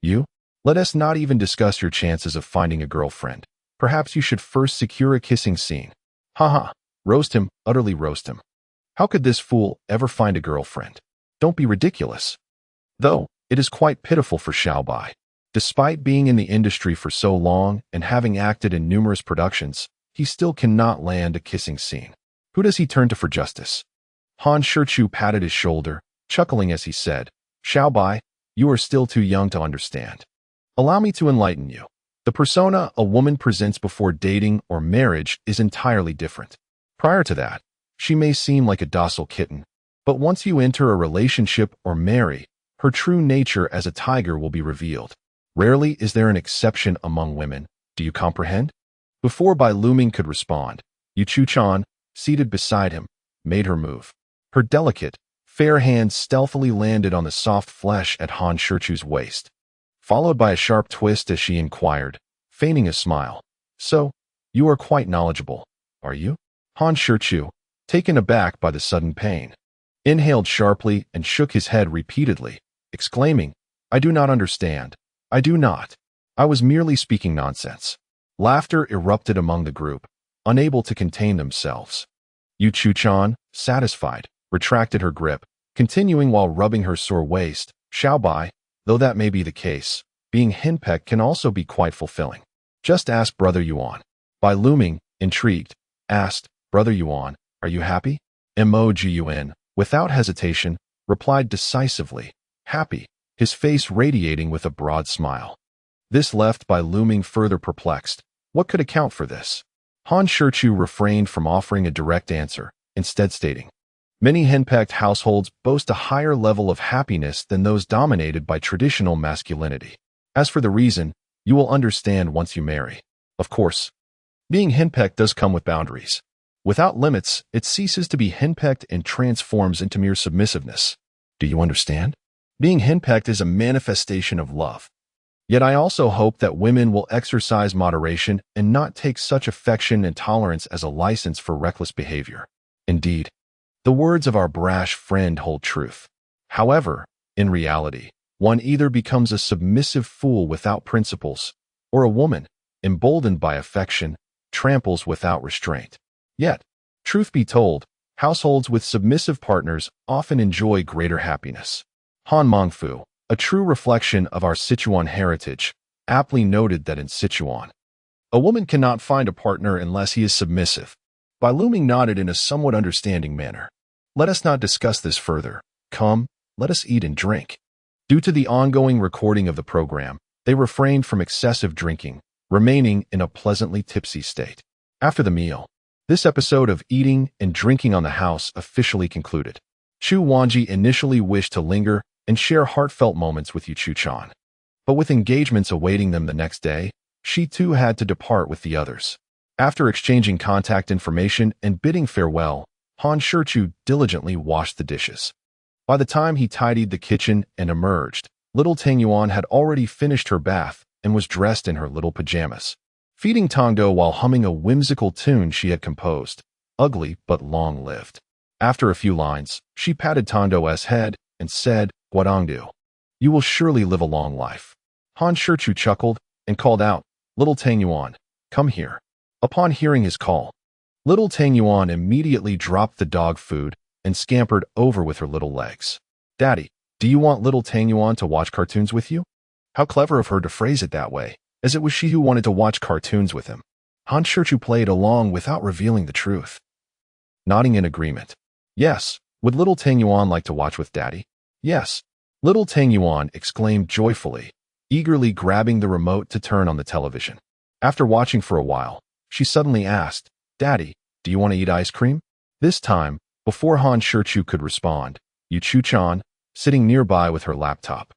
You? Let us not even discuss your chances of finding a girlfriend. Perhaps you should first secure a kissing scene. Ha. Roast him, utterly roast him. How could this fool ever find a girlfriend? Don't be ridiculous. Though, it is quite pitiful for Xiao Bai. Despite being in the industry for so long and having acted in numerous productions, he still cannot land a kissing scene. Who does he turn to for justice? Han Shichu patted his shoulder, chuckling as he said, Xiao Bai, you are still too young to understand. Allow me to enlighten you. The persona a woman presents before dating or marriage is entirely different. Prior to that, she may seem like a docile kitten, but once you enter a relationship or marry, her true nature as a tiger will be revealed. Rarely is there an exception among women. Do you comprehend? Before Bai Luming could respond, Yu Chu-chan, seated beside him, made her move. Her delicate, fair hand stealthily landed on the soft flesh at Han Shichu's waist, followed by a sharp twist as she inquired, feigning a smile. So, you are quite knowledgeable, are you? Han Shichu, taken aback by the sudden pain, inhaled sharply and shook his head repeatedly, exclaiming, I do not understand. I do not. I was merely speaking nonsense. Laughter erupted among the group, unable to contain themselves. Yu Chu-chan, satisfied, retracted her grip, continuing while rubbing her sore waist. Xiao Bai, though that may be the case, being henpecked can also be quite fulfilling. Just ask Brother Yuan. Bai Luming, intrigued, asked, Brother Yuan, are you happy? Mogun, without hesitation, replied decisively, happy, his face radiating with a broad smile. This left Bai Luming further perplexed. What could account for this? Han Shichu refrained from offering a direct answer, instead stating, Many henpecked households boast a higher level of happiness than those dominated by traditional masculinity. As for the reason, you will understand once you marry. Of course, being henpecked does come with boundaries. Without limits, it ceases to be henpecked and transforms into mere submissiveness. Do you understand? Being henpecked is a manifestation of love. Yet I also hope that women will exercise moderation and not take such affection and tolerance as a license for reckless behavior. Indeed, the words of our brash friend hold truth. However, in reality, one either becomes a submissive fool without principles, or a woman, emboldened by affection, tramples without restraint. Yet, truth be told, Households with submissive partners often enjoy greater happiness. Han Mengfu, a true reflection of our Sichuan heritage, aptly noted that in Sichuan, a woman cannot find a partner unless he is submissive. Bai Luming nodded in a somewhat understanding manner. Let us not discuss this further. Come, let us eat and drink. Due to the ongoing recording of the program, they refrained from excessive drinking, remaining in a pleasantly tipsy state. After the meal, this episode of eating and drinking on the house officially concluded. Chu Wanji initially wished to linger and share heartfelt moments with Yu Chu-chan. But with engagements awaiting them the next day, she too had to depart with the others. After exchanging contact information and bidding farewell, Han Shichu diligently washed the dishes. By the time he tidied the kitchen and emerged, little Tang Yuan had already finished her bath and was dressed in her little pajamas, feeding Tongdo while humming a whimsical tune she had composed, ugly but long-lived. After a few lines, she patted Tongdo's head and said, "Guadongdu, you will surely live a long life." Han Shichu chuckled and called out, "Little Tang Yuan, come here." Upon hearing his call, little Tang Yuan immediately dropped the dog food and scampered over with her little legs. "Daddy, do you want little Tang Yuan to watch cartoons with you?" How clever of her to phrase it that way, as it was she who wanted to watch cartoons with him. Han Shichu played along without revealing the truth, nodding in agreement. "Yes, would little Tang Yuan like to watch with Daddy?" "Yes," little Tang Yuan exclaimed joyfully, eagerly grabbing the remote to turn on the television. After watching for a while, she suddenly asked, "Daddy, do you want to eat ice cream?" This time, before Han Shichu could respond, Yu Chu-chan, sitting nearby with her laptop,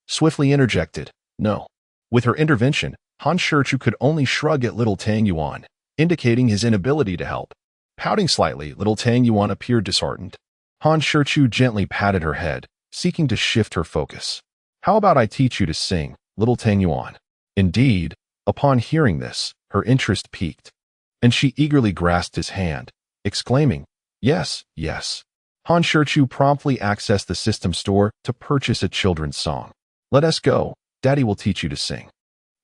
swiftly interjected, "No." With her intervention, Han Shichu could only shrug at little Tang Yuan, indicating his inability to help. Pouting slightly, little Tang Yuan appeared disheartened. Han Shichu gently patted her head, seeking to shift her focus. "How about I teach you to sing, little Tang Yuan?" Indeed, upon hearing this, her interest piqued, and she eagerly grasped his hand, exclaiming, "Yes, yes." Han Shichu promptly accessed the system store to purchase a children's song. "Let us go, Daddy will teach you to sing."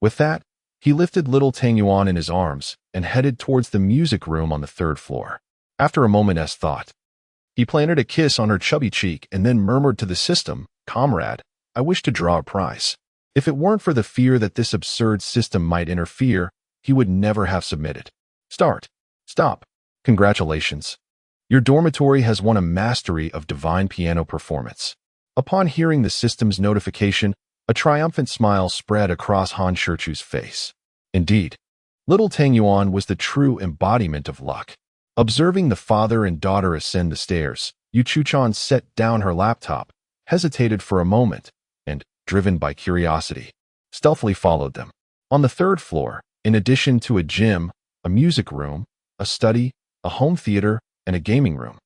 With that, he lifted little Tang Yuan in his arms and headed towards the music room on the 3rd floor. After a moment's thought, he planted a kiss on her chubby cheek and then murmured to the system, "Comrade, I wish to draw a prize." If it weren't for the fear that this absurd system might interfere, he would never have submitted. "Start. Stop. Congratulations. Your dormitory has won a mastery of divine piano performance." Upon hearing the system's notification, a triumphant smile spread across Han Shichu's face. Indeed, little Tang Yuan was the true embodiment of luck. Observing the father and daughter ascend the stairs, Yu Chu-chan set down her laptop, hesitated for a moment, and, driven by curiosity, stealthily followed them. On the 3rd floor, in addition to a gym, a music room, a study, a home theater, and a gaming room,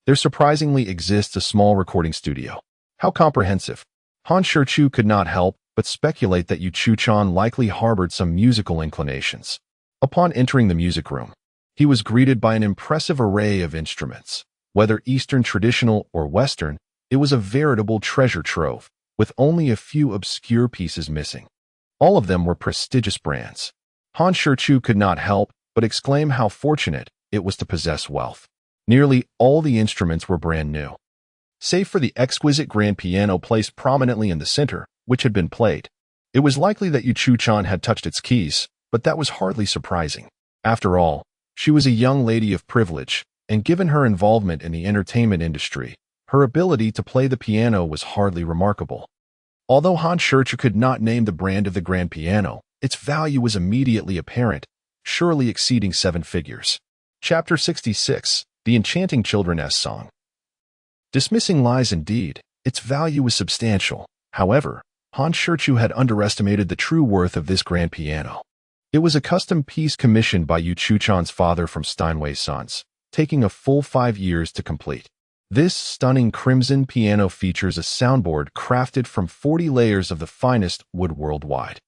there surprisingly exists a small recording studio. How comprehensive! Han Shichu could not help but speculate that Yu Chu-chan likely harbored some musical inclinations. Upon entering the music room, he was greeted by an impressive array of instruments. Whether Eastern traditional or Western, it was a veritable treasure trove, with only a few obscure pieces missing. All of them were prestigious brands. Han Shichu could not help but exclaim how fortunate it was to possess wealth. Nearly all the instruments were brand new, save for the exquisite grand piano placed prominently in the center, which had been played. It was likely that Yu Chu-chan had touched its keys, but that was hardly surprising. After all, she was a young lady of privilege, and given her involvement in the entertainment industry, her ability to play the piano was hardly remarkable. Although Han Shichu could not name the brand of the grand piano, its value was immediately apparent, surely exceeding 7 figures. Chapter 66, The Enchanting Children's Song. Dismissing lies indeed, its value was substantial. However, Han Shichu had underestimated the true worth of this grand piano. It was a custom piece commissioned by Yu Chu-chan's father from Steinway Sons, taking a full 5 years to complete. This stunning crimson piano features a soundboard crafted from 40 layers of the finest wood worldwide,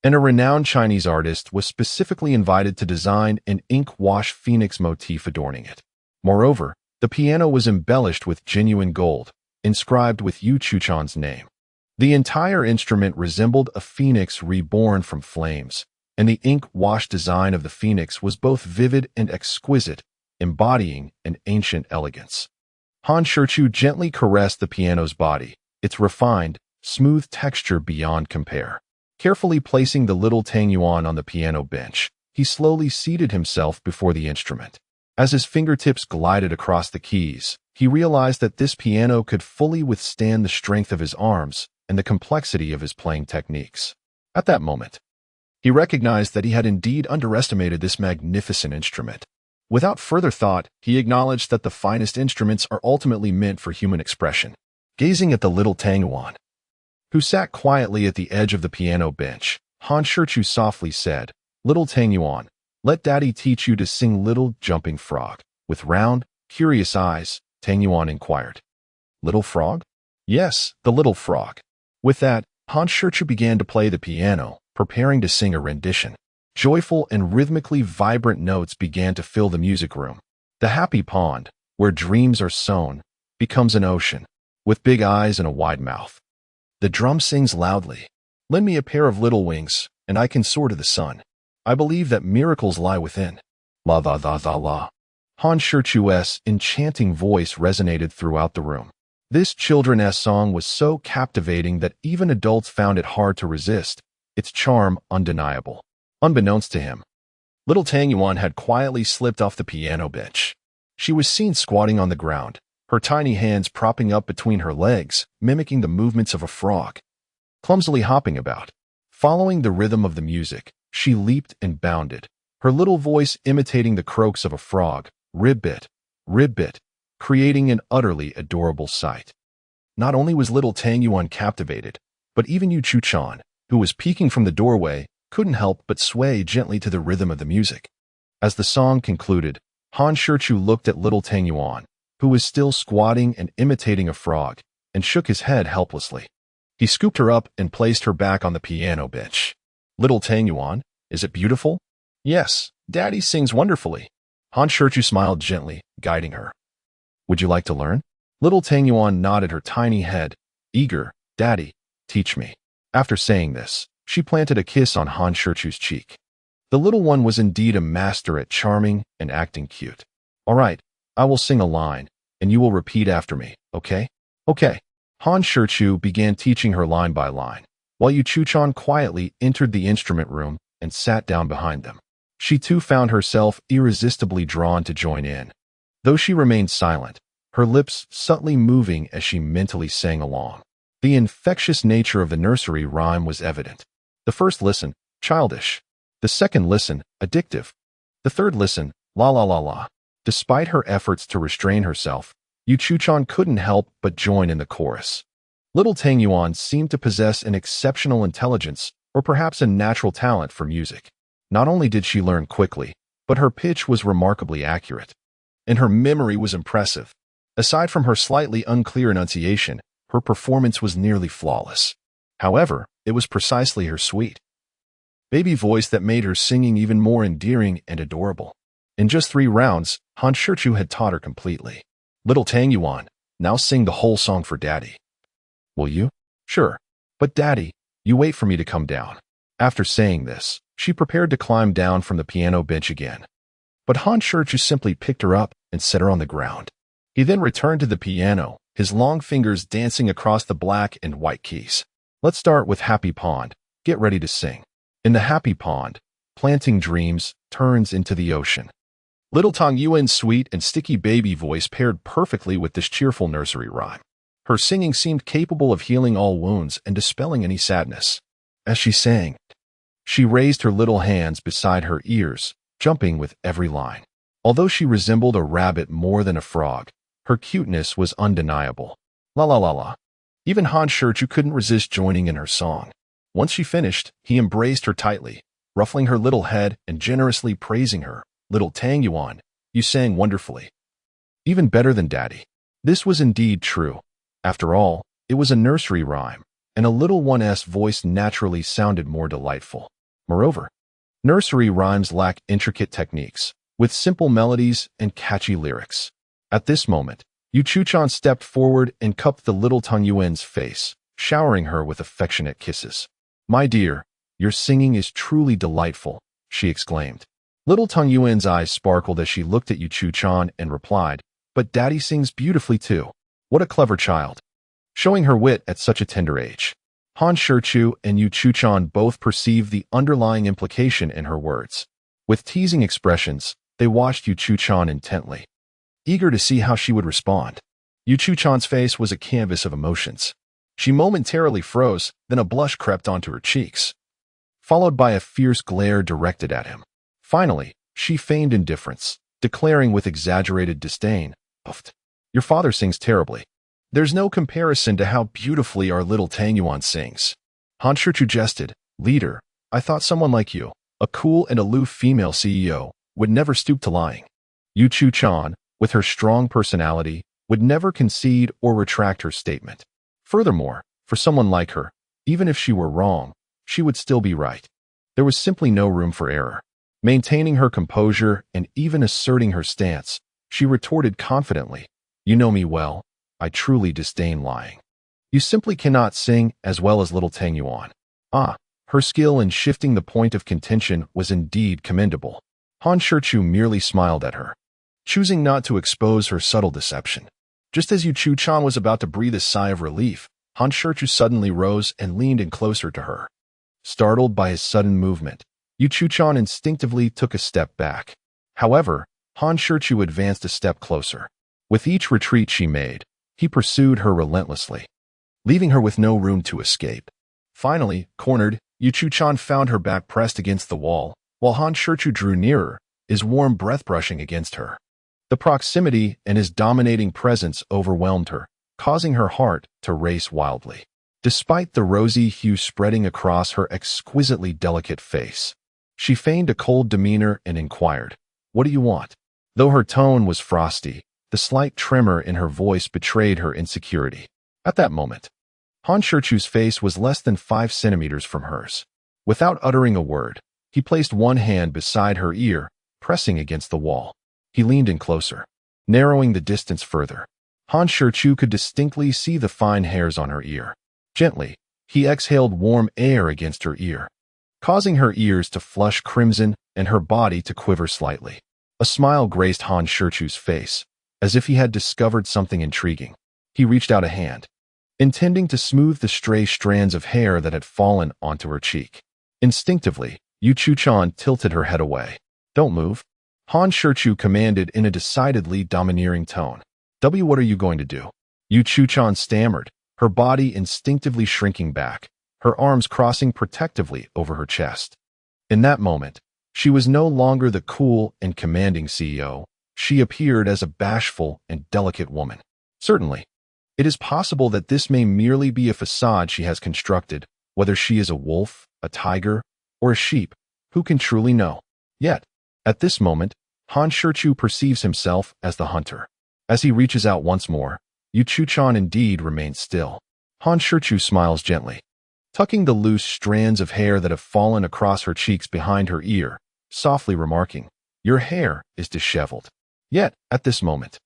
and a renowned Chinese artist was specifically invited to design an ink-wash phoenix motif adorning it. Moreover, the piano was embellished with genuine gold, inscribed with Yu Chu-chan's name. The entire instrument resembled a phoenix reborn from flames, and the ink-wash design of the phoenix was both vivid and exquisite, embodying an ancient elegance. Han Shichu gently caressed the piano's body, its refined, smooth texture beyond compare. Carefully placing the little Tang Yuan on the piano bench, he slowly seated himself before the instrument. As his fingertips glided across the keys, he realized that this piano could fully withstand the strength of his arms and the complexity of his playing techniques. At that moment, he recognized that he had indeed underestimated this magnificent instrument. Without further thought, he acknowledged that the finest instruments are ultimately meant for human expression. Gazing at the little Tang Yuan, who sat quietly at the edge of the piano bench, Han Shichu softly said, "Little Tang Yuan, let Daddy teach you to sing Little Jumping Frog." With round, curious eyes, Tang Yuan inquired, "Little frog?" "Yes, the little frog." With that, Han Shichu began to play the piano, preparing to sing a rendition. Joyful and rhythmically vibrant notes began to fill the music room. The happy pond, where dreams are sown, becomes an ocean, with big eyes and a wide mouth. The drum sings loudly, "Lend me a pair of little wings, and I can soar to the sun. I believe that miracles lie within." La la la la la. Han Shichu's enchanting voice resonated throughout the room. This children's song was so captivating that even adults found it hard to resist, its charm undeniable. Unbeknownst to him, little Tang Yuan had quietly slipped off the piano bench. She was seen squatting on the ground, her tiny hands propping up between her legs, mimicking the movements of a frog, clumsily hopping about. Following the rhythm of the music, she leaped and bounded, her little voice imitating the croaks of a frog, ribbit, ribbit, creating an utterly adorable sight. Not only was little Tang Yuan captivated, but even Yu Chu-chan, who was peeking from the doorway, couldn't help but sway gently to the rhythm of the music. As the song concluded, Han Shichu looked at little Tang Yuan, who was still squatting and imitating a frog, and shook his head helplessly. He scooped her up and placed her back on the piano bench. "Little Tang Yuan, is it beautiful?" "Yes, Daddy sings wonderfully." Han Shichu smiled gently, guiding her. "Would you like to learn?" Little Tang Yuan nodded her tiny head, eager. "Daddy, teach me." After saying this, she planted a kiss on Han Shichu's cheek. The little one was indeed a master at charming and acting cute. "All right, I will sing a line, and you will repeat after me, okay?" "Okay." Han Shichu began teaching her line by line, while Yu Chu-chan quietly entered the instrument room and sat down behind them. She too found herself irresistibly drawn to join in. Though she remained silent, her lips subtly moving as she mentally sang along. The infectious nature of the nursery rhyme was evident. The first listen, childish. The second listen, addictive. The third listen, la la la la. Despite her efforts to restrain herself, Yu Chu-chan couldn't help but join in the chorus. Little Tang Yuan seemed to possess an exceptional intelligence, or perhaps a natural talent for music. Not only did she learn quickly, but her pitch was remarkably accurate. And her memory was impressive. Aside from her slightly unclear enunciation, her performance was nearly flawless. However, it was precisely her sweet, baby voice that made her singing even more endearing and adorable. In just 3 rounds, Han Shichu had taught her completely. "Little Tang Yuan, now sing the whole song for Daddy." "Will you?" "Sure. But Daddy, you wait for me to come down." After saying this, she prepared to climb down from the piano bench again. But Han Shichu simply picked her up and set her on the ground. He then returned to the piano, his long fingers dancing across the black and white keys. "Let's start with Happy Pond. Get ready to sing." In the happy pond, planting dreams turns into the ocean. Little Tang Yuan's sweet and sticky baby voice paired perfectly with this cheerful nursery rhyme. Her singing seemed capable of healing all wounds and dispelling any sadness. As she sang, she raised her little hands beside her ears, jumping with every line. Although she resembled a rabbit more than a frog, her cuteness was undeniable. La la la la. Even Han Shichu couldn't resist joining in her song. Once she finished, he embraced her tightly, ruffling her little head and generously praising her. "Little Tang Yuan, you sang wonderfully. Even better than Daddy." This was indeed true. After all, it was a nursery rhyme, and a little one's voice naturally sounded more delightful. Moreover, nursery rhymes lack intricate techniques, with simple melodies and catchy lyrics. At this moment, Yu Chu-chan stepped forward and cupped the little Tang Yuan's face, showering her with affectionate kisses. "My dear, your singing is truly delightful," she exclaimed. Little Tung Yuan's eyes sparkled as she looked at Yu Chu-chan and replied, "But Daddy sings beautifully too. What a clever child." Showing her wit at such a tender age. Han Shichu and Yu Chu-chan both perceived the underlying implication in her words. With teasing expressions, they watched Yu Chu-chan intently, eager to see how she would respond. Yu Chu-chan's face was a canvas of emotions. She momentarily froze, then a blush crept onto her cheeks, followed by a fierce glare directed at him. Finally, she feigned indifference, declaring with exaggerated disdain, "Oofed. Your father sings terribly. There's no comparison to how beautifully our little Tang Yuan sings." Han Shichu jested, "Leader, I thought someone like you, a cool and aloof female CEO, would never stoop to lying." Yu Chu-chan, with her strong personality, would never concede or retract her statement. Furthermore, for someone like her, even if she were wrong, she would still be right. There was simply no room for error. Maintaining her composure and even asserting her stance, she retorted confidently, "You know me well. I truly disdain lying. You simply cannot sing as well as little Tang Yuan." Her skill in shifting the point of contention was indeed commendable. Han Shichu merely smiled at her, choosing not to expose her subtle deception. Just as Yu Chu-chan was about to breathe a sigh of relief, Han Shichu suddenly rose and leaned in closer to her. Startled by his sudden movement, Yu Chu-chan instinctively took a step back. However, Han Shichu advanced a step closer. With each retreat she made, he pursued her relentlessly, leaving her with no room to escape. Finally, cornered, Yu Chu-chan found her back pressed against the wall, while Han Shichu drew nearer, his warm breath brushing against her. The proximity and his dominating presence overwhelmed her, causing her heart to race wildly. Despite the rosy hue spreading across her exquisitely delicate face, she feigned a cold demeanor and inquired, "What do you want?" Though her tone was frosty, the slight tremor in her voice betrayed her insecurity. At that moment, Han Shichu's face was less than 5 centimeters from hers. Without uttering a word, he placed one hand beside her ear, pressing against the wall. He leaned in closer, narrowing the distance further. Han Shichu could distinctly see the fine hairs on her ear. Gently, he exhaled warm air against her ear, causing her ears to flush crimson and her body to quiver slightly. A smile graced Han Shichu's face, as if he had discovered something intriguing. He reached out a hand, intending to smooth the stray strands of hair that had fallen onto her cheek. Instinctively, Yu Chu-chan tilted her head away. "Don't move," Han Shichu commanded in a decidedly domineering tone. What are you going to do?" Yu Chu-chan stammered, her body instinctively shrinking back, her arms crossing protectively over her chest. In that moment, she was no longer the cool and commanding CEO. She appeared as a bashful and delicate woman. Certainly, it is possible that this may merely be a facade she has constructed, whether she is a wolf, a tiger, or a sheep, who can truly know? Yet, at this moment, Han Shichu perceives himself as the hunter. As he reaches out once more, Yu Chu-chan indeed remains still. Han Shichu smiles gently, tucking the loose strands of hair that have fallen across her cheeks behind her ear, softly remarking, "Your hair is disheveled." Yet, at this moment,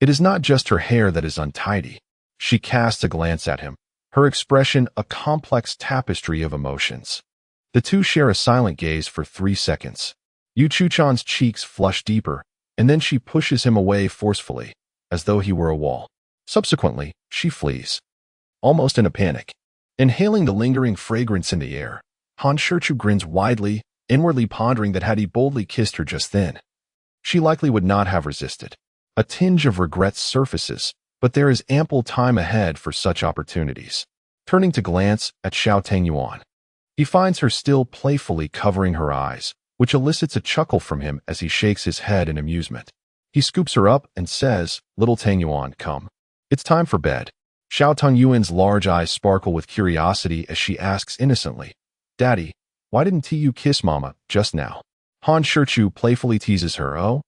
it is not just her hair that is untidy. She casts a glance at him, her expression a complex tapestry of emotions. The two share a silent gaze for 3 seconds. Yu Chu-chan's cheeks flush deeper, and then she pushes him away forcefully, as though he were a wall. Subsequently, she flees, almost in a panic. Inhaling the lingering fragrance in the air, Han Shichu grins widely, inwardly pondering that had he boldly kissed her just then, she likely would not have resisted. A tinge of regret surfaces, but there is ample time ahead for such opportunities. Turning to glance at Xiao Tang Yuan, he finds her still playfully covering her eyes, which elicits a chuckle from him as he shakes his head in amusement. He scoops her up and says, "Little Tang Yuan, come. It's time for bed." Xiao Tang Yuan's large eyes sparkle with curiosity as she asks innocently, "Daddy, why didn't you kiss Mama just now?" Han Shichu playfully teases her, "Oh,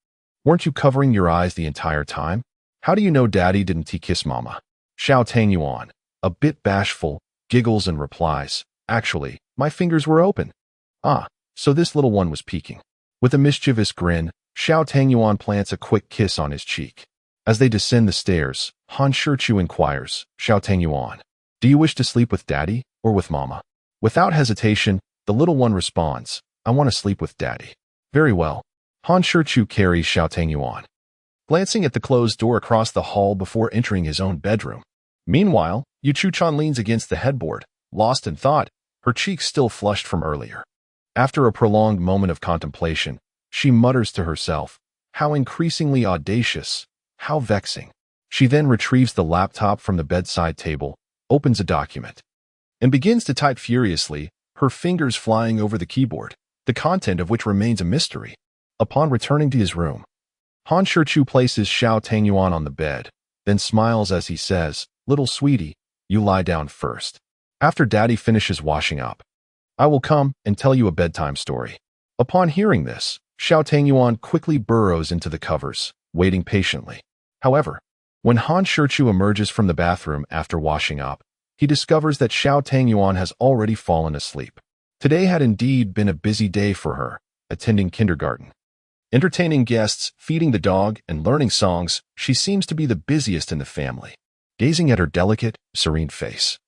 weren't you covering your eyes the entire time? How do you know Daddy didn't kiss Mama?" Xiao Tang Yuan, a bit bashful, giggles and replies, "Actually, my fingers were open." So this little one was peeking. With a mischievous grin, Xiao Tang Yuan plants a quick kiss on his cheek. As they descend the stairs, Han Shichu inquires, "Xiao Tang Yuan, do you wish to sleep with Daddy or with Mama?" Without hesitation, the little one responds, "I want to sleep with Daddy." "Very well. Han Shichu carries Xiao Tangyuan, glancing at the closed door across the hall before entering his own bedroom. Meanwhile, Yu Chuchan leans against the headboard, lost in thought, her cheeks still flushed from earlier. After a prolonged moment of contemplation, she mutters to herself, "How increasingly audacious, how vexing." She then retrieves the laptop from the bedside table, opens a document, and begins to type furiously, her fingers flying over the keyboard, the content of which remains a mystery. Upon returning to his room, Han Shichu places Xiao Tangyuan on the bed, then smiles as he says, "Little sweetie, you lie down first. After Daddy finishes washing up, I will come and tell you a bedtime story." Upon hearing this, Xiao Tangyuan quickly burrows into the covers, waiting patiently. However, when Han Shichu emerges from the bathroom after washing up, he discovers that Xiao Tangyuan has already fallen asleep. Today had indeed been a busy day for her, attending kindergarten. Entertaining guests, feeding the dog, and learning songs, she seems to be the busiest in the family. Gazing at her delicate, serene face,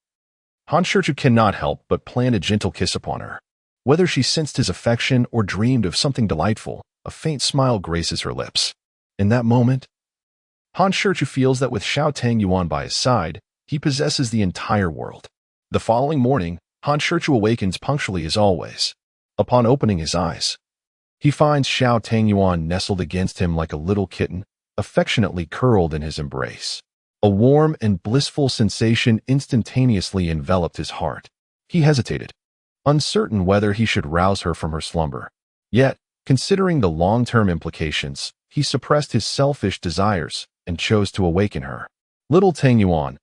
Han Shichu cannot help but plant a gentle kiss upon her. Whether she sensed his affection or dreamed of something delightful, a faint smile graces her lips. In that moment, Han Shichu feels that with Xiao Tangyuan by his side, he possesses the entire world. The following morning, Han Shichu awakens punctually as always. Upon opening his eyes, he finds Xiao Tangyuan nestled against him like a little kitten, affectionately curled in his embrace. A warm and blissful sensation instantaneously enveloped his heart. He hesitated, uncertain whether he should rouse her from her slumber. Yet, considering the long-term implications, he suppressed his selfish desires and chose to awaken her. Little Tangyuan,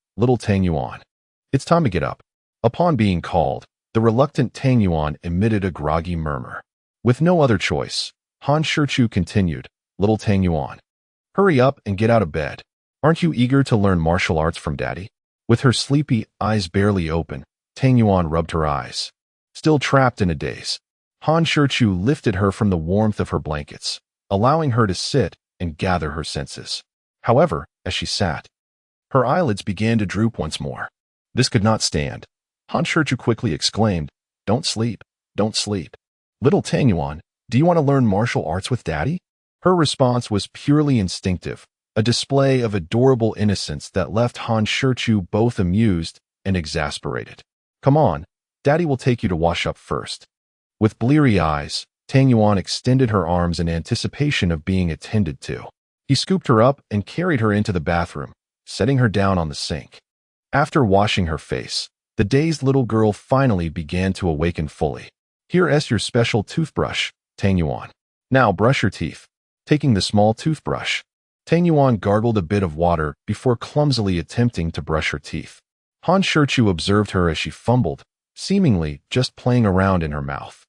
it's time to get up." Upon being called, the reluctant Tangyuan emitted a groggy murmur. With no other choice, Han Shichu continued, "Little Tangyuan, hurry up and get out of bed. Aren't you eager to learn martial arts from Daddy?" With her sleepy eyes barely open, Tangyuan rubbed her eyes. Still trapped in a daze, Han Shichu lifted her from the warmth of her blankets, allowing her to sit and gather her senses. However, as she sat, her eyelids began to droop once more. This could not stand. Han Shichu quickly exclaimed, "Don't sleep, don't sleep. Little Tangyuan, do you want to learn martial arts with Daddy?" Her response was purely instinctive, a display of adorable innocence that left Han Shichu both amused and exasperated. "Come on, Daddy will take you to wash up first." With bleary eyes, Tangyuan extended her arms in anticipation of being attended to. He scooped her up and carried her into the bathroom, setting her down on the sink. After washing her face, the dazed little girl finally began to awaken fully. "Here's your special toothbrush, Tangyuan. Now brush your teeth." Taking the small toothbrush, Tangyuan gargled a bit of water before clumsily attempting to brush her teeth. Han Shichu observed her as she fumbled, seemingly just playing around in her mouth.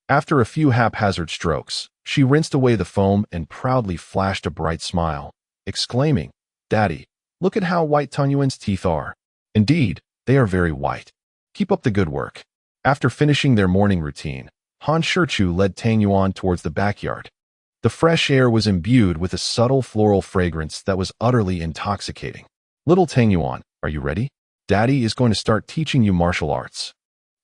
After a few haphazard strokes, she rinsed away the foam and proudly flashed a bright smile, exclaiming, "Daddy, look at how white Tangyuan's teeth are. Indeed, they are very white. Keep up the good work." After finishing their morning routine, Han Shichu led Tangyuan towards the backyard. The fresh air was imbued with a subtle floral fragrance that was utterly intoxicating. "Little Tangyuan, are you ready? Daddy is going to start teaching you martial arts."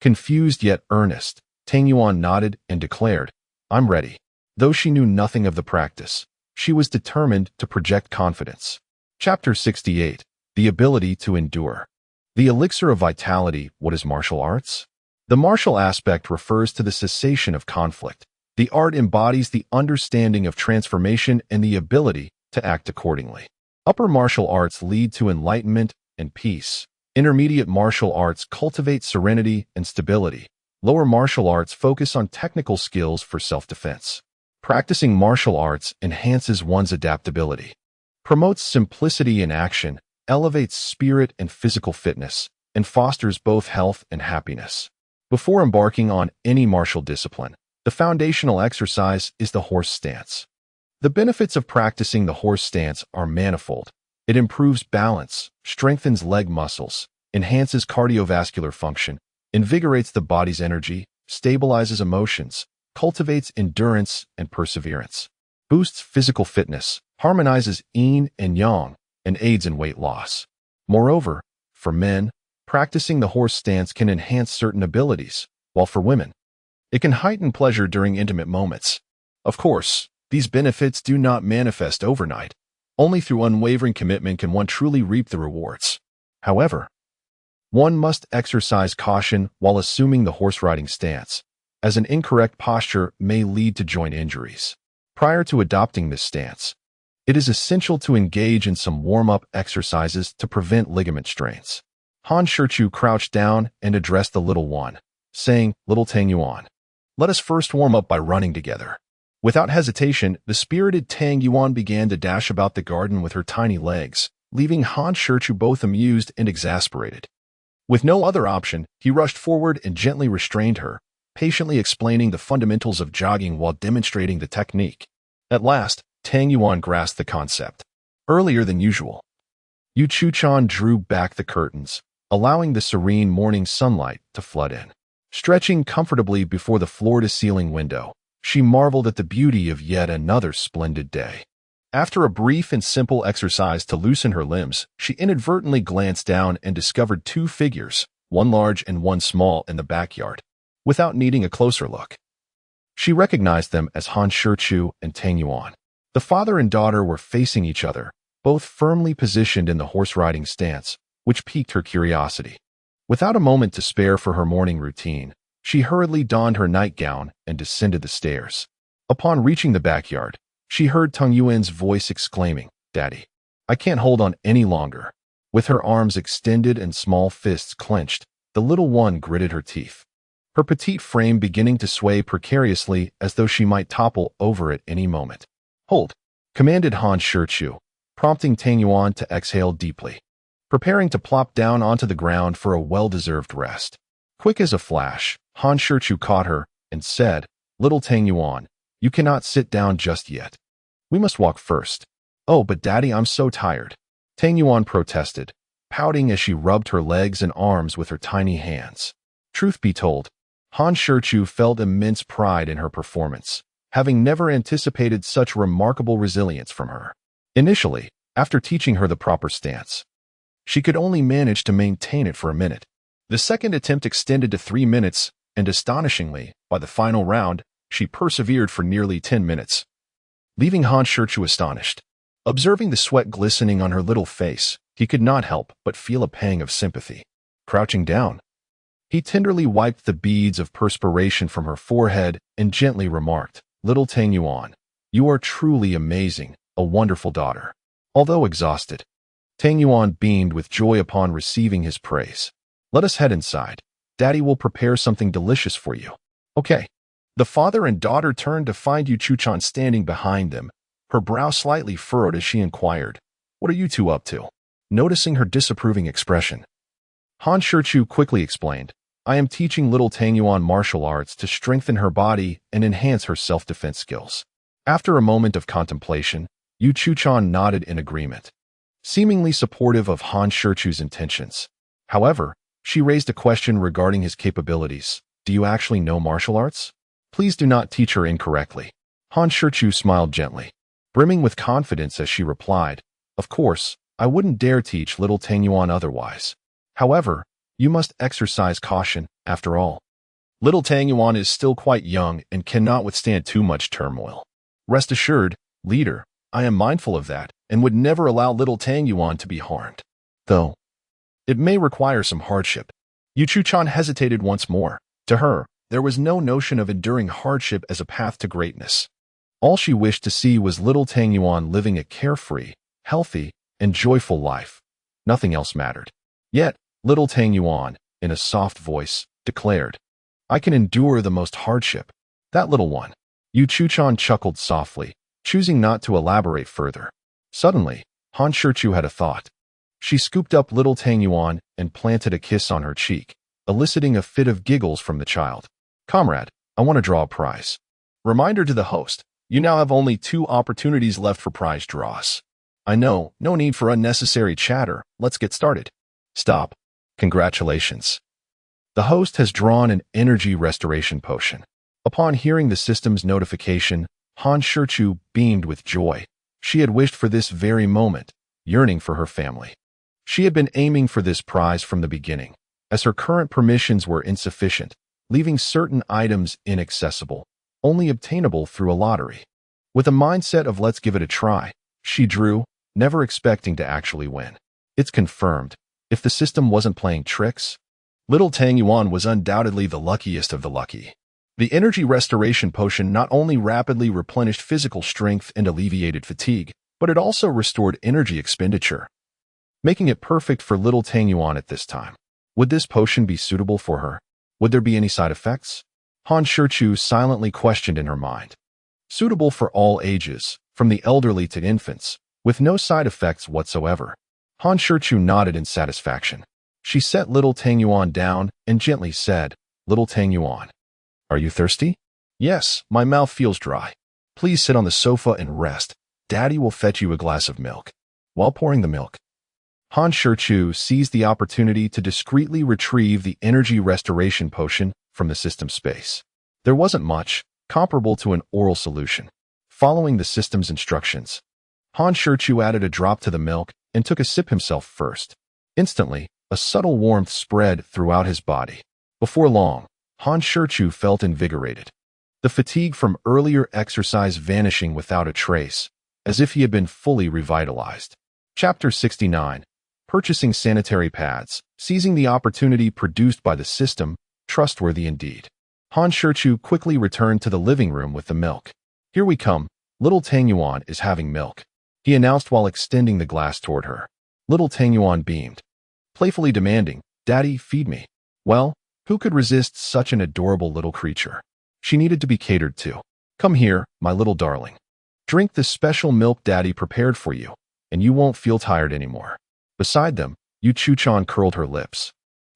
Confused yet earnest, Tangyuan nodded and declared, "I'm ready." Though she knew nothing of the practice, she was determined to project confidence. Chapter 68. The Ability to Endure. The elixir of vitality. What is martial arts? The martial aspect refers to the cessation of conflict. The art embodies the understanding of transformation and the ability to act accordingly. Upper martial arts lead to enlightenment and peace. Intermediate martial arts cultivate serenity and stability. Lower martial arts focus on technical skills for self-defense. Practicing martial arts enhances one's adaptability, promotes simplicity in action, elevates spirit and physical fitness, and fosters both health and happiness. Before embarking on any martial discipline, the foundational exercise is the horse stance. The benefits of practicing the horse stance are manifold. It improves balance, strengthens leg muscles, enhances cardiovascular function, invigorates the body's energy, stabilizes emotions, cultivates endurance and perseverance, boosts physical fitness, harmonizes yin and yang, and aids in weight loss. Moreover, for men, practicing the horse stance can enhance certain abilities, while for women, it can heighten pleasure during intimate moments. Of course, These benefits do not manifest overnight. Only through unwavering commitment can one truly reap the rewards. However, one must exercise caution while assuming the horse riding stance, as an incorrect posture may lead to joint injuries. Prior to adopting this stance, it is essential to engage in some warm-up exercises to prevent ligament strains. Han Shichu crouched down and addressed the little one, saying, "Little Tang Yuan, let us first warm up by running together." Without hesitation, the spirited Tang Yuan began to dash about the garden with her tiny legs, leaving Han Shichu both amused and exasperated. With no other option, he rushed forward and gently restrained her, patiently explaining the fundamentals of jogging while demonstrating the technique. At last, Tang Yuan grasped the concept. Earlier than usual, Yu Chuchan drew back the curtains, allowing the serene morning sunlight to flood in. Stretching comfortably before the floor-to-ceiling window, she marveled at the beauty of yet another splendid day. After a brief and simple exercise to loosen her limbs, she inadvertently glanced down and discovered two figures, one large and one small, in the backyard. Without needing a closer look, she recognized them as Han Shichu and Tang Yuan. The father and daughter were facing each other, both firmly positioned in the horse-riding stance, which piqued her curiosity. Without a moment to spare for her morning routine, she hurriedly donned her nightgown and descended the stairs. Upon reaching the backyard, she heard Tang Yuan's voice exclaiming, "Daddy, I can't hold on any longer." With her arms extended and small fists clenched, the little one gritted her teeth, her petite frame beginning to sway precariously as though she might topple over at any moment. "Hold," commanded Han Shichu, prompting Tang Yuan to exhale deeply, preparing to plop down onto the ground for a well-deserved rest. Quick as a flash, Han Shichu caught her and said, "Little Tang Yuan, you cannot sit down just yet. We must walk first." "Oh, but Daddy, I'm so tired," Tang Yuan protested, pouting as she rubbed her legs and arms with her tiny hands. Truth be told, Han Shichu felt immense pride in her performance, having never anticipated such remarkable resilience from her. Initially, after teaching her the proper stance, she could only manage to maintain it for a minute. The second attempt extended to 3 minutes, and astonishingly, by the final round, she persevered for nearly 10 minutes, leaving Han Shichu astonished. Observing the sweat glistening on her little face, he could not help but feel a pang of sympathy. Crouching down, he tenderly wiped the beads of perspiration from her forehead and gently remarked, "Little Tang Yuan, you are truly amazing, a wonderful daughter." Although exhausted, Tang Yuan beamed with joy upon receiving his praise. "Let us head inside. Daddy will prepare something delicious for you." "Okay." The father and daughter turned to find Yu Chuchan standing behind them, her brow slightly furrowed as she inquired, "What are you two up to?" Noticing her disapproving expression, Han Shichu quickly explained, "I am teaching little Tang Yuan martial arts to strengthen her body and enhance her self-defense skills." After a moment of contemplation, Yu Chuchan nodded in agreement, seemingly supportive of Han Shichu's intentions. However, she raised a question regarding his capabilities. "Do you actually know martial arts? Please do not teach her incorrectly." Han Shichu smiled gently, brimming with confidence as she replied, "Of course, I wouldn't dare teach little Tang Yuan otherwise. However, you must exercise caution, after all. Little Tang Yuan is still quite young and cannot withstand too much turmoil. Rest assured, leader, I am mindful of that and would never allow little Tang Yuan to be harmed. Though it may require some hardship." Yu Chuchan hesitated once more. To her, there was no notion of enduring hardship as a path to greatness. All she wished to see was little Tang Yuan living a carefree, healthy, and joyful life. Nothing else mattered. Yet, little Tang Yuan, in a soft voice, declared, "I can endure the most hardship." That little one. Yu Chuchan chuckled softly, choosing not to elaborate further. Suddenly, Han Shichu had a thought. She scooped up little Tang Yuan and planted a kiss on her cheek, eliciting a fit of giggles from the child. "Comrade, I want to draw a prize." Reminder to the host, you now have only 2 opportunities left for prize draws. I know, no need for unnecessary chatter, let's get started. Stop. Congratulations. The host has drawn an energy restoration potion. Upon hearing the system's notification, Han Shichu beamed with joy. She had wished for this very moment, yearning for her family. She had been aiming for this prize from the beginning, as her current permissions were insufficient, leaving certain items inaccessible, only obtainable through a lottery. With a mindset of let's give it a try, she drew, never expecting to actually win. It's confirmed. If the system wasn't playing tricks, little Tang Yuan was undoubtedly the luckiest of the lucky. The energy restoration potion not only rapidly replenished physical strength and alleviated fatigue, but it also restored energy expenditure, making it perfect for little Tang Yuan at this time. Would this potion be suitable for her? Would there be any side effects? Han Shichu silently questioned in her mind. Suitable for all ages, from the elderly to infants, with no side effects whatsoever. Han Shichu nodded in satisfaction. She set little Tang Yuan down and gently said, "Little Tang Yuan, are you thirsty?" "Yes, my mouth feels dry. Please sit on the sofa and rest. Daddy will fetch you a glass of milk." While pouring the milk, Han Shichu seized the opportunity to discreetly retrieve the energy restoration potion from the system space. There wasn't much, comparable to an oral solution. Following the system's instructions, Han Shichu added a drop to the milk and took a sip himself first. Instantly, a subtle warmth spread throughout his body. Before long, Han Shichu felt invigorated, the fatigue from earlier exercise vanishing without a trace, as if he had been fully revitalized. Chapter 69. Purchasing sanitary pads, seizing the opportunity produced by the system, trustworthy indeed. Han Shichu quickly returned to the living room with the milk. "Here we come, little Tang Yuan is having milk," he announced while extending the glass toward her. Little Tang Yuan beamed, playfully demanding, "Daddy, feed me." Well, who could resist such an adorable little creature? She needed to be catered to. "Come here, my little darling. Drink the special milk Daddy prepared for you, and you won't feel tired anymore." Beside them, Yu Chuchan curled her lips,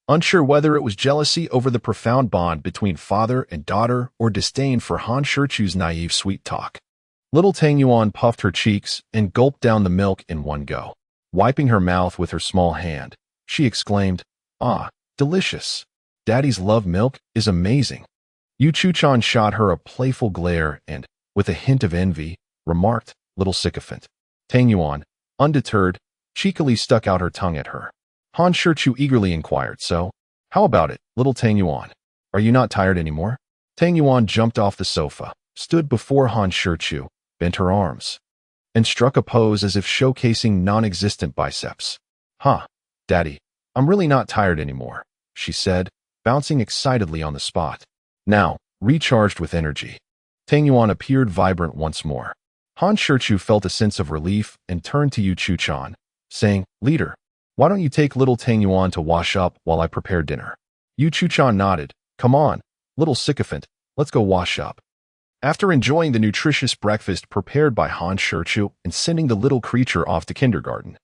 unsure whether it was jealousy over the profound bond between father and daughter or disdain for Han Shichu's naive sweet talk. Little Tang Yuan puffed her cheeks and gulped down the milk in one go. Wiping her mouth with her small hand, she exclaimed, "Ah, delicious. Daddy's love milk is amazing." Yu Chuchan shot her a playful glare and, with a hint of envy, remarked, "Little sycophant." Tang Yuan, undeterred, cheekily stuck out her tongue at her. Han Shichu eagerly inquired, "So, how about it, little Tang Yuan? Are you not tired anymore?" Tang Yuan jumped off the sofa, stood before Han Shichu, bent her arms, and struck a pose as if showcasing non-existent biceps. "Huh, Daddy, I'm really not tired anymore," she said, bouncing excitedly on the spot. Now, recharged with energy, Tang Yuan appeared vibrant once more. Han Shichu felt a sense of relief and turned to Yu Chuchan, saying, "Leader, why don't you take little Tang Yuan to wash up while I prepare dinner?" Yu Chuchan nodded. "Come on, little sycophant, let's go wash up." After enjoying the nutritious breakfast prepared by Han Shichu and sending the little creature off to kindergarten,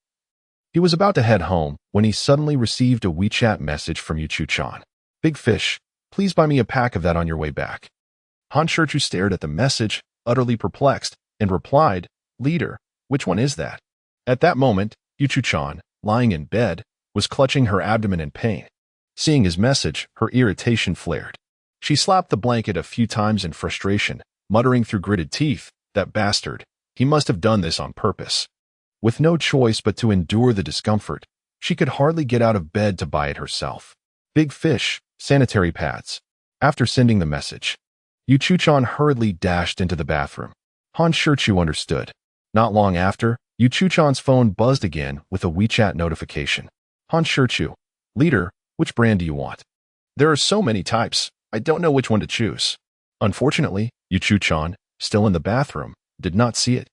he was about to head home when he suddenly received a WeChat message from Yu Chuchan. "Big fish, please buy me a pack of that on your way back." Han Shichu stared at the message, utterly perplexed, and replied, "Leader, which one is that?" At that moment, Yu Chuchan, lying in bed, was clutching her abdomen in pain. Seeing his message, her irritation flared. She slapped the blanket a few times in frustration, muttering through gritted teeth, "That bastard, he must have done this on purpose." With no choice but to endure the discomfort, she could hardly get out of bed to buy it herself. Big fish, sanitary pads. After sending the message, Yu Chuchan hurriedly dashed into the bathroom. Han Shichu understood. Not long after, Yu Chuchan's phone buzzed again with a WeChat notification. Han Shichu, "Leader, which brand do you want?" "There are so many types, I don't know which one to choose." Unfortunately, Yu Chuchan, still in the bathroom, did not see it.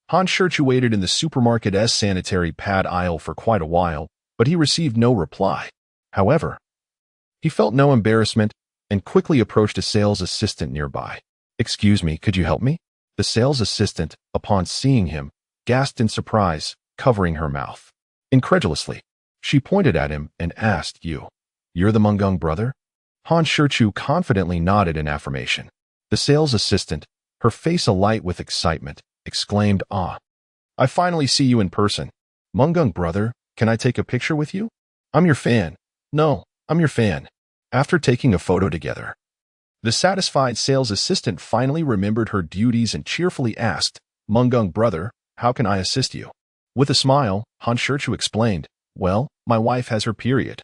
Han Shichu waited in the supermarket's sanitary pad aisle for quite a while, but he received no reply. However, he felt no embarrassment and quickly approached a sales assistant nearby. "Excuse me, could you help me?" The sales assistant, upon seeing him, gasped in surprise, covering her mouth. Incredulously, she pointed at him and asked, You're the Mungung brother?" Han Shichu confidently nodded in affirmation. The sales assistant, her face alight with excitement, exclaimed, "Ah, I finally see you in person. Mungung brother, can I take a picture with you? I'm your fan. No, I'm your fan." After taking a photo together, the satisfied sales assistant finally remembered her duties and cheerfully asked, "Mungung brother, how can I assist you?" With a smile, Han Shichu explained, "Well, my wife has her period,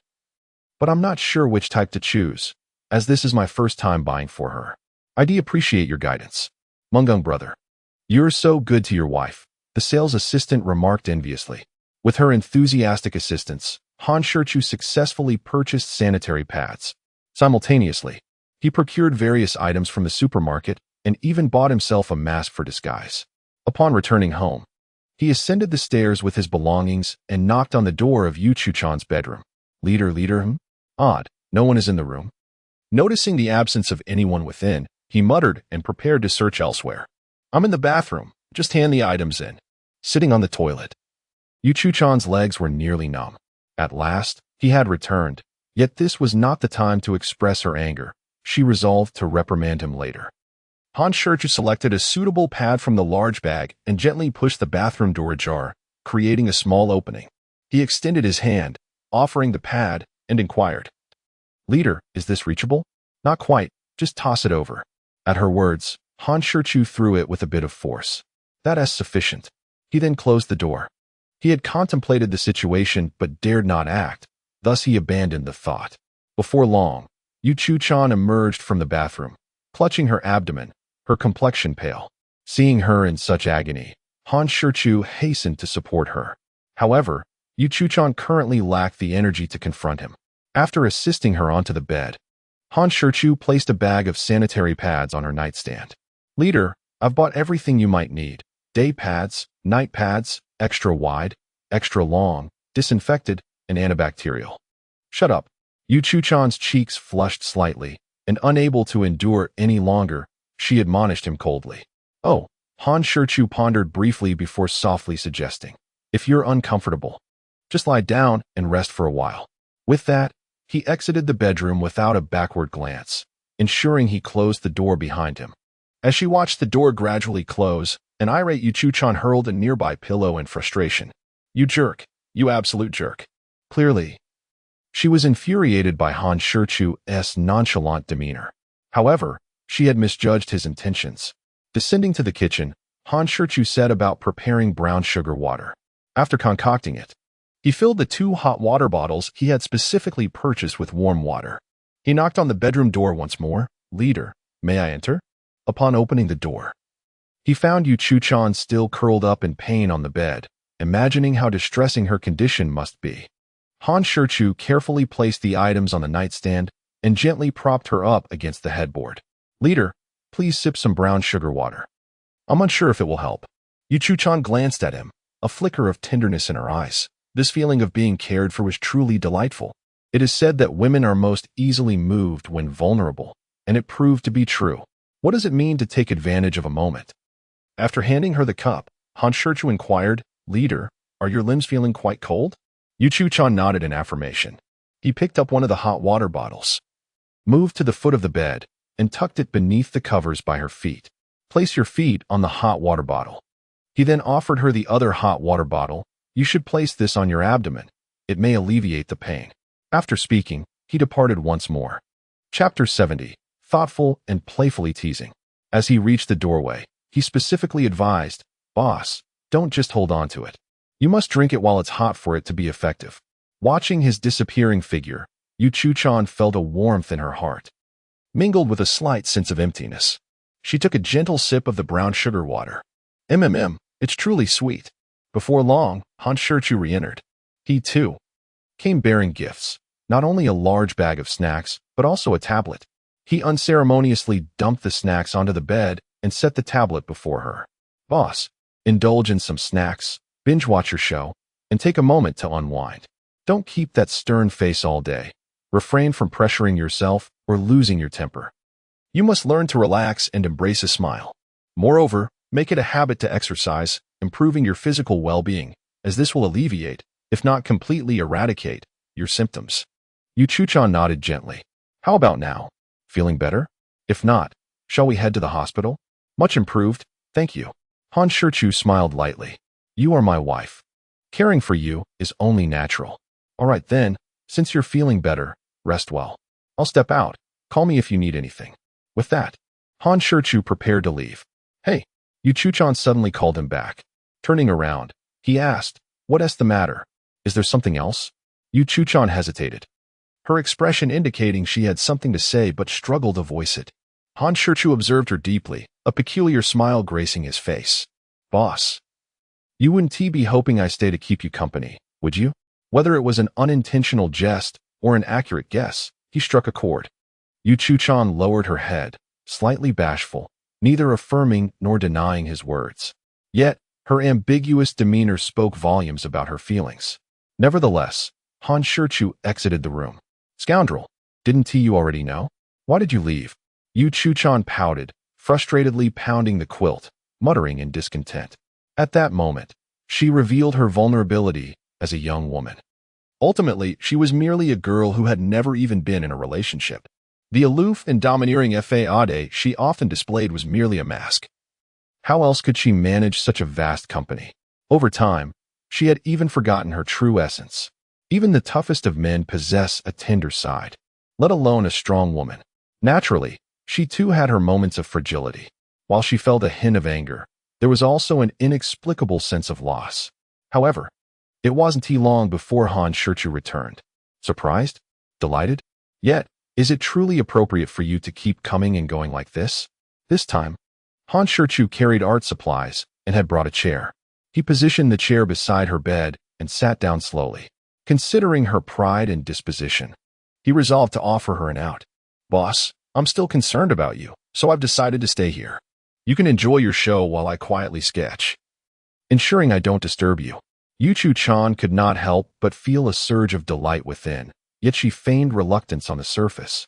but I'm not sure which type to choose, as this is my first time buying for her. I'd appreciate your guidance." "Mungung brother, You're so good to your wife, the sales assistant remarked enviously. With her enthusiastic assistance, Han Shichu successfully purchased sanitary pads. Simultaneously, he procured various items from the supermarket and even bought himself a mask for disguise. Upon returning home, he ascended the stairs with his belongings and knocked on the door of Yu Chuchan's bedroom. Leader, Odd, no one is in the room. Noticing the absence of anyone within, he muttered and prepared to search elsewhere. I'm in the bathroom, just hand the items in. Sitting on the toilet. Yu Chuchan's legs were nearly numb. At last, he had returned, yet this was not the time to express her anger. She resolved to reprimand him later. Han Shichu selected a suitable pad from the large bag and gently pushed the bathroom door ajar, creating a small opening. He extended his hand, offering the pad, and inquired, Leader, is this reachable? Not quite, just toss it over. At her words, Han Shichu threw it with a bit of force. That's sufficient. He then closed the door. He had contemplated the situation but dared not act, thus he abandoned the thought. Before long, Yu Chuchan emerged from the bathroom, clutching her abdomen, her complexion pale. Seeing her in such agony, Han Shichu hastened to support her. However, Yu Chuchan currently lacked the energy to confront him. After assisting her onto the bed, Han Shichu placed a bag of sanitary pads on her nightstand. Leader, I've bought everything you might need. Day pads, night pads, extra wide, extra long, disinfected, and antibacterial. Shut up. Yu Chuchan's cheeks flushed slightly, and unable to endure any longer, she admonished him coldly. Oh, Han Shichu pondered briefly before softly suggesting, if you're uncomfortable, just lie down and rest for a while. With that, he exited the bedroom without a backward glance, ensuring he closed the door behind him. As she watched the door gradually close, an irate Yu Chuchan hurled a nearby pillow in frustration. You jerk. You absolute jerk. Clearly, she was infuriated by Han Shichu's nonchalant demeanor. However, she had misjudged his intentions. Descending to the kitchen, Han Shichu set about preparing brown sugar water. After concocting it, he filled the 2 hot water bottles he had specifically purchased with warm water. He knocked on the bedroom door once more. Leader, may I enter? Upon opening the door, he found Yu Chuchan still curled up in pain on the bed, imagining how distressing her condition must be. Han Shichu carefully placed the items on the nightstand and gently propped her up against the headboard. Leader, please sip some brown sugar water. I'm unsure if it will help. Yu Chuchan glanced at him, a flicker of tenderness in her eyes. This feeling of being cared for was truly delightful. It is said that women are most easily moved when vulnerable, and it proved to be true. What does it mean to take advantage of a moment? After handing her the cup, Han Shichu inquired, Leader, are your limbs feeling quite cold? Yu Chuchan nodded in affirmation. He picked up one of the hot water bottles, moved to the foot of the bed, and tucked it beneath the covers by her feet. Place your feet on the hot water bottle. He then offered her the other hot water bottle. You should place this on your abdomen. It may alleviate the pain. After speaking, he departed once more. Chapter 70. Thoughtful and playfully teasing. As he reached the doorway, he specifically advised, Boss, don't just hold on to it. You must drink it while it's hot for it to be effective. Watching his disappearing figure, Yu Chuchan felt a warmth in her heart, mingled with a slight sense of emptiness. She took a gentle sip of the brown sugar water. It's truly sweet. Before long, Han Shichu re-entered. He, too, came bearing gifts, not only a large bag of snacks, but also a tablet. He unceremoniously dumped the snacks onto the bed and set the tablet before her. Boss, indulge in some snacks, binge-watch your show, and take a moment to unwind. Don't keep that stern face all day. Refrain from pressuring yourself or losing your temper. You must learn to relax and embrace a smile. Moreover, make it a habit to exercise, improving your physical well-being, as this will alleviate, if not completely eradicate, your symptoms. Yu Chuchan nodded gently. How about now? Feeling better? If not, shall we head to the hospital? Much improved, thank you. Han Shichu smiled lightly. You are my wife. Caring for you is only natural. All right then, since you're feeling better, rest well. I'll step out. Call me if you need anything. With that, Han Shichu prepared to leave. Hey, Yu Chuchan suddenly called him back. Turning around, he asked, What's the matter? Is there something else? Yu Chuchan hesitated, her expression indicating she had something to say but struggled to voice it. Han Shichu observed her deeply, a peculiar smile gracing his face. Boss, you wouldn't be hoping I stay to keep you company, would you? Whether it was an unintentional jest or an accurate guess, he struck a chord. Yu Chu-chan lowered her head, slightly bashful, neither affirming nor denying his words. Yet, her ambiguous demeanor spoke volumes about her feelings. Nevertheless, Han Shichu exited the room. Scoundrel, didn't you already know? Why did you leave? Yu Chu-chan pouted, frustratedly pounding the quilt, muttering in discontent. At that moment, she revealed her vulnerability as a young woman. Ultimately, she was merely a girl who had never even been in a relationship. The aloof and domineering persuaded she often displayed was merely a mask. How else could she manage such a vast company? Over time, she had even forgotten her true essence. Even the toughest of men possess a tender side, let alone a strong woman. Naturally, she too had her moments of fragility. While she felt a hint of anger, there was also an inexplicable sense of loss. However, it wasn't long before Han Shichu returned. Surprised? Delighted? Yet, is it truly appropriate for you to keep coming and going like this? This time, Han Shichu carried art supplies and had brought a chair. He positioned the chair beside her bed and sat down slowly. Considering her pride and disposition, he resolved to offer her an out. Boss, I'm still concerned about you, so I've decided to stay here. You can enjoy your show while I quietly sketch. Ensuring I don't disturb you. Yu Chu-chan could not help but feel a surge of delight within, yet she feigned reluctance on the surface,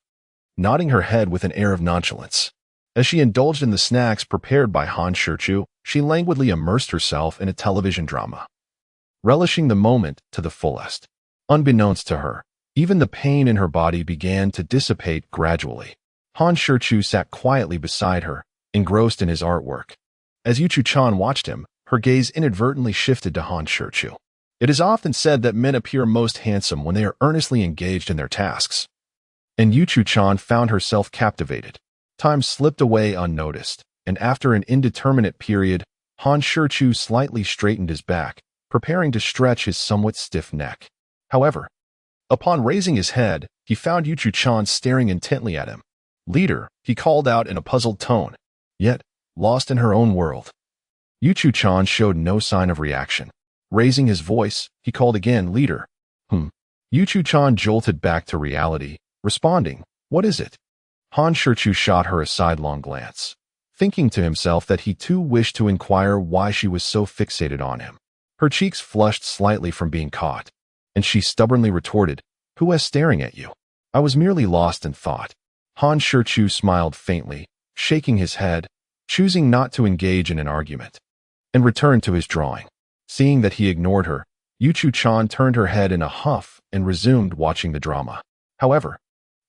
nodding her head with an air of nonchalance. As she indulged in the snacks prepared by Han Shichu, she languidly immersed herself in a television drama, relishing the moment to the fullest. Unbeknownst to her, even the pain in her body began to dissipate gradually. Han Shichu sat quietly beside her, engrossed in his artwork. As Yu Chu-chan watched him, her gaze inadvertently shifted to Han Shichu. It is often said that men appear most handsome when they are earnestly engaged in their tasks. And Yu Chu-chan found herself captivated. Time slipped away unnoticed, and after an indeterminate period, Han Shichu slightly straightened his back, preparing to stretch his somewhat stiff neck. However, upon raising his head, he found Yu Chu-chan staring intently at him. Leader, he called out in a puzzled tone, yet lost in her own world. Yu Chu-chan showed no sign of reaction. Raising his voice, he called again, Leader. Yu Chu-chan jolted back to reality, responding, What is it? Han Shichu shot her a sidelong glance, thinking to himself that he too wished to inquire why she was so fixated on him. Her cheeks flushed slightly from being caught, and she stubbornly retorted, Who was staring at you? I was merely lost in thought. Han Shichu smiled faintly, shaking his head, choosing not to engage in an argument, and returned to his drawing. Seeing that he ignored her, Yu Chu-chan turned her head in a huff and resumed watching the drama. However,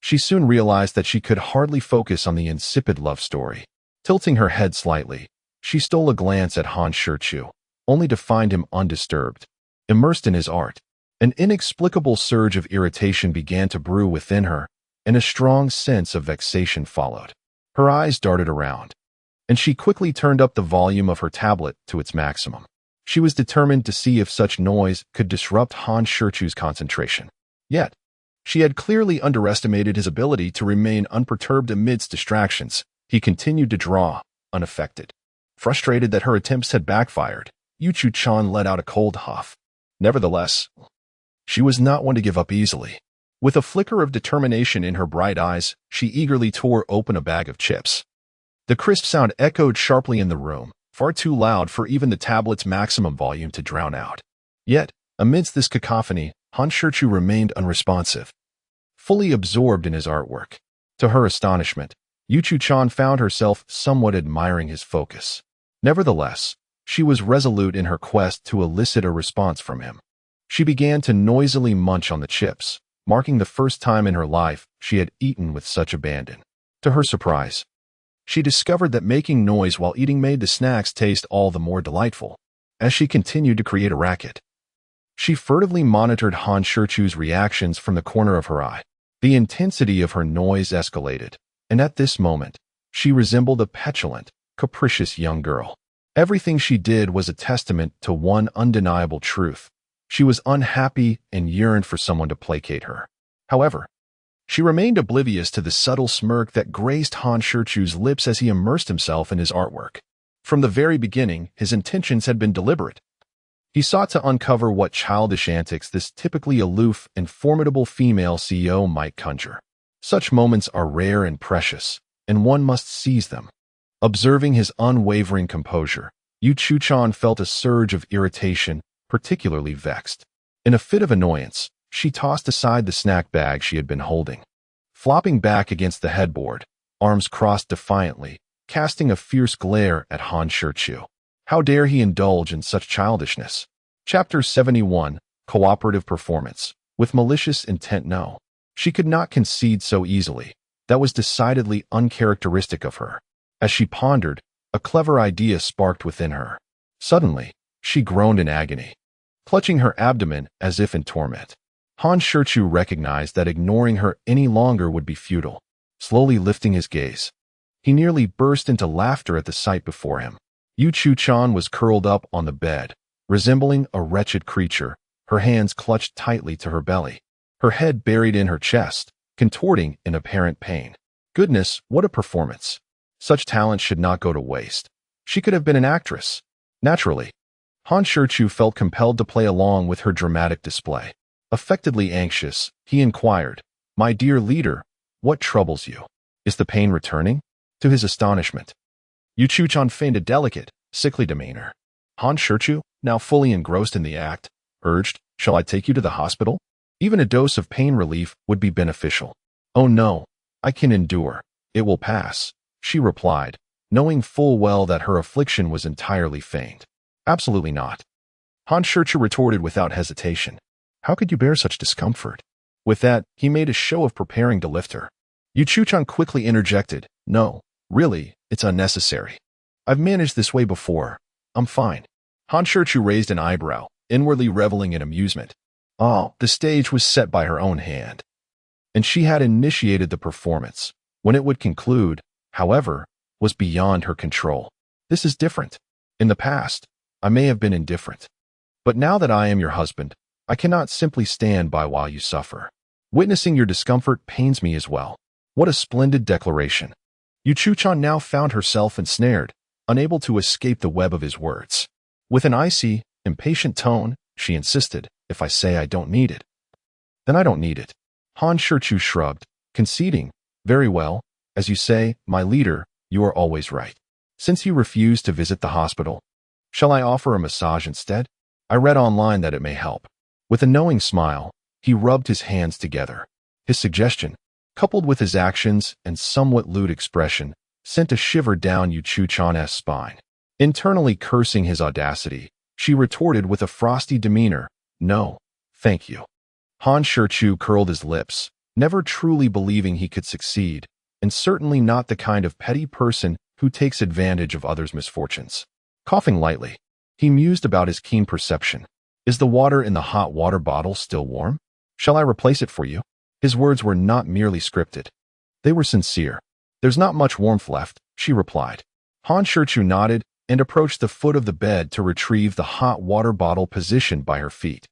she soon realized that she could hardly focus on the insipid love story. Tilting her head slightly, she stole a glance at Han Shichu, only to find him undisturbed, immersed in his art. An inexplicable surge of irritation began to brew within her, and a strong sense of vexation followed. Her eyes darted around, and she quickly turned up the volume of her tablet to its maximum. She was determined to see if such noise could disrupt Han Shichu's concentration. Yet, she had clearly underestimated his ability to remain unperturbed amidst distractions. He continued to draw, unaffected. Frustrated that her attempts had backfired, Yu Chu-chan let out a cold huff. Nevertheless, she was not one to give up easily. With a flicker of determination in her bright eyes, she eagerly tore open a bag of chips. The crisp sound echoed sharply in the room, far too loud for even the tablet's maximum volume to drown out. Yet, amidst this cacophony, Han Shichu remained unresponsive, fully absorbed in his artwork. To her astonishment, Yu Chu-chan found herself somewhat admiring his focus. Nevertheless, she was resolute in her quest to elicit a response from him. She began to noisily munch on the chips, marking the first time in her life she had eaten with such abandon. To her surprise, she discovered that making noise while eating made the snacks taste all the more delightful. As she continued to create a racket, she furtively monitored Han Shichu's reactions from the corner of her eye. The intensity of her noise escalated, and at this moment, she resembled a petulant, capricious young girl. Everything she did was a testament to one undeniable truth. She was unhappy and yearned for someone to placate her. However, She remained oblivious to the subtle smirk that graced Han Shichu's lips as he immersed himself in his artwork. From the very beginning, his intentions had been deliberate. He sought to uncover what childish antics this typically aloof and formidable female CEO might conjure. Such moments are rare and precious, and one must seize them. Observing his unwavering composure, Yu Chuchan felt a surge of irritation, particularly vexed. In a fit of annoyance, she tossed aside the snack bag she had been holding. Flopping back against the headboard, arms crossed defiantly, casting a fierce glare at Han Shichu. How dare he indulge in such childishness? Chapter 71, Cooperative Performance. With malicious intent, no. She could not concede so easily. That was decidedly uncharacteristic of her. As she pondered, a clever idea sparked within her. Suddenly, she groaned in agony, clutching her abdomen as if in torment. Han Shichu recognized that ignoring her any longer would be futile. Slowly lifting his gaze, he nearly burst into laughter at the sight before him. Yu Chuchan was curled up on the bed, resembling a wretched creature, her hands clutched tightly to her belly, her head buried in her chest, contorting in apparent pain. Goodness, what a performance! Such talent should not go to waste. She could have been an actress. Naturally, Han Shichu felt compelled to play along with her dramatic display. Affectedly anxious, he inquired, "My dear leader, what troubles you? Is the pain returning?" To his astonishment, Yu Chuchan feigned a delicate, sickly demeanor. Han Shichu, now fully engrossed in the act, urged, "Shall I take you to the hospital? Even a dose of pain relief would be beneficial." "Oh no, I can endure. It will pass," she replied, knowing full well that her affliction was entirely feigned. "Absolutely not," Han Shichu retorted without hesitation. "How could you bear such discomfort?" With that, he made a show of preparing to lift her. Yu Chuchan quickly interjected, "No, really, it's unnecessary. I've managed this way before. I'm fine." Han Shichu raised an eyebrow, inwardly reveling in amusement. Oh, the stage was set by her own hand, and she had initiated the performance. When it would conclude, however, was beyond her control. This is different. In the past, I may have been indifferent. But now that I am your husband, I cannot simply stand by while you suffer. Witnessing your discomfort pains me as well. What a splendid declaration. Yu Chuchan now found herself ensnared, unable to escape the web of his words. With an icy, impatient tone, she insisted, "If I say I don't need it, then I don't need it." Han Shichu shrugged, conceding, "Very well, as you say, my leader, you are always right. Since you refuse to visit the hospital, shall I offer a massage instead? I read online that it may help." With a knowing smile, he rubbed his hands together. His suggestion, coupled with his actions and somewhat lewd expression, sent a shiver down Yu Chuchan's spine. Internally cursing his audacity, she retorted with a frosty demeanor, "No, thank you." Han Shichu curled his lips, never truly believing he could succeed, and certainly not the kind of petty person who takes advantage of others' misfortunes. Coughing lightly, he mused about his keen perception. "Is the water in the hot water bottle still warm? Shall I replace it for you?" His words were not merely scripted. They were sincere. "There's not much warmth left," she replied. Han Shichu nodded and approached the foot of the bed to retrieve the hot water bottle positioned by her feet.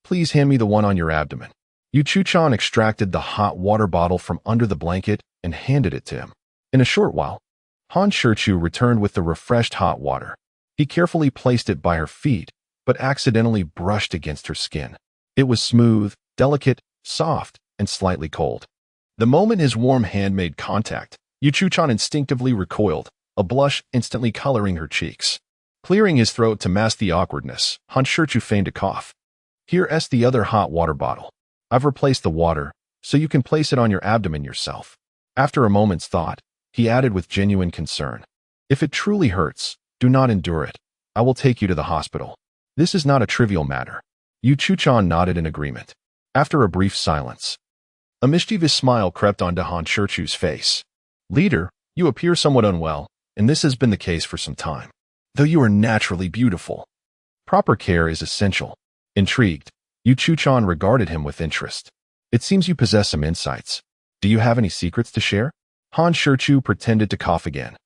"Please hand me the one on your abdomen." Yu Chuchan extracted the hot water bottle from under the blanket and handed it to him. In a short while, Han Shichu returned with the refreshed hot water. He carefully placed it by her feet, but accidentally brushed against her skin. It was smooth, delicate, soft, and slightly cold. The moment his warm hand made contact, Yu Chuchan instinctively recoiled, a blush instantly coloring her cheeks. Clearing his throat to mask the awkwardness, Han Shichu feigned a cough. "Here's the other hot water bottle. I've replaced the water, so you can place it on your abdomen yourself." After a moment's thought, he added with genuine concern, "If it truly hurts, do not endure it. I will take you to the hospital. This is not a trivial matter." Yu Chuchan nodded in agreement. After a brief silence, a mischievous smile crept onto Han Shichu's face. "Leader, you appear somewhat unwell, and this has been the case for some time. Though you are naturally beautiful, proper care is essential." Intrigued, Yu Chuchan regarded him with interest. "It seems you possess some insights. Do you have any secrets to share?" Han Shichu pretended to cough again,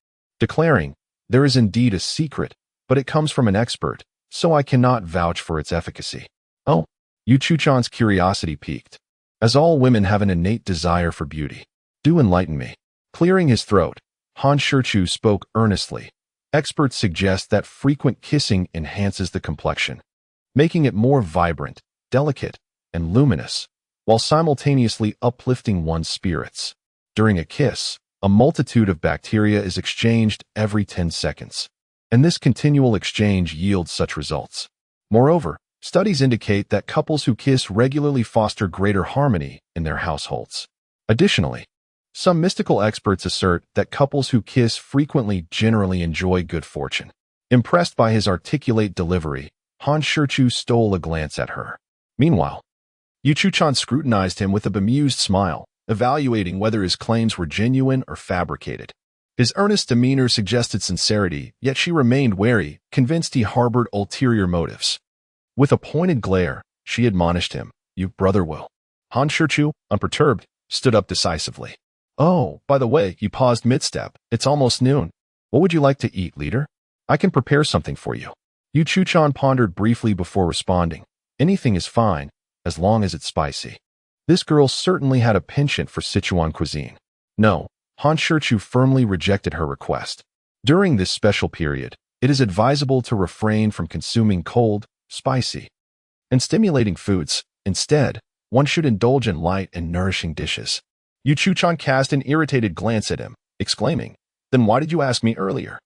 declaring, "There is indeed a secret, but it comes from an expert, so I cannot vouch for its efficacy." "Oh," Yu Chuchan's curiosity piqued. as all women have an innate desire for beauty. Do enlighten me. Clearing his throat, Han Shichu spoke earnestly. Experts suggest that frequent kissing enhances the complexion, making it more vibrant, delicate, and luminous, while simultaneously uplifting one's spirits. During a kiss, a multitude of bacteria is exchanged every 10 seconds, and this continual exchange yields such results. Moreover, studies indicate that couples who kiss regularly foster greater harmony in their households. Additionally, some mystical experts assert that couples who kiss frequently generally enjoy good fortune. Impressed by his articulate delivery, Han Shichu stole a glance at her. Meanwhile, Yu Chuchan scrutinized him with a bemused smile, evaluating whether his claims were genuine or fabricated. His earnest demeanor suggested sincerity, yet she remained wary, convinced he harbored ulterior motives. With a pointed glare, she admonished him, "You brother will." Han Shichu, unperturbed, stood up decisively. "Oh, by the way, you paused mid-step. It's almost noon. What would you like to eat, leader? I can prepare something for you." Yu Chuchan pondered briefly before responding. "Anything is fine, as long as it's spicy." This girl certainly had a penchant for Sichuan cuisine. No, Han Shichu firmly rejected her request. During this special period, it is advisable to refrain from consuming cold, spicy, and stimulating foods. Instead, one should indulge in light and nourishing dishes. Yu Chuchan cast an irritated glance at him, exclaiming, "Then why did you ask me earlier?"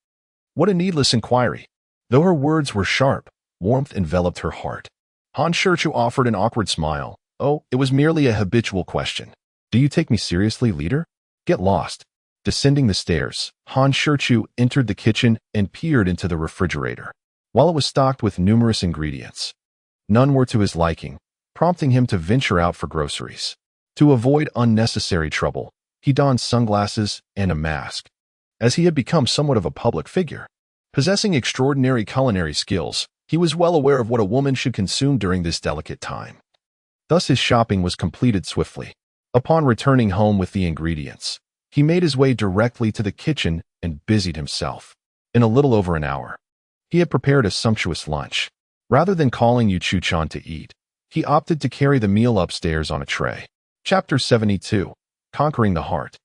What a needless inquiry. Though her words were sharp, warmth enveloped her heart. Han Shichu offered an awkward smile. "Oh, it was merely a habitual question. Do you take me seriously, leader?" Get lost. Descending the stairs, Han Shichu entered the kitchen and peered into the refrigerator. While it was stocked with numerous ingredients, none were to his liking, prompting him to venture out for groceries. To avoid unnecessary trouble, he donned sunglasses and a mask, as he had become somewhat of a public figure. Possessing extraordinary culinary skills, he was well aware of what a woman should consume during this delicate time. Thus his shopping was completed swiftly. Upon returning home with the ingredients, he made his way directly to the kitchen and busied himself. In a little over an hour, he had prepared a sumptuous lunch. Rather than calling Yu Chuchan to eat, he opted to carry the meal upstairs on a tray. Chapter 72. Conquering the Heart.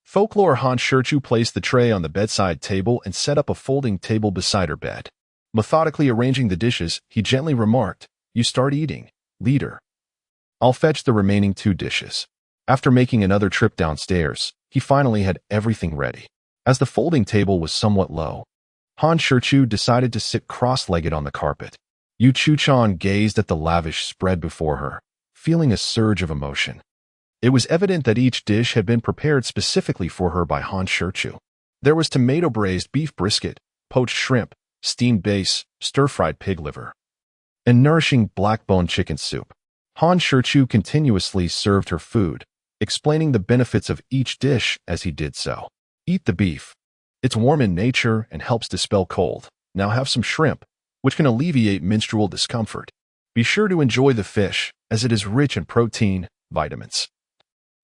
Folklore. Han Shichu placed the tray on the bedside table and set up a folding table beside her bed. Methodically arranging the dishes, he gently remarked, "You start eating, leader. I'll fetch the remaining 2 dishes." After making another trip downstairs, he finally had everything ready. As the folding table was somewhat low, Han Shichu decided to sit cross-legged on the carpet. Yu Chuchan gazed at the lavish spread before her, feeling a surge of emotion. It was evident that each dish had been prepared specifically for her by Han Shichu. There was tomato-braised beef brisket, poached shrimp, steamed base, stir-fried pig liver, and nourishing black-bone chicken soup. Han Shichu continuously served her food, explaining the benefits of each dish as he did so. "Eat the beef. It's warm in nature and helps dispel cold. Now have some shrimp, which can alleviate menstrual discomfort. Be sure to enjoy the fish, as it is rich in protein, vitamins,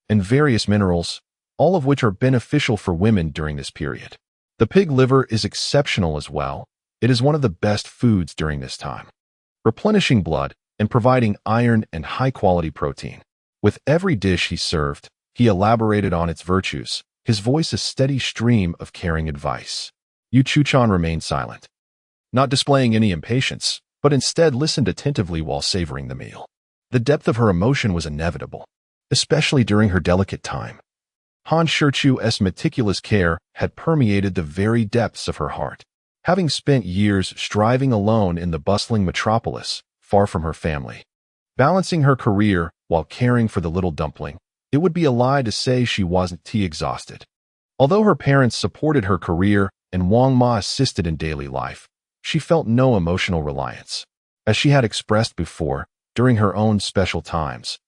and various minerals, all of which are beneficial for women during this period. The pig liver is exceptional as well. It is one of the best foods during this time, replenishing blood and providing iron and high-quality protein." With every dish he served, he elaborated on its virtues, his voice a steady stream of caring advice. Yu Chuchan remained silent, not displaying any impatience, but instead listened attentively while savoring the meal. The depth of her emotion was inevitable, especially during her delicate time. Han Shichu's meticulous care had permeated the very depths of her heart. Having spent years striving alone in the bustling metropolis, far from her family, balancing her career while caring for the little dumpling, it would be a lie to say she wasn't exhausted. Although her parents supported her career and Wang Ma assisted in daily life, she felt no emotional reliance. As she had expressed before, during her own special times,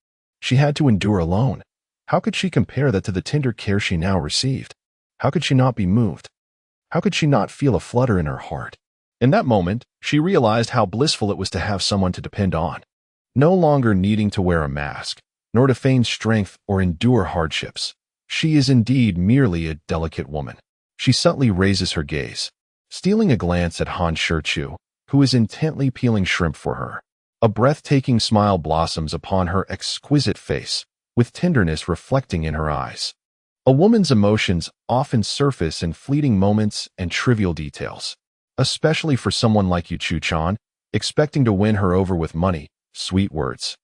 she had to endure alone. How could she compare that to the tender care she now received? How could she not be moved? How could she not feel a flutter in her heart? In that moment, she realized how blissful it was to have someone to depend on. No longer needing to wear a mask, nor to feign strength or endure hardships. She is indeed merely a delicate woman. She subtly raises her gaze, stealing a glance at Han Shichu, who is intently peeling shrimp for her. A breathtaking smile blossoms upon her exquisite face, with tenderness reflecting in her eyes. A woman's emotions often surface in fleeting moments and trivial details, especially for someone like Shichu-chan, expecting to win her over with money, sweet words,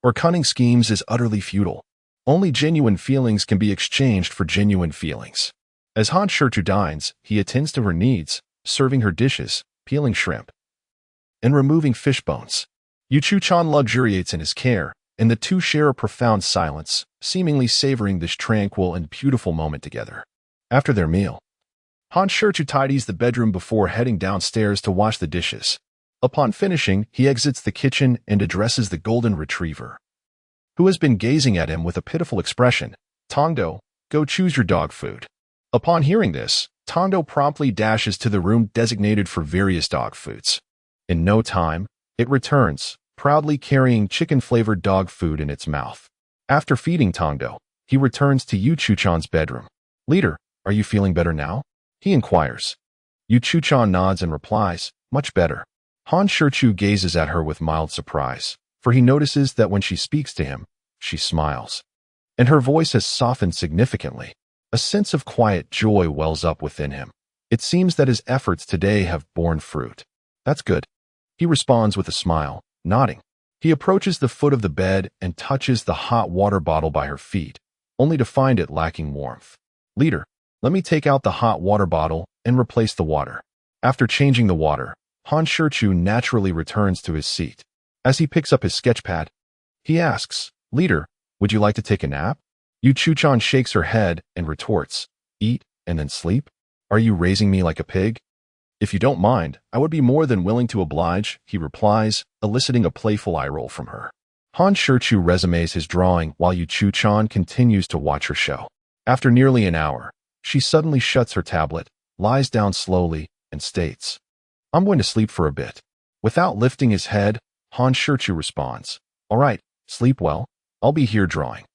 or cunning schemes is utterly futile. Only genuine feelings can be exchanged for genuine feelings. As Han Shichu dines, he attends to her needs, serving her dishes, peeling shrimp, and removing fish bones. Shichu-chan luxuriates in his care, and the two share a profound silence, seemingly savoring this tranquil and beautiful moment together. After their meal, Han Shichu tidies the bedroom before heading downstairs to wash the dishes. Upon finishing, he exits the kitchen and addresses the golden retriever, who has been gazing at him with a pitiful expression. "Tongdo, go choose your dog food." Upon hearing this, Tongdo promptly dashes to the room designated for various dog foods. In no time, it returns, proudly carrying chicken-flavored dog food in its mouth. After feeding Tongdo, he returns to Shichu-chan's bedroom. "Leader, are you feeling better now?" he inquires. Shichu-chan nods and replies, "Much better." Han Shichu gazes at her with mild surprise, for he notices that when she speaks to him, she smiles, and her voice has softened significantly. A sense of quiet joy wells up within him. It seems that his efforts today have borne fruit. "That's good," he responds with a smile, nodding. He approaches the foot of the bed and touches the hot water bottle by her feet, only to find it lacking warmth. "Leader, let me take out the hot water bottle and replace the water." After changing the water, Han Shichu naturally returns to his seat. As he picks up his sketchpad, he asks, "Leader, would you like to take a nap?" Shichu-chan shakes her head and retorts, "Eat and then sleep? Are you raising me like a pig?" "If you don't mind, I would be more than willing to oblige," he replies, eliciting a playful eye roll from her. Han Shichu resumes his drawing while Shichu-chan continues to watch her show. After nearly an hour, she suddenly shuts her tablet, lies down slowly, and states, "I'm going to sleep for a bit." Without lifting his head, Han Shichu responds, "All right, sleep well. I'll be here drawing."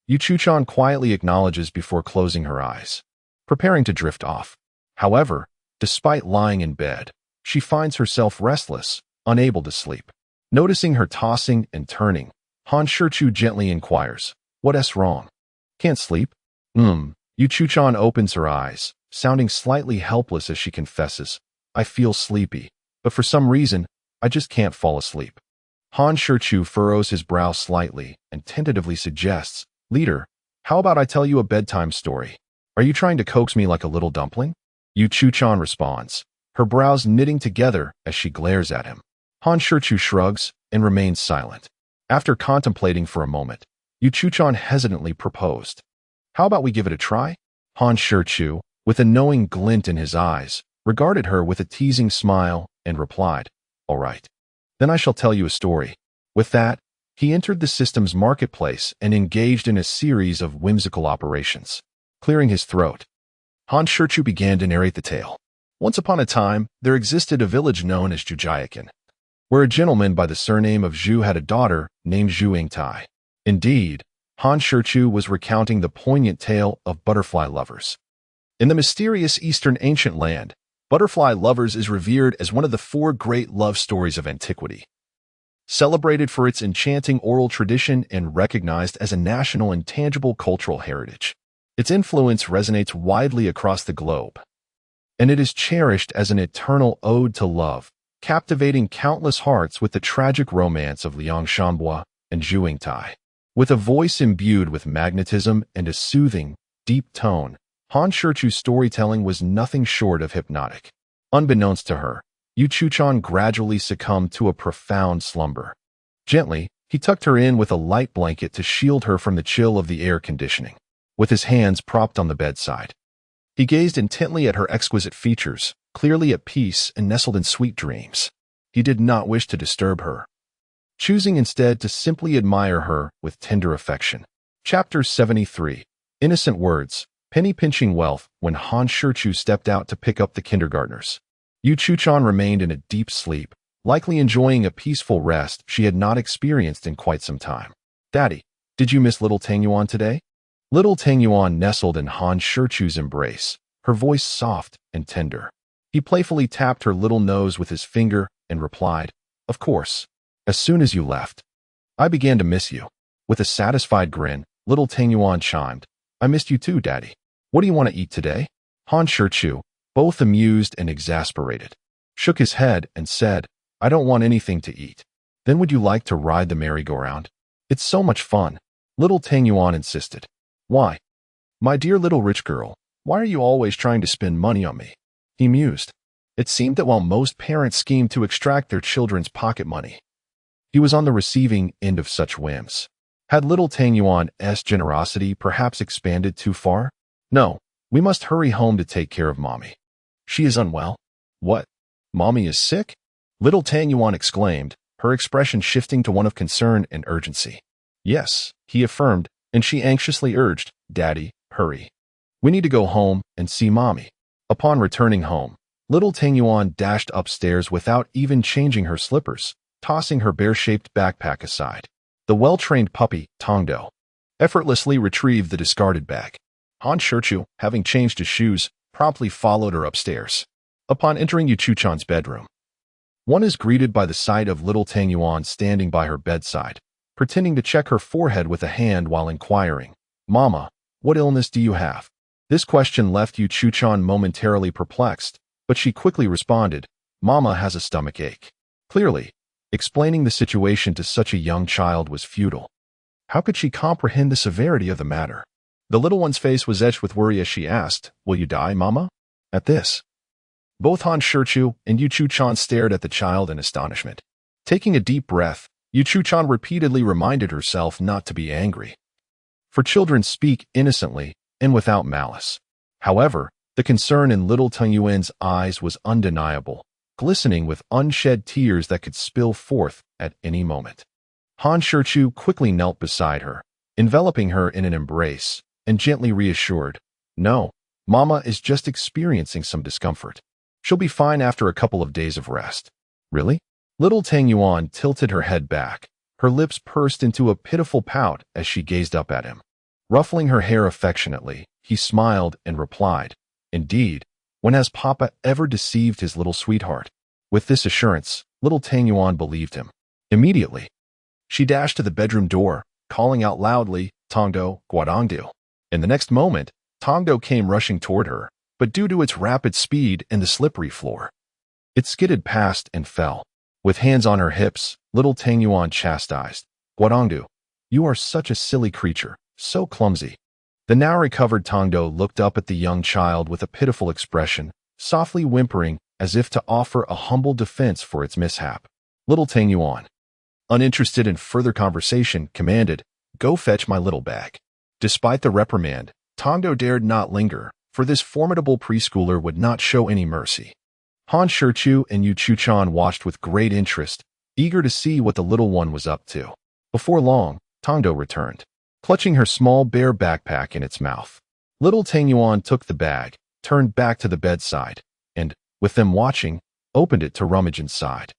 Shichu-chan quietly acknowledges before closing her eyes, preparing to drift off. However, despite lying in bed, she finds herself restless, unable to sleep. Noticing her tossing and turning, Han Shichu gently inquires, "What's wrong? Can't sleep?" Shichu-chan opens her eyes, sounding slightly helpless as she confesses, "I feel sleepy, but for some reason, I just can't fall asleep." Han Shichu furrows his brow slightly and tentatively suggests, "Leader, how about I tell you a bedtime story? Are you trying to coax me like a little dumpling?" Shichu-chan responds, her brows knitting together as she glares at him. Han Shichu shrugs and remains silent. After contemplating for a moment, Shichu-chan hesitantly proposed, "How about we give it a try?" Han Shichu, with a knowing glint in his eyes, regarded her with a teasing smile and replied, "All right. Then I shall tell you a story." With that, he entered the system's marketplace and engaged in a series of whimsical operations. Clearing his throat, Han Shichu began to narrate the tale. Once upon a time, there existed a village known as Jujiakan, where a gentleman by the surname of Zhu had a daughter named Zhu Yingtai. Indeed, Han Shichu was recounting the poignant tale of butterfly lovers. In the mysterious Eastern ancient land, Butterfly Lovers is revered as one of the four great love stories of antiquity. Celebrated for its enchanting oral tradition and recognized as a national and tangible cultural heritage, its influence resonates widely across the globe, and it is cherished as an eternal ode to love, captivating countless hearts with the tragic romance of Liang Shanbua and Zhu Yingtai. With a voice imbued with magnetism and a soothing, deep tone, Han Shichu's storytelling was nothing short of hypnotic. Unbeknownst to her, Shichu-chan gradually succumbed to a profound slumber. Gently, he tucked her in with a light blanket to shield her from the chill of the air conditioning. With his hands propped on the bedside, he gazed intently at her exquisite features, clearly at peace and nestled in sweet dreams. He did not wish to disturb her, choosing instead to simply admire her with tender affection. Chapter 73. Innocent Words. Penny-pinching wealth. When Han Shichu stepped out to pick up the kindergartners, Shichu-chan remained in a deep sleep, likely enjoying a peaceful rest she had not experienced in quite some time. "Daddy, did you miss little Tangyuan today?" Little Tangyuan nestled in Han Shichu's embrace, her voice soft and tender. He playfully tapped her little nose with his finger and replied, "Of course. As soon as you left, I began to miss you." With a satisfied grin, little Tang Yuan chimed, I missed you too, Daddy. What do you want to eat today? Han Shichu, both amused and exasperated, shook his head and said, I don't want anything to eat. Then would you like to ride the merry-go-round? It's so much fun. Little Tang Yuan insisted. Why? My dear little rich girl, why are you always trying to spend money on me? He mused. It seemed that while most parents scheme to extract their children's pocket money, he was on the receiving end of such whims. Had little Tang Yuan's generosity perhaps expanded too far? No, we must hurry home to take care of Mommy. She is unwell. What? Mommy is sick? Little Tang Yuan exclaimed, her expression shifting to one of concern and urgency. Yes, he affirmed, and she anxiously urged, Daddy, hurry. We need to go home and see Mommy. Upon returning home, little Tang Yuan dashed upstairs without even changing her slippers, tossing her bear-shaped backpack aside. The well-trained puppy, Tongdo, effortlessly retrieved the discarded bag. Han Shichu, having changed his shoes, promptly followed her upstairs. Upon entering Yuchu-chan's bedroom, one is greeted by the sight of little Tang Yuan standing by her bedside, pretending to check her forehead with a hand while inquiring, Mama, what illness do you have? This question left Yuchu-chan momentarily perplexed, but she quickly responded, Mama has a stomach ache. Clearly, explaining the situation to such a young child was futile. How could she comprehend the severity of the matter? The little one's face was etched with worry as she asked, Will you die, Mama? At this, both Han Shichu and Yuchu-chan stared at the child in astonishment. Taking a deep breath, Yuchu-chan repeatedly reminded herself not to be angry, for children speak innocently and without malice. However, the concern in little Tang Yuan's eyes was undeniable, glistening with unshed tears that could spill forth at any moment. Han Shichu quickly knelt beside her, enveloping her in an embrace, and gently reassured, No, Mama is just experiencing some discomfort. She'll be fine after a couple of days of rest. Really? Little Tang Yuan tilted her head back, her lips pursed into a pitiful pout as she gazed up at him. Ruffling her hair affectionately, he smiled and replied, Indeed, when has Papa ever deceived his little sweetheart? With this assurance, little Tang Yuan believed him. Immediately, she dashed to the bedroom door, calling out loudly, Tongdo, Guadongdu. In the next moment, Tongdo came rushing toward her, but due to its rapid speed and the slippery floor, it skidded past and fell. With hands on her hips, little Tang Yuan chastised, Guadongdu, you are such a silly creature, so clumsy. The now recovered Tongdo looked up at the young child with a pitiful expression, softly whimpering as if to offer a humble defense for its mishap. Little Tang Yuan, uninterested in further conversation, commanded, Go fetch my little bag. Despite the reprimand, Tongdo dared not linger, for this formidable preschooler would not show any mercy. Han Shichu and Yuchu-chan watched with great interest, eager to see what the little one was up to. Before long, Tongdo returned, clutching her small bear backpack in its mouth. Little Tang Yuan took the bag, turned back to the bedside, and, with them watching, opened it to rummage inside.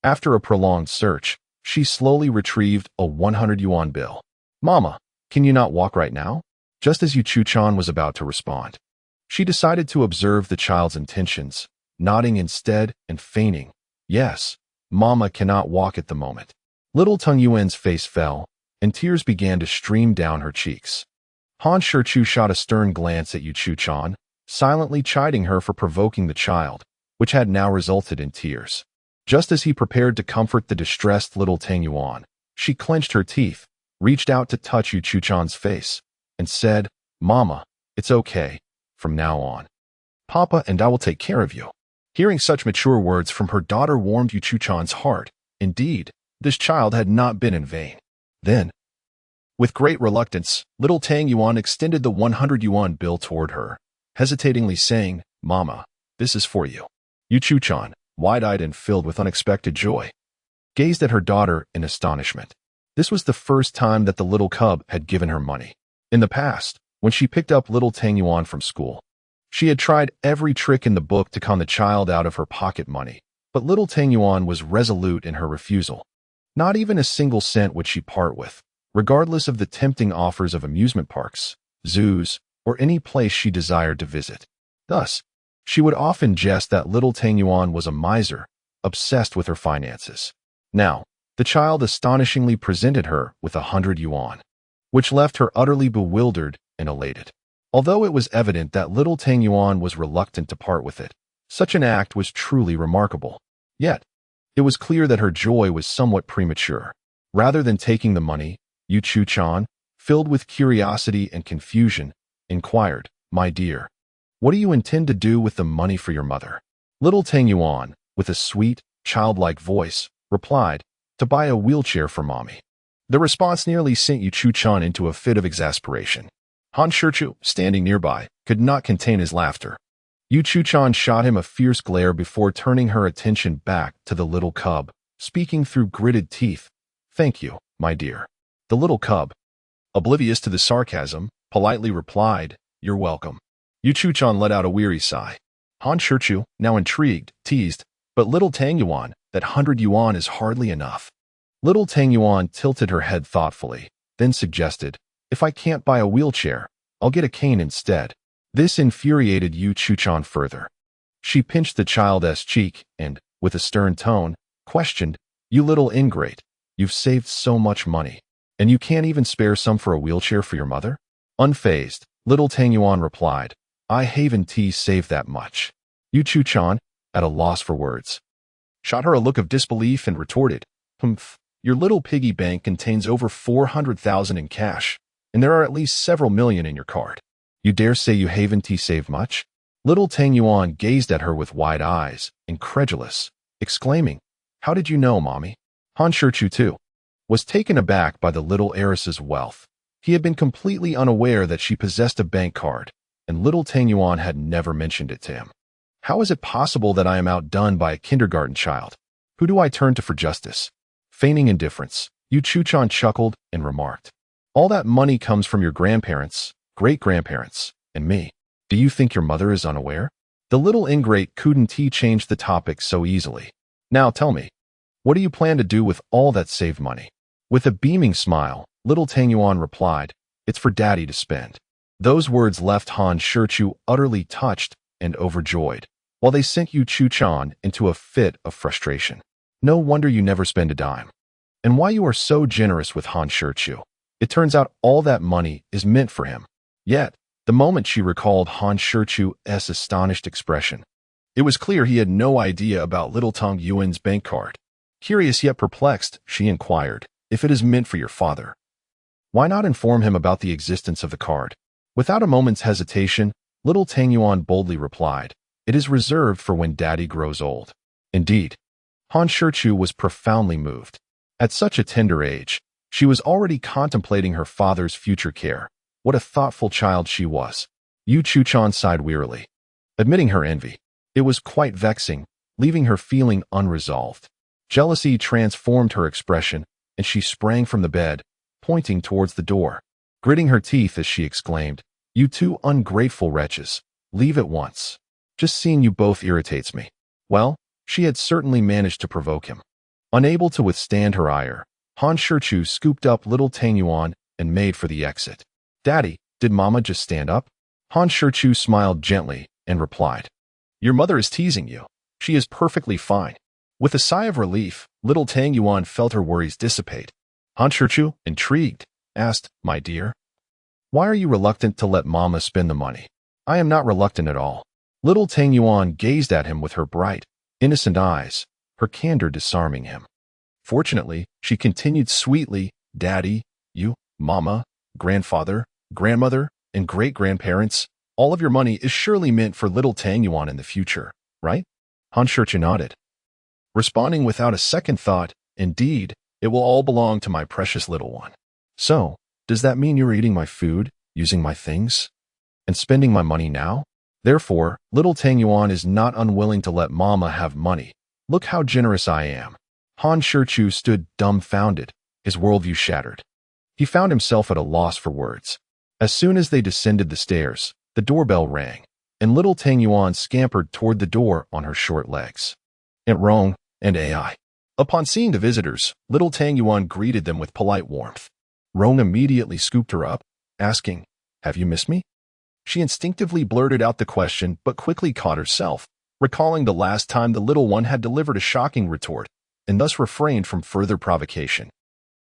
After a prolonged search, she slowly retrieved a 100 yuan bill. Mama, can you not walk right now? Just as Yuchu-chan was about to respond, she decided to observe the child's intentions, nodding instead and feigning, Yes, Mama cannot walk at the moment. Little Tang Yuan's face fell, and tears began to stream down her cheeks. Han Shichu shot a stern glance at Yuchu-chan, silently chiding her for provoking the child, which had now resulted in tears. Just as he prepared to comfort the distressed little Tang Yuan, she clenched her teeth, reached out to touch Yuchu-chan's face, and said, Mama, it's okay. From now on, Papa and I will take care of you. Hearing such mature words from her daughter warmed Yuchu-chan's heart. Indeed, this child had not been in vain. Then, with great reluctance, little Tang Yuan extended the 100 yuan bill toward her, hesitatingly saying, Mama, this is for you. Yuchu-chan, wide-eyed and filled with unexpected joy, gazed at her daughter in astonishment. This was the first time that the little cub had given her money. In the past, when she picked up little Tang Yuan from school, she had tried every trick in the book to con the child out of her pocket money, but little Tang Yuan was resolute in her refusal. Not even a single cent would she part with, regardless of the tempting offers of amusement parks, zoos, or any place she desired to visit. Thus, she would often jest that little Tang Yuan was a miser, obsessed with her finances. Now, The child astonishingly presented her with 100 yuan, which left her utterly bewildered and elated. Although it was evident that little Tang Yuan was reluctant to part with it, such an act was truly remarkable. Yet, it was clear that her joy was somewhat premature. Rather than taking the money, Yu Chu-chan, filled with curiosity and confusion, inquired, "My dear, what do you intend to do with the money for your mother?" Little Tang Yuan, with a sweet, childlike voice, replied, "To buy a wheelchair for mommy." The response nearly sent Yu Chu-chan into a fit of exasperation. Han Shichu, standing nearby, could not contain his laughter. Yu Chu-chan shot him a fierce glare before turning her attention back to the little cub, speaking through gritted teeth. "Thank you, my dear." The little cub, oblivious to the sarcasm, politely replied, "You're welcome." Yu Chu-chan let out a weary sigh. Han Shichu, now intrigued, teased, "But little Tang Yuan, that 100 yuan is hardly enough." Little Tang Yuan tilted her head thoughtfully, then suggested, "If I can't buy a wheelchair, I'll get a cane instead." This infuriated Yu Chu-chan further. She pinched the child's cheek and, with a stern tone, questioned, "You little ingrate, you've saved so much money, and you can't even spare some for a wheelchair for your mother?" Unfazed, little Tang Yuan replied, "I haven't saved that much." Yu Chu-chan, at a loss for words, shot her a look of disbelief and retorted, "Humph, your little piggy bank contains over 400,000 in cash, and there are at least several million in your card. You dare say you haven't saved much?" Little Tang Yuan gazed at her with wide eyes, incredulous, exclaiming, "How did you know, mommy?" Han Shichu, too, was taken aback by the little heiress's wealth. He had been completely unaware that she possessed a bank card, and little Tang Yuan had never mentioned it to him. "How is it possible that I am outdone by a kindergarten child? Who do I turn to for justice?" Feigning indifference, Yu Chu-chan chuckled and remarked, "All that money comes from your grandparents, great-grandparents, and me. Do you think your mother is unaware?" The little ingrate couldn't change the topic so easily. "Now tell me, what do you plan to do with all that saved money?" With a beaming smile, little Tang Yuan replied, "It's for daddy to spend." Those words left Han Shichu utterly touched and overjoyed, while they sent Yu Chu-chan into a fit of frustration. "No wonder you never spend a dime. And why you are so generous with Han Shichu. It turns out all that money is meant for him." Yet, the moment she recalled Han Shichu's astonished expression, it was clear he had no idea about little Tang Yuan's bank card. Curious yet perplexed, she inquired, "If it is meant for your father, why not inform him about the existence of the card?" Without a moment's hesitation, little Tang Yuan boldly replied, "It is reserved for when daddy grows old." Indeed, Han Shichu was profoundly moved. At such a tender age, she was already contemplating her father's future care. What a thoughtful child she was. Yu Chu-chan sighed wearily, admitting her envy. It was quite vexing, leaving her feeling unresolved. Jealousy transformed her expression, and she sprang from the bed, pointing towards the door. Gritting her teeth as she exclaimed, "You two ungrateful wretches, leave at once. Just seeing you both irritates me." Well, she had certainly managed to provoke him. Unable to withstand her ire, Han Shichu scooped up little Tang Yuan and made for the exit. "Daddy, did Mama just stand up?" Han Shichu smiled gently and replied, "Your mother is teasing you. She is perfectly fine." With a sigh of relief, little Tang Yuan felt her worries dissipate. Han Shichu, intrigued, asked, "My dear, why are you reluctant to let Mama spend the money?" "I am not reluctant at all." Little Tang Yuan gazed at him with her bright, innocent eyes, her candor disarming him. Fortunately, she continued sweetly, "Daddy, you, Mama, grandfather, grandmother, and great-grandparents, all of your money is surely meant for little Tang Yuan in the future, right?" Han Shichu nodded, responding without a second thought, "Indeed, it will all belong to my precious little one." "So, does that mean you're eating my food, using my things, and spending my money now?" Therefore, little Tang Yuan is not unwilling to let Mama have money. Look how generous I am. Han Shichu stood dumbfounded, his worldview shattered. He found himself at a loss for words. As soon as they descended the stairs, the doorbell rang, and little Tang Yuan scampered toward the door on her short legs. Aunt Rong and AI. Upon seeing the visitors, little Tang Yuan greeted them with polite warmth. Rong immediately scooped her up, asking, "Have you missed me?" She instinctively blurted out the question but quickly caught herself, recalling the last time the little one had delivered a shocking retort, and thus refrained from further provocation.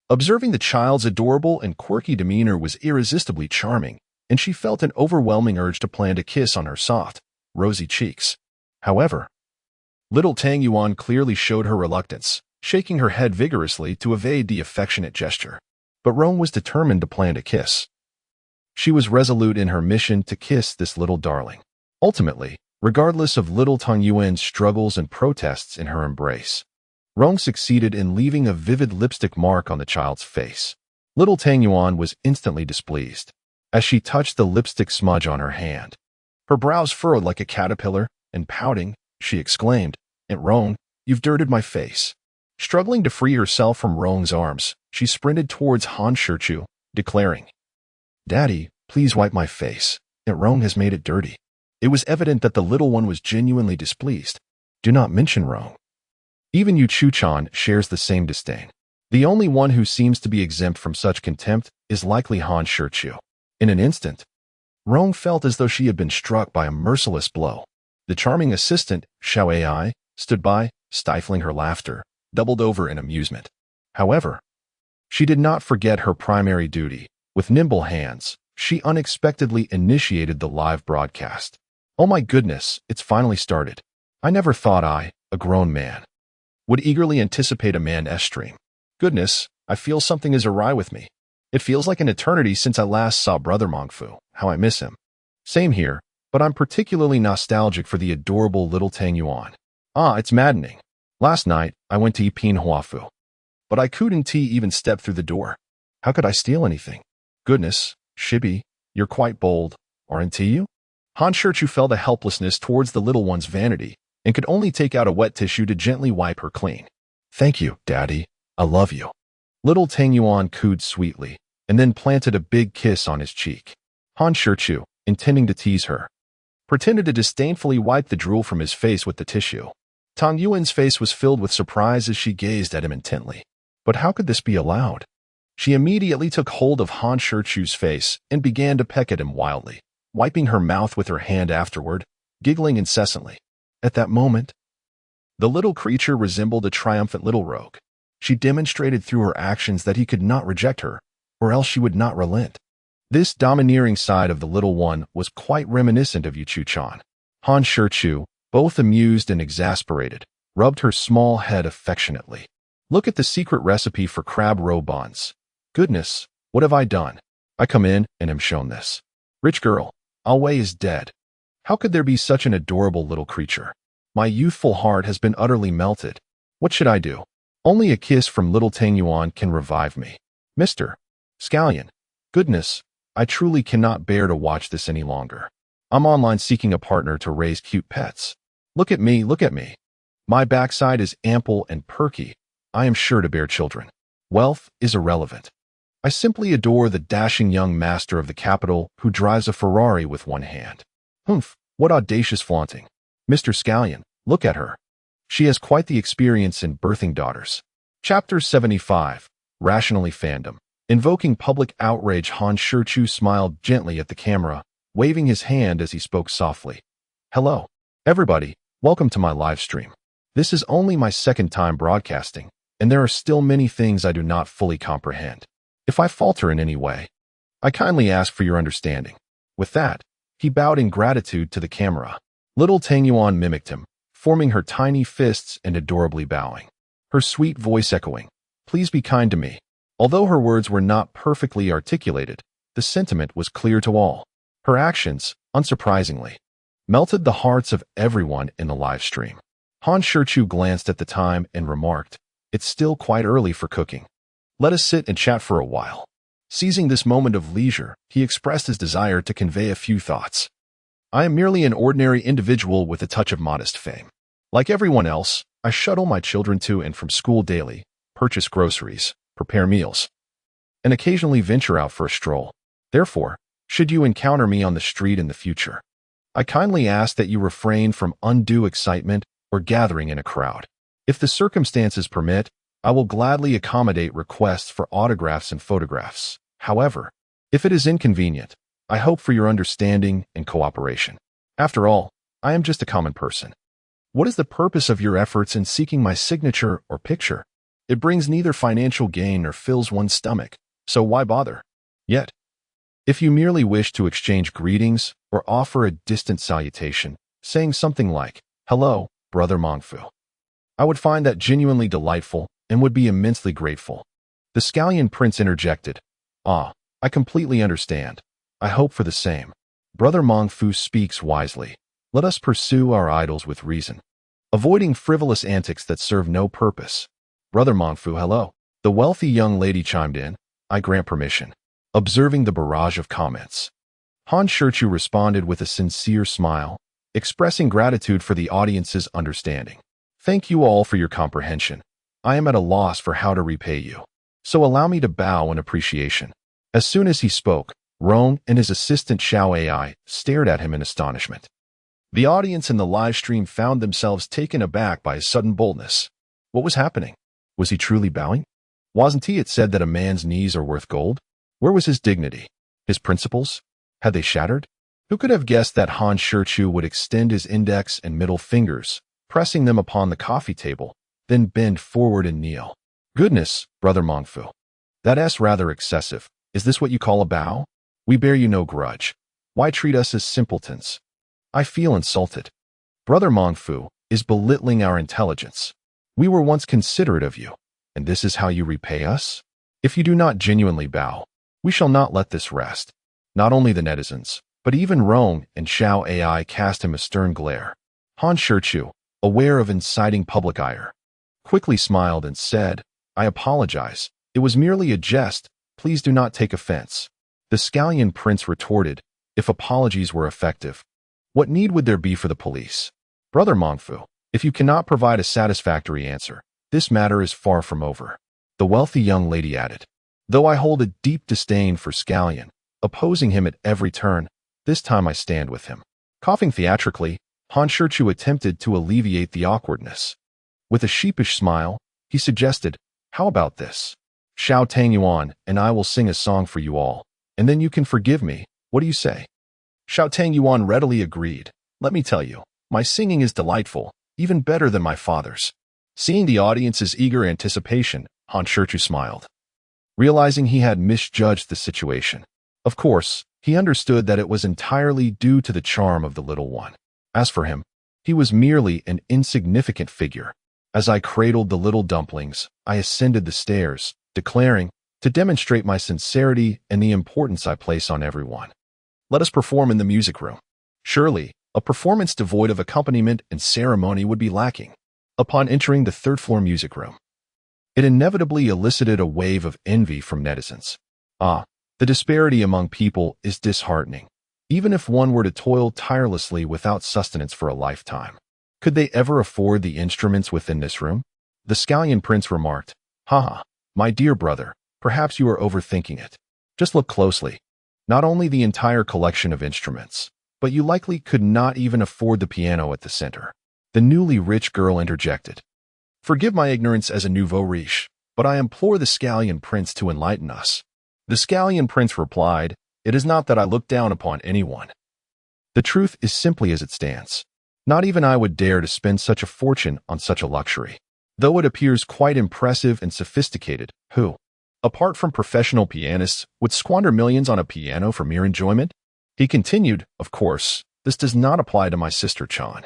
Observing the child's adorable and quirky demeanor was irresistibly charming, and she felt an overwhelming urge to plant a kiss on her soft, rosy cheeks. However, little Tang Yuan clearly showed her reluctance, shaking her head vigorously to evade the affectionate gesture. But Rong was determined to plant a kiss. She was resolute in her mission to kiss this little darling. Ultimately, regardless of little Tang Yuan's struggles and protests in her embrace, Rong succeeded in leaving a vivid lipstick mark on the child's face. Little Tang Yuan was instantly displeased as she touched the lipstick smudge on her hand. Her brows furrowed like a caterpillar, and pouting, she exclaimed, "Aunt Rong, you've dirted my face." Struggling to free herself from Rong's arms, she sprinted towards Han Shichu, declaring, "Daddy, please wipe my face. Aunt Rong has made it dirty." It was evident that the little one was genuinely displeased. Do not mention Rong. Even Yu Chu-chan shares the same disdain. The only one who seems to be exempt from such contempt is likely Han Shichu. In an instant, Rong felt as though she had been struck by a merciless blow. The charming assistant, Xiao Ai, stood by, stifling her laughter, doubled over in amusement. However, she did not forget her primary duty. With nimble hands, she unexpectedly initiated the live broadcast. "Oh my goodness, it's finally started. I never thought I, a grown man, would eagerly anticipate a man's stream. Goodness, I feel something is awry with me. It feels like an eternity since I last saw Brother Mongfu. How I miss him." Same here, but I'm particularly nostalgic for the adorable little Tang Yuan. It's maddening. Last night, I went to Yipin Huafu, but I couldn't even step through the door. How could I steal anything? Goodness, Shibi, you're quite bold, aren't you? Han Shichu felt a helplessness towards the little one's vanity and could only take out a wet tissue to gently wipe her clean. "Thank you, Daddy. I love you." Little Tang Yuan cooed sweetly and then planted a big kiss on his cheek. Han Shichu, intending to tease her, pretended to disdainfully wipe the drool from his face with the tissue. Tang Yuan's face was filled with surprise as she gazed at him intently. But how could this be allowed? She immediately took hold of Han Shichu's face and began to peck at him wildly, wiping her mouth with her hand afterward, giggling incessantly. At that moment, the little creature resembled a triumphant little rogue. She demonstrated through her actions that he could not reject her, or else she would not relent. This domineering side of the little one was quite reminiscent of Yu Chu-chan. Han Shichu, both amused and exasperated, rubbed her small head affectionately. "Look at the secret recipe for crab roe buns. Goodness, what have I done? I come in and am shown this. Rich girl, Alwei is dead. How could there be such an adorable little creature? My youthful heart has been utterly melted. What should I do? Only a kiss from little Tang Yuan can revive me. Mr. Scallion, goodness, I truly cannot bear to watch this any longer. I'm online seeking a partner to raise cute pets. Look at me, look at me. My backside is ample and perky. I am sure to bear children. Wealth is irrelevant. I simply adore the dashing young master of the capital who drives a Ferrari with one hand. Humph, what audacious flaunting. Mr. Scallion, look at her. She has quite the experience in birthing daughters." Chapter 75, Rationally Fandom. Invoking public outrage, Han Shichu smiled gently at the camera, waving his hand as he spoke softly. "Hello, everybody. Welcome to my live stream. This is only my second time broadcasting, and there are still many things I do not fully comprehend. If I falter in any way, I kindly ask for your understanding." With that, he bowed in gratitude to the camera. Little Tang Yuan mimicked him, forming her tiny fists and adorably bowing. Her sweet voice echoing, "Please be kind to me." Although her words were not perfectly articulated, the sentiment was clear to all. Her actions, unsurprisingly, melted the hearts of everyone in the live stream. Han Shichu glanced at the time and remarked, "It's still quite early for cooking. Let us sit and chat for a while." Seizing this moment of leisure, he expressed his desire to convey a few thoughts. "I am merely an ordinary individual with a touch of modest fame. Like everyone else, I shuttle my children to and from school daily, purchase groceries, prepare meals, and occasionally venture out for a stroll. Therefore, should you encounter me on the street in the future, I kindly ask that you refrain from undue excitement or gathering in a crowd. If the circumstances permit, I will gladly accommodate requests for autographs and photographs. However, if it is inconvenient, I hope for your understanding and cooperation. After all, I am just a common person." What is the purpose of your efforts in seeking my signature or picture? It brings neither financial gain nor fills one's stomach, so why bother? Yet, if you merely wish to exchange greetings or offer a distant salutation, saying something like, "Hello, Brother Mongfu," I would find that genuinely delightful and would be immensely grateful. The Scallion Prince interjected, "Ah, I completely understand. I hope for the same. Brother Mongfu speaks wisely. Let us pursue our idols with reason, avoiding frivolous antics that serve no purpose." "Brother Mongfu, hello." The wealthy young lady chimed in, "I grant permission." Observing the barrage of comments, Han Shichu responded with a sincere smile, expressing gratitude for the audience's understanding. "Thank you all for your comprehension. I am at a loss for how to repay you, so allow me to bow in appreciation." As soon as he spoke, Rong and his assistant Xiao AI stared at him in astonishment. The audience in the live stream found themselves taken aback by his sudden boldness. What was happening? Was he truly bowing? Wasn't he it said that a man's knees are worth gold? Where was his dignity? His principles? Had they shattered? Who could have guessed that Han Shichu would extend his index and middle fingers, pressing them upon the coffee table, then bend forward and kneel? "Goodness, Brother Mongfu. That's rather excessive. Is this what you call a bow? We bear you no grudge. Why treat us as simpletons? I feel insulted. Brother Mongfu is belittling our intelligence. We were once considerate of you, and this is how you repay us? If you do not genuinely bow, we shall not let this rest." Not only the netizens, but even Rong and Xiao AI cast him a stern glare. Han Shichu, aware of inciting public ire, quickly smiled and said, "I apologize. It was merely a jest. Please do not take offense." The Scallion Prince retorted, "If apologies were effective, what need would there be for the police? Brother Mongfu, if you cannot provide a satisfactory answer, this matter is far from over." The wealthy young lady added, "Though I hold a deep disdain for Scallion, opposing him at every turn, this time I stand with him." Coughing theatrically, Han Shichu attempted to alleviate the awkwardness. With a sheepish smile, he suggested, "How about this? Xiao Tang Yuan and I will sing a song for you all, and then you can forgive me. What do you say?" Xiao Tang Yuan readily agreed. "Let me tell you, my singing is delightful, even better than my father's." Seeing the audience's eager anticipation, Han Shichu smiled, realizing he had misjudged the situation. Of course, he understood that it was entirely due to the charm of the little one. As for him, he was merely an insignificant figure. As I cradled the little dumplings, I ascended the stairs, declaring, to demonstrate my sincerity and the importance I place on everyone, "Let us perform in the music room." Surely, a performance devoid of accompaniment and ceremony would be lacking. Upon entering the third-floor music room, it inevitably elicited a wave of envy from netizens. Ah, the disparity among people is disheartening. Even if one were to toil tirelessly without sustenance for a lifetime, could they ever afford the instruments within this room? The Scallion Prince remarked, "Haha, my dear brother, perhaps you are overthinking it. Just look closely. Not only the entire collection of instruments, but you likely could not even afford the piano at the center." The newly rich girl interjected, "Forgive my ignorance as a nouveau riche, but I implore the Scallion Prince to enlighten us." The Scallion Prince replied, "It is not that I look down upon anyone. The truth is simply as it stands. Not even I would dare to spend such a fortune on such a luxury. Though it appears quite impressive and sophisticated, who, apart from professional pianists, would squander millions on a piano for mere enjoyment?" He continued, "Of course, this does not apply to my sister Chan,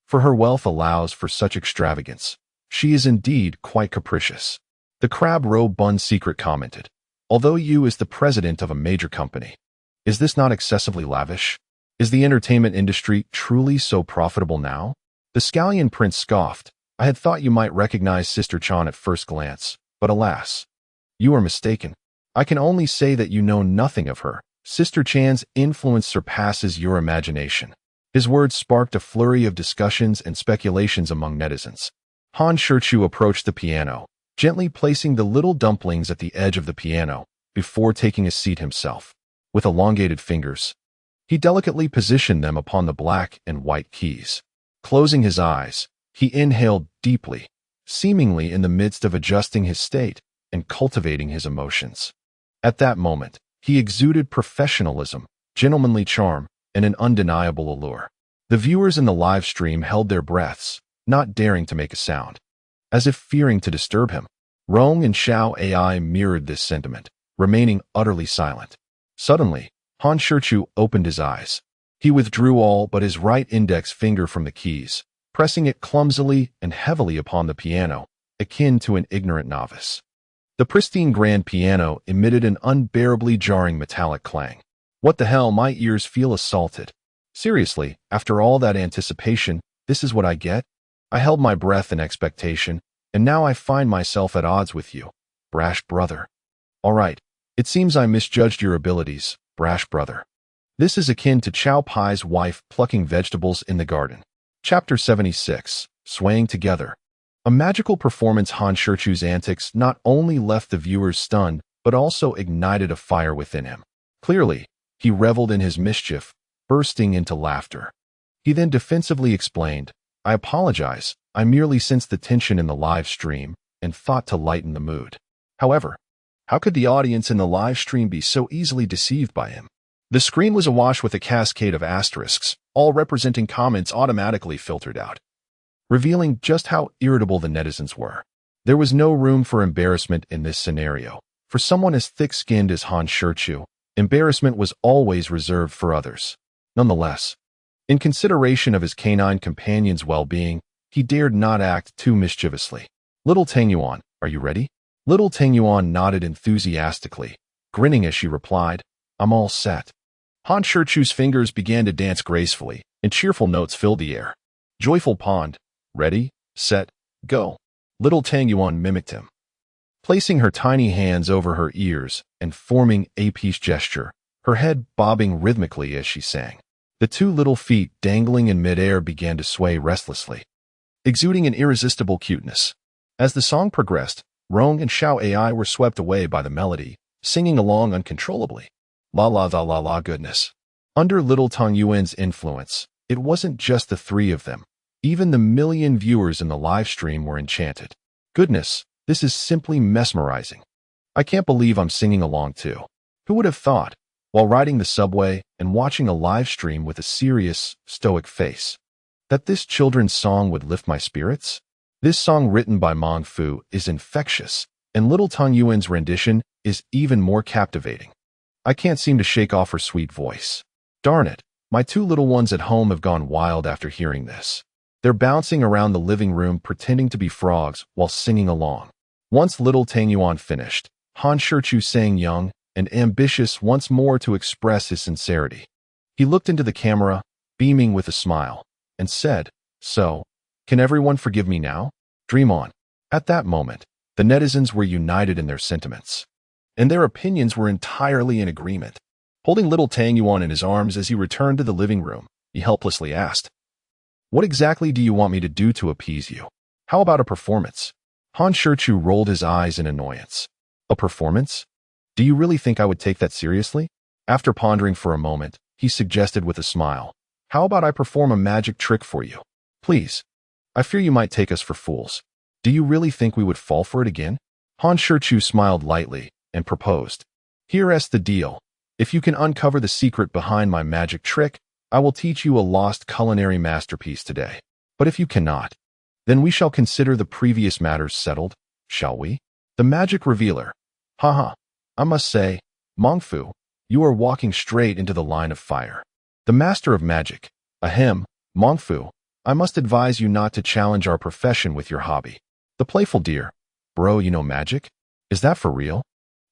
for her wealth allows for such extravagance. She is indeed quite capricious." The Crab Roe Bun Secret commented, "Although you is the president of a major company, is this not excessively lavish? Is the entertainment industry truly so profitable now?" The Scallion Prince scoffed, "I had thought you might recognize Sister Chan at first glance, but alas, you are mistaken. I can only say that you know nothing of her. Sister Chan's influence surpasses your imagination." His words sparked a flurry of discussions and speculations among netizens. Han Shichu approached the piano, gently placing the little dumplings at the edge of the piano before taking a seat himself. With elongated fingers, he delicately positioned them upon the black and white keys. Closing his eyes, he inhaled deeply, seemingly in the midst of adjusting his state and cultivating his emotions. At that moment, he exuded professionalism, gentlemanly charm, and an undeniable allure. The viewers in the live stream held their breaths, not daring to make a sound, as if fearing to disturb him. Rong and Xiao AI mirrored this sentiment, remaining utterly silent. Suddenly, Han Shichu opened his eyes. He withdrew all but his right index finger from the keys, pressing it clumsily and heavily upon the piano, akin to an ignorant novice. The pristine grand piano emitted an unbearably jarring metallic clang. What the hell, my ears feel assaulted. Seriously, after all that anticipation, this is what I get? I held my breath in expectation, and now I find myself at odds with you, brash brother. All right, it seems I misjudged your abilities, brash brother. This is akin to Chow Pai's wife plucking vegetables in the garden. Chapter 76, Swaying Together. A magical performance. Han Shichu's antics not only left the viewers stunned, but also ignited a fire within him. Clearly, he reveled in his mischief, bursting into laughter. He then defensively explained, I apologize, I merely sensed the tension in the live stream and thought to lighten the mood. However, how could the audience in the live stream be so easily deceived by him? The screen was awash with a cascade of asterisks, all representing comments automatically filtered out, revealing just how irritable the netizens were. There was no room for embarrassment in this scenario. For someone as thick-skinned as Han Shichu, embarrassment was always reserved for others. Nonetheless, in consideration of his canine companion's well-being, he dared not act too mischievously. Little Tangyuan, are you ready? Little Tangyuan nodded enthusiastically, grinning as she replied, I'm all set. Han Shichu's fingers began to dance gracefully, and cheerful notes filled the air. Joyful Pond, ready, set, go. Little Tangyuan mimicked him, placing her tiny hands over her ears and forming a peace gesture, her head bobbing rhythmically as she sang. The two little feet dangling in midair began to sway restlessly, exuding an irresistible cuteness. As the song progressed, Rong and Xiao AI were swept away by the melody, singing along uncontrollably. La la la la la goodness. Under Little Tangyuan's influence, it wasn't just the three of them. Even the million viewers in the live stream were enchanted. Goodness, this is simply mesmerizing. I can't believe I'm singing along too. Who would have thought, while riding the subway and watching a live stream with a serious, stoic face, that this children's song would lift my spirits? This song, written by Mong Fu, is infectious, and Little Tangyuan's rendition is even more captivating. I can't seem to shake off her sweet voice. Darn it, my two little ones at home have gone wild after hearing this. They're bouncing around the living room pretending to be frogs while singing along. Once Little Tangyuan finished, Han Shichu sang young and ambitious once more to express his sincerity. He looked into the camera, beaming with a smile, and said, So, can everyone forgive me now? Dream on. At that moment, the netizens were united in their sentiments, and their opinions were entirely in agreement. Holding Little Tangyuan in his arms as he returned to the living room, he helplessly asked, What exactly do you want me to do to appease you? How about a performance? Han Shichu rolled his eyes in annoyance. A performance? Do you really think I would take that seriously? After pondering for a moment, he suggested with a smile, How about I perform a magic trick for you? Please. I fear you might take us for fools. Do you really think we would fall for it again? Han Shichu smiled lightly and proposed, Here's the deal. If you can uncover the secret behind my magic trick, I will teach you a lost culinary masterpiece today. But if you cannot, then we shall consider the previous matters settled, shall we? The magic revealer. Haha. I must say, Mong Fu, you are walking straight into the line of fire. The master of magic. Ahem, Mong Fu, I must advise you not to challenge our profession with your hobby. The playful deer. Bro, you know magic? Is that for real?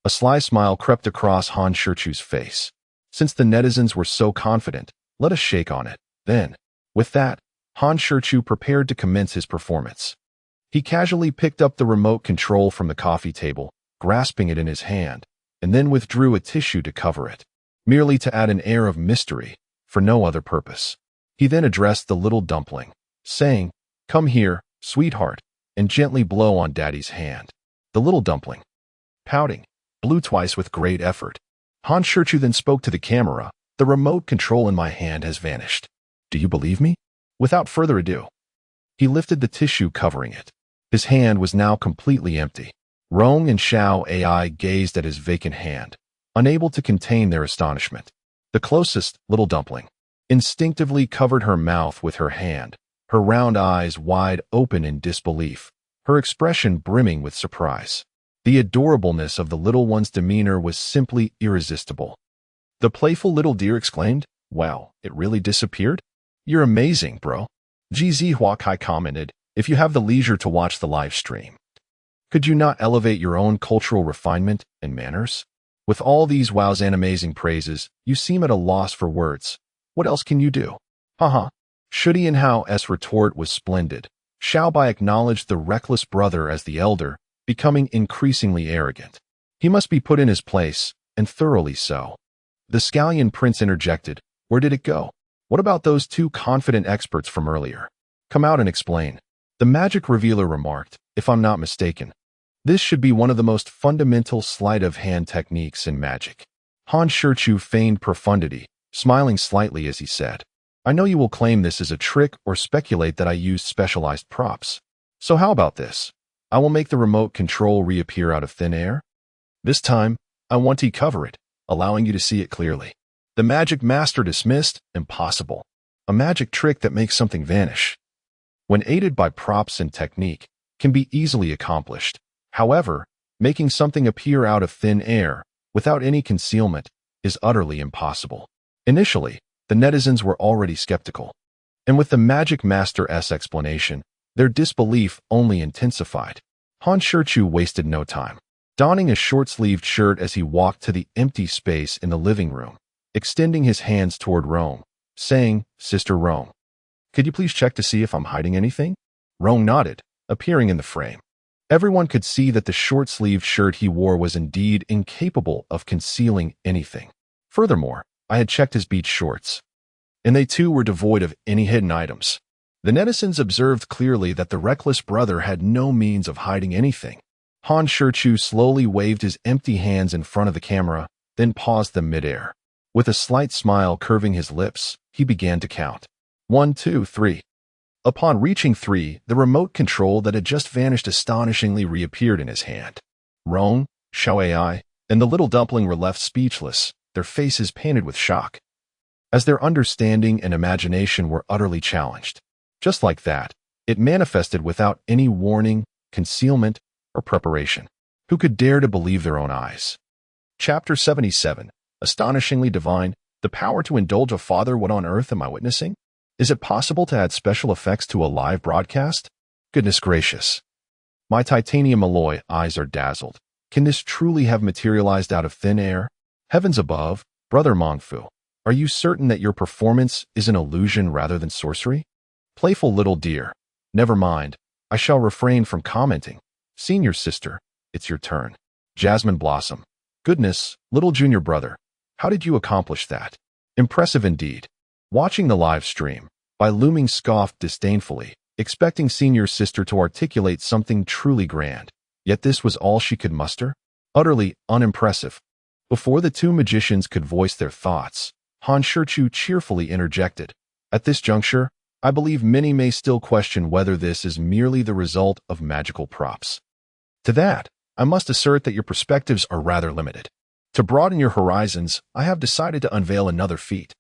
A sly smile crept across Han Shichu's face. Since the netizens were so confident, let us shake on it. Then, with that, Han Shichu prepared to commence his performance. He casually picked up the remote control from the coffee table, grasping it in his hand, and then withdrew a tissue to cover it, merely to add an air of mystery, for no other purpose. He then addressed the little dumpling, saying, Come here, sweetheart, and gently blow on Daddy's hand. The little dumpling, pouting, blew twice with great effort. Han Shichu then spoke to the camera, The remote control in my hand has vanished. Do you believe me? Without further ado, he lifted the tissue covering it. His hand was now completely empty. Rong and Xiao AI gazed at his vacant hand, unable to contain their astonishment. The closest, little dumpling, instinctively covered her mouth with her hand, her round eyes wide open in disbelief, her expression brimming with surprise. The adorableness of the little one's demeanor was simply irresistible. The playful little deer exclaimed, "Wow, it really disappeared? You're amazing, bro." GZ Huakai commented, "If you have the leisure to watch the live stream, could you not elevate your own cultural refinement and manners? With all these wows and amazing praises, you seem at a loss for words. What else can you do?" Haha. Shudi and Hao's retort was splendid. Xiaobai acknowledged the reckless brother as the elder, becoming increasingly arrogant. He must be put in his place, and thoroughly so. The Scallion Prince interjected, "Where did it go? What about those two confident experts from earlier? Come out and explain." The magic revealer remarked, "If I'm not mistaken, this should be one of the most fundamental sleight-of-hand techniques in magic." Han Shichu feigned profundity, smiling slightly as he said, "I know you will claim this is a trick or speculate that I used specialized props. So how about this? I will make the remote control reappear out of thin air. This time, I want to cover it, allowing you to see it clearly." The magic master dismissed, "Impossible. A magic trick that makes something vanish, when aided by props and technique, can be easily accomplished. However, making something appear out of thin air, without any concealment, is utterly impossible." Initially, the netizens were already skeptical, and with the magic master's explanation, their disbelief only intensified. Han Shichu wasted no time. Donning a short-sleeved shirt as he walked to the empty space in the living room, extending his hands toward Rome, saying, "Sister Rome, could you please check to see if I'm hiding anything?" Rome nodded, appearing in the frame. Everyone could see that the short-sleeved shirt he wore was indeed incapable of concealing anything. Furthermore, I had checked his beach shorts, and they too were devoid of any hidden items. The netizens observed clearly that the reckless brother had no means of hiding anything. Han Shichu slowly waved his empty hands in front of the camera, then paused them midair. With a slight smile curving his lips, he began to count. 1, 2, 3. Upon reaching 3, the remote control that had just vanished astonishingly reappeared in his hand. Rong, Xiaoai, and the little dumpling were left speechless, their faces painted with shock, as their understanding and imagination were utterly challenged. Just like that, it manifested without any warning, concealment, or preparation. Who could dare to believe their own eyes? Chapter 77. Astonishingly divine, the power to indulge a father. What on earth am I witnessing? Is it possible to add special effects to a live broadcast? Goodness gracious. My titanium alloy eyes are dazzled. Can this truly have materialized out of thin air? Heavens above, Brother Mongfu, are you certain that your performance is an illusion rather than sorcery? Playful little dear. Never mind, I shall refrain from commenting. Senior sister, it's your turn. Jasmine Blossom. Goodness, little junior brother, how did you accomplish that? Impressive indeed. Watching the live stream, Bai Luming scoffed disdainfully, expecting senior sister to articulate something truly grand. Yet this was all she could muster? Utterly unimpressive. Before the two magicians could voice their thoughts, Han Shichu cheerfully interjected. At this juncture, I believe many may still question whether this is merely the result of magical props. To that, I must assert that your perspectives are rather limited. To broaden your horizons, I have decided to unveil another feat.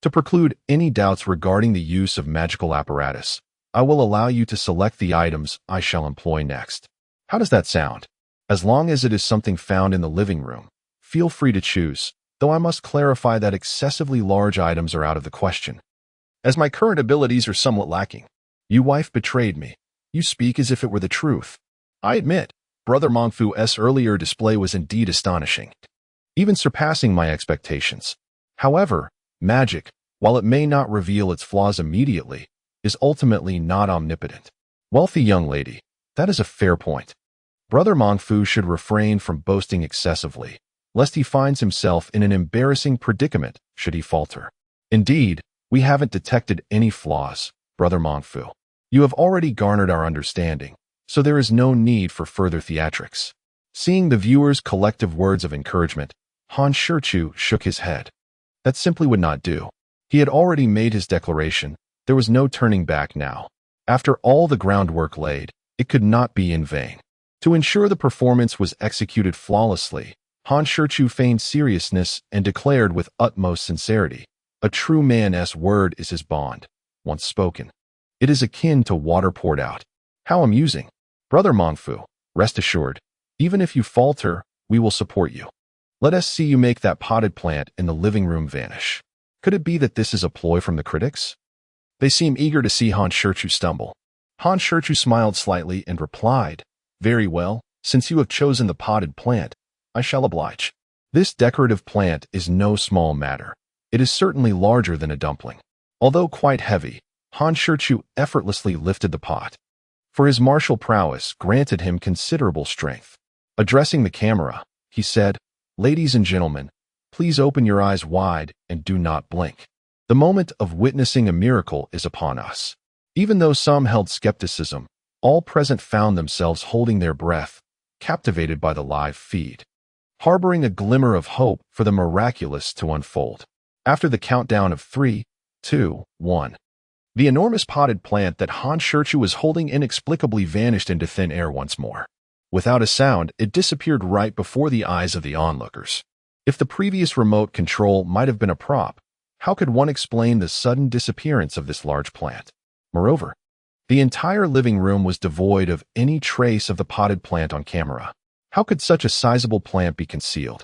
To preclude any doubts regarding the use of magical apparatus, I will allow you to select the items I shall employ next. How does that sound? As long as it is something found in the living room, feel free to choose, though I must clarify that excessively large items are out of the question, as my current abilities are somewhat lacking. You wife betrayed me. You speak as if it were the truth. I admit, Brother Mongfu's earlier display was indeed astonishing, even surpassing my expectations. However, magic, while it may not reveal its flaws immediately, is ultimately not omnipotent. Wealthy young lady, that is a fair point. Brother Mongfu should refrain from boasting excessively, lest he finds himself in an embarrassing predicament should he falter. Indeed, we haven't detected any flaws, Brother Mongfu. You have already garnered our understanding, so there is no need for further theatrics. Seeing the viewers' collective words of encouragement, Han Shichu shook his head. That simply would not do. He had already made his declaration. There was no turning back now. After all the groundwork laid, it could not be in vain. To ensure the performance was executed flawlessly, Han Shichu feigned seriousness and declared with utmost sincerity, A true man's word is his bond, once spoken. It is akin to water poured out. How amusing. Brother Mongfu, rest assured, even if you falter, we will support you. Let us see you make that potted plant in the living room vanish. Could it be that this is a ploy from the critics? They seem eager to see Han Shichu stumble. Han Shichu smiled slightly and replied, "Very well, since you have chosen the potted plant, I shall oblige. This decorative plant is no small matter. It is certainly larger than a dumpling." Although quite heavy, Han Shichu effortlessly lifted the pot. For his martial prowess granted him considerable strength. Addressing the camera, he said, "Ladies and gentlemen, please open your eyes wide and do not blink. The moment of witnessing a miracle is upon us." Even though some held skepticism, all present found themselves holding their breath, captivated by the live feed, harboring a glimmer of hope for the miraculous to unfold. After the countdown of 3, 2, 1, the enormous potted plant that Han Shichu was holding inexplicably vanished into thin air once more. Without a sound, it disappeared right before the eyes of the onlookers. If the previous remote control might have been a prop, how could one explain the sudden disappearance of this large plant? Moreover, the entire living room was devoid of any trace of the potted plant on camera. How could such a sizable plant be concealed?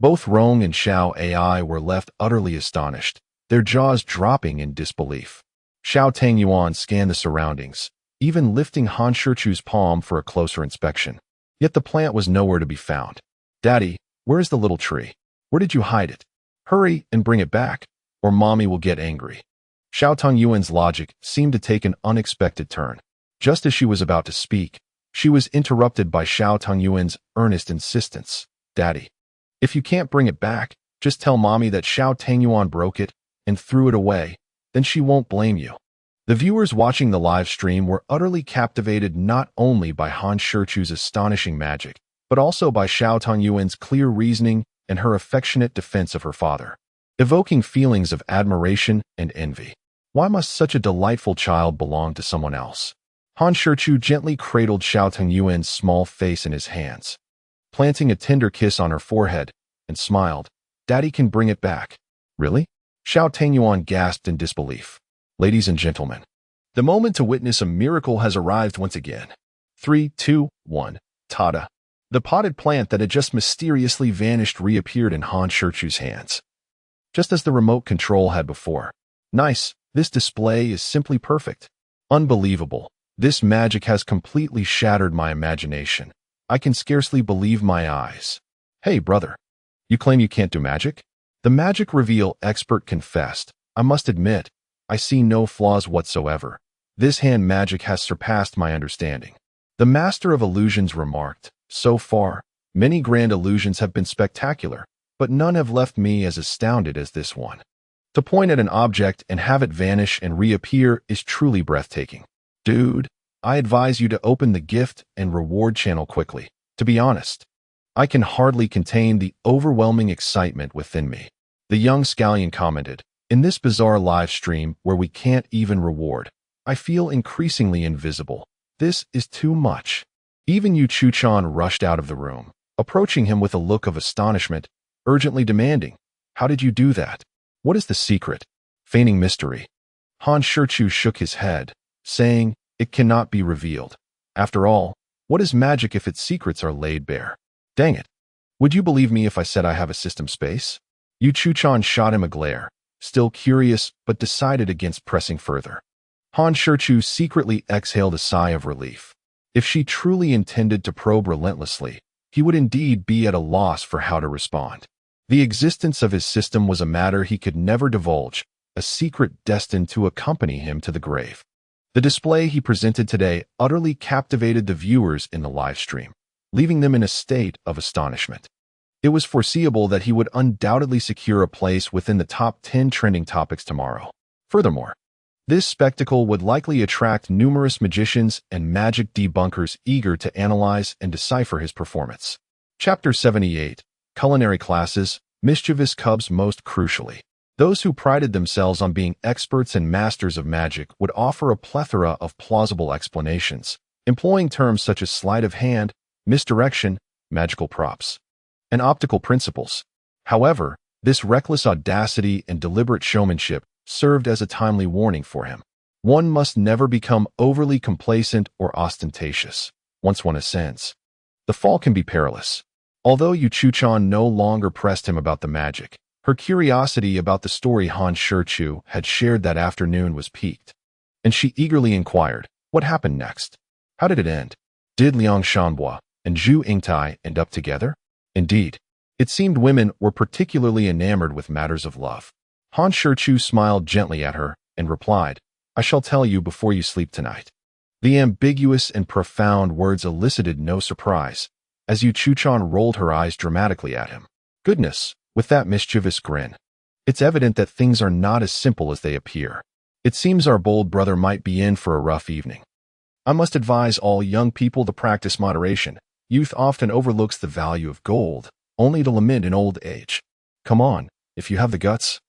Both Rong and Xiao AI were left utterly astonished, their jaws dropping in disbelief. Xiao Tangyuan scanned the surroundings, even lifting Han Shichu's palm for a closer inspection. Yet the plant was nowhere to be found. "Daddy, where is the little tree? Where did you hide it? Hurry and bring it back, or Mommy will get angry." Xiao Tangyuan's logic seemed to take an unexpected turn. Just as she was about to speak, she was interrupted by Xiao Tangyuan's earnest insistence. "Daddy, if you can't bring it back, just tell Mommy that Xiao Tangyuan broke it and threw it away, then she won't blame you." The viewers watching the live stream were utterly captivated not only by Han Shichu's astonishing magic, but also by Xiao Tangyuan's clear reasoning and her affectionate defense of her father, evoking feelings of admiration and envy. Why must such a delightful child belong to someone else? Han Shichu gently cradled Xiao Tangyuan's small face in his hands, planting a tender kiss on her forehead, and smiled. "Daddy can bring it back." "Really?" Xiao Tangyuan gasped in disbelief. Ladies and gentlemen, the moment to witness a miracle has arrived once again. 3, 2, 1, tada! The potted plant that had just mysteriously vanished reappeared in Han Shichu's hands, just as the remote control had before. "Nice, this display is simply perfect. Unbelievable. This magic has completely shattered my imagination. I can scarcely believe my eyes." "Hey, brother, you claim you can't do magic?" The magic reveal expert confessed. "I must admit, I see no flaws whatsoever. This hand magic has surpassed my understanding." The master of illusions remarked, "So far, many grand illusions have been spectacular, but none have left me as astounded as this one. To point at an object and have it vanish and reappear is truly breathtaking. Dude, I advise you to open the gift and reward channel quickly. To be honest, I can hardly contain the overwhelming excitement within me." The young scallion commented, "In this bizarre live stream where we can't even reward, I feel increasingly invisible. This is too much." Even Yu Chuchan rushed out of the room, approaching him with a look of astonishment, urgently demanding, "How did you do that? What is the secret?" Feigning mystery, Han Shichu shook his head, saying, "It cannot be revealed. After all, what is magic if its secrets are laid bare? Dang it. Would you believe me if I said I have a system space?" Yu Chuchan shot him a glare, still curious but decided against pressing further. Han Shichu secretly exhaled a sigh of relief. If she truly intended to probe relentlessly, he would indeed be at a loss for how to respond. The existence of his system was a matter he could never divulge, a secret destined to accompany him to the grave. The display he presented today utterly captivated the viewers in the live stream, leaving them in a state of astonishment. It was foreseeable that he would undoubtedly secure a place within the top 10 trending topics tomorrow. Furthermore, this spectacle would likely attract numerous magicians and magic debunkers eager to analyze and decipher his performance. Chapter 78, Culinary Classes, Mischievous Cubs. Most crucially, those who prided themselves on being experts and masters of magic would offer a plethora of plausible explanations, employing terms such as sleight of hand, misdirection, magical props, and optical principles. However, This reckless audacity and deliberate showmanship served as a timely warning for him. One must never become overly complacent or ostentatious. Once one ascends, the fall can be perilous. Although Yuchu-chan no longer pressed him about the magic, her curiosity about the story Han Shichu had shared that afternoon was piqued, and she eagerly inquired, what happened next? How did it end? Did Liang Shanhua and Zhu Yingtai end up together? Indeed, it seemed women were particularly enamored with matters of love. Han Shichu smiled gently at her and replied, I shall tell you before you sleep tonight. The ambiguous and profound words elicited no surprise, as Yuchu-chan rolled her eyes dramatically at him. Goodness, with that mischievous grin. It's evident that things are not as simple as they appear. It seems our bold brother might be in for a rough evening. I must advise all young people to practice moderation. Youth often overlooks the value of gold, only to lament in old age. Come on, if you have the guts.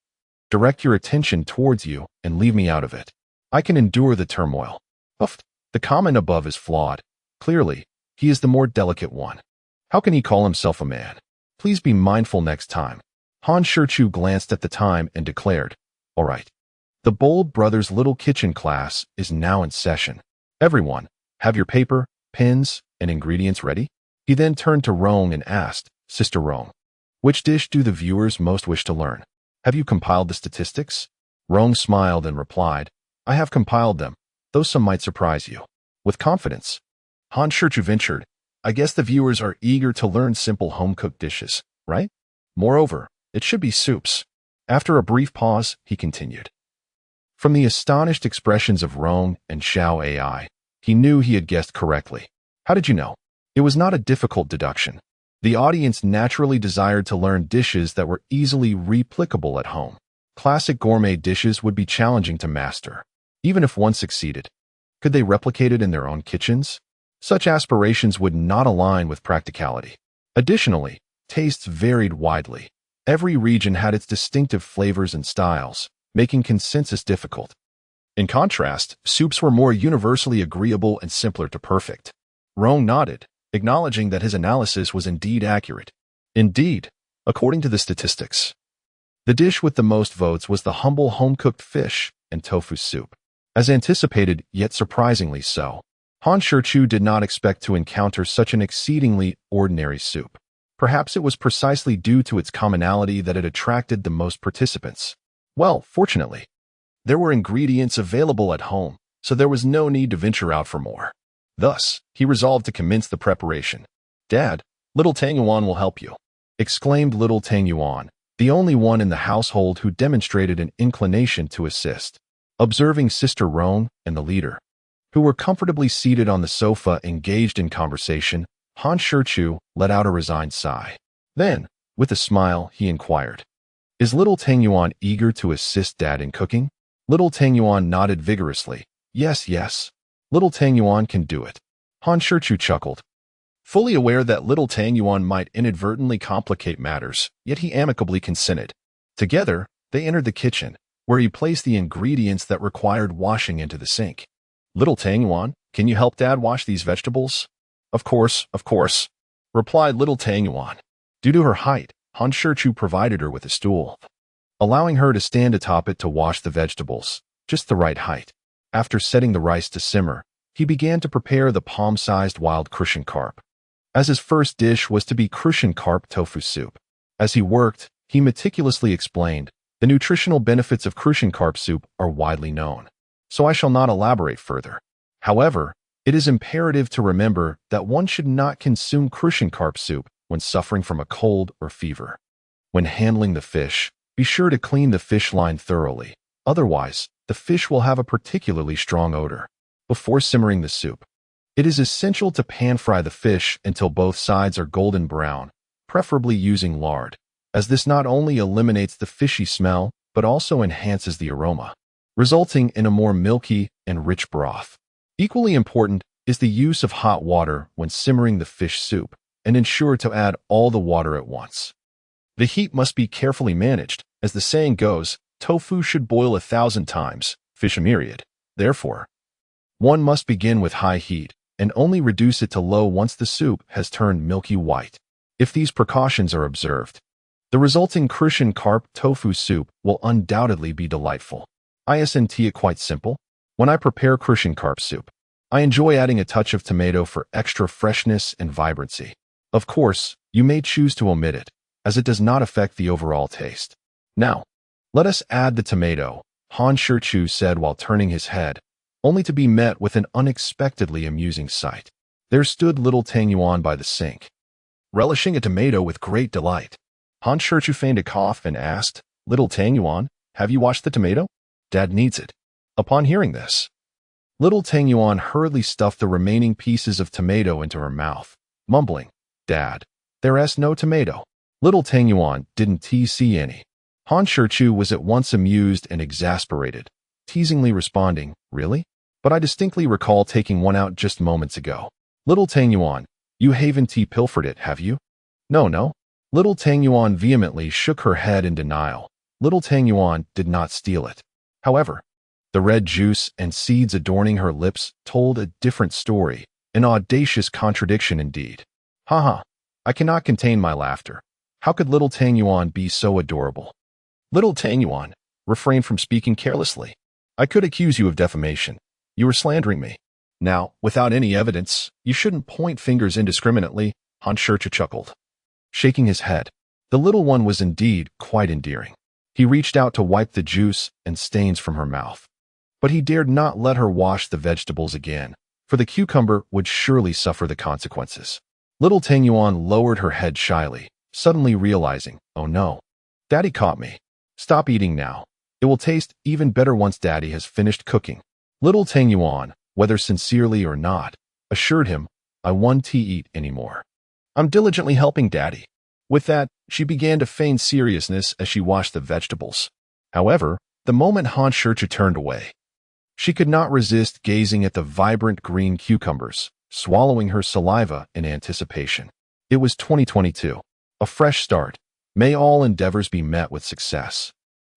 Direct your attention towards you and leave me out of it. I can endure the turmoil. Uff, the comment above is flawed. Clearly, he is the more delicate one. How can he call himself a man? Please be mindful next time. Han Shichu glanced at the time and declared, all right. The Bold Brothers' little kitchen class is now in session. Everyone, have your paper, pens, and ingredients ready? He then turned to Rong and asked, Sister Rong, which dish do the viewers most wish to learn? Have you compiled the statistics? Rong smiled and replied, I have compiled them, though some might surprise you. With confidence, Han Shichu ventured, I guess the viewers are eager to learn simple home-cooked dishes, right? Moreover, it should be soups. After a brief pause, he continued. From the astonished expressions of Rong and Xiao Ai, he knew he had guessed correctly. How did you know? It was not a difficult deduction. The audience naturally desired to learn dishes that were easily replicable at home. Classic gourmet dishes would be challenging to master, even if one succeeded. Could they replicate it in their own kitchens? Such aspirations would not align with practicality. Additionally, tastes varied widely. Every region had its distinctive flavors and styles, making consensus difficult. In contrast, soups were more universally agreeable and simpler to perfect. Rong nodded, acknowledging that his analysis was indeed accurate. Indeed, according to the statistics, the dish with the most votes was the humble home-cooked fish and tofu soup. As anticipated, yet surprisingly so, Han Shichu did not expect to encounter such an exceedingly ordinary soup. Perhaps it was precisely due to its commonality that it attracted the most participants. Well, fortunately, there were ingredients available at home, so there was no need to venture out for more. Thus, he resolved to commence the preparation. Dad, little Tang Yuan will help you, exclaimed little Tang Yuan, the only one in the household who demonstrated an inclination to assist. Observing Sister Rong and the leader, who were comfortably seated on the sofa engaged in conversation, Han Shichu let out a resigned sigh. Then, with a smile, he inquired, Is little Tang Yuan eager to assist Dad in cooking? Little Tang Yuan nodded vigorously. Yes, yes. Little Tang Yuan can do it. Han Shichu chuckled. Fully aware that little Tang Yuan might inadvertently complicate matters, yet he amicably consented. Together, they entered the kitchen, where he placed the ingredients that required washing into the sink. Little Tang Yuan, can you help Dad wash these vegetables? Of course, replied little Tang Yuan. Due to her height, Han Shichu provided her with a stool, allowing her to stand atop it to wash the vegetables, just the right height. After setting the rice to simmer, he began to prepare the palm-sized wild crucian carp, as his first dish was to be crucian carp tofu soup. As he worked, he meticulously explained, the nutritional benefits of crucian carp soup are widely known, so I shall not elaborate further. However, it is imperative to remember that one should not consume crucian carp soup when suffering from a cold or fever. When handling the fish, be sure to clean the fish line thoroughly, otherwise, the fish will have a particularly strong odor. Before simmering the soup, it is essential to pan-fry the fish until both sides are golden brown, preferably using lard, as this not only eliminates the fishy smell, but also enhances the aroma, resulting in a more milky and rich broth. Equally important is the use of hot water when simmering the fish soup, and ensure to add all the water at once. The heat must be carefully managed, as the saying goes, tofu should boil 1,000 times, fish a myriad. Therefore, one must begin with high heat, and only reduce it to low once the soup has turned milky white. If these precautions are observed, The resulting Crucian carp tofu soup will undoubtedly be delightful. Isn't it quite simple? When I prepare Crucian carp soup, I enjoy adding a touch of tomato for extra freshness and vibrancy. Of course, you may choose to omit it, as it does not affect the overall taste. Now, let us add the tomato, Han Shichu said while turning his head, only to be met with an unexpectedly amusing sight. There stood little Tang Yuan by the sink, relishing a tomato with great delight. Han Shichu feigned a cough and asked, "Little Tang Yuan, have you washed the tomato? Dad needs it." Upon hearing this, little Tang Yuan hurriedly stuffed the remaining pieces of tomato into her mouth, mumbling, "Dad, there's no tomato." Little Tang Yuan didn't see any. Han Shichu was at once amused and exasperated, teasingly responding, "Really? But I distinctly recall taking one out just moments ago." Little Tang Yuan, you haven't pilfered it, have you? No. Little Tang Yuan vehemently shook her head in denial. Little Tang Yuan did not steal it. However, the red juice and seeds adorning her lips told a different story, an audacious contradiction indeed. Haha, I cannot contain my laughter. How could little Tang Yuan be so adorable? Little Tang Yuan, refrain from speaking carelessly. I could accuse you of defamation. You were slandering me. Now, without any evidence, you shouldn't point fingers indiscriminately, Han Shichu chuckled, shaking his head. The little one was indeed quite endearing. He reached out to wipe the juice and stains from her mouth. But he dared not let her wash the vegetables again, for the cucumber would surely suffer the consequences. Little Tang Yuan lowered her head shyly, suddenly realizing, "Oh no, Daddy caught me. Stop eating now. It will taste even better once Daddy has finished cooking." Little Tang Yuan, whether sincerely or not, assured him, "I won't eat anymore. I'm diligently helping Daddy." With that, she began to feign seriousness as she washed the vegetables. However, the moment Han Shichu turned away, she could not resist gazing at the vibrant green cucumbers, swallowing her saliva in anticipation. It was 2022, a fresh start. May all endeavors be met with success.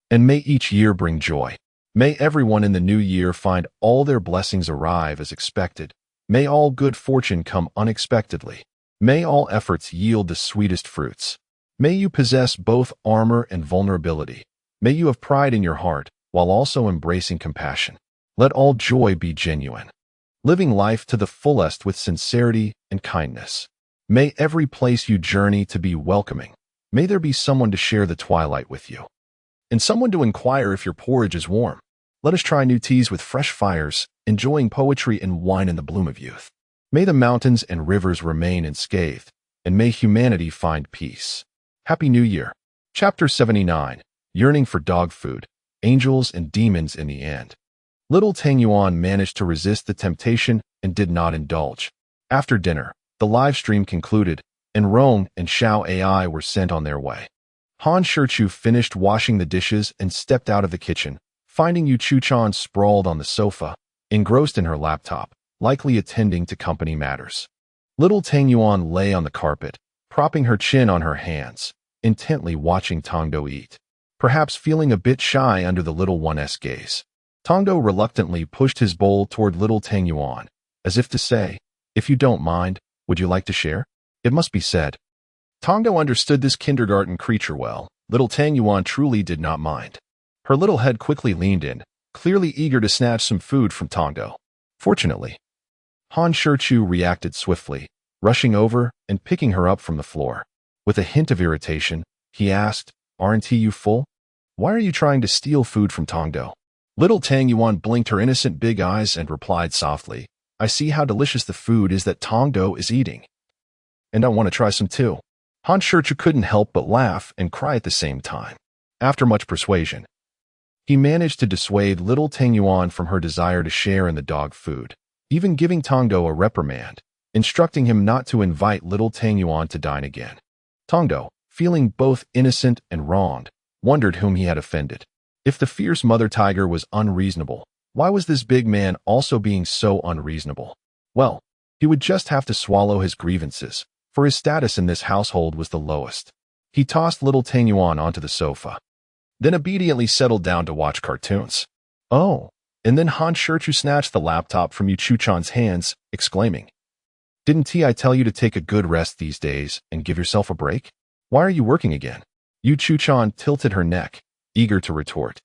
And may each year bring joy. May everyone in the new year find all their blessings arrive as expected. May all good fortune come unexpectedly. May all efforts yield the sweetest fruits. May you possess both armor and vulnerability. May you have pride in your heart, while also embracing compassion. Let all joy be genuine, living life to the fullest with sincerity and kindness. May every place you journey to be welcoming. May there be someone to share the twilight with you, and someone to inquire if your porridge is warm. Let us try new teas with fresh fires, enjoying poetry and wine in the bloom of youth. May the mountains and rivers remain unscathed, and may humanity find peace. Happy New Year. Chapter 79. Yearning for Dog Food, Angels and Demons in the End. Little Tang Yuan managed to resist the temptation and did not indulge. After dinner, the live stream concluded, and Rong and Xiao AI were sent on their way. Han Shichu finished washing the dishes and stepped out of the kitchen, finding Yu Chuchan sprawled on the sofa, engrossed in her laptop, likely attending to company matters. Little Tang Yuan lay on the carpet, propping her chin on her hands, intently watching Tongdo eat, perhaps feeling a bit shy under the little one's gaze. Tongdo reluctantly pushed his bowl toward little Tang Yuan, as if to say, "If you don't mind, would you like to share?" It must be said, Tongdo understood this kindergarten creature well. Little Tang Yuan truly did not mind. Her little head quickly leaned in, clearly eager to snatch some food from Tongdo. Fortunately, Han Shichu reacted swiftly, rushing over and picking her up from the floor. With a hint of irritation, he asked, "Aren't you full? Why are you trying to steal food from Tongdo?" Little Tang Yuan blinked her innocent big eyes and replied softly, "I see how delicious the food is that Tongdo is eating, and I want to try some too." Han Shichu couldn't help but laugh and cry at the same time. After much persuasion, he managed to dissuade little Tang Yuan from her desire to share in the dog food, even giving Tongdo a reprimand, instructing him not to invite little Tang Yuan to dine again. Tongdo, feeling both innocent and wronged, wondered whom he had offended. If the fierce mother tiger was unreasonable, why was this big man also being so unreasonable? Well, he would just have to swallow his grievances, for his status in this household was the lowest. He tossed little Tang Yuan onto the sofa, then obediently settled down to watch cartoons. Oh, and then Han Shichu snatched the laptop from Yu Chuchan's hands, exclaiming, "Didn't I tell you to take a good rest these days and give yourself a break? Why are you working again?" Yu Chu-chan tilted her neck, eager to retort,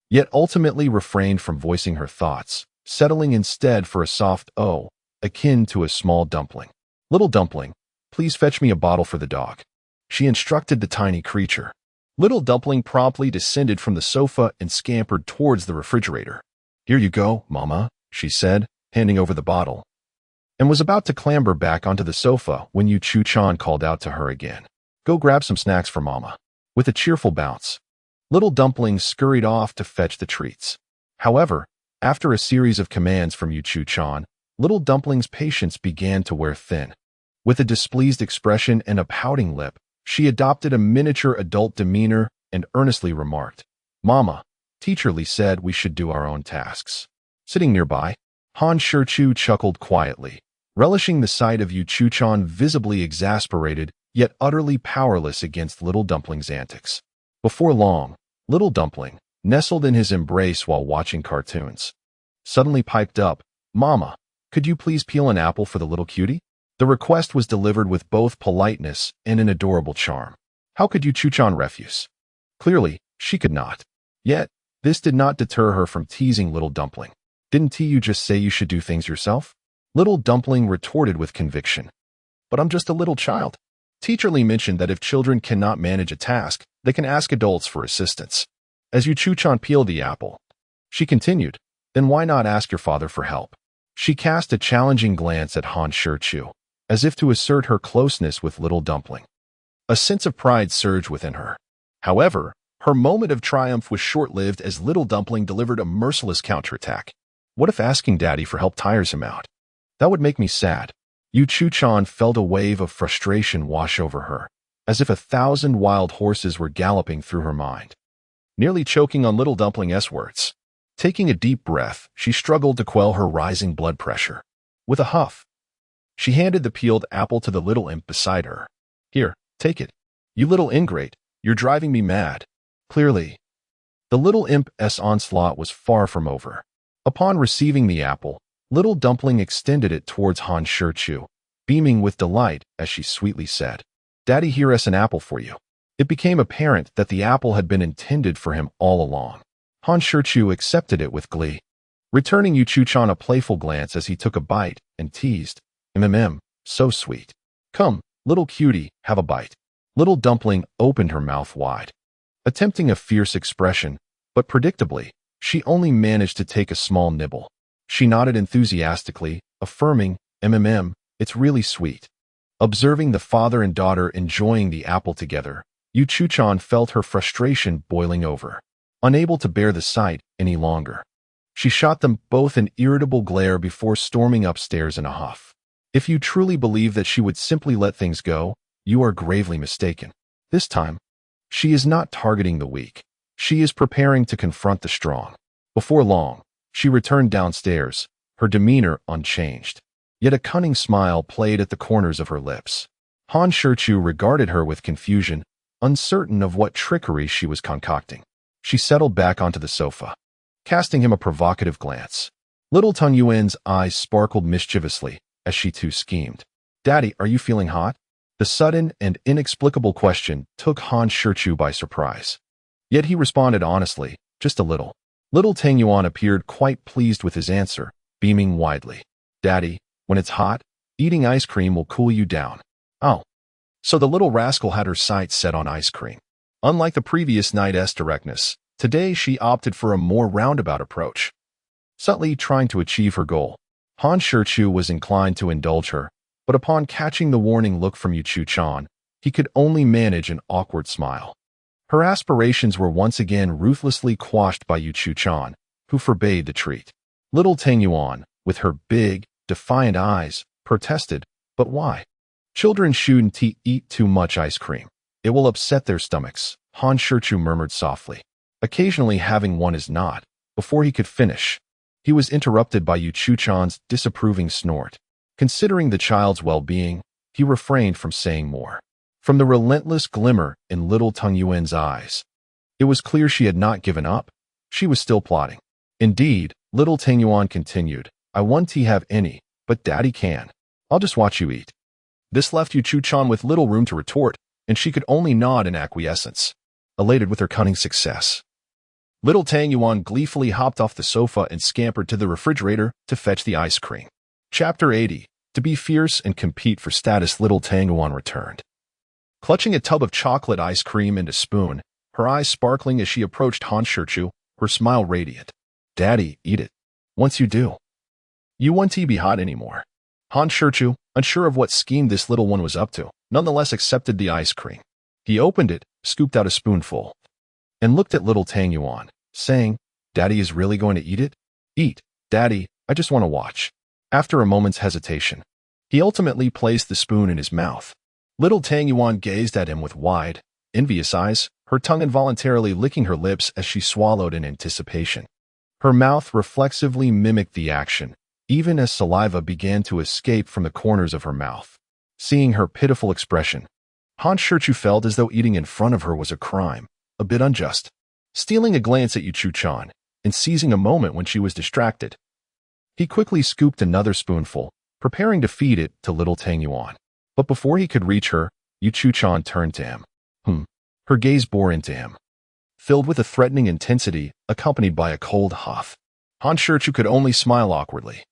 yet ultimately refrained from voicing her thoughts, settling instead for a soft "oh," akin to a small dumpling. "Little dumpling, please fetch me a bottle for the dog," she instructed the tiny creature. Little dumpling promptly descended from the sofa and scampered towards the refrigerator. "Here you go, Mama," she said, handing over the bottle, and was about to clamber back onto the sofa when Yu Chu-chan called out to her again. "Go grab some snacks for Mama." With a cheerful bounce, Little Dumpling scurried off to fetch the treats. However, after a series of commands from Yu Chu-chan, Little Dumpling's patience began to wear thin. With a displeased expression and a pouting lip, she adopted a miniature adult demeanor and earnestly remarked, "Mama, Teacher Lee said we should do our own tasks." Sitting nearby, Han Shichu chuckled quietly, relishing the sight of Yu Chu-chan visibly exasperated yet utterly powerless against Little Dumpling's antics. Before long, Little Dumpling, nestled in his embrace while watching cartoons, suddenly piped up, "Mama, could you please peel an apple for the little cutie?" The request was delivered with both politeness and an adorable charm. How could Yu Chu-chan refuse? Clearly, she could not. Yet, this did not deter her from teasing Little Dumpling. "Didn't you just say you should do things yourself?" Little Dumpling retorted with conviction. "But I'm just a little child. Teacher Lee mentioned that if children cannot manage a task, they can ask adults for assistance." As Yu Chu-chan peeled the apple, she continued, "Then why not ask your father for help?" She cast a challenging glance at Han Shichu, as if to assert her closeness with Little Dumpling. A sense of pride surged within her. However, her moment of triumph was short-lived as Little Dumpling delivered a merciless counterattack. "What if asking Daddy for help tires him out? That would make me sad." Yu Chu-chan felt a wave of frustration wash over her, as if 1,000 wild horses were galloping through her mind, nearly choking on Little Dumpling's words. Taking a deep breath, she struggled to quell her rising blood pressure. With a huff, she handed the peeled apple to the little imp beside her. "Here, take it. You little ingrate, you're driving me mad." Clearly, the little imp's onslaught was far from over. Upon receiving the apple, Little Dumpling extended it towards Han Shichu, beaming with delight as she sweetly said, "Daddy, here is an apple for you." It became apparent that the apple had been intended for him all along. Han Shichu accepted it with glee, returning Yu Chu-chan a playful glance as he took a bite and teased, so sweet. "Come, little cutie, have a bite." Little Dumpling opened her mouth wide, attempting a fierce expression, but predictably, she only managed to take a small nibble. She nodded enthusiastically, affirming, "It's really sweet." Observing the father and daughter enjoying the apple together, Yu Chu-chan felt her frustration boiling over. Unable to bear the sight any longer, she shot them both an irritable glare before storming upstairs in a huff. If you truly believe that she would simply let things go, you are gravely mistaken. This time, she is not targeting the weak. She is preparing to confront the strong. Before long, she returned downstairs, her demeanor unchanged. Yet a cunning smile played at the corners of her lips. Han Shichu regarded her with confusion, uncertain of what trickery she was concocting. She settled back onto the sofa, casting him a provocative glance. Little Tung Yuan's eyes sparkled mischievously as she too schemed. "Daddy, are you feeling hot?" The sudden and inexplicable question took Han Shichu by surprise. Yet he responded honestly, "Just a little." Little Tang Yuan appeared quite pleased with his answer, beaming widely. "Daddy, when it's hot, eating ice cream will cool you down." Oh. So the little rascal had her sights set on ice cream. Unlike the previous night's directness, today she opted for a more roundabout approach, subtly trying to achieve her goal. Han Shichu was inclined to indulge her, but upon catching the warning look from Yu Chu-chan, he could only manage an awkward smile. Her aspirations were once again ruthlessly quashed by Yu Chu-chan, who forbade the treat. Little Tang Yuan, with her big, defiant eyes, protested, "But why? Children shouldn't eat too much ice cream. It will upset their stomachs," Han Shichu murmured softly. "Occasionally having one is not." Before he could finish, he was interrupted by Yu Chu-chan's disapproving snort. Considering the child's well-being, he refrained from saying more. From the relentless glimmer in Little Tung Yuan's eyes, it was clear she had not given up. She was still plotting. Indeed, Little Tang Yuan continued, "I won't have any, but Daddy can. I'll just watch you eat." This left Yu Chu-chan with little room to retort, and she could only nod in acquiescence. elated with her cunning success. Little Tang Yuan gleefully hopped off the sofa and scampered to the refrigerator to fetch the ice cream. Chapter 80. To be fierce and compete for status, little Tang Yuan returned. Clutching a tub of chocolate ice cream and a spoon, her eyes sparkling as she approached Han Shichu, her smile radiant. "Daddy, eat it. Once you do, you won't be hot anymore." Han Shichu, unsure of what scheme this little one was up to, nonetheless accepted the ice cream. He opened it, scooped out a spoonful, and looked at little Tang Yuan, saying, "Daddy is really going to eat it?" "Eat, Daddy, I just want to watch." After a moment's hesitation, he ultimately placed the spoon in his mouth. Little Tang Yuan gazed at him with wide, envious eyes, her tongue involuntarily licking her lips as she swallowed in anticipation. Her mouth reflexively mimicked the action, even as saliva began to escape from the corners of her mouth. Seeing her pitiful expression, Han Shichu felt as though eating in front of her was a crime, a bit unjust. Stealing a glance at Yuchu-chan, and seizing a moment when she was distracted, he quickly scooped another spoonful, preparing to feed it to little Tang Yuan. But before he could reach her, Yuchu-chan turned to him. Her gaze bore into him, filled with a threatening intensity, accompanied by a cold huff. Han Shichu could only smile awkwardly,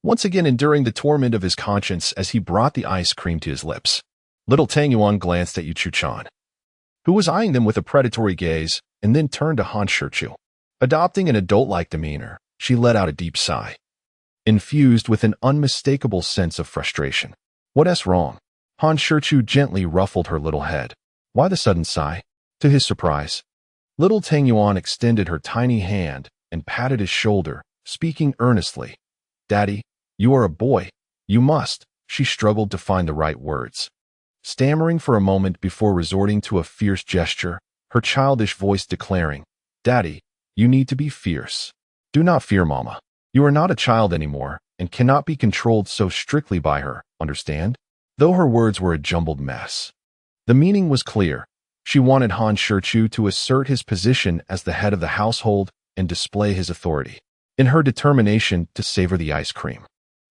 once again enduring the torment of his conscience as he brought the ice cream to his lips. Little Tang Yuan glanced at Yuchu-chan, who was eyeing them with a predatory gaze, and then turned to Han Shichu. Adopting an adult-like demeanor, she let out a deep sigh, infused with an unmistakable sense of frustration. "What's wrong?" Han Shichu gently ruffled her little head. "Why the sudden sigh?" To his surprise, little Tang Yuan extended her tiny hand and patted his shoulder, speaking earnestly. "Daddy, you are a boy. You must." She struggled to find the right words, stammering for a moment before resorting to a fierce gesture, her childish voice declaring, "Daddy, you need to be fierce. Do not fear Mama. You are not a child anymore and cannot be controlled so strictly by her, understand?" Though her words were a jumbled mess, the meaning was clear. She wanted Han Shichu to assert his position as the head of the household and display his authority, in her determination to savor the ice cream.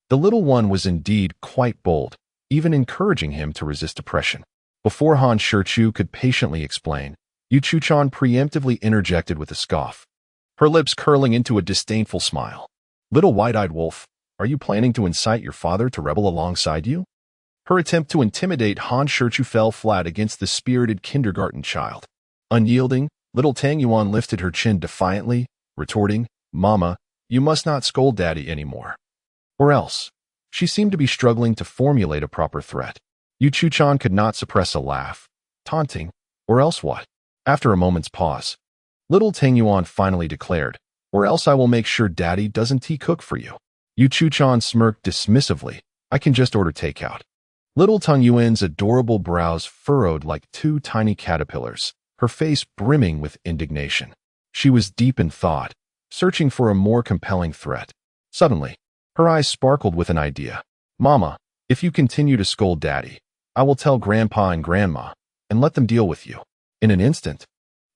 The little one was indeed quite bold, even encouraging him to resist oppression. Before Han Shichu could patiently explain, Yuchu-chan preemptively interjected with a scoff, her lips curling into a disdainful smile. "Little wide-eyed wolf, are you planning to incite your father to rebel alongside you?" Her attempt to intimidate Han Shichu fell flat against the spirited kindergarten child. Unyielding, little Tang Yuan lifted her chin defiantly, retorting, "Mama, you must not scold Daddy anymore. Or else." She seemed to be struggling to formulate a proper threat. Yuchu-chan could not suppress a laugh, taunting, "Or else what?" After a moment's pause, little Tang Yuan finally declared, "Or else I will make sure Daddy doesn't cook for you." Yuchu-chan smirked dismissively, "I can just order takeout." Little Tang Yuan's adorable brows furrowed like two tiny caterpillars, her face brimming with indignation. She was deep in thought, searching for a more compelling threat. Suddenly, her eyes sparkled with an idea. "Mama, if you continue to scold Daddy, I will tell Grandpa and Grandma, and let them deal with you." In an instant,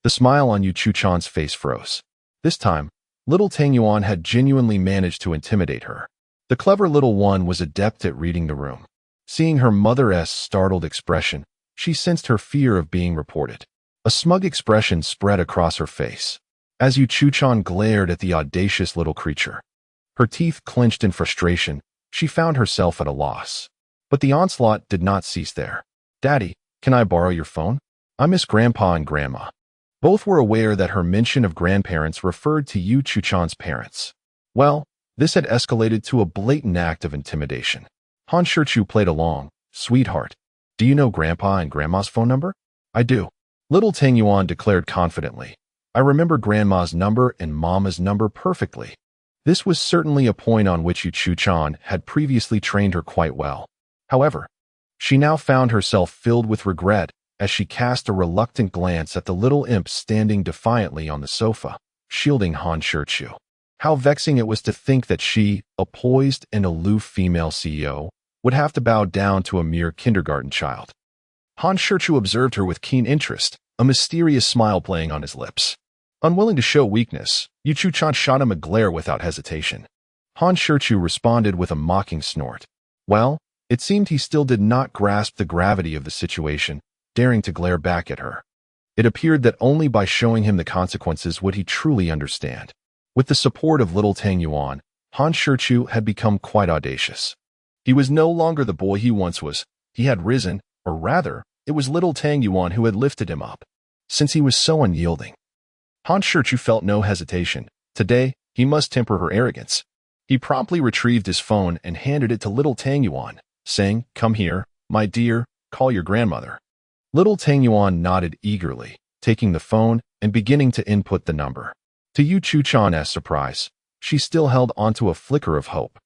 the smile on Yuchu-chan's face froze. This time, little Tang Yuan had genuinely managed to intimidate her. The clever little one was adept at reading the room. Seeing her mother's startled expression, she sensed her fear of being reported. A smug expression spread across her face as Yuchu-chan glared at the audacious little creature. Her teeth clenched in frustration, she found herself at a loss. But the onslaught did not cease there. "Daddy, can I borrow your phone? I miss Grandpa and Grandma." Both were aware that her mention of grandparents referred to Yuchu-chan's parents. Well, this had escalated to a blatant act of intimidation. Han Shichu played along. "Sweetheart, do you know Grandpa and Grandma's phone number?" "I do," little Tang Yuan declared confidently. "I remember Grandma's number and Mama's number perfectly." This was certainly a point on which Yuchu-chan had previously trained her quite well. However, she now found herself filled with regret as she cast a reluctant glance at the little imp standing defiantly on the sofa, shielding Han Shichu. How vexing it was to think that she, a poised and aloof female CEO, would have to bow down to a mere kindergarten child. Han Shichu observed her with keen interest, a mysterious smile playing on his lips. Unwilling to show weakness, Yuchu-chan shot him a glare without hesitation. Han Shichu responded with a mocking snort. Well, it seemed he still did not grasp the gravity of the situation, daring to glare back at her. It appeared that only by showing him the consequences would he truly understand. With the support of little Tang Yuan, Han Shichu had become quite audacious. He was no longer the boy he once was. He had risen, or rather, it was little Tang Yuan who had lifted him up. Since he was so unyielding, Han Shichu felt no hesitation. Today, he must temper her arrogance. He promptly retrieved his phone and handed it to little Tang Yuan, saying, "Come here, my dear, call your grandmother." Little Tang Yuan nodded eagerly, taking the phone and beginning to input the number. To Yu Chu-chan's surprise, she still held onto a flicker of hope.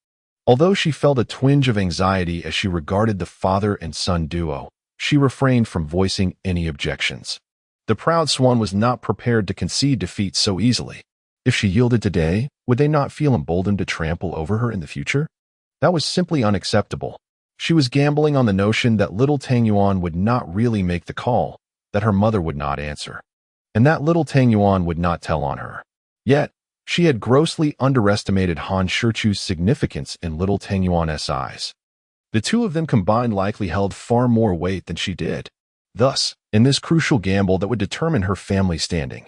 Although she felt a twinge of anxiety as she regarded the father and son duo, she refrained from voicing any objections. The proud swan was not prepared to concede defeat so easily. If she yielded today, would they not feel emboldened to trample over her in the future? That was simply unacceptable. She was gambling on the notion that little Tang Yuan would not really make the call, that her mother would not answer, and that little Tang Yuan would not tell on her. Yet, she had grossly underestimated Han Shichu's significance in little Tang Yuan's eyes. The two of them combined likely held far more weight than she did. Thus, in this crucial gamble that would determine her family standing,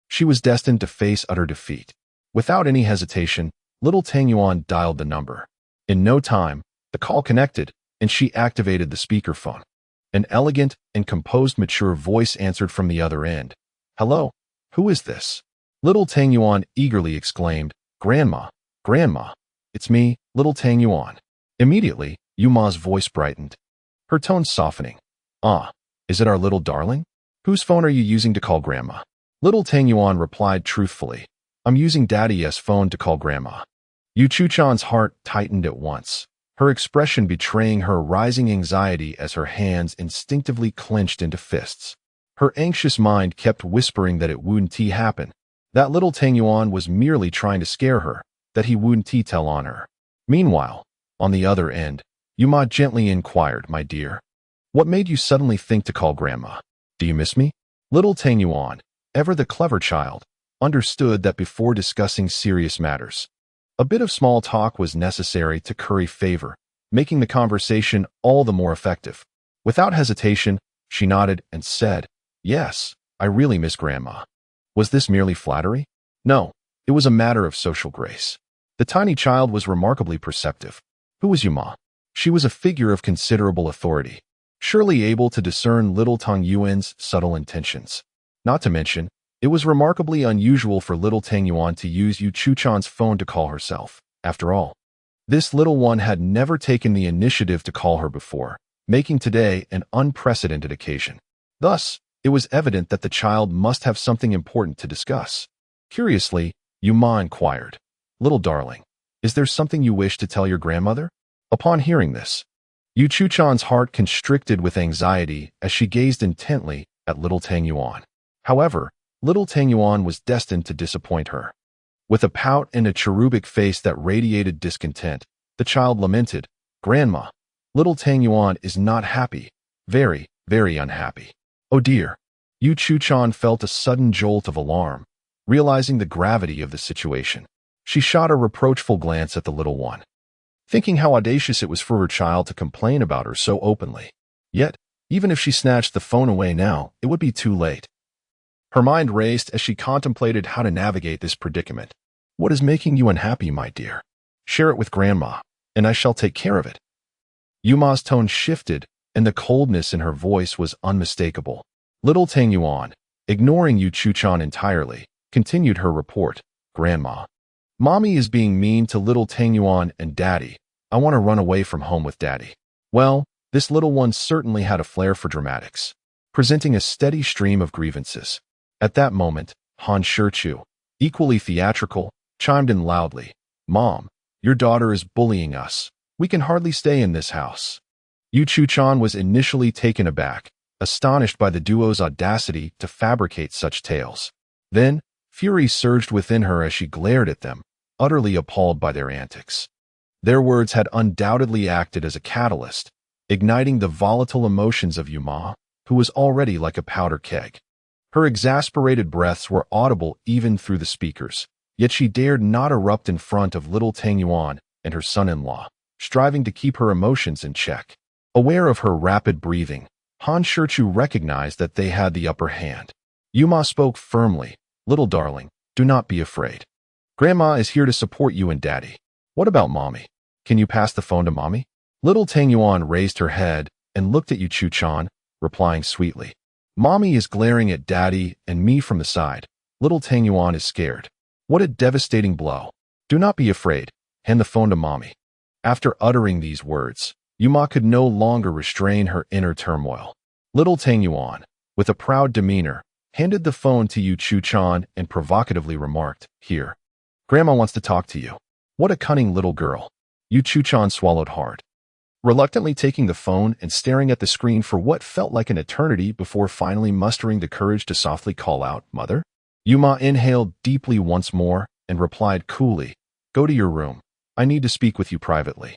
she was destined to face utter defeat. Without any hesitation, little Tang Yuan dialed the number. In no time, the call connected, and she activated the speakerphone. An elegant and composed mature voice answered from the other end. "Hello, who is this?" Little Tang Yuan eagerly exclaimed, "Grandma, Grandma, it's me, little Tang Yuan." Immediately, Yuma's voice brightened, her tone softening. "Ah, is it our little darling? Whose phone are you using to call Grandma?" Little Tang Yuan replied truthfully, "I'm using Daddy's phone to call Grandma." Yu Chu-chan's heart tightened at once, her expression betraying her rising anxiety as her hands instinctively clenched into fists. Her anxious mind kept whispering that it wouldn't happen, that little Tang Yuan was merely trying to scare her, that he wouldn't tell on her. Meanwhile, on the other end, Yuma gently inquired, "My dear, what made you suddenly think to call Grandma? Do you miss me?" Little Tang Yuan, ever the clever child, understood that before discussing serious matters, a bit of small talk was necessary to curry favor, making the conversation all the more effective. Without hesitation, she nodded and said, "Yes, I really miss Grandma." Was this merely flattery? No, it was a matter of social grace. The tiny child was remarkably perceptive. Who was Yuma? She was a figure of considerable authority, surely able to discern little Tang Yuan's subtle intentions. Not to mention, it was remarkably unusual for little Tang Yuan to use Yu Chu-chan's phone to call herself. After all, this little one had never taken the initiative to call her before, making today an unprecedented occasion. Thus, it was evident that the child must have something important to discuss. Curiously, Yuma inquired, "Little darling, is there something you wish to tell your grandmother?" Upon hearing this, Yu Chu-chan's heart constricted with anxiety as she gazed intently at little Tang Yuan. However, little Tang Yuan was destined to disappoint her. With a pout and a cherubic face that radiated discontent, the child lamented, "Grandma, little Tang Yuan is not happy, very, very unhappy." Oh dear. Yu Chu-chan felt a sudden jolt of alarm, realizing the gravity of the situation. She shot a reproachful glance at the little one, thinking how audacious it was for her child to complain about her so openly. Yet, even if she snatched the phone away now, it would be too late. Her mind raced as she contemplated how to navigate this predicament. "What is making you unhappy, my dear? Share it with Grandma, and I shall take care of it." Yuma's tone shifted, and the coldness in her voice was unmistakable. Little Tang Yuan, ignoring Yu Chu-chan entirely, continued her report. "Grandma, Mommy is being mean to little Tang Yuan and Daddy. I want to run away from home with Daddy." Well, this little one certainly had a flair for dramatics, presenting a steady stream of grievances. At that moment, Han Shichu, equally theatrical, chimed in loudly, "Mom, your daughter is bullying us. We can hardly stay in this house." Yu Chu-chan was initially taken aback, astonished by the duo's audacity to fabricate such tales. Then, fury surged within her as she glared at them, utterly appalled by their antics. Their words had undoubtedly acted as a catalyst, igniting the volatile emotions of Yuma, who was already like a powder keg. Her exasperated breaths were audible even through the speakers, yet she dared not erupt in front of little Tang Yuan and her son-in-law, striving to keep her emotions in check. Aware of her rapid breathing, Han Shichu recognized that they had the upper hand. Yuma spoke firmly. Little darling, do not be afraid. Grandma is here to support you and Daddy. What about Mommy? Can you pass the phone to Mommy? Little Tang Yuan raised her head and looked at Chu-chan, replying sweetly. Mommy is glaring at Daddy and me from the side. Little Tang Yuan is scared. What a devastating blow. Do not be afraid. Hand the phone to Mommy. After uttering these words, Yuma could no longer restrain her inner turmoil. Little Tang Yuan, with a proud demeanor, handed the phone to Chu-chan and provocatively remarked, Here. Grandma wants to talk to you. What a cunning little girl. Chu-chan swallowed hard, reluctantly taking the phone and staring at the screen for what felt like an eternity before finally mustering the courage to softly call out, Mother? Yuma inhaled deeply once more and replied coolly, Go to your room. I need to speak with you privately.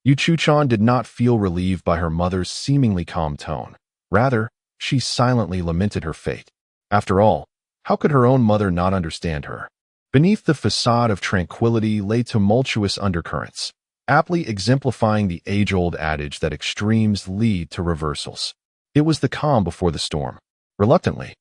Chu-chan did not feel relieved by her mother's seemingly calm tone. Rather, she silently lamented her fate. After all, how could her own mother not understand her? Beneath the facade of tranquility lay tumultuous undercurrents, aptly exemplifying the age-old adage that extremes lead to reversals. It was the calm before the storm. Reluctantly,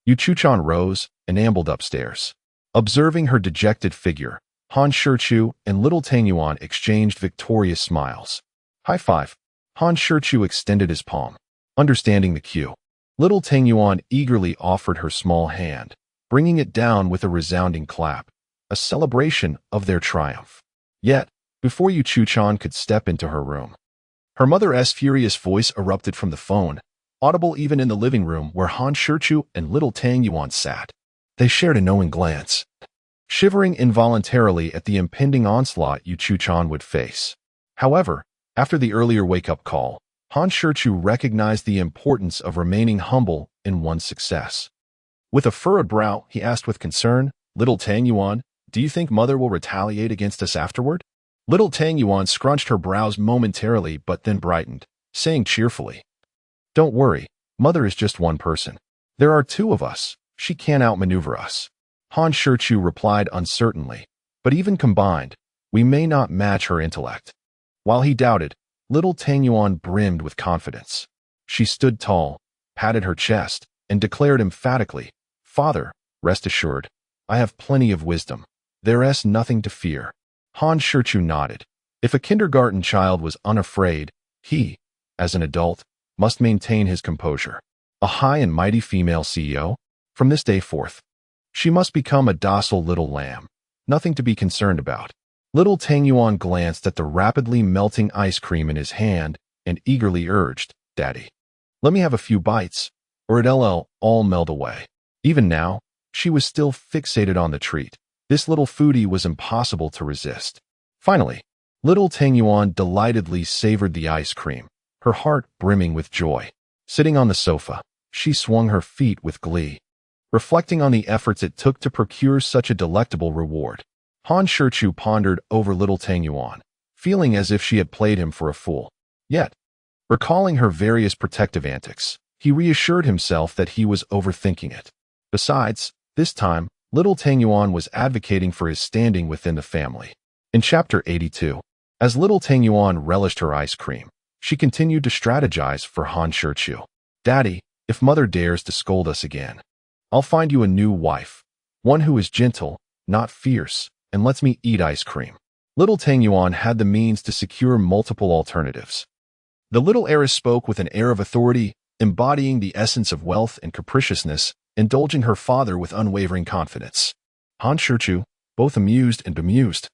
Chu-chan rose and ambled upstairs. Observing her dejected figure, Han Shichu and Little Tang Yuan exchanged victorious smiles. High five. Han Shichu extended his palm. Understanding the cue, Little Tang Yuan eagerly offered her small hand, bringing it down with a resounding clap, a celebration of their triumph. Yet, before Chu-chan could step into her room, her mother's furious voice erupted from the phone, audible even in the living room where Han Shichu and Little Tang Yuan sat. They shared a knowing glance, shivering involuntarily at the impending onslaught Chu-chan would face. However, after the earlier wake-up call, Han Shichu recognized the importance of remaining humble in one's success. With a furrowed brow, he asked with concern, Little Tang Yuan, do you think Mother will retaliate against us afterward? Little Tang Yuan scrunched her brows momentarily but then brightened, saying cheerfully, Don't worry, Mother is just one person. There are two of us. She can't outmaneuver us. Han Shichu replied uncertainly, but even combined, we may not match her intellect. While he doubted, Little Tang Yuan brimmed with confidence. She stood tall, patted her chest, and declared emphatically, Father, rest assured, I have plenty of wisdom. There's nothing to fear. Han Shichu nodded. If a kindergarten child was unafraid, he, as an adult, must maintain his composure. A high and mighty female CEO? From this day forth, she must become a docile little lamb. Nothing to be concerned about. Little Tang Yuan glanced at the rapidly melting ice cream in his hand and eagerly urged, Daddy, let me have a few bites, or it'll all melt away. Even now, she was still fixated on the treat. This little foodie was impossible to resist. Finally, Little Tang Yuan delightedly savored the ice cream, her heart brimming with joy. Sitting on the sofa, she swung her feet with glee, reflecting on the efforts it took to procure such a delectable reward. Han Shichu pondered over Little Tang Yuan, feeling as if she had played him for a fool. Yet, recalling her various protective antics, he reassured himself that he was overthinking it. Besides, this time, Little Tang Yuan was advocating for his standing within the family. In Chapter 82, as Little Tang Yuan relished her ice cream, she continued to strategize for Han Shichu. Daddy, if Mother dares to scold us again, I'll find you a new wife, one who is gentle, not fierce, and lets me eat ice cream. Little Tang Yuan had the means to secure multiple alternatives. The little heiress spoke with an air of authority, embodying the essence of wealth and capriciousness, indulging her father with unwavering confidence. Han Shichu, both amused and bemused,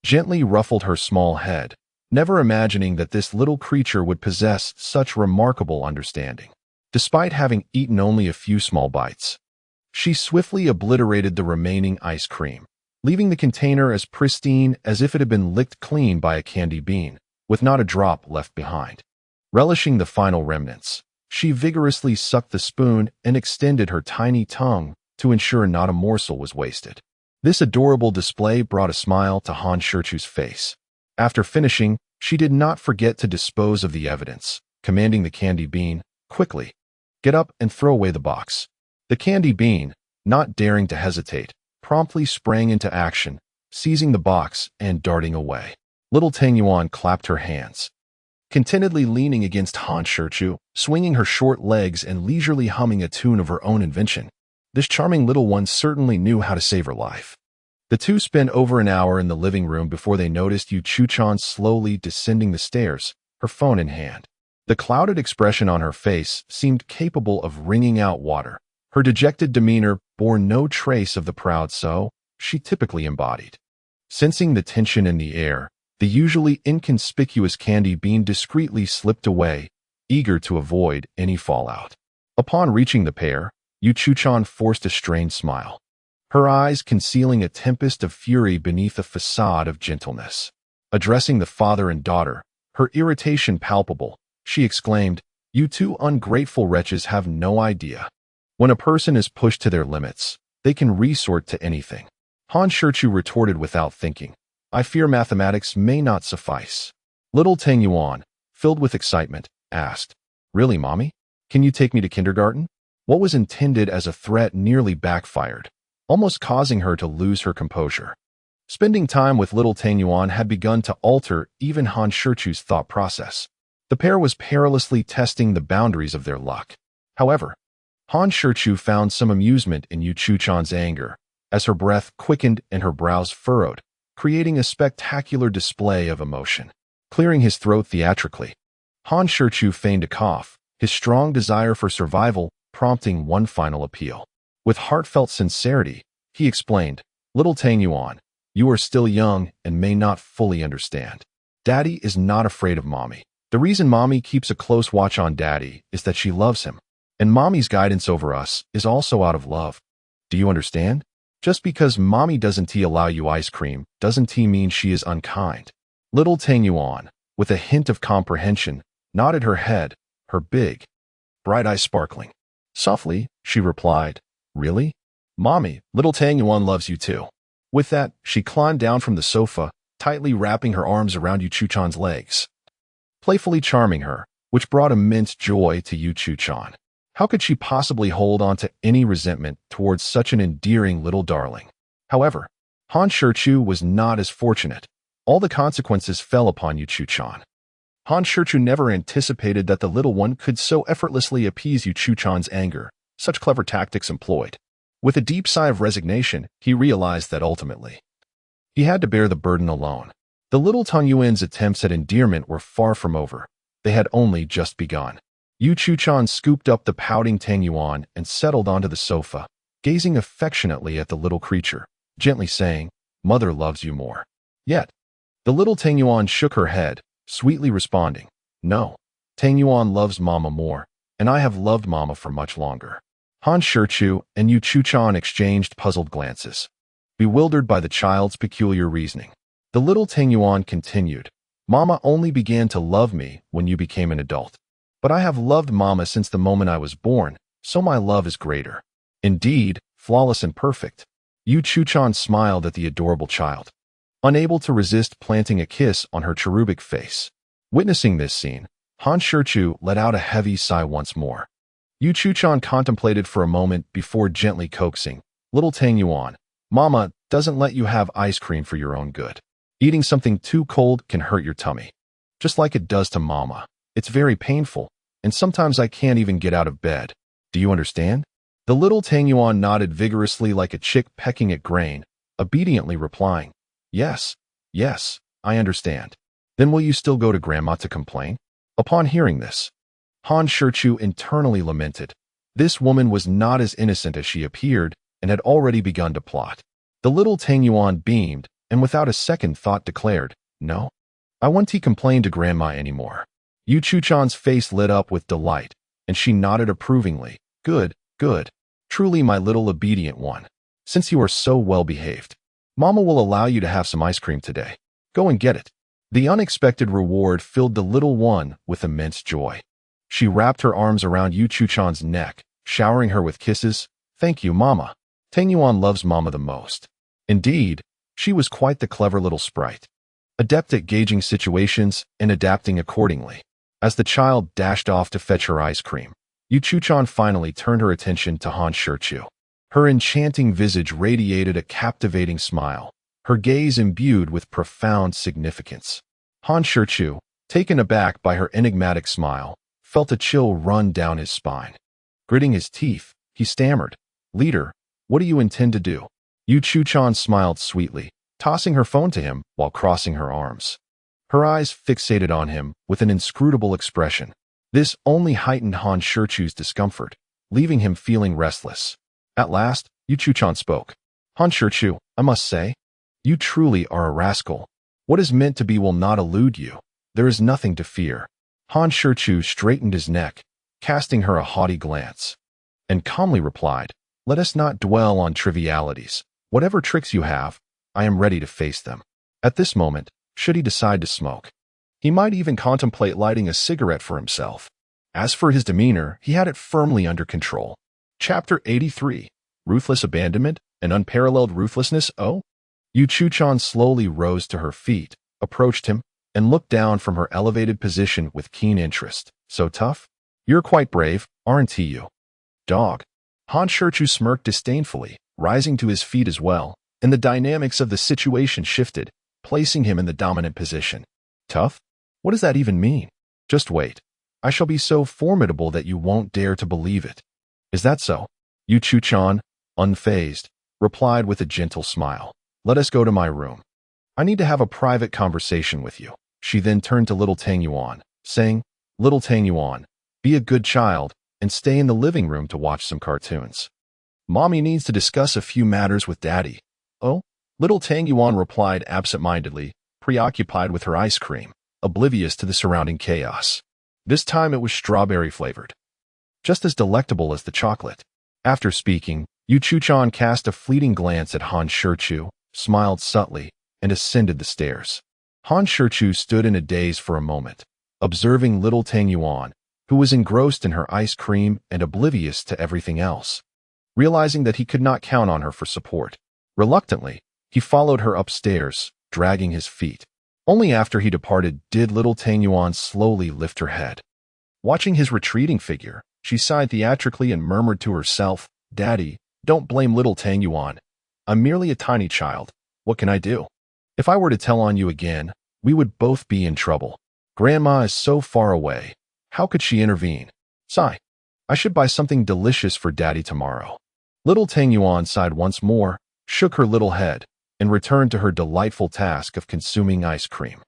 gently ruffled her small head, never imagining that this little creature would possess such remarkable understanding. Despite having eaten only a few small bites, she swiftly obliterated the remaining ice cream, leaving the container as pristine as if it had been licked clean by a candy bean, with not a drop left behind. Relishing the final remnants, she vigorously sucked the spoon and extended her tiny tongue to ensure not a morsel was wasted. This adorable display brought a smile to Han Shichu's face. After finishing, she did not forget to dispose of the evidence, commanding the candy bean, quickly, get up and throw away the box. The candy bean, not daring to hesitate, promptly sprang into action, seizing the box and darting away. Little Tang Yuan clapped her hands, contentedly leaning against Han Shichu, swinging her short legs and leisurely humming a tune of her own invention. This charming little one certainly knew how to save her life. The two spent over an hour in the living room before they noticed Yuchu-chan slowly descending the stairs, her phone in hand. The clouded expression on her face seemed capable of wringing out water. Her dejected demeanor bore no trace of the proud so she typically embodied. Sensing the tension in the air, the usually inconspicuous candy bean discreetly slipped away, eager to avoid any fallout. Upon reaching the pair, Yuchu-chan forced a strained smile, her eyes concealing a tempest of fury beneath a facade of gentleness. Addressing the father and daughter, her irritation palpable, she exclaimed, "You two ungrateful wretches have no idea. When a person is pushed to their limits, they can resort to anything." Han Shichu retorted without thinking, "I fear mathematics may not suffice." Little Tang Yuan, filled with excitement, asked, "Really, Mommy? Can you take me to kindergarten?" What was intended as a threat nearly backfired, almost causing her to lose her composure. Spending time with little Tang Yuan had begun to alter even Han Shichu's thought process. The pair was perilously testing the boundaries of their luck. However, Han Shichu found some amusement in Yuchu-chan's anger, as her breath quickened and her brows furrowed, creating a spectacular display of emotion. Clearing his throat theatrically, Han Shichu feigned a cough, his strong desire for survival prompting one final appeal. With heartfelt sincerity, he explained, "Little Tang Yuan, you are still young and may not fully understand. Daddy is not afraid of Mommy. The reason Mommy keeps a close watch on Daddy is that she loves him, and Mommy's guidance over us is also out of love. Do you understand? Just because Mommy doesn't allow you ice cream doesn't mean she is unkind." Little Tang Yuan, with a hint of comprehension, nodded her head, her big, bright eyes sparkling. Softly, she replied, "Really? Mommy, little Tang Yuan loves you too." With that, she climbed down from the sofa, tightly wrapping her arms around Yuchu-chan's legs, playfully charming her, which brought immense joy to Yuchu-chan. How could she possibly hold on to any resentment towards such an endearing little darling? However, Han Shichu was not as fortunate. All the consequences fell upon Yuchu-chan. Han Shichu never anticipated that the little one could so effortlessly appease Yuchu-chan's anger, such clever tactics employed. With a deep sigh of resignation, he realized that ultimately, he had to bear the burden alone. The little Tang Yuan's attempts at endearment were far from over. They had only just begun. Yuchu-chan scooped up the pouting Tang Yuan and settled onto the sofa, gazing affectionately at the little creature, gently saying, "Mother loves you more." Yet, the little Tang Yuan shook her head, sweetly responding, "No, Tang Yuan loves Mama more, and I have loved Mama for much longer." Han Shichu and Yuchu-chan exchanged puzzled glances, bewildered by the child's peculiar reasoning. The little Tang Yuan continued, "Mama only began to love me when you became an adult. But I have loved Mama since the moment I was born, so my love is greater. Indeed, flawless and perfect." Yuchu-chan smiled at the adorable child, unable to resist planting a kiss on her cherubic face. Witnessing this scene, Han Shichu let out a heavy sigh once more. Yuchu-chan contemplated for a moment before gently coaxing, "Little Tang Yuan, Mama doesn't let you have ice cream for your own good. Eating something too cold can hurt your tummy. Just like it does to Mama. It's very painful, and sometimes I can't even get out of bed. Do you understand?" The little Tang Yuan nodded vigorously like a chick pecking at grain, obediently replying, Yes, I understand. Then will you still go to Grandma to complain?" Upon hearing this, Han Shichu internally lamented. This woman was not as innocent as she appeared and had already begun to plot. The little Tang Yuan beamed and without a second thought declared, "No, I won't complain to Grandma anymore." Yuchu-chan's face lit up with delight, and she nodded approvingly. Good. Truly my little obedient one. Since you are so well behaved, Mama will allow you to have some ice cream today. Go and get it." The unexpected reward filled the little one with immense joy. She wrapped her arms around Yuchu-chan's neck, showering her with kisses. "Thank you, Mama. Tang Yuan loves Mama the most." Indeed, she was quite the clever little sprite, adept at gauging situations and adapting accordingly. As the child dashed off to fetch her ice cream, Yuchu-chan finally turned her attention to Han Shichu. Her enchanting visage radiated a captivating smile, her gaze imbued with profound significance. Han Shichu, taken aback by her enigmatic smile, felt a chill run down his spine. Gritting his teeth, he stammered, Leader, what do you intend to do? Yu Chu-chan smiled sweetly, tossing her phone to him while crossing her arms. Her eyes fixated on him with an inscrutable expression. This only heightened Han Shichu's discomfort, leaving him feeling restless. At last, Yu Chu-chan spoke. Han Shichu, I must say, you truly are a rascal. What is meant to be will not elude you. There is nothing to fear. Han Shichu straightened his neck, casting her a haughty glance, and calmly replied, let us not dwell on trivialities. Whatever tricks you have, I am ready to face them. At this moment, should he decide to smoke, he might even contemplate lighting a cigarette for himself. As for his demeanor, he had it firmly under control. Chapter 83. Ruthless Abandonment and Unparalleled Ruthlessness. Oh? Yu Chu-chan slowly rose to her feet, approached him, and looked down from her elevated position with keen interest. So tough? You're quite brave, aren't you? Dog. Han Shichu smirked disdainfully, rising to his feet as well, and the dynamics of the situation shifted, placing him in the dominant position. Tough? What does that even mean? Just wait. I shall be so formidable that you won't dare to believe it. Is that so? Yu Chu-chan, unfazed, replied with a gentle smile. Let us go to my room. I need to have a private conversation with you. She then turned to little Tang Yuan, saying, Little Tang Yuan, be a good child and stay in the living room to watch some cartoons. Mommy needs to discuss a few matters with Daddy. Oh? Little Tang Yuan replied absent-mindedly, preoccupied with her ice cream, oblivious to the surrounding chaos. This time it was strawberry-flavored, just as delectable as the chocolate. After speaking, Yu Chu-chan cast a fleeting glance at Han Shichu, smiled subtly, and ascended the stairs. Han Shichu stood in a daze for a moment, observing little Tang Yuan, who was engrossed in her ice cream and oblivious to everything else. Realizing that he could not count on her for support, reluctantly, he followed her upstairs, dragging his feet. Only after he departed did little Tang Yuan slowly lift her head. Watching his retreating figure, she sighed theatrically and murmured to herself, Daddy, don't blame little Tang Yuan. I'm merely a tiny child. What can I do? If I were to tell on you again, we would both be in trouble. Grandma is so far away. How could she intervene? Sigh. I should buy something delicious for Daddy tomorrow. Little Tang Yuan sighed once more, shook her little head, and returned to her delightful task of consuming ice cream.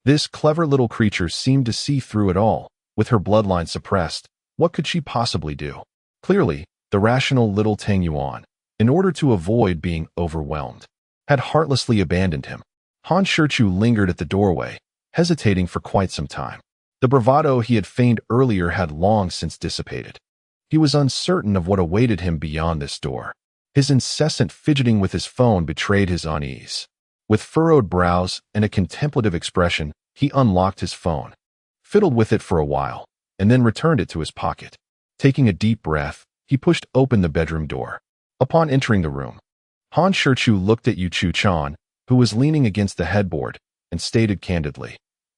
This clever little creature seemed to see through it all. With her bloodline suppressed, what could she possibly do? Clearly, the rational little Tang Yuan, in order to avoid being overwhelmed, had heartlessly abandoned him. Han Shichu lingered at the doorway, hesitating for quite some time. The bravado he had feigned earlier had long since dissipated. He was uncertain of what awaited him beyond this door. His incessant fidgeting with his phone betrayed his unease. With furrowed brows and a contemplative expression, he unlocked his phone, fiddled with it for a while, and then returned it to his pocket. Taking a deep breath, he pushed open the bedroom door. Upon entering the room, Han Shichu looked at Yu Chu-chan, who was leaning against the headboard, and stated candidly,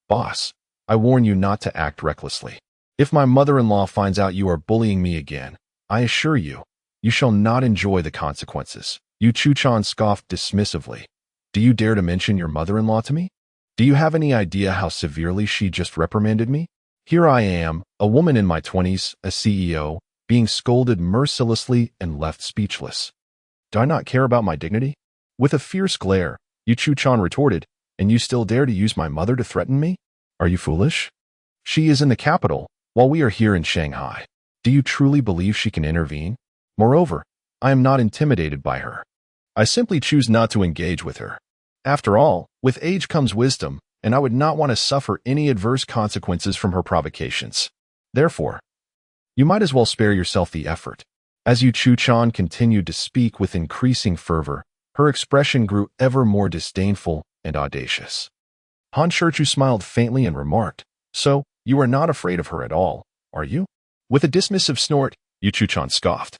Boss, I warn you not to act recklessly. If my mother-in-law finds out you are bullying me again, I assure you, you shall not enjoy the consequences. Yu Chu-chan scoffed dismissively. Do you dare to mention your mother-in-law to me? Do you have any idea how severely she just reprimanded me? Here I am, a woman in my 20s, a CEO, being scolded mercilessly and left speechless. Do I not care about my dignity? With a fierce glare, Yu Chu-chan retorted, and you still dare to use my mother to threaten me? Are you foolish? She is in the capital, while we are here in Shanghai. Do you truly believe she can intervene? Moreover, I am not intimidated by her. I simply choose not to engage with her. After all, with age comes wisdom, and I would not want to suffer any adverse consequences from her provocations. Therefore, you might as well spare yourself the effort. As Yu Chu-chan continued to speak with increasing fervor, her expression grew ever more disdainful and audacious. Han Shichu smiled faintly and remarked, So, you are not afraid of her at all, are you? With a dismissive snort, Yu Chu-chan scoffed.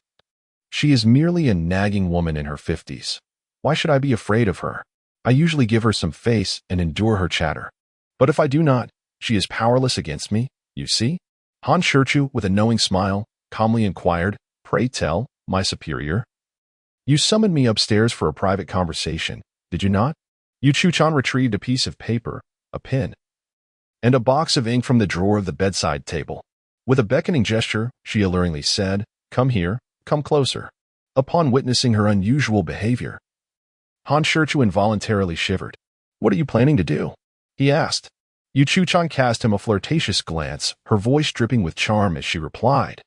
She is merely a nagging woman in her 50s. Why should I be afraid of her? I usually give her some face and endure her chatter. But if I do not, she is powerless against me, you see? Han Shichu, with a knowing smile, calmly inquired, Pray tell, my superior. You summoned me upstairs for a private conversation, did you not? Yu Chu-chan retrieved a piece of paper, a pen, and a box of ink from the drawer of the bedside table. With a beckoning gesture, she alluringly said, Come here, come closer. upon witnessing her unusual behavior. Han Shichu involuntarily shivered. "What are you planning to do?" he asked. Yu Chu-chan cast him a flirtatious glance, her voice dripping with charm as she replied.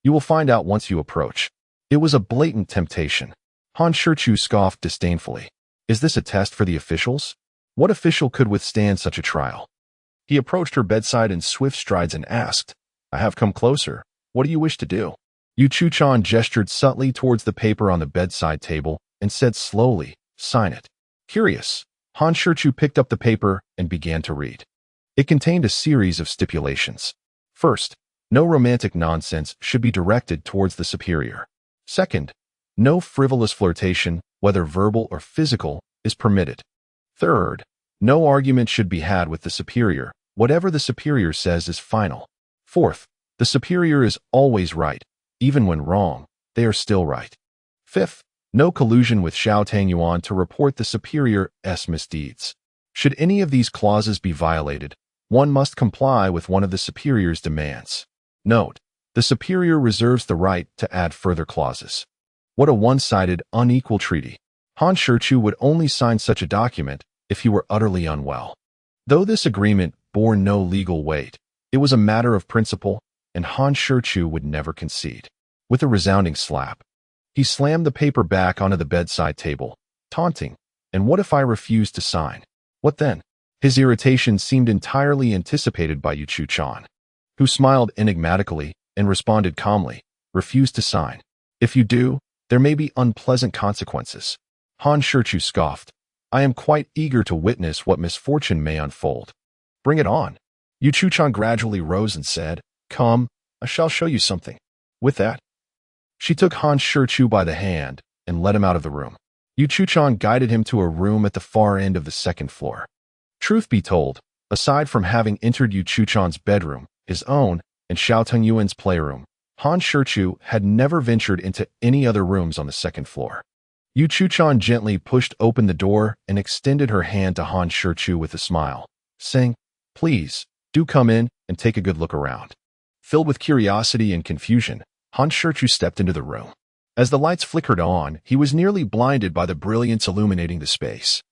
"You will find out once you approach." It was a blatant temptation. Han Shichu scoffed disdainfully. "Is this a test for the officials? What official could withstand such a trial?" He approached her bedside in swift strides and asked, "I have come closer. What do you wish to do?" Yu Chu-chan gestured subtly towards the paper on the bedside table and said slowly, "Sign it." Curious, Han Shichu picked up the paper and began to read. It contained a series of stipulations. First, no romantic nonsense should be directed towards the superior. Second, no frivolous flirtation, whether verbal or physical, is permitted. Third, no argument should be had with the superior. Whatever the superior says is final. Fourth, the superior is always right. Even when wrong, they are still right. Fifth, no collusion with Xiao Tangyuan to report the superior's misdeeds. Should any of these clauses be violated, one must comply with one of the superior's demands. Note, the superior reserves the right to add further clauses. What a one-sided, unequal treaty. Han Shichu would only sign such a document if he were utterly unwell. Though this agreement bore no legal weight, it was a matter of principle, and Han Shichu would never concede. With a resounding slap, he slammed the paper back onto the bedside table, taunting, "And what if I refuse to sign? What then?" His irritation seemed entirely anticipated by Yu Chu-chan, who smiled enigmatically and responded calmly, "Refuse to sign. If you do, there may be unpleasant consequences." Han Shichu scoffed, "I am quite eager to witness what misfortune may unfold." "Bring it on." Yu Chu-chan gradually rose and said, "Come, I shall show you something." With that, she took Han Shichu by the hand and led him out of the room. Yu Chu-chan guided him to a room at the far end of the second floor. Truth be told, aside from having entered Yu Chu-chan's bedroom, his own, and Xiao Tengyuan's playroom, Han Shichu had never ventured into any other rooms on the second floor. Yu Chu-chan gently pushed open the door and extended her hand to Han Shichu with a smile, saying, "Please, do come in and take a good look around." Filled with curiosity and confusion, Han Shichu stepped into the room. As the lights flickered on, he was nearly blinded by the brilliance illuminating the space.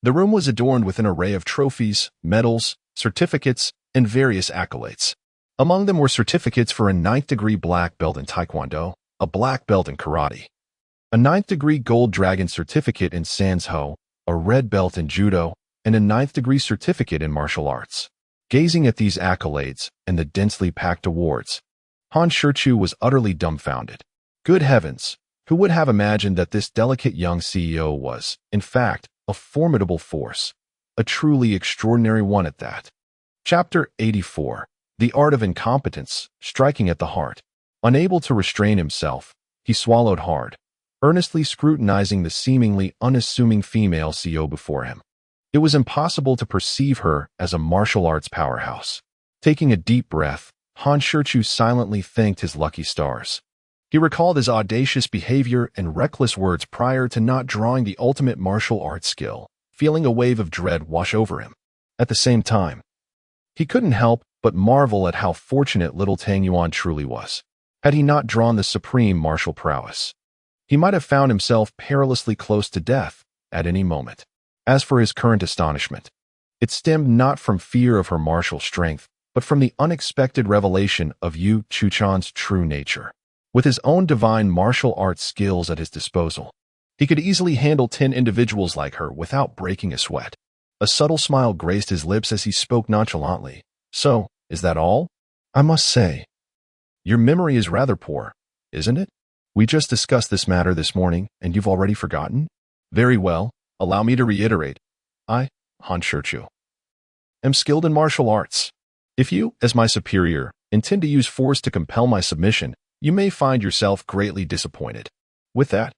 The room was adorned with an array of trophies, medals, certificates, and various accolades. Among them were certificates for a 9th-degree black belt in Taekwondo, a black belt in Karate, a 9th-degree gold dragon certificate in Sanzho, a red belt in Judo, and a 9th-degree certificate in martial arts. Gazing at these accolades and the densely packed awards, Han Shichu was utterly dumbfounded. Good heavens, who would have imagined that this delicate young CEO was, in fact, a formidable force, a truly extraordinary one at that. Chapter 84. The Art of Incompetence, Striking at the Heart. Unable to restrain himself, he swallowed hard, earnestly scrutinizing the seemingly unassuming female CEO before him. It was impossible to perceive her as a martial arts powerhouse. Taking a deep breath, Han Shichu silently thanked his lucky stars. He recalled his audacious behavior and reckless words prior to not drawing the ultimate martial arts skill, feeling a wave of dread wash over him. At the same time, he couldn't help but marvel at how fortunate little Tangyuan truly was. Had he not drawn the supreme martial prowess, he might have found himself perilously close to death at any moment. As for his current astonishment, it stemmed not from fear of her martial strength, but from the unexpected revelation of Yu Chu-chan's true nature. With his own divine martial arts skills at his disposal, he could easily handle 10 individuals like her without breaking a sweat. A subtle smile graced his lips as he spoke nonchalantly. "So, is that all? I must say, your memory is rather poor, isn't it? We just discussed this matter this morning, and you've already forgotten? Very well, allow me to reiterate. I, Han Shichu, am skilled in martial arts. If you, as my superior, intend to use force to compel my submission, you may find yourself greatly disappointed." With that,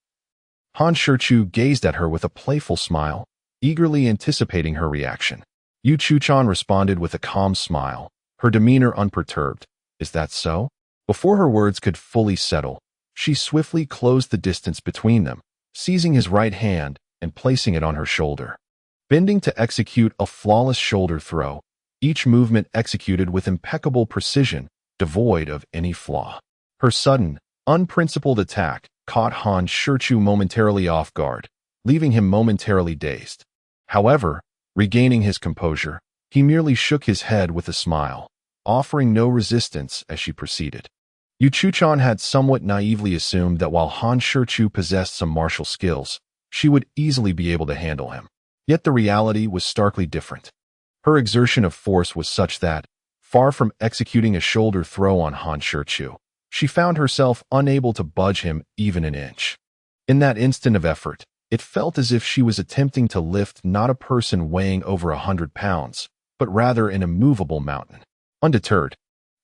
Han Shichu gazed at her with a playful smile, eagerly anticipating her reaction. Yu Chu-chan responded with a calm smile, her demeanor unperturbed. "Is that so?" Before her words could fully settle, she swiftly closed the distance between them, seizing his right hand and placing it on her shoulder. Bending to execute a flawless shoulder throw, each movement executed with impeccable precision, devoid of any flaw. Her sudden, unprincipled attack caught Han Shichu momentarily off guard, leaving him momentarily dazed. However, regaining his composure, he merely shook his head with a smile, offering no resistance as she proceeded. Yuchu-chan had somewhat naively assumed that while Han Shichu possessed some martial skills, she would easily be able to handle him. Yet the reality was starkly different. Her exertion of force was such that, far from executing a shoulder throw on Han Shichu, she found herself unable to budge him even an inch. In that instant of effort, it felt as if she was attempting to lift not a person weighing over 100 pounds, but rather an immovable mountain. Undeterred,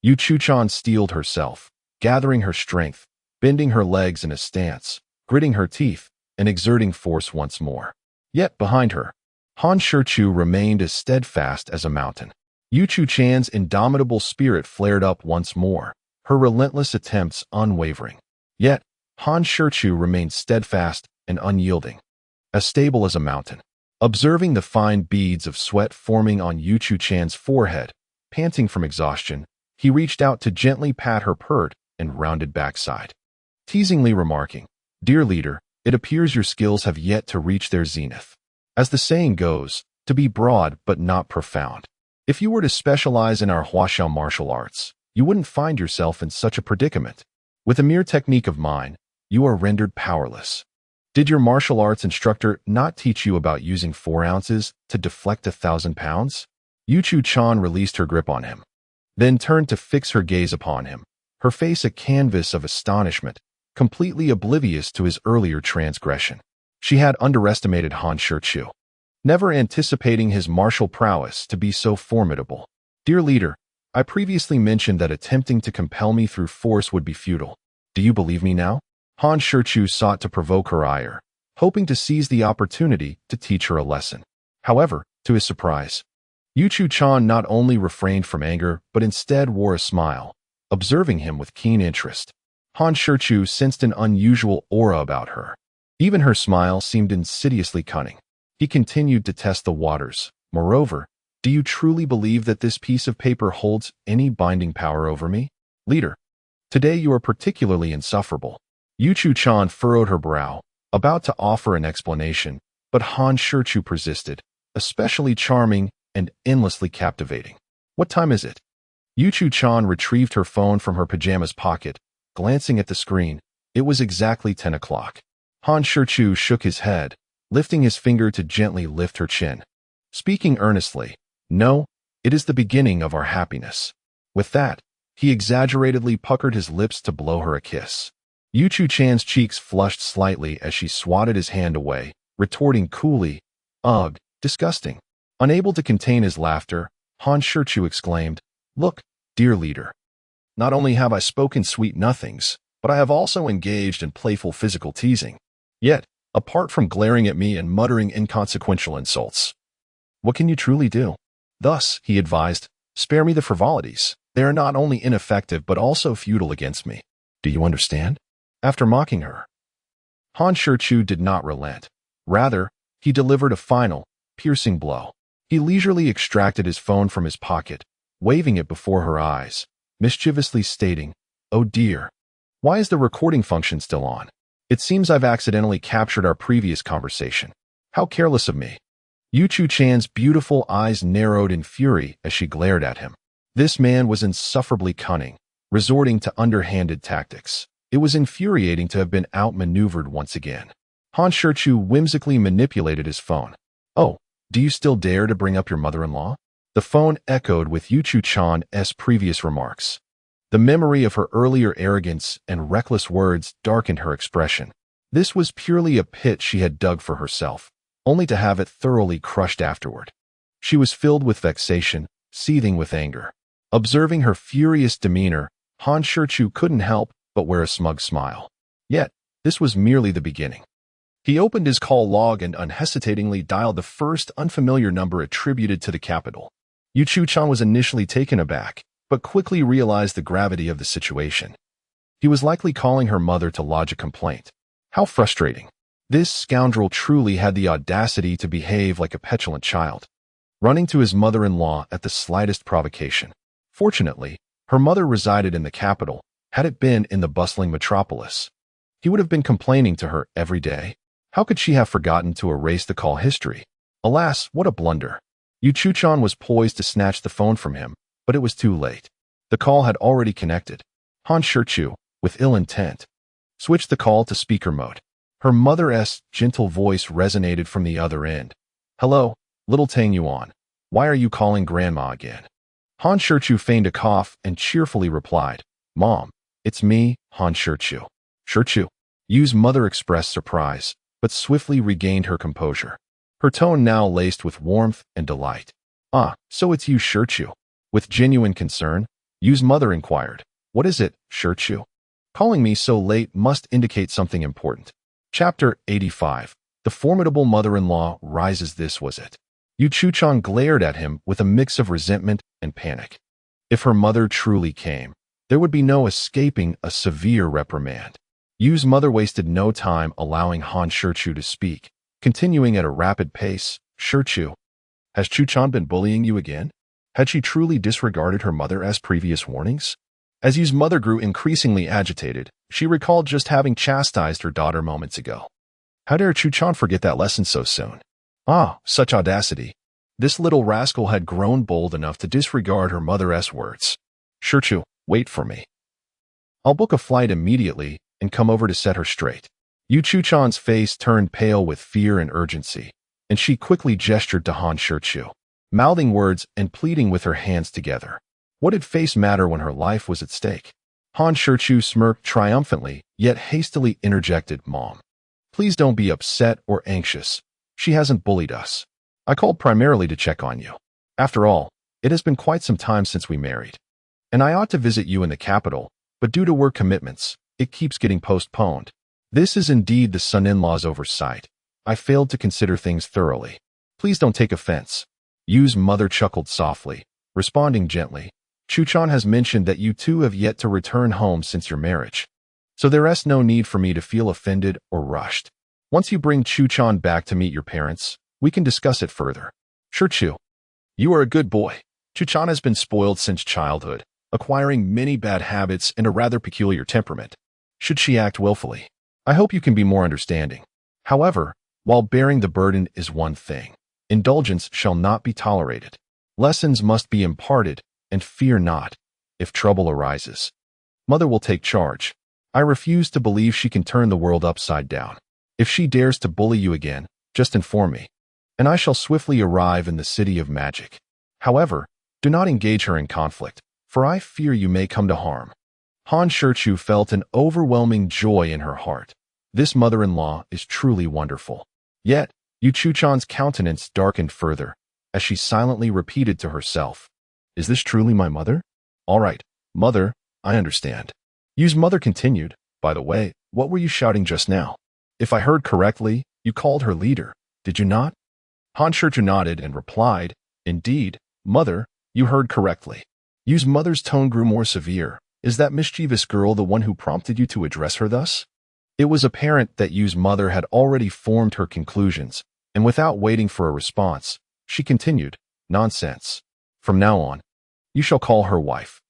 Yuchu-chan steeled herself, gathering her strength, bending her legs in a stance, gritting her teeth, and exerting force once more. Yet behind her, Han Shichu remained as steadfast as a mountain. Yuchu-chan's indomitable spirit flared up once more, her relentless attempts unwavering. Yet, Han Shichu remained steadfast and unyielding, as stable as a mountain. Observing the fine beads of sweat forming on Yuchu-chan's forehead, panting from exhaustion, he reached out to gently pat her pert and rounded backside, teasingly remarking, "Dear leader, it appears your skills have yet to reach their zenith. As the saying goes, to be broad but not profound. If you were to specialize in our Huaxiao martial arts, you wouldn't find yourself in such a predicament. With a mere technique of mine, you are rendered powerless. Did your martial arts instructor not teach you about using 4 ounces to deflect 1,000 pounds? Yuchu-chan released her grip on him, then turned to fix her gaze upon him, her face a canvas of astonishment, completely oblivious to his earlier transgression. She had underestimated Han Shichu, never anticipating his martial prowess to be so formidable. Dear leader, I previously mentioned that attempting to compel me through force would be futile. Do you believe me now? Han Shichu sought to provoke her ire, hoping to seize the opportunity to teach her a lesson. However, to his surprise, Yuchu-chan not only refrained from anger but instead wore a smile, observing him with keen interest. Han Shichu sensed an unusual aura about her. Even her smile seemed insidiously cunning. He continued to test the waters. Moreover, do you truly believe that this piece of paper holds any binding power over me? Leader, today you are particularly insufferable. Yuchu-chan furrowed her brow, about to offer an explanation, but Han Shichu persisted, especially charming and endlessly captivating. What time is it? Yuchu-chan retrieved her phone from her pajamas pocket, glancing at the screen. It was exactly 10 o'clock. Han Shichu shook his head, lifting his finger to gently lift her chin. Speaking earnestly, no, it is the beginning of our happiness. With that, he exaggeratedly puckered his lips to blow her a kiss. Yuchu-chan's cheeks flushed slightly as she swatted his hand away, retorting coolly, "Ugh, disgusting." Unable to contain his laughter, Han Shichu exclaimed, "Look, dear leader. Not only have I spoken sweet nothings, but I have also engaged in playful physical teasing. Yet, apart from glaring at me and muttering inconsequential insults, what can you truly do? Thus, he advised, spare me the frivolities. They are not only ineffective but also futile against me. Do you understand?" After mocking her, Han Shichu did not relent. Rather, he delivered a final, piercing blow. He leisurely extracted his phone from his pocket, waving it before her eyes, mischievously stating, "Oh dear, why is the recording function still on? It seems I've accidentally captured our previous conversation. How careless of me." Yuchu-chan's beautiful eyes narrowed in fury as she glared at him. This man was insufferably cunning, resorting to underhanded tactics. It was infuriating to have been outmaneuvered once again. Han Shichu whimsically manipulated his phone. "Oh, do you still dare to bring up your mother-in-law?" The phone echoed with Yuchu-chan's previous remarks. The memory of her earlier arrogance and reckless words darkened her expression. This was purely a pit she had dug for herself, only to have it thoroughly crushed afterward. She was filled with vexation, seething with anger. Observing her furious demeanor, Han Shichu couldn't help but wear a smug smile. Yet, this was merely the beginning. He opened his call log and unhesitatingly dialed the first unfamiliar number attributed to the capital. Yuchu-chan was initially taken aback, but quickly realized the gravity of the situation. He was likely calling her mother to lodge a complaint. How frustrating. This scoundrel truly had the audacity to behave like a petulant child, running to his mother-in-law at the slightest provocation. Fortunately, her mother resided in the capital. Had it been in the bustling metropolis, He would have been complaining to her every day. How could she have forgotten to erase the call history? Alas, what a blunder. Yu Chuchan was poised to snatch the phone from him, but it was too late. The call had already connected. Han Shichu, with ill intent, switched the call to speaker mode. Her mother's gentle voice resonated from the other end. "Hello, little Tang Yuan. Why are you calling Grandma again?" Han Shichu feigned a cough and cheerfully replied, "Mom, it's me, Han Shichu." "Shichu?" Yu's mother expressed surprise, but swiftly regained her composure. Her tone now laced with warmth and delight. "Ah, so it's you, Shichu." With genuine concern, Yu's mother inquired, "What is it, Shichu? Calling me so late must indicate something important." Chapter 85. The formidable mother-in-law rises. This was it. Yu Chuchan glared at him with a mix of resentment and panic. If her mother truly came, there would be no escaping a severe reprimand. Yu's mother wasted no time allowing Han Shichu to speak, continuing at a rapid pace. "Shichu, has Chuchan been bullying you again? Had she truly disregarded her mother's previous warnings?" As Yu's mother grew increasingly agitated, she recalled just having chastised her daughter moments ago. How dare Chuchan forget that lesson so soon? Ah, such audacity. This little rascal had grown bold enough to disregard her mother's words. "Shichu, wait for me. I'll book a flight immediately and come over to set her straight." Yu Chuchan's face turned pale with fear and urgency, and she quickly gestured to Han Shichu, mouthing words and pleading with her hands together. What did face matter when her life was at stake? Han Shichu smirked triumphantly, yet hastily interjected, "Mom, please don't be upset or anxious. She hasn't bullied us. I called primarily to check on you. After all, it has been quite some time since we married. And I ought to visit you in the capital, but due to work commitments, it keeps getting postponed. This is indeed the son-in-law's oversight. I failed to consider things thoroughly. Please don't take offense." Yu's mother chuckled softly, responding gently, "Chuchan has mentioned that you two have yet to return home since your marriage. So there's no need for me to feel offended or rushed. Once you bring Chuchan back to meet your parents, we can discuss it further." "Shichu, you are a good boy. Chuchan has been spoiled since childhood, acquiring many bad habits and a rather peculiar temperament. Should she act willfully, I hope you can be more understanding. However, while bearing the burden is one thing, indulgence shall not be tolerated. Lessons must be imparted, and fear not. If trouble arises, Mother will take charge. I refuse to believe she can turn the world upside down. If she dares to bully you again, just inform me, and I shall swiftly arrive in the city of magic. However, do not engage her in conflict, for I fear you may come to harm." Han Shichu felt an overwhelming joy in her heart. This mother-in-law is truly wonderful. Yet, Yu Chuchan's countenance darkened further, as she silently repeated to herself, "Is this truly my mother? All right, mother, I understand." Yu's mother continued, "By the way, what were you shouting just now? If I heard correctly, you called her leader, did you not?" Han Shichu nodded and replied, "Indeed, mother, you heard correctly." Yu's mother's tone grew more severe. "Is that mischievous girl the one who prompted you to address her thus?" It was apparent that Yu's mother had already formed her conclusions, and without waiting for a response, she continued, "Nonsense. From now on, you shall call her wife.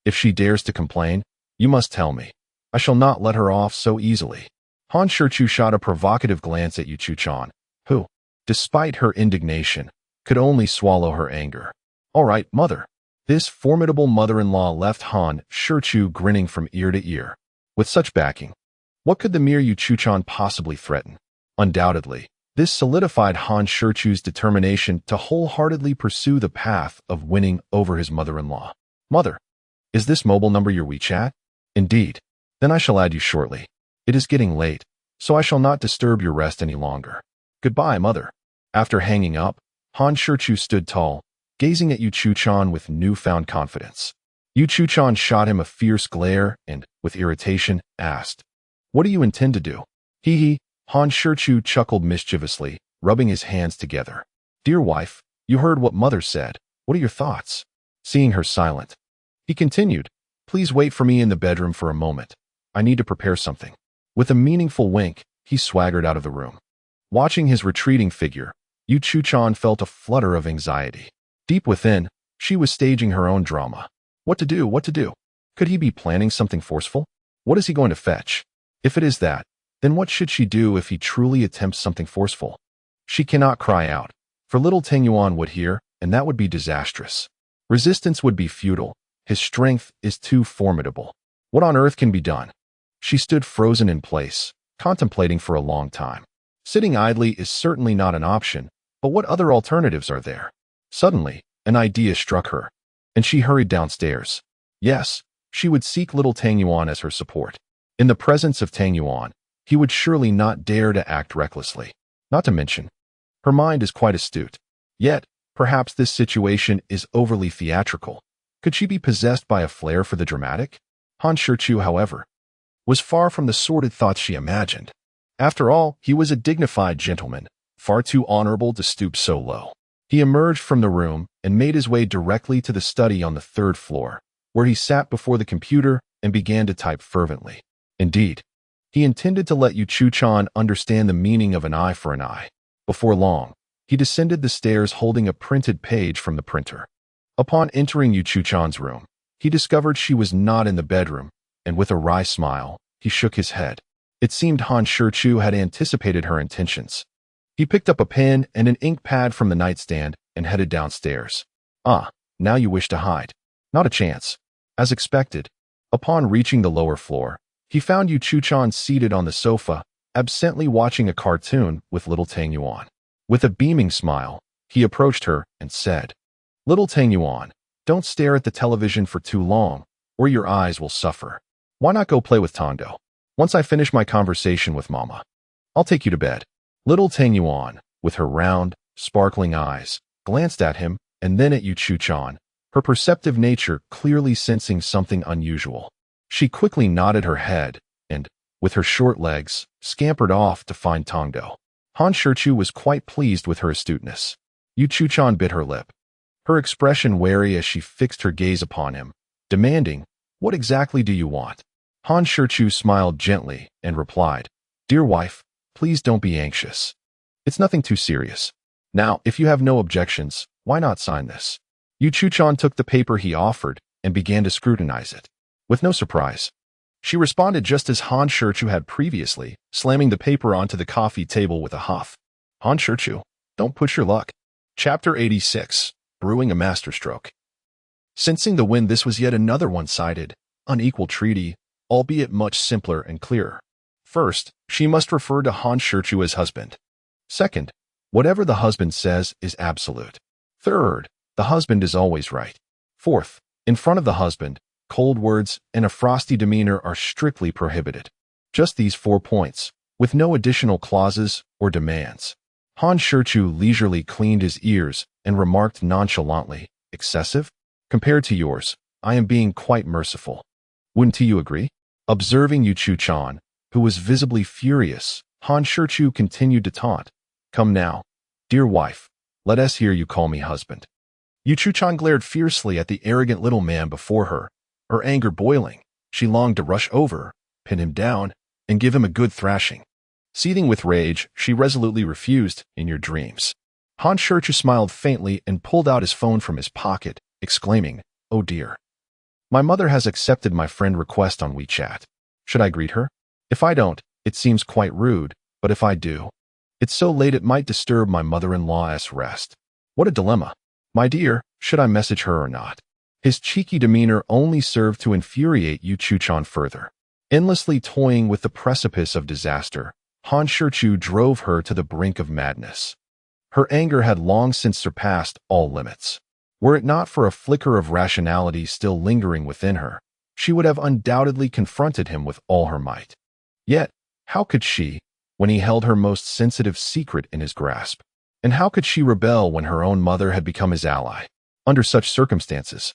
If she dares to complain, you must tell me. I shall not let her off so easily." Han Shichu shot a provocative glance at Yu Chuchan, who, despite her indignation, could only swallow her anger. "All right, mother." This formidable mother-in-law left Han Shichu grinning from ear to ear. With such backing, what could the mere Yu Chuchan possibly threaten? Undoubtedly, this solidified Han Shichu's determination to wholeheartedly pursue the path of winning over his mother-in-law. "Mother, is this mobile number your WeChat?" "Indeed. Then I shall add you shortly. It is getting late, so I shall not disturb your rest any longer. Goodbye, mother." After hanging up, Han Shichu stood tall, gazing at Yu Chuchan with newfound confidence. Yu Chuchan shot him a fierce glare and, with irritation, asked, "What do you intend to do?" "Hee." Han Shichu chuckled mischievously, rubbing his hands together. "Dear wife, you heard what mother said. What are your thoughts?" Seeing her silent, he continued, "Please wait for me in the bedroom for a moment. I need to prepare something." With a meaningful wink, he swaggered out of the room. Watching his retreating figure, Yu Chuchan felt a flutter of anxiety. Deep within, she was staging her own drama. What to do? What to do? Could he be planning something forceful? What is he going to fetch? If it is that, then what should she do if he truly attempts something forceful? She cannot cry out, for little Tang Yuan would hear, and that would be disastrous. Resistance would be futile. His strength is too formidable. What on earth can be done? She stood frozen in place, contemplating for a long time. Sitting idly is certainly not an option, but what other alternatives are there? Suddenly, an idea struck her, and she hurried downstairs. Yes, she would seek little Tang Yuan as her support. In the presence of Tang Yuan, he would surely not dare to act recklessly. Not to mention, her mind is quite astute. Yet, perhaps this situation is overly theatrical. Could she be possessed by a flair for the dramatic? Han Shichu, however, was far from the sordid thoughts she imagined. After all, he was a dignified gentleman, far too honorable to stoop so low. He emerged from the room and made his way directly to the study on the third floor, where he sat before the computer and began to type fervently. Indeed, he intended to let Yu Chu-chan understand the meaning of an eye for an eye. Before long, he descended the stairs holding a printed page from the printer. Upon entering Yu Chu-chan's room, he discovered she was not in the bedroom, and with a wry smile, he shook his head. It seemed Han Shichu had anticipated her intentions. He picked up a pen and an ink pad from the nightstand and headed downstairs. Ah, now you wish to hide. Not a chance. As expected, upon reaching the lower floor, he found Yu Chu-chan seated on the sofa, absently watching a cartoon with little Tang Yuan. With a beaming smile, he approached her and said, "Little Tang Yuan, don't stare at the television for too long, or your eyes will suffer. Why not go play with Tondo? Once I finish my conversation with Mama, I'll take you to bed." Little Tang Yuan, with her round, sparkling eyes, glanced at him and then at Yu Chu-chan, her perceptive nature clearly sensing something unusual. She quickly nodded her head and, with her short legs, scampered off to find Tondo. Han Shichu was quite pleased with her astuteness. Yu Chu-chan bit her lip, her expression wary as she fixed her gaze upon him, demanding, "What exactly do you want?" Han Shichu smiled gently and replied, "Dear wife, please don't be anxious. It's nothing too serious. Now, if you have no objections, why not sign this?" Yu Chu-chan took the paper he offered and began to scrutinize it. With no surprise, she responded just as Han Shichu had previously, slamming the paper onto the coffee table with a huff. Han Shichu, don't push your luck. Chapter 86, Brewing a Masterstroke. Sensing the wind, this was yet another one-sided, unequal treaty, albeit much simpler and clearer. First, she must refer to Han Shichu as husband. Second, whatever the husband says is absolute. Third, the husband is always right. Fourth, in front of the husband, cold words and a frosty demeanor are strictly prohibited. Just these 4 points, with no additional clauses or demands. Han Shichu leisurely cleaned his ears and remarked nonchalantly, "Excessive? Compared to yours, I am being quite merciful. Wouldn't you agree?" Observing Yu Chu-chan, who was visibly furious, Han Shichu continued to taunt, "Come now, dear wife, let us hear you call me husband." Yu Chu-chan glared fiercely at the arrogant little man before her, her anger boiling. She longed to rush over, pin him down, and give him a good thrashing. Seething with rage, she resolutely refused, "In your dreams." Han Shichu smiled faintly and pulled out his phone from his pocket, exclaiming, "Oh dear. My mother has accepted my friend request on WeChat. Should I greet her? If I don't, it seems quite rude, but if I do, it's so late it might disturb my mother-in-law's rest. What a dilemma. My dear, should I message her or not?" His cheeky demeanor only served to infuriate Yu Chu-chan further. Endlessly toying with the precipice of disaster, Han Shichu drove her to the brink of madness. Her anger had long since surpassed all limits. Were it not for a flicker of rationality still lingering within her, she would have undoubtedly confronted him with all her might. Yet, how could she, when he held her most sensitive secret in his grasp? And how could she rebel when her own mother had become his ally? Under such circumstances,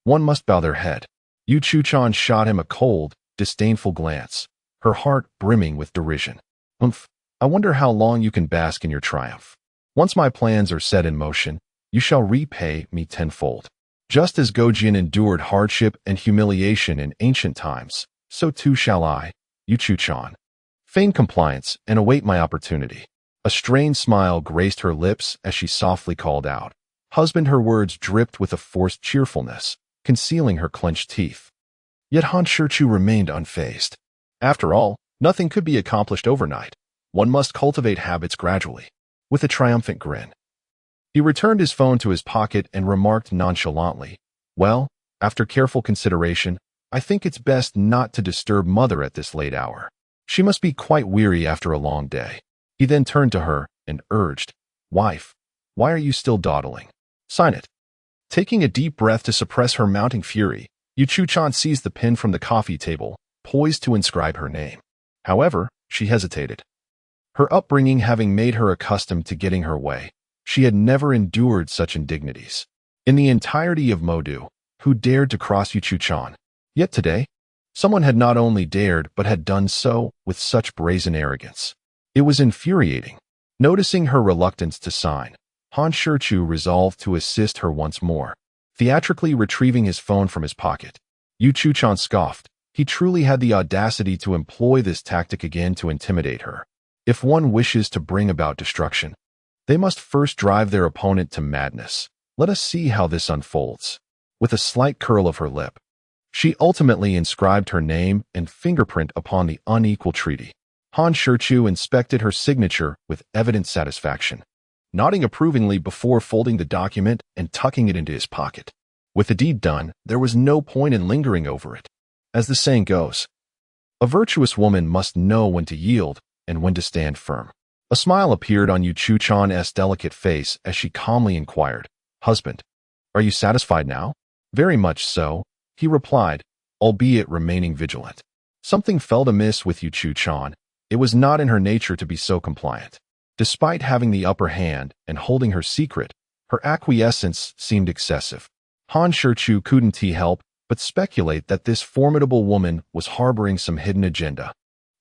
one must bow their head. Yu Chu-chan shot him a cold, disdainful glance, her heart brimming with derision. "Umph, I wonder how long you can bask in your triumph. Once my plans are set in motion, you shall repay me tenfold. Just as Gojin endured hardship and humiliation in ancient times, so too shall I, Yu Chu-chan. Feign compliance and await my opportunity." A strained smile graced her lips as she softly called out, "Husband." Her words dripped with a forced cheerfulness, concealing her clenched teeth. Yet Han Shichu remained unfazed. After all, Nothing could be accomplished overnight. One must cultivate habits gradually. With a triumphant grin, he returned his phone to his pocket and remarked nonchalantly, "Well, after careful consideration, I think it's best not to disturb Mother at this late hour. She must be quite weary after a long day." He then turned to her and urged, "Wife, why are you still dawdling? Sign it." Taking a deep breath to suppress her mounting fury, Yuchu-chan seized the pen from the coffee table, poised to inscribe her name. However, she hesitated. Her upbringing having made her accustomed to getting her way, she had never endured such indignities. In the entirety of Modu, who dared to cross Yuchu-chan? Yet today, someone had not only dared but had done so with such brazen arrogance. It was infuriating. Noticing her reluctance to sign, Han Shichu resolved to assist her once more. Theatrically retrieving his phone from his pocket, Yuchu-chan scoffed. He truly had the audacity to employ this tactic again to intimidate her. If one wishes to bring about destruction, they must first drive their opponent to madness. Let us see how this unfolds. With a slight curl of her lip, she ultimately inscribed her name and fingerprint upon the unequal treaty. Han Shichu inspected her signature with evident satisfaction, nodding approvingly before folding the document and tucking it into his pocket. With the deed done, there was no point in lingering over it. As the saying goes, a virtuous woman must know when to yield and when to stand firm. A smile appeared on Yuchu-chan's delicate face as she calmly inquired, "Husband, are you satisfied now?" "Very much so," he replied, albeit remaining vigilant. Something felt amiss with Yuchu-chan. It was not in her nature to be so compliant. Despite having the upper hand and holding her secret, her acquiescence seemed excessive. Han Shichu couldn't help but speculate that this formidable woman was harboring some hidden agenda.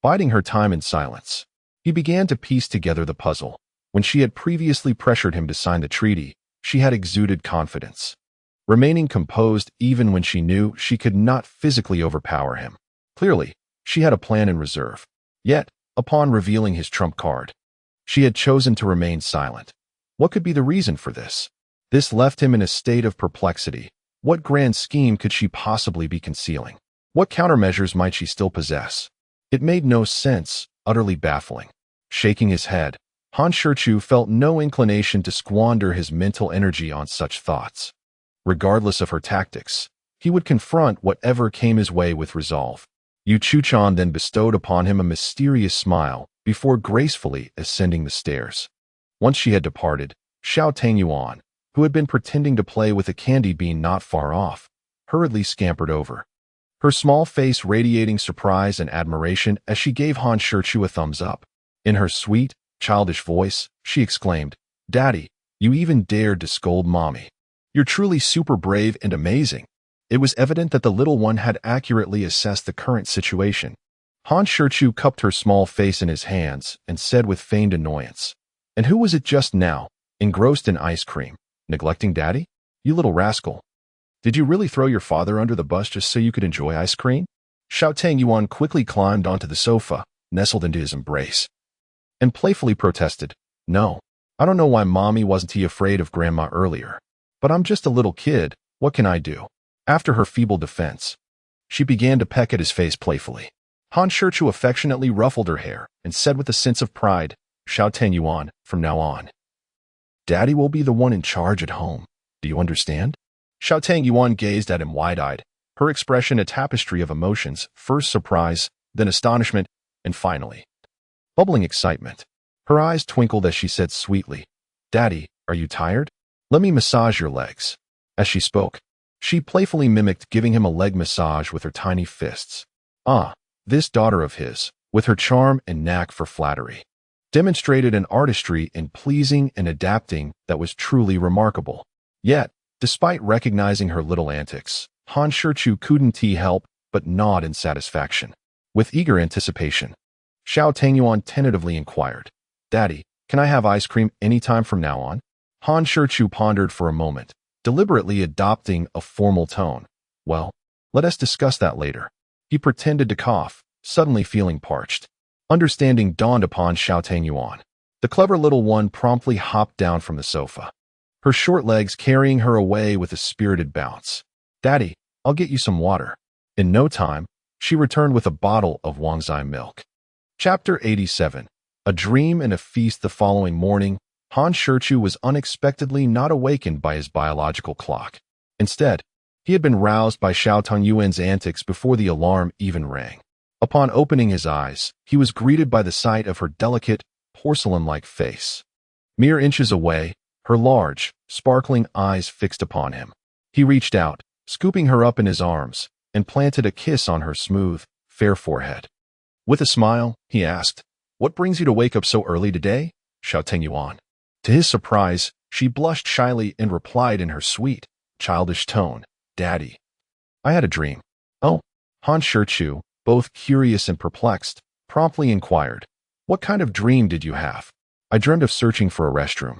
Biding her time in silence, he began to piece together the puzzle. When she had previously pressured him to sign the treaty, she had exuded confidence, remaining composed even when she knew she could not physically overpower him. Clearly, she had a plan in reserve. Yet, upon revealing his trump card, she had chosen to remain silent. What could be the reason for this? This left him in a state of perplexity. What grand scheme could she possibly be concealing? What countermeasures might she still possess? It made no sense, utterly baffling. Shaking his head, Han Shichu felt no inclination to squander his mental energy on such thoughts. Regardless of her tactics, he would confront whatever came his way with resolve. Yuchu-chan then bestowed upon him a mysterious smile before gracefully ascending the stairs. Once she had departed, Xiao Tangyuan, who had been pretending to play with a candy bean not far off, hurriedly scampered over, her small face radiating surprise and admiration as she gave Han Shichu a thumbs up. In her sweet, childish voice, she exclaimed, "Daddy, you even dared to scold Mommy. You're truly super brave and amazing." It was evident that the little one had accurately assessed the current situation. Han Shichu cupped her small face in his hands and said with feigned annoyance, "And who was it just now, engrossed in ice cream, neglecting Daddy? You little rascal. Did you really throw your father under the bus just so you could enjoy ice cream?" Xiao Tangyuan quickly climbed onto the sofa, nestled into his embrace, and playfully protested, "No, I don't know why Mommy wasn't afraid of Grandma earlier. But I'm just a little kid, what can I do?" After her feeble defense, she began to peck at his face playfully. Han Shichu affectionately ruffled her hair and said with a sense of pride, "Xiao Tangyuan, from now on, Daddy will be the one in charge at home. Do you understand?" Xiao Tangyuan gazed at him wide-eyed, her expression a tapestry of emotions, first surprise, then astonishment, and finally, bubbling excitement. Her eyes twinkled as she said sweetly, "Daddy, are you tired? Let me massage your legs." As she spoke, she playfully mimicked giving him a leg massage with her tiny fists. This daughter of his, with her charm and knack for flattery, demonstrated an artistry in pleasing and adapting that was truly remarkable. Yet, despite recognizing her little antics, Han Shichu couldn't help but nod in satisfaction. With eager anticipation, Xiao Tangyuan tentatively inquired, "Daddy, can I have ice cream any time from now on?" Han Shichu pondered for a moment, deliberately adopting a formal tone. "Well, let us discuss that later." He pretended to cough, suddenly feeling parched. Understanding dawned upon Xiao Tangyuan. The clever little one promptly hopped down from the sofa, her short legs carrying her away with a spirited bounce. "Daddy, I'll get you some water." In no time, she returned with a bottle of Wangzai milk. Chapter 87. A Dream and a Feast. The following morning, Han Shichu was unexpectedly not awakened by his biological clock. Instead, he had been roused by Xiao Tongyuan's antics before the alarm even rang. Upon opening his eyes, he was greeted by the sight of her delicate, porcelain-like face. Mere inches away, her large, sparkling eyes fixed upon him. He reached out, scooping her up in his arms, and planted a kiss on her smooth, fair forehead. With a smile, he asked, "What brings you to wake up so early today, Xiao Tongyuan?" To his surprise, she blushed shyly and replied in her sweet, childish tone, "Daddy, I had a dream." "Oh?" Han Shichu, both curious and perplexed, promptly inquired, "What kind of dream did you have?" "I dreamed of searching for a restroom,"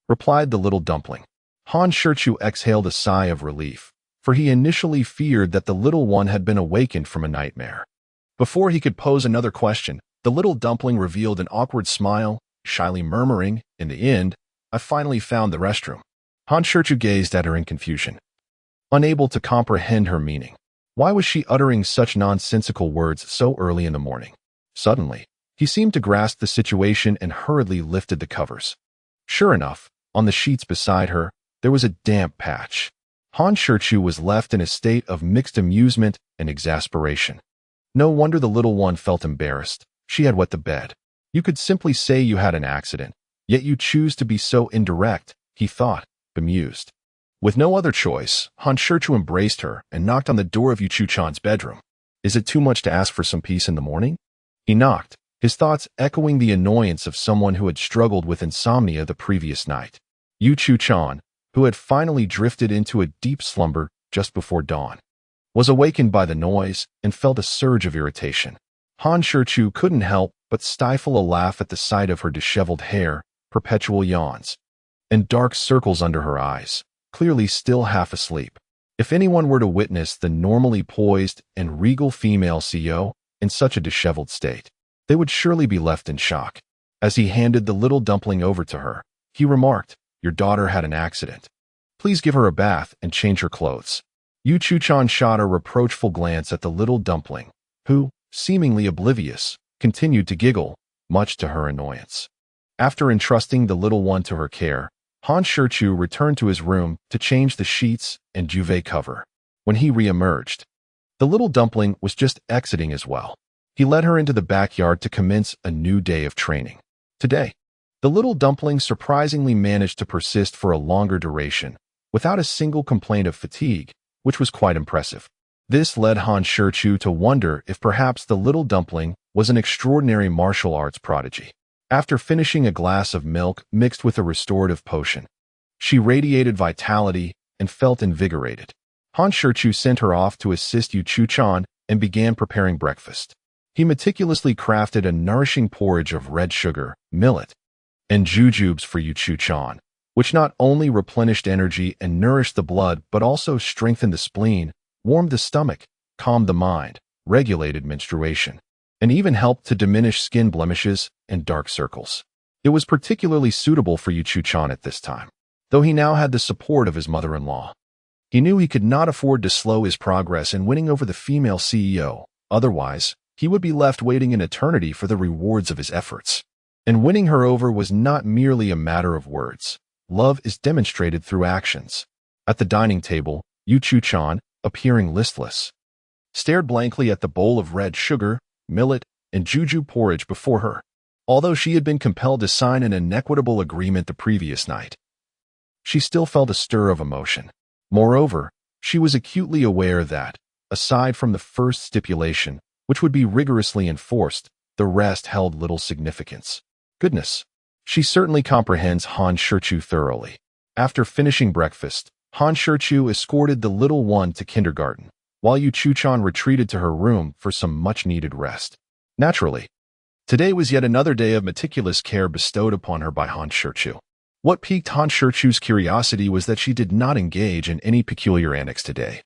replied the little dumpling. Han Shichu exhaled a sigh of relief, for he initially feared that the little one had been awakened from a nightmare. Before he could pose another question, the little dumpling revealed an awkward smile, shyly murmuring, "In the end, I finally found the restroom." Han Shichu gazed at her in confusion, unable to comprehend her meaning. Why was she uttering such nonsensical words so early in the morning? Suddenly, he seemed to grasp the situation and hurriedly lifted the covers. Sure enough, on the sheets beside her, there was a damp patch. Han Shichu was left in a state of mixed amusement and exasperation. No wonder the little one felt embarrassed. She had wet the bed. You could simply say you had an accident, yet you choose to be so indirect, he thought, bemused. With no other choice, Han Shichu embraced her and knocked on the door of Yu Chuchan's bedroom. "Is it too much to ask for some peace in the morning?" He knocked, his thoughts echoing the annoyance of someone who had struggled with insomnia the previous night. Yu Chuchan, who had finally drifted into a deep slumber just before dawn, was awakened by the noise and felt a surge of irritation. Han Shichu couldn't help but stifle a laugh at the sight of her disheveled hair, perpetual yawns, and dark circles under her eyes, clearly still half asleep. If anyone were to witness the normally poised and regal female CEO in such a disheveled state, they would surely be left in shock. As he handed the little dumpling over to her, he remarked, "Your daughter had an accident. Please give her a bath and change her clothes." Yu Chuchan shot a reproachful glance at the little dumpling, who, seemingly oblivious, continued to giggle, much to her annoyance. After entrusting the little one to her care, Han Shichu returned to his room to change the sheets and duvet cover. When he re-emerged, the little dumpling was just exiting as well. He led her into the backyard to commence a new day of training. Today, the little dumpling surprisingly managed to persist for a longer duration, without a single complaint of fatigue, which was quite impressive. This led Han Shichu to wonder if perhaps the little dumpling was an extraordinary martial arts prodigy. After finishing a glass of milk mixed with a restorative potion, she radiated vitality and felt invigorated. Han Shichu sent her off to assist Yu Chuchan and began preparing breakfast. He meticulously crafted a nourishing porridge of red sugar, millet, and jujubes for Yu Chuchan, which not only replenished energy and nourished the blood but also strengthened the spleen, warmed the stomach, calmed the mind, regulated menstruation, and even helped to diminish skin blemishes and dark circles. It was particularly suitable for Yu Chuchan at this time, though he now had the support of his mother-in-law. He knew he could not afford to slow his progress in winning over the female CEO, otherwise, he would be left waiting an eternity for the rewards of his efforts. And winning her over was not merely a matter of words. Love is demonstrated through actions. At the dining table, Yu Chuchan, appearing listless, stared blankly at the bowl of red sugar, millet, and jujube porridge before her. Although she had been compelled to sign an inequitable agreement the previous night, she still felt a stir of emotion. Moreover, she was acutely aware that, aside from the first stipulation, which would be rigorously enforced, the rest held little significance. Goodness, she certainly comprehends Han Shichu thoroughly. After finishing breakfast, Han Shichu escorted the little one to kindergarten, while Yu Chuchan retreated to her room for some much-needed rest. Naturally, today was yet another day of meticulous care bestowed upon her by Han Shichu. What piqued Han Shichu's curiosity was that she did not engage in any peculiar antics today.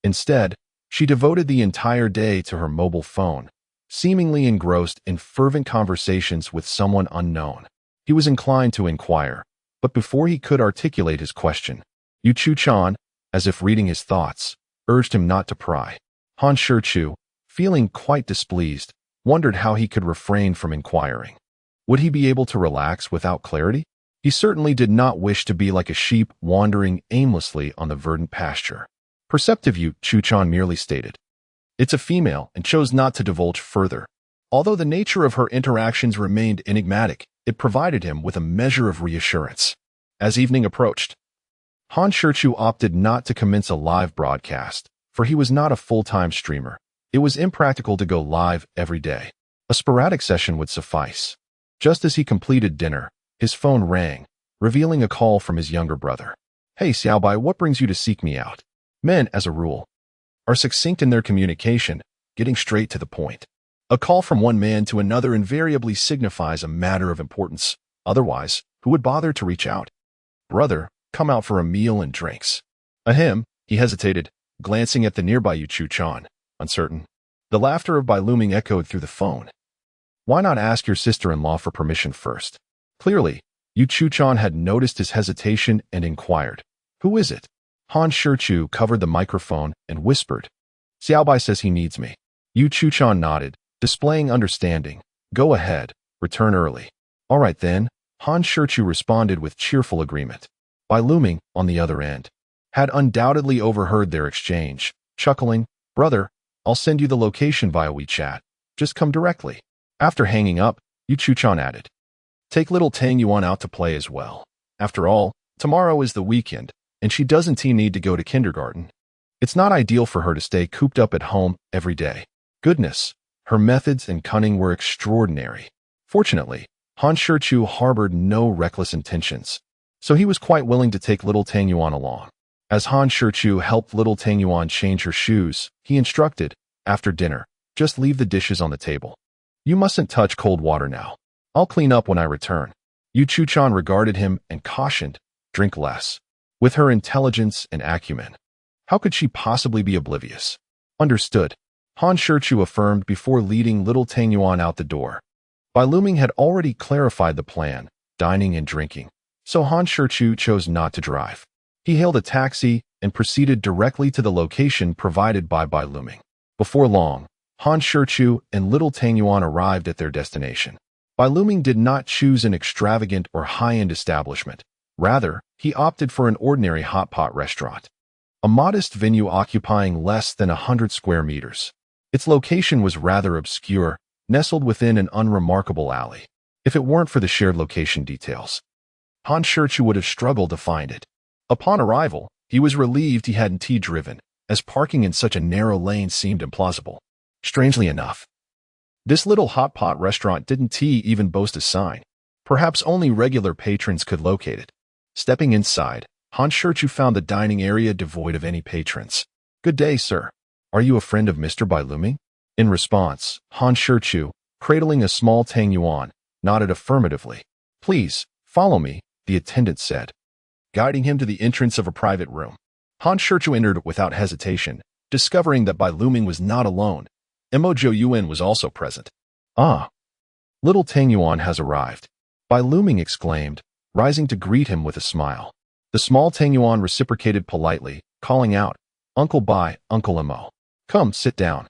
Instead, she devoted the entire day to her mobile phone, seemingly engrossed in fervent conversations with someone unknown. He was inclined to inquire, but before he could articulate his question, Yu Chuchan, as if reading his thoughts, urged him not to pry. Han Shichu, feeling quite displeased, wondered how he could refrain from inquiring. Would he be able to relax without clarity? He certainly did not wish to be like a sheep wandering aimlessly on the verdant pasture. Perceptive you, Chuchan merely stated. It's a female and chose not to divulge further. Although the nature of her interactions remained enigmatic, it provided him with a measure of reassurance. As evening approached, Han Shichu opted not to commence a live broadcast, for he was not a full-time streamer. It was impractical to go live every day. A sporadic session would suffice. Just as he completed dinner, his phone rang, revealing a call from his younger brother. Hey Xiaobai, what brings you to seek me out? Men, as a rule, are succinct in their communication, getting straight to the point. A call from one man to another invariably signifies a matter of importance. Otherwise, who would bother to reach out? Brother, come out for a meal and drinks. Ahem, he hesitated, glancing at the nearby Yu Chu-chan, uncertain. The laughter of Bai Luming echoed through the phone. Why not ask your sister-in-law for permission first? Clearly, Yu Chu-chan had noticed his hesitation and inquired, Who is it? Han Shichu covered the microphone and whispered, Xiaobai says he needs me. Yu Chu-chan nodded, displaying understanding. Go ahead, return early. All right then, Han Shichu responded with cheerful agreement. Bai Luming, on the other end, had undoubtedly overheard their exchange, chuckling, Brother, I'll send you the location via WeChat. Just come directly. After hanging up, Yu Chu-chan added, Take little Tang Yuan out to play as well. After all, tomorrow is the weekend, and she doesn't need to go to kindergarten. It's not ideal for her to stay cooped up at home every day. Goodness, her methods and cunning were extraordinary. Fortunately, Han Shichu harbored no reckless intentions, so he was quite willing to take little Tang Yuan along. As Han Shichu helped little Tang Yuan change her shoes, he instructed, after dinner, just leave the dishes on the table. You mustn't touch cold water now. I'll clean up when I return. Yu Chu-chan regarded him and cautioned, drink less. With her intelligence and acumen, how could she possibly be oblivious? Understood, Han Shichu affirmed before leading little Tang Yuan out the door. Bai Luming had already clarified the plan, dining and drinking, so Han Shichu chose not to drive. He hailed a taxi and proceeded directly to the location provided by Bai Luming. Before long, Han Shichu and little Tang Yuan arrived at their destination. Bai Luming did not choose an extravagant or high-end establishment. Rather, he opted for an ordinary hot pot restaurant, a modest venue occupying less than 100 square meters. Its location was rather obscure, nestled within an unremarkable alley. If it weren't for the shared location details, Han Shichu would have struggled to find it. Upon arrival, he was relieved he hadn't driven, as parking in such a narrow lane seemed implausible. Strangely enough, this little hot pot restaurant didn't even boast a sign. Perhaps only regular patrons could locate it. Stepping inside, Han Shichu found the dining area devoid of any patrons. Good day, sir. Are you a friend of Mr. Bai Luming? In response, Han Shichu, cradling a small Tang Yuan, nodded affirmatively. Please, follow me, the attendant said, guiding him to the entrance of a private room. Han Shichu entered without hesitation, discovering that Bai Luming was not alone. Mo Yuan was also present. Ah, little Tang Yuan has arrived, Bai Luming exclaimed, rising to greet him with a smile. The small Tang Yuan reciprocated politely, calling out, Uncle Bai, Uncle Mo. Come, sit down.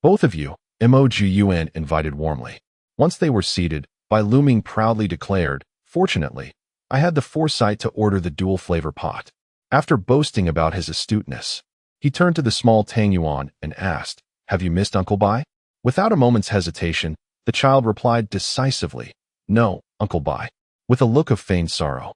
Both of you, Mo Yuan invited warmly. Once they were seated, Bai Luming proudly declared, Fortunately, I had the foresight to order the dual flavor pot. After boasting about his astuteness, he turned to the small Tang Yuan and asked, Have you missed Uncle Bai? Without a moment's hesitation, the child replied decisively, No, Uncle Bai, with a look of feigned sorrow.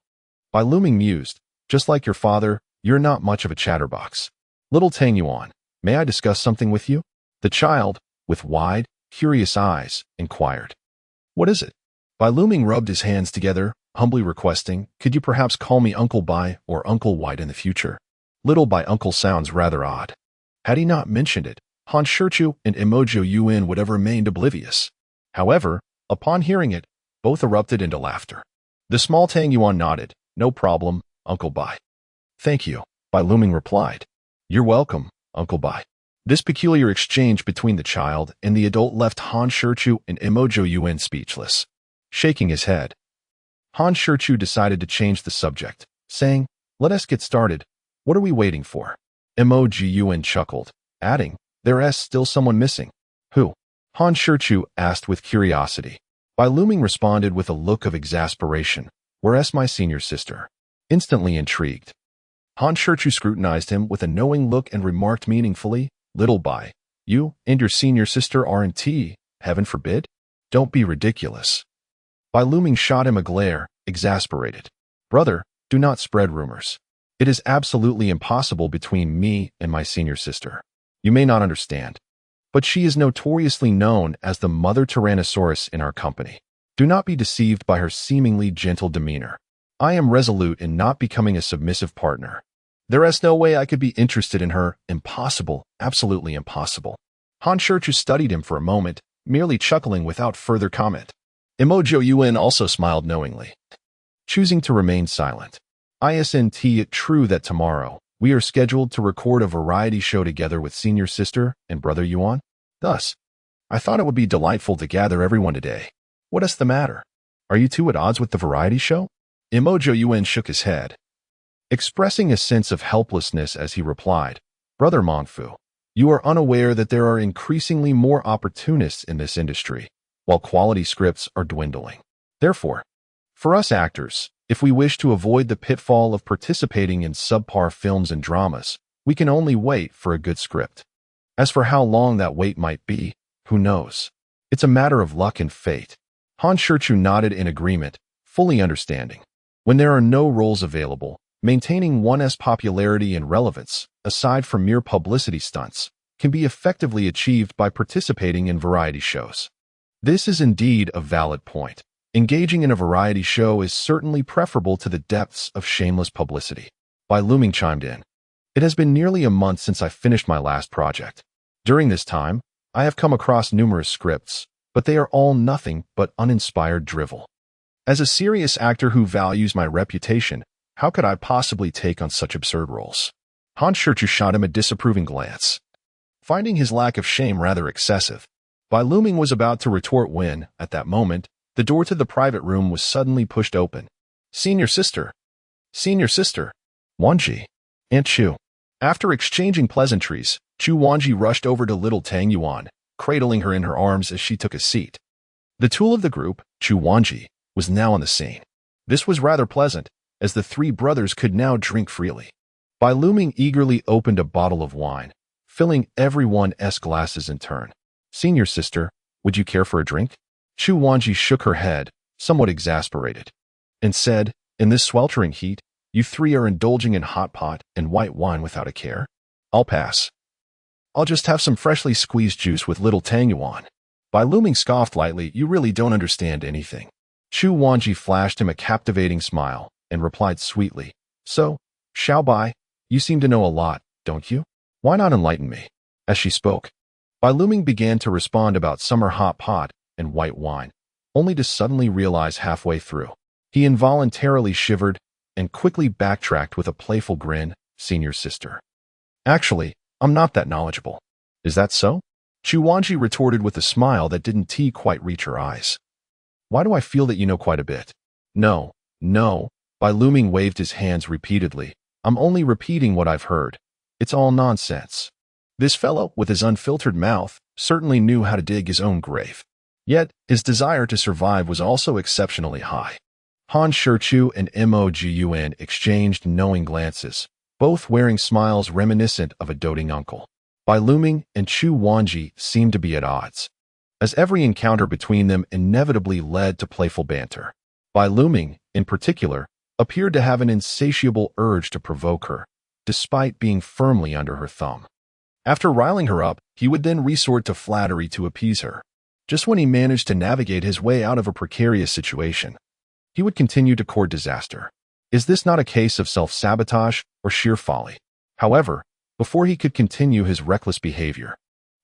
Bai Luming mused, Just like your father, you're not much of a chatterbox. Little Tang Yuan, may I discuss something with you? The child, with wide, curious eyes, inquired. What is it? Bai Luming rubbed his hands together, humbly requesting, Could you perhaps call me Uncle Bai or Uncle White in the future? Little by Uncle sounds rather odd. Had he not mentioned it, Han Shichu and Mo Yuan would have remained oblivious. However, upon hearing it, both erupted into laughter. The small Tang Yuan nodded. No problem, Uncle Bai. Thank you, Bai Luming replied. You're welcome, Uncle Bai. This peculiar exchange between the child and the adult left Han Shichu and Mo Yuan speechless. Shaking his head, Han Shichu decided to change the subject, saying, Let us get started. What are we waiting for? Mo Yuan chuckled, adding, There's still someone missing. Who? Han Shichu asked with curiosity. Bai Luming responded with a look of exasperation. Whereas my senior sister? Instantly intrigued. Han Shichu scrutinized him with a knowing look and remarked meaningfully, Little Bai, you and your senior sister aren't, heaven forbid? Don't be ridiculous. Bai Luming shot him a glare, exasperated. Brother, do not spread rumors. It is absolutely impossible between me and my senior sister. You may not understand, but she is notoriously known as the mother Tyrannosaurus in our company. Do not be deceived by her seemingly gentle demeanor. I am resolute in not becoming a submissive partner. There is no way I could be interested in her. Impossible, absolutely impossible. Han Shichu studied him for a moment, merely chuckling without further comment. Imojo Yuan also smiled knowingly, choosing to remain silent. Isn't it true that tomorrow we are scheduled to record a variety show together with senior sister and brother Yuan? Thus, I thought it would be delightful to gather everyone today. What is the matter? Are you two at odds with the variety show? Imojo Yuan shook his head, expressing a sense of helplessness as he replied, Brother Mongfu, you are unaware that there are increasingly more opportunists in this industry, while quality scripts are dwindling. Therefore, for us actors, if we wish to avoid the pitfall of participating in subpar films and dramas, we can only wait for a good script. As for how long that wait might be, who knows? It's a matter of luck and fate. Han Shichu nodded in agreement, fully understanding. When there are no roles available, maintaining one's popularity and relevance, aside from mere publicity stunts, can be effectively achieved by participating in variety shows. This is indeed a valid point. Engaging in a variety show is certainly preferable to the depths of shameless publicity. Bai Luming chimed in. It has been nearly a month since I finished my last project. During this time, I have come across numerous scripts, but they are all nothing but uninspired drivel. As a serious actor who values my reputation, how could I possibly take on such absurd roles? Han Shichu shot him a disapproving glance, finding his lack of shame rather excessive. Bai Luming was about to retort when, at that moment, the door to the private room was suddenly pushed open. Senior sister, Wanji, Aunt Chu. After exchanging pleasantries, Chu Wanji rushed over to little Tang Yuan, cradling her in her arms as she took a seat. The tool of the group, Chu Wanji, was now on the scene. This was rather pleasant, as the three brothers could now drink freely. Bai Luming eagerly opened a bottle of wine, filling everyone's glasses in turn. Senior sister, would you care for a drink? Chu Wanji shook her head, somewhat exasperated, and said, in this sweltering heat, you three are indulging in hot pot and white wine without a care? I'll pass. I'll just have some freshly squeezed juice with little Tang Yuan. Bai Luming scoffed lightly, you really don't understand anything. Chu Wanji flashed him a captivating smile and replied sweetly, so, Xiao Bai, you seem to know a lot, don't you? Why not enlighten me? As she spoke, Bai Luming began to respond about summer hot pot and white wine, only to suddenly realize halfway through. He involuntarily shivered and quickly backtracked with a playful grin, senior sister. Actually, I'm not that knowledgeable. Is that so? Chu Wanji retorted with a smile that didn't quite reach her eyes. Why do I feel that you know quite a bit? No. Bai Luming waved his hands repeatedly. I'm only repeating what I've heard. It's all nonsense. This fellow, with his unfiltered mouth, certainly knew how to dig his own grave. Yet, his desire to survive was also exceptionally high. Han Shichu and Imoji Yuan exchanged knowing glances, both wearing smiles reminiscent of a doting uncle. Bai Luming and Chu Wanji seemed to be at odds, as every encounter between them inevitably led to playful banter. Bai Luming, in particular, appeared to have an insatiable urge to provoke her, despite being firmly under her thumb. After riling her up, he would then resort to flattery to appease her. Just when he managed to navigate his way out of a precarious situation, he would continue to court disaster. Is this not a case of self-sabotage or sheer folly? However, before he could continue his reckless behavior,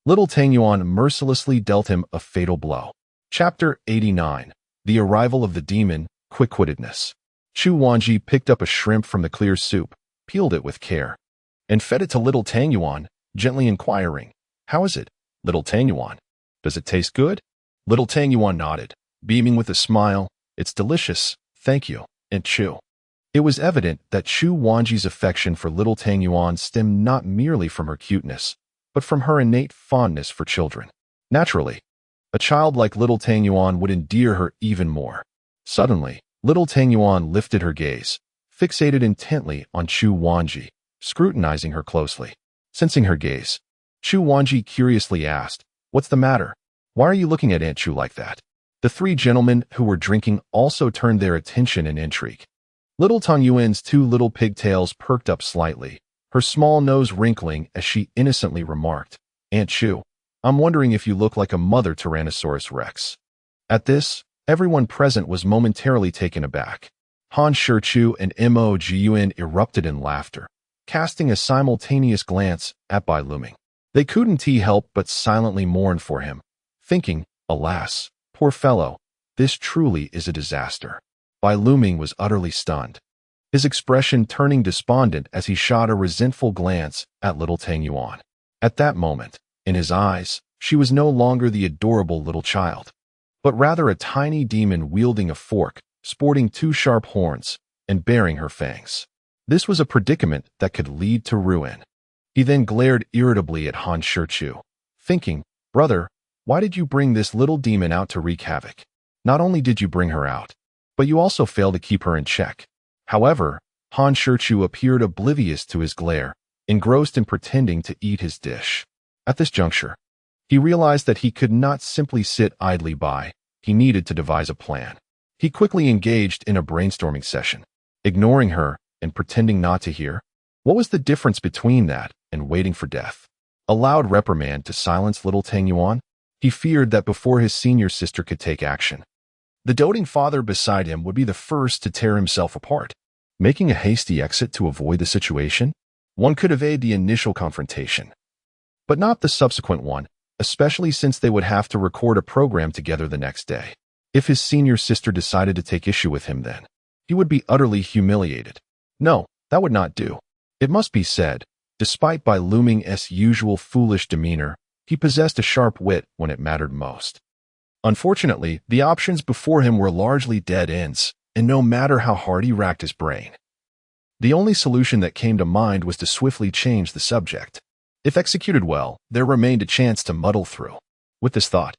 little Tang Yuan mercilessly dealt him a fatal blow. Chapter 89. The Arrival of the Demon, Quick-Wittedness. Chu Wanji picked up a shrimp from the clear soup, peeled it with care, and fed it to little Tang Yuan, gently inquiring, How is it, little Tang Yuan? Does it taste good? Little Tang Yuan nodded, beaming with a smile. It's delicious, thank you, Aunt Chu. It was evident that Chu Wanji's affection for little Tang Yuan stemmed not merely from her cuteness, but from her innate fondness for children. Naturally, A child like little Tang Yuan would endear her even more. Suddenly, little Tang Yuan lifted her gaze, fixated intently on Chu Wanji, scrutinizing her closely. Sensing her gaze, Chu Wanji curiously asked, "What's the matter? Why are you looking at Aunt Chu like that?" The three gentlemen who were drinking also turned their attention in intrigue. Little Tang Yuan's two little pigtails perked up slightly, her small nose wrinkling as she innocently remarked, "Aunt Chu, I'm wondering if you look like a mother Tyrannosaurus Rex." At this, everyone present was momentarily taken aback. Han Shichu and Mo Jiyuan erupted in laughter, casting a simultaneous glance at Bai Luming. They couldn't help but silently mourn for him, thinking, "Alas, poor fellow, this truly is a disaster." Bai Luming was utterly stunned, his expression turning despondent as he shot a resentful glance at little Tang Yuan. At that moment, in his eyes, she was no longer the adorable little child, but rather a tiny demon wielding a fork, sporting two sharp horns, and baring her fangs. This was a predicament that could lead to ruin. He then glared irritably at Han Shichu, thinking, "Brother, why did you bring this little demon out to wreak havoc? Not only did you bring her out, but you also failed to keep her in check." However, Han Shichu appeared oblivious to his glare, engrossed in pretending to eat his dish. At this juncture, he realized that he could not simply sit idly by. He needed to devise a plan. He quickly engaged in a brainstorming session, ignoring her and pretending not to hear. What was the difference between that and waiting for death? A loud reprimand to silence little Tang Yuan? He feared that before his senior sister could take action, the doting father beside him would be the first to tear himself apart. Making a hasty exit to avoid the situation? One could evade the initial confrontation, but not the subsequent one, especially since they would have to record a program together the next day. If his senior sister decided to take issue with him then, he would be utterly humiliated. No, that would not do. It must be said, despite Bai Luming's usual foolish demeanor, he possessed a sharp wit when it mattered most. Unfortunately, the options before him were largely dead ends, and no matter how hard he racked his brain, the only solution that came to mind was to swiftly change the subject. If executed well, there remained a chance to muddle through. With this thought,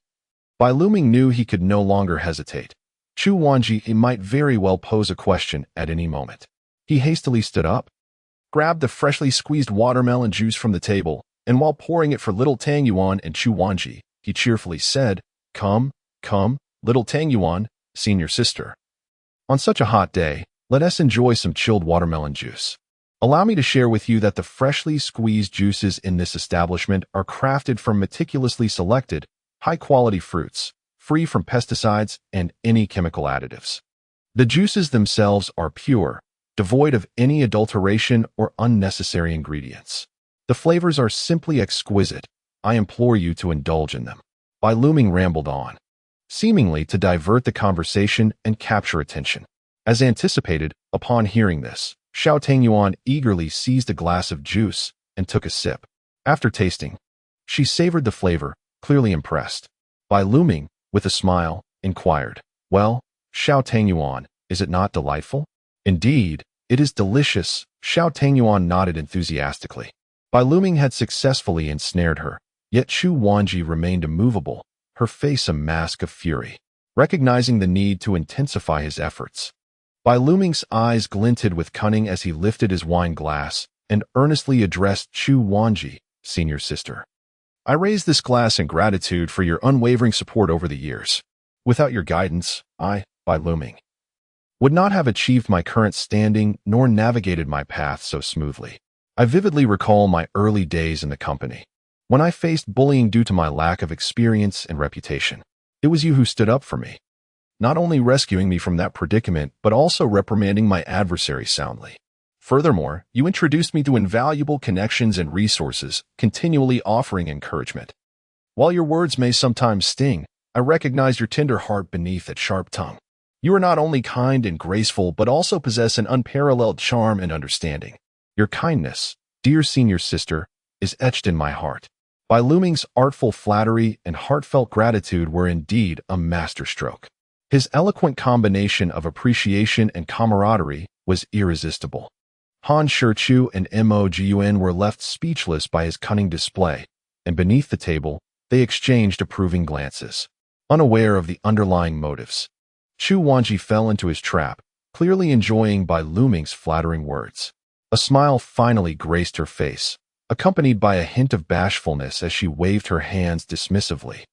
Bai Luming knew he could no longer hesitate. Chu Wanji might very well pose a question at any moment. He hastily stood up, grabbed the freshly squeezed watermelon juice from the table, and while pouring it for little Tang Yuan and Chu Wanji, he cheerfully said, Come, little Tang Yuan, senior sister. On such a hot day, let us enjoy some chilled watermelon juice. Allow me to share with you that the freshly squeezed juices in this establishment are crafted from meticulously selected, high-quality fruits, free from pesticides and any chemical additives. The juices themselves are pure, devoid of any adulteration or unnecessary ingredients. The flavors are simply exquisite. I implore you to indulge in them. Bai Luming rambled on, seemingly to divert the conversation and capture attention. As anticipated, upon hearing this, Xiao Tangyuan eagerly seized a glass of juice and took a sip. After tasting, she savored the flavor, clearly impressed. Bai Luming, with a smile, inquired, "Well, Xiao Tangyuan, is it not delightful?" "Indeed, it is delicious," Xiao Tangyuan nodded enthusiastically. Bai Luming had successfully ensnared her, yet Chu Wanji remained immovable, her face a mask of fury. Recognizing the need to intensify his efforts, Bai Luming's eyes glinted with cunning as he lifted his wine glass and earnestly addressed Chu Wanji, senior sister. "I raise this glass in gratitude for your unwavering support over the years. Without your guidance, I, Bai Luming, would not have achieved my current standing nor navigated my path so smoothly. I vividly recall my early days in the company, when I faced bullying due to my lack of experience and reputation. It was you who stood up for me, not only rescuing me from that predicament, but also reprimanding my adversary soundly. Furthermore, you introduced me to invaluable connections and resources, continually offering encouragement. While your words may sometimes sting, I recognize your tender heart beneath that sharp tongue. You are not only kind and graceful, but also possess an unparalleled charm and understanding. Your kindness, dear senior sister, is etched in my heart." Bai Luming's artful flattery and heartfelt gratitude were indeed a masterstroke. His eloquent combination of appreciation and camaraderie was irresistible. Han Shichu and Mo Jiyuan were left speechless by his cunning display, and beneath the table, they exchanged approving glances. unaware of the underlying motives. Chu Wanji fell into his trap, clearly enjoying Bai Luming's flattering words. A smile finally graced her face, accompanied by a hint of bashfulness as she waved her hands dismissively,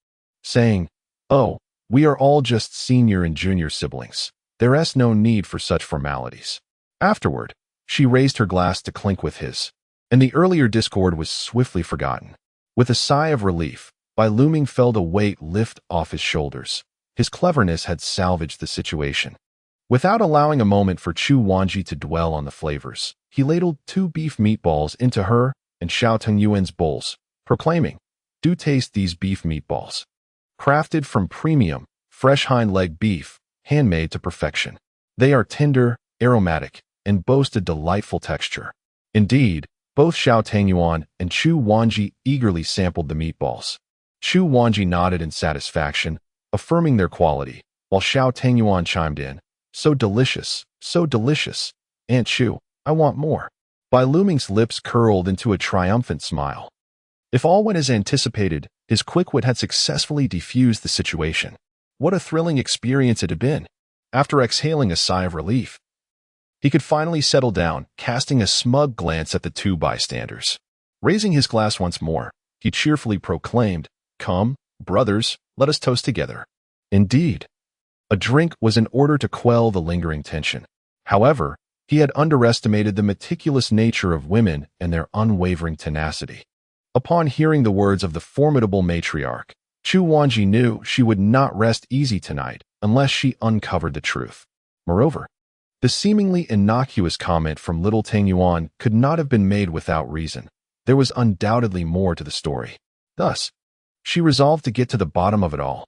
saying, "Oh, we are all just senior and junior siblings. There's no need for such formalities." Afterward, she raised her glass to clink with his, and the earlier discord was swiftly forgotten. With a sigh of relief, Bai Luming felt a weight lift off his shoulders. His cleverness had salvaged the situation. Without allowing a moment for Chu Wanji to dwell on the flavors, he ladled 2 beef meatballs into her and Xiao Tengyuan's bowls, proclaiming, "Do taste these beef meatballs. Crafted from premium, fresh hind leg beef, handmade to perfection. They are tender, aromatic, and boast a delightful texture." Indeed, both Xiao Tengyuan and Chu Wanji eagerly sampled the meatballs. Chu Wanji nodded in satisfaction, affirming their quality, while Xiao Tengyuan chimed in, so delicious, Aunt Chu, I want more." Bai Luming's lips curled into a triumphant smile. If all went as anticipated, his quick wit had successfully defused the situation. What a thrilling experience it had been. After exhaling a sigh of relief, he could finally settle down, casting a smug glance at the 2 bystanders. Raising his glass once more, he cheerfully proclaimed, "Come, brothers, let us toast together." Indeed, a drink was in order to quell the lingering tension. However, he had underestimated the meticulous nature of women and their unwavering tenacity. Upon hearing the words of the formidable matriarch, Chu Wanji knew she would not rest easy tonight unless she uncovered the truth. Moreover, the seemingly innocuous comment from little Tengyuan could not have been made without reason. There was undoubtedly more to the story. Thus, she resolved to get to the bottom of it all.